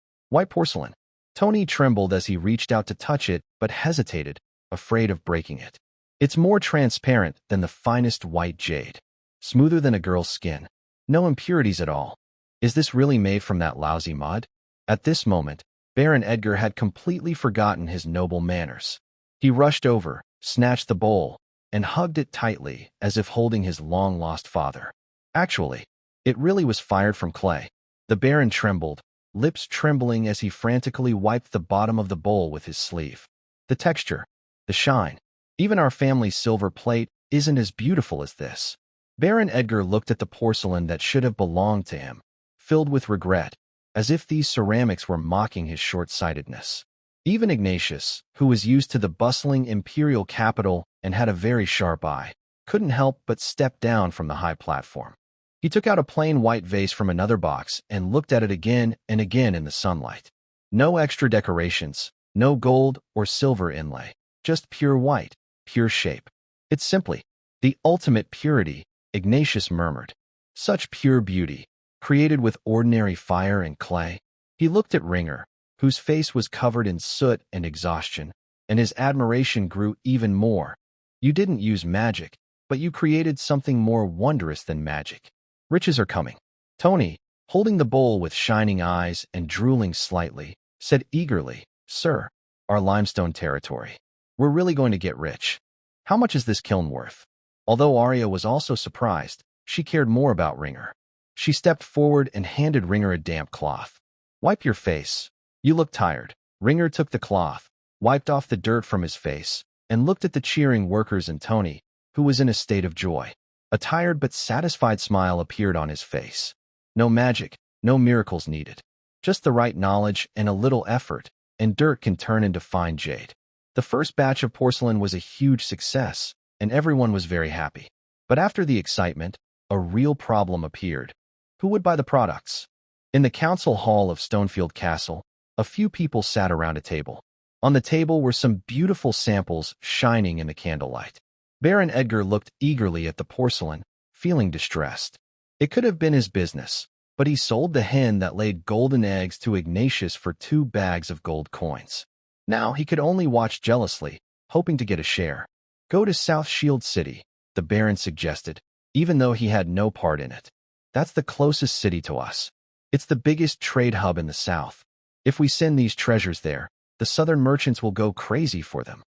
porcelain. Tony trembled as he reached out to touch it, but hesitated, afraid of breaking it. It's more transparent than the finest white jade. Smoother than a girl's skin. No impurities at all. Is this really made from that lousy mud? At this moment, Baron Edgar had completely forgotten his noble manners. He rushed over, snatched the bowl, and hugged it tightly as if holding his long-lost father. Actually, it really was fired from clay. The Baron trembled, lips trembling as he frantically wiped the bottom of the bowl with his sleeve. The texture, the shine, even our family's silver plate isn't as beautiful as this. Baron Edgar looked at the porcelain that should have belonged to him, filled with regret, as if these ceramics were mocking his short-sightedness. Even Ignatius, who was used to the bustling imperial capital and had a very sharp eye, couldn't help but step down from the high platform. He took out a plain white vase from another box and looked at it again and again in the sunlight. No extra decorations, no gold or silver inlay, just pure white, pure shape. It's simply the ultimate purity, Ignatius murmured. Such pure beauty, created with ordinary fire and clay. He looked at Ringer, whose face was covered in soot and exhaustion, and his admiration grew even more. You didn't use magic, but you created something more wondrous than magic. Riches are coming. Tony, holding the bowl with shining eyes and drooling slightly, said eagerly, "Sir, our limestone territory. We're really going to get rich. How much is this kiln worth?" Although Arya was also surprised, she cared more about Ringer. She stepped forward and handed Ringer a damp cloth. "Wipe your face. You look tired." Ringer took the cloth, wiped off the dirt from his face, and looked at the cheering workers and Tony, who was in a state of joy. A tired but satisfied smile appeared on his face. No magic, no miracles needed. Just the right knowledge and a little effort, and dirt can turn into fine jade. The first batch of porcelain was a huge success, and everyone was very happy. But after the excitement, a real problem appeared. Who would buy the products? In the council hall of Stonefield Castle, a few people sat around a table. On the table were some beautiful samples shining in the candlelight. Baron Edgar looked eagerly at the porcelain, feeling distressed. It could have been his business, but he sold the hen that laid golden eggs to Ignatius for 2 bags of gold coins. Now he could only watch jealously, hoping to get a share. "Go to South Shield City," the Baron suggested, even though he had no part in it. "That's the closest city to us. It's the biggest trade hub in the south. If we send these treasures there, the southern merchants will go crazy for them."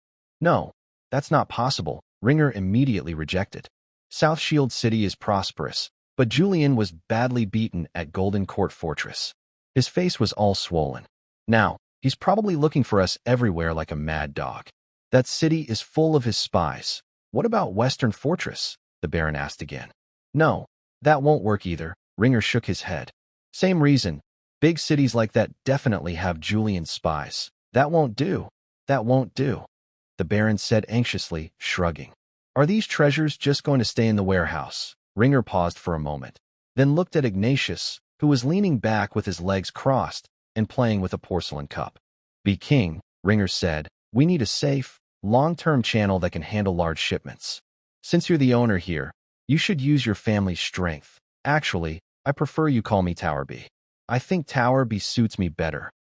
"No, that's not possible," Ringer immediately rejected. "South Shield City is prosperous, but Julian was badly beaten at Golden Court Fortress. His face was all swollen. Now, he's probably looking for us everywhere like a mad dog. That city is full of his spies. What about Western Fortress?" the Baron asked again. "No, that won't work either," Ringer shook his head. "Same reason. Big cities like that definitely have Julian's spies. That won't do. That won't do," the Baron said anxiously, shrugging. "Are these treasures just going to stay in the warehouse?" Ringer paused for a moment, then looked at Ignatius, who was leaning back with his legs crossed and playing with a porcelain cup. "Be king," Ringer said. "We need a safe, long-term channel that can handle large shipments. Since you're the owner here, you should use your family's strength. Actually, I prefer you call me Towerby." I think Tower B suits me better,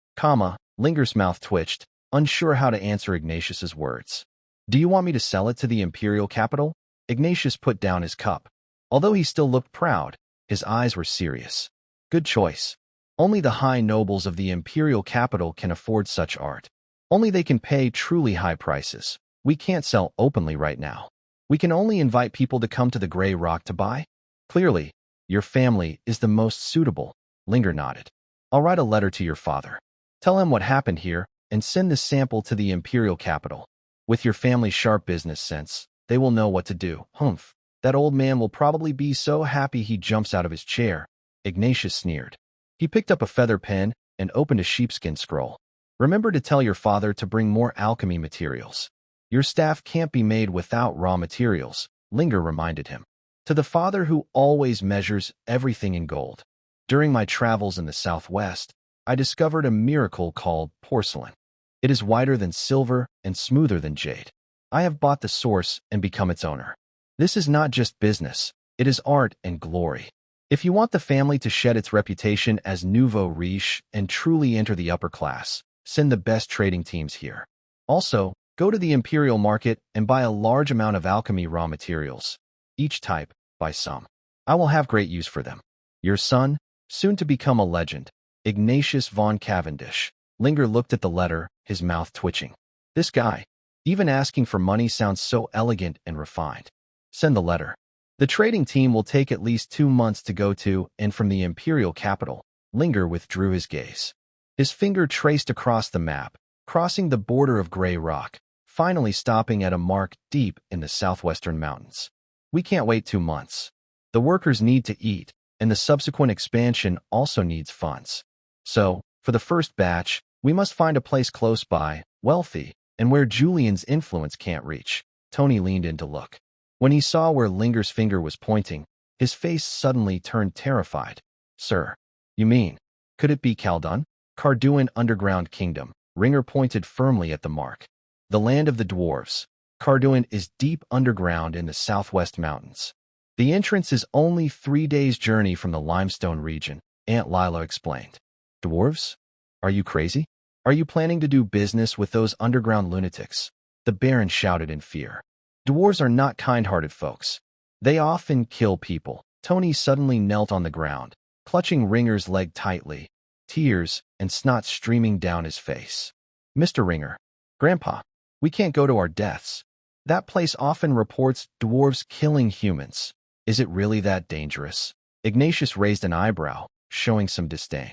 Linger's mouth twitched, unsure how to answer Ignatius's words. Do you want me to sell it to the imperial capital? Ignatius put down his cup. Although he still looked proud, his eyes were serious. Good choice. Only the high nobles of the imperial capital can afford such art. Only they can pay truly high prices. We can't sell openly right now. We can only invite people to come to the Grey Rock to buy. Clearly, your family is the most suitable. Linger nodded. I'll write a letter to your father. Tell him what happened here and send the sample to the imperial capital. With your family's sharp business sense, they will know what to do. Humph. That old man will probably be so happy he jumps out of his chair. Ignatius sneered. He picked up a feather pen and opened a sheepskin scroll. Remember to tell your father to bring more alchemy materials. Your staff can't be made without raw materials, Linger reminded him. To the father who always measures everything in gold. During my travels in the southwest, I discovered a miracle called porcelain. It is whiter than silver and smoother than jade. I have bought the source and become its owner. This is not just business, it is art and glory. If you want the family to shed its reputation as nouveau riche and truly enter the upper class, send the best trading teams here. Also, go to the imperial market and buy a large amount of alchemy raw materials. Each type, buy some. I will have great use for them. Your son, soon to become a legend, Ignatius von Cavendish. Linger looked at the letter, his mouth twitching. This guy, even asking for money sounds so elegant and refined. Send the letter. The trading team will take at least 2 months to go to and from the imperial capital. Linger withdrew his gaze. His finger traced across the map, crossing the border of Grey Rock, finally stopping at a mark deep in the southwestern mountains. We can't wait 2 months. The workers need to eat, and the subsequent expansion also needs funds. So, for the first batch, we must find a place close by, wealthy, and where Julian's influence can't reach. Tony leaned in to look. When he saw where Linger's finger was pointing, his face suddenly turned terrified. Sir, you mean, could it be Khaldun? Carduin Underground Kingdom. Ringer pointed firmly at the mark. The land of the dwarves. Carduin is deep underground in the southwest mountains. The entrance is only 3 days' journey from the limestone region, Aunt Lila explained. Dwarves? Are you crazy? Are you planning to do business with those underground lunatics? The Baron shouted in fear. Dwarves are not kind-hearted folks. They often kill people. Tony suddenly knelt on the ground, clutching Ringer's leg tightly, tears and snot streaming down his face. Mr. Ringer, Grandpa, we can't go to our deaths. That place often reports dwarves killing humans. Is it really that dangerous? Ignatius raised an eyebrow, showing some disdain.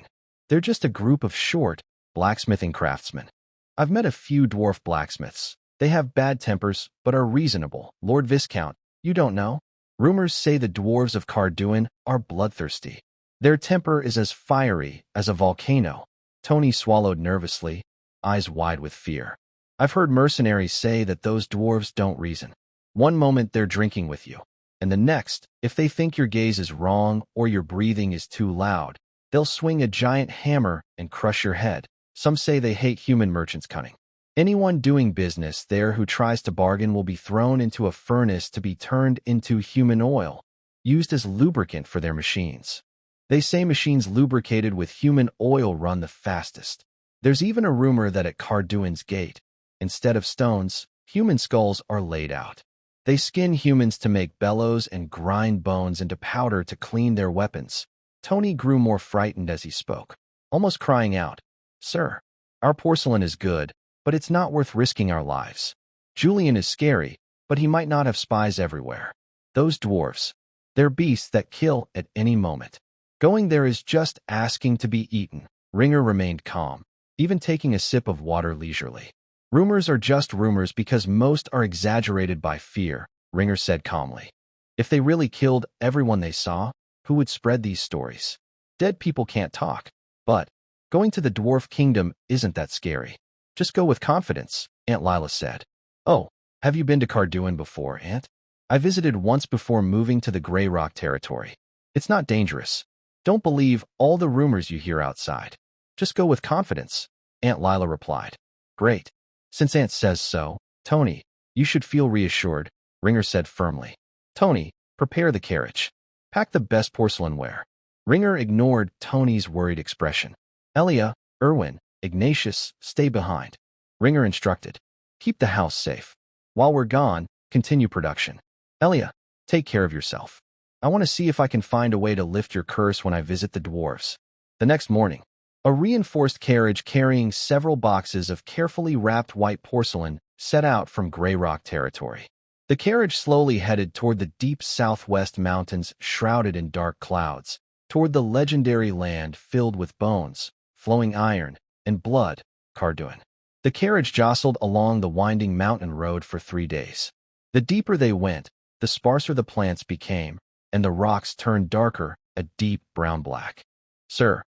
They're just a group of short, blacksmithing craftsmen. I've met a few dwarf blacksmiths. They have bad tempers, but are reasonable. Lord Viscount, you don't know? Rumors say the dwarves of Carduin are bloodthirsty. Their temper is as fiery as a volcano. Tony swallowed nervously, eyes wide with fear. I've heard mercenaries say that those dwarves don't reason. One moment they're drinking with you, and the next, if they think your gaze is wrong or your breathing is too loud, they'll swing a giant hammer and crush your head. Some say they hate human merchants' cunning. Anyone doing business there who tries to bargain will be thrown into a furnace to be turned into human oil, used as lubricant for their machines. They say machines lubricated with human oil run the fastest. There's even a rumor that at Carduin's gate, instead of stones, human skulls are laid out. They skin humans to make bellows and grind bones into powder to clean their weapons. Tony grew more frightened as he spoke, almost crying out, Sir, our porcelain is good, but it's not worth risking our lives. Julian is scary, but he might not have spies everywhere. Those dwarves, they're beasts that kill at any moment. Going there is just asking to be eaten. Ringer remained calm, even taking a sip of water leisurely. Rumors are just rumors because most are exaggerated by fear, Ringer said calmly. If they really killed everyone they saw, who would spread these stories? Dead people can't talk, but going to the dwarf kingdom isn't that scary. Just go with confidence, Aunt Lila said. Oh, have you been to Carduin before, Aunt? I visited once before moving to the Grey Rock territory. It's not dangerous. Don't believe all the rumors you hear outside. Just go with confidence, Aunt Lila replied. Great. Since Aunt says so, Tony, you should feel reassured, Ringer said firmly. Tony, prepare the carriage. Pack the best porcelain ware. Ringer ignored Tony's worried expression. Elia, Erwin, Ignatius, stay behind. Ringer instructed. Keep the house safe. While we're gone, continue production. Elia, take care of yourself. I want to see if I can find a way to lift your curse when I visit the dwarves. The next morning, a reinforced carriage carrying several boxes of carefully wrapped white porcelain set out from Grey Rock territory. The carriage slowly headed toward the deep southwest mountains shrouded in dark clouds, toward the legendary land filled with bones, flowing iron, and blood, Cardoon. The carriage jostled along the winding mountain road for 3 days. The deeper they went, the sparser the plants became, and the rocks turned darker, a deep brown-black. Sir,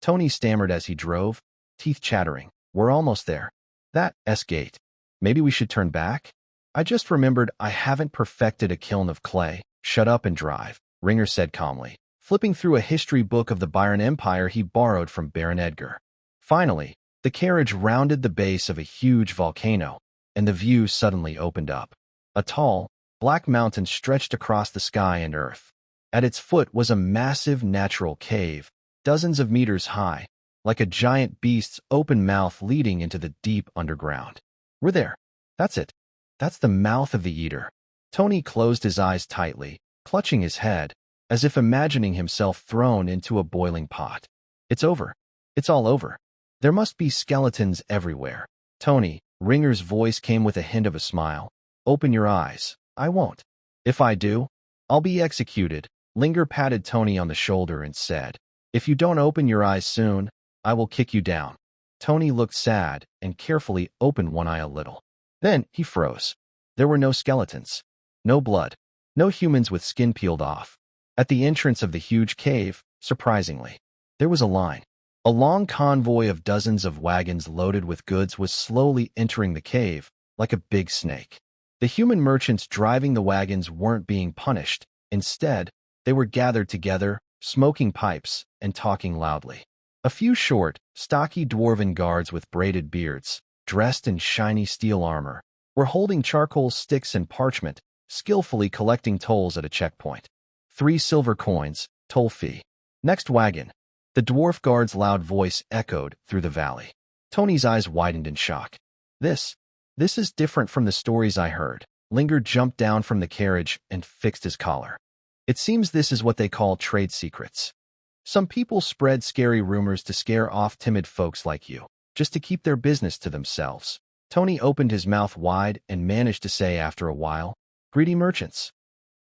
Tony stammered as he drove, teeth chattering. We're almost there. That gate. Maybe we should turn back? I just remembered I haven't perfected a kiln of clay. Shut up and drive, Ringer said calmly, flipping through a history book of the Byron Empire he borrowed from Baron Edgar. Finally, the carriage rounded the base of a huge volcano, and the view suddenly opened up. A tall, black mountain stretched across the sky and earth. At its foot was a massive natural cave, dozens of meters high, like a giant beast's open mouth leading into the deep underground. We're there. That's it. That's the mouth of the eater. Tony closed his eyes tightly, clutching his head, as if imagining himself thrown into a boiling pot. It's over. It's all over. There must be skeletons everywhere. Tony, Ringer's voice came with a hint of a smile. Open your eyes. I won't. If I do, I'll be executed. Linger patted Tony on the shoulder and said, if you don't open your eyes soon, I will kick you down. Tony looked sad and carefully opened one eye a little. Then he froze. There were no skeletons, no blood, no humans with skin peeled off. At the entrance of the huge cave, surprisingly, there was a line. A long convoy of dozens of wagons loaded with goods was slowly entering the cave, like a big snake. The human merchants driving the wagons weren't being punished. Instead, they were gathered together, smoking pipes and talking loudly. A few short, stocky dwarven guards with braided beards, dressed in shiny steel armor, were holding charcoal sticks and parchment, skillfully collecting tolls at a checkpoint. 3 silver coins, toll fee. Next wagon. The dwarf guard's loud voice echoed through the valley. Tony's eyes widened in shock. This is different from the stories I heard. Linger jumped down from the carriage and fixed his collar. It seems this is what they call trade secrets. Some people spread scary rumors to scare off timid folks like you, just to keep their business to themselves. Tony opened his mouth wide and managed to say after a while, greedy merchants.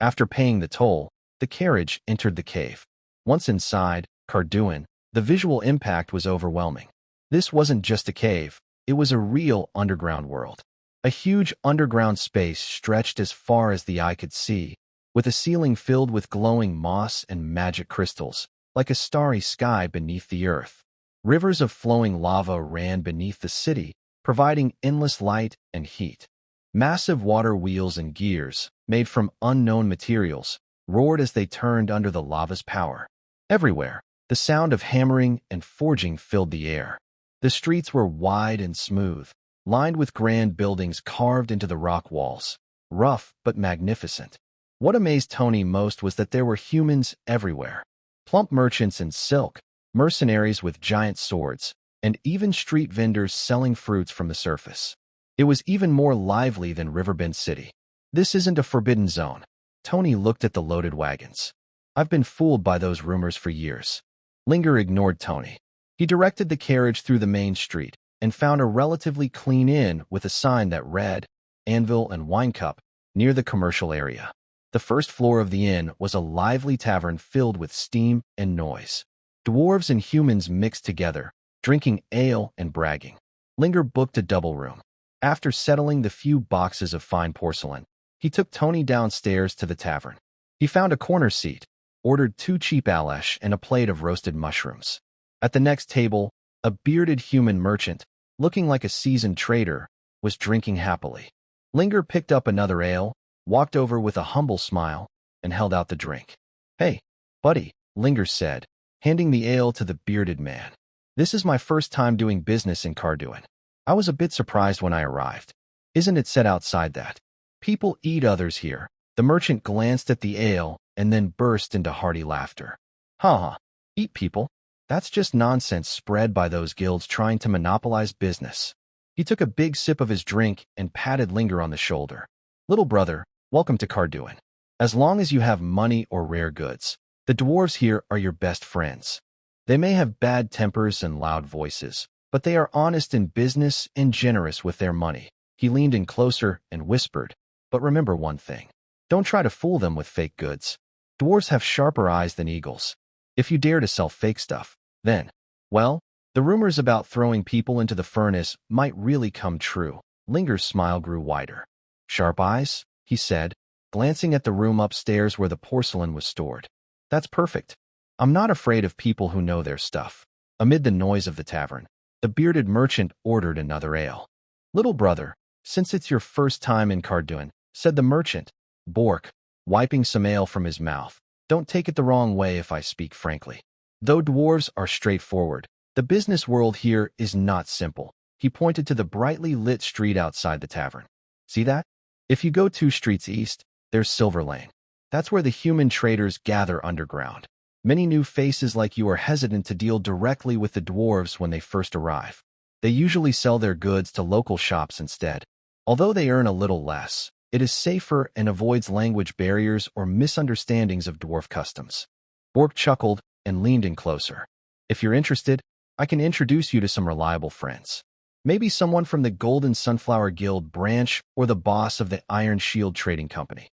After paying the toll, the carriage entered the cave. Once inside, Cardoon, the visual impact was overwhelming. This wasn't just a cave, it was a real underground world. A huge underground space stretched as far as the eye could see, with a ceiling filled with glowing moss and magic crystals, like a starry sky beneath the earth. Rivers of flowing lava ran beneath the city, providing endless light and heat. Massive water wheels and gears, made from unknown materials, roared as they turned under the lava's power. Everywhere, the sound of hammering and forging filled the air. The streets were wide and smooth, lined with grand buildings carved into the rock walls, rough but magnificent. What amazed Tony most was that there were humans everywhere. Plump merchants in silk, mercenaries with giant swords, and even street vendors selling fruits from the surface. It was even more lively than Riverbend City. This isn't a forbidden zone. Tony looked at the loaded wagons. I've been fooled by those rumors for years. Linger ignored Tony. He directed the carriage through the main street and found a relatively clean inn with a sign that read, Anvil and Wine Cup, near the commercial area. The first floor of the inn was a lively tavern filled with steam and noise. Dwarves and humans mixed together, drinking ale and bragging. Linger booked a double room. After settling the few boxes of fine porcelain, he took Tony downstairs to the tavern. He found a corner seat, ordered 2 cheap alesh and a plate of roasted mushrooms. At the next table, a bearded human merchant, looking like a seasoned trader, was drinking happily. Linger picked up another ale, walked over with a humble smile, and held out the drink. Hey, buddy, Linger said, handing the ale to the bearded man. This is my first time doing business in Cardoon. I was a bit surprised when I arrived. Isn't it said outside that people eat others here? The merchant glanced at the ale and then burst into hearty laughter. Ha. Eat people? That's just nonsense spread by those guilds trying to monopolize business. He took a big sip of his drink and patted Linger on the shoulder. Little brother, welcome to Carduin. As long as you have money or rare goods, the dwarves here are your best friends. They may have bad tempers and loud voices, but they are honest in business and generous with their money. He leaned in closer and whispered, but remember one thing. Don't try to fool them with fake goods. Dwarves have sharper eyes than eagles. If you dare to sell fake stuff, then, well, the rumors about throwing people into the furnace might really come true. Linger's smile grew wider. Sharp eyes, he said, glancing at the room upstairs where the porcelain was stored. That's perfect. I'm not afraid of people who know their stuff. Amid the noise of the tavern, the bearded merchant ordered another ale. Little brother, since it's your first time in Carduin, said the merchant, Bork, wiping some ale from his mouth. Don't take it the wrong way if I speak frankly. Though dwarves are straightforward, the business world here is not simple. He pointed to the brightly lit street outside the tavern. See that? If you go 2 streets east, there's Silver Lane. That's where the human traders gather underground. Many new faces like you are hesitant to deal directly with the dwarves when they first arrive. They usually sell their goods to local shops instead. Although they earn a little less, it is safer and avoids language barriers or misunderstandings of dwarf customs. Bork chuckled and leaned in closer. If you're interested, I can introduce you to some reliable friends. Maybe someone from the Golden Sunflower Guild branch or the boss of the Iron Shield Trading Company.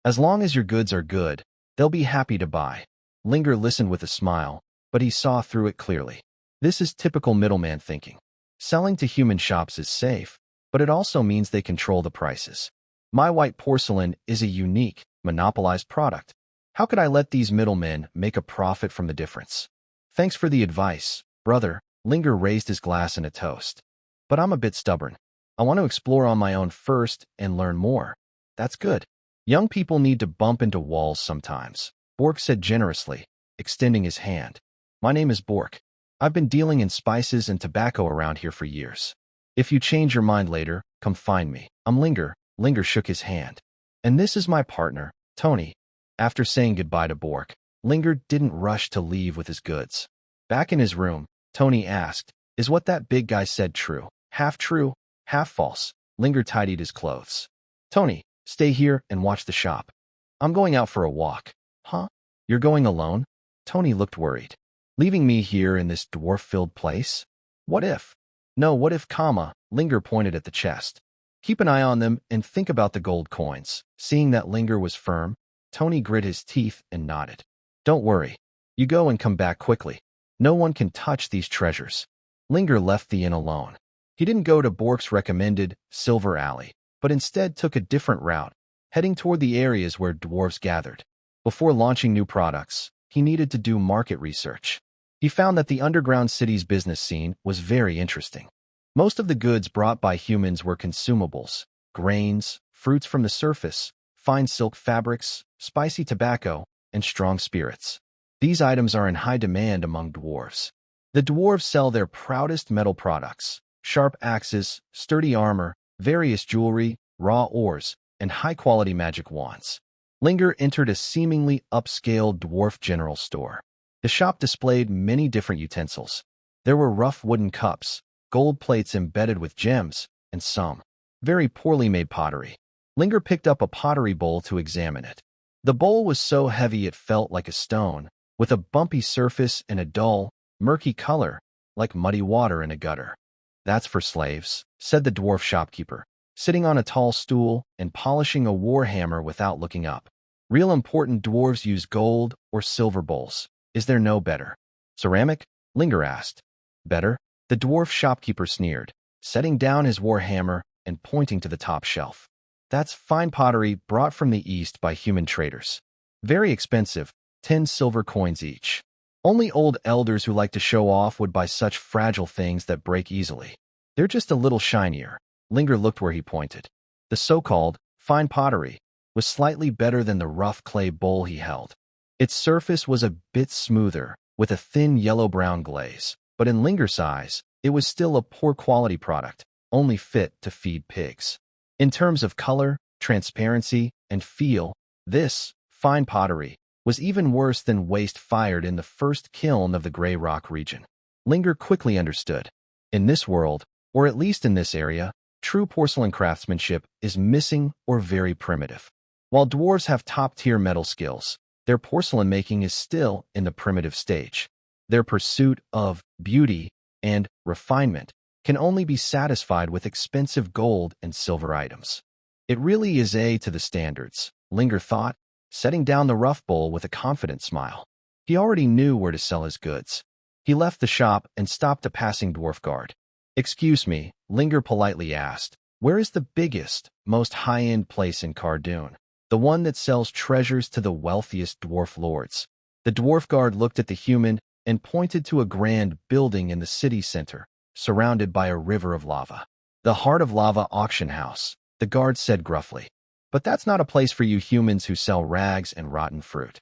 As long as your goods are good, they'll be happy to buy. Linger listened with a smile, but he saw through it clearly. This is typical middleman thinking. Selling to human shops is safe, but it also means they control the prices. My white porcelain is a unique, monopolized product. How could I let these middlemen make a profit from the difference? Thanks for the advice, brother. Linger raised his glass in a toast. But I'm a bit stubborn. I want to explore on my own first and learn more. That's good. Young people need to bump into walls sometimes, Bork said generously, extending his hand. My name is Bork. I've been dealing in spices and tobacco around here for years. If you change your mind later, come find me. I'm Linger. Linger shook his hand. And this is my partner, Tony. After saying goodbye to Bork, Linger didn't rush to leave with his goods. Back in his room, Tony asked, is what that big guy said true? Half true, half false. Linger tidied his clothes. Tony, stay here and watch the shop. I'm going out for a walk. Huh? You're going alone? Tony looked worried. Leaving me here in this dwarf-filled place? What if? No, what if, Linger pointed at the chest. Keep an eye on them and think about the gold coins. Seeing that Linger was firm, Tony grit his teeth and nodded. Don't worry. You go and come back quickly. No one can touch these treasures. Linger left the inn alone. He didn't go to Bork's recommended Silver Alley, but instead took a different route, heading toward the areas where dwarves gathered. Before launching new products, he needed to do market research. He found that the underground city's business scene was very interesting. Most of the goods brought by humans were consumables, grains, fruits from the surface, fine silk fabrics, spicy tobacco, and strong spirits. These items are in high demand among dwarves. The dwarves sell their proudest metal products, sharp axes, sturdy armor, various jewelry, raw ores, and high-quality magic wands. Linger entered a seemingly upscale dwarf general store. The shop displayed many different utensils. There were rough wooden cups, gold plates embedded with gems, and some very poorly made pottery. Linger picked up a pottery bowl to examine it. The bowl was so heavy it felt like a stone, with a bumpy surface and a dull, murky color, like muddy water in a gutter. That's for slaves, said the dwarf shopkeeper, sitting on a tall stool and polishing a war hammer without looking up. Real important dwarves use gold or silver bowls. Is there no better? Ceramic? Linger asked. Better? The dwarf shopkeeper sneered, setting down his war hammer and pointing to the top shelf. That's fine pottery brought from the east by human traders. Very expensive, 10 silver coins each. Only old elders who like to show off would buy such fragile things that break easily. They're just a little shinier. Linger looked where he pointed. The so-called fine pottery was slightly better than the rough clay bowl he held. Its surface was a bit smoother, with a thin yellow-brown glaze, but in Linger's eyes, it was still a poor quality product, only fit to feed pigs. In terms of color, transparency, and feel, this fine pottery was even worse than waste fired in the first kiln of the Grey Rock region. Linger quickly understood. In this world, or at least in this area, true porcelain craftsmanship is missing or very primitive. While dwarves have top-tier metal skills, their porcelain making is still in the primitive stage. Their pursuit of beauty and refinement can only be satisfied with expensive gold and silver items. It really is to the standards, Linger thought, setting down the rough bowl with a confident smile. He already knew where to sell his goods. He left the shop and stopped a passing dwarf guard. "Excuse me," Linger politely asked, "where is the biggest, most high-end place in Cardoon? The one that sells treasures to the wealthiest dwarf lords?" The dwarf guard looked at the human and pointed to a grand building in the city center, surrounded by a river of lava. "The Heart of Lava Auction House," the guard said gruffly. "But that's not a place for you humans who sell rags and rotten fruit.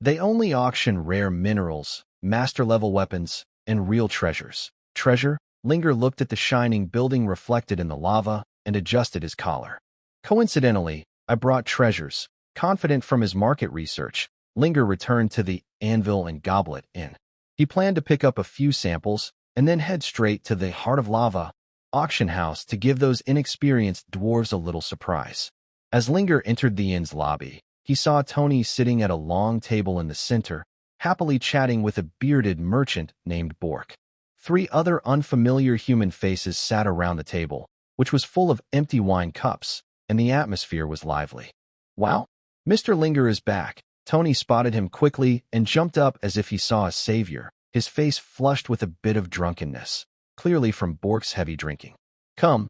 They only auction rare minerals, master-level weapons, and real treasures." "Treasure?" Linger looked at the shining building reflected in the lava and adjusted his collar. "Coincidentally, I brought treasures." Confident from his market research, Linger returned to the Anvil and Goblet Inn. He planned to pick up a few samples and then head straight to the Heart of Lava auction house to give those inexperienced dwarves a little surprise. As Linger entered the inn's lobby, he saw Tony sitting at a long table in the center, happily chatting with a bearded merchant named Bork. 3 other unfamiliar human faces sat around the table, which was full of empty wine cups, and the atmosphere was lively. "Wow, Mr. Linger is back." Tony spotted him quickly and jumped up as if he saw a savior, his face flushed with a bit of drunkenness, clearly from Bork's heavy drinking. Come,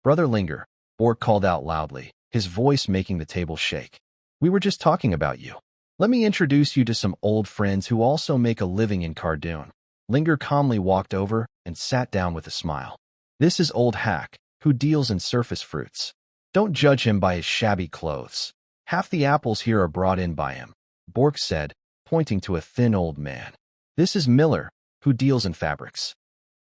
Brother Linger," Bork called out loudly, his voice making the table shake. "We were just talking about you. Let me introduce you to some old friends who also make a living in Cardoon." Linger calmly walked over and sat down with a smile. "This is Old Hack, who deals in surface fruits. Don't judge him by his shabby clothes. Half the apples here are brought in by him," Bork said, pointing to a thin old man. "This is Miller, who deals in fabrics.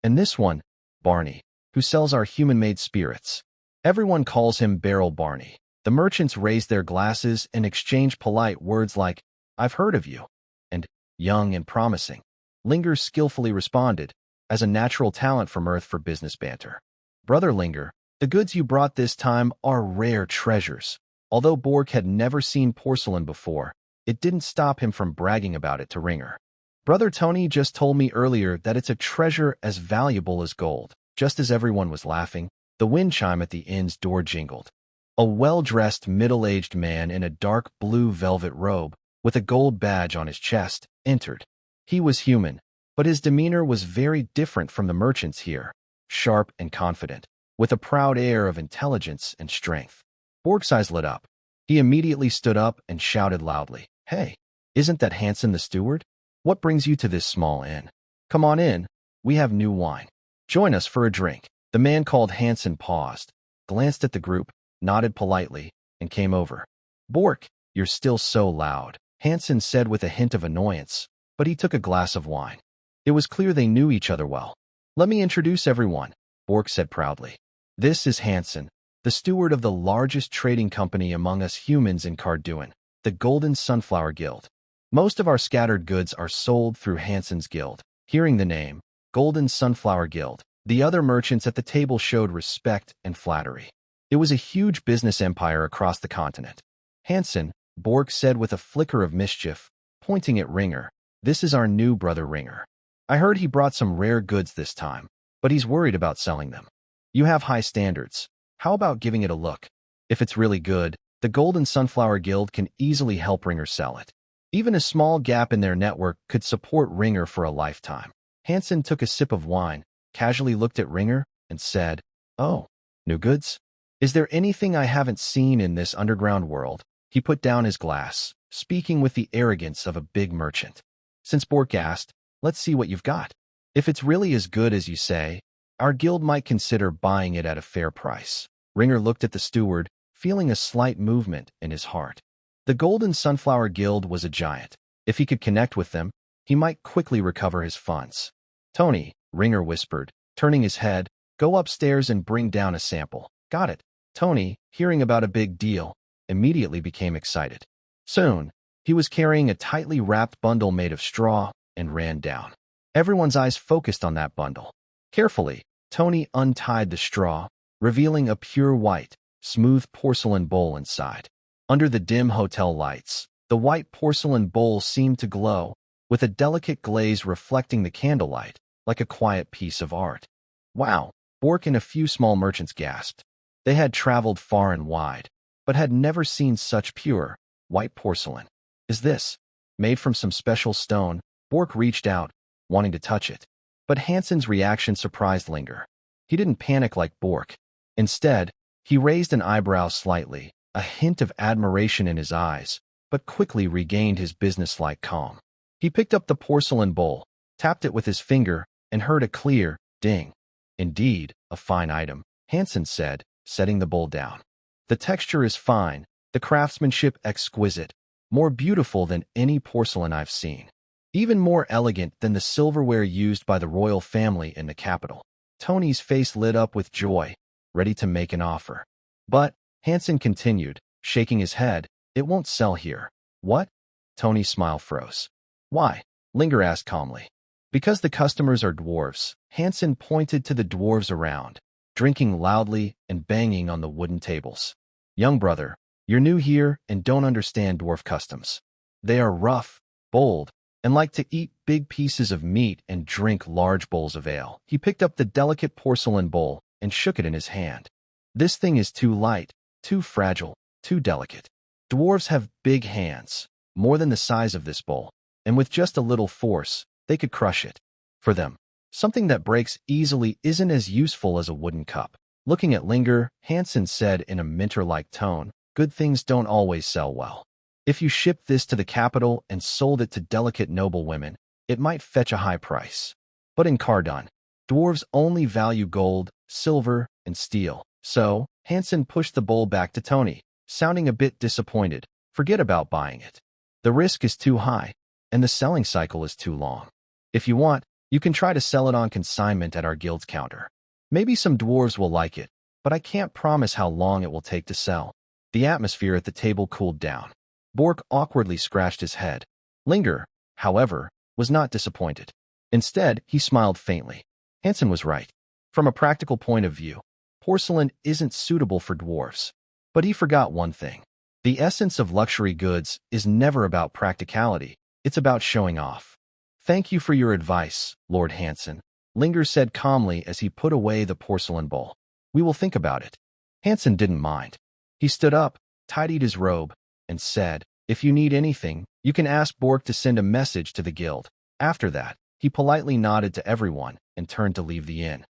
And this one, Barney, who sells our human-made spirits. Everyone calls him Barrel Barney." The merchants raised their glasses and exchanged polite words like, "I've heard of you," and "young and promising." Linger skillfully responded, as a natural talent from Earth for business banter. "Brother Linger, the goods you brought this time are rare treasures." Although Bork had never seen porcelain before, it didn't stop him from bragging about it to Ringer. "Brother Tony just told me earlier that it's a treasure as valuable as gold." Just as everyone was laughing, the wind chime at the inn's door jingled. A well-dressed, middle-aged man in a dark blue velvet robe, with a gold badge on his chest, entered. He was human, but his demeanor was very different from the merchants here, sharp and confident, with a proud air of intelligence and strength. Bork's eyes lit up. He immediately stood up and shouted loudly, "Hey, isn't that Hansen the steward? What brings you to this small inn? Come on in, we have new wine. Join us for a drink." The man called Hansen paused, glanced at the group, nodded politely, and came over. "Bork, you're still so loud," Hansen said with a hint of annoyance, but he took a glass of wine. It was clear they knew each other well. "Let me introduce everyone," Bork said proudly. "This is Hansen, the steward of the largest trading company among us humans in Cardoon, the Golden Sunflower Guild. Most of our scattered goods are sold through Hansen's guild." Hearing the name, Golden Sunflower Guild, the other merchants at the table showed respect and flattery. It was a huge business empire across the continent. "Hansen," Bork said with a flicker of mischief, pointing at Ringer, "this is our new brother Ringer. I heard he brought some rare goods this time, but he's worried about selling them. You have high standards. How about giving it a look? If it's really good, the Golden Sunflower Guild can easily help Ringer sell it. Even a small gap in their network could support Ringer for a lifetime." Hansen took a sip of wine, casually looked at Ringer, and said, "Oh, new goods? Is there anything I haven't seen in this underground world?" He put down his glass, speaking with the arrogance of a big merchant. Since Bork asked, "Let's see what you've got. If it's really as good as you say, our guild might consider buying it at a fair price." Ringer looked at the steward, feeling a slight movement in his heart. The Golden Sunflower Guild was a giant. If he could connect with them, he might quickly recover his funds. "Tony," Ringer whispered, turning his head, "go upstairs and bring down a sample." "Got it." Tony, hearing about a big deal, immediately became excited. Soon, He was carrying a tightly wrapped bundle made of straw and ran down. Everyone's eyes focused on that bundle. Carefully, Tony untied the straw, revealing a pure white, smooth porcelain bowl inside. Under the dim hotel lights, the white porcelain bowl seemed to glow, with a delicate glaze reflecting the candlelight, like a quiet piece of art. Wow, Bork and a few small merchants gasped. They had traveled far and wide, but had never seen such pure, white porcelain. Is this made from some special stone? Bork reached out, wanting to touch it. But Hansen's reaction surprised Linger. He didn't panic like Bork. Instead, he raised an eyebrow slightly, a hint of admiration in his eyes, but quickly regained his businesslike calm. He picked up the porcelain bowl, tapped it with his finger, and heard a clear ding. Indeed, a fine item, Hansen said, setting the bowl down. The texture is fine, the craftsmanship exquisite, more beautiful than any porcelain I've seen. Even more elegant than the silverware used by the royal family in the capital. Tony's face lit up with joy, ready to make an offer. But, Hansen continued, shaking his head, it won't sell here. What? Tony's smile froze. Why? Linger asked calmly. Because the customers are dwarves, Hansen pointed to the dwarves around, drinking loudly and banging on the wooden tables. Young brother, you're new here and don't understand dwarf customs. They are rough, bold, and like to eat big pieces of meat and drink large bowls of ale. He picked up the delicate porcelain bowl and shook it in his hand. This thing is too light, too fragile, too delicate. Dwarves have big hands, more than the size of this bowl, and with just a little force, they could crush it. For them, something that breaks easily isn't as useful as a wooden cup. Looking at Linger, Hansen said in a mentor-like tone, good things don't always sell well. If you shipped this to the capital and sold it to delicate noble women, it might fetch a high price. But in Cardon, dwarves only value gold, silver, and steel. So, Hansen pushed the bowl back to Tony, sounding a bit disappointed. Forget about buying it. The risk is too high, and the selling cycle is too long. If you want, you can try to sell it on consignment at our guild's counter. Maybe some dwarves will like it, but I can't promise how long it will take to sell. The atmosphere at the table cooled down. Bork awkwardly scratched his head. Linger, however, was not disappointed. Instead, he smiled faintly. Hansen was right. From a practical point of view, porcelain isn't suitable for dwarves. But he forgot one thing. The essence of luxury goods is never about practicality, it's about showing off. Thank you for your advice, Lord Hansen, Linger said calmly as he put away the porcelain bowl. We will think about it. Hansen didn't mind. He stood up, tidied his robe, and said, if you need anything, you can ask Bork to send a message to the guild. After that, he politely nodded to everyone and turned to leave the inn.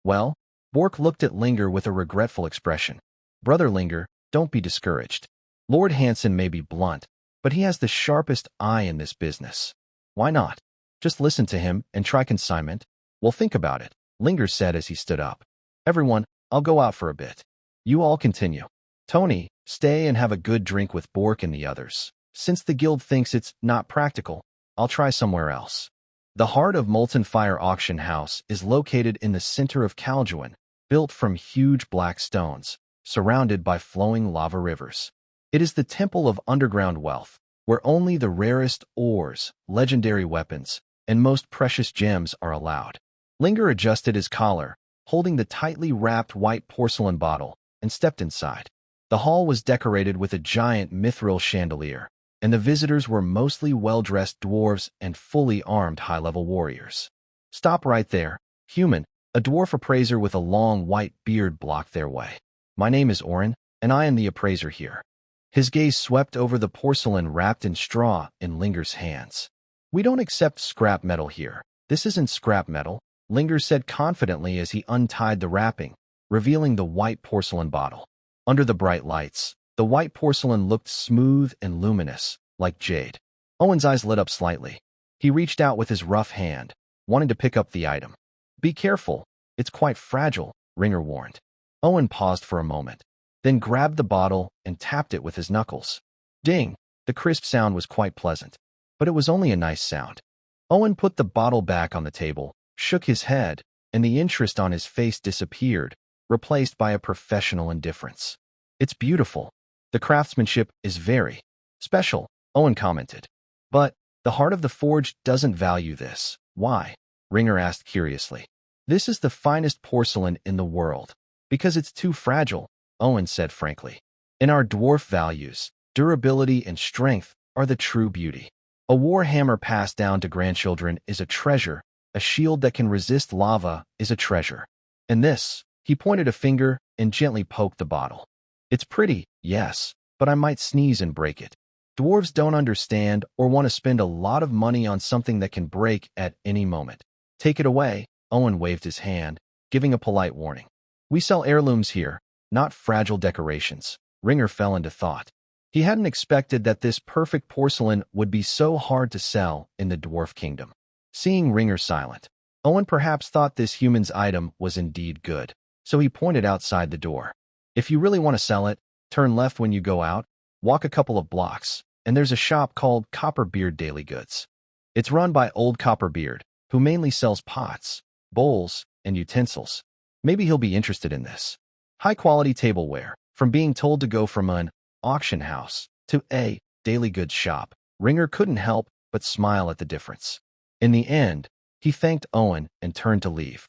Well? Bork looked at Linger with a regretful expression. Brother Linger, don't be discouraged. Lord Hansen may be blunt, but he has the sharpest eye in this business. Why not? Just listen to him and try consignment. We'll think about it, Linger said as he stood up. Everyone, I'll go out for a bit. You all continue. Tony, stay and have a good drink with Bork and the others. Since the guild thinks it's not practical, I'll try somewhere else. The heart of Molten Fire Auction House is located in the center of Caljuan, built from huge black stones, surrounded by flowing lava rivers. It is the temple of underground wealth, where only the rarest ores, legendary weapons, and most precious gems are allowed. Linger adjusted his collar, holding the tightly wrapped white porcelain bottle, and stepped inside. The hall was decorated with a giant mithril chandelier, and the visitors were mostly well-dressed dwarves and fully armed high-level warriors. Stop right there, human, a dwarf appraiser with a long white beard blocked their way. My name is Orin, and I am the appraiser here. His gaze swept over the porcelain wrapped in straw in Linger's hands. We don't accept scrap metal here. This isn't scrap metal, Linger said confidently as he untied the wrapping, revealing the white porcelain bottle. Under the bright lights, the white porcelain looked smooth and luminous, like jade. Owen's eyes lit up slightly. He reached out with his rough hand, wanting to pick up the item. Be careful, it's quite fragile, Ringer warned. Owen paused for a moment, then grabbed the bottle and tapped it with his knuckles. Ding! The crisp sound was quite pleasant, but it was only a nice sound. Owen put the bottle back on the table, shook his head, and the interest on his face disappeared, replaced by a professional indifference. It's beautiful. The craftsmanship is very special, Owen commented. But the heart of the forge doesn't value this. Why? Ringer asked curiously. This is the finest porcelain in the world. Because it's too fragile, Owen said frankly. In our dwarf values, durability and strength are the true beauty. A war hammer passed down to grandchildren is a treasure. A shield that can resist lava is a treasure. And this, he pointed a finger and gently poked the bottle. It's pretty, yes, but I might sneeze and break it. Dwarves don't understand or want to spend a lot of money on something that can break at any moment. Take it away, Owen waved his hand, giving a polite warning. We sell heirlooms here, not fragile decorations. Ringer fell into thought. He hadn't expected that this perfect porcelain would be so hard to sell in the dwarf kingdom. Seeing Ringer silent, Owen perhaps thought this human's item was indeed good, so he pointed outside the door. If you really want to sell it, turn left when you go out, walk a couple of blocks, and there's a shop called Copperbeard Daily Goods. It's run by Old Copperbeard, who mainly sells pots, bowls, and utensils. Maybe he'll be interested in this. High-quality tableware, from being told to go from an auction house to a daily goods shop. Ringer couldn't help but smile at the difference. In the end, he thanked Owen and turned to leave.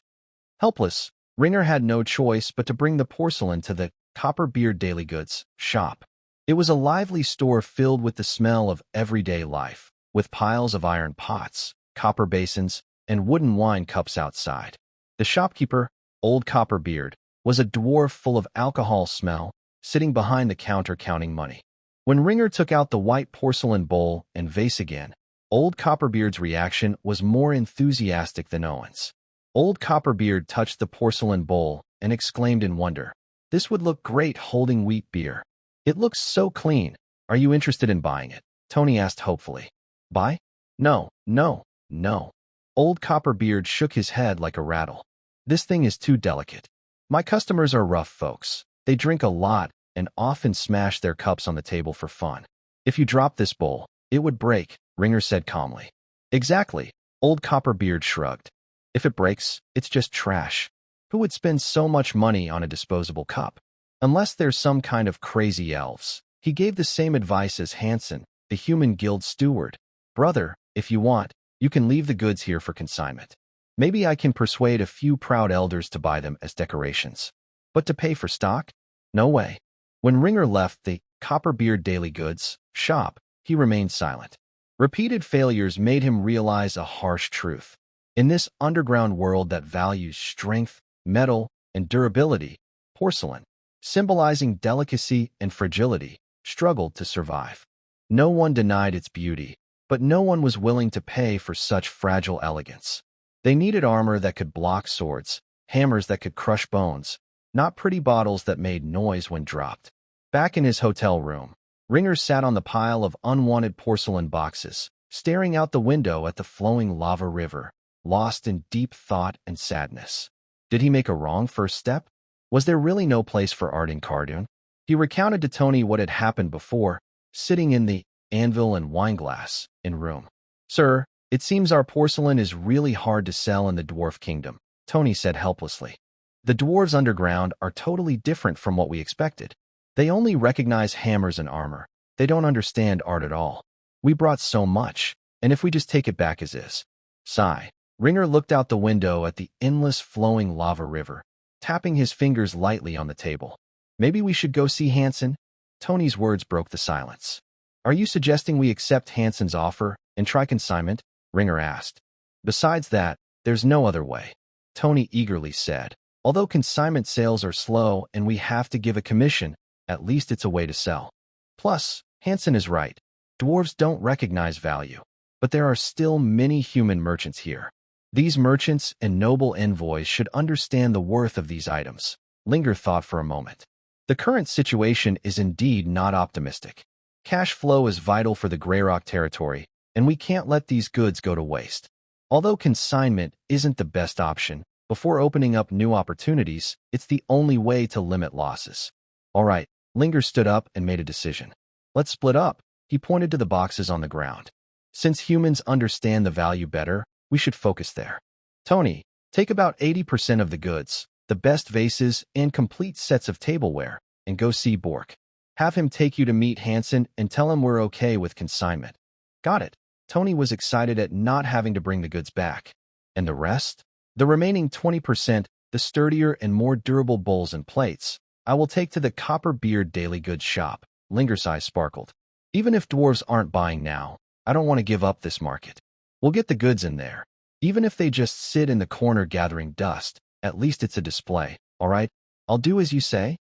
Helpless, Ringer had no choice but to bring the porcelain to the Copperbeard Daily Goods shop. It was a lively store filled with the smell of everyday life, with piles of iron pots, copper basins, and wooden wine cups outside. The shopkeeper, Old Copperbeard, was a dwarf full of alcohol smell, sitting behind the counter counting money. When Ringer took out the white porcelain bowl and vase again, Old Copperbeard's reaction was more enthusiastic than Owen's. Old Copperbeard touched the porcelain bowl and exclaimed in wonder, "This would look great holding wheat beer. It looks so clean. Are you interested in buying it?" Tony asked hopefully. Buy? No, no, no. Old Copperbeard shook his head like a rattle. This thing is too delicate. My customers are rough folks. They drink a lot and often smash their cups on the table for fun. If you drop this bowl, it would break, Ringer said calmly. Exactly, Old Copperbeard shrugged. If it breaks, it's just trash. Who would spend so much money on a disposable cup? Unless there's some kind of crazy elves. He gave the same advice as Hansen, the human guild steward. Brother, if you want, you can leave the goods here for consignment. Maybe I can persuade a few proud elders to buy them as decorations. But to pay for stock? No way. When Ringer left the Copperbeard Daily Goods shop, he remained silent. Repeated failures made him realize a harsh truth. In this underground world that values strength, metal, and durability, porcelain, symbolizing delicacy and fragility, struggled to survive. No one denied its beauty, but no one was willing to pay for such fragile elegance. They needed armor that could block swords, hammers that could crush bones, not pretty bottles that made noise when dropped. Back in his hotel room, Ringer sat on the pile of unwanted porcelain boxes, staring out the window at the flowing lava river, lost in deep thought and sadness. Did he make a wrong first step? Was there really no place for art in Cardoon? He recounted to Tony what had happened before, sitting in the anvil and wineglass in room. Sir, it seems our porcelain is really hard to sell in the dwarf kingdom, Tony said helplessly. The dwarves underground are totally different from what we expected. They only recognize hammers and armor. They don't understand art at all. We brought so much, and if we just take it back as is. Sigh. Ringer looked out the window at the endless flowing lava river, tapping his fingers lightly on the table. Maybe we should go see Hansen? Tony's words broke the silence. Are you suggesting we accept Hansen's offer and try consignment? Ringer asked. Besides that, there's no other way, Tony eagerly said. Although consignment sales are slow and we have to give a commission, at least it's a way to sell. Plus, Hansen is right. Dwarves don't recognize value. But there are still many human merchants here. These merchants and noble envoys should understand the worth of these items. Linger thought for a moment. The current situation is indeed not optimistic. Cash flow is vital for the Greyrock territory, and we can't let these goods go to waste. Although consignment isn't the best option, before opening up new opportunities, it's the only way to limit losses. All right, Linger stood up and made a decision. Let's split up. He pointed to the boxes on the ground. Since humans understand the value better, we should focus there. Tony, take about 80% of the goods, the best vases and complete sets of tableware, and go see Bork. Have him take you to meet Hansen and tell him we're okay with consignment. Got it. Tony was excited at not having to bring the goods back. And the rest? The remaining 20%, the sturdier and more durable bowls and plates, I will take to the Copper Beard daily goods shop. Linger's eyes sparkled. Even if dwarves aren't buying now, I don't want to give up this market. We'll get the goods in there. Even if they just sit in the corner gathering dust, at least it's a display, all right? I'll do as you say.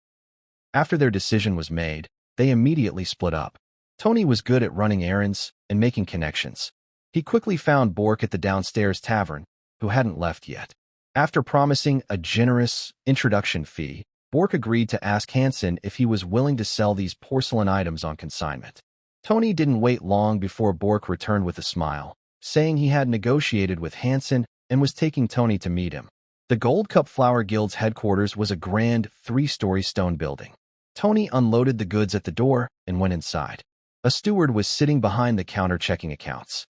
After their decision was made, they immediately split up. Tony was good at running errands and making connections. He quickly found Bork at the downstairs tavern, who hadn't left yet. After promising a generous introduction fee, Bork agreed to ask Hansen if he was willing to sell these porcelain items on consignment. Tony didn't wait long before Bork returned with a smile, saying he had negotiated with Hansen and was taking Tony to meet him. The Gold Cup Flower Guild's headquarters was a grand 3-story stone building. Tony unloaded the goods at the door and went inside. A steward was sitting behind the counter checking accounts.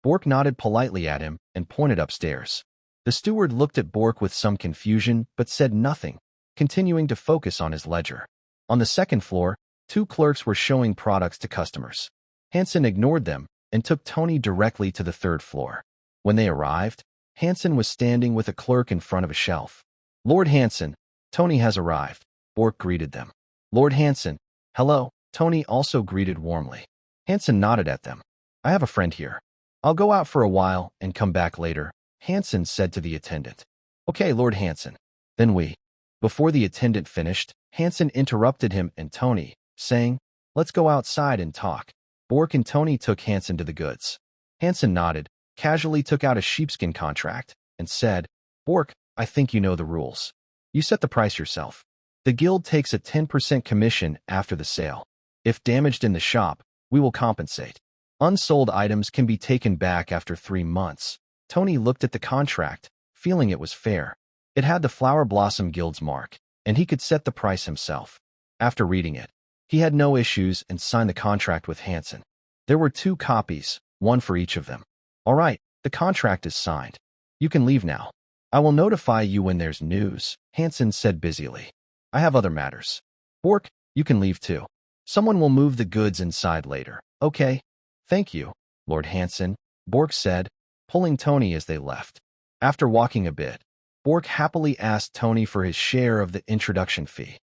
Bork nodded politely at him and pointed upstairs. The steward looked at Bork with some confusion but said nothing, continuing to focus on his ledger. On the second floor, 2 clerks were showing products to customers. Hansen ignored them and took Tony directly to the 3rd floor. When they arrived, Hansen was standing with a clerk in front of a shelf. Lord Hansen, Tony has arrived, Bork greeted them. Lord Hansen, hello, Tony also greeted warmly. Hansen nodded at them. I have a friend here. I'll go out for a while and come back later, Hansen said to the attendant. Okay, Lord Hansen. Then we. Before the attendant finished, Hansen interrupted him and Tony, saying, let's go outside and talk. Bork and Tony took Hansen to the goods. Hansen nodded, casually took out a sheepskin contract, and said, Bork, I think you know the rules. You set the price yourself. The guild takes a 10% commission after the sale. If damaged in the shop, we will compensate. Unsold items can be taken back after 3 months. Tony looked at the contract, feeling it was fair. It had the Flower Blossom Guild's mark, and he could set the price himself. After reading it, he had no issues and signed the contract with Hansen. There were 2 copies, one for each of them. All right, the contract is signed. You can leave now. I will notify you when there's news, Hansen said busily. I have other matters. Bork, you can leave too. Someone will move the goods inside later, okay? Thank you, Lord Hansen, Bork said, pulling Tony as they left. After walking a bit, Bork happily asked Tony for his share of the introduction fee.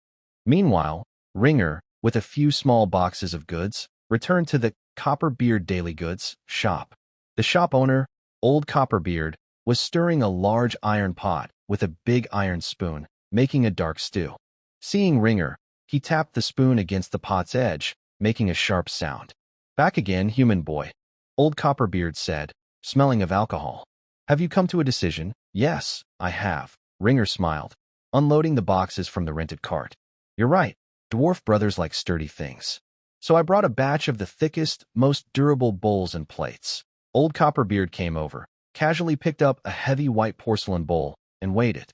Meanwhile, Ringer, with a few small boxes of goods, returned to the Copperbeard Daily Goods shop. The shop owner, Old Copperbeard, was stirring a large iron pot with a big iron spoon, making a dark stew. Seeing Ringer, he tapped the spoon against the pot's edge, making a sharp sound. Back again, human boy, Old Copperbeard said, smelling of alcohol. Have you come to a decision? Yes, I have, Ringer smiled, unloading the boxes from the rented cart. You're right, dwarf brothers like sturdy things. So I brought a batch of the thickest, most durable bowls and plates. Old Copperbeard came over, casually picked up a heavy white porcelain bowl, and weighed it.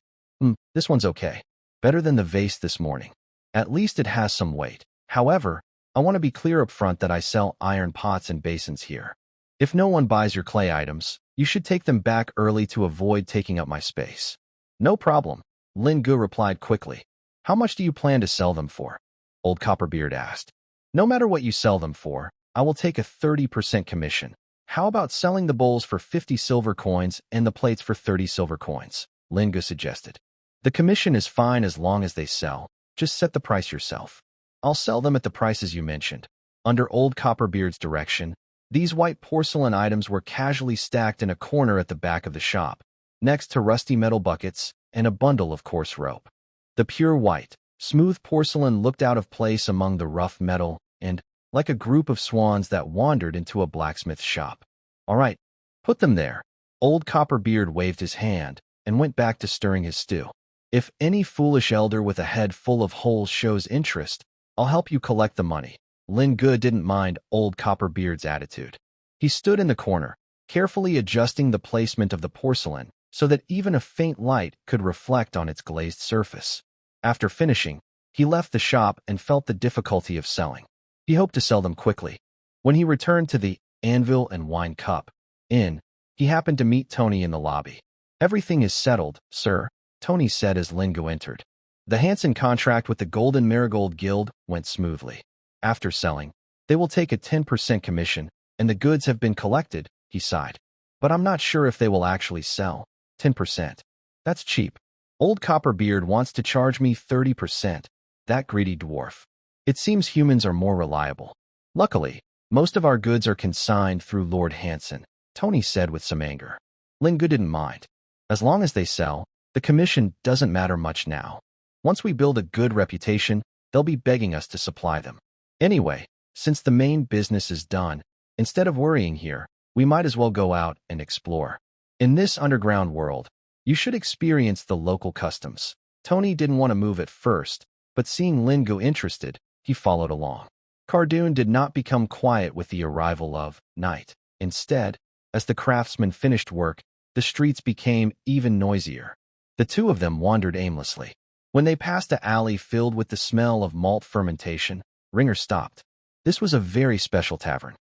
This one's okay. Better than the vase this morning. At least it has some weight. However, I want to be clear up front that I sell iron pots and basins here. If no one buys your clay items, you should take them back early to avoid taking up my space. No problem, Lin Gu replied quickly. How much do you plan to sell them for? Old Copperbeard asked. No matter what you sell them for, I will take a 30% commission. How about selling the bowls for 50 silver coins and the plates for 30 silver coins? Lin Gu suggested. The commission is fine as long as they sell. Just set the price yourself. I'll sell them at the prices you mentioned. Under Old Copperbeard's direction, these white porcelain items were casually stacked in a corner at the back of the shop, next to rusty metal buckets and a bundle of coarse rope. The pure white, smooth porcelain looked out of place among the rough metal and, like a group of swans that wandered into a blacksmith's shop. All right, put them there. Old Copperbeard waved his hand and went back to stirring his stew. If any foolish elder with a head full of holes shows interest, I'll help you collect the money. Lin Gu didn't mind Old Copperbeard's attitude. He stood in the corner, carefully adjusting the placement of the porcelain so that even a faint light could reflect on its glazed surface. After finishing, he left the shop and felt the difficulty of selling. He hoped to sell them quickly. When he returned to the Anvil and Wine Cup Inn, he happened to meet Tony in the lobby. Everything is settled, sir, Tony said as Lin Gu entered. The Hansen contract with the Golden Marigold Guild went smoothly. After selling, they will take a 10% commission, and the goods have been collected, he sighed. But I'm not sure if they will actually sell. 10%. That's cheap. Old Copperbeard wants to charge me 30%. That greedy dwarf. It seems humans are more reliable. Luckily, most of our goods are consigned through Lord Hanson, Tony said with some anger. Lingu didn't mind. As long as they sell, the commission doesn't matter much now. Once we build a good reputation, they'll be begging us to supply them. Anyway, since the main business is done, instead of worrying here, we might as well go out and explore. In this underground world, you should experience the local customs. Tony didn't want to move at first, but seeing Lingu interested, he followed along. Cardoon did not become quiet with the arrival of night. Instead, as the craftsmen finished work, the streets became even noisier. The two of them wandered aimlessly. When they passed an alley filled with the smell of malt fermentation, Ringer stopped. This was a very special tavern.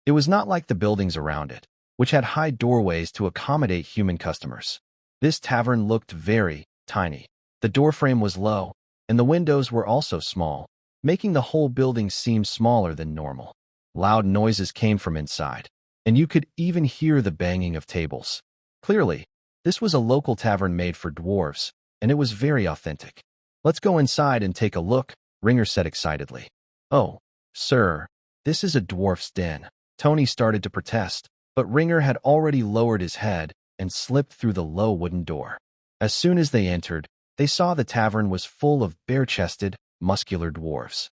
It was not like the buildings around it, which had high doorways to accommodate human customers. This tavern looked very tiny. The doorframe was low, and the windows were also small, making the whole building seem smaller than normal. Loud noises came from inside, and you could even hear the banging of tables. Clearly, this was a local tavern made for dwarves, and it was very authentic. Let's go inside and take a look, Ringer said excitedly. Oh, sir, this is a dwarf's den. Tony started to protest, but Ringer had already lowered his head and slipped through the low wooden door. As soon as they entered, they saw the tavern was full of bare-chested, muscular dwarves.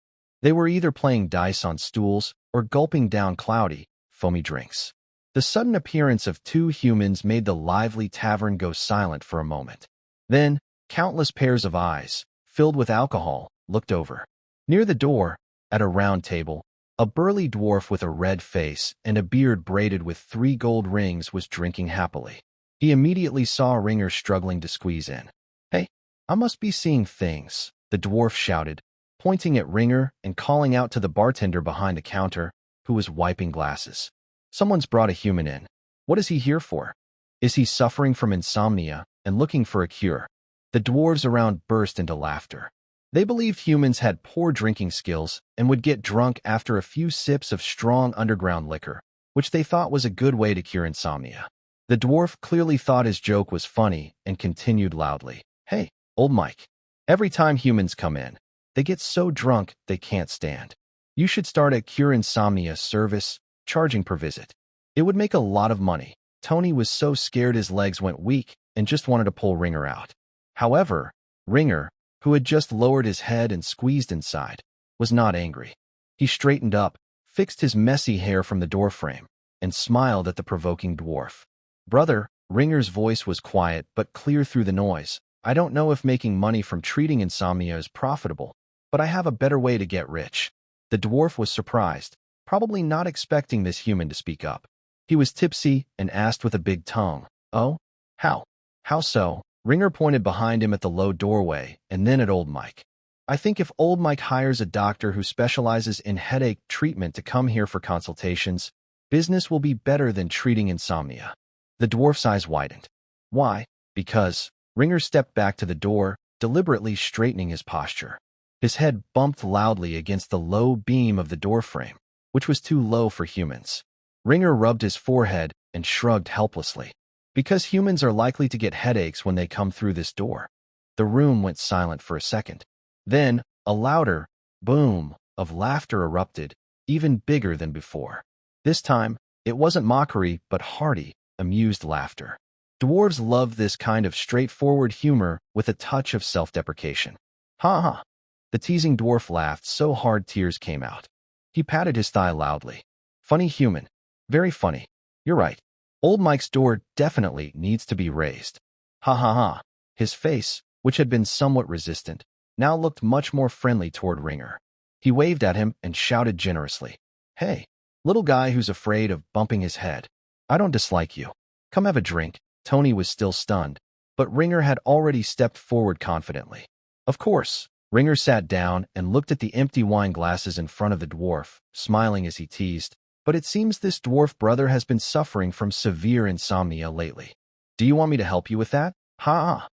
They were either playing dice on stools or gulping down cloudy, foamy drinks. The sudden appearance of two humans made the lively tavern go silent for a moment. Then, countless pairs of eyes, filled with alcohol, looked over. Near the door, at a round table, a burly dwarf with a red face and a beard braided with 3 gold rings was drinking happily. He immediately saw Ringer struggling to squeeze in. Hey, I must be seeing things, the dwarf shouted, pointing at Ringer and calling out to the bartender behind the counter, who was wiping glasses. Someone's brought a human in. What is he here for? Is he suffering from insomnia and looking for a cure? The dwarves around burst into laughter. They believed humans had poor drinking skills and would get drunk after a few sips of strong underground liquor, which they thought was a good way to cure insomnia. The dwarf clearly thought his joke was funny and continued loudly. Hey, old Mike. Every time humans come in, they get so drunk they can't stand. You should start a cure insomnia service, charging per visit. It would make a lot of money. Tony was so scared his legs went weak and just wanted to pull Ringer out. However, Ringer, who had just lowered his head and squeezed inside, was not angry. He straightened up, fixed his messy hair from the doorframe, and smiled at the provoking dwarf. Brother, Ringer's voice was quiet but clear through the noise. I don't know if making money from treating insomnia is profitable, but I have a better way to get rich. The dwarf was surprised, probably not expecting this human to speak up. He was tipsy and asked with a big tongue, Oh? How? How so? Ringer pointed behind him at the low doorway and then at old Mike. I think if old Mike hires a doctor who specializes in headache treatment to come here for consultations, business will be better than treating insomnia. The dwarf's eyes widened. Why? Because Ringer stepped back to the door, deliberately straightening his posture. His head bumped loudly against the low beam of the doorframe, which was too low for humans. Ringer rubbed his forehead and shrugged helplessly. Because humans are likely to get headaches when they come through this door. The room went silent for a second. Then, a louder boom of laughter erupted, even bigger than before. This time, it wasn't mockery but hearty, amused laughter. Dwarves love this kind of straightforward humor with a touch of self-deprecation. Ha ha! The teasing dwarf laughed so hard tears came out. He patted his thigh loudly. Funny human. Very funny. You're right. Old Mike's door definitely needs to be raised. Ha ha ha. His face, which had been somewhat resistant, now looked much more friendly toward Ringer. He waved at him and shouted generously. Hey, little guy who's afraid of bumping his head. I don't dislike you. Come have a drink. Tony was still stunned, but Ringer had already stepped forward confidently. Of course. Ringer sat down and looked at the empty wine glasses in front of the dwarf, smiling as he teased. But it seems this dwarf brother has been suffering from severe insomnia lately. Do you want me to help you with that? Ha!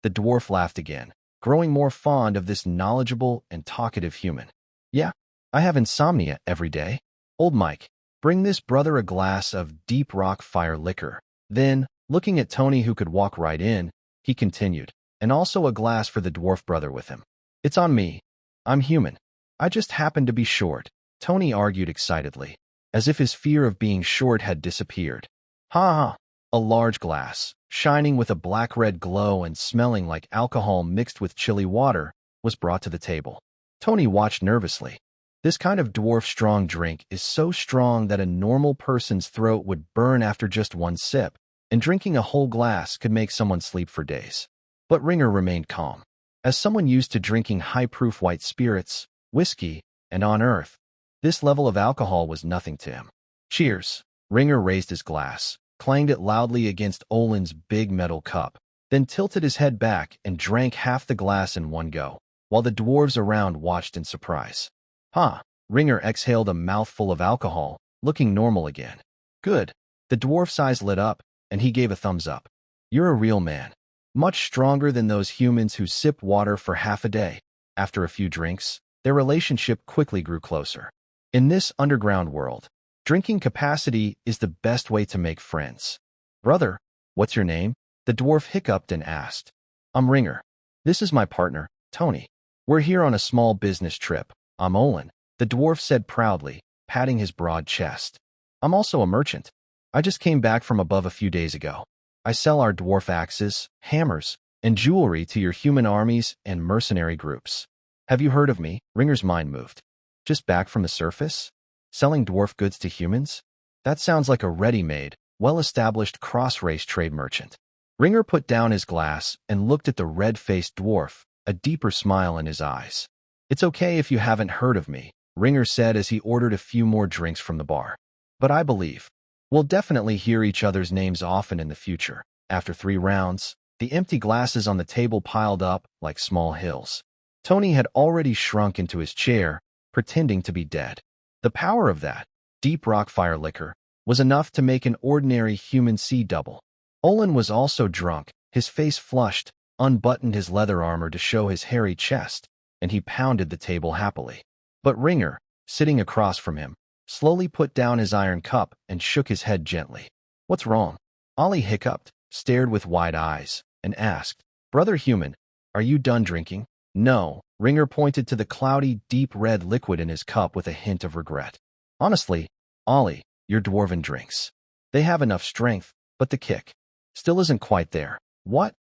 The dwarf laughed again, growing more fond of this knowledgeable and talkative human. Yeah, I have insomnia every day. Old Mike, bring this brother a glass of deep rock fire liquor. Then, looking at Tony who could walk right in, he continued, and also a glass for the dwarf brother with him. It's on me. I'm human. I just happen to be short, Tony argued excitedly, as if his fear of being short had disappeared. Ha ha! A large glass, shining with a black-red glow and smelling like alcohol mixed with chilly water, was brought to the table. Tony watched nervously. This kind of dwarf-strong drink is so strong that a normal person's throat would burn after just one sip, and drinking a whole glass could make someone sleep for days. But Ringer remained calm. As someone used to drinking high-proof white spirits, whiskey, and on Earth, this level of alcohol was nothing to him. Cheers! Ringer raised his glass, clanged it loudly against Olin's big metal cup, then tilted his head back and drank half the glass in one go, while the dwarves around watched in surprise. Ha! Ringer exhaled a mouthful of alcohol, looking normal again. Good. The dwarf's eyes lit up, and he gave a thumbs up. You're a real man. Much stronger than those humans who sip water for half a day. After a few drinks, their relationship quickly grew closer. In this underground world, drinking capacity is the best way to make friends. Brother, what's your name? The dwarf hiccuped and asked. I'm Ringer. This is my partner, Tony. We're here on a small business trip. I'm Olin, the dwarf said proudly, patting his broad chest. I'm also a merchant. I just came back from above a few days ago. I sell our dwarf axes, hammers, and jewelry to your human armies and mercenary groups. Have you heard of me? Ringer's mind moved. Just back from the surface? Selling dwarf goods to humans? That sounds like a ready-made, well-established cross-race trade merchant. Ringer put down his glass and looked at the red-faced dwarf, a deeper smile in his eyes. It's okay if you haven't heard of me, Ringer said as he ordered a few more drinks from the bar. But I believe we'll definitely hear each other's names often in the future. After 3 rounds, the empty glasses on the table piled up like small hills. Tony had already shrunk into his chair, pretending to be dead. The power of that deep rock fire liquor was enough to make an ordinary human see double. Olin was also drunk, his face flushed, unbuttoned his leather armor to show his hairy chest, and he pounded the table happily. But Ringer, sitting across from him, slowly put down his iron cup and shook his head gently. What's wrong? Ollie hiccuped, stared with wide eyes, and asked, Brother human, are you done drinking? No, Ringer pointed to the cloudy, deep red liquid in his cup with a hint of regret. Honestly, Ollie, your dwarven drinks. They have enough strength, but the kick still isn't quite there. What?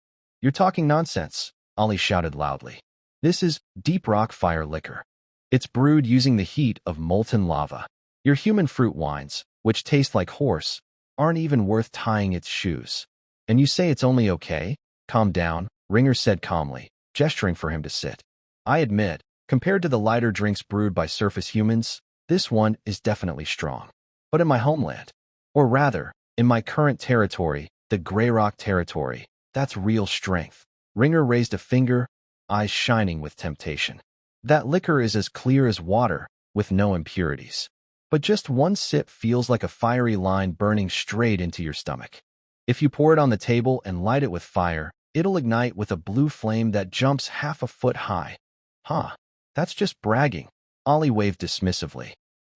You're talking nonsense, Ollie shouted loudly. This is deep rock fire liquor. It's brewed using the heat of molten lava. Your human fruit wines, which taste like horse, aren't even worth tying its shoes. And you say it's only okay? Calm down, Ringer said calmly, gesturing for him to sit. I admit, compared to the lighter drinks brewed by surface humans, this one is definitely strong. But in my homeland, or rather, in my current territory, the Grey Rock territory, that's real strength. Ringer raised a finger, eyes shining with temptation. That liquor is as clear as water, with no impurities. But just one sip feels like a fiery line burning straight into your stomach. If you pour it on the table and light it with fire, it'll ignite with a blue flame that jumps half a foot high. Huh, that's just bragging. Ollie waved dismissively.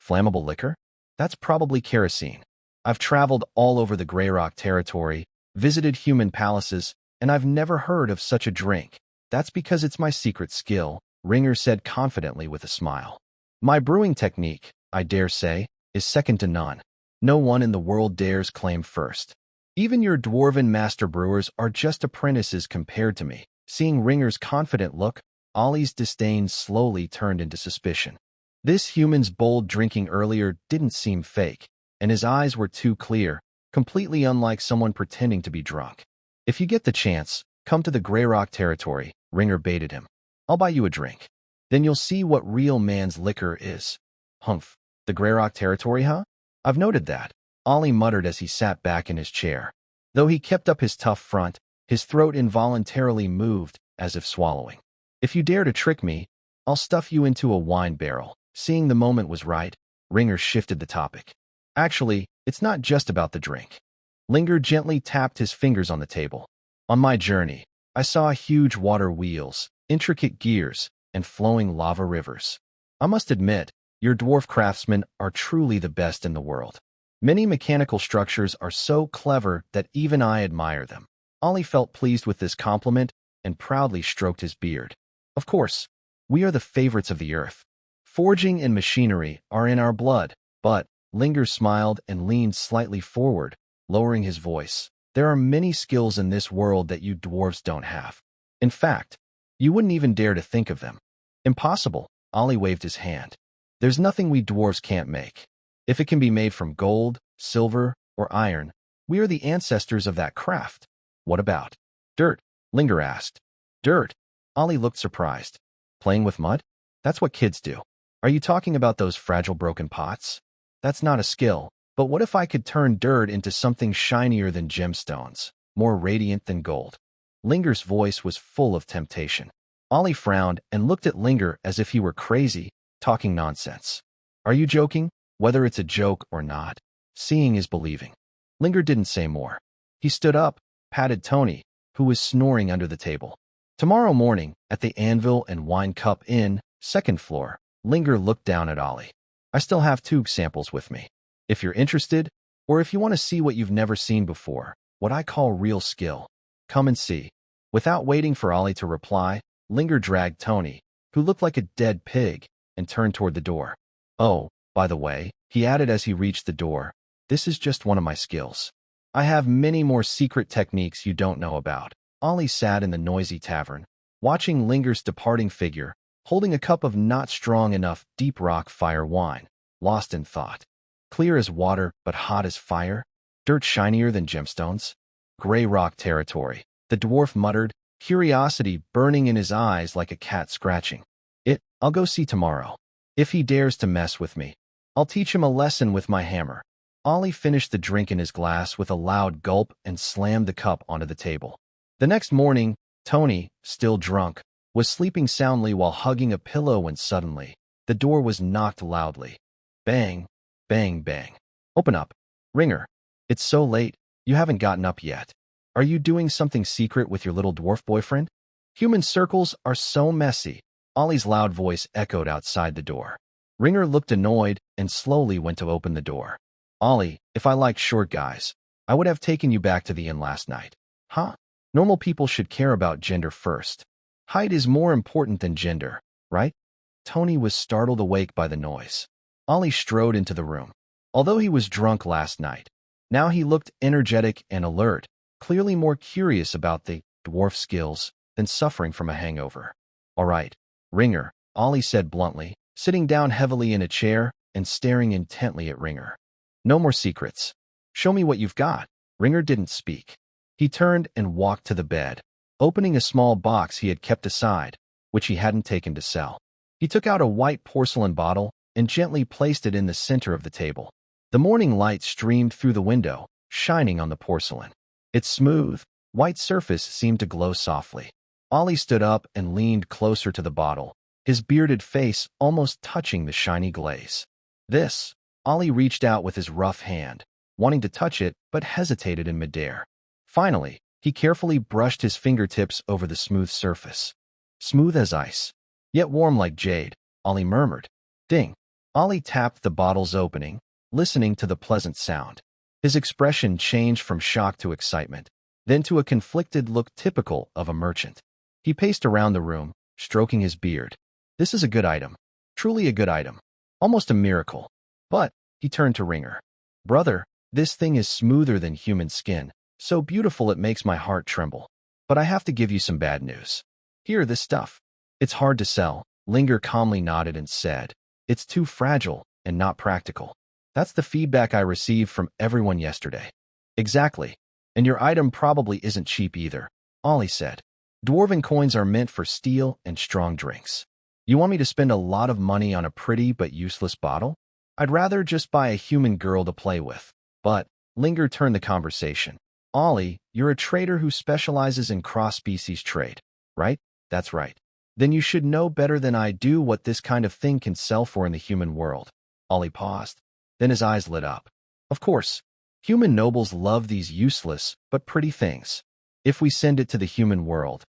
Flammable liquor? That's probably kerosene. I've traveled all over the Grey Rock territory, visited human palaces, and I've never heard of such a drink. That's because it's my secret skill, Ringer said confidently with a smile. My brewing technique, I dare say, is second to none. No one in the world dares claim first. Even your dwarven master brewers are just apprentices compared to me. Seeing Ringer's confident look, Ollie's disdain slowly turned into suspicion. This human's bold drinking earlier didn't seem fake, and his eyes were too clear, completely unlike someone pretending to be drunk. If you get the chance, come to the Grey Rock territory, Ringer baited him. I'll buy you a drink. Then you'll see what real man's liquor is. Humph, the Grey Rock territory, huh? I've noted that, Ollie muttered as he sat back in his chair. Though he kept up his tough front, his throat involuntarily moved, as if swallowing. If you dare to trick me, I'll stuff you into a wine barrel. Seeing the moment was right, Ringer shifted the topic. Actually, it's not just about the drink. Ringer gently tapped his fingers on the table. On my journey, I saw huge water wheels, intricate gears, and flowing lava rivers. I must admit, Your dwarf craftsmen are truly the best in the world. Many mechanical structures are so clever that even I admire them. Ollie felt pleased with this compliment and proudly stroked his beard. Of course, we are the favorites of the earth. Forging and machinery are in our blood, but Linger smiled and leaned slightly forward, lowering his voice. There are many skills in this world that you dwarves don't have. In fact, you wouldn't even dare to think of them. Impossible, Ollie waved his hand. There's nothing we dwarves can't make. If it can be made from gold, silver, or iron, we are the ancestors of that craft. What about dirt? Linger asked. Dirt? Ollie looked surprised. Playing with mud? That's what kids do. Are you talking about those fragile broken pots? That's not a skill, but what if I could turn dirt into something shinier than gemstones, more radiant than gold? Linger's voice was full of temptation. Ollie frowned and looked at Linger as if he were crazy, talking nonsense. Are you joking? Whether it's a joke or not, seeing is believing. Linger didn't say more. He stood up, patted Tony, who was snoring under the table. Tomorrow morning, at the Anvil and Wine Cup Inn, second floor, Linger looked down at Ollie. I still have 2 samples with me. If you're interested, or if you want to see what you've never seen before, what I call real skill, come and see. Without waiting for Ollie to reply, Linger dragged Tony, who looked like a dead pig, and turned toward the door. Oh, by the way, he added as he reached the door, this is just one of my skills. I have many more secret techniques you don't know about. Ollie sat in the noisy tavern, watching Linger's departing figure, holding a cup of not strong enough deep rock fire wine, lost in thought. Clear as water, but hot as fire? Dirt shinier than gemstones? Gray rock territory, the dwarf muttered, curiosity burning in his eyes like a cat scratching. I'll go see tomorrow. If he dares to mess with me, I'll teach him a lesson with my hammer. Ollie finished the drink in his glass with a loud gulp and slammed the cup onto the table. The next morning, Tony, still drunk, was sleeping soundly while hugging a pillow when suddenly, the door was knocked loudly. Bang, bang, bang. Open up. Ringer. It's so late, you haven't gotten up yet. Are you doing something secret with your little dwarf boyfriend? Human circles are so messy. Ollie's loud voice echoed outside the door. Ringer looked annoyed and slowly went to open the door. Ollie, if I liked short guys, I would have taken you back to the inn last night. Huh? Normal people should care about gender first. Height is more important than gender, right? Tony was startled awake by the noise. Ollie strode into the room. Although he was drunk last night, now he looked energetic and alert, clearly more curious about the dwarf skills than suffering from a hangover. All right, Ringer, Ollie said bluntly, sitting down heavily in a chair and staring intently at Ringer. No more secrets. Show me what you've got. Ringer didn't speak. He turned and walked to the bed, opening a small box he had kept aside, which he hadn't taken to sell. He took out a white porcelain bottle and gently placed it in the center of the table. The morning light streamed through the window, shining on the porcelain. Its smooth, white surface seemed to glow softly. Ollie stood up and leaned closer to the bottle, his bearded face almost touching the shiny glaze. This, Ollie reached out with his rough hand, wanting to touch it but hesitated in midair. Finally, he carefully brushed his fingertips over the smooth surface. Smooth as ice, yet warm like jade, Ollie murmured. Ding! Ollie tapped the bottle's opening, listening to the pleasant sound. His expression changed from shock to excitement, then to a conflicted look typical of a merchant. He paced around the room, stroking his beard. This is a good item. Truly a good item. Almost a miracle. But, he turned to Ringer. Brother, this thing is smoother than human skin, so beautiful it makes my heart tremble. But I have to give you some bad news. Here, this stuff. It's hard to sell. Linger calmly nodded and said, it's too fragile and not practical. That's the feedback I received from everyone yesterday. Exactly. And your item probably isn't cheap either, Ollie said. Dwarven coins are meant for steel and strong drinks. You want me to spend a lot of money on a pretty but useless bottle? I'd rather just buy a human girl to play with. But, Linger turned the conversation. Ollie, you're a trader who specializes in cross-species trade, right? That's right. Then you should know better than I do what this kind of thing can sell for in the human world. Ollie paused. Then his eyes lit up. Of course, human nobles love these useless but pretty things. If we send it to the human world,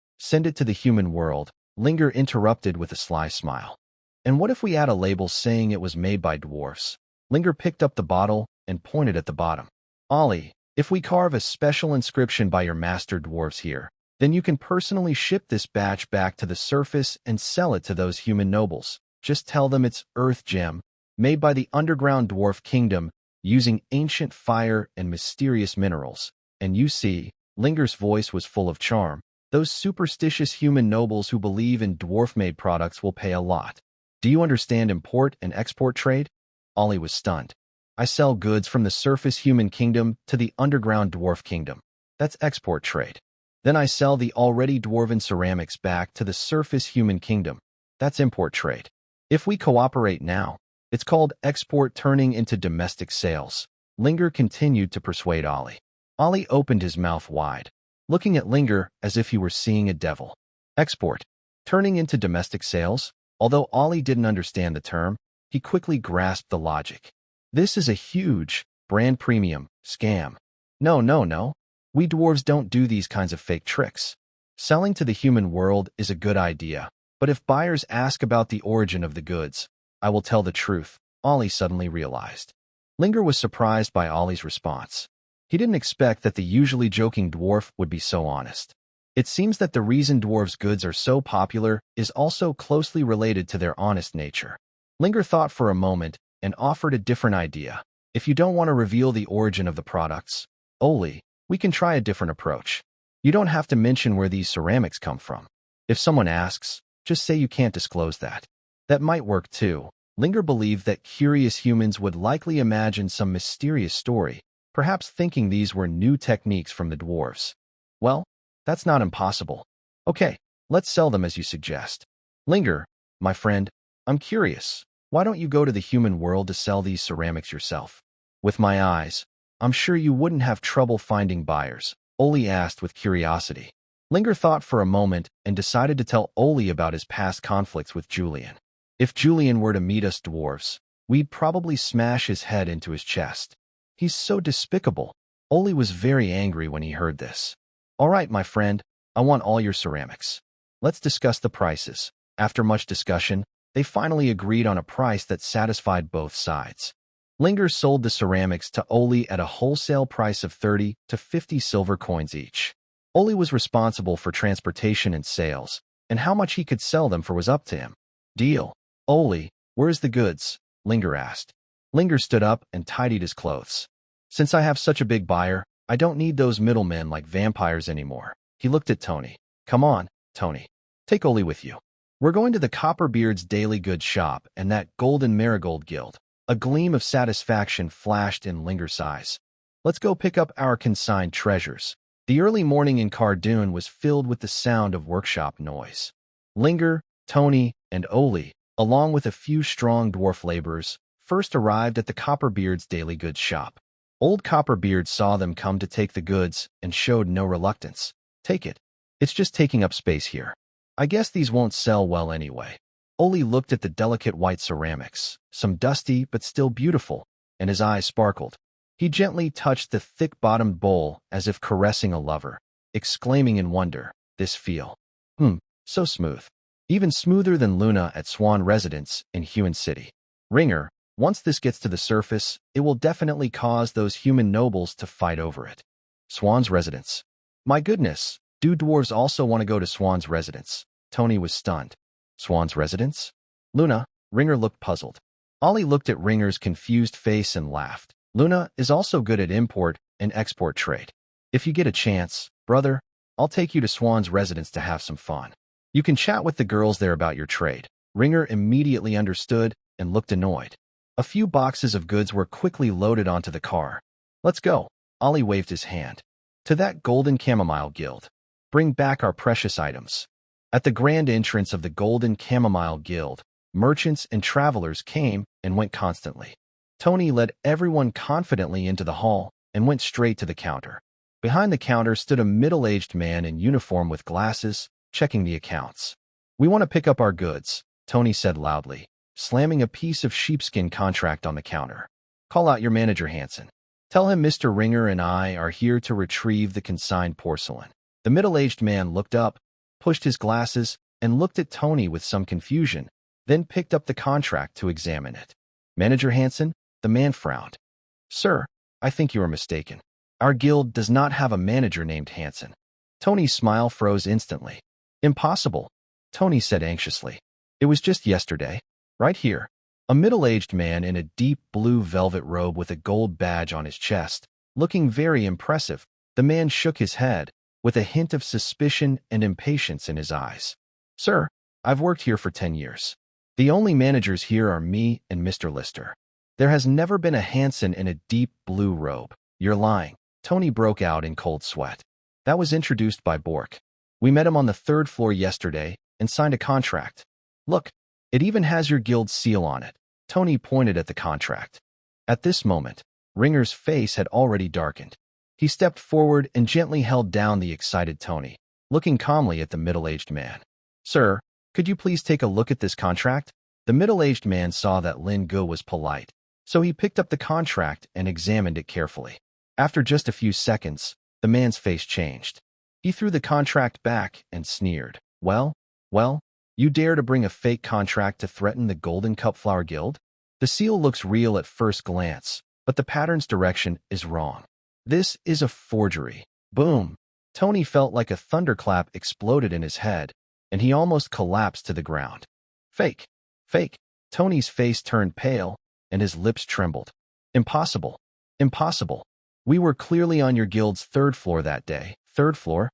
Linger interrupted with a sly smile. And what if we add a label saying it was made by dwarfs? Linger picked up the bottle and pointed at the bottom. Ollie, if we carve a special inscription by your master dwarves here, then you can personally ship this batch back to the surface and sell it to those human nobles. Just tell them it's Earth Gem, made by the underground dwarf kingdom, using ancient fire and mysterious minerals. And you see, Linger's voice was full of charm. Those superstitious human nobles who believe in dwarf-made products will pay a lot. Do you understand import and export trade? Ollie was stunned. I sell goods from the surface human kingdom to the underground dwarf kingdom. That's export trade. Then I sell the already dwarven ceramics back to the surface human kingdom. That's import trade. If we cooperate now, it's called export turning into domestic sales. Linger continued to persuade Ollie. Ollie opened his mouth wide, looking at Linger as if he were seeing a devil. Export. Turning into domestic sales? Although Ollie didn't understand the term, he quickly grasped the logic. This is a huge, brand premium, scam. No. We dwarves don't do these kinds of fake tricks. Selling to the human world is a good idea, but if buyers ask about the origin of the goods, I will tell the truth, Ollie suddenly realized. Linger was surprised by Ollie's response. He didn't expect that the usually joking dwarf would be so honest. It seems that the reason dwarves' goods are so popular is also closely related to their honest nature. Linger thought for a moment and offered a different idea. If you don't want to reveal the origin of the products, Ollie, we can try a different approach. You don't have to mention where these ceramics come from. If someone asks, just say you can't disclose that. That might work too. Linger believed that curious humans would likely imagine some mysterious story, perhaps thinking these were new techniques from the dwarves. Well, that's not impossible. Okay, let's sell them as you suggest. Linger, my friend, I'm curious. Why don't you go to the human world to sell these ceramics yourself? With my eyes, I'm sure you wouldn't have trouble finding buyers, Ollie asked with curiosity. Linger thought for a moment and decided to tell Ollie about his past conflicts with Julian. If Julian were to meet us dwarves, we'd probably smash his head into his chest. He's so despicable. Ollie was very angry when he heard this. All right, my friend, I want all your ceramics. Let's discuss the prices. After much discussion, they finally agreed on a price that satisfied both sides. Linger sold the ceramics to Ollie at a wholesale price of 30 to 50 silver coins each. Ollie was responsible for transportation and sales, and how much he could sell them for was up to him. Deal. Ollie, where's the goods? Linger asked. Linger stood up and tidied his clothes. Since I have such a big buyer, I don't need those middlemen like vampires anymore. He looked at Tony. Come on, Tony. Take Ollie with you. We're going to the Copperbeard's daily goods shop and that golden marigold guild. A gleam of satisfaction flashed in Linger's eyes. Let's go pick up our consigned treasures. The early morning in Cardoon was filled with the sound of workshop noise. Linger, Tony, and Ollie, along with a few strong dwarf laborers, first arrived at the Copperbeard's daily goods shop. Old Copperbeard saw them come to take the goods and showed no reluctance. Take it. It's just taking up space here. I guess these won't sell well anyway. Ollie looked at the delicate white ceramics, some dusty but still beautiful, and his eyes sparkled. He gently touched the thick-bottomed bowl as if caressing a lover, exclaiming in wonder, this feel. So smooth. Even smoother than Luna at Swan Residence in Human City. Ringer, once this gets to the surface, it will definitely cause those human nobles to fight over it. Swan's Residence. My goodness, do dwarves also want to go to Swan's Residence? Tony was stunned. Swan's Residence? Luna, Ringer looked puzzled. Ollie looked at Ringer's confused face and laughed. Luna is also good at import and export trade. If you get a chance, brother, I'll take you to Swan's Residence to have some fun. You can chat with the girls there about your trade. Ringer immediately understood and looked annoyed. A few boxes of goods were quickly loaded onto the car. Let's go. Ollie waved his hand. To that golden chamomile guild. Bring back our precious items. At the grand entrance of the Golden Chamomile Guild, merchants and travelers came and went constantly. Tony led everyone confidently into the hall and went straight to the counter. Behind the counter stood a middle-aged man in uniform with glasses, checking the accounts. We want to pick up our goods, Tony said loudly, slamming a piece of sheepskin contract on the counter. Call out your manager, Hansen. Tell him Mr. Ringer and I are here to retrieve the consigned porcelain. The middle-aged man looked up, pushed his glasses, and looked at Tony with some confusion. then picked up the contract to examine it. Manager Hansen, the man frowned. Sir, I think you are mistaken. Our guild does not have a manager named Hansen. Tony's smile froze instantly. Impossible, Tony said anxiously. It was just yesterday. Right here. A middle-aged man in a deep blue velvet robe with a gold badge on his chest, looking very impressive. The man shook his head, with a hint of suspicion and impatience in his eyes. Sir, I've worked here for 10 years. The only managers here are me and Mr. Lister. There has never been a Hansen in a deep blue robe. You're lying. Tony broke out in cold sweat. That was introduced by Bork. We met him on the 3rd floor yesterday and signed a contract. Look, it even has your guild's seal on it. Tony pointed at the contract. At this moment, Ringer's face had already darkened. He stepped forward and gently held down the excited Tony, looking calmly at the middle-aged man. Sir, could you please take a look at this contract? The middle-aged man saw that Lin Gu was polite, so he picked up the contract and examined it carefully. After just a few seconds, the man's face changed. He threw the contract back and sneered. Well, you dare to bring a fake contract to threaten the Golden Cupflower Guild? The seal looks real at first glance, but the pattern's direction is wrong. This is a forgery. Boom! Tony felt like a thunderclap exploded in his head, and he almost collapsed to the ground. Fake! Fake! Tony's face turned pale, and his lips trembled. Impossible! Impossible! We were clearly on your guild's 3rd floor that day. 3rd floor?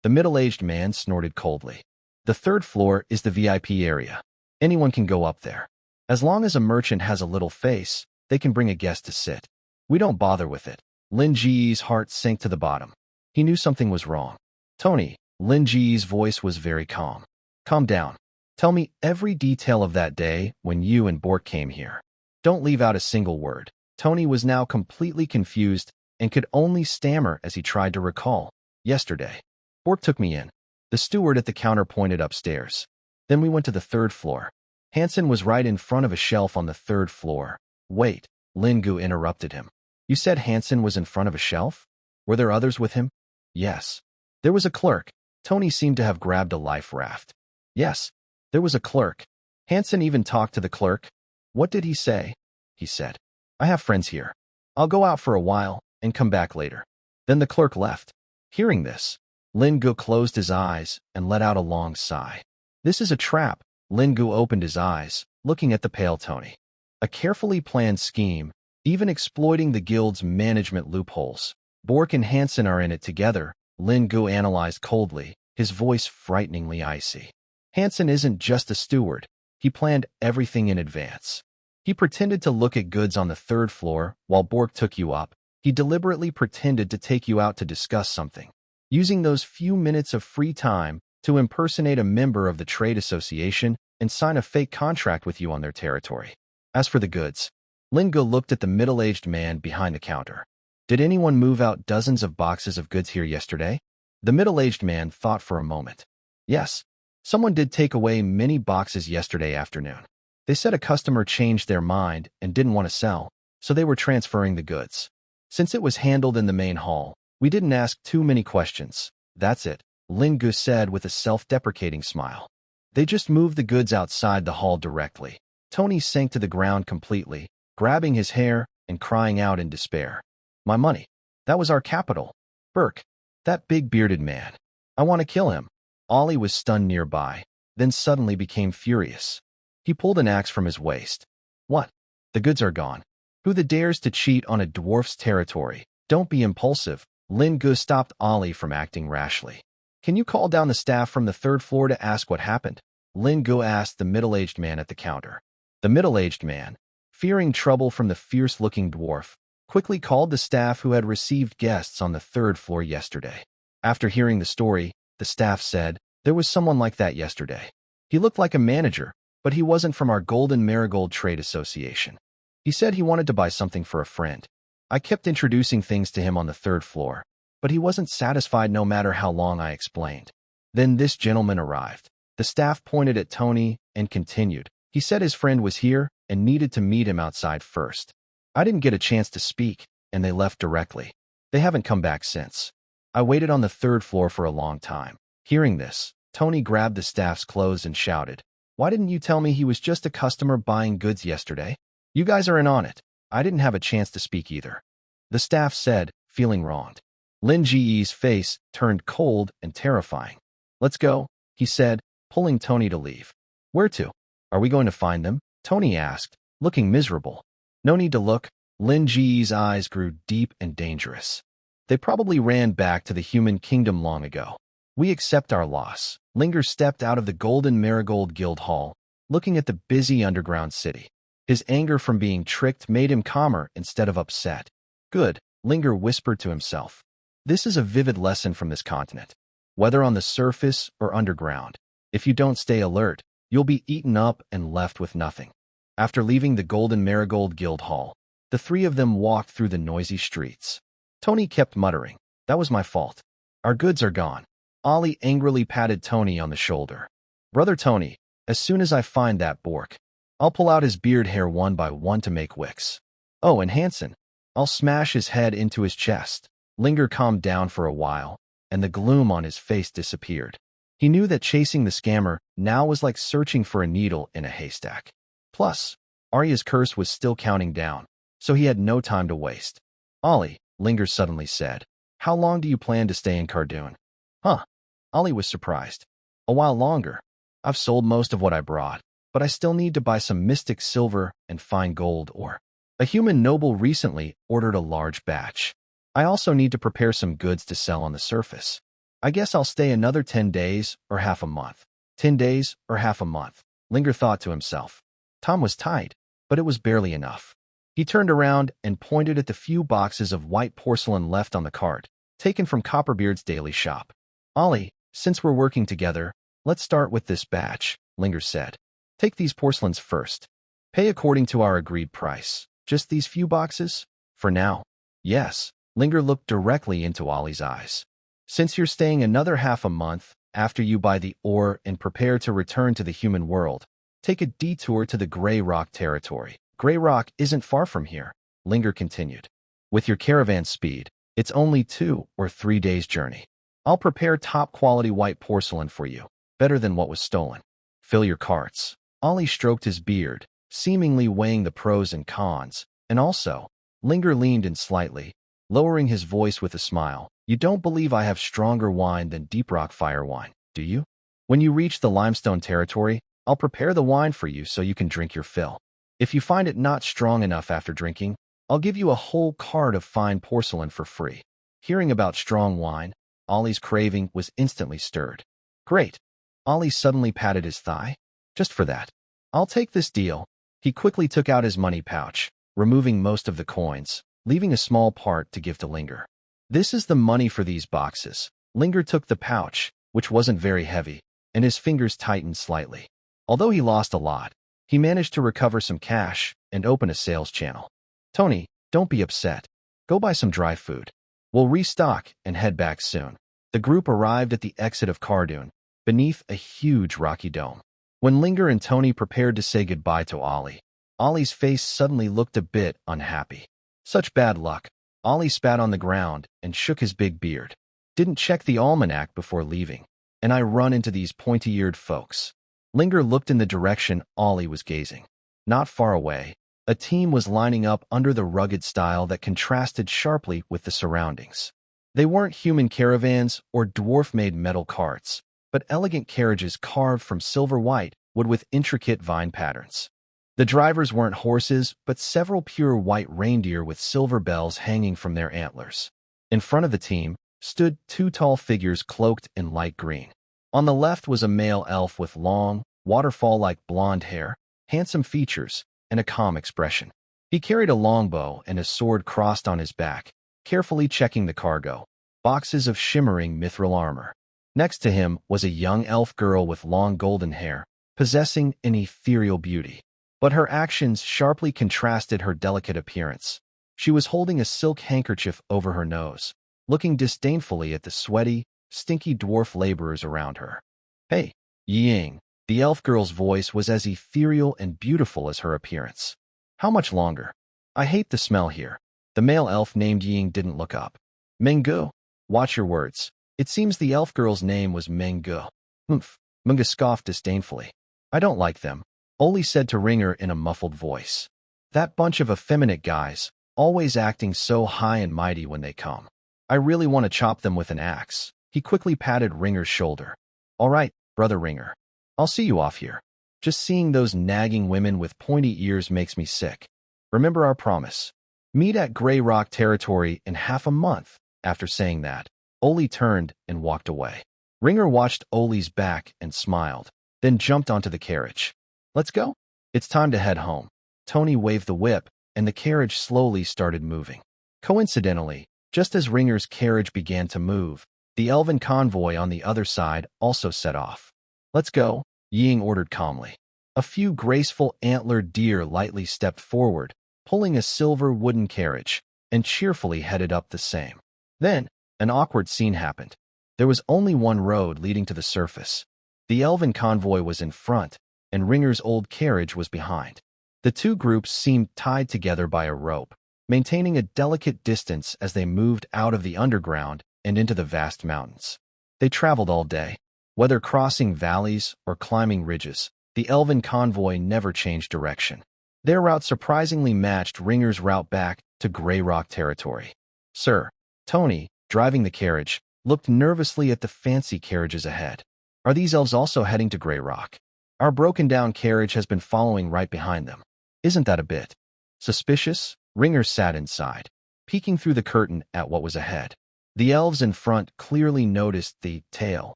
The middle-aged man snorted coldly. The 3rd floor is the VIP area. Anyone can go up there. As long as a merchant has a little face, they can bring a guest to sit. We don't bother with it. Lin Ji's heart sank to the bottom. He knew something was wrong. Tony, Lin Ji's voice was very calm. Calm down. Tell me every detail of that day when you and Bork came here. Don't leave out a single word. Tony was now completely confused and could only stammer as he tried to recall. Yesterday. Bork took me in. The steward at the counter pointed upstairs. Then we went to the 3rd floor. Hansen was right in front of a shelf on the 3rd floor. Wait, Lin Gu interrupted him. You said Hansen was in front of a shelf? Were there others with him? Yes. There was a clerk. Tony seemed to have grabbed a life raft. Yes, there was a clerk. Hansen even talked to the clerk. What did he say? He said, I have friends here. I'll go out for a while and come back later. Then the clerk left. Hearing this, Lin Gu closed his eyes and let out a long sigh. This is a trap. Lin Gu opened his eyes, looking at the pale Tony. A carefully planned scheme, even exploiting the guild's management loopholes. Bork and Hansen are in it together, Lin Gu analyzed coldly, his voice frighteningly icy. Hansen isn't just a steward. He planned everything in advance. He pretended to look at goods on the 3rd floor while Bork took you up. He deliberately pretended to take you out to discuss something, using those few minutes of free time to impersonate a member of the trade association and sign a fake contract with you on their territory. As for the goods, Lin Gu looked at the middle-aged man behind the counter. Did anyone move out dozens of boxes of goods here yesterday? The middle-aged man thought for a moment. Yes, someone did take away many boxes yesterday afternoon. They said a customer changed their mind and didn't want to sell, so they were transferring the goods. Since it was handled in the main hall, we didn't ask too many questions. That's it, Lin Gu said with a self-deprecating smile. They just moved the goods outside the hall directly. Tony sank to the ground completely, grabbing his hair and crying out in despair. My money. That was our capital. Burke. That big bearded man. I want to kill him. Ollie was stunned nearby, then suddenly became furious. He pulled an axe from his waist. What? The goods are gone. Who the dares to cheat on a dwarf's territory? Don't be impulsive. Lin Gu stopped Ollie from acting rashly. Can you call down the staff from the 3rd floor to ask what happened? Lin Gu asked the middle-aged man at the counter. The middle-aged man, fearing trouble from the fierce-looking dwarf, quickly called the staff who had received guests on the 3rd floor yesterday. After hearing the story, the staff said, there was someone like that yesterday. He looked like a manager, but he wasn't from our Golden Marigold Trade Association. He said he wanted to buy something for a friend. I kept introducing things to him on the 3rd floor, but he wasn't satisfied no matter how long I explained. Then this gentleman arrived. The staff pointed at Tony and continued. He said his friend was here and needed to meet him outside first. I didn't get a chance to speak, and they left directly. They haven't come back since. I waited on the 3rd floor for a long time. Hearing this, Tony grabbed the staff's clothes and shouted, Why didn't you tell me he was just a customer buying goods yesterday? You guys are in on it. I didn't have a chance to speak either. The staff said, feeling wronged. Lin Ji's face turned cold and terrifying. Let's go, he said, pulling Tony to leave. Where to? Are we going to find them? Tony asked, looking miserable. No need to look. Lin Ji's eyes grew deep and dangerous. They probably ran back to the human kingdom long ago. We accept our loss. Linger stepped out of the Golden Marigold Guild Hall, looking at the busy underground city. His anger from being tricked made him calmer instead of upset. Good, Linger whispered to himself. This is a vivid lesson from this continent. Whether on the surface or underground, if you don't stay alert, you'll be eaten up and left with nothing. After leaving the Golden Marigold Guild Hall, the three of them walked through the noisy streets. Tony kept muttering, "That was my fault. Our goods are gone." Ollie angrily patted Tony on the shoulder. "Brother Tony, as soon as I find that Bork, I'll pull out his beard hair one by one to make wicks. Oh, and Hansen, I'll smash his head into his chest." Linger calmed down for a while, and the gloom on his face disappeared. He knew that chasing the scammer now was like searching for a needle in a haystack. Plus, Arya's curse was still counting down, so he had no time to waste. "Ollie," Linger suddenly said, "how long do you plan to stay in Cardoon?" "Huh?" Ollie was surprised. "A while longer. I've sold most of what I brought, but I still need to buy some mystic silver and fine gold ore. A human noble recently ordered a large batch. I also need to prepare some goods to sell on the surface. I guess I'll stay another 10 days or half a month." 10 days or half a month, Linger thought to himself. Time was tight, but it was barely enough. He turned around and pointed at the few boxes of white porcelain left on the cart, taken from Copperbeard's daily shop. "Ollie, since we're working together, let's start with this batch," Linger said. "Take these porcelains first. Pay according to our agreed price. Just these few boxes? For now?" "Yes." Linger looked directly into Ollie's eyes. "Since you're staying another half a month after you buy the ore and prepare to return to the human world, take a detour to the Grey Rock territory. Grey Rock isn't far from here," Linger continued. "With your caravan speed, it's only 2 or 3 days' journey. I'll prepare top-quality white porcelain for you, better than what was stolen. Fill your carts." Ollie stroked his beard, seemingly weighing the pros and cons, and also, Linger leaned in slightly, lowering his voice with a smile. "You don't believe I have stronger wine than Deep Rock Fire wine, do you? When you reach the limestone territory, I'll prepare the wine for you so you can drink your fill. If you find it not strong enough after drinking, I'll give you a whole cart of fine porcelain for free." Hearing about strong wine, Ollie's craving was instantly stirred. "Great." Ollie suddenly patted his thigh. "Just for that. I'll take this deal." He quickly took out his money pouch, removing most of the coins, leaving a small part to give to Linger. "This is the money for these boxes." Linger took the pouch, which wasn't very heavy, and his fingers tightened slightly. Although he lost a lot, he managed to recover some cash and open a sales channel. "Tony, don't be upset. Go buy some dry food. We'll restock and head back soon." The group arrived at the exit of Cardoon, beneath a huge rocky dome. When Linger and Tony prepared to say goodbye to Ollie, Ollie's face suddenly looked a bit unhappy. "Such bad luck." Ollie spat on the ground and shook his big beard. "Didn't check the almanac before leaving, and I run into these pointy-eared folks." Linger looked in the direction Ollie was gazing. Not far away, a team was lining up under the rugged style that contrasted sharply with the surroundings. They weren't human caravans or dwarf-made metal carts, but elegant carriages carved from silver white wood with intricate vine patterns. The drivers weren't horses, but several pure white reindeer with silver bells hanging from their antlers. In front of the team stood 2 tall figures cloaked in light green. On the left was a male elf with long, waterfall-like blonde hair, handsome features, and a calm expression. He carried a longbow and a sword crossed on his back, carefully checking the cargo, boxes of shimmering mithril armor. Next to him was a young elf girl with long golden hair, possessing an ethereal beauty. But her actions sharply contrasted her delicate appearance. She was holding a silk handkerchief over her nose, looking disdainfully at the sweaty, stinky dwarf laborers around her. "Hey, Ying." The elf girl's voice was as ethereal and beautiful as her appearance. "How much longer? I hate the smell here." The male elf named Ying didn't look up. "Mengu." "Watch your words." It seems the elf girl's name was Mengu. "Humph." Mengu scoffed disdainfully. I don't like them, Oli said to Ringer in a muffled voice. That bunch of effeminate guys, always acting so high and mighty when they come. I really want to chop them with an axe. He quickly patted Ringer's shoulder. All right, brother Ringer. I'll see you off here. Just seeing those nagging women with pointy ears makes me sick. Remember our promise. Meet at Grey Rock territory in half a month. After saying that, Oli turned and walked away. Ringer watched Oli's back and smiled, then jumped onto the carriage. Let's go. It's time to head home. Tony waved the whip, and the carriage slowly started moving. Coincidentally, just as Ringer's carriage began to move, the Elven convoy on the other side also set off. Let's go, Ying ordered calmly. A few graceful antlered deer lightly stepped forward, pulling a silver wooden carriage, and cheerfully headed up the same. Then, an awkward scene happened. There was only one road leading to the surface. The Elven convoy was in front, and Ringer's old carriage was behind. The two groups seemed tied together by a rope, maintaining a delicate distance as they moved out of the underground and into the vast mountains. They traveled all day. Whether crossing valleys or climbing ridges, the Elven convoy never changed direction. Their route surprisingly matched Ringer's route back to Grey Rock territory. Sir, Tony, driving the carriage, looked nervously at the fancy carriages ahead. Are these elves also heading to Grey Rock? Our broken-down carriage has been following right behind them. Isn't that a bit suspicious? Ringer sat inside, peeking through the curtain at what was ahead. The elves in front clearly noticed the tail.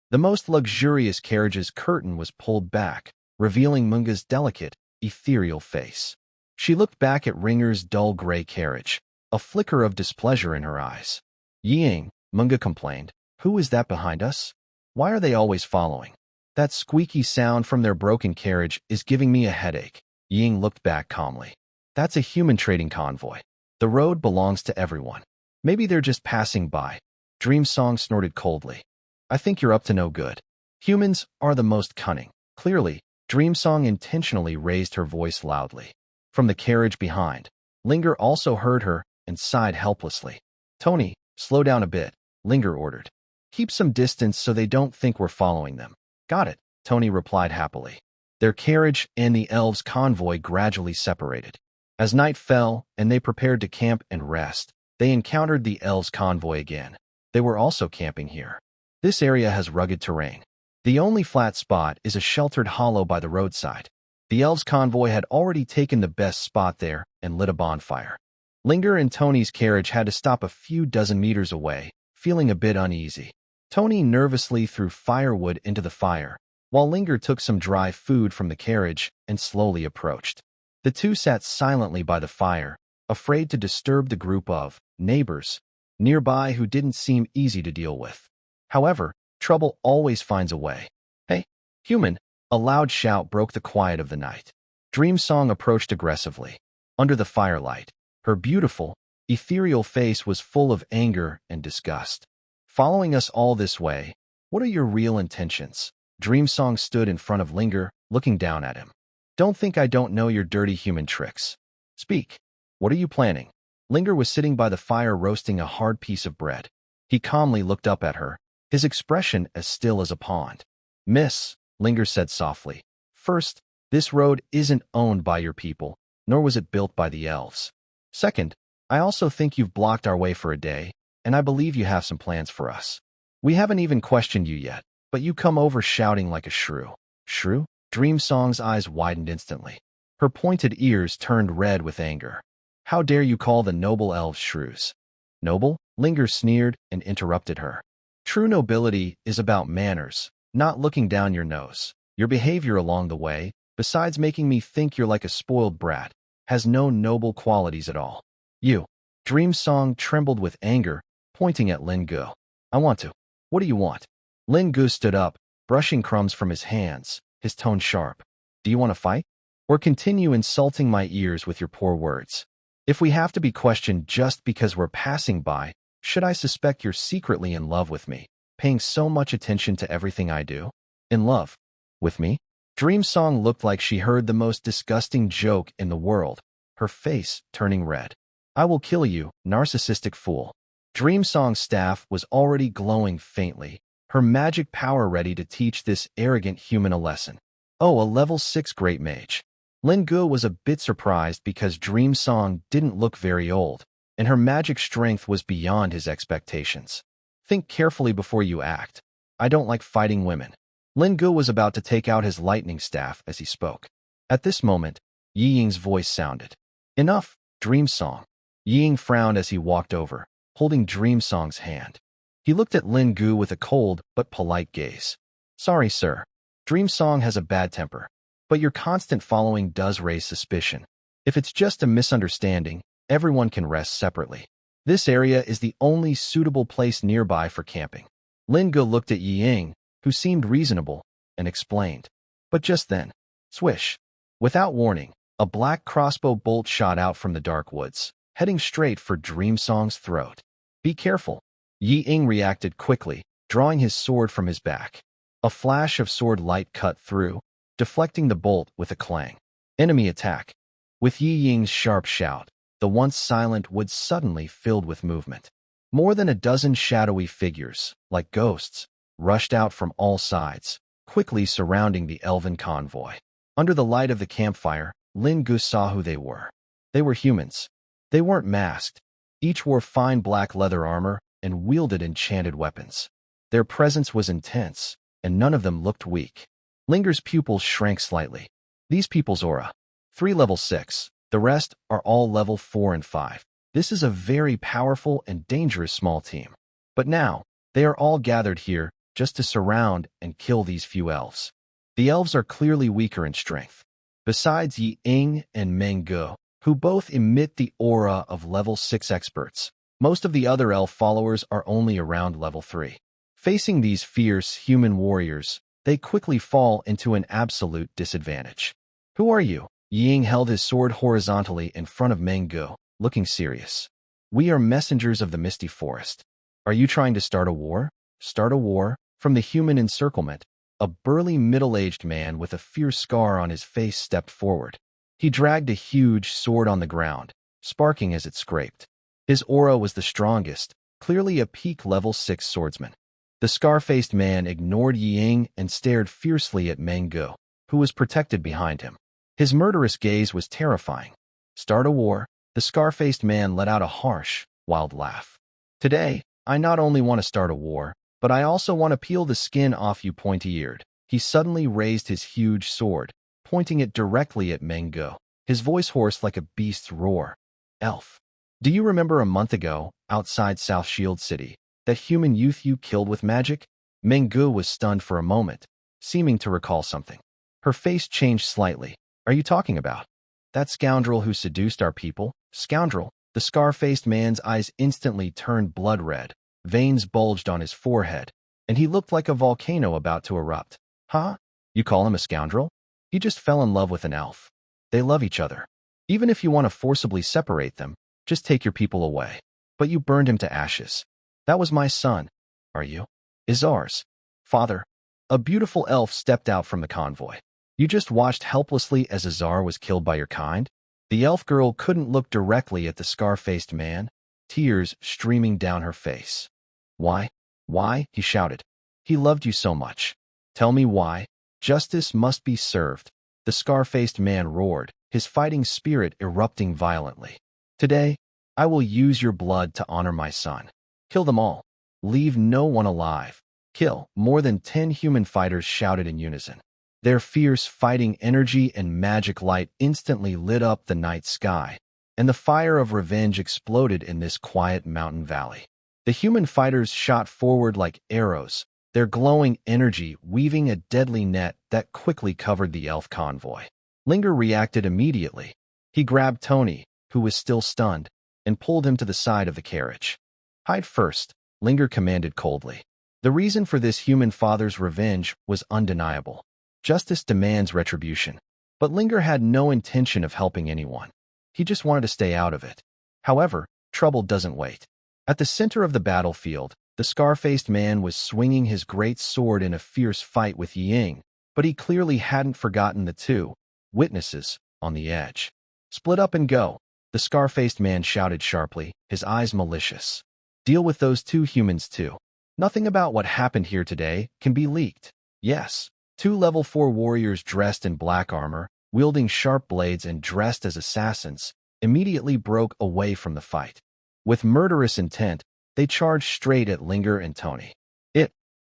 The most luxurious carriage's curtain was pulled back, revealing Munga's delicate, ethereal face. She looked back at Ringer's dull gray carriage, a flicker of displeasure in her eyes. Ying, Munga complained. Who is that behind us? Why are they always following? That squeaky sound from their broken carriage is giving me a headache. Ying looked back calmly. That's a human trading convoy. The road belongs to everyone. Maybe they're just passing by. Dreamsong snorted coldly. I think you're up to no good. Humans are the most cunning. Clearly, Dreamsong intentionally raised her voice loudly. From the carriage behind, Linger also heard her and sighed helplessly. Tony, slow down a bit, Linger ordered. Keep some distance so they don't think we're following them. Got it, Tony replied happily. Their carriage and the elves' convoy gradually separated. As night fell and they prepared to camp and rest, they encountered the elves' convoy again. They were also camping here. This area has rugged terrain. The only flat spot is a sheltered hollow by the roadside. The elves' convoy had already taken the best spot there and lit a bonfire. Linger and Tony's carriage had to stop a few dozen meters away, feeling a bit uneasy. Tony nervously threw firewood into the fire, while Linger took some dry food from the carriage and slowly approached. The two sat silently by the fire, afraid to disturb the group of neighbors nearby who didn't seem easy to deal with. However, trouble always finds a way. Hey, human! A loud shout broke the quiet of the night. Dreamsong approached aggressively. Under the firelight, her beautiful, ethereal face was full of anger and disgust. Following us all this way, what are your real intentions? Dreamsong stood in front of Linger, looking down at him. Don't think I don't know your dirty human tricks. Speak. What are you planning? Linger was sitting by the fire roasting a hard piece of bread. He calmly looked up at her, his expression as still as a pond. Miss, Linger said softly, first, this road isn't owned by your people, nor was it built by the elves. Second, I also think you've blocked our way for a day, and I believe you have some plans for us. We haven't even questioned you yet, but you come over shouting like a shrew. Shrew? Dreamsong's eyes widened instantly. Her pointed ears turned red with anger. How dare you call the noble elves shrews? Noble? Linger sneered and interrupted her. True nobility is about manners, not looking down your nose. Your behavior along the way, besides making me think you're like a spoiled brat, has no noble qualities at all. You. Dreamsong trembled with anger, pointing at Lin Gu. I want to. What do you want? Lin Gu stood up, brushing crumbs from his hands, his tone sharp. Do you want to fight? Or continue insulting my ears with your poor words? If we have to be questioned just because we're passing by, should I suspect you're secretly in love with me, paying so much attention to everything I do? In love? With me? Dreamsong looked like she heard the most disgusting joke in the world, her face turning red. I will kill you, narcissistic fool. Dreamsong's staff was already glowing faintly, her magic power ready to teach this arrogant human a lesson. Oh, a level 6 Great Mage. Lin Gu was a bit surprised because Dream Song didn't look very old, and her magic strength was beyond his expectations. Think carefully before you act. I don't like fighting women. Lin Gu was about to take out his lightning staff as he spoke. At this moment, Yi Ying's voice sounded. Enough, Dream Song. Yi Ying frowned as he walked over, holding Dream Song's hand. He looked at Lin Gu with a cold but polite gaze. Sorry, sir. Dream Song has a bad temper, but your constant following does raise suspicion. If it's just a misunderstanding, everyone can rest separately. This area is the only suitable place nearby for camping. Lin Gu looked at Yi Ying, who seemed reasonable, and explained. But just then, swish. Without warning, a black crossbow bolt shot out from the dark woods, heading straight for Dream Song's throat. Be careful. Yi Ying reacted quickly, drawing his sword from his back. A flash of sword light cut through, deflecting the bolt with a clang. Enemy attack. With Yi Ying's sharp shout, the once silent woods suddenly filled with movement. More than a dozen shadowy figures, like ghosts, rushed out from all sides, quickly surrounding the Elven convoy. Under the light of the campfire, Lin Gu saw who they were. They were humans. They weren't masked. Each wore fine black leather armor and wielded enchanted weapons. Their presence was intense, and none of them looked weak. Linger's pupils shrank slightly. These people's aura. 3 level 6. The rest are all level 4 and 5. This is a very powerful and dangerous small team. But now, they are all gathered here just to surround and kill these few elves. The elves are clearly weaker in strength. Besides Yi Ying and Meng Gu, who both emit the aura of level 6 experts, most of the other elf followers are only around level 3. Facing these fierce human warriors, they quickly fall into an absolute disadvantage. Who are you? Yi Ying held his sword horizontally in front of Meng Gu, looking serious. We are messengers of the Misty Forest. Are you trying to start a war? Start a war? From the human encirclement, a burly middle-aged man with a fierce scar on his face stepped forward. He dragged a huge sword on the ground, sparking as it scraped. His aura was the strongest, clearly a peak level 6 swordsman. The scar-faced man ignored Yi Ying and stared fiercely at Meng Gu, who was protected behind him. His murderous gaze was terrifying. Start a war? The scar-faced man let out a harsh, wild laugh. Today, I not only want to start a war, but I also want to peel the skin off you pointy-eared. He suddenly raised his huge sword, pointing it directly at Meng Gu, his voice hoarse like a beast's roar. Elf. Do you remember a month ago, outside South Shield City, that human youth you killed with magic? Meng Gu was stunned for a moment, seeming to recall something. Her face changed slightly. Are you talking about that scoundrel who seduced our people? Scoundrel? The scar-faced man's eyes instantly turned blood red. Veins bulged on his forehead, and he looked like a volcano about to erupt. Huh? You call him a scoundrel? He just fell in love with an elf. They love each other. Even if you want to forcibly separate them, just take your people away. But you burned him to ashes. That was my son. Are you? Izar's father. A beautiful elf stepped out from the convoy. You just watched helplessly as Izar was killed by your kind? The elf girl couldn't look directly at the scar-faced man, tears streaming down her face. Why? Why? He shouted. He loved you so much. Tell me why. Justice must be served. The scar-faced man roared, his fighting spirit erupting violently. Today, I will use your blood to honor my son. Kill them all. Leave no one alive. Kill. More than 10 human fighters shouted in unison. Their fierce fighting energy and magic light instantly lit up the night sky, and the fire of revenge exploded in this quiet mountain valley. The human fighters shot forward like arrows, their glowing energy weaving a deadly net that quickly covered the elf convoy. Linger reacted immediately. He grabbed Tony, who was still stunned, and pulled him to the side of the carriage. Hide first, Linger commanded coldly. The reason for this human father's revenge was undeniable. Justice demands retribution. But Linger had no intention of helping anyone. He just wanted to stay out of it. However, trouble doesn't wait. At the center of the battlefield, the scar-faced man was swinging his great sword in a fierce fight with Yi Ying, but he clearly hadn't forgotten the two witnesses on the edge. Split up and go, the scar-faced man shouted sharply, his eyes malicious. Deal with those two humans too. Nothing about what happened here today can be leaked. Yes. Two level 4 warriors dressed in black armor, wielding sharp blades and dressed as assassins, immediately broke away from the fight. With murderous intent, they charged straight at Linger and Tony.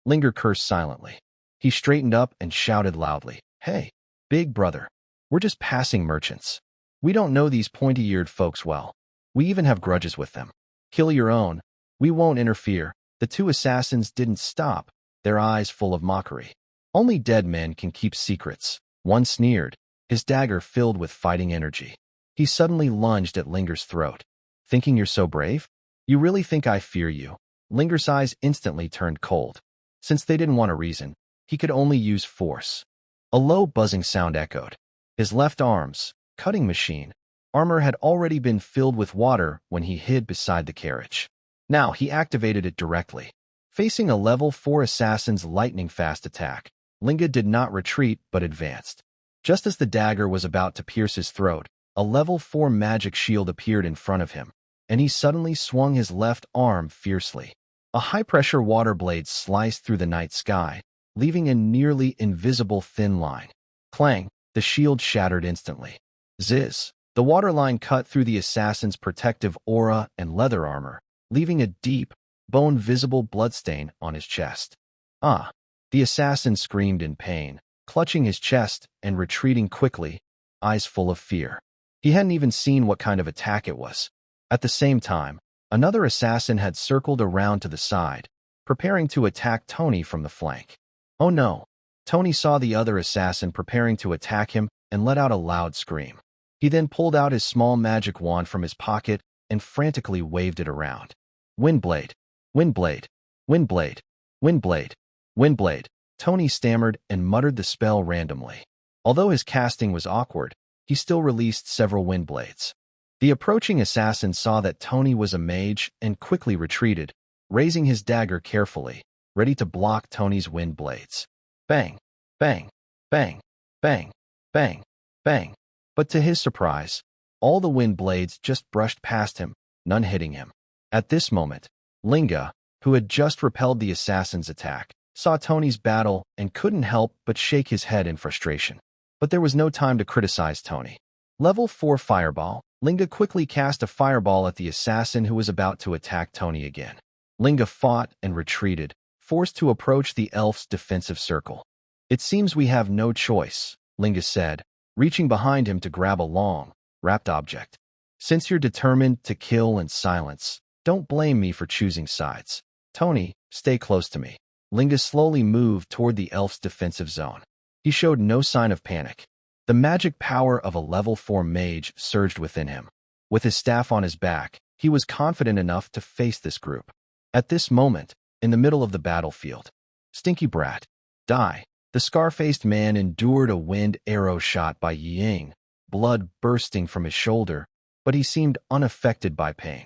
Linger cursed silently. He straightened up and shouted loudly, "Hey, big brother, we're just passing merchants. We don't know these pointy-eared folks well. We even have grudges with them. Kill your own. We won't interfere." The two assassins didn't stop, their eyes full of mockery. Only dead men can keep secrets. One sneered, his dagger filled with fighting energy. He suddenly lunged at Linger's throat. "Thinking you're so brave? You really think I fear you?" Linger's eyes instantly turned cold. Since they didn't want to reason, he could only use force. A low buzzing sound echoed. His left arm's cutting machine armor had already been filled with water when he hid beside the carriage. Now he activated it directly. Facing a level 4 assassin's lightning-fast attack, Linga did not retreat but advanced. Just as the dagger was about to pierce his throat, a level 4 magic shield appeared in front of him, and he suddenly swung his left arm fiercely. A high-pressure water blade sliced through the night sky, leaving a nearly invisible thin line. Clang! The shield shattered instantly. Ziz! The water line cut through the assassin's protective aura and leather armor, leaving a deep, bone-visible bloodstain on his chest. "Ah!" The assassin screamed in pain, clutching his chest and retreating quickly, eyes full of fear. He hadn't even seen what kind of attack it was. At the same time, another assassin had circled around to the side, preparing to attack Tony from the flank. Oh no! Tony saw the other assassin preparing to attack him and let out a loud scream. He then pulled out his small magic wand from his pocket and frantically waved it around. "Windblade! Windblade! Windblade! Windblade! Windblade!" Tony stammered and muttered the spell randomly. Although his casting was awkward, he still released several windblades. The approaching assassin saw that Tony was a mage and quickly retreated, raising his dagger carefully, ready to block Tony's wind blades. Bang! Bang! Bang! Bang! Bang! Bang! But to his surprise, all the wind blades just brushed past him, none hitting him. At this moment, Linga, who had just repelled the assassin's attack, saw Tony's battle and couldn't help but shake his head in frustration. But there was no time to criticize Tony. Level 4 Fireball. Linga quickly cast a fireball at the assassin who was about to attack Tony again. Linga fought and retreated, forced to approach the elf's defensive circle. "It seems we have no choice," Linga said, reaching behind him to grab a long, wrapped object. "Since you're determined to kill and silence, don't blame me for choosing sides. Tony, stay close to me." Linga slowly moved toward the elf's defensive zone. He showed no sign of panic. The magic power of a level 4 mage surged within him. With his staff on his back, he was confident enough to face this group. At this moment, in the middle of the battlefield, "Stinky brat, die." The scar-faced man endured a wind arrow shot by Ying, blood bursting from his shoulder, but he seemed unaffected by pain.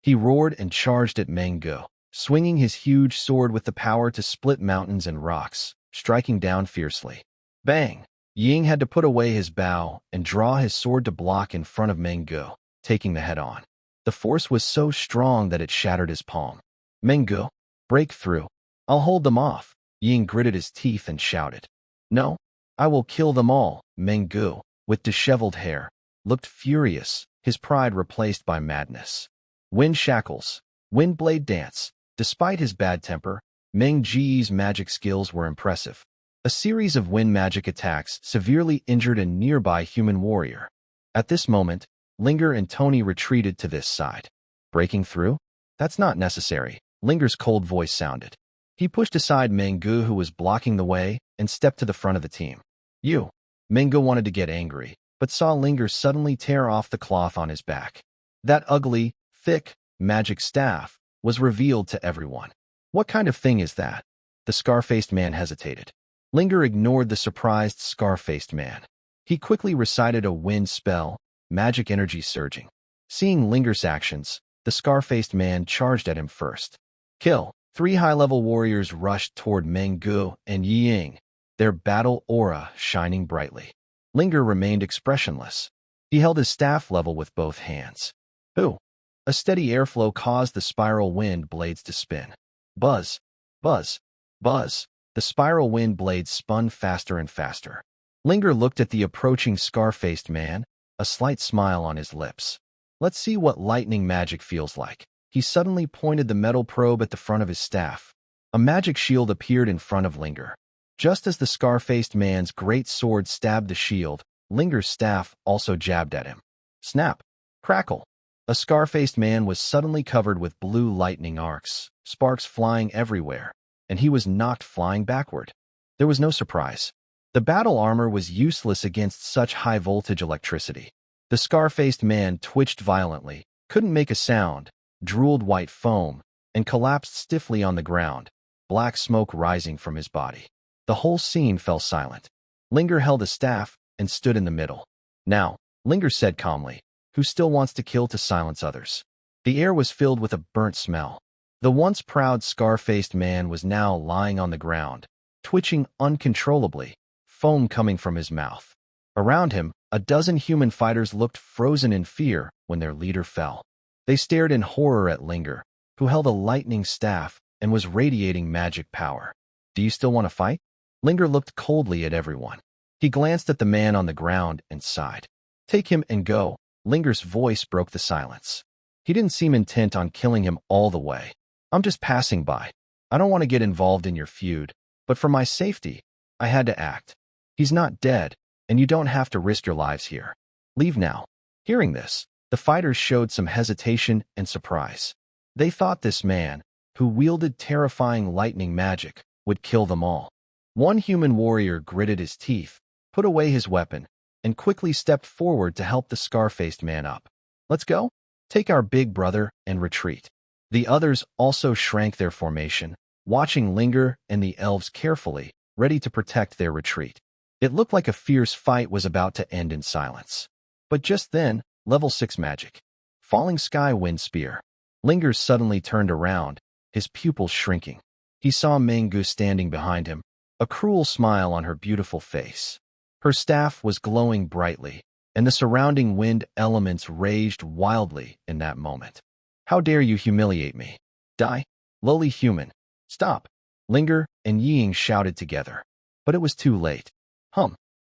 He roared and charged at Mango, swinging his huge sword with the power to split mountains and rocks, striking down fiercely. Bang! Ying had to put away his bow and draw his sword to block in front of Mango, taking the head on. The force was so strong that it shattered his palm. "Mango, break through. I'll hold them off." Ying gritted his teeth and shouted. "No, I will kill them all." Mango, with disheveled hair, looked furious, his pride replaced by madness. Wind shackles, wind blade dance. Despite his bad temper, Meng Ji's magic skills were impressive. A series of wind magic attacks severely injured a nearby human warrior. At this moment, Linger and Tony retreated to this side. "Breaking through? That's not necessary," Linger's cold voice sounded. He pushed aside Mengu, who was blocking the way, and stepped to the front of the team. "You." Mengu wanted to get angry, but saw Linger suddenly tear off the cloth on his back. That ugly, thick, magic staff was revealed to everyone. "What kind of thing is that?" The scar-faced man hesitated. Linger ignored the surprised scar-faced man. He quickly recited a wind spell, magic energy surging. Seeing Linger's actions, the scar-faced man charged at him first. "Kill!" 3 high-level warriors rushed toward Mengu and Ying, their battle aura shining brightly. Linger remained expressionless. He held his staff level with both hands. "Ooh!" A steady airflow caused the spiral wind blades to spin. Buzz! Buzz! Buzz! The spiral wind blades spun faster and faster. Linger looked at the approaching scar-faced man, a slight smile on his lips. Let's see what lightning magic feels like. He suddenly pointed the metal probe at the front of his staff. A magic shield appeared in front of Linger. Just as the scar-faced man's great sword stabbed the shield, Linger's staff also jabbed at him. Snap! Crackle! A scar-faced man was suddenly covered with blue lightning arcs, sparks flying everywhere, and he was knocked flying backward. There was no surprise. The battle armor was useless against such high-voltage electricity. The scar-faced man twitched violently, couldn't make a sound, drooled white foam, and collapsed stiffly on the ground, black smoke rising from his body. The whole scene fell silent. Linger held a staff and stood in the middle. Now, Linger said calmly, who still wants to kill to silence others? The air was filled with a burnt smell. The once proud scar-faced man was now lying on the ground, twitching uncontrollably, foam coming from his mouth. Around him, a dozen human fighters looked frozen in fear when their leader fell. They stared in horror at Linger, who held a lightning staff and was radiating magic power. Do you still want to fight? Linger looked coldly at everyone. He glanced at the man on the ground and sighed. Take him and go. Linger's voice broke the silence. He didn't seem intent on killing him all the way. I'm just passing by. I don't want to get involved in your feud, but for my safety, I had to act. He's not dead, and you don't have to risk your lives here. Leave now. Hearing this, the fighters showed some hesitation and surprise. They thought this man, who wielded terrifying lightning magic, would kill them all. One human warrior gritted his teeth, put away his weapon, and quickly stepped forward to help the scar-faced man up. Let's go. Take our big brother and retreat. The others also shrank their formation, watching Linger and the elves carefully, ready to protect their retreat. It looked like a fierce fight was about to end in silence. But just then, level 6 magic. Falling sky wind spear. Linger suddenly turned around, his pupils shrinking. He saw Mangu standing behind him, a cruel smile on her beautiful face. Her staff was glowing brightly, and the surrounding wind elements raged wildly in that moment. How dare you humiliate me? Die, lowly human. Stop. Linger and Ying shouted together. But it was too late.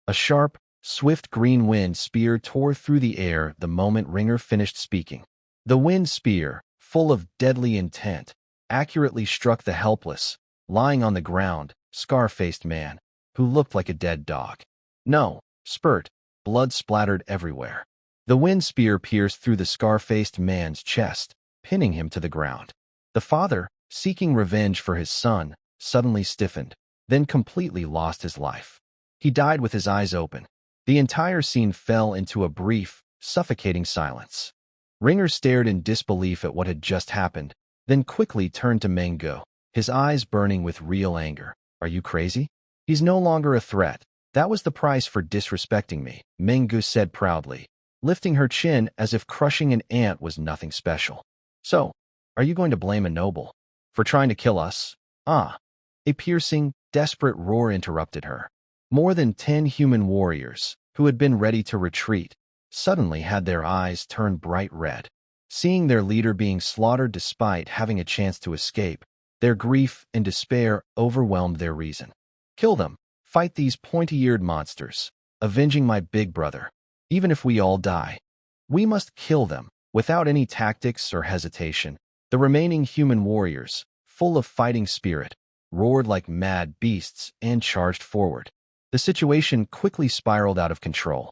A sharp, swift green wind spear tore through the air the moment Linger finished speaking. The wind spear, full of deadly intent, accurately struck the helpless, lying on the ground, scar-faced man, who looked like a dead dog. No, spurt, blood splattered everywhere. The wind spear pierced through the scar-faced man's chest, pinning him to the ground. The father, seeking revenge for his son, suddenly stiffened, then completely lost his life. He died with his eyes open. The entire scene fell into a brief, suffocating silence. Linger stared in disbelief at what had just happened, then quickly turned to Mangu, his eyes burning with real anger. Are you crazy? He's no longer a threat. That was the price for disrespecting me, Mangu said proudly, lifting her chin as if crushing an ant was nothing special. So, are you going to blame a noble for trying to kill us? Ah! A piercing, desperate roar interrupted her. More than 10 human warriors, who had been ready to retreat, suddenly had their eyes turn bright red. Seeing their leader being slaughtered despite having a chance to escape, their grief and despair overwhelmed their reason. Kill them. Fight these pointy-eared monsters, avenging my big brother. Even if we all die, we must kill them. Without any tactics or hesitation, the remaining human warriors, full of fighting spirit, roared like mad beasts and charged forward. The situation quickly spiraled out of control.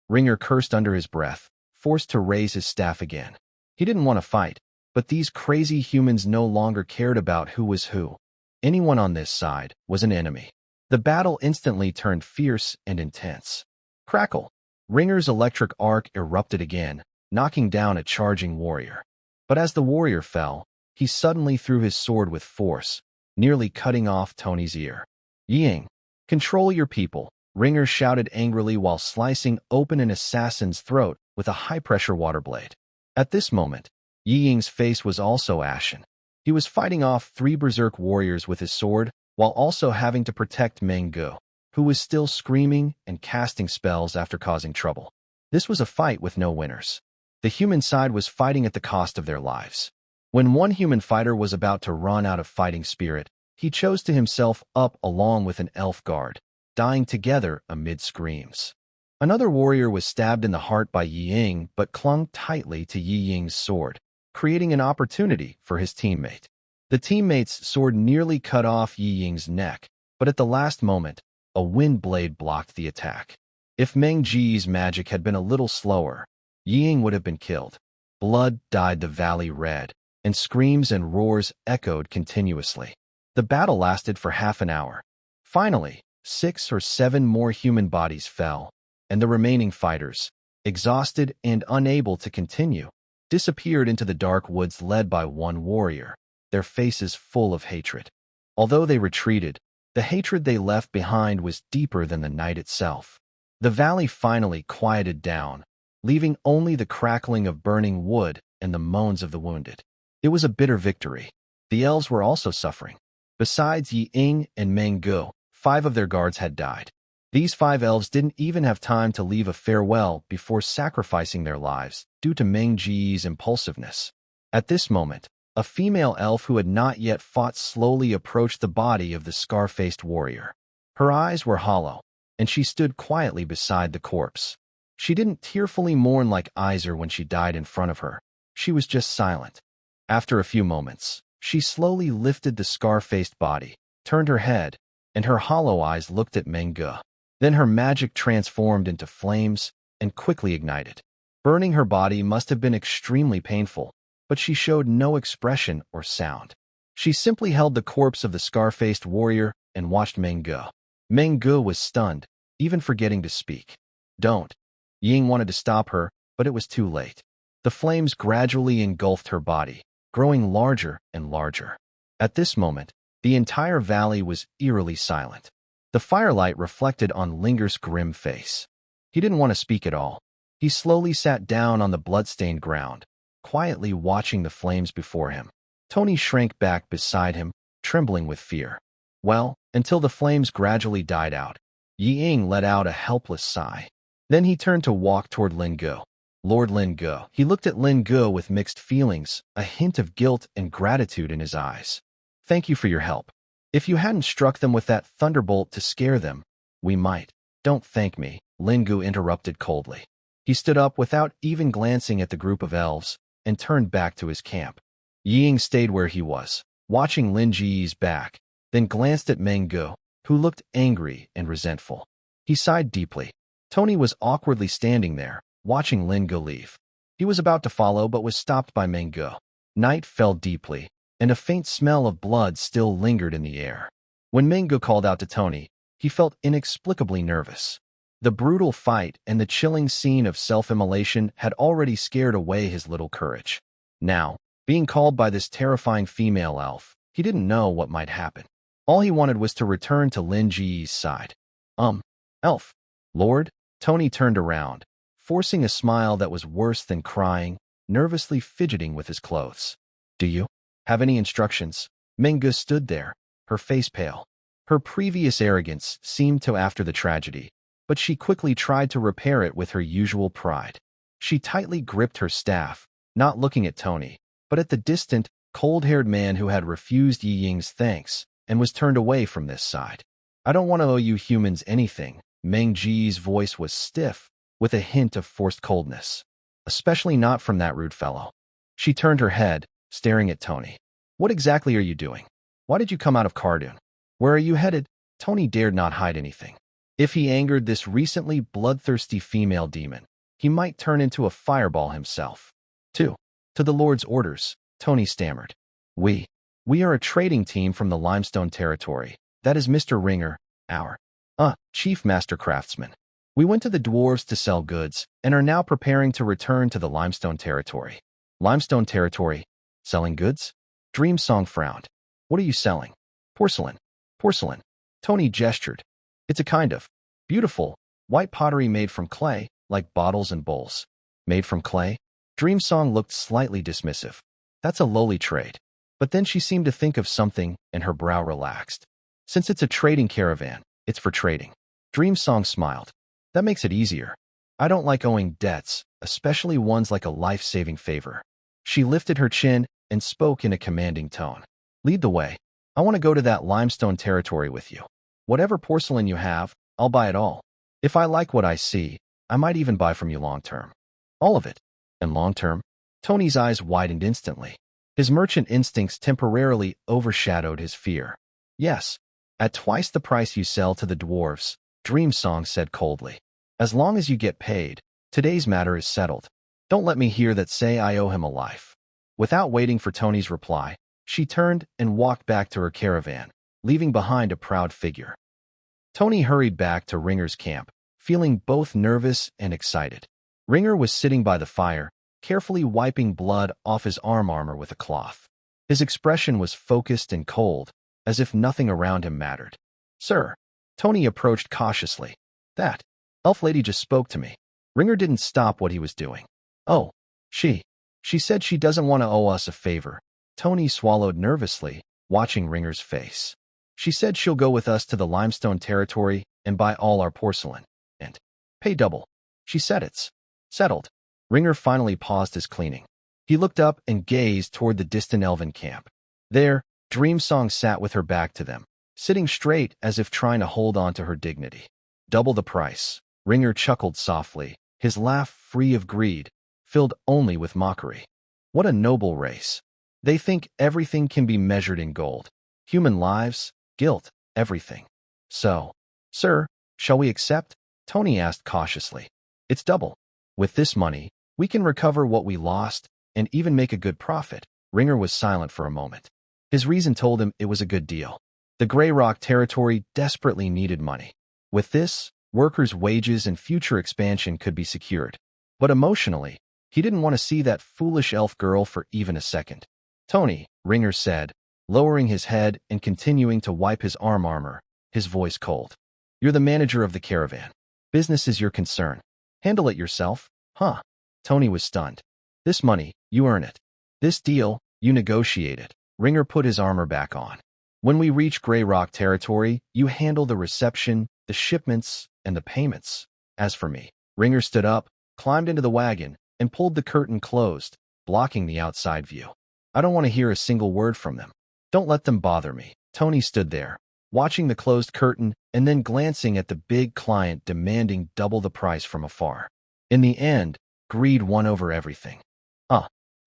Linger cursed under his breath, forced to raise his staff again. He didn't want to fight, but these crazy humans no longer cared about who was who. Anyone on this side was an enemy. The battle instantly turned fierce and intense. Crackle! Linger's electric arc erupted again, knocking down a charging warrior. But as the warrior fell, he suddenly threw his sword with force, nearly cutting off Tony's ear. Ying, control your people, Linger shouted angrily while slicing open an assassin's throat with a high-pressure water blade. At this moment, Ying's face was also ashen. He was fighting off 3 berserk warriors with his sword, while also having to protect Mangu, who was still screaming and casting spells after causing trouble. This was a fight with no winners. The human side was fighting at the cost of their lives. When one human fighter was about to run out of fighting spirit, He chose to himself up along with an elf guard, dying together amid screams. Another warrior was stabbed in the heart by Yi Ying but clung tightly to Yi Ying's sword, creating an opportunity for his teammate. The teammate's sword nearly cut off Yi Ying's neck, but at the last moment, a wind blade blocked the attack. If Meng Ji's magic had been a little slower, Yi Ying would have been killed. Blood dyed the valley red, and screams and roars echoed continuously. The battle lasted for half an hour. Finally, 6 or 7 more human bodies fell, and the remaining fighters, exhausted and unable to continue, disappeared into the dark woods led by one warrior, their faces full of hatred. Although they retreated, the hatred they left behind was deeper than the night itself. The valley finally quieted down, leaving only the crackling of burning wood and the moans of the wounded. It was a bitter victory. The elves were also suffering. Besides Yi Ying and Meng Ge, 5 of their guards had died. These 5 elves didn't even have time to leave a farewell before sacrificing their lives due to Meng Ji's impulsiveness. At this moment, a female elf who had not yet fought slowly approached the body of the scar-faced warrior. Her eyes were hollow, and she stood quietly beside the corpse. She didn't tearfully mourn like Iser when she died in front of her. She was just silent. After a few moments, she slowly lifted the scar-faced body, turned her head, and her hollow eyes looked at Meng Ge. Then her magic transformed into flames and quickly ignited. Burning her body must have been extremely painful, but she showed no expression or sound. She simply held the corpse of the scar-faced warrior and watched Meng Ge. Meng Ge was stunned, even forgetting to speak. Don't. Ying wanted to stop her, but it was too late. The flames gradually engulfed her body, growing larger and larger. At this moment, the entire valley was eerily silent. The firelight reflected on Linger's grim face. He didn't want to speak at all. He slowly sat down on the blood-stained ground, quietly watching the flames before him. Tony shrank back beside him, trembling with fear. Well, until the flames gradually died out, Yi Ying let out a helpless sigh. Then he turned to walk toward Lin Ge. Lord Lin Ge. He looked at Lin Ge with mixed feelings, a hint of guilt and gratitude in his eyes. Thank you for your help. If you hadn't struck them with that thunderbolt to scare them, we might. Don't thank me, Lin Ge interrupted coldly. He stood up without even glancing at the group of elves and turned back to his camp. Yi Ying stayed where he was, watching Lin Ji's back, then glanced at Meng Ge, who looked angry and resentful. He sighed deeply. Tony was awkwardly standing there, watching Lin Ge leave. He was about to follow but was stopped by Meng Ge. Night fell deeply, and a faint smell of blood still lingered in the air. When Meng Ge called out to Tony, he felt inexplicably nervous. The brutal fight and the chilling scene of self-immolation had already scared away his little courage. Now, being called by this terrifying female elf, he didn't know what might happen. All he wanted was to return to Lin Ji's side. Elf. Lord? Tony turned around, forcing a smile that was worse than crying, nervously fidgeting with his clothes. Do you have any instructions? Meng Ge stood there, her face pale. Her previous arrogance seemed to after the tragedy, but she quickly tried to repair it with her usual pride. She tightly gripped her staff, not looking at Tony, but at the distant, cold-haired man who had refused Yi Ying's thanks and was turned away from this side. I don't want to owe you humans anything. Meng Ji's voice was stiff, with a hint of forced coldness. Especially not from that rude fellow. She turned her head, staring at Tony. What exactly are you doing? Why did you come out of Cardoon? Where are you headed? Tony dared not hide anything. If he angered this recently bloodthirsty female demon, he might turn into a fireball himself. To the Lord's orders, Tony stammered. We are a trading team from the Limestone Territory. That is Mr. Ringer, our Chief Master Craftsman. We went to the dwarves to sell goods and are now preparing to return to the Limestone Territory. Limestone Territory? Selling goods? Dreamsong frowned. What are you selling? Porcelain. Porcelain. Tony gestured. It's a kind of beautiful, white pottery made from clay, like bottles and bowls. Made from clay? Dreamsong looked slightly dismissive. That's a lowly trade. But then she seemed to think of something, and her brow relaxed. Since it's a trading caravan, it's for trading. Dreamsong smiled. That makes it easier. I don't like owing debts, especially ones like a life-saving favor. She lifted her chin and spoke in a commanding tone. Lead the way. I want to go to that limestone territory with you. Whatever porcelain you have, I'll buy it all. If I like what I see, I might even buy from you long-term. All of it. And long-term? Tony's eyes widened instantly. His merchant instincts temporarily overshadowed his fear. Yes, at twice the price you sell to the dwarves, Dreamsong said coldly. As long as you get paid, today's matter is settled. Don't let me hear that say I owe him a life. Without waiting for Tony's reply, she turned and walked back to her caravan, leaving behind a proud figure. Tony hurried back to Ringer's camp, feeling both nervous and excited. Ringer was sitting by the fire, carefully wiping blood off his arm armor with a cloth. His expression was focused and cold, as if nothing around him mattered. Sir, Tony approached cautiously. That elf lady just spoke to me. Ringer didn't stop what he was doing. Oh, she said she doesn't want to owe us a favor. Tony swallowed nervously, watching Ringer's face. She said she'll go with us to the limestone territory and buy all our porcelain. And pay double. She said it's settled. Ringer finally paused his cleaning. He looked up and gazed toward the distant Elven camp. There, Dreamsong sat with her back to them, sitting straight as if trying to hold on to her dignity. Double the price. Ringer chuckled softly, his laugh free of greed, filled only with mockery. What a noble race. They think everything can be measured in gold. Human lives, guilt, everything. So, sir, shall we accept? Tony asked cautiously. It's double. With this money, we can recover what we lost and even make a good profit. Ringer was silent for a moment. His reason told him it was a good deal. The Grey Rock territory desperately needed money. With this, workers' wages and future expansion could be secured. But emotionally, he didn't want to see that foolish elf girl for even a second. Tony, Ringer said, lowering his head and continuing to wipe his arm armor, his voice cold. You're the manager of the caravan. Business is your concern. Handle it yourself, huh? Tony was stunned. This money, you earn it. This deal, you negotiate it. Ringer put his armor back on. When we reach Grey Rock territory, you handle the reception, the shipments, and the payments. As for me, Ringer stood up, climbed into the wagon, and pulled the curtain closed, blocking the outside view. I don't want to hear a single word from them. Don't let them bother me. Tony stood there, watching the closed curtain and then glancing at the big client demanding double the price from afar. In the end, greed won over everything.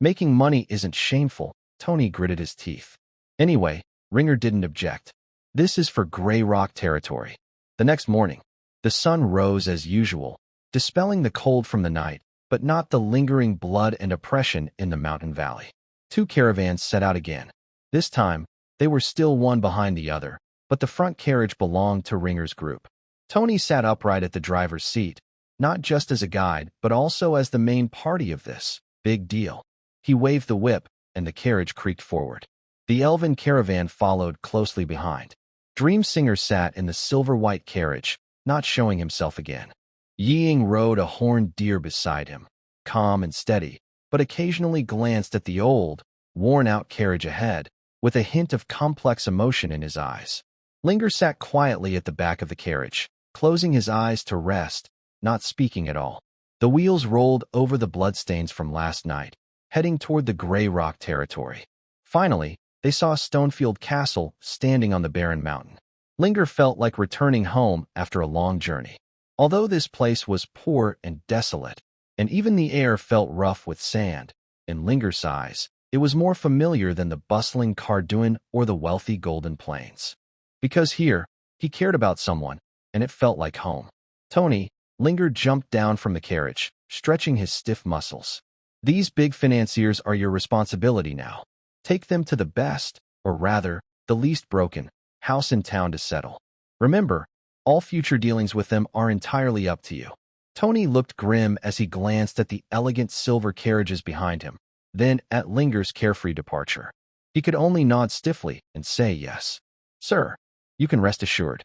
Making money isn't shameful, Tony gritted his teeth. Anyway, Ringer didn't object. This is for Grey Rock territory. The next morning, the sun rose as usual, dispelling the cold from the night, but not the lingering blood and oppression in the mountain valley. Two caravans set out again. This time, they were still one behind the other, but the front carriage belonged to Ringer's group. Tony sat upright at the driver's seat, not just as a guide, but also as the main party of this big deal. He waved the whip, and the carriage creaked forward. The Elven caravan followed closely behind. Dream Singer sat in the silver-white carriage, not showing himself again. Ying rode a horned deer beside him, calm and steady, but occasionally glanced at the old, worn-out carriage ahead, with a hint of complex emotion in his eyes. Linger sat quietly at the back of the carriage, closing his eyes to rest, not speaking at all. The wheels rolled over the bloodstains from last night, heading toward the Grey Rock territory. Finally, they saw Stonefield Castle standing on the barren mountain. Linger felt like returning home after a long journey. Although this place was poor and desolate, and even the air felt rough with sand, in Linger's eyes, it was more familiar than the bustling Carduin or the wealthy Golden Plains. Because here, he cared about someone, and it felt like home. Tony, Linger jumped down from the carriage, stretching his stiff muscles. These big financiers are your responsibility now. Take them to the best, or rather, the least broken, house in town to settle. Remember, all future dealings with them are entirely up to you. Tony looked grim as he glanced at the elegant silver carriages behind him, then at Linger's carefree departure. He could only nod stiffly and say yes. Sir, you can rest assured.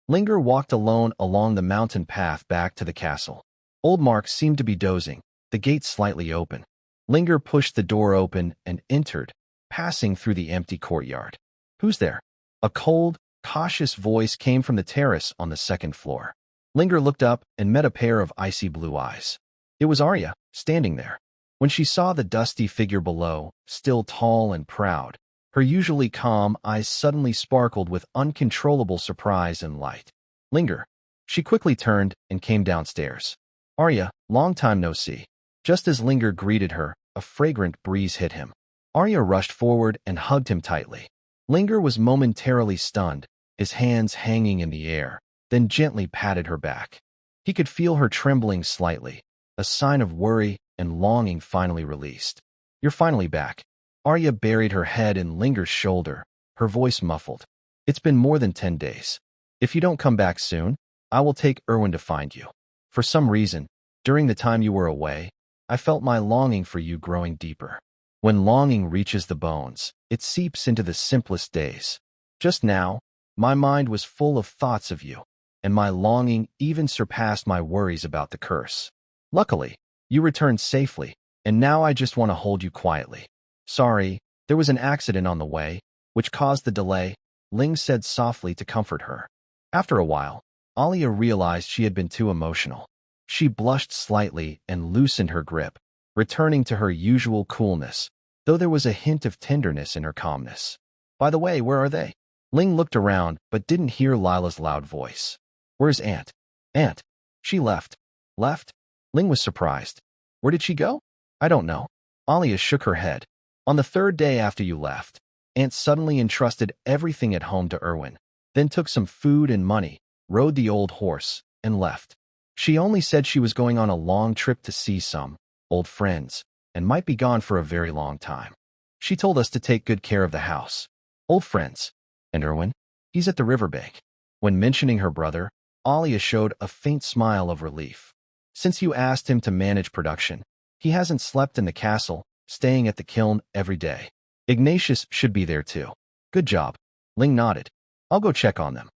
Linger walked alone along the mountain path back to the castle. Old Mark seemed to be dozing, the gate slightly open. Linger pushed the door open and entered, passing through the empty courtyard. Who's there? A cold, cautious voice came from the terrace on the second floor. Linger looked up and met a pair of icy blue eyes. It was Arya, standing there. When she saw the dusty figure below, still tall and proud, Her usually calm eyes suddenly sparkled with uncontrollable surprise and light. Linger. She quickly turned and came downstairs. Arya, long time no see. Just as Linger greeted her, a fragrant breeze hit him. Arya rushed forward and hugged him tightly. Linger was momentarily stunned, his hands hanging in the air, then gently patted her back. He could feel her trembling slightly, a sign of worry and longing finally released. You're finally back. Arya buried her head in Linger's shoulder, her voice muffled. It's been more than 10 days. If you don't come back soon, I will take Erwin to find you. For some reason, during the time you were away, I felt my longing for you growing deeper. When longing reaches the bones, it seeps into the simplest days. Just now, my mind was full of thoughts of you, and my longing even surpassed my worries about the curse. Luckily, you returned safely, and now I just want to hold you quietly. Sorry, there was an accident on the way, which caused the delay, Ling said softly to comfort her. After a while, Alia realized she had been too emotional. She blushed slightly and loosened her grip, returning to her usual coolness, though there was a hint of tenderness in her calmness. By the way, where are they? Ling looked around but didn't hear Lila's loud voice. Where's Aunt? Aunt. She left. Left? Ling was surprised. Where did she go? I don't know. Alia shook her head. On the third day after you left, Aunt suddenly entrusted everything at home to Erwin, then took some food and money, rode the old horse, and left. She only said she was going on a long trip to see some old friends, and might be gone for a very long time. She told us to take good care of the house. Old friends. And Erwin? He's at the riverbank. When mentioning her brother, Alia showed a faint smile of relief. Since you asked him to manage production, he hasn't slept in the castle, staying at the kiln every day. Ignatius should be there too. Good job. Ling nodded. I'll go check on them.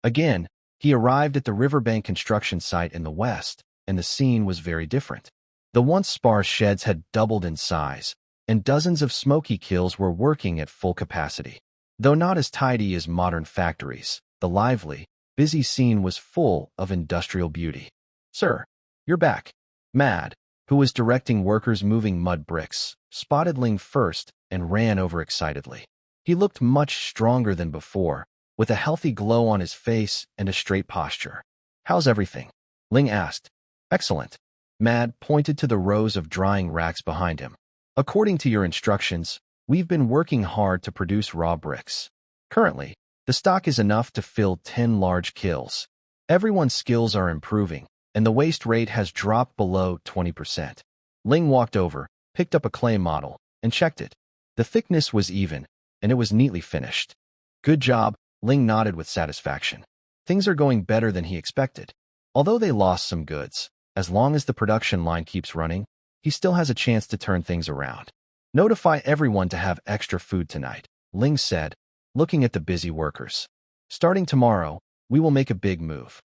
Again, he arrived at the riverbank construction site in the west, and the scene was very different. The once sparse sheds had doubled in size, and dozens of smoky kilns were working at full capacity. Though not as tidy as modern factories, the lively, busy scene was full of industrial beauty. Sir, you're back. Mad, who was directing workers moving mud bricks, spotted Ling first and ran over excitedly. He looked much stronger than before, with a healthy glow on his face and a straight posture. How's everything? Ling asked. Excellent. Mad pointed to the rows of drying racks behind him. According to your instructions, we've been working hard to produce raw bricks. Currently, the stock is enough to fill 10 large kilns. Everyone's skills are improving, and the waste rate has dropped below 20%. Ling walked over, picked up a clay model, and checked it. The thickness was even, and it was neatly finished. Good job, Ling nodded with satisfaction. Things are going better than he expected. Although they lost some goods, as long as the production line keeps running, he still has a chance to turn things around. Notify everyone to have extra food tonight, Ling said, looking at the busy workers. Starting tomorrow, we will make a big move.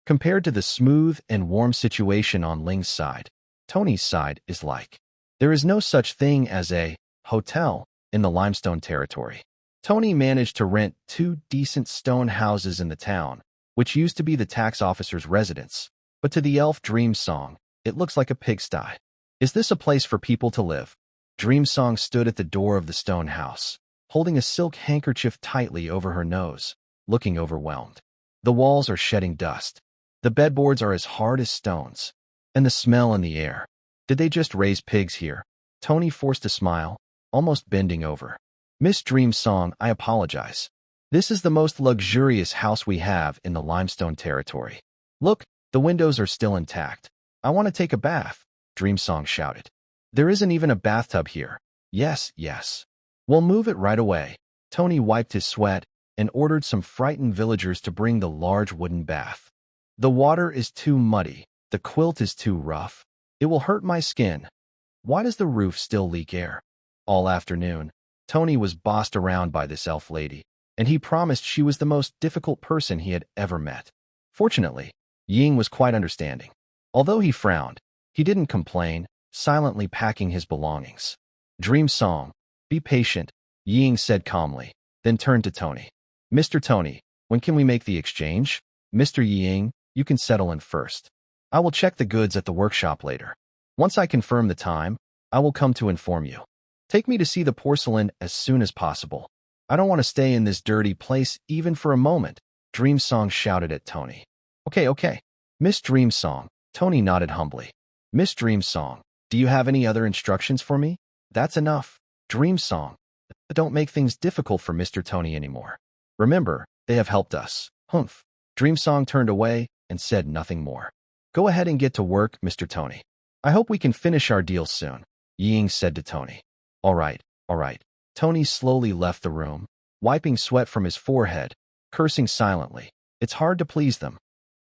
Compared to the smooth and warm situation on Ling's side, Tony's side is like. There is no such thing as a hotel in the limestone territory. Tony managed to rent 2 decent stone houses in the town, which used to be the tax officer's residence, but to the elf Dream Song, it looks like a pigsty. Is this a place for people to live? Dream Song stood at the door of the stone house, holding a silk handkerchief tightly over her nose, looking overwhelmed. The walls are shedding dust. The bedboards are as hard as stones. And the smell in the air. Did they just raise pigs here? Tony forced a smile, almost bending over. Miss Dream Song, I apologize. This is the most luxurious house we have in the limestone territory. Look, the windows are still intact. I want to take a bath, Dream Song shouted. There isn't even a bathtub here. Yes, yes. We'll move it right away. Tony wiped his sweat and ordered some frightened villagers to bring the large wooden bath. The water is too muddy. The quilt is too rough. It will hurt my skin. Why does the roof still leak air? All afternoon, Tony was bossed around by this elf lady, and he promised she was the most difficult person he had ever met. Fortunately, Ying was quite understanding. Although he frowned, he didn't complain, silently packing his belongings. Dream Song, be patient, Ying said calmly, then turned to Tony. Mr. Tony, when can we make the exchange? Mr. Ying, you can settle in first. I will check the goods at the workshop later. Once I confirm the time, I will come to inform you. Take me to see the porcelain as soon as possible. I don't want to stay in this dirty place even for a moment, Dreamsong shouted at Tony. Okay. Miss Dreamsong, Tony nodded humbly. Miss Dreamsong, do you have any other instructions for me? That's enough. Dreamsong, don't make things difficult for Mr. Tony anymore. Remember, they have helped us. Humph. Dreamsong turned away and said nothing more. Go ahead and get to work, Mr. Tony. I hope we can finish our deal soon, Ying said to Tony. All right. Tony slowly left the room, wiping sweat from his forehead, cursing silently. It's hard to please them.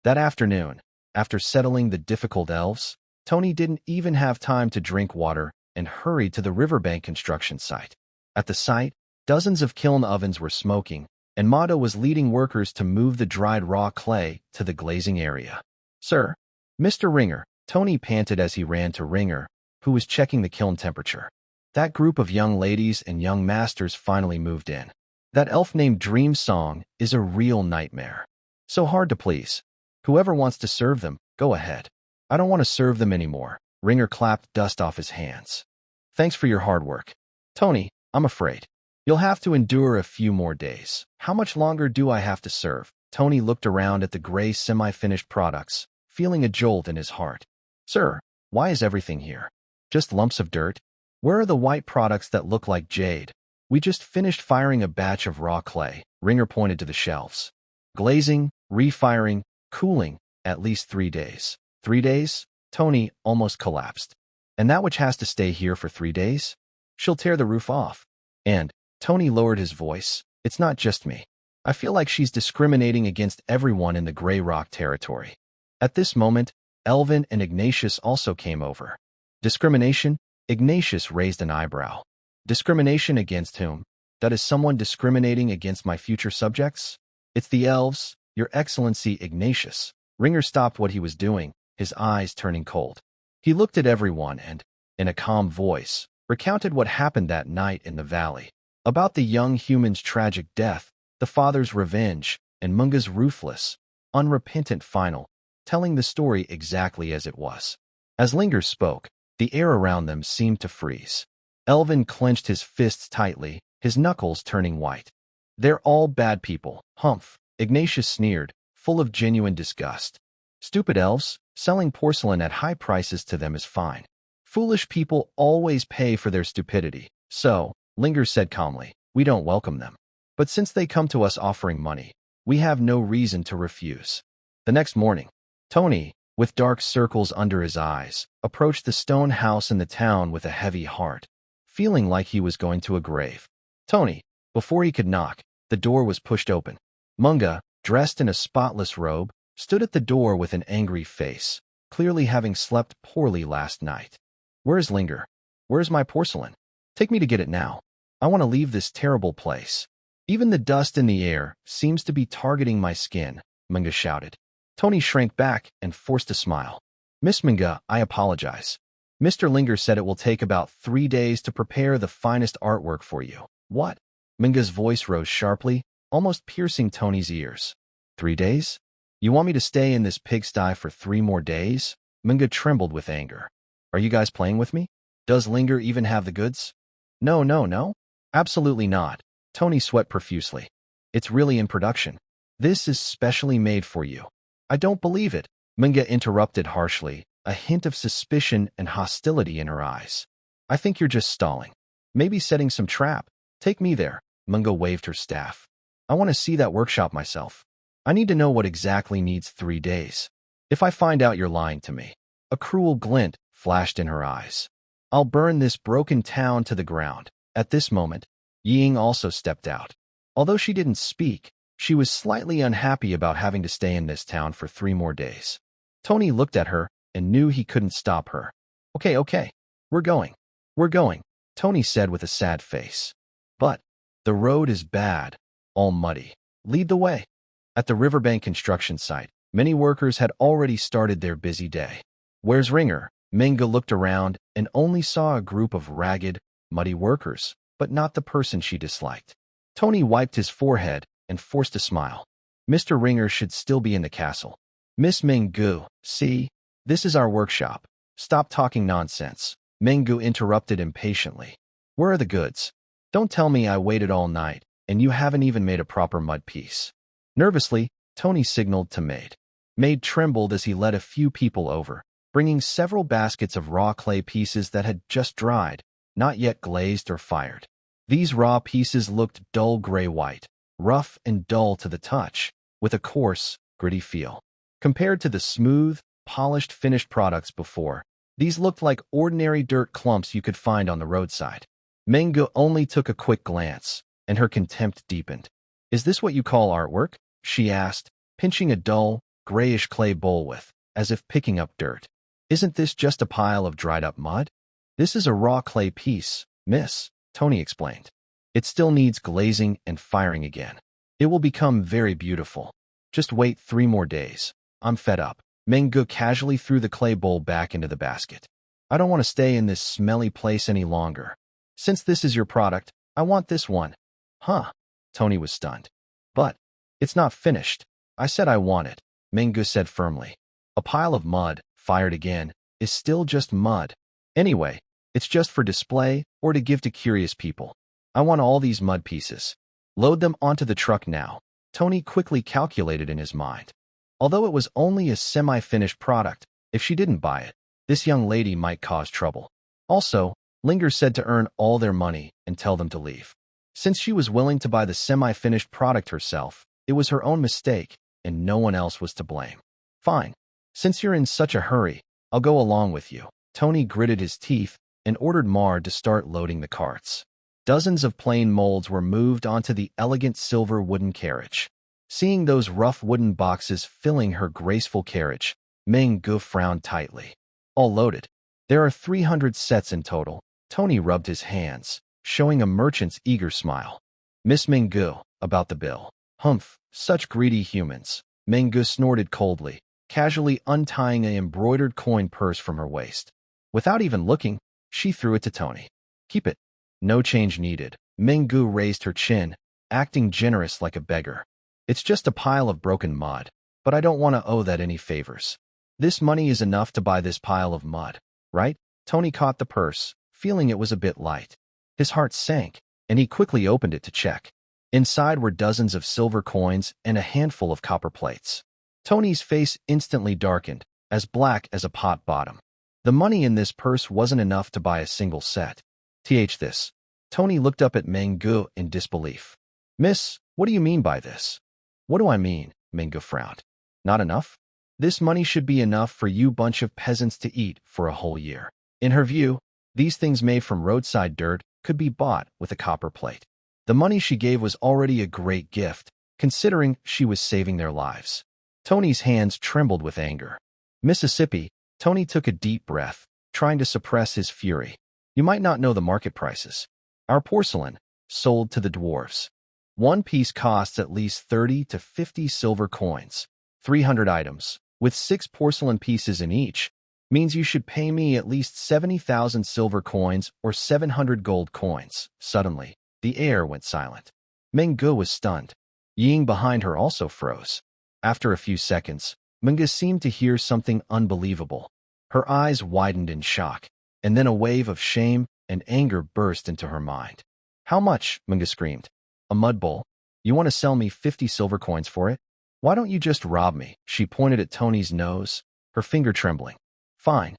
That afternoon, after settling the difficult elves, Tony didn't even have time to drink water and hurried to the riverbank construction site. At the site, dozens of kiln ovens were smoking, and Mado was leading workers to move the dried raw clay to the glazing area. Sir, Mr. Ringer, Tony panted as he ran to Ringer, who was checking the kiln temperature. That group of young ladies and young masters finally moved in. That elf named Dreamsong is a real nightmare. So hard to please. Whoever wants to serve them, go ahead. I don't want to serve them anymore. Ringer clapped dust off his hands. Thanks for your hard work. Tony, I'm afraid you'll have to endure a few more days. How much longer do I have to serve? Tony looked around at the gray semi-finished products, feeling a jolt in his heart. Sir, why is everything here? Just lumps of dirt? Where are the white products that look like jade? We just finished firing a batch of raw clay. Ringer pointed to the shelves. Glazing, refiring, cooling, at least 3 days. 3 days? Tony almost collapsed. And that which has to stay here for 3 days? She'll tear the roof off. And, Tony lowered his voice, it's not just me. I feel like she's discriminating against everyone in the Grey Rock territory. At this moment, Elvin and Ignatius also came over. Discrimination? Ignatius raised an eyebrow. Discrimination against whom? That is someone discriminating against my future subjects? It's the elves, Your Excellency Ignatius. Ringer stopped what he was doing, his eyes turning cold. He looked at everyone and, in a calm voice, recounted what happened that night in the valley. About the young human's tragic death, the father's revenge, and Munga's ruthless, unrepentant final, telling the story exactly as it was. As Linger spoke, the air around them seemed to freeze. Elvin clenched his fists tightly, his knuckles turning white. They're all bad people, humph, Ignatius sneered, full of genuine disgust. Stupid elves, selling porcelain at high prices to them is fine. Foolish people always pay for their stupidity. So, Linger said calmly, we don't welcome them. But since they come to us offering money, we have no reason to refuse. The next morning, Tony, with dark circles under his eyes, approached the stone house in the town with a heavy heart, feeling like he was going to a grave. Tony, before he could knock, the door was pushed open. Munga, dressed in a spotless robe, stood at the door with an angry face, clearly having slept poorly last night. Where's Linger? Where's my porcelain? Take me to get it now. I want to leave this terrible place. Even the dust in the air seems to be targeting my skin, Munga shouted. Tony shrank back and forced a smile. Miss Munga, I apologize. Mr. Linger said it will take about 3 days to prepare the finest artwork for you. What? Munga's voice rose sharply, almost piercing Tony's ears. 3 days? You want me to stay in this pigsty for 3 more days? Munga trembled with anger. Are you guys playing with me? Does Linger even have the goods? No. Absolutely not. Tony sweat profusely. It's really in production. This is specially made for you. I don't believe it. Munga interrupted harshly, a hint of suspicion and hostility in her eyes. I think you're just stalling. Maybe setting some trap. Take me there. Munga waved her staff. I want to see that workshop myself. I need to know what exactly needs 3 days. If I find out you're lying to me. A cruel glint flashed in her eyes. I'll burn this broken town to the ground. At this moment, Ying also stepped out. Although she didn't speak, she was slightly unhappy about having to stay in this town for 3 more days. Tony looked at her and knew he couldn't stop her. Okay. We're going, Tony said with a sad face. But the road is bad, all muddy. Lead the way. At the riverbank construction site, many workers had already started their busy day. Where's Ringer? Minga looked around and only saw a group of ragged, muddy workers, but not the person she disliked. Tony wiped his forehead and forced a smile. Mr. Ringer should still be in the castle. Miss Minggu, see? This is our workshop. Stop talking nonsense. Minggu interrupted impatiently. Where are the goods? Don't tell me I waited all night, and you haven't even made a proper mud piece. Nervously, Tony signaled to Maid. Maid trembled as he led a few people over, bringing several baskets of raw clay pieces that had just dried, not yet glazed or fired. These raw pieces looked dull gray-white, rough and dull to the touch, with a coarse, gritty feel. Compared to the smooth, polished finished products before, these looked like ordinary dirt clumps you could find on the roadside. Mengu only took a quick glance, and her contempt deepened. "Is this what you call artwork?" she asked, pinching a dull, grayish clay bowl with, as if picking up dirt. "Isn't this just a pile of dried-up mud?" "This is a raw clay piece, miss," Tony explained. "It still needs glazing and firing again. It will become very beautiful. Just wait 3 more days. I'm fed up." Mengu casually threw the clay bowl back into the basket. "I don't want to stay in this smelly place any longer. Since this is your product, I want this one." "Huh?" Tony was stunned. "But it's not finished. I said I want it," Mengu said firmly. "A pile of mud, fired again, is still just mud. Anyway, it's just for display or to give to curious people. I want all these mud pieces. Load them onto the truck now," Tony quickly calculated in his mind. Although it was only a semi-finished product, if she didn't buy it, this young lady might cause trouble. Also, Linger said to earn all their money and tell them to leave. Since she was willing to buy the semi-finished product herself, it was her own mistake, and no one else was to blame. "Fine. Since you're in such a hurry, I'll go along with you." Tony gritted his teeth and ordered Mar to start loading the carts. Dozens of plain molds were moved onto the elegant silver wooden carriage. Seeing those rough wooden boxes filling her graceful carriage, Mengu frowned tightly. "All loaded. There are 300 sets in total." Tony rubbed his hands, showing a merchant's eager smile. "Miss Mengu, about the bill." "Humph, such greedy humans." Mengu snorted coldly, casually untying an embroidered coin purse from her waist. Without even looking, she threw it to Tony. "Keep it." "No change needed." Mengu raised her chin, acting generous like a beggar. "It's just a pile of broken mud, but I don't want to owe that any favors. This money is enough to buy this pile of mud, right?" Tony caught the purse, feeling it was a bit light. His heart sank, and he quickly opened it to check. Inside were dozens of silver coins and a handful of copper plates. Tony's face instantly darkened, as black as a pot bottom. The money in this purse wasn't enough to buy a single set. This. Tony looked up at Mengu in disbelief. "Miss, what do you mean by this?" "What do I mean?" Mengu frowned. "Not enough? This money should be enough for you bunch of peasants to eat for a whole year." In her view, these things made from roadside dirt could be bought with a copper plate. The money she gave was already a great gift, considering she was saving their lives. Tony's hands trembled with anger. "Mississippi," Tony took a deep breath, trying to suppress his fury. "You might not know the market prices. Our porcelain, sold to the dwarves. One piece costs at least 30 to 50 silver coins. 300 items, with 6 porcelain pieces in each, means you should pay me at least 70,000 silver coins or 700 gold coins." Suddenly, the air went silent. Mengu was stunned. Ying behind her also froze. After a few seconds, Mengu seemed to hear something unbelievable. Her eyes widened in shock, and then a wave of shame and anger burst into her mind. "How much?" Mengu screamed. "A mud bowl? You want to sell me 50 silver coins for it? Why don't you just rob me?" She pointed at Tony's nose, her finger trembling. Fine.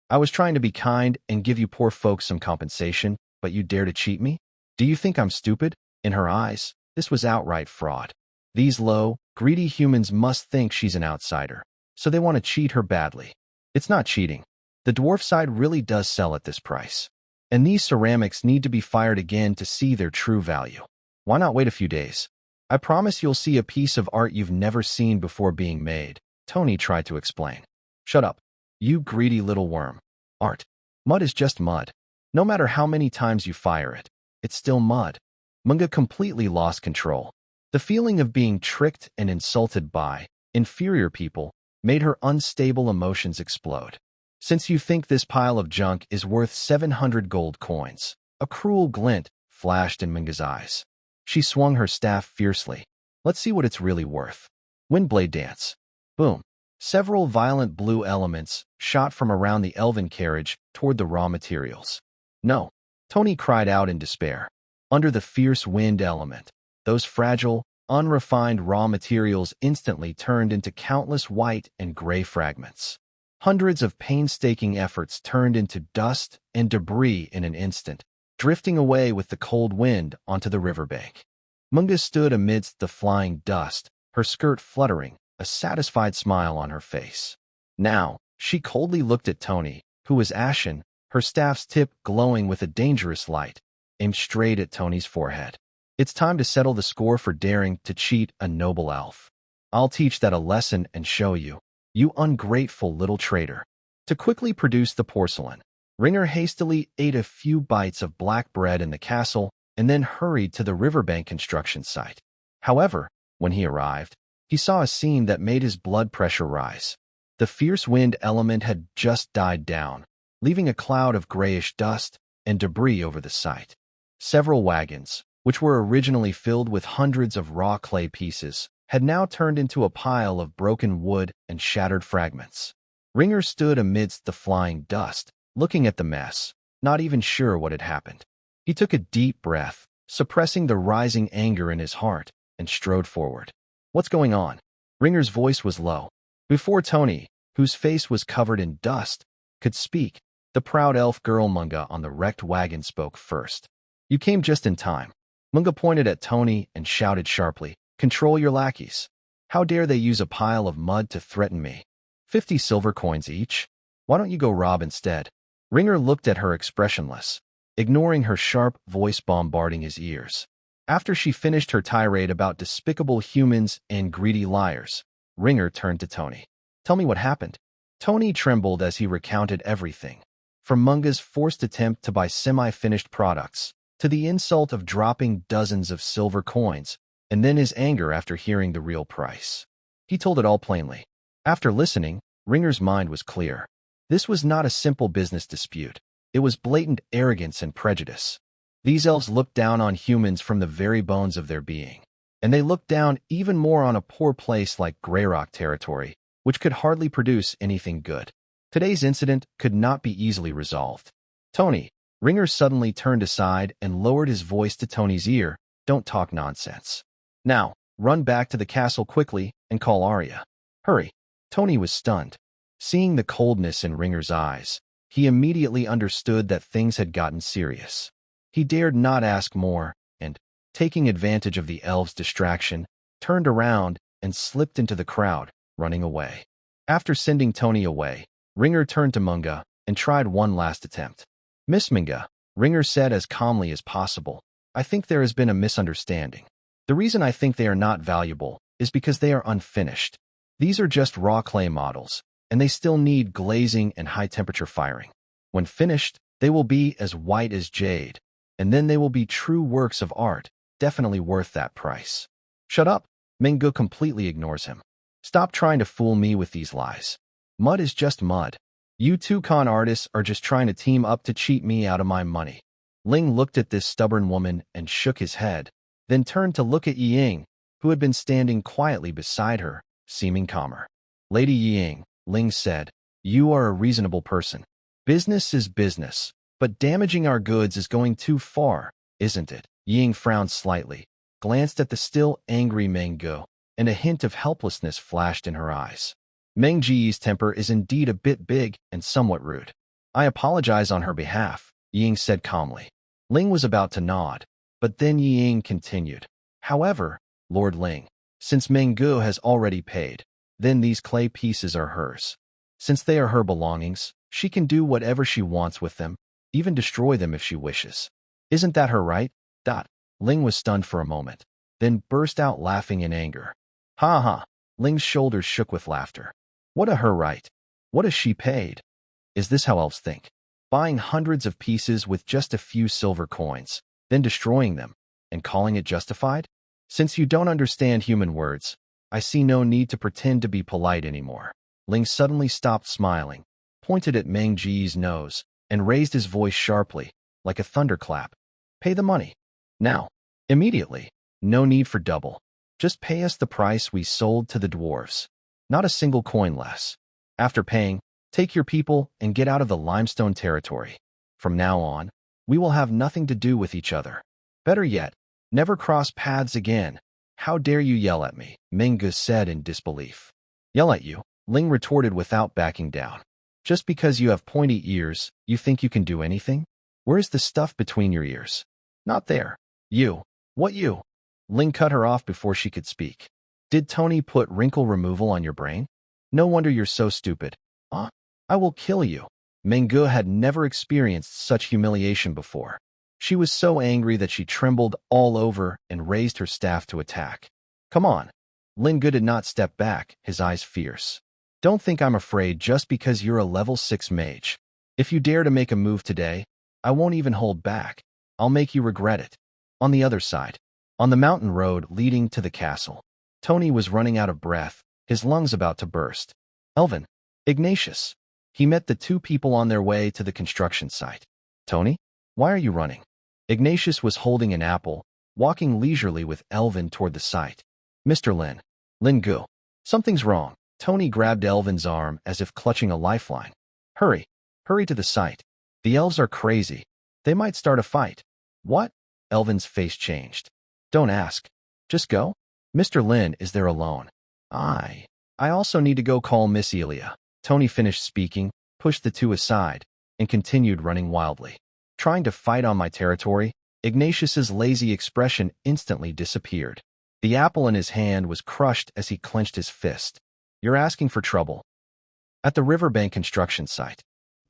I was trying to be kind and give you poor folks some compensation, but you dare to cheat me? Do you think I'm stupid?" In her eyes, this was outright fraud. These low, greedy humans must think she's an outsider, so they want to cheat her badly. It's not cheating. The dwarf side really does sell at this price. And these ceramics need to be fired again to see their true value. Why not wait a few days? I promise you'll see a piece of art you've never seen before being made, Tony tried to explain. "Shut up, you greedy little worm. Art. Mud is just mud. No matter how many times you fire it, it's still mud." Munga completely lost control. The feeling of being tricked and insulted by inferior people made her unstable emotions explode. "Since you think this pile of junk is worth 700 gold coins," a cruel glint flashed in Munga's eyes. She swung her staff fiercely. "Let's see what it's really worth." Windblade dance. Boom. Several violent blue elements shot from around the Elven carriage toward the raw materials. "No." Tony cried out in despair. Under the fierce wind element, those fragile, unrefined raw materials instantly turned into countless white and gray fragments. Hundreds of painstaking efforts turned into dust and debris in an instant, drifting away with the cold wind onto the riverbank. Manga stood amidst the flying dust, her skirt fluttering, a satisfied smile on her face. Now, she coldly looked at Tony, who was ashen, her staff's tip glowing with a dangerous light, aimed straight at Tony's forehead. It's time to settle the score for daring to cheat a noble elf. I'll teach that a lesson and show you, you ungrateful little traitor. To quickly produce the porcelain, Ringer hastily ate a few bites of black bread in the castle and then hurried to the riverbank construction site. However, when he arrived, he saw a scene that made his blood pressure rise. The fierce wind element had just died down, leaving a cloud of grayish dust and debris over the site. Several wagons, which were originally filled with hundreds of raw clay pieces, had now turned into a pile of broken wood and shattered fragments. Ringer stood amidst the flying dust, looking at the mess, not even sure what had happened. He took a deep breath, suppressing the rising anger in his heart, and strode forward. What's going on? Ringer's voice was low. Before Tony, whose face was covered in dust, could speak, the proud elf girl Manga on the wrecked wagon spoke first. You came just in time. Manga pointed at Tony and shouted sharply, "Control your lackeys. How dare they use a pile of mud to threaten me? 50 silver coins each? Why don't you go rob instead?" Ringer looked at her expressionless, ignoring her sharp voice bombarding his ears. After she finished her tirade about despicable humans and greedy liars, Ringer turned to Tony. "Tell me what happened." Tony trembled as he recounted everything, from Manga's forced attempt to buy semi-finished products, to the insult of dropping dozens of silver coins, and then his anger after hearing the real price. He told it all plainly. After listening, Ringer's mind was clear. This was not a simple business dispute. It was blatant arrogance and prejudice. These elves looked down on humans from the very bones of their being, and they looked down even more on a poor place like Greyrock territory, which could hardly produce anything good. Today's incident could not be easily resolved. "Tony," Ringer suddenly turned aside and lowered his voice to Tony's ear, "don't talk nonsense. Now, run back to the castle quickly and call Arya. Hurry." Tony was stunned. Seeing the coldness in Ringer's eyes, he immediately understood that things had gotten serious. He dared not ask more, and, taking advantage of the elves' distraction, turned around and slipped into the crowd, running away. After sending Tony away, Ringer turned to Manga and tried one last attempt. "Miss Manga," Ringer said as calmly as possible, "I think there has been a misunderstanding. The reason I think they are not valuable is because they are unfinished. These are just raw clay models, and they still need glazing and high-temperature firing. When finished, they will be as white as jade, and then they will be true works of art, definitely worth that price." "Shut up." Manga completely ignores him. "Stop trying to fool me with these lies. Mud is just mud. You two con artists are just trying to team up to cheat me out of my money." Ling looked at this stubborn woman and shook his head, then turned to look at Ying, who had been standing quietly beside her, seeming calmer. "Lady Ying," Ling said, "you are a reasonable person. Business is business, but damaging our goods is going too far, isn't it?" Ying frowned slightly, glanced at the still angry Manga, and a hint of helplessness flashed in her eyes. Meng Ji's temper is indeed a bit big and somewhat rude. "I apologize on her behalf," Ying said calmly. Ling was about to nod, but then Ying continued. "However, Lord Ling, since Menggu has already paid, then these clay pieces are hers. Since they are her belongings, she can do whatever she wants with them, even destroy them if she wishes. Isn't that her right?" Ling was stunned for a moment, then burst out laughing in anger. "Ha ha!" Ling's shoulders shook with laughter. "What a her right? What has she paid? Is this how elves think? Buying hundreds of pieces with just a few silver coins, then destroying them, and calling it justified? Since you don't understand human words, I see no need to pretend to be polite anymore." Ling suddenly stopped smiling, pointed at Meng Ji's nose, and raised his voice sharply, like a thunderclap. "Pay the money. Now. Immediately. No need for double. Just pay us the price we sold to the dwarves. Not a single coin less. After paying, take your people and get out of the limestone territory. From now on, We will have nothing to do with each other. Better yet, never cross paths again. How dare you yell at me? Manga said in disbelief. Yell at you? Ling retorted without backing down. Just because you have pointy ears, you think you can do anything? Where's the stuff between your ears? Not there. You. What you? Ling cut her off before she could speak. Did Tony put wrinkle removal on your brain? No wonder you're so stupid. I will kill you. Manga had never experienced such humiliation before. She was so angry that she trembled all over and raised her staff to attack. Come on. Linga did not step back, his eyes fierce. Don't think I'm afraid just because you're a level 6 mage. If you dare to make a move today, I won't even hold back. I'll make you regret it. On the other side, on the mountain road leading to the castle, Tony was running out of breath, his lungs about to burst. Elvin. Ignatius. He met the two people on their way to the construction site. Tony? Why are you running? Ignatius was holding an apple, walking leisurely with Elvin toward the site. Mr. Lin Gu. Something's wrong. Tony grabbed Elvin's arm as if clutching a lifeline. Hurry to the site. The elves are crazy. They might start a fight. What? Elvin's face changed. Don't ask. Just go. Mr. Lin is there alone. I also need to go call Miss Elia. Tony finished speaking, pushed the two aside, and continued running wildly. Trying to fight on my territory, Ignatius's lazy expression instantly disappeared. The apple in his hand was crushed as he clenched his fist. You're asking for trouble. At the riverbank construction site.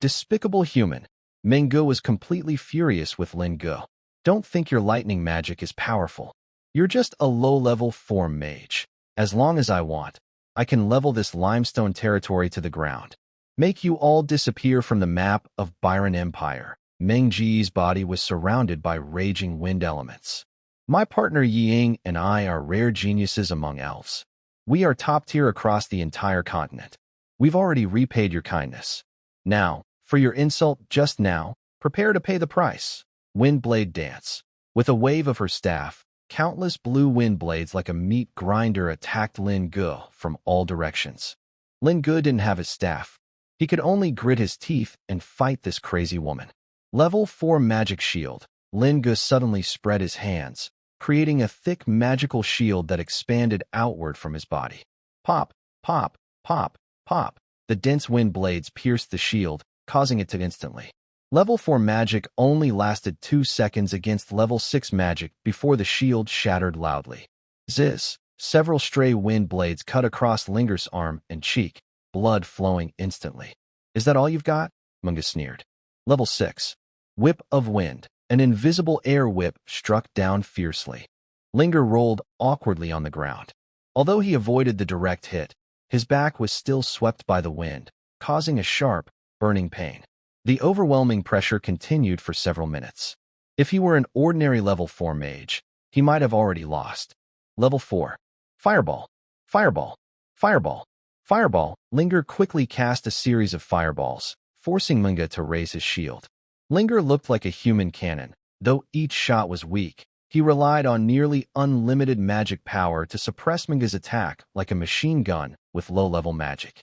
Despicable human. Menggu was completely furious with Lin Gu. Don't think your lightning magic is powerful. You're just a low-level form mage. As long as I want, I can level this limestone territory to the ground. Make you all disappear from the map of Byron Empire. Meng Ji's body was surrounded by raging wind elements. My partner Ying and I are rare geniuses among elves. We are top tier across the entire continent. We've already repaid your kindness. Now, for your insult just now, prepare to pay the price. Windblade dance. With a wave of her staff, countless blue wind blades like a meat grinder attacked Lin Gu from all directions. Lin Gu didn't have his staff. He could only grit his teeth and fight this crazy woman. Level 4 magic shield. Lin Gu suddenly spread his hands, creating a thick magical shield that expanded outward from his body. Pop, pop, pop, pop. The dense wind blades pierced the shield, causing it to instantly. Level 4 magic only lasted 2 seconds against level 6 magic before the shield shattered loudly. Ziz. Several stray wind blades cut across Linger's arm and cheek, blood flowing instantly. Is that all you've got? Munga sneered. Level 6. Whip of wind. An invisible air whip struck down fiercely. Linger rolled awkwardly on the ground. Although he avoided the direct hit, his back was still swept by the wind, causing a sharp, burning pain. The overwhelming pressure continued for several minutes. If he were an ordinary level 4 mage, he might have already lost. Level 4. Fireball. Fireball. Fireball. Fireball. Linger quickly cast a series of fireballs, forcing Munga to raise his shield. Linger looked like a human cannon. Though each shot was weak, he relied on nearly unlimited magic power to suppress Munga's attack like a machine gun with low-level magic.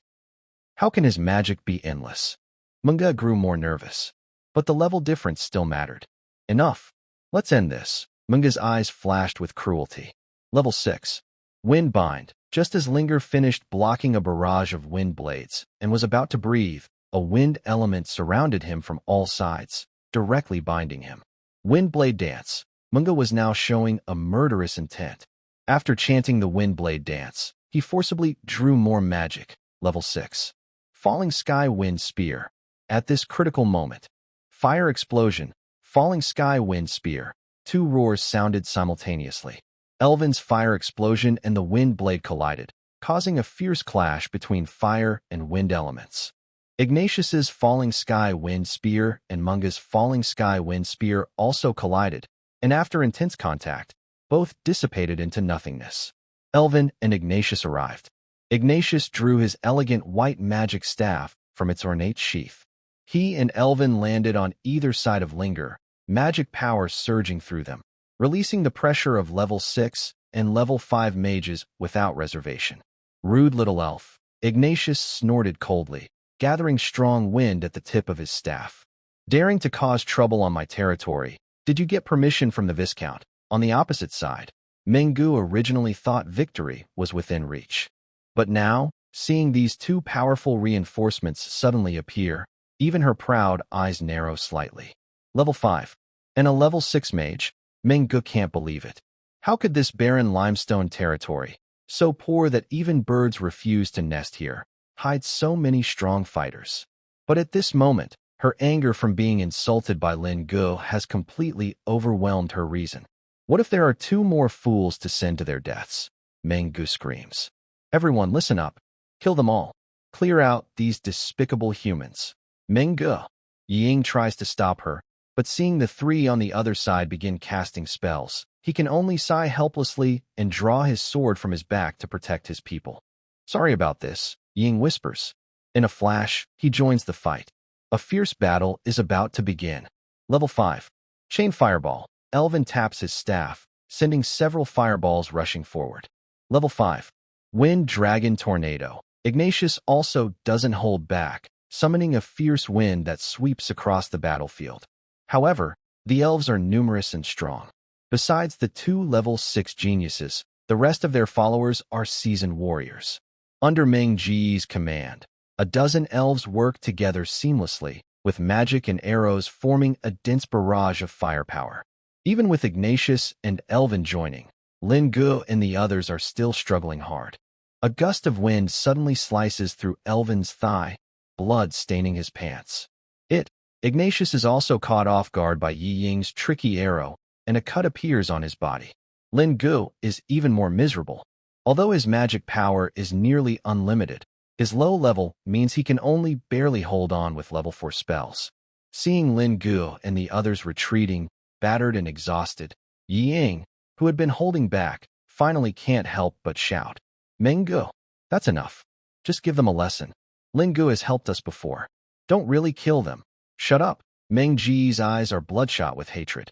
How can his magic be endless? Munga grew more nervous, but the level difference still mattered. Enough. Let's end this. Munga's eyes flashed with cruelty. Level 6. Wind bind. Just as Linger finished blocking a barrage of wind blades and was about to breathe, a wind element surrounded him from all sides, directly binding him. Windblade dance. Munga was now showing a murderous intent. After chanting the Windblade dance, he forcibly drew more magic. Level 6. Falling Sky Wind Spear. At this critical moment, fire explosion, falling sky wind spear. Two roars sounded simultaneously. Elvin's fire explosion and the wind blade collided, causing a fierce clash between fire and wind elements. Ignatius's falling sky wind spear and Munga's falling sky wind spear also collided, and after intense contact, both dissipated into nothingness. Elvin and Ignatius arrived. Ignatius drew his elegant white magic staff from its ornate sheath. He and Elvin landed on either side of Linger, magic power surging through them, releasing the pressure of level 6 and level 5 mages without reservation. Rude little elf. Ignatius snorted coldly, gathering strong wind at the tip of his staff. Daring to cause trouble on my territory, did you get permission from the Viscount? On the opposite side, Menggu originally thought victory was within reach. But now, seeing these two powerful reinforcements suddenly appear, even her proud eyes narrow slightly. Level 5. And a level 6 mage, Menggu can't believe it. How could this barren limestone territory, so poor that even birds refuse to nest here, hide so many strong fighters? But at this moment, her anger from being insulted by Lin Gu has completely overwhelmed her reason. What if there are 2 more fools to send to their deaths? Menggu screams. Everyone listen up. Kill them all. Clear out these despicable humans. Menggu. Ying tries to stop her, but seeing the 3 on the other side begin casting spells, he can only sigh helplessly and draw his sword from his back to protect his people. Sorry about this, Ying whispers. In a flash, he joins the fight. A fierce battle is about to begin. Level 5. Chain Fireball. Elvin taps his staff, sending several fireballs rushing forward. Level 5. Wind Dragon Tornado. Ignatius also doesn't hold back, summoning a fierce wind that sweeps across the battlefield. However, the elves are numerous and strong. Besides the 2 level 6 geniuses, the rest of their followers are seasoned warriors. Under Meng Ji's command, a dozen elves work together seamlessly, with magic and arrows forming a dense barrage of firepower. Even with Ignatius and Elvin joining, Lin Gu and the others are still struggling hard. A gust of wind suddenly slices through Elvin's thigh, blood staining his pants. Ignatius is also caught off guard by Yi Ying's tricky arrow, and a cut appears on his body. Lin Gu is even more miserable. Although his magic power is nearly unlimited, his low level means he can only barely hold on with level 4 spells. Seeing Lin Gu and the others retreating, battered and exhausted, Yi Ying, who had been holding back, finally can't help but shout. Menggu, that's enough. Just give them a lesson. Lin Gu has helped us before. Don't really kill them. Shut up. Meng Ji's eyes are bloodshot with hatred.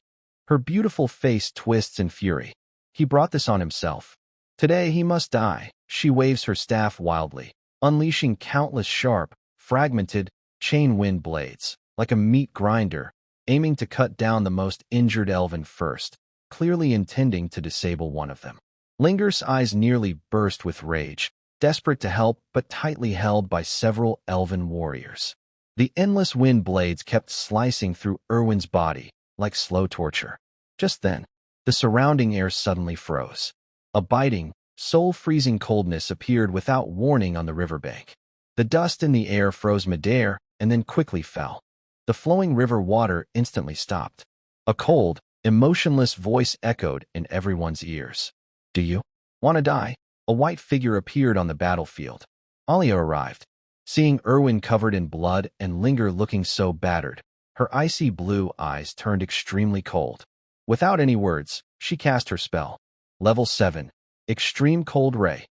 Her beautiful face twists in fury. He brought this on himself. Today he must die. She waves her staff wildly, unleashing countless sharp, fragmented, chain wind blades, like a meat grinder, aiming to cut down the most injured Elven first, clearly intending to disable one of them. Linger's eyes nearly burst with rage, desperate to help but tightly held by several Elven warriors. The endless wind blades kept slicing through Erwin's body, like slow torture. Just then, the surrounding air suddenly froze. A biting, soul-freezing coldness appeared without warning on the riverbank. The dust in the air froze midair and then quickly fell. The flowing river water instantly stopped. A cold, emotionless voice echoed in everyone's ears. Do you want to die? A white figure appeared on the battlefield. Arya arrived. Seeing Erwin covered in blood and Linger looking so battered, her icy blue eyes turned extremely cold. Without any words, she cast her spell. Level 7. Extreme Cold Ray.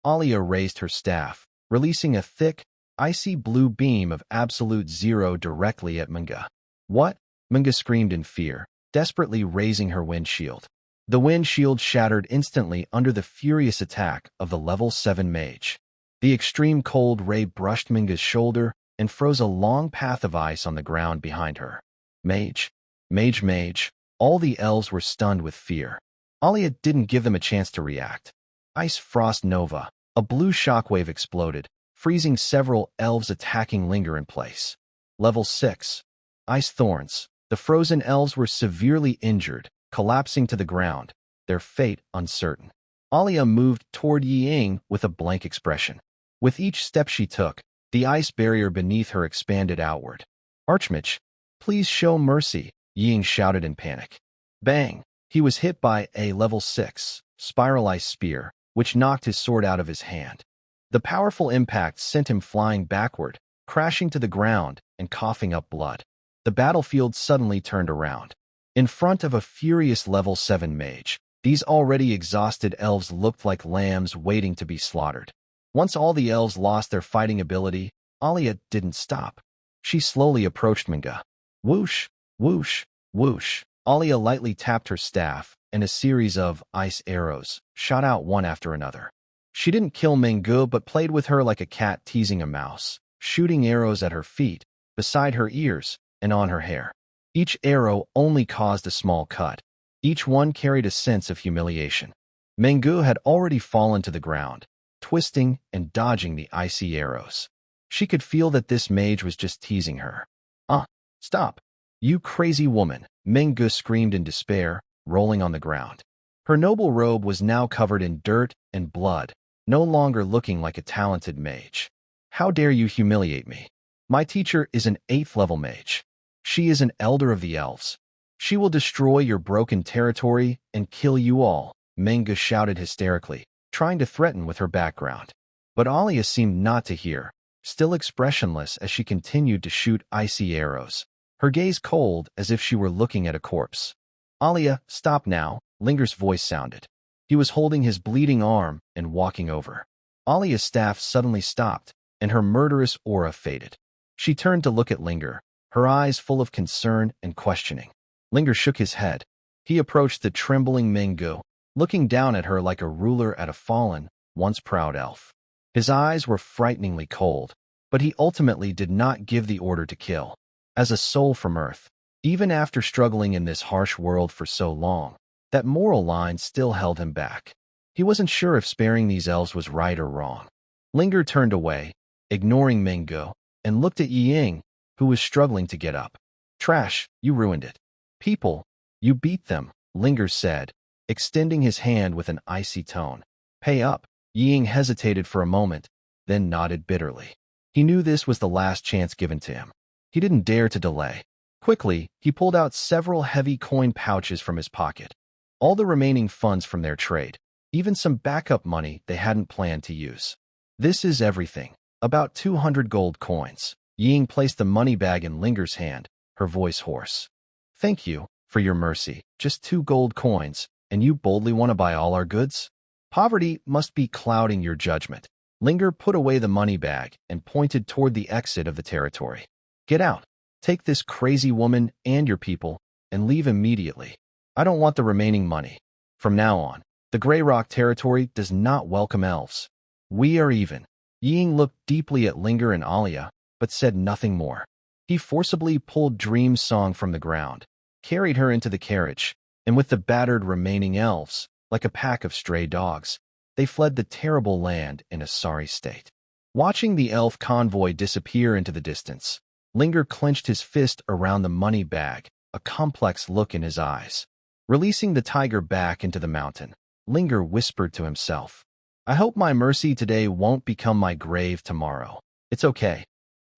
Arya raised her staff, releasing a thick, icy blue beam of absolute zero directly at Manga. What? Manga screamed in fear, desperately raising her wind shield. The wind shield shattered instantly under the furious attack of the level 7 mage. The extreme cold ray brushed Manga's shoulder and froze a long path of ice on the ground behind her. Mage. Mage. All the elves were stunned with fear. Arya didn't give them a chance to react. Ice Frost Nova. A blue shockwave exploded, freezing several elves attacking Linger in place. Level 6. Ice Thorns. The frozen elves were severely injured, collapsing to the ground, their fate uncertain. Arya moved toward Yi Ying with a blank expression. With each step she took, the ice barrier beneath her expanded outward. Archmage, please show mercy, Yi Ying shouted in panic. Bang! He was hit by a level 6 spiral ice spear, which knocked his sword out of his hand. The powerful impact sent him flying backward, crashing to the ground and coughing up blood. The battlefield suddenly turned around. In front of a furious level 7 mage, these already exhausted elves looked like lambs waiting to be slaughtered. Once all the elves lost their fighting ability, Arya didn't stop. She slowly approached Manga. Whoosh, whoosh, whoosh. Arya lightly tapped her staff, and a series of ice arrows shot out one after another. She didn't kill Menggu but played with her like a cat teasing a mouse, shooting arrows at her feet, beside her ears, and on her hair. Each arrow only caused a small cut. Each one carried a sense of humiliation. Mengu had already fallen to the ground, twisting and dodging the icy arrows. She could feel that this mage was just teasing her. Stop! You crazy woman!" Mengu screamed in despair, rolling on the ground. Her noble robe was now covered in dirt and blood, no longer looking like a talented mage. "How dare you humiliate me? My teacher is an 8th-level mage. She is an elder of the elves. She will destroy your broken territory and kill you all," Mengu shouted hysterically, trying to threaten with her background. But Arya seemed not to hear, still expressionless as she continued to shoot icy arrows, her gaze cold as if she were looking at a corpse. "Arya, stop now," Linger's voice sounded. He was holding his bleeding arm and walking over. Arya's staff suddenly stopped, and her murderous aura faded. She turned to look at Linger, her eyes full of concern and questioning. Linger shook his head. He approached the trembling Mengu, looking down at her like a ruler at a fallen, once proud elf. His eyes were frighteningly cold, but he ultimately did not give the order to kill. As a soul from Earth, even after struggling in this harsh world for so long, that moral line still held him back. He wasn't sure if sparing these elves was right or wrong. Linger turned away, ignoring Mengu, and looked at Ying, who was struggling to get up. "Trash, you ruined it. People, you beat them," Linger said, extending his hand with an icy tone. "Pay up." Ying hesitated for a moment, then nodded bitterly. He knew this was the last chance given to him. He didn't dare to delay. Quickly, he pulled out several heavy coin pouches from his pocket. All the remaining funds from their trade, even some backup money they hadn't planned to use. "This is everything. About 200 gold coins." Ying placed the money bag in Linger's hand, her voice hoarse. "Thank you for your mercy. Just 2 gold coins, and you boldly want to buy all our goods? Poverty must be clouding your judgment." Linger put away the money bag and pointed toward the exit of the territory. "Get out. Take this crazy woman and your people, and leave immediately. I don't want the remaining money. From now on, the Grey Rock territory does not welcome elves. We are even." Ying looked deeply at Linger and Arya, but said nothing more. He forcibly pulled Dream's song from the ground, carried her into the carriage, and with the battered remaining elves, like a pack of stray dogs, they fled the terrible land in a sorry state. Watching the elf convoy disappear into the distance, Linger clenched his fist around the money bag, a complex look in his eyes. Releasing the tiger back into the mountain, Linger whispered to himself, "I hope my mercy today won't become my grave tomorrow. It's okay."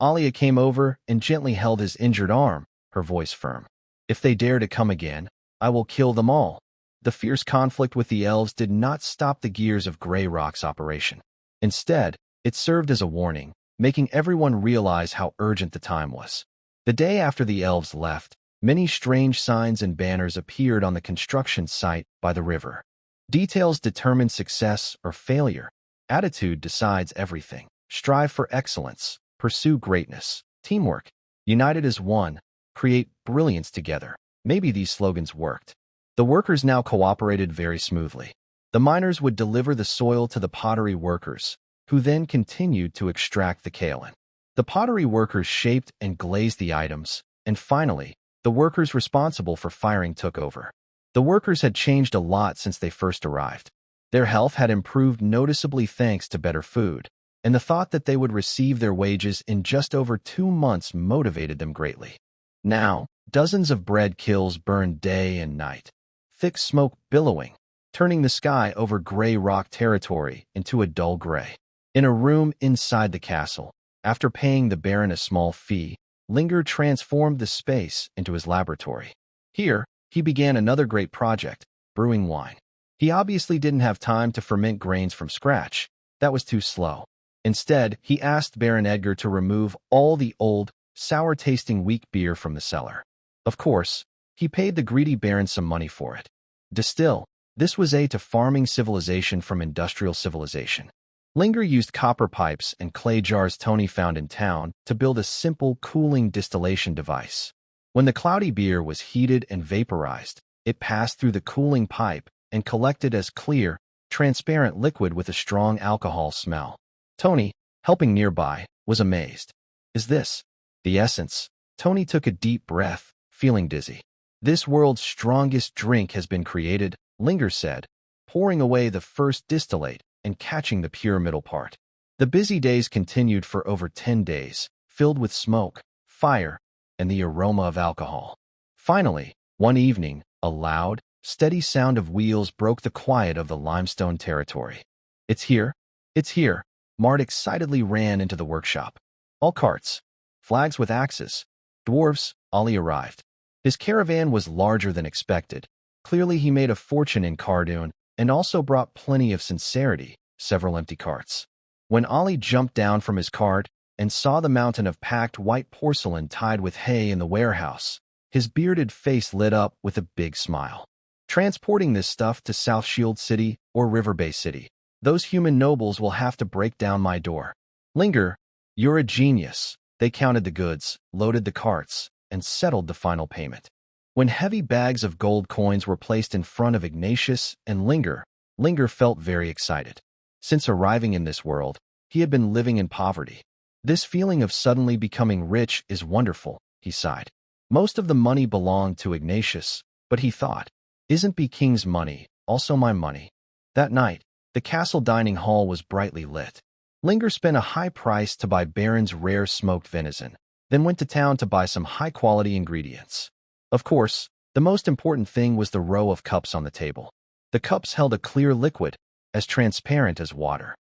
Arya came over and gently held his injured arm, her voice firm. "If they dare to come again, I will kill them all." The fierce conflict with the elves did not stop the gears of Grey Rock's operation. Instead, it served as a warning, making everyone realize how urgent the time was. The day after the elves left, many strange signs and banners appeared on the construction site by the river. Details determine success or failure. Attitude decides everything. Strive for excellence. Pursue greatness. Teamwork. United as one. Create brilliance together. Maybe these slogans worked. The workers now cooperated very smoothly. The miners would deliver the soil to the pottery workers, who then continued to extract the kaolin. The pottery workers shaped and glazed the items, and finally, the workers responsible for firing took over. The workers had changed a lot since they first arrived. Their health had improved noticeably thanks to better food, and the thought that they would receive their wages in just over 2 months motivated them greatly. Now, dozens of bread kilns burned day and night, thick smoke billowing, turning the sky over Grey Rock territory into a dull gray. In a room inside the castle, after paying the Baron a small fee, Linger transformed the space into his laboratory. Here, he began another great project, brewing wine. He obviously didn't have time to ferment grains from scratch. That was too slow. Instead, he asked Baron Edgar to remove all the old, sour-tasting weak beer from the cellar. Of course, he paid the greedy Baron some money for it. Distill. This was aid to farming civilization from industrial civilization. Linger used copper pipes and clay jars Tony found in town to build a simple cooling distillation device. When the cloudy beer was heated and vaporized, it passed through the cooling pipe and collected as clear, transparent liquid with a strong alcohol smell. Tony, helping nearby, was amazed. "Is this the essence?" Tony took a deep breath, feeling dizzy. This world's strongest drink has been created, Linger said, pouring away the first distillate and catching the pure middle part. The busy days continued for over 10 days, filled with smoke, fire, and the aroma of alcohol. Finally, one evening, a loud, steady sound of wheels broke the quiet of the limestone territory. It's here! It's here! Mart excitedly ran into the workshop. All carts, flags with axes, dwarves, Ollie arrived. His caravan was larger than expected. Clearly he made a fortune in Cardoon and also brought plenty of sincerity, several empty carts. When Ollie jumped down from his cart and saw the mountain of packed white porcelain tied with hay in the warehouse, his bearded face lit up with a big smile. Transporting this stuff to South Shield City or River Bay City, those human nobles will have to break down my door. Linger, you're a genius. They counted the goods, loaded the carts, and settled the final payment. When heavy bags of gold coins were placed in front of Ignatius and Linger felt very excited. Since arriving in this world, he had been living in poverty. This feeling of suddenly becoming rich is wonderful, he sighed. Most of the money belonged to Ignatius, but he thought, isn't B King's money also my money? That night, the castle dining hall was brightly lit. Linger spent a high price to buy Baron's rare smoked venison, then went to town to buy some high-quality ingredients. Of course, the most important thing was the row of cups on the table. The cups held a clear liquid, as transparent as water.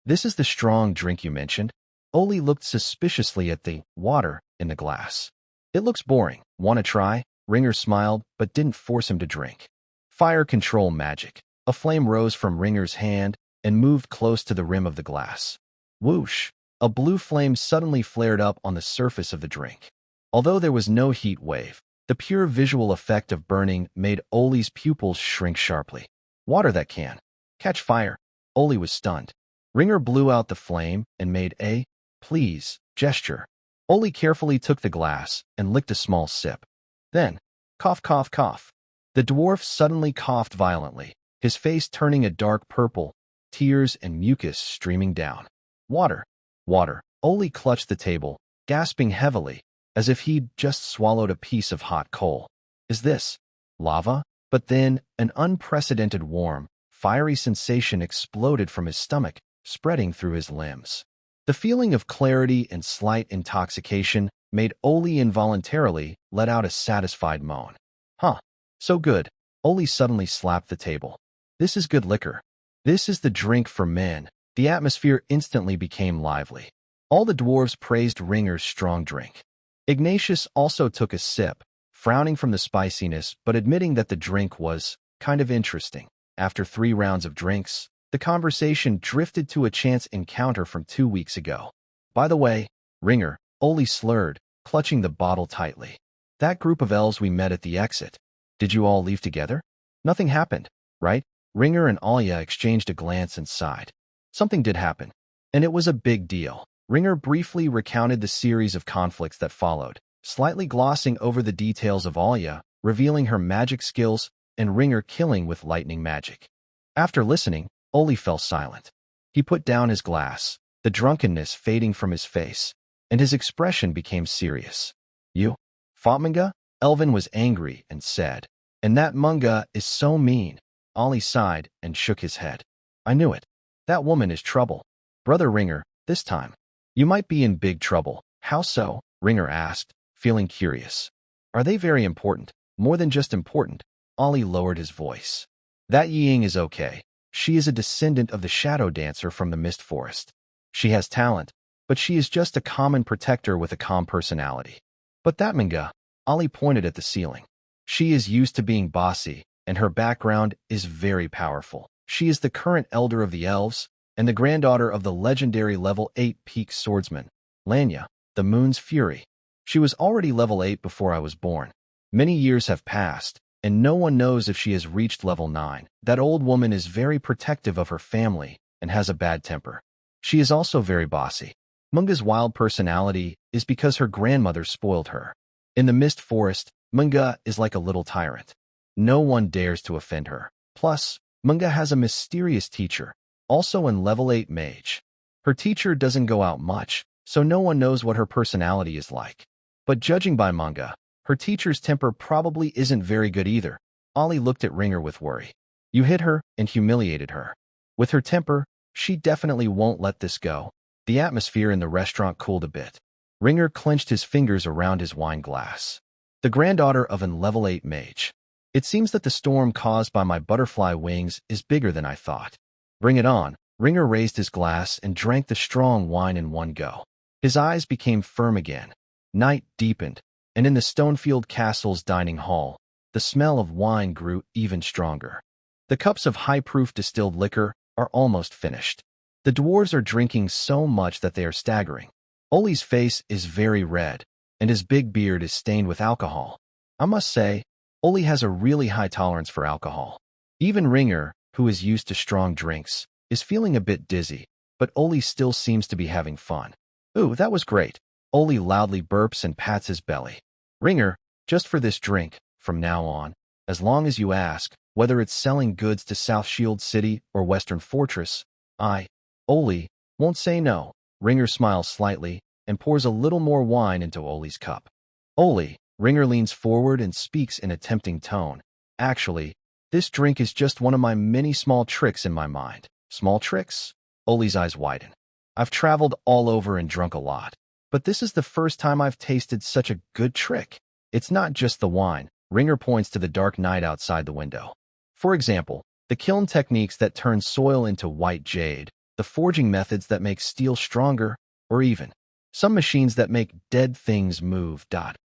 This is the strong drink you mentioned? Oli looked suspiciously at the water in the glass. It looks boring. Want to try? Ringer smiled, but didn't force him to drink. Fire control magic. A flame rose from Ringer's hand and moved close to the rim of the glass. Whoosh! A blue flame suddenly flared up on the surface of the drink. Although there was no heat wave, the pure visual effect of burning made Oli's pupils shrink sharply. Water that can catch fire. Oli was stunned. Ringer blew out the flame and made a please gesture. Oli carefully took the glass and licked a small sip. Then, cough, cough, cough. The dwarf suddenly coughed violently, his face turning a dark purple, tears and mucus streaming down. Water, water. Oli clutched the table, gasping heavily, as if he'd just swallowed a piece of hot coal. Is this lava? But then, an unprecedented warm, fiery sensation exploded from his stomach, spreading through his limbs. The feeling of clarity and slight intoxication made Oli involuntarily let out a satisfied moan. Huh, so good. Oli suddenly slapped the table. This is good liquor. This is the drink for men. The atmosphere instantly became lively. All the dwarves praised Ringer's strong drink. Ignatius also took a sip, frowning from the spiciness but admitting that the drink was kind of interesting. After 3 rounds of drinks, the conversation drifted to a chance encounter from 2 weeks ago. By the way, Ringer, Oli slurred, clutching the bottle tightly. That group of elves we met at the exit. Did you all leave together? Nothing happened, right? Ringer and Arya exchanged a glance and sighed. Something did happen, and it was a big deal. Ringer briefly recounted the series of conflicts that followed, slightly glossing over the details of Arya, revealing her magic skills, and Ringer killing with lightning magic. After listening, Oli fell silent. He put down his glass, the drunkenness fading from his face, and his expression became serious. You fought manga? Elvin was angry and said, and that manga is so mean. Oli sighed and shook his head. I knew it. That woman is trouble. Brother Ringer, this time. You might be in big trouble. How so? Ringer asked, feeling curious. Are they very important? More than just important. Oli lowered his voice. That Ying is okay. She is a descendant of the shadow dancer from the Mist Forest. She has talent, but she is just a common protector with a calm personality. But that manga, Oli pointed at the ceiling. She is used to being bossy, and her background is very powerful. She is the current elder of the elves, and the granddaughter of the legendary level 8 peak swordsman, Laya, the Moon's Fury. She was already level 8 before I was born. Many years have passed, and no one knows if she has reached level 9. That old woman is very protective of her family and has a bad temper. She is also very bossy. Munga's wild personality is because her grandmother spoiled her. In the Mist Forest, Munga is like a little tyrant. No one dares to offend her. Plus, Munga has a mysterious teacher, also an level 8 mage. Her teacher doesn't go out much, so no one knows what her personality is like. But judging by manga, her teacher's temper probably isn't very good either. Ollie looked at Ringer with worry. You hit her and humiliated her. With her temper, she definitely won't let this go. The atmosphere in the restaurant cooled a bit. Ringer clenched his fingers around his wine glass. The granddaughter of an level 8 mage. It seems that the storm caused by my butterfly wings is bigger than I thought. Bring it on. Ringer raised his glass and drank the strong wine in one go. His eyes became firm again. Night deepened, and in the Stonefield Castle's dining hall, the smell of wine grew even stronger. The cups of high-proof distilled liquor are almost finished. The dwarves are drinking so much that they are staggering. Ollie's face is very red, and his big beard is stained with alcohol. I must say, Ollie has a really high tolerance for alcohol. Even Ringer, who is used to strong drinks, is feeling a bit dizzy, but Ollie still seems to be having fun. Ooh, that was great. Ollie loudly burps and pats his belly. Ringer, just for this drink, from now on, as long as you ask, whether it's selling goods to South Shield City or Western Fortress, Ollie, won't say no. Ringer smiles slightly and pours a little more wine into Ollie's cup. Ollie, Ringer leans forward and speaks in a tempting tone. Actually, this drink is just one of my many small tricks in my mind. Small tricks? Ollie's eyes widen. I've traveled all over and drunk a lot, but this is the first time I've tasted such a good trick. It's not just the wine. Ringer points to the dark night outside the window. For example, the kiln techniques that turn soil into white jade, the forging methods that make steel stronger, or even some machines that make dead things move.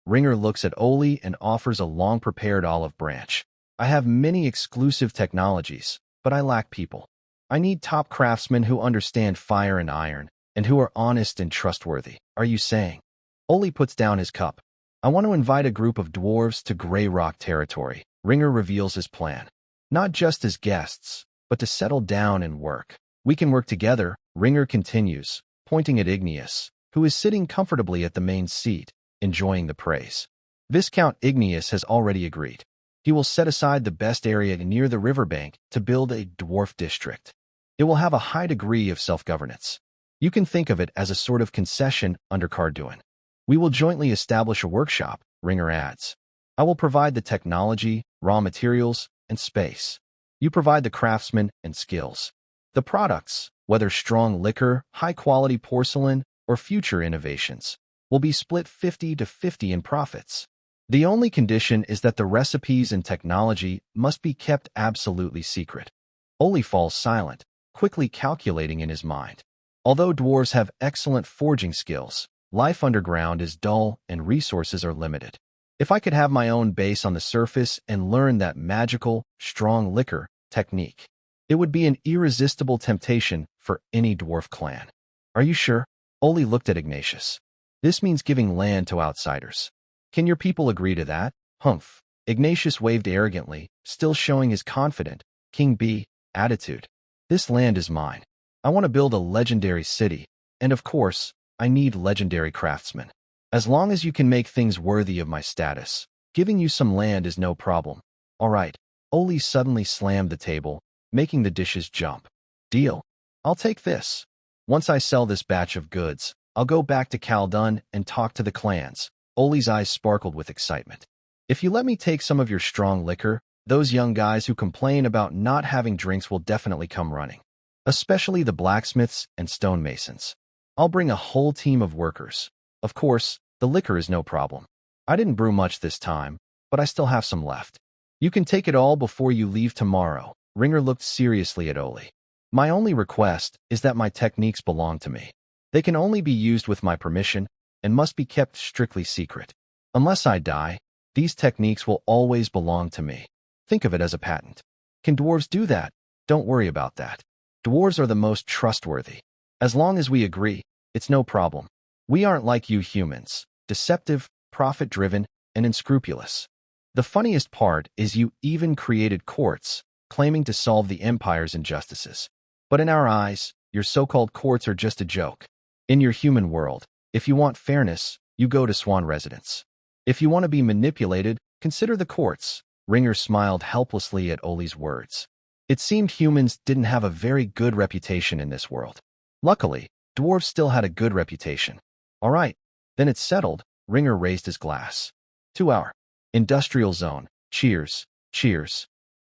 Ringer looks at Ollie and offers a long-prepared olive branch. I have many exclusive technologies, but I lack people. I need top craftsmen who understand fire and iron, and who are honest and trustworthy. Are you saying? Ollie puts down his cup. I want to invite a group of dwarves to Grey Rock territory. Ringer reveals his plan. Not just as guests, but to settle down and work. We can work together, Ringer continues, pointing at Igneous, who is sitting comfortably at the main seat, enjoying the praise. Viscount Igneous has already agreed. He will set aside the best area near the riverbank to build a dwarf district. It will have a high degree of self-governance. You can think of it as a sort of concession under Carduin. We will jointly establish a workshop, Ringer adds. I will provide the technology, raw materials, and space. You provide the craftsmen and skills. The products, whether strong liquor, high-quality porcelain, or future innovations, will be split 50-50 in profits. The only condition is that the recipes and technology must be kept absolutely secret. Ollie falls silent, quickly calculating in his mind. Although dwarves have excellent forging skills, life underground is dull and resources are limited. If I could have my own base on the surface and learn that magical, strong liquor technique, it would be an irresistible temptation for any dwarf clan. Are you sure? Ollie looked at Ignatius. This means giving land to outsiders. Can your people agree to that? Humph. Ignatius waved arrogantly, still showing his confident, King Bee, attitude. This land is mine. I want to build a legendary city, and of course, I need legendary craftsmen. As long as you can make things worthy of my status, giving you some land is no problem. All right. Ollie suddenly slammed the table, making the dishes jump. Deal. I'll take this. Once I sell this batch of goods, I'll go back to Khaldun and talk to the clans. Ollie's eyes sparkled with excitement. If you let me take some of your strong liquor, those young guys who complain about not having drinks will definitely come running. Especially the blacksmiths and stonemasons. I'll bring a whole team of workers. Of course, the liquor is no problem. I didn't brew much this time, but I still have some left. You can take it all before you leave tomorrow. Ringer looked seriously at Ollie. My only request is that my techniques belong to me. They can only be used with my permission and must be kept strictly secret. Unless I die, these techniques will always belong to me. Think of it as a patent. Can dwarves do that? Don't worry about that. Dwarves are the most trustworthy. As long as we agree, it's no problem. We aren't like you humans, deceptive, profit-driven, and unscrupulous. The funniest part is you even created courts, claiming to solve the Empire's injustices. But in our eyes, your so-called courts are just a joke. In your human world, if you want fairness, you go to Swan Residence. If you want to be manipulated, consider the courts. Ringer smiled helplessly at Ollie's words. It seemed humans didn't have a very good reputation in this world. Luckily, dwarves still had a good reputation. All right, then it's settled. Ringer raised his glass. 2 hour. Industrial zone. Cheers. Cheers.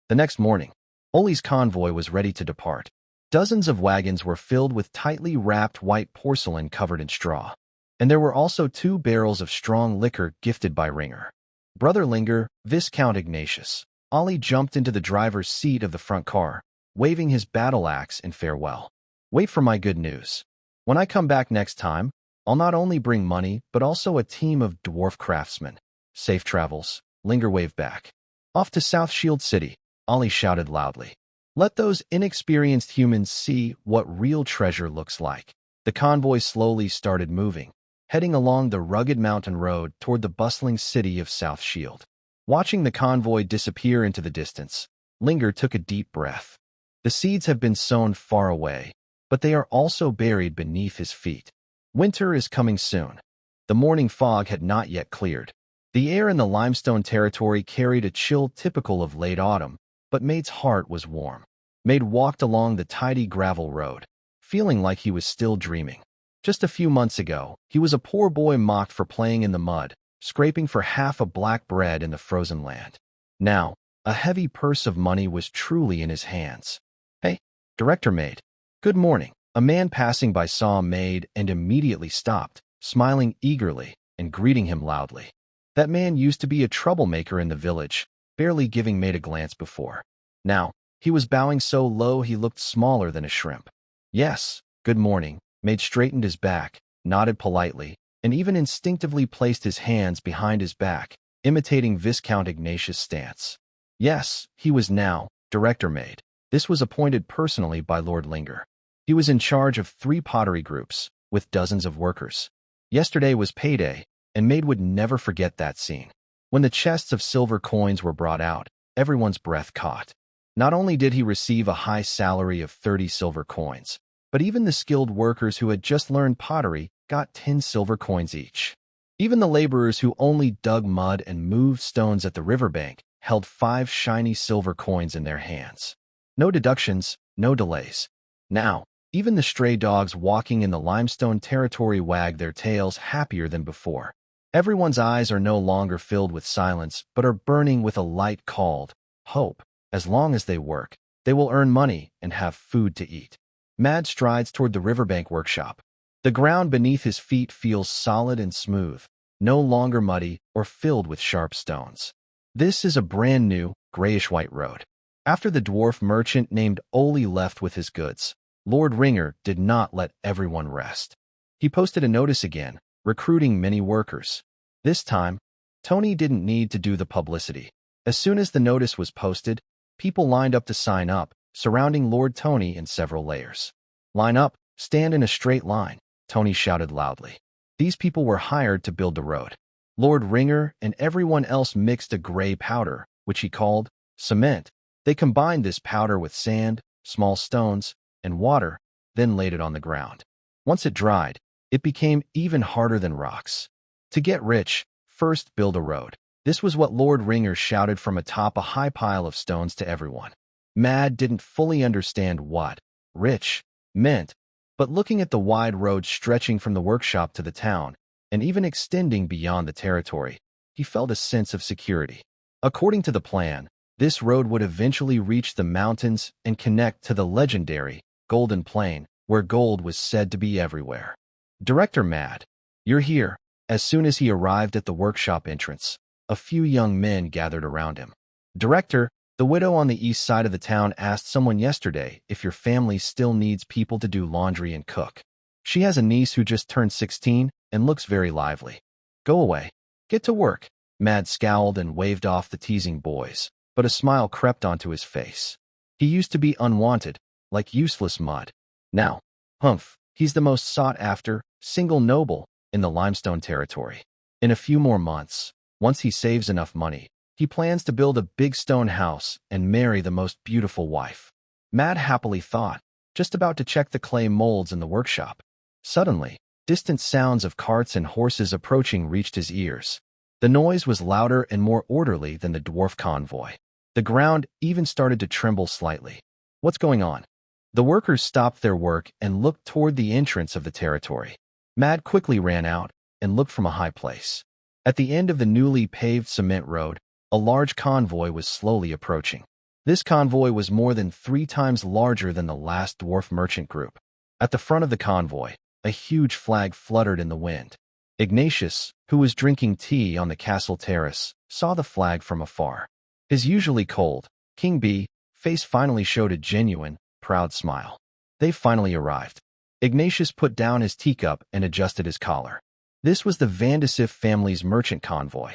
The next morning, Oli's convoy was ready to depart. Dozens of wagons were filled with tightly wrapped white porcelain covered in straw. And there were also 2 barrels of strong liquor gifted by Ringer. Brother Linger, Viscount Ignatius. Oli jumped into the driver's seat of the front car, waving his battle axe in farewell. Wait for my good news. When I come back next time, I'll not only bring money, but also a team of dwarf craftsmen. Safe travels, Linger waved back. Off to South Shield City, Oli shouted loudly. Let those inexperienced humans see what real treasure looks like. The convoy slowly started moving, heading along the rugged mountain road toward the bustling city of South Shield. Watching the convoy disappear into the distance, Linger took a deep breath. The seeds have been sown far away, but they are also buried beneath his feet. Winter is coming soon. The morning fog had not yet cleared. The air in the limestone territory carried a chill typical of late autumn, but Maid's heart was warm. Maid walked along the tidy gravel road, feeling like he was still dreaming. Just a few months ago, he was a poor boy mocked for playing in the mud, scraping for half a black bread in the frozen land. Now, a heavy purse of money was truly in his hands. Hey, Director Maid. Good morning. A man passing by saw Maid and immediately stopped, smiling eagerly and greeting him loudly. That man used to be a troublemaker in the village, barely giving Maid a glance before. Now, he was bowing so low he looked smaller than a shrimp. Yes, good morning. Maid straightened his back, nodded politely, and even instinctively placed his hands behind his back, imitating Viscount Ignatius' stance. Yes, he was now Director Maid. This was appointed personally by Lord Linger. He was in charge of 3 pottery groups, with dozens of workers. Yesterday was payday, and Maid would never forget that scene. When the chests of silver coins were brought out, everyone's breath caught. Not only did he receive a high salary of 30 silver coins, but even the skilled workers who had just learned pottery got 10 silver coins each. Even the laborers who only dug mud and moved stones at the riverbank held 5 shiny silver coins in their hands. No deductions, no delays. Now, even the stray dogs walking in the limestone territory wag their tails happier than before. Everyone's eyes are no longer filled with silence, but are burning with a light called hope. As long as they work, they will earn money and have food to eat. Mad strides toward the riverbank workshop. The ground beneath his feet feels solid and smooth, no longer muddy or filled with sharp stones. This is a brand new, grayish-white road. After the dwarf merchant named Oli left with his goods, Lord Ringer did not let everyone rest. He posted a notice again, recruiting many workers. This time, Tony didn't need to do the publicity. As soon as the notice was posted, people lined up to sign up, surrounding Lord Tony in several layers. Line up, stand in a straight line, Tony shouted loudly. These people were hired to build the road. Lord Ringer and everyone else mixed a gray powder, which he called cement. They combined this powder with sand, small stones, and water, then laid it on the ground. Once it dried, it became even harder than rocks. To get rich, first build a road. This was what Lord Ringer shouted from atop a high pile of stones to everyone. Mad didn't fully understand what rich meant, but looking at the wide road stretching from the workshop to the town, and even extending beyond the territory, he felt a sense of security. According to the plan, this road would eventually reach the mountains and connect to the legendary Golden Plain, where gold was said to be everywhere. Director Mad, you're here. As soon as he arrived at the workshop entrance, a few young men gathered around him. Director, the widow on the east side of the town asked someone yesterday if your family still needs people to do laundry and cook. She has a niece who just turned 16 and looks very lively. Go away. Get to work. Mad scowled and waved off the teasing boys, but a smile crept onto his face. He used to be unwanted, like useless mud. Now, humph, he's the most sought-after, single noble in the limestone territory. In a few more months, once he saves enough money, he plans to build a big stone house and marry the most beautiful wife. Mad happily thought, just about to check the clay molds in the workshop. Suddenly, distant sounds of carts and horses approaching reached his ears. The noise was louder and more orderly than the dwarf convoy. The ground even started to tremble slightly. What's going on? The workers stopped their work and looked toward the entrance of the territory. Mad quickly ran out and looked from a high place. At the end of the newly paved cement road, a large convoy was slowly approaching. This convoy was more than 3 times larger than the last dwarf merchant group. At the front of the convoy, a huge flag fluttered in the wind. Ignatius, who was drinking tea on the castle terrace, saw the flag from afar. His usually cold, King Bee, face finally showed a genuine, proud smile. They finally arrived. Ignatius put down his teacup and adjusted his collar. This was the Vandasif family's merchant convoy.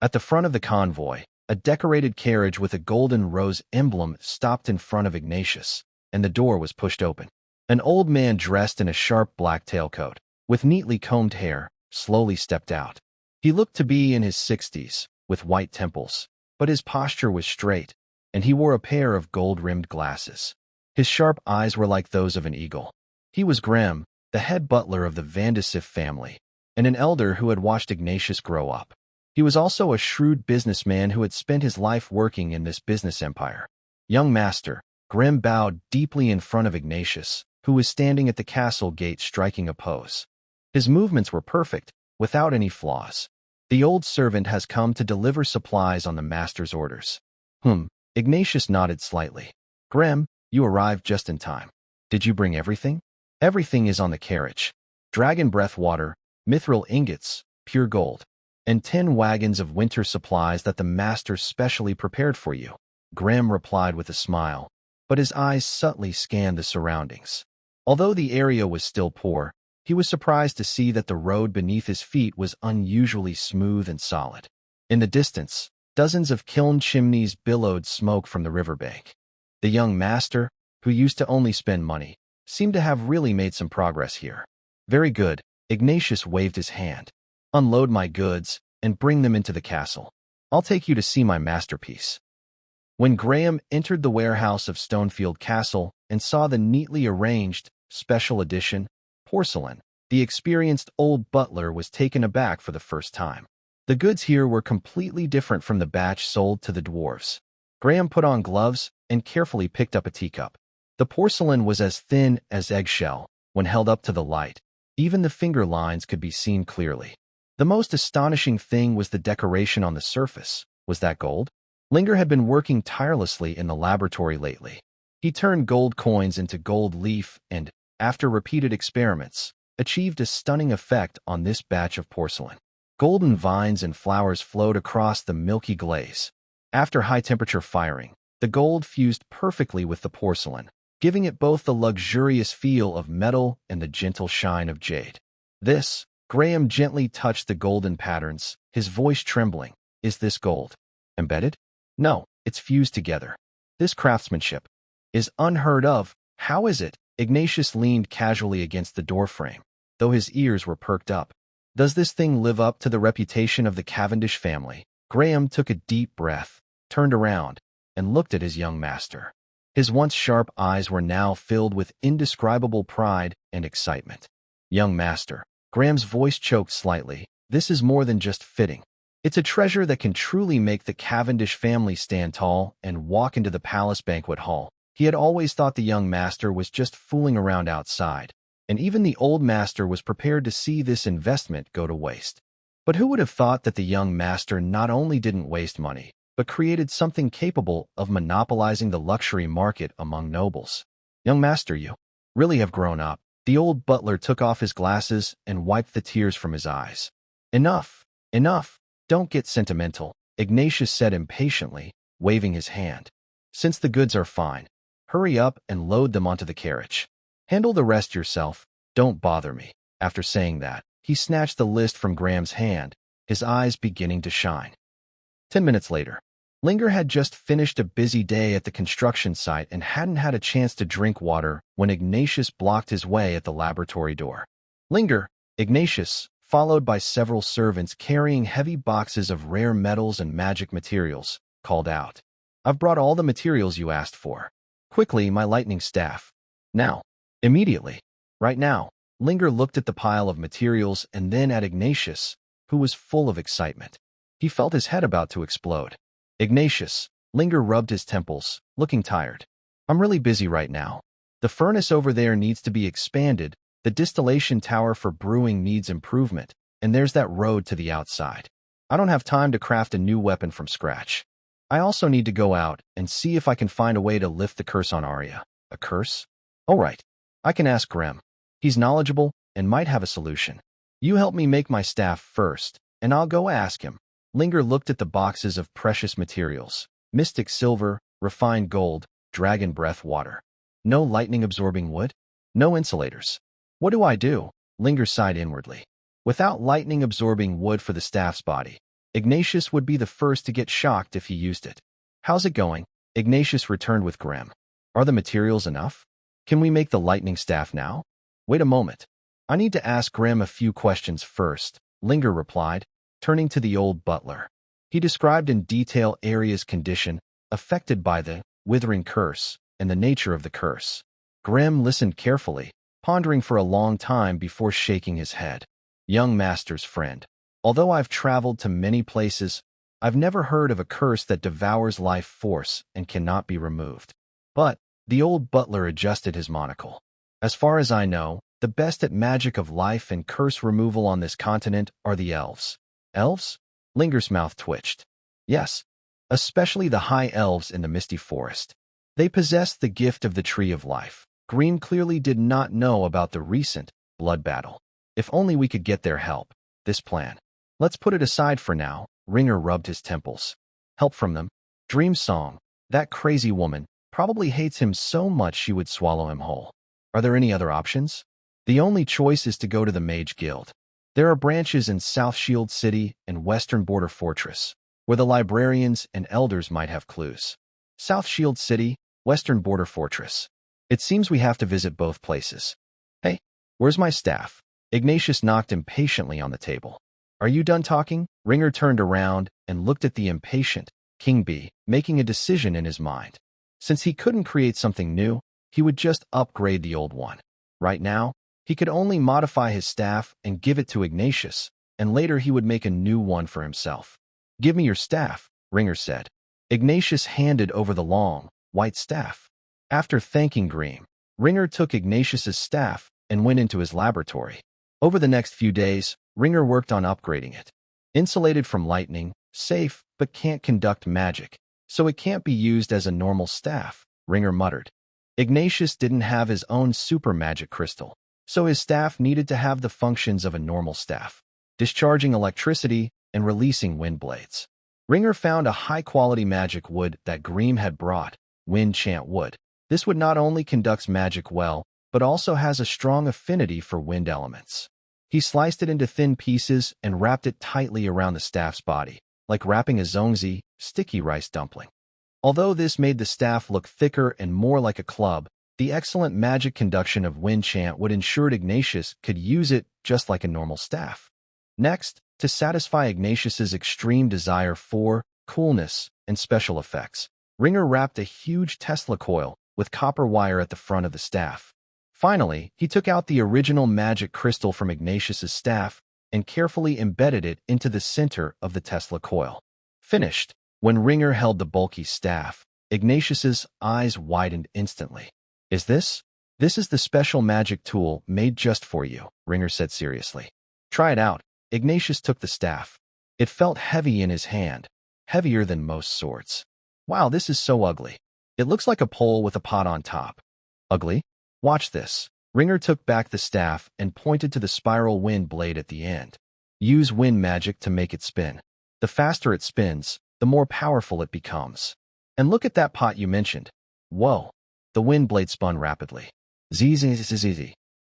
At the front of the convoy, a decorated carriage with a golden rose emblem stopped in front of Ignatius, and the door was pushed open. An old man dressed in a sharp black tailcoat, with neatly combed hair, slowly stepped out. He looked to be in his 60s, with white temples, but his posture was straight, and he wore a pair of gold-rimmed glasses. His sharp eyes were like those of an eagle. He was Graham, the head butler of the Vandasif family, and an elder who had watched Ignatius grow up. He was also a shrewd businessman who had spent his life working in this business empire. Young master, Graham bowed deeply in front of Ignatius, who was standing at the castle gate striking a pose. His movements were perfect, without any flaws. The old servant has come to deliver supplies on the master's orders. Ignatius nodded slightly. Graham, you arrived just in time. Did you bring everything? Everything is on the carriage. Dragon breath water, mithril ingots, pure gold, and 10 wagons of winter supplies that the master specially prepared for you. Graham replied with a smile, but his eyes subtly scanned the surroundings. Although the area was still poor, he was surprised to see that the road beneath his feet was unusually smooth and solid. In the distance, dozens of kiln chimneys billowed smoke from the riverbank. The young master, who used to only spend money, seemed to have really made some progress here. Very good, Ignatius waved his hand. Unload my goods and bring them into the castle. I'll take you to see my masterpiece. When Graham entered the warehouse of Stonefield Castle and saw the neatly arranged, special edition, porcelain, the experienced old butler was taken aback for the first time. The goods here were completely different from the batch sold to the dwarves. Graham put on gloves and carefully picked up a teacup. The porcelain was as thin as eggshell. When held up to the light, even the finger lines could be seen clearly. The most astonishing thing was the decoration on the surface. Was that gold? Linger had been working tirelessly in the laboratory lately. He turned gold coins into gold leaf and, after repeated experiments, achieved a stunning effect on this batch of porcelain. Golden vines and flowers flowed across the milky glaze. After high-temperature firing, the gold fused perfectly with the porcelain, giving it both the luxurious feel of metal and the gentle shine of jade. This, Graham gently touched the golden patterns, his voice trembling. Is this gold embedded? No, it's fused together. This craftsmanship is unheard of. How is it? Ignatius leaned casually against the doorframe, though his ears were perked up. Does this thing live up to the reputation of the Cavendish family? Graham took a deep breath, turned around, and looked at his young master. His once sharp eyes were now filled with indescribable pride and excitement. Young master, Graham's voice choked slightly, this is more than just fitting. It's a treasure that can truly make the Cavendish family stand tall and walk into the palace banquet hall. He had always thought the young master was just fooling around outside, and even the old master was prepared to see this investment go to waste. But who would have thought that the young master not only didn't waste money, but created something capable of monopolizing the luxury market among nobles? Young master, you really have grown up. The old butler took off his glasses and wiped the tears from his eyes. Enough, enough. Don't get sentimental, Ignatius said impatiently, waving his hand. Since the goods are fine, hurry up and load them onto the carriage. Handle the rest yourself, don't bother me. After saying that, he snatched the list from Graham's hand, his eyes beginning to shine. 10 minutes later, Linger had just finished a busy day at the construction site and hadn't had a chance to drink water when Ignatius blocked his way at the laboratory door. Linger, Ignatius, followed by several servants carrying heavy boxes of rare metals and magic materials, called out. I've brought all the materials you asked for. Quickly, my lightning staff. Now. Immediately. Right now. Linger looked at the pile of materials and then at Ignatius, who was full of excitement. He felt his head about to explode. Ignatius, Linger rubbed his temples, looking tired. I'm really busy right now. The furnace over there needs to be expanded, the distillation tower for brewing needs improvement, and there's that road to the outside. I don't have time to craft a new weapon from scratch. I also need to go out and see if I can find a way to lift the curse on Arya. A curse? All right. I can ask Grem. He's knowledgeable and might have a solution. You help me make my staff first, and I'll go ask him. Linger looked at the boxes of precious materials. Mystic silver, refined gold, dragon breath water. No lightning-absorbing wood? No insulators. What do I do? Linger sighed inwardly. Without lightning-absorbing wood for the staff's body, Ignatius would be the first to get shocked if he used it. How's it going? Ignatius returned with Grem. Are the materials enough? Can we make the lightning staff now? Wait a moment. I need to ask Grem a few questions first, Linger replied, turning to the old butler. He described in detail Aria's condition, affected by the withering curse, and the nature of the curse. Grem listened carefully, pondering for a long time before shaking his head. Young master's friend. Although I've traveled to many places, I've never heard of a curse that devours life force and cannot be removed. But the old butler adjusted his monocle. As far as I know, the best at magic of life and curse removal on this continent are the elves. Elves? Linger's mouth twitched. Yes, especially the high elves in the misty forest. They possess the gift of the tree of life. Green clearly did not know about the recent blood battle. If only we could get their help. This plan. Let's put it aside for now. Ringer rubbed his temples. Help from them? Dream Song. That crazy woman probably hates him so much she would swallow him whole. Are there any other options? The only choice is to go to the Mage Guild. There are branches in South Shield City and Western Border Fortress, where the librarians and elders might have clues. South Shield City, Western Border Fortress. It seems we have to visit both places. Hey, where's my staff? Ignatius knocked impatiently on the table. Are you done talking? Ringer turned around and looked at the impatient King Bee, making a decision in his mind. Since he couldn't create something new, he would just upgrade the old one. Right now, he could only modify his staff and give it to Ignatius, and later he would make a new one for himself. Give me your staff, Ringer said. Ignatius handed over the long, white staff. After thanking Green, Ringer took Ignatius's staff and went into his laboratory. Over the next few days, Ringer worked on upgrading it. Insulated from lightning, safe, but can't conduct magic, so it can't be used as a normal staff, Ringer muttered. Ignatius didn't have his own super magic crystal, so his staff needed to have the functions of a normal staff, discharging electricity and releasing wind blades. Ringer found a high-quality magic wood that Green had brought, wind chant wood. This wood not only conducts magic well, but also has a strong affinity for wind elements. He sliced it into thin pieces and wrapped it tightly around the staff's body, like wrapping a zongzi, sticky rice dumpling. Although this made the staff look thicker and more like a club, the excellent magic conduction of wind chant would ensure Ignatius could use it just like a normal staff. Next, to satisfy Ignatius's extreme desire for coolness and special effects, Ringer wrapped a huge Tesla coil with copper wire at the front of the staff. Finally, he took out the original magic crystal from Ignatius's staff and carefully embedded it into the center of the Tesla coil. Finished. When Ringer held the bulky staff, Ignatius's eyes widened instantly. Is this? This is the special magic tool made just for you, Ringer said seriously. Try it out. Ignatius took the staff. It felt heavy in his hand, heavier than most swords. Wow, this is so ugly. It looks like a pole with a pot on top. Ugly? Watch this. Ringer took back the staff and pointed to the spiral wind blade at the end. Use wind magic to make it spin. The faster it spins, the more powerful it becomes. And look at that pot you mentioned. Whoa. The wind blade spun rapidly. Zzz.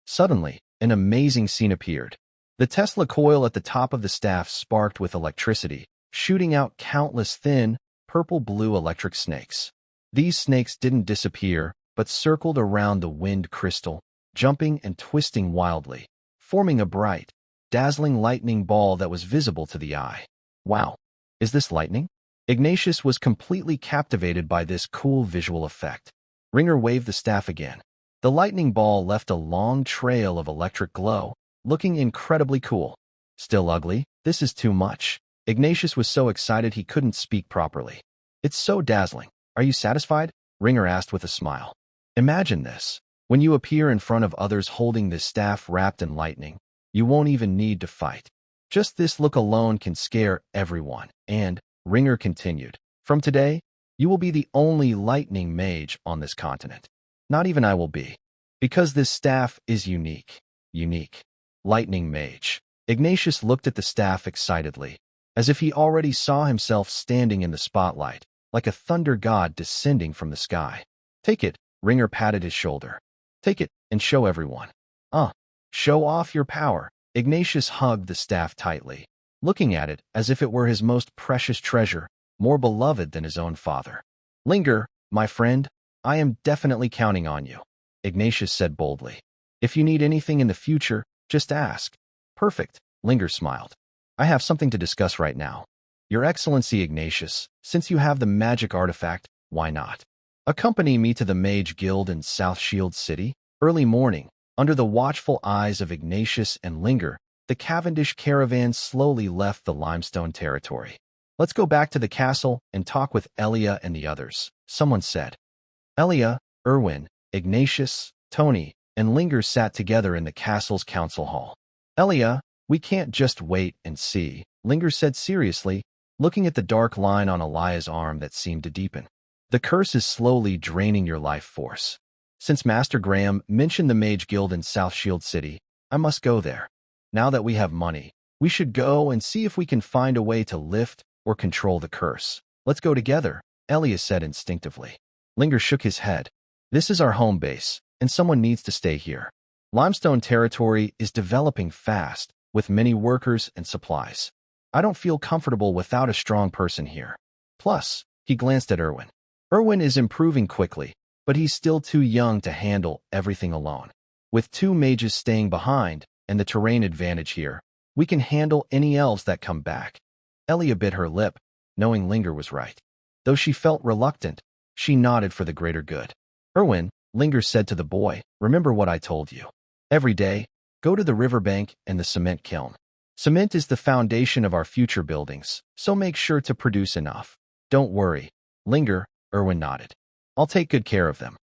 Suddenly, an amazing scene appeared. The Tesla coil at the top of the staff sparked with electricity, shooting out countless thin, purple-blue electric snakes. These snakes didn't disappear, but circled around the wind crystal, jumping and twisting wildly, forming a bright, dazzling lightning ball that was visible to the eye. Wow, is this lightning? Ignatius was completely captivated by this cool visual effect. Ringer waved the staff again. The lightning ball left a long trail of electric glow, looking incredibly cool. Still ugly? This is too much. Ignatius was so excited he couldn't speak properly. It's so dazzling. Are you satisfied? Ringer asked with a smile. Imagine this. When you appear in front of others holding this staff wrapped in lightning, you won't even need to fight. Just this look alone can scare everyone. And, Ringer continued, from today, you will be the only lightning mage on this continent. Not even I will be. Because this staff is unique. Unique. Lightning mage. Ignatius looked at the staff excitedly, as if he already saw himself standing in the spotlight, like a thunder god descending from the sky. Take it, Ringer patted his shoulder. Take it, and show everyone. Show off your power. Ignatius hugged the staff tightly, looking at it as if it were his most precious treasure, more beloved than his own father. Linger, my friend, I am definitely counting on you, Ignatius said boldly. If you need anything in the future, just ask. Perfect, Linger smiled. I have something to discuss right now. Your Excellency Ignatius, since you have the magic artifact, why not? Accompany me to the Mage Guild in South Shield City. Early morning, under the watchful eyes of Ignatius and Linger, the Cavendish caravan slowly left the limestone territory. Let's go back to the castle and talk with Elia and the others, someone said. Elia, Erwin, Ignatius, Tony, and Linger sat together in the castle's council hall. Elia, we can't just wait and see, Linger said seriously, looking at the dark line on Elia's arm that seemed to deepen. The curse is slowly draining your life force. Since Master Graham mentioned the Mage Guild in South Shield City, I must go there. Now that we have money, we should go and see if we can find a way to lift or control the curse. Let's go together, Elia said instinctively. Linger shook his head. This is our home base, and someone needs to stay here. Limestone territory is developing fast, with many workers and supplies. I don't feel comfortable without a strong person here. Plus, he glanced at Erwin. Erwin is improving quickly, but he's still too young to handle everything alone. With 2 mages staying behind and the terrain advantage here, we can handle any elves that come back. Elia bit her lip, knowing Linger was right. Though she felt reluctant, she nodded for the greater good. Erwin, Linger said to the boy, remember what I told you. Every day, go to the riverbank and the cement kiln. Cement is the foundation of our future buildings, so make sure to produce enough. Don't worry, Linger, Erwin nodded. I'll take good care of them.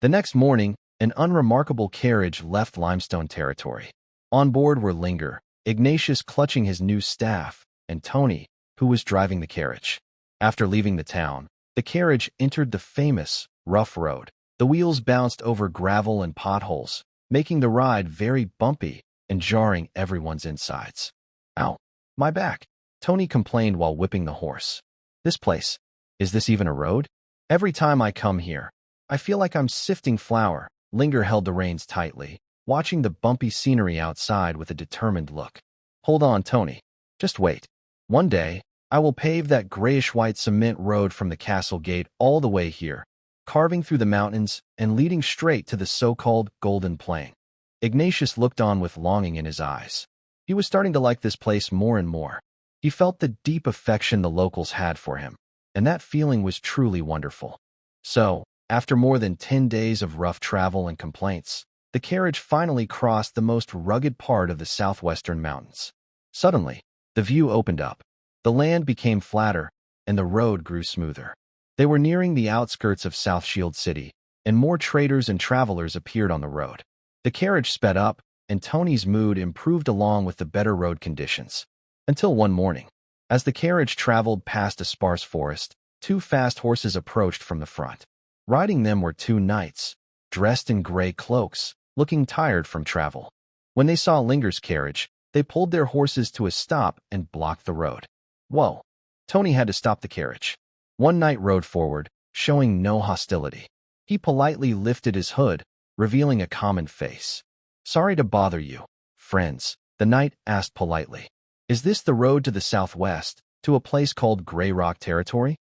The next morning, an unremarkable carriage left limestone territory. On board were Linger, Ignatius clutching his new staff, and Tony, who was driving the carriage. After leaving the town, the carriage entered the famous, rough road. The wheels bounced over gravel and potholes, making the ride very bumpy and jarring everyone's insides. Ow, my back, Tony complained while whipping the horse. This place, is this even a road? Every time I come here, I feel like I'm sifting flour. Linger held the reins tightly, watching the bumpy scenery outside with a determined look. Hold on, Tony. Just wait. One day, I will pave that grayish-white cement road from the castle gate all the way here, carving through the mountains and leading straight to the so-called Golden Plain. Ignatius looked on with longing in his eyes. He was starting to like this place more and more. He felt the deep affection the locals had for him, and that feeling was truly wonderful. So, after more than 10 days of rough travel and complaints, the carriage finally crossed the most rugged part of the southwestern mountains. Suddenly, the view opened up. The land became flatter, and the road grew smoother. They were nearing the outskirts of South Shield City, and more traders and travelers appeared on the road. The carriage sped up, and Tony's mood improved along with the better road conditions. Until one morning, as the carriage traveled past a sparse forest, 2 fast horses approached from the front. Riding them were 2 knights, dressed in gray cloaks, looking tired from travel. When they saw Linger's carriage, they pulled their horses to a stop and blocked the road. Whoa! Tony had to stop the carriage. One knight rode forward, showing no hostility. He politely lifted his hood, revealing a common face. Sorry to bother you, friends, the knight asked politely. Is this the road to the southwest, to a place called Grey Rock Territory?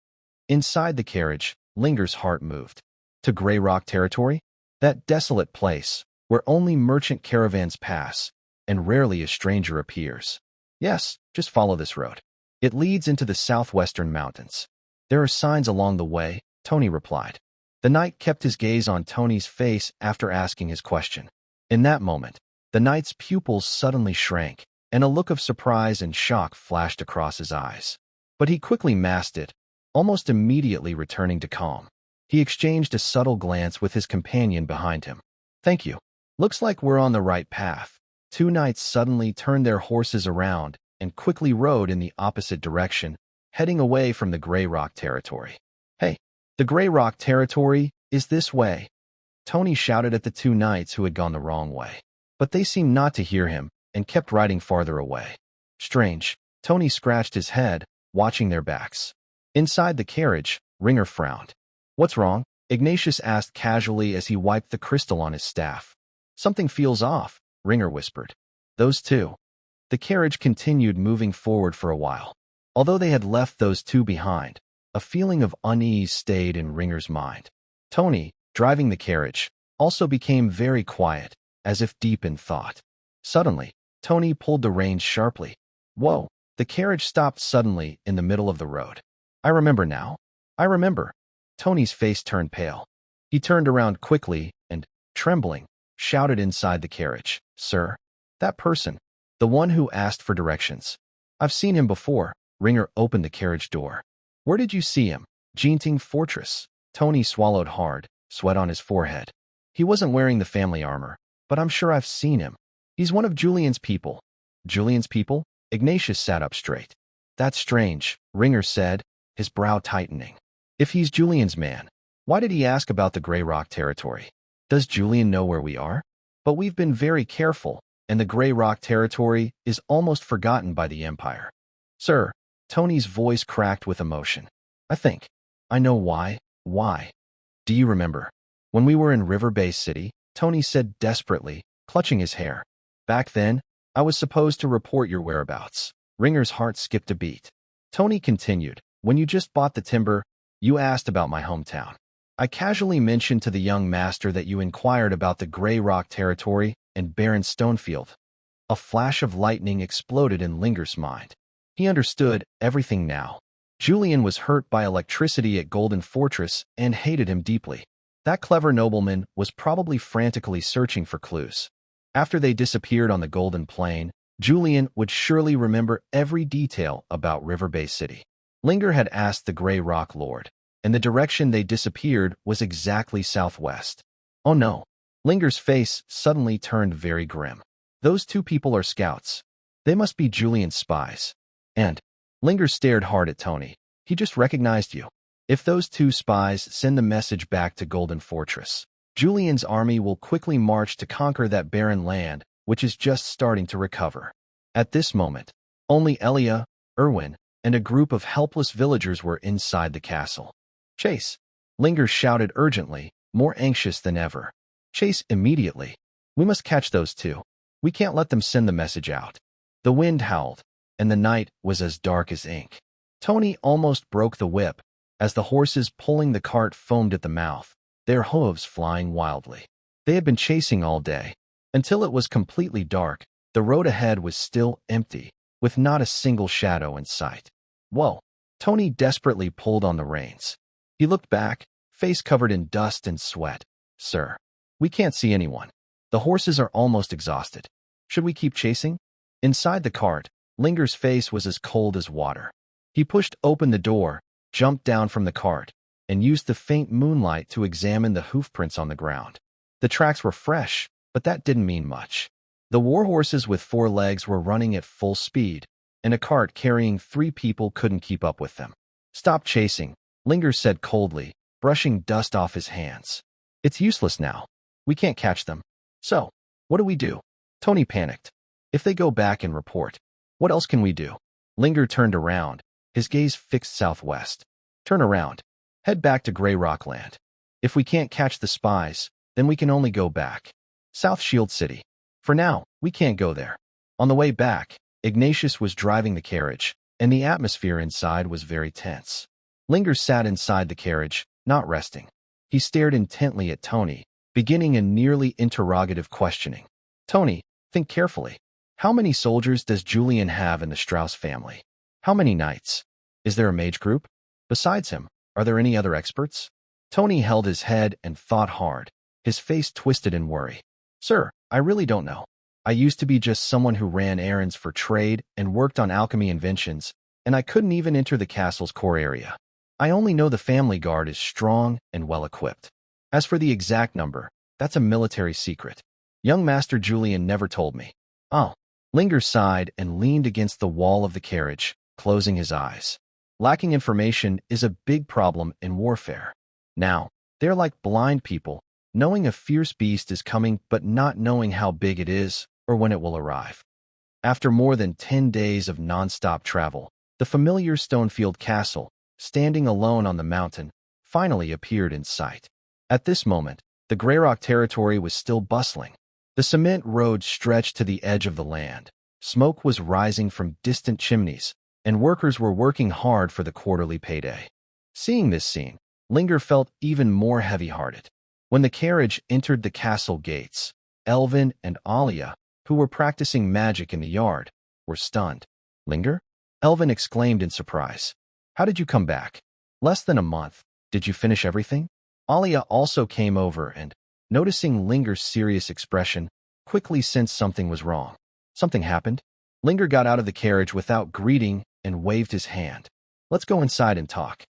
Inside the carriage, Linger's heart moved. To Grey Rock Territory? That desolate place, where only merchant caravans pass, and rarely a stranger appears. Yes, just follow this road. It leads into the southwestern mountains. There are signs along the way, Tony replied. The knight kept his gaze on Tony's face after asking his question. In that moment, the knight's pupils suddenly shrank, and a look of surprise and shock flashed across his eyes. But he quickly masked it, almost immediately returning to calm. He exchanged a subtle glance with his companion behind him. Thank you. Looks like we're on the right path. 2 knights suddenly turned their horses around and quickly rode in the opposite direction, heading away from the Grey Rock territory. "Hey, the Grey Rock territory is this way," Tony shouted at the two knights who had gone the wrong way. But they seemed not to hear him and kept riding farther away. Strange. Tony scratched his head, watching their backs. Inside the carriage, Ringer frowned. "What's wrong?" Ignatius asked casually as he wiped the crystal on his staff. "Something feels off," Ringer whispered. "Those two." The carriage continued moving forward for a while. Although they had left those two behind, a feeling of unease stayed in Ringer's mind. Tony, driving the carriage, also became very quiet, as if deep in thought. Suddenly, Tony pulled the reins sharply. Whoa! The carriage stopped suddenly in the middle of the road. "I remember now. I remember." Tony's face turned pale. He turned around quickly and, trembling, shouted inside the carriage, "Sir, that person, the one who asked for directions. I've seen him before." Ringer opened the carriage door. "Where did you see him?" "Extinguishing Fortress." Tony swallowed hard, sweat on his forehead. "He wasn't wearing the family armor, but I'm sure I've seen him. He's one of Julian's people." "Julian's people?" Ignatius sat up straight. "That's strange," Ringer said, his brow tightening. "If he's Julian's man, why did he ask about the Grey Rock territory? Does Julian know where we are? But we've been very careful, and the Grey Rock territory is almost forgotten by the Empire." "Sir," Tony's voice cracked with emotion. I know why." "Why?" "Do you remember? When we were in River Bay City," Tony said desperately, clutching his hair. "Back then, I was supposed to report your whereabouts." Ringer's heart skipped a beat. Tony continued, "When you just bought the timber, you asked about my hometown. I casually mentioned to the young master that you inquired about the Grey Rock territory and Baron Stonefield." A flash of lightning exploded in Linger's mind. He understood everything now. Julian was hurt by electricity at Golden Fortress and hated him deeply. That clever nobleman was probably frantically searching for clues. After they disappeared on the Golden Plain, Julian would surely remember every detail about River Bay City. Linger had asked the Grey Rock Lord, and the direction they disappeared was exactly southwest. Oh no. Linger's face suddenly turned very grim. "Those two people are scouts. They must be Julian's spies." And Linger stared hard at Tony. "He just recognized you. If those two spies send the message back to Golden Fortress, Julian's army will quickly march to conquer that barren land, which is just starting to recover." At this moment, only Elia, Erwin, and a group of helpless villagers were inside the castle. "Chase!" Linger shouted urgently, more anxious than ever. "Chase immediately. We must catch those two. We can't let them send the message out." The wind howled, and the night was as dark as ink. Tony almost broke the whip, as the horses pulling the cart foamed at the mouth, their hooves flying wildly. They had been chasing all day. Until it was completely dark, the road ahead was still empty, with not a single shadow in sight. Whoa! Tony desperately pulled on the reins. He looked back, face covered in dust and sweat. "Sir, we can't see anyone. The horses are almost exhausted. Should we keep chasing?" Inside the cart, Linger's face was as cold as water. He pushed open the door, jumped down from the cart, and used the faint moonlight to examine the hoofprints on the ground. The tracks were fresh, but that didn't mean much. The war horses with 4 legs were running at full speed, and a cart carrying 3 people couldn't keep up with them. "Stop chasing," Linger said coldly, brushing dust off his hands. "It's useless now. We can't catch them. So, what do we do?" Tony panicked. "If they go back and report, what else can we do?" Linger turned around, his gaze fixed southwest. "Turn around. Head back to Grey Rock Land. If we can't catch the spies, then we can only go back. South Shield City. For now, we can't go there." On the way back, Ignatius was driving the carriage, and the atmosphere inside was very tense. Linger sat inside the carriage, not resting. He stared intently at Tony, beginning a nearly interrogative questioning. "Tony, think carefully. How many soldiers does Julian have in the Strauss family? How many knights? Is there a mage group? Besides him, are there any other experts?" Tony held his head and thought hard, his face twisted in worry. "Sir, I really don't know. I used to be just someone who ran errands for trade and worked on alchemy inventions, and I couldn't even enter the castle's core area. I only know the family guard is strong and well-equipped. As for the exact number, that's a military secret. Young Master Julian never told me." "Oh, Linger sighed and leaned against the wall of the carriage, closing his eyes. Lacking information is a big problem in warfare. Now, they're like blind people, knowing a fierce beast is coming but not knowing how big it is or when it will arrive. After more than 10 days of non-stop travel, the familiar Stonefield Castle, standing alone on the mountain, finally appeared in sight. At this moment, the Greyrock territory was still bustling. The cement road stretched to the edge of the land. Smoke was rising from distant chimneys, and workers were working hard for the quarterly payday. Seeing this scene, Linger felt even more heavy-hearted. When the carriage entered the castle gates, Elvin and Arya, who were practicing magic in the yard, were stunned. "Linger?" Elvin exclaimed in surprise. "How did you come back? Less than a month. Did you finish everything?" Arya also came over and, noticing Linger's serious expression, quickly sensed something was wrong. Something happened. Linger got out of the carriage without greeting and waved his hand. "Let's go inside and talk."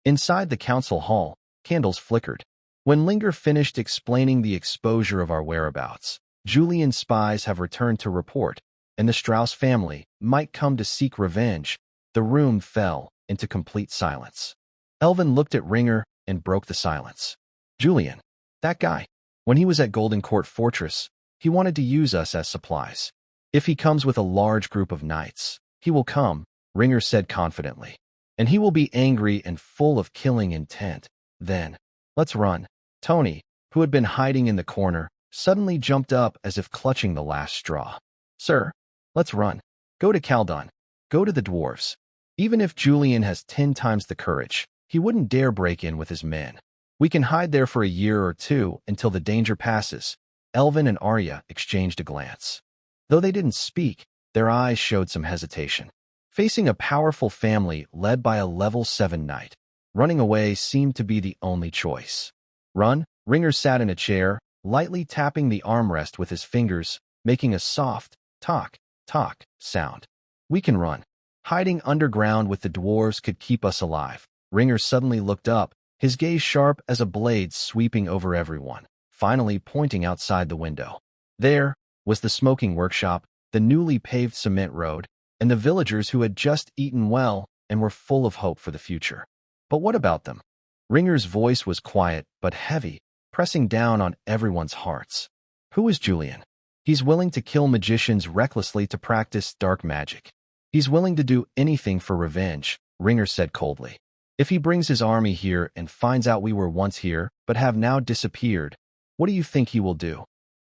Inside the council hall, candles flickered. When Linger finished explaining the exposure of our whereabouts, Julian's spies have returned to report, and the Strauss family might come to seek revenge, the room fell into complete silence. Elvin looked at Ringer and broke the silence. "Julian, that guy. When he was at Golden Court Fortress, he wanted to use us as supplies. If he comes with a large group of knights, he will come," Ringer said confidently. "And he will be angry and full of killing intent. Then, let's run." Tony, who had been hiding in the corner, suddenly jumped up as if clutching the last straw. "Sir, let's run. Go to Caldon. Go to the dwarves." Even if Julian has 10 times the courage, he wouldn't dare break in with his men. "We can hide there for a year or two until the danger passes." Elvin and Arya exchanged a glance. Though they didn't speak, their eyes showed some hesitation. Facing a powerful family led by a level 7 knight, running away seemed to be the only choice. "Run?" Ringer sat in a chair, lightly tapping the armrest with his fingers, making a soft tock, tock sound. "We can run. Hiding underground with the dwarves could keep us alive." Ringer suddenly looked up, his gaze sharp as a blade sweeping over everyone, finally pointing outside the window. There was the smoking workshop, the newly paved cement road, and the villagers who had just eaten well and were full of hope for the future. But what about them? Ringer's voice was quiet but heavy, pressing down on everyone's hearts. "Who is Julian? He's willing to kill magicians recklessly to practice dark magic. He's willing to do anything for revenge," Ringer said coldly. "If he brings his army here and finds out we were once here but have now disappeared, what do you think he will do?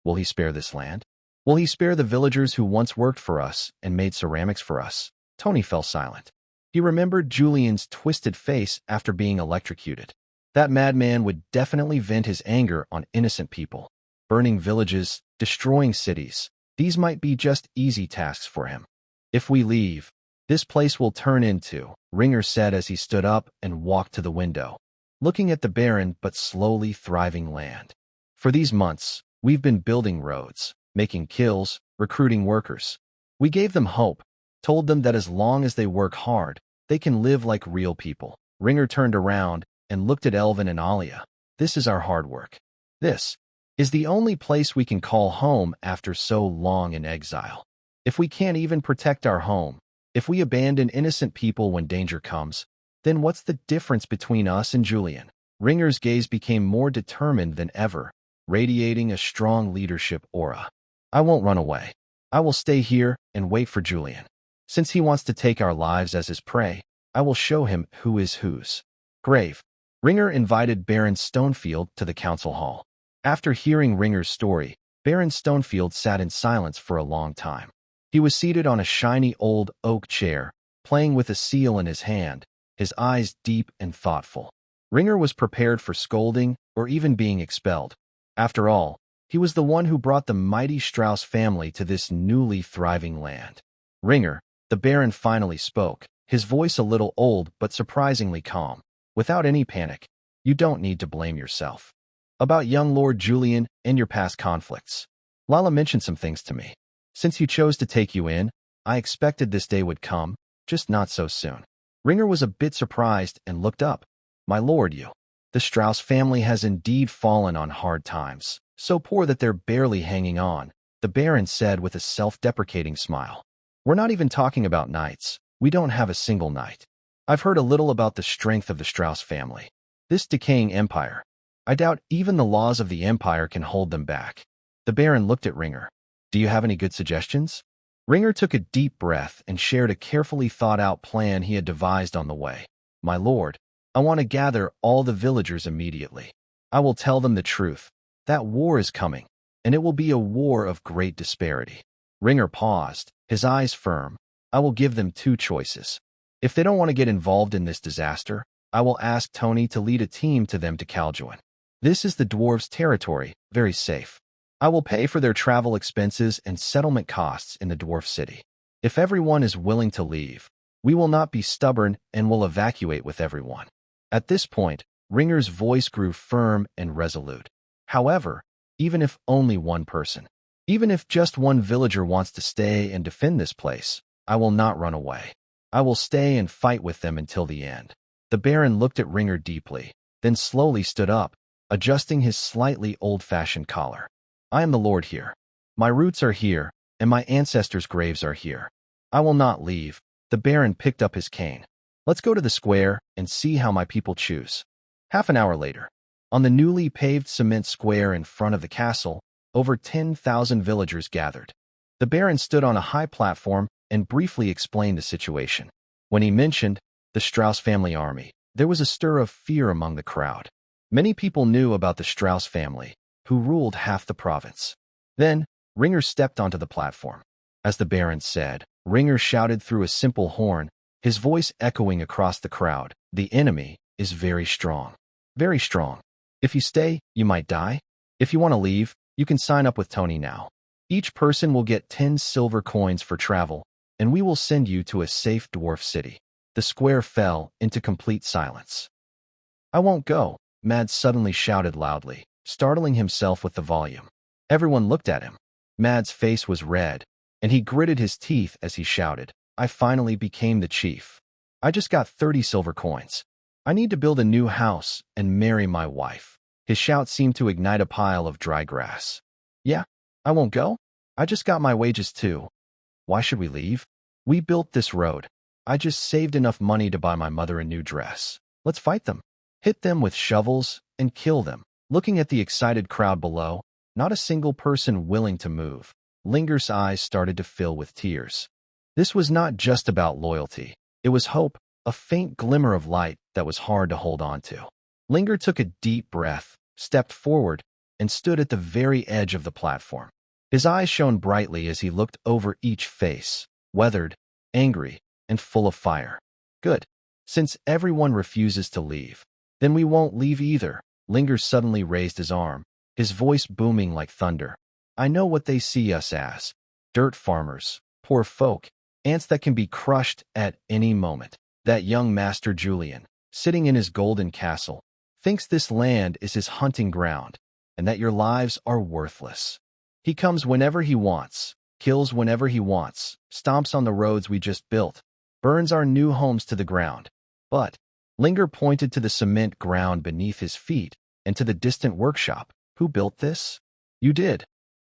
Will he spare this land? Will he spare the villagers who once worked for us and made ceramics for us?" Tony fell silent. He remembered Julian's twisted face after being electrocuted. That madman would definitely vent his anger on innocent people. Burning villages, destroying cities, these might be just easy tasks for him. "If we leave, this place will turn into," Ringer said as he stood up and walked to the window, looking at the barren but slowly thriving land. "For these months, we've been building roads, making kills, recruiting workers. We gave them hope, told them that as long as they work hard, they can live like real people." Ringer turned around and looked at Elvin and Arya. "This is our hard work. This is the only place we can call home after so long in exile. If we can't even protect our home, if we abandon innocent people when danger comes, then what's the difference between us and Julian?" Ringer's gaze became more determined than ever, radiating a strong leadership aura. "I won't run away. I will stay here and wait for Julian. Since he wants to take our lives as his prey, I will show him who is whose." Grave. Ringer invited Baron Stonefield to the council hall. After hearing Ringer's story, Baron Stonefield sat in silence for a long time. He was seated on a shiny old oak chair, playing with a seal in his hand, his eyes deep and thoughtful. Ringer was prepared for scolding or even being expelled. After all, he was the one who brought the mighty Strauss family to this newly thriving land. "Ringer," the Baron finally spoke, his voice a little old but surprisingly calm. "Without any panic, you don't need to blame yourself. About young Lord Julian and your past conflicts. Lala mentioned some things to me. Since he chose to take you in, I expected this day would come, just not so soon." Ringer was a bit surprised and looked up. "My lord, the Strauss family has indeed fallen on hard times, so poor that they're barely hanging on," the Baron said with a self-deprecating smile. We're not even talking about knights. We don't have a single knight. I've heard a little about the strength of the Strauss family. This decaying empire. I doubt even the laws of the empire can hold them back. The Baron looked at Ringer. Do you have any good suggestions? Ringer took a deep breath and shared a carefully thought-out plan he had devised on the way. My lord, I want to gather all the villagers immediately. I will tell them the truth. That war is coming, and it will be a war of great disparity. Ringer paused, his eyes firm. I will give them two choices. If they don't want to get involved in this disaster, I will ask Tony to lead a team to them to Caljoin. This is the dwarves' territory, very safe. I will pay for their travel expenses and settlement costs in the dwarf city. If everyone is willing to leave, we will not be stubborn and will evacuate with everyone. At this point, Ringer's voice grew firm and resolute. However, even if only one person, even if just one villager wants to stay and defend this place, I will not run away. I will stay and fight with them until the end. The Baron looked at Ringer deeply, then slowly stood up, adjusting his slightly old-fashioned collar. I am the lord here. My roots are here, and my ancestors' graves are here. I will not leave. The Baron picked up his cane. Let's go to the square and see how my people choose. Half an hour later, on the newly paved cement square in front of the castle, over 10,000 villagers gathered. The Baron stood on a high platform and briefly explained the situation. When he mentioned the Strauss family army, there was a stir of fear among the crowd. Many people knew about the Strauss family, who ruled half the province. Then, Ringer stepped onto the platform. As the Baron said, Ringer shouted through a simple horn, his voice echoing across the crowd. The enemy is very strong. Very strong. If you stay, you might die. If you want to leave, you can sign up with Tony now. Each person will get 10 silver coins for travel, and we will send you to a safe dwarf city. The square fell into complete silence. I won't go, Mads suddenly shouted loudly, startling himself with the volume. Everyone looked at him. Mads' face was red, and he gritted his teeth as he shouted, I finally became the chief. I just got 30 silver coins. I need to build a new house and marry my wife. His shout seemed to ignite a pile of dry grass. Yeah, I won't go. I just got my wages too. Why should we leave? We built this road. I just saved enough money to buy my mother a new dress. Let's fight them. Hit them with shovels and kill them. Looking at the excited crowd below, not a single person willing to move, Linger's eyes started to fill with tears. This was not just about loyalty. It was hope, a faint glimmer of light that was hard to hold on to. Linger took a deep breath, stepped forward, and stood at the very edge of the platform. His eyes shone brightly as he looked over each face, weathered, angry, and full of fire. Good. Since everyone refuses to leave, then we won't leave either. Linger suddenly raised his arm, his voice booming like thunder. I know what they see us as. Dirt farmers, poor folk, ants that can be crushed at any moment. That young master Julian, sitting in his golden castle, thinks this land is his hunting ground, and that your lives are worthless. He comes whenever he wants, kills whenever he wants, stomps on the roads we just built, burns our new homes to the ground. But Linger pointed to the cement ground beneath his feet and to the distant workshop. Who built this? You did.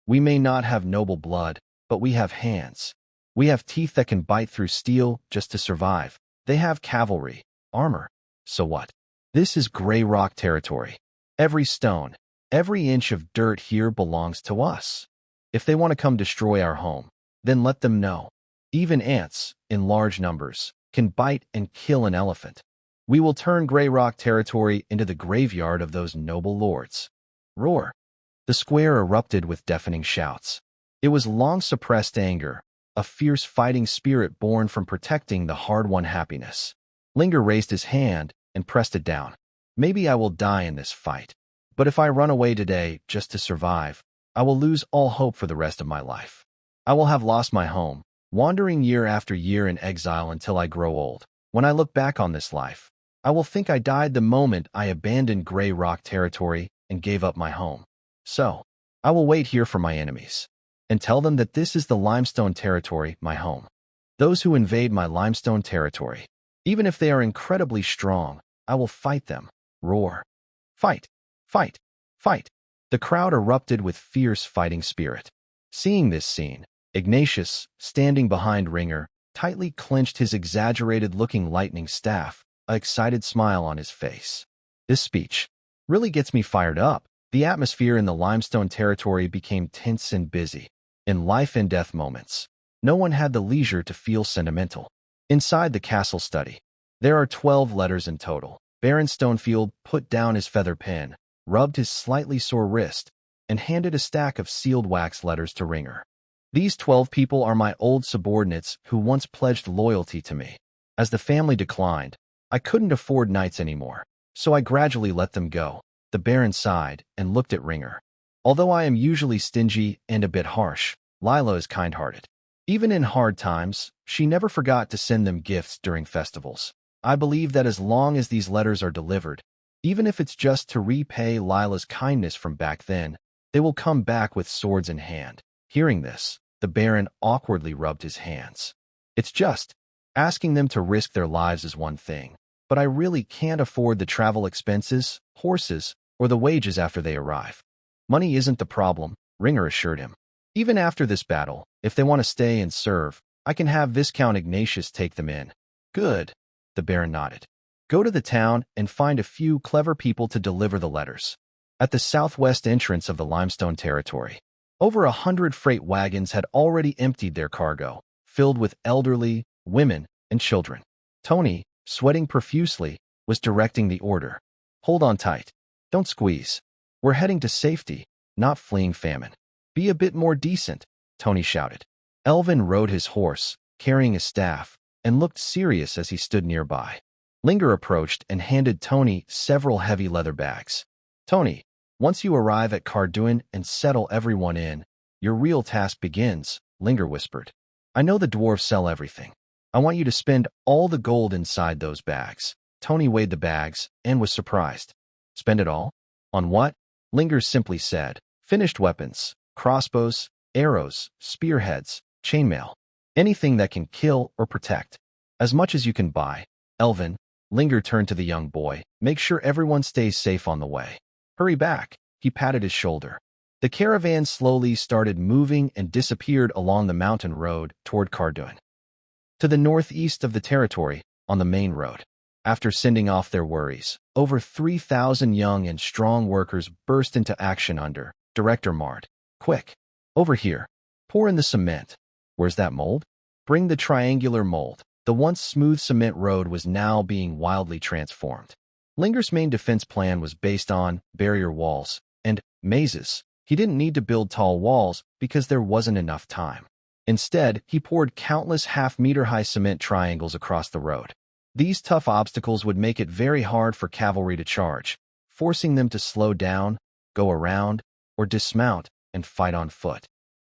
We may not have noble blood, but we have hands. We have teeth that can bite through steel just to survive. They have cavalry, armor. So what? This is Grey Rock territory. Every stone, every inch of dirt here belongs to us. If they want to come destroy our home, then let them know. Even ants, in large numbers, can bite and kill an elephant. We will turn Grey Rock territory into the graveyard of those noble lords. Roar. The square erupted with deafening shouts. It was long-suppressed anger, a fierce fighting spirit born from protecting the hard-won happiness. Linger raised his hand and pressed it down. Maybe I will die in this fight, but if I run away today just to survive, I will lose all hope for the rest of my life. I will have lost my home, wandering year after year in exile until I grow old. When I look back on this life, I will think I died the moment I abandoned Grey Rock territory and gave up my home. So, I will wait here for my enemies and tell them that this is the limestone territory, my home. Those who invade my limestone territory, even if they are incredibly strong, I will fight them. Roar. Fight, fight, fight. The crowd erupted with fierce fighting spirit. Seeing this scene, Ignatius, standing behind Ringer, tightly clenched his exaggerated-looking lightning staff, an excited smile on his face. This speech really gets me fired up. The atmosphere in the limestone territory became tense and busy. In life-and-death moments, no one had the leisure to feel sentimental. Inside the castle study, there are 12 letters in total. Baron Stonefield put down his feather pen, rubbed his slightly sore wrist, and handed a stack of sealed wax letters to Ringer. These 12 people are my old subordinates who once pledged loyalty to me. As the family declined, I couldn't afford knights anymore, so I gradually let them go. The Baron sighed and looked at Ringer. Although I am usually stingy and a bit harsh, Lila is kind-hearted. Even in hard times, she never forgot to send them gifts during festivals. I believe that as long as these letters are delivered, even if it's just to repay Lila's kindness from back then, they will come back with swords in hand. Hearing this, the Baron awkwardly rubbed his hands. It's just, asking them to risk their lives is one thing, but I really can't afford the travel expenses, horses, or the wages after they arrive. Money isn't the problem, Ringer assured him. Even after this battle, if they want to stay and serve, I can have Viscount Ignatius take them in. Good, the Baron nodded. Go to the town and find a few clever people to deliver the letters. At the southwest entrance of the limestone territory, over 100 freight wagons had already emptied their cargo, filled with elderly, women, and children. Tony, sweating profusely, was directing the order. Hold on tight. Don't squeeze. We're heading to safety, not fleeing famine. Be a bit more decent, Tony shouted. Elvin rode his horse, carrying a staff, and looked serious as he stood nearby. Linger approached and handed Tony several heavy leather bags. Tony, once you arrive at Carduin and settle everyone in, your real task begins, Linger whispered. I know the dwarves sell everything. I want you to spend all the gold inside those bags. Tony weighed the bags and was surprised. Spend it all? On what? Linger simply said. Finished weapons, crossbows, arrows, spearheads, chainmail. Anything that can kill or protect. As much as you can buy. Elvin, Linger turned to the young boy. Make sure everyone stays safe on the way. Hurry back, he patted his shoulder. The caravan slowly started moving and disappeared along the mountain road toward Carduin. To the northeast of the territory, on the main road. After sending off their worries, over 3,000 young and strong workers burst into action under Director Mard. Quick, over here. Pour in the cement. Where's that mold? Bring the triangular mold. The once smooth cement road was now being wildly transformed. Linger's main defense plan was based on barrier walls and mazes. He didn't need to build tall walls because there wasn't enough time. Instead, he poured countless half-meter-high cement triangles across the road. These tough obstacles would make it very hard for cavalry to charge, forcing them to slow down, go around, or dismount and fight on foot.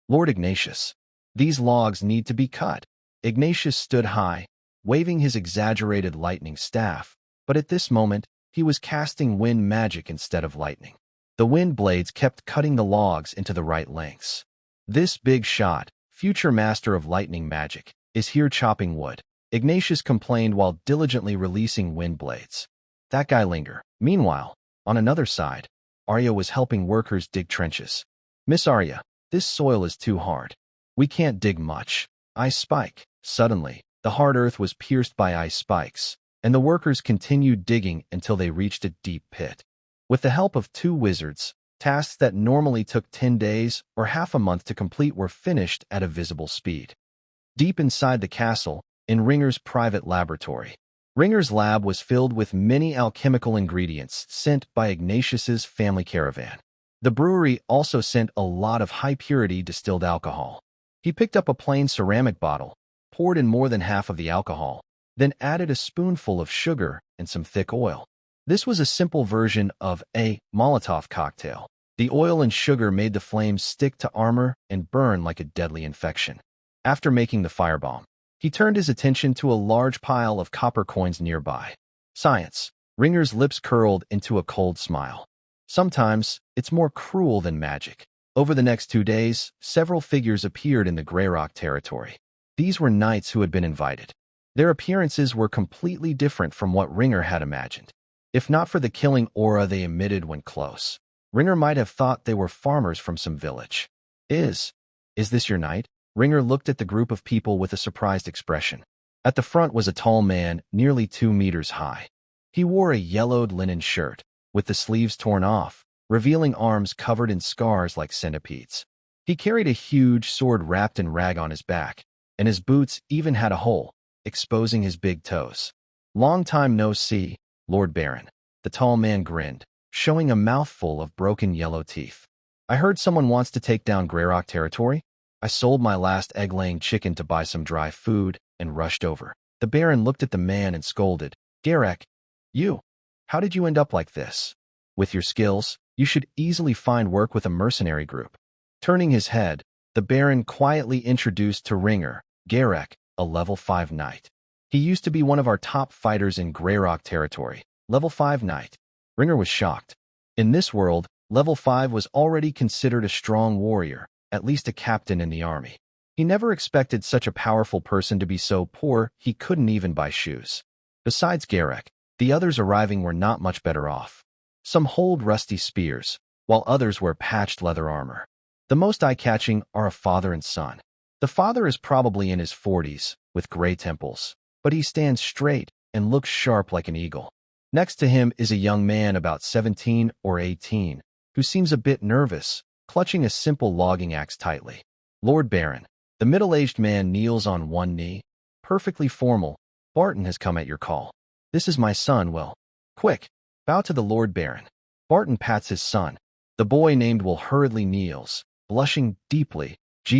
Lord Ignatius, these logs need to be cut. Ignatius stood high, waving his exaggerated lightning staff, but at this moment, he was casting wind magic instead of lightning. The wind blades kept cutting the logs into the right lengths. This big shot, future master of lightning magic, is here chopping wood. Ignatius complained while diligently releasing wind blades. That guy Linger. Meanwhile, on another side, Arya was helping workers dig trenches. Miss Arya, this soil is too hard. We can't dig much. Ice spike. Suddenly, the hard earth was pierced by ice spikes, and the workers continued digging until they reached a deep pit. With the help of 2 wizards, tasks that normally took 10 days or half a month to complete were finished at a visible speed. Deep inside the castle, in Ringer's private laboratory, Ringer's lab was filled with many alchemical ingredients sent by Ignatius's family caravan. The brewery also sent a lot of high-purity distilled alcohol. He picked up a plain ceramic bottle, poured in more than half of the alcohol, then added a spoonful of sugar and some thick oil. This was a simple version of a Molotov cocktail. The oil and sugar made the flames stick to armor and burn like a deadly infection. After making the firebomb, he turned his attention to a large pile of copper coins nearby. Science. Ringer's lips curled into a cold smile. Sometimes, it's more cruel than magic. Over the next 2 days, several figures appeared in the Greyrock territory. These were knights who had been invited. Their appearances were completely different from what Ringer had imagined. If not for the killing aura they emitted when close, Ringer might have thought they were farmers from some village. Is this your knight? Ringer looked at the group of people with a surprised expression. At the front was a tall man, nearly 2 meters high. He wore a yellowed linen shirt, with the sleeves torn off, revealing arms covered in scars like centipedes. He carried a huge sword wrapped in rag on his back, and his boots even had a hole, exposing his big toes. Long time no see, Lord Baron. The tall man grinned, showing a mouthful of broken yellow teeth. I heard someone wants to take down Greyrock territory. I sold my last egg-laying chicken to buy some dry food and rushed over. The Baron looked at the man and scolded, Garek, how did you end up like this? With your skills, you should easily find work with a mercenary group. Turning his head, the Baron quietly introduced to Ringer, Garek, a level 5 knight. He used to be one of our top fighters in Greyrock territory. Level 5 knight. Ringer was shocked. In this world, level 5 was already considered a strong warrior, at least a captain in the army. He never expected such a powerful person to be so poor he couldn't even buy shoes. Besides Garek, the others arriving were not much better off. Some hold rusty spears, while others wear patched leather armor. The most eye-catching are a father and son. The father is probably in his 40s, with gray temples, but he stands straight and looks sharp like an eagle. Next to him is a young man about 17 or 18, who seems a bit nervous, clutching a simple logging axe tightly. Lord Baron, the middle-aged man kneels on one knee, perfectly formal. Barton has come at your call. This is my son, Will. Quick, bow to the Lord Baron. Barton pats his son. The boy named Will hurriedly kneels, blushing deeply.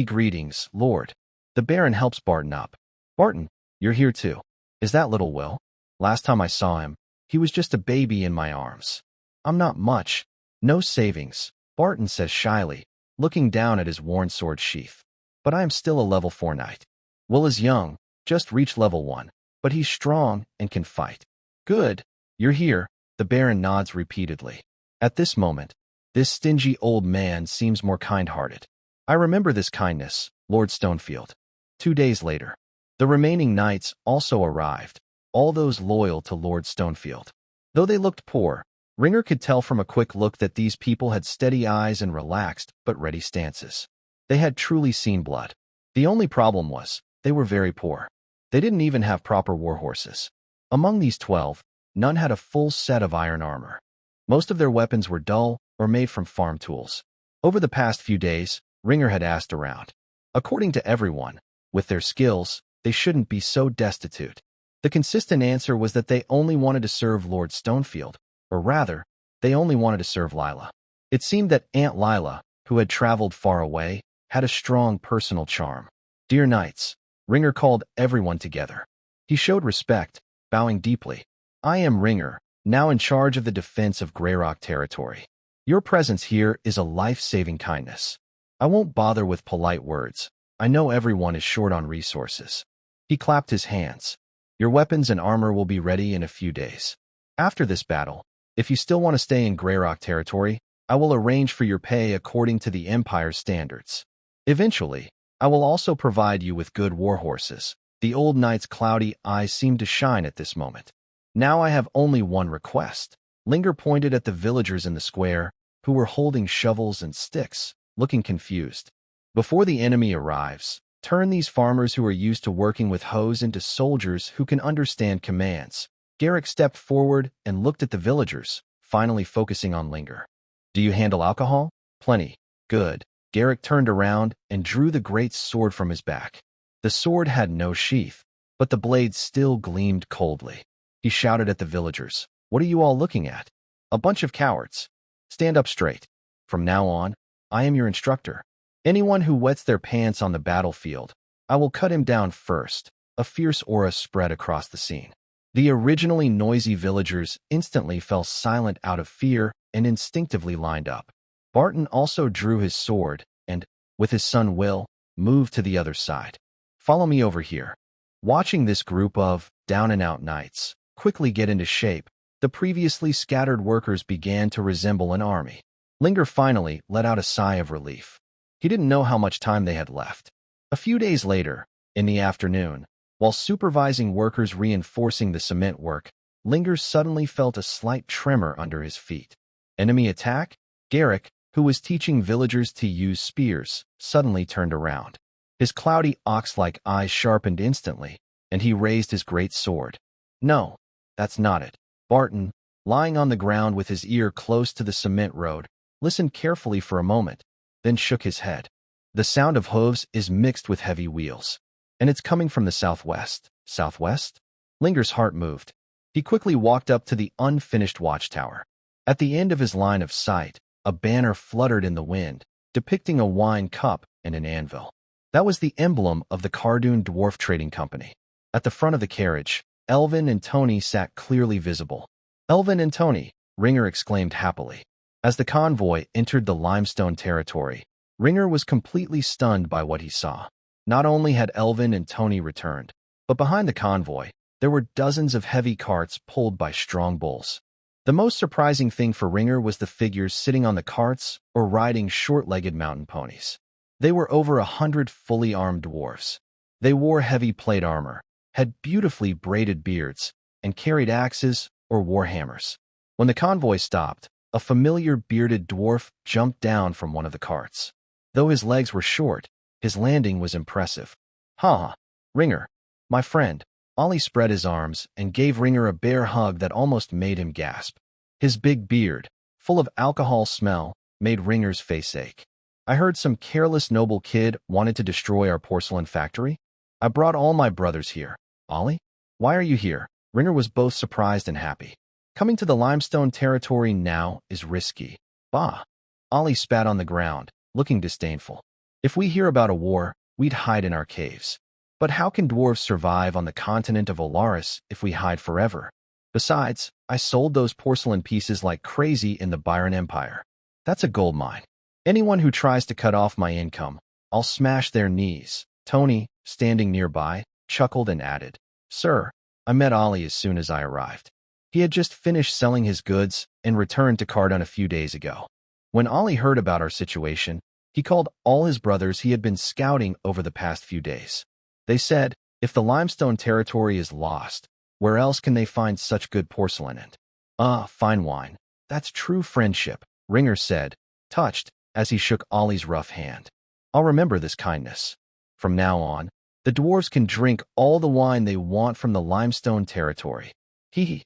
Greetings, Lord. The Baron helps Barton up. Barton, you're here too. Is that little Will? Last time I saw him, he was just a baby in my arms. I'm not much. No savings, Barton says shyly, looking down at his worn sword sheath. But I am still a level 4 knight. Will is young, just reached level 1, but he's strong and can fight. Good, you're here, the Baron nods repeatedly. At this moment, this stingy old man seems more kind-hearted. I remember this kindness, Lord Stonefield. 2 days later, the remaining knights also arrived, all those loyal to Lord Stonefield. Though they looked poor, Ringer could tell from a quick look that these people had steady eyes and relaxed but ready stances. They had truly seen blood. The only problem was, they were very poor. They didn't even have proper war horses. Among these 12, none had a full set of iron armor. Most of their weapons were dull or made from farm tools. Over the past few days, Ringer had asked around. According to everyone, with their skills, they shouldn't be so destitute. The consistent answer was that they only wanted to serve Lord Stonefield, or rather, they only wanted to serve Lila. It seemed that Aunt Lila, who had traveled far away, had a strong personal charm. Dear knights, Ringer called everyone together. He showed respect, bowing deeply. I am Ringer, now in charge of the defense of Greyrock territory. Your presence here is a life-saving kindness. I won't bother with polite words. I know everyone is short on resources. He clapped his hands. Your weapons and armor will be ready in a few days. After this battle, if you still want to stay in Greyrock territory, I will arrange for your pay according to the Empire's standards. Eventually, I will also provide you with good war horses. The old knight's cloudy eyes seemed to shine at this moment. Now I have only one request. Linger pointed at the villagers in the square, who were holding shovels and sticks, looking confused. Before the enemy arrives, turn these farmers who are used to working with hoes into soldiers who can understand commands. Garrick stepped forward and looked at the villagers, finally focusing on Linger. Do you handle alcohol? Plenty. Good. Garrick turned around and drew the great sword from his back. The sword had no sheath, but the blade still gleamed coldly. He shouted at the villagers, What are you all looking at? A bunch of cowards. Stand up straight. From now on, I am your instructor. Anyone who wets their pants on the battlefield, I will cut him down first. A fierce aura spread across the scene. The originally noisy villagers instantly fell silent out of fear and instinctively lined up. Barton also drew his sword and, with his son Will, moved to the other side. Follow me over here. Watching this group of down-and-out knights quickly get into shape, the previously scattered workers began to resemble an army. Linger finally let out a sigh of relief. He didn't know how much time they had left. A few days later, in the afternoon, while supervising workers reinforcing the cement work, Linger suddenly felt a slight tremor under his feet. Enemy attack? Garrick, who was teaching villagers to use spears, suddenly turned around. His cloudy ox-like eyes sharpened instantly, and he raised his great sword. No, that's not it. Barton, lying on the ground with his ear close to the cement road, listened carefully for a moment, then shook his head. The sound of hooves is mixed with heavy wheels. And it's coming from the southwest. Southwest? Linger's heart moved. He quickly walked up to the unfinished watchtower. At the end of his line of sight, a banner fluttered in the wind, depicting a wine cup and an anvil. That was the emblem of the Cardoon Dwarf Trading Company. At the front of the carriage, Elvin and Tony sat clearly visible. "Elvin and Tony," Ringer exclaimed happily. As the convoy entered the limestone territory, Ringer was completely stunned by what he saw. Not only had Elvin and Tony returned, but behind the convoy, there were dozens of heavy carts pulled by strong bulls. The most surprising thing for Ringer was the figures sitting on the carts or riding short-legged mountain ponies. They were over 100 fully armed dwarves. They wore heavy plate armor, had beautifully braided beards, and carried axes or warhammers. When the convoy stopped, a familiar bearded dwarf jumped down from one of the carts. Though his legs were short, his landing was impressive. "Ha! Ringer, my friend." Ollie spread his arms and gave Ringer a bear hug that almost made him gasp. His big beard, full of alcohol smell, made Ringer's face ache. "I heard some careless noble kid wanted to destroy our porcelain factory. I brought all my brothers here." "Ollie? Why are you here?" Ringer was both surprised and happy. "Coming to the limestone territory now is risky." "Bah!" Ollie spat on the ground, looking disdainful. "If we hear about a war, we'd hide in our caves. But how can dwarves survive on the continent of Olaris if we hide forever? Besides, I sold those porcelain pieces like crazy in the Byron Empire. That's a gold mine. Anyone who tries to cut off my income, I'll smash their knees." Tony, standing nearby, chuckled and added, "Sir, I met Ollie as soon as I arrived. He had just finished selling his goods and returned to Cardoon a few days ago. When Ollie heard about our situation, he called all his brothers he had been scouting over the past few days. They said, if the limestone territory is lost, where else can they find such good porcelain and, fine wine? That's true friendship," Ringer said, touched, as he shook Ollie's rough hand. "I'll remember this kindness. From now on, the dwarves can drink all the wine they want from the limestone territory." "Hee.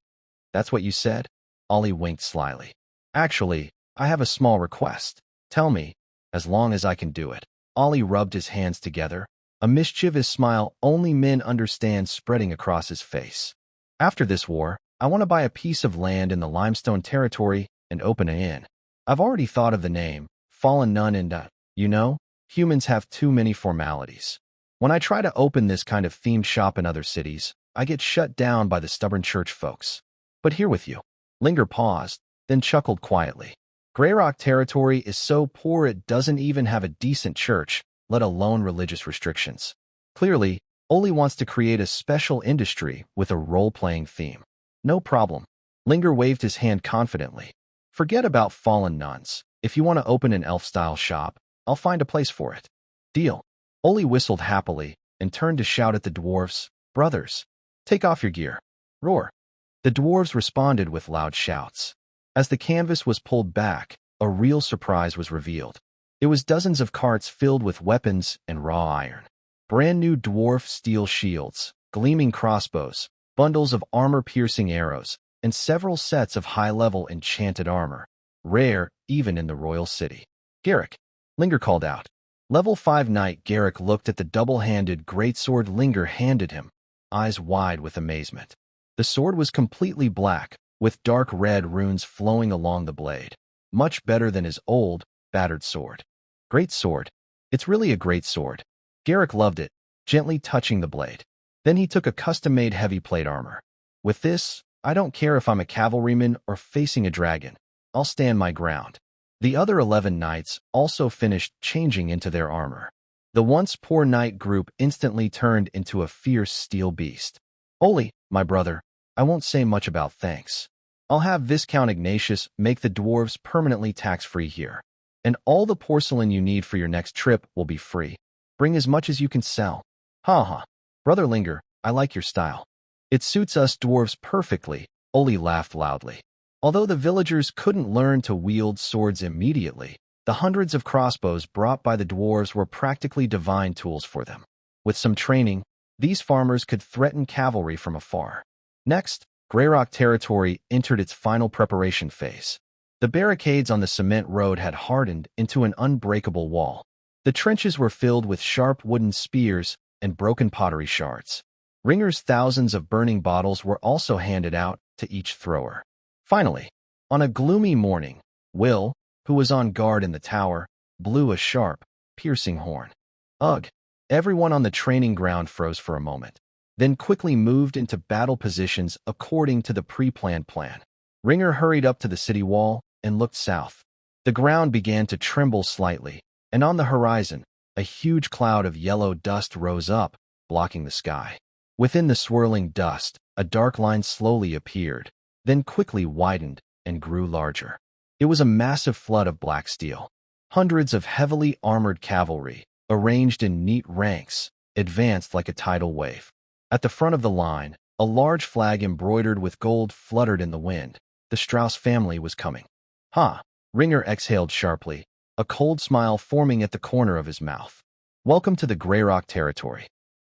That's what you said?" Ollie winked slyly. "Actually, I have a small request. Tell me, as long as I can do it." Ollie rubbed his hands together, a mischievous smile only men understand spreading across his face. "After this war, I want to buy a piece of land in the limestone territory and open an inn. I've already thought of the name, Fallen Nun, and, humans have too many formalities. When I try to open this kind of themed shop in other cities, I get shut down by the stubborn church folks. But here with you." Linger paused, then chuckled quietly. "Greyrock territory is so poor it doesn't even have a decent church, let alone religious restrictions. Clearly, Oli wants to create a special industry with a role-playing theme." "No problem." Linger waved his hand confidently. "Forget about fallen nuns. If you want to open an elf-style shop, I'll find a place for it." "Deal." Oli whistled happily and turned to shout at the dwarves, "Brothers, take off your gear. Roar." The dwarves responded with loud shouts. As the canvas was pulled back, a real surprise was revealed. It was dozens of carts filled with weapons and raw iron. Brand new dwarf steel shields, gleaming crossbows, bundles of armor-piercing arrows, and several sets of high-level enchanted armor, rare even in the royal city. "Garrick," Linger called out. Level 5 Knight Garrick looked at the double-handed greatsword Linger handed him, eyes wide with amazement. The sword was completely black, with dark red runes flowing along the blade. Much better than his old, battered sword. "Great sword. It's really a great sword." Garrick loved it, gently touching the blade. Then he took a custom-made heavy plate armor. "With this, I don't care if I'm a cavalryman or facing a dragon. I'll stand my ground." The other 11 knights also finished changing into their armor. The once poor knight group instantly turned into a fierce steel beast. "Oli, my brother, I won't say much about thanks. I'll have Viscount Ignatius make the dwarves permanently tax-free here. And all the porcelain you need for your next trip will be free. Bring as much as you can sell." "Ha ha. Brother Linger, I like your style. It suits us dwarves perfectly," Oli laughed loudly. Although the villagers couldn't learn to wield swords immediately, The hundreds of crossbows brought by the dwarves were practically divine tools for them. With some training, these farmers could threaten cavalry from afar. Next, Greyrock territory entered its final preparation phase. The barricades on the cement road had hardened into an unbreakable wall. The trenches were filled with sharp wooden spears and broken pottery shards. Ringers' thousands of burning bottles were also handed out to each thrower. Finally, on a gloomy morning, Will, who was on guard in the tower, blew a sharp, piercing horn. Ugh! Everyone on the training ground froze for a moment, then quickly moved into battle positions according to the pre-planned plan. Ringer hurried up to the city wall and looked south. The ground began to tremble slightly, and on the horizon, a huge cloud of yellow dust rose up, blocking the sky. Within the swirling dust, a dark line slowly appeared, then quickly widened and grew larger. It was a massive flood of black steel. Hundreds of heavily armored cavalry, arranged in neat ranks, advanced like a tidal wave. At the front of the line, a large flag embroidered with gold fluttered in the wind. The Strauss family was coming. Ha! Ringer exhaled sharply, a cold smile forming at the corner of his mouth. Welcome to the Greyrock territory.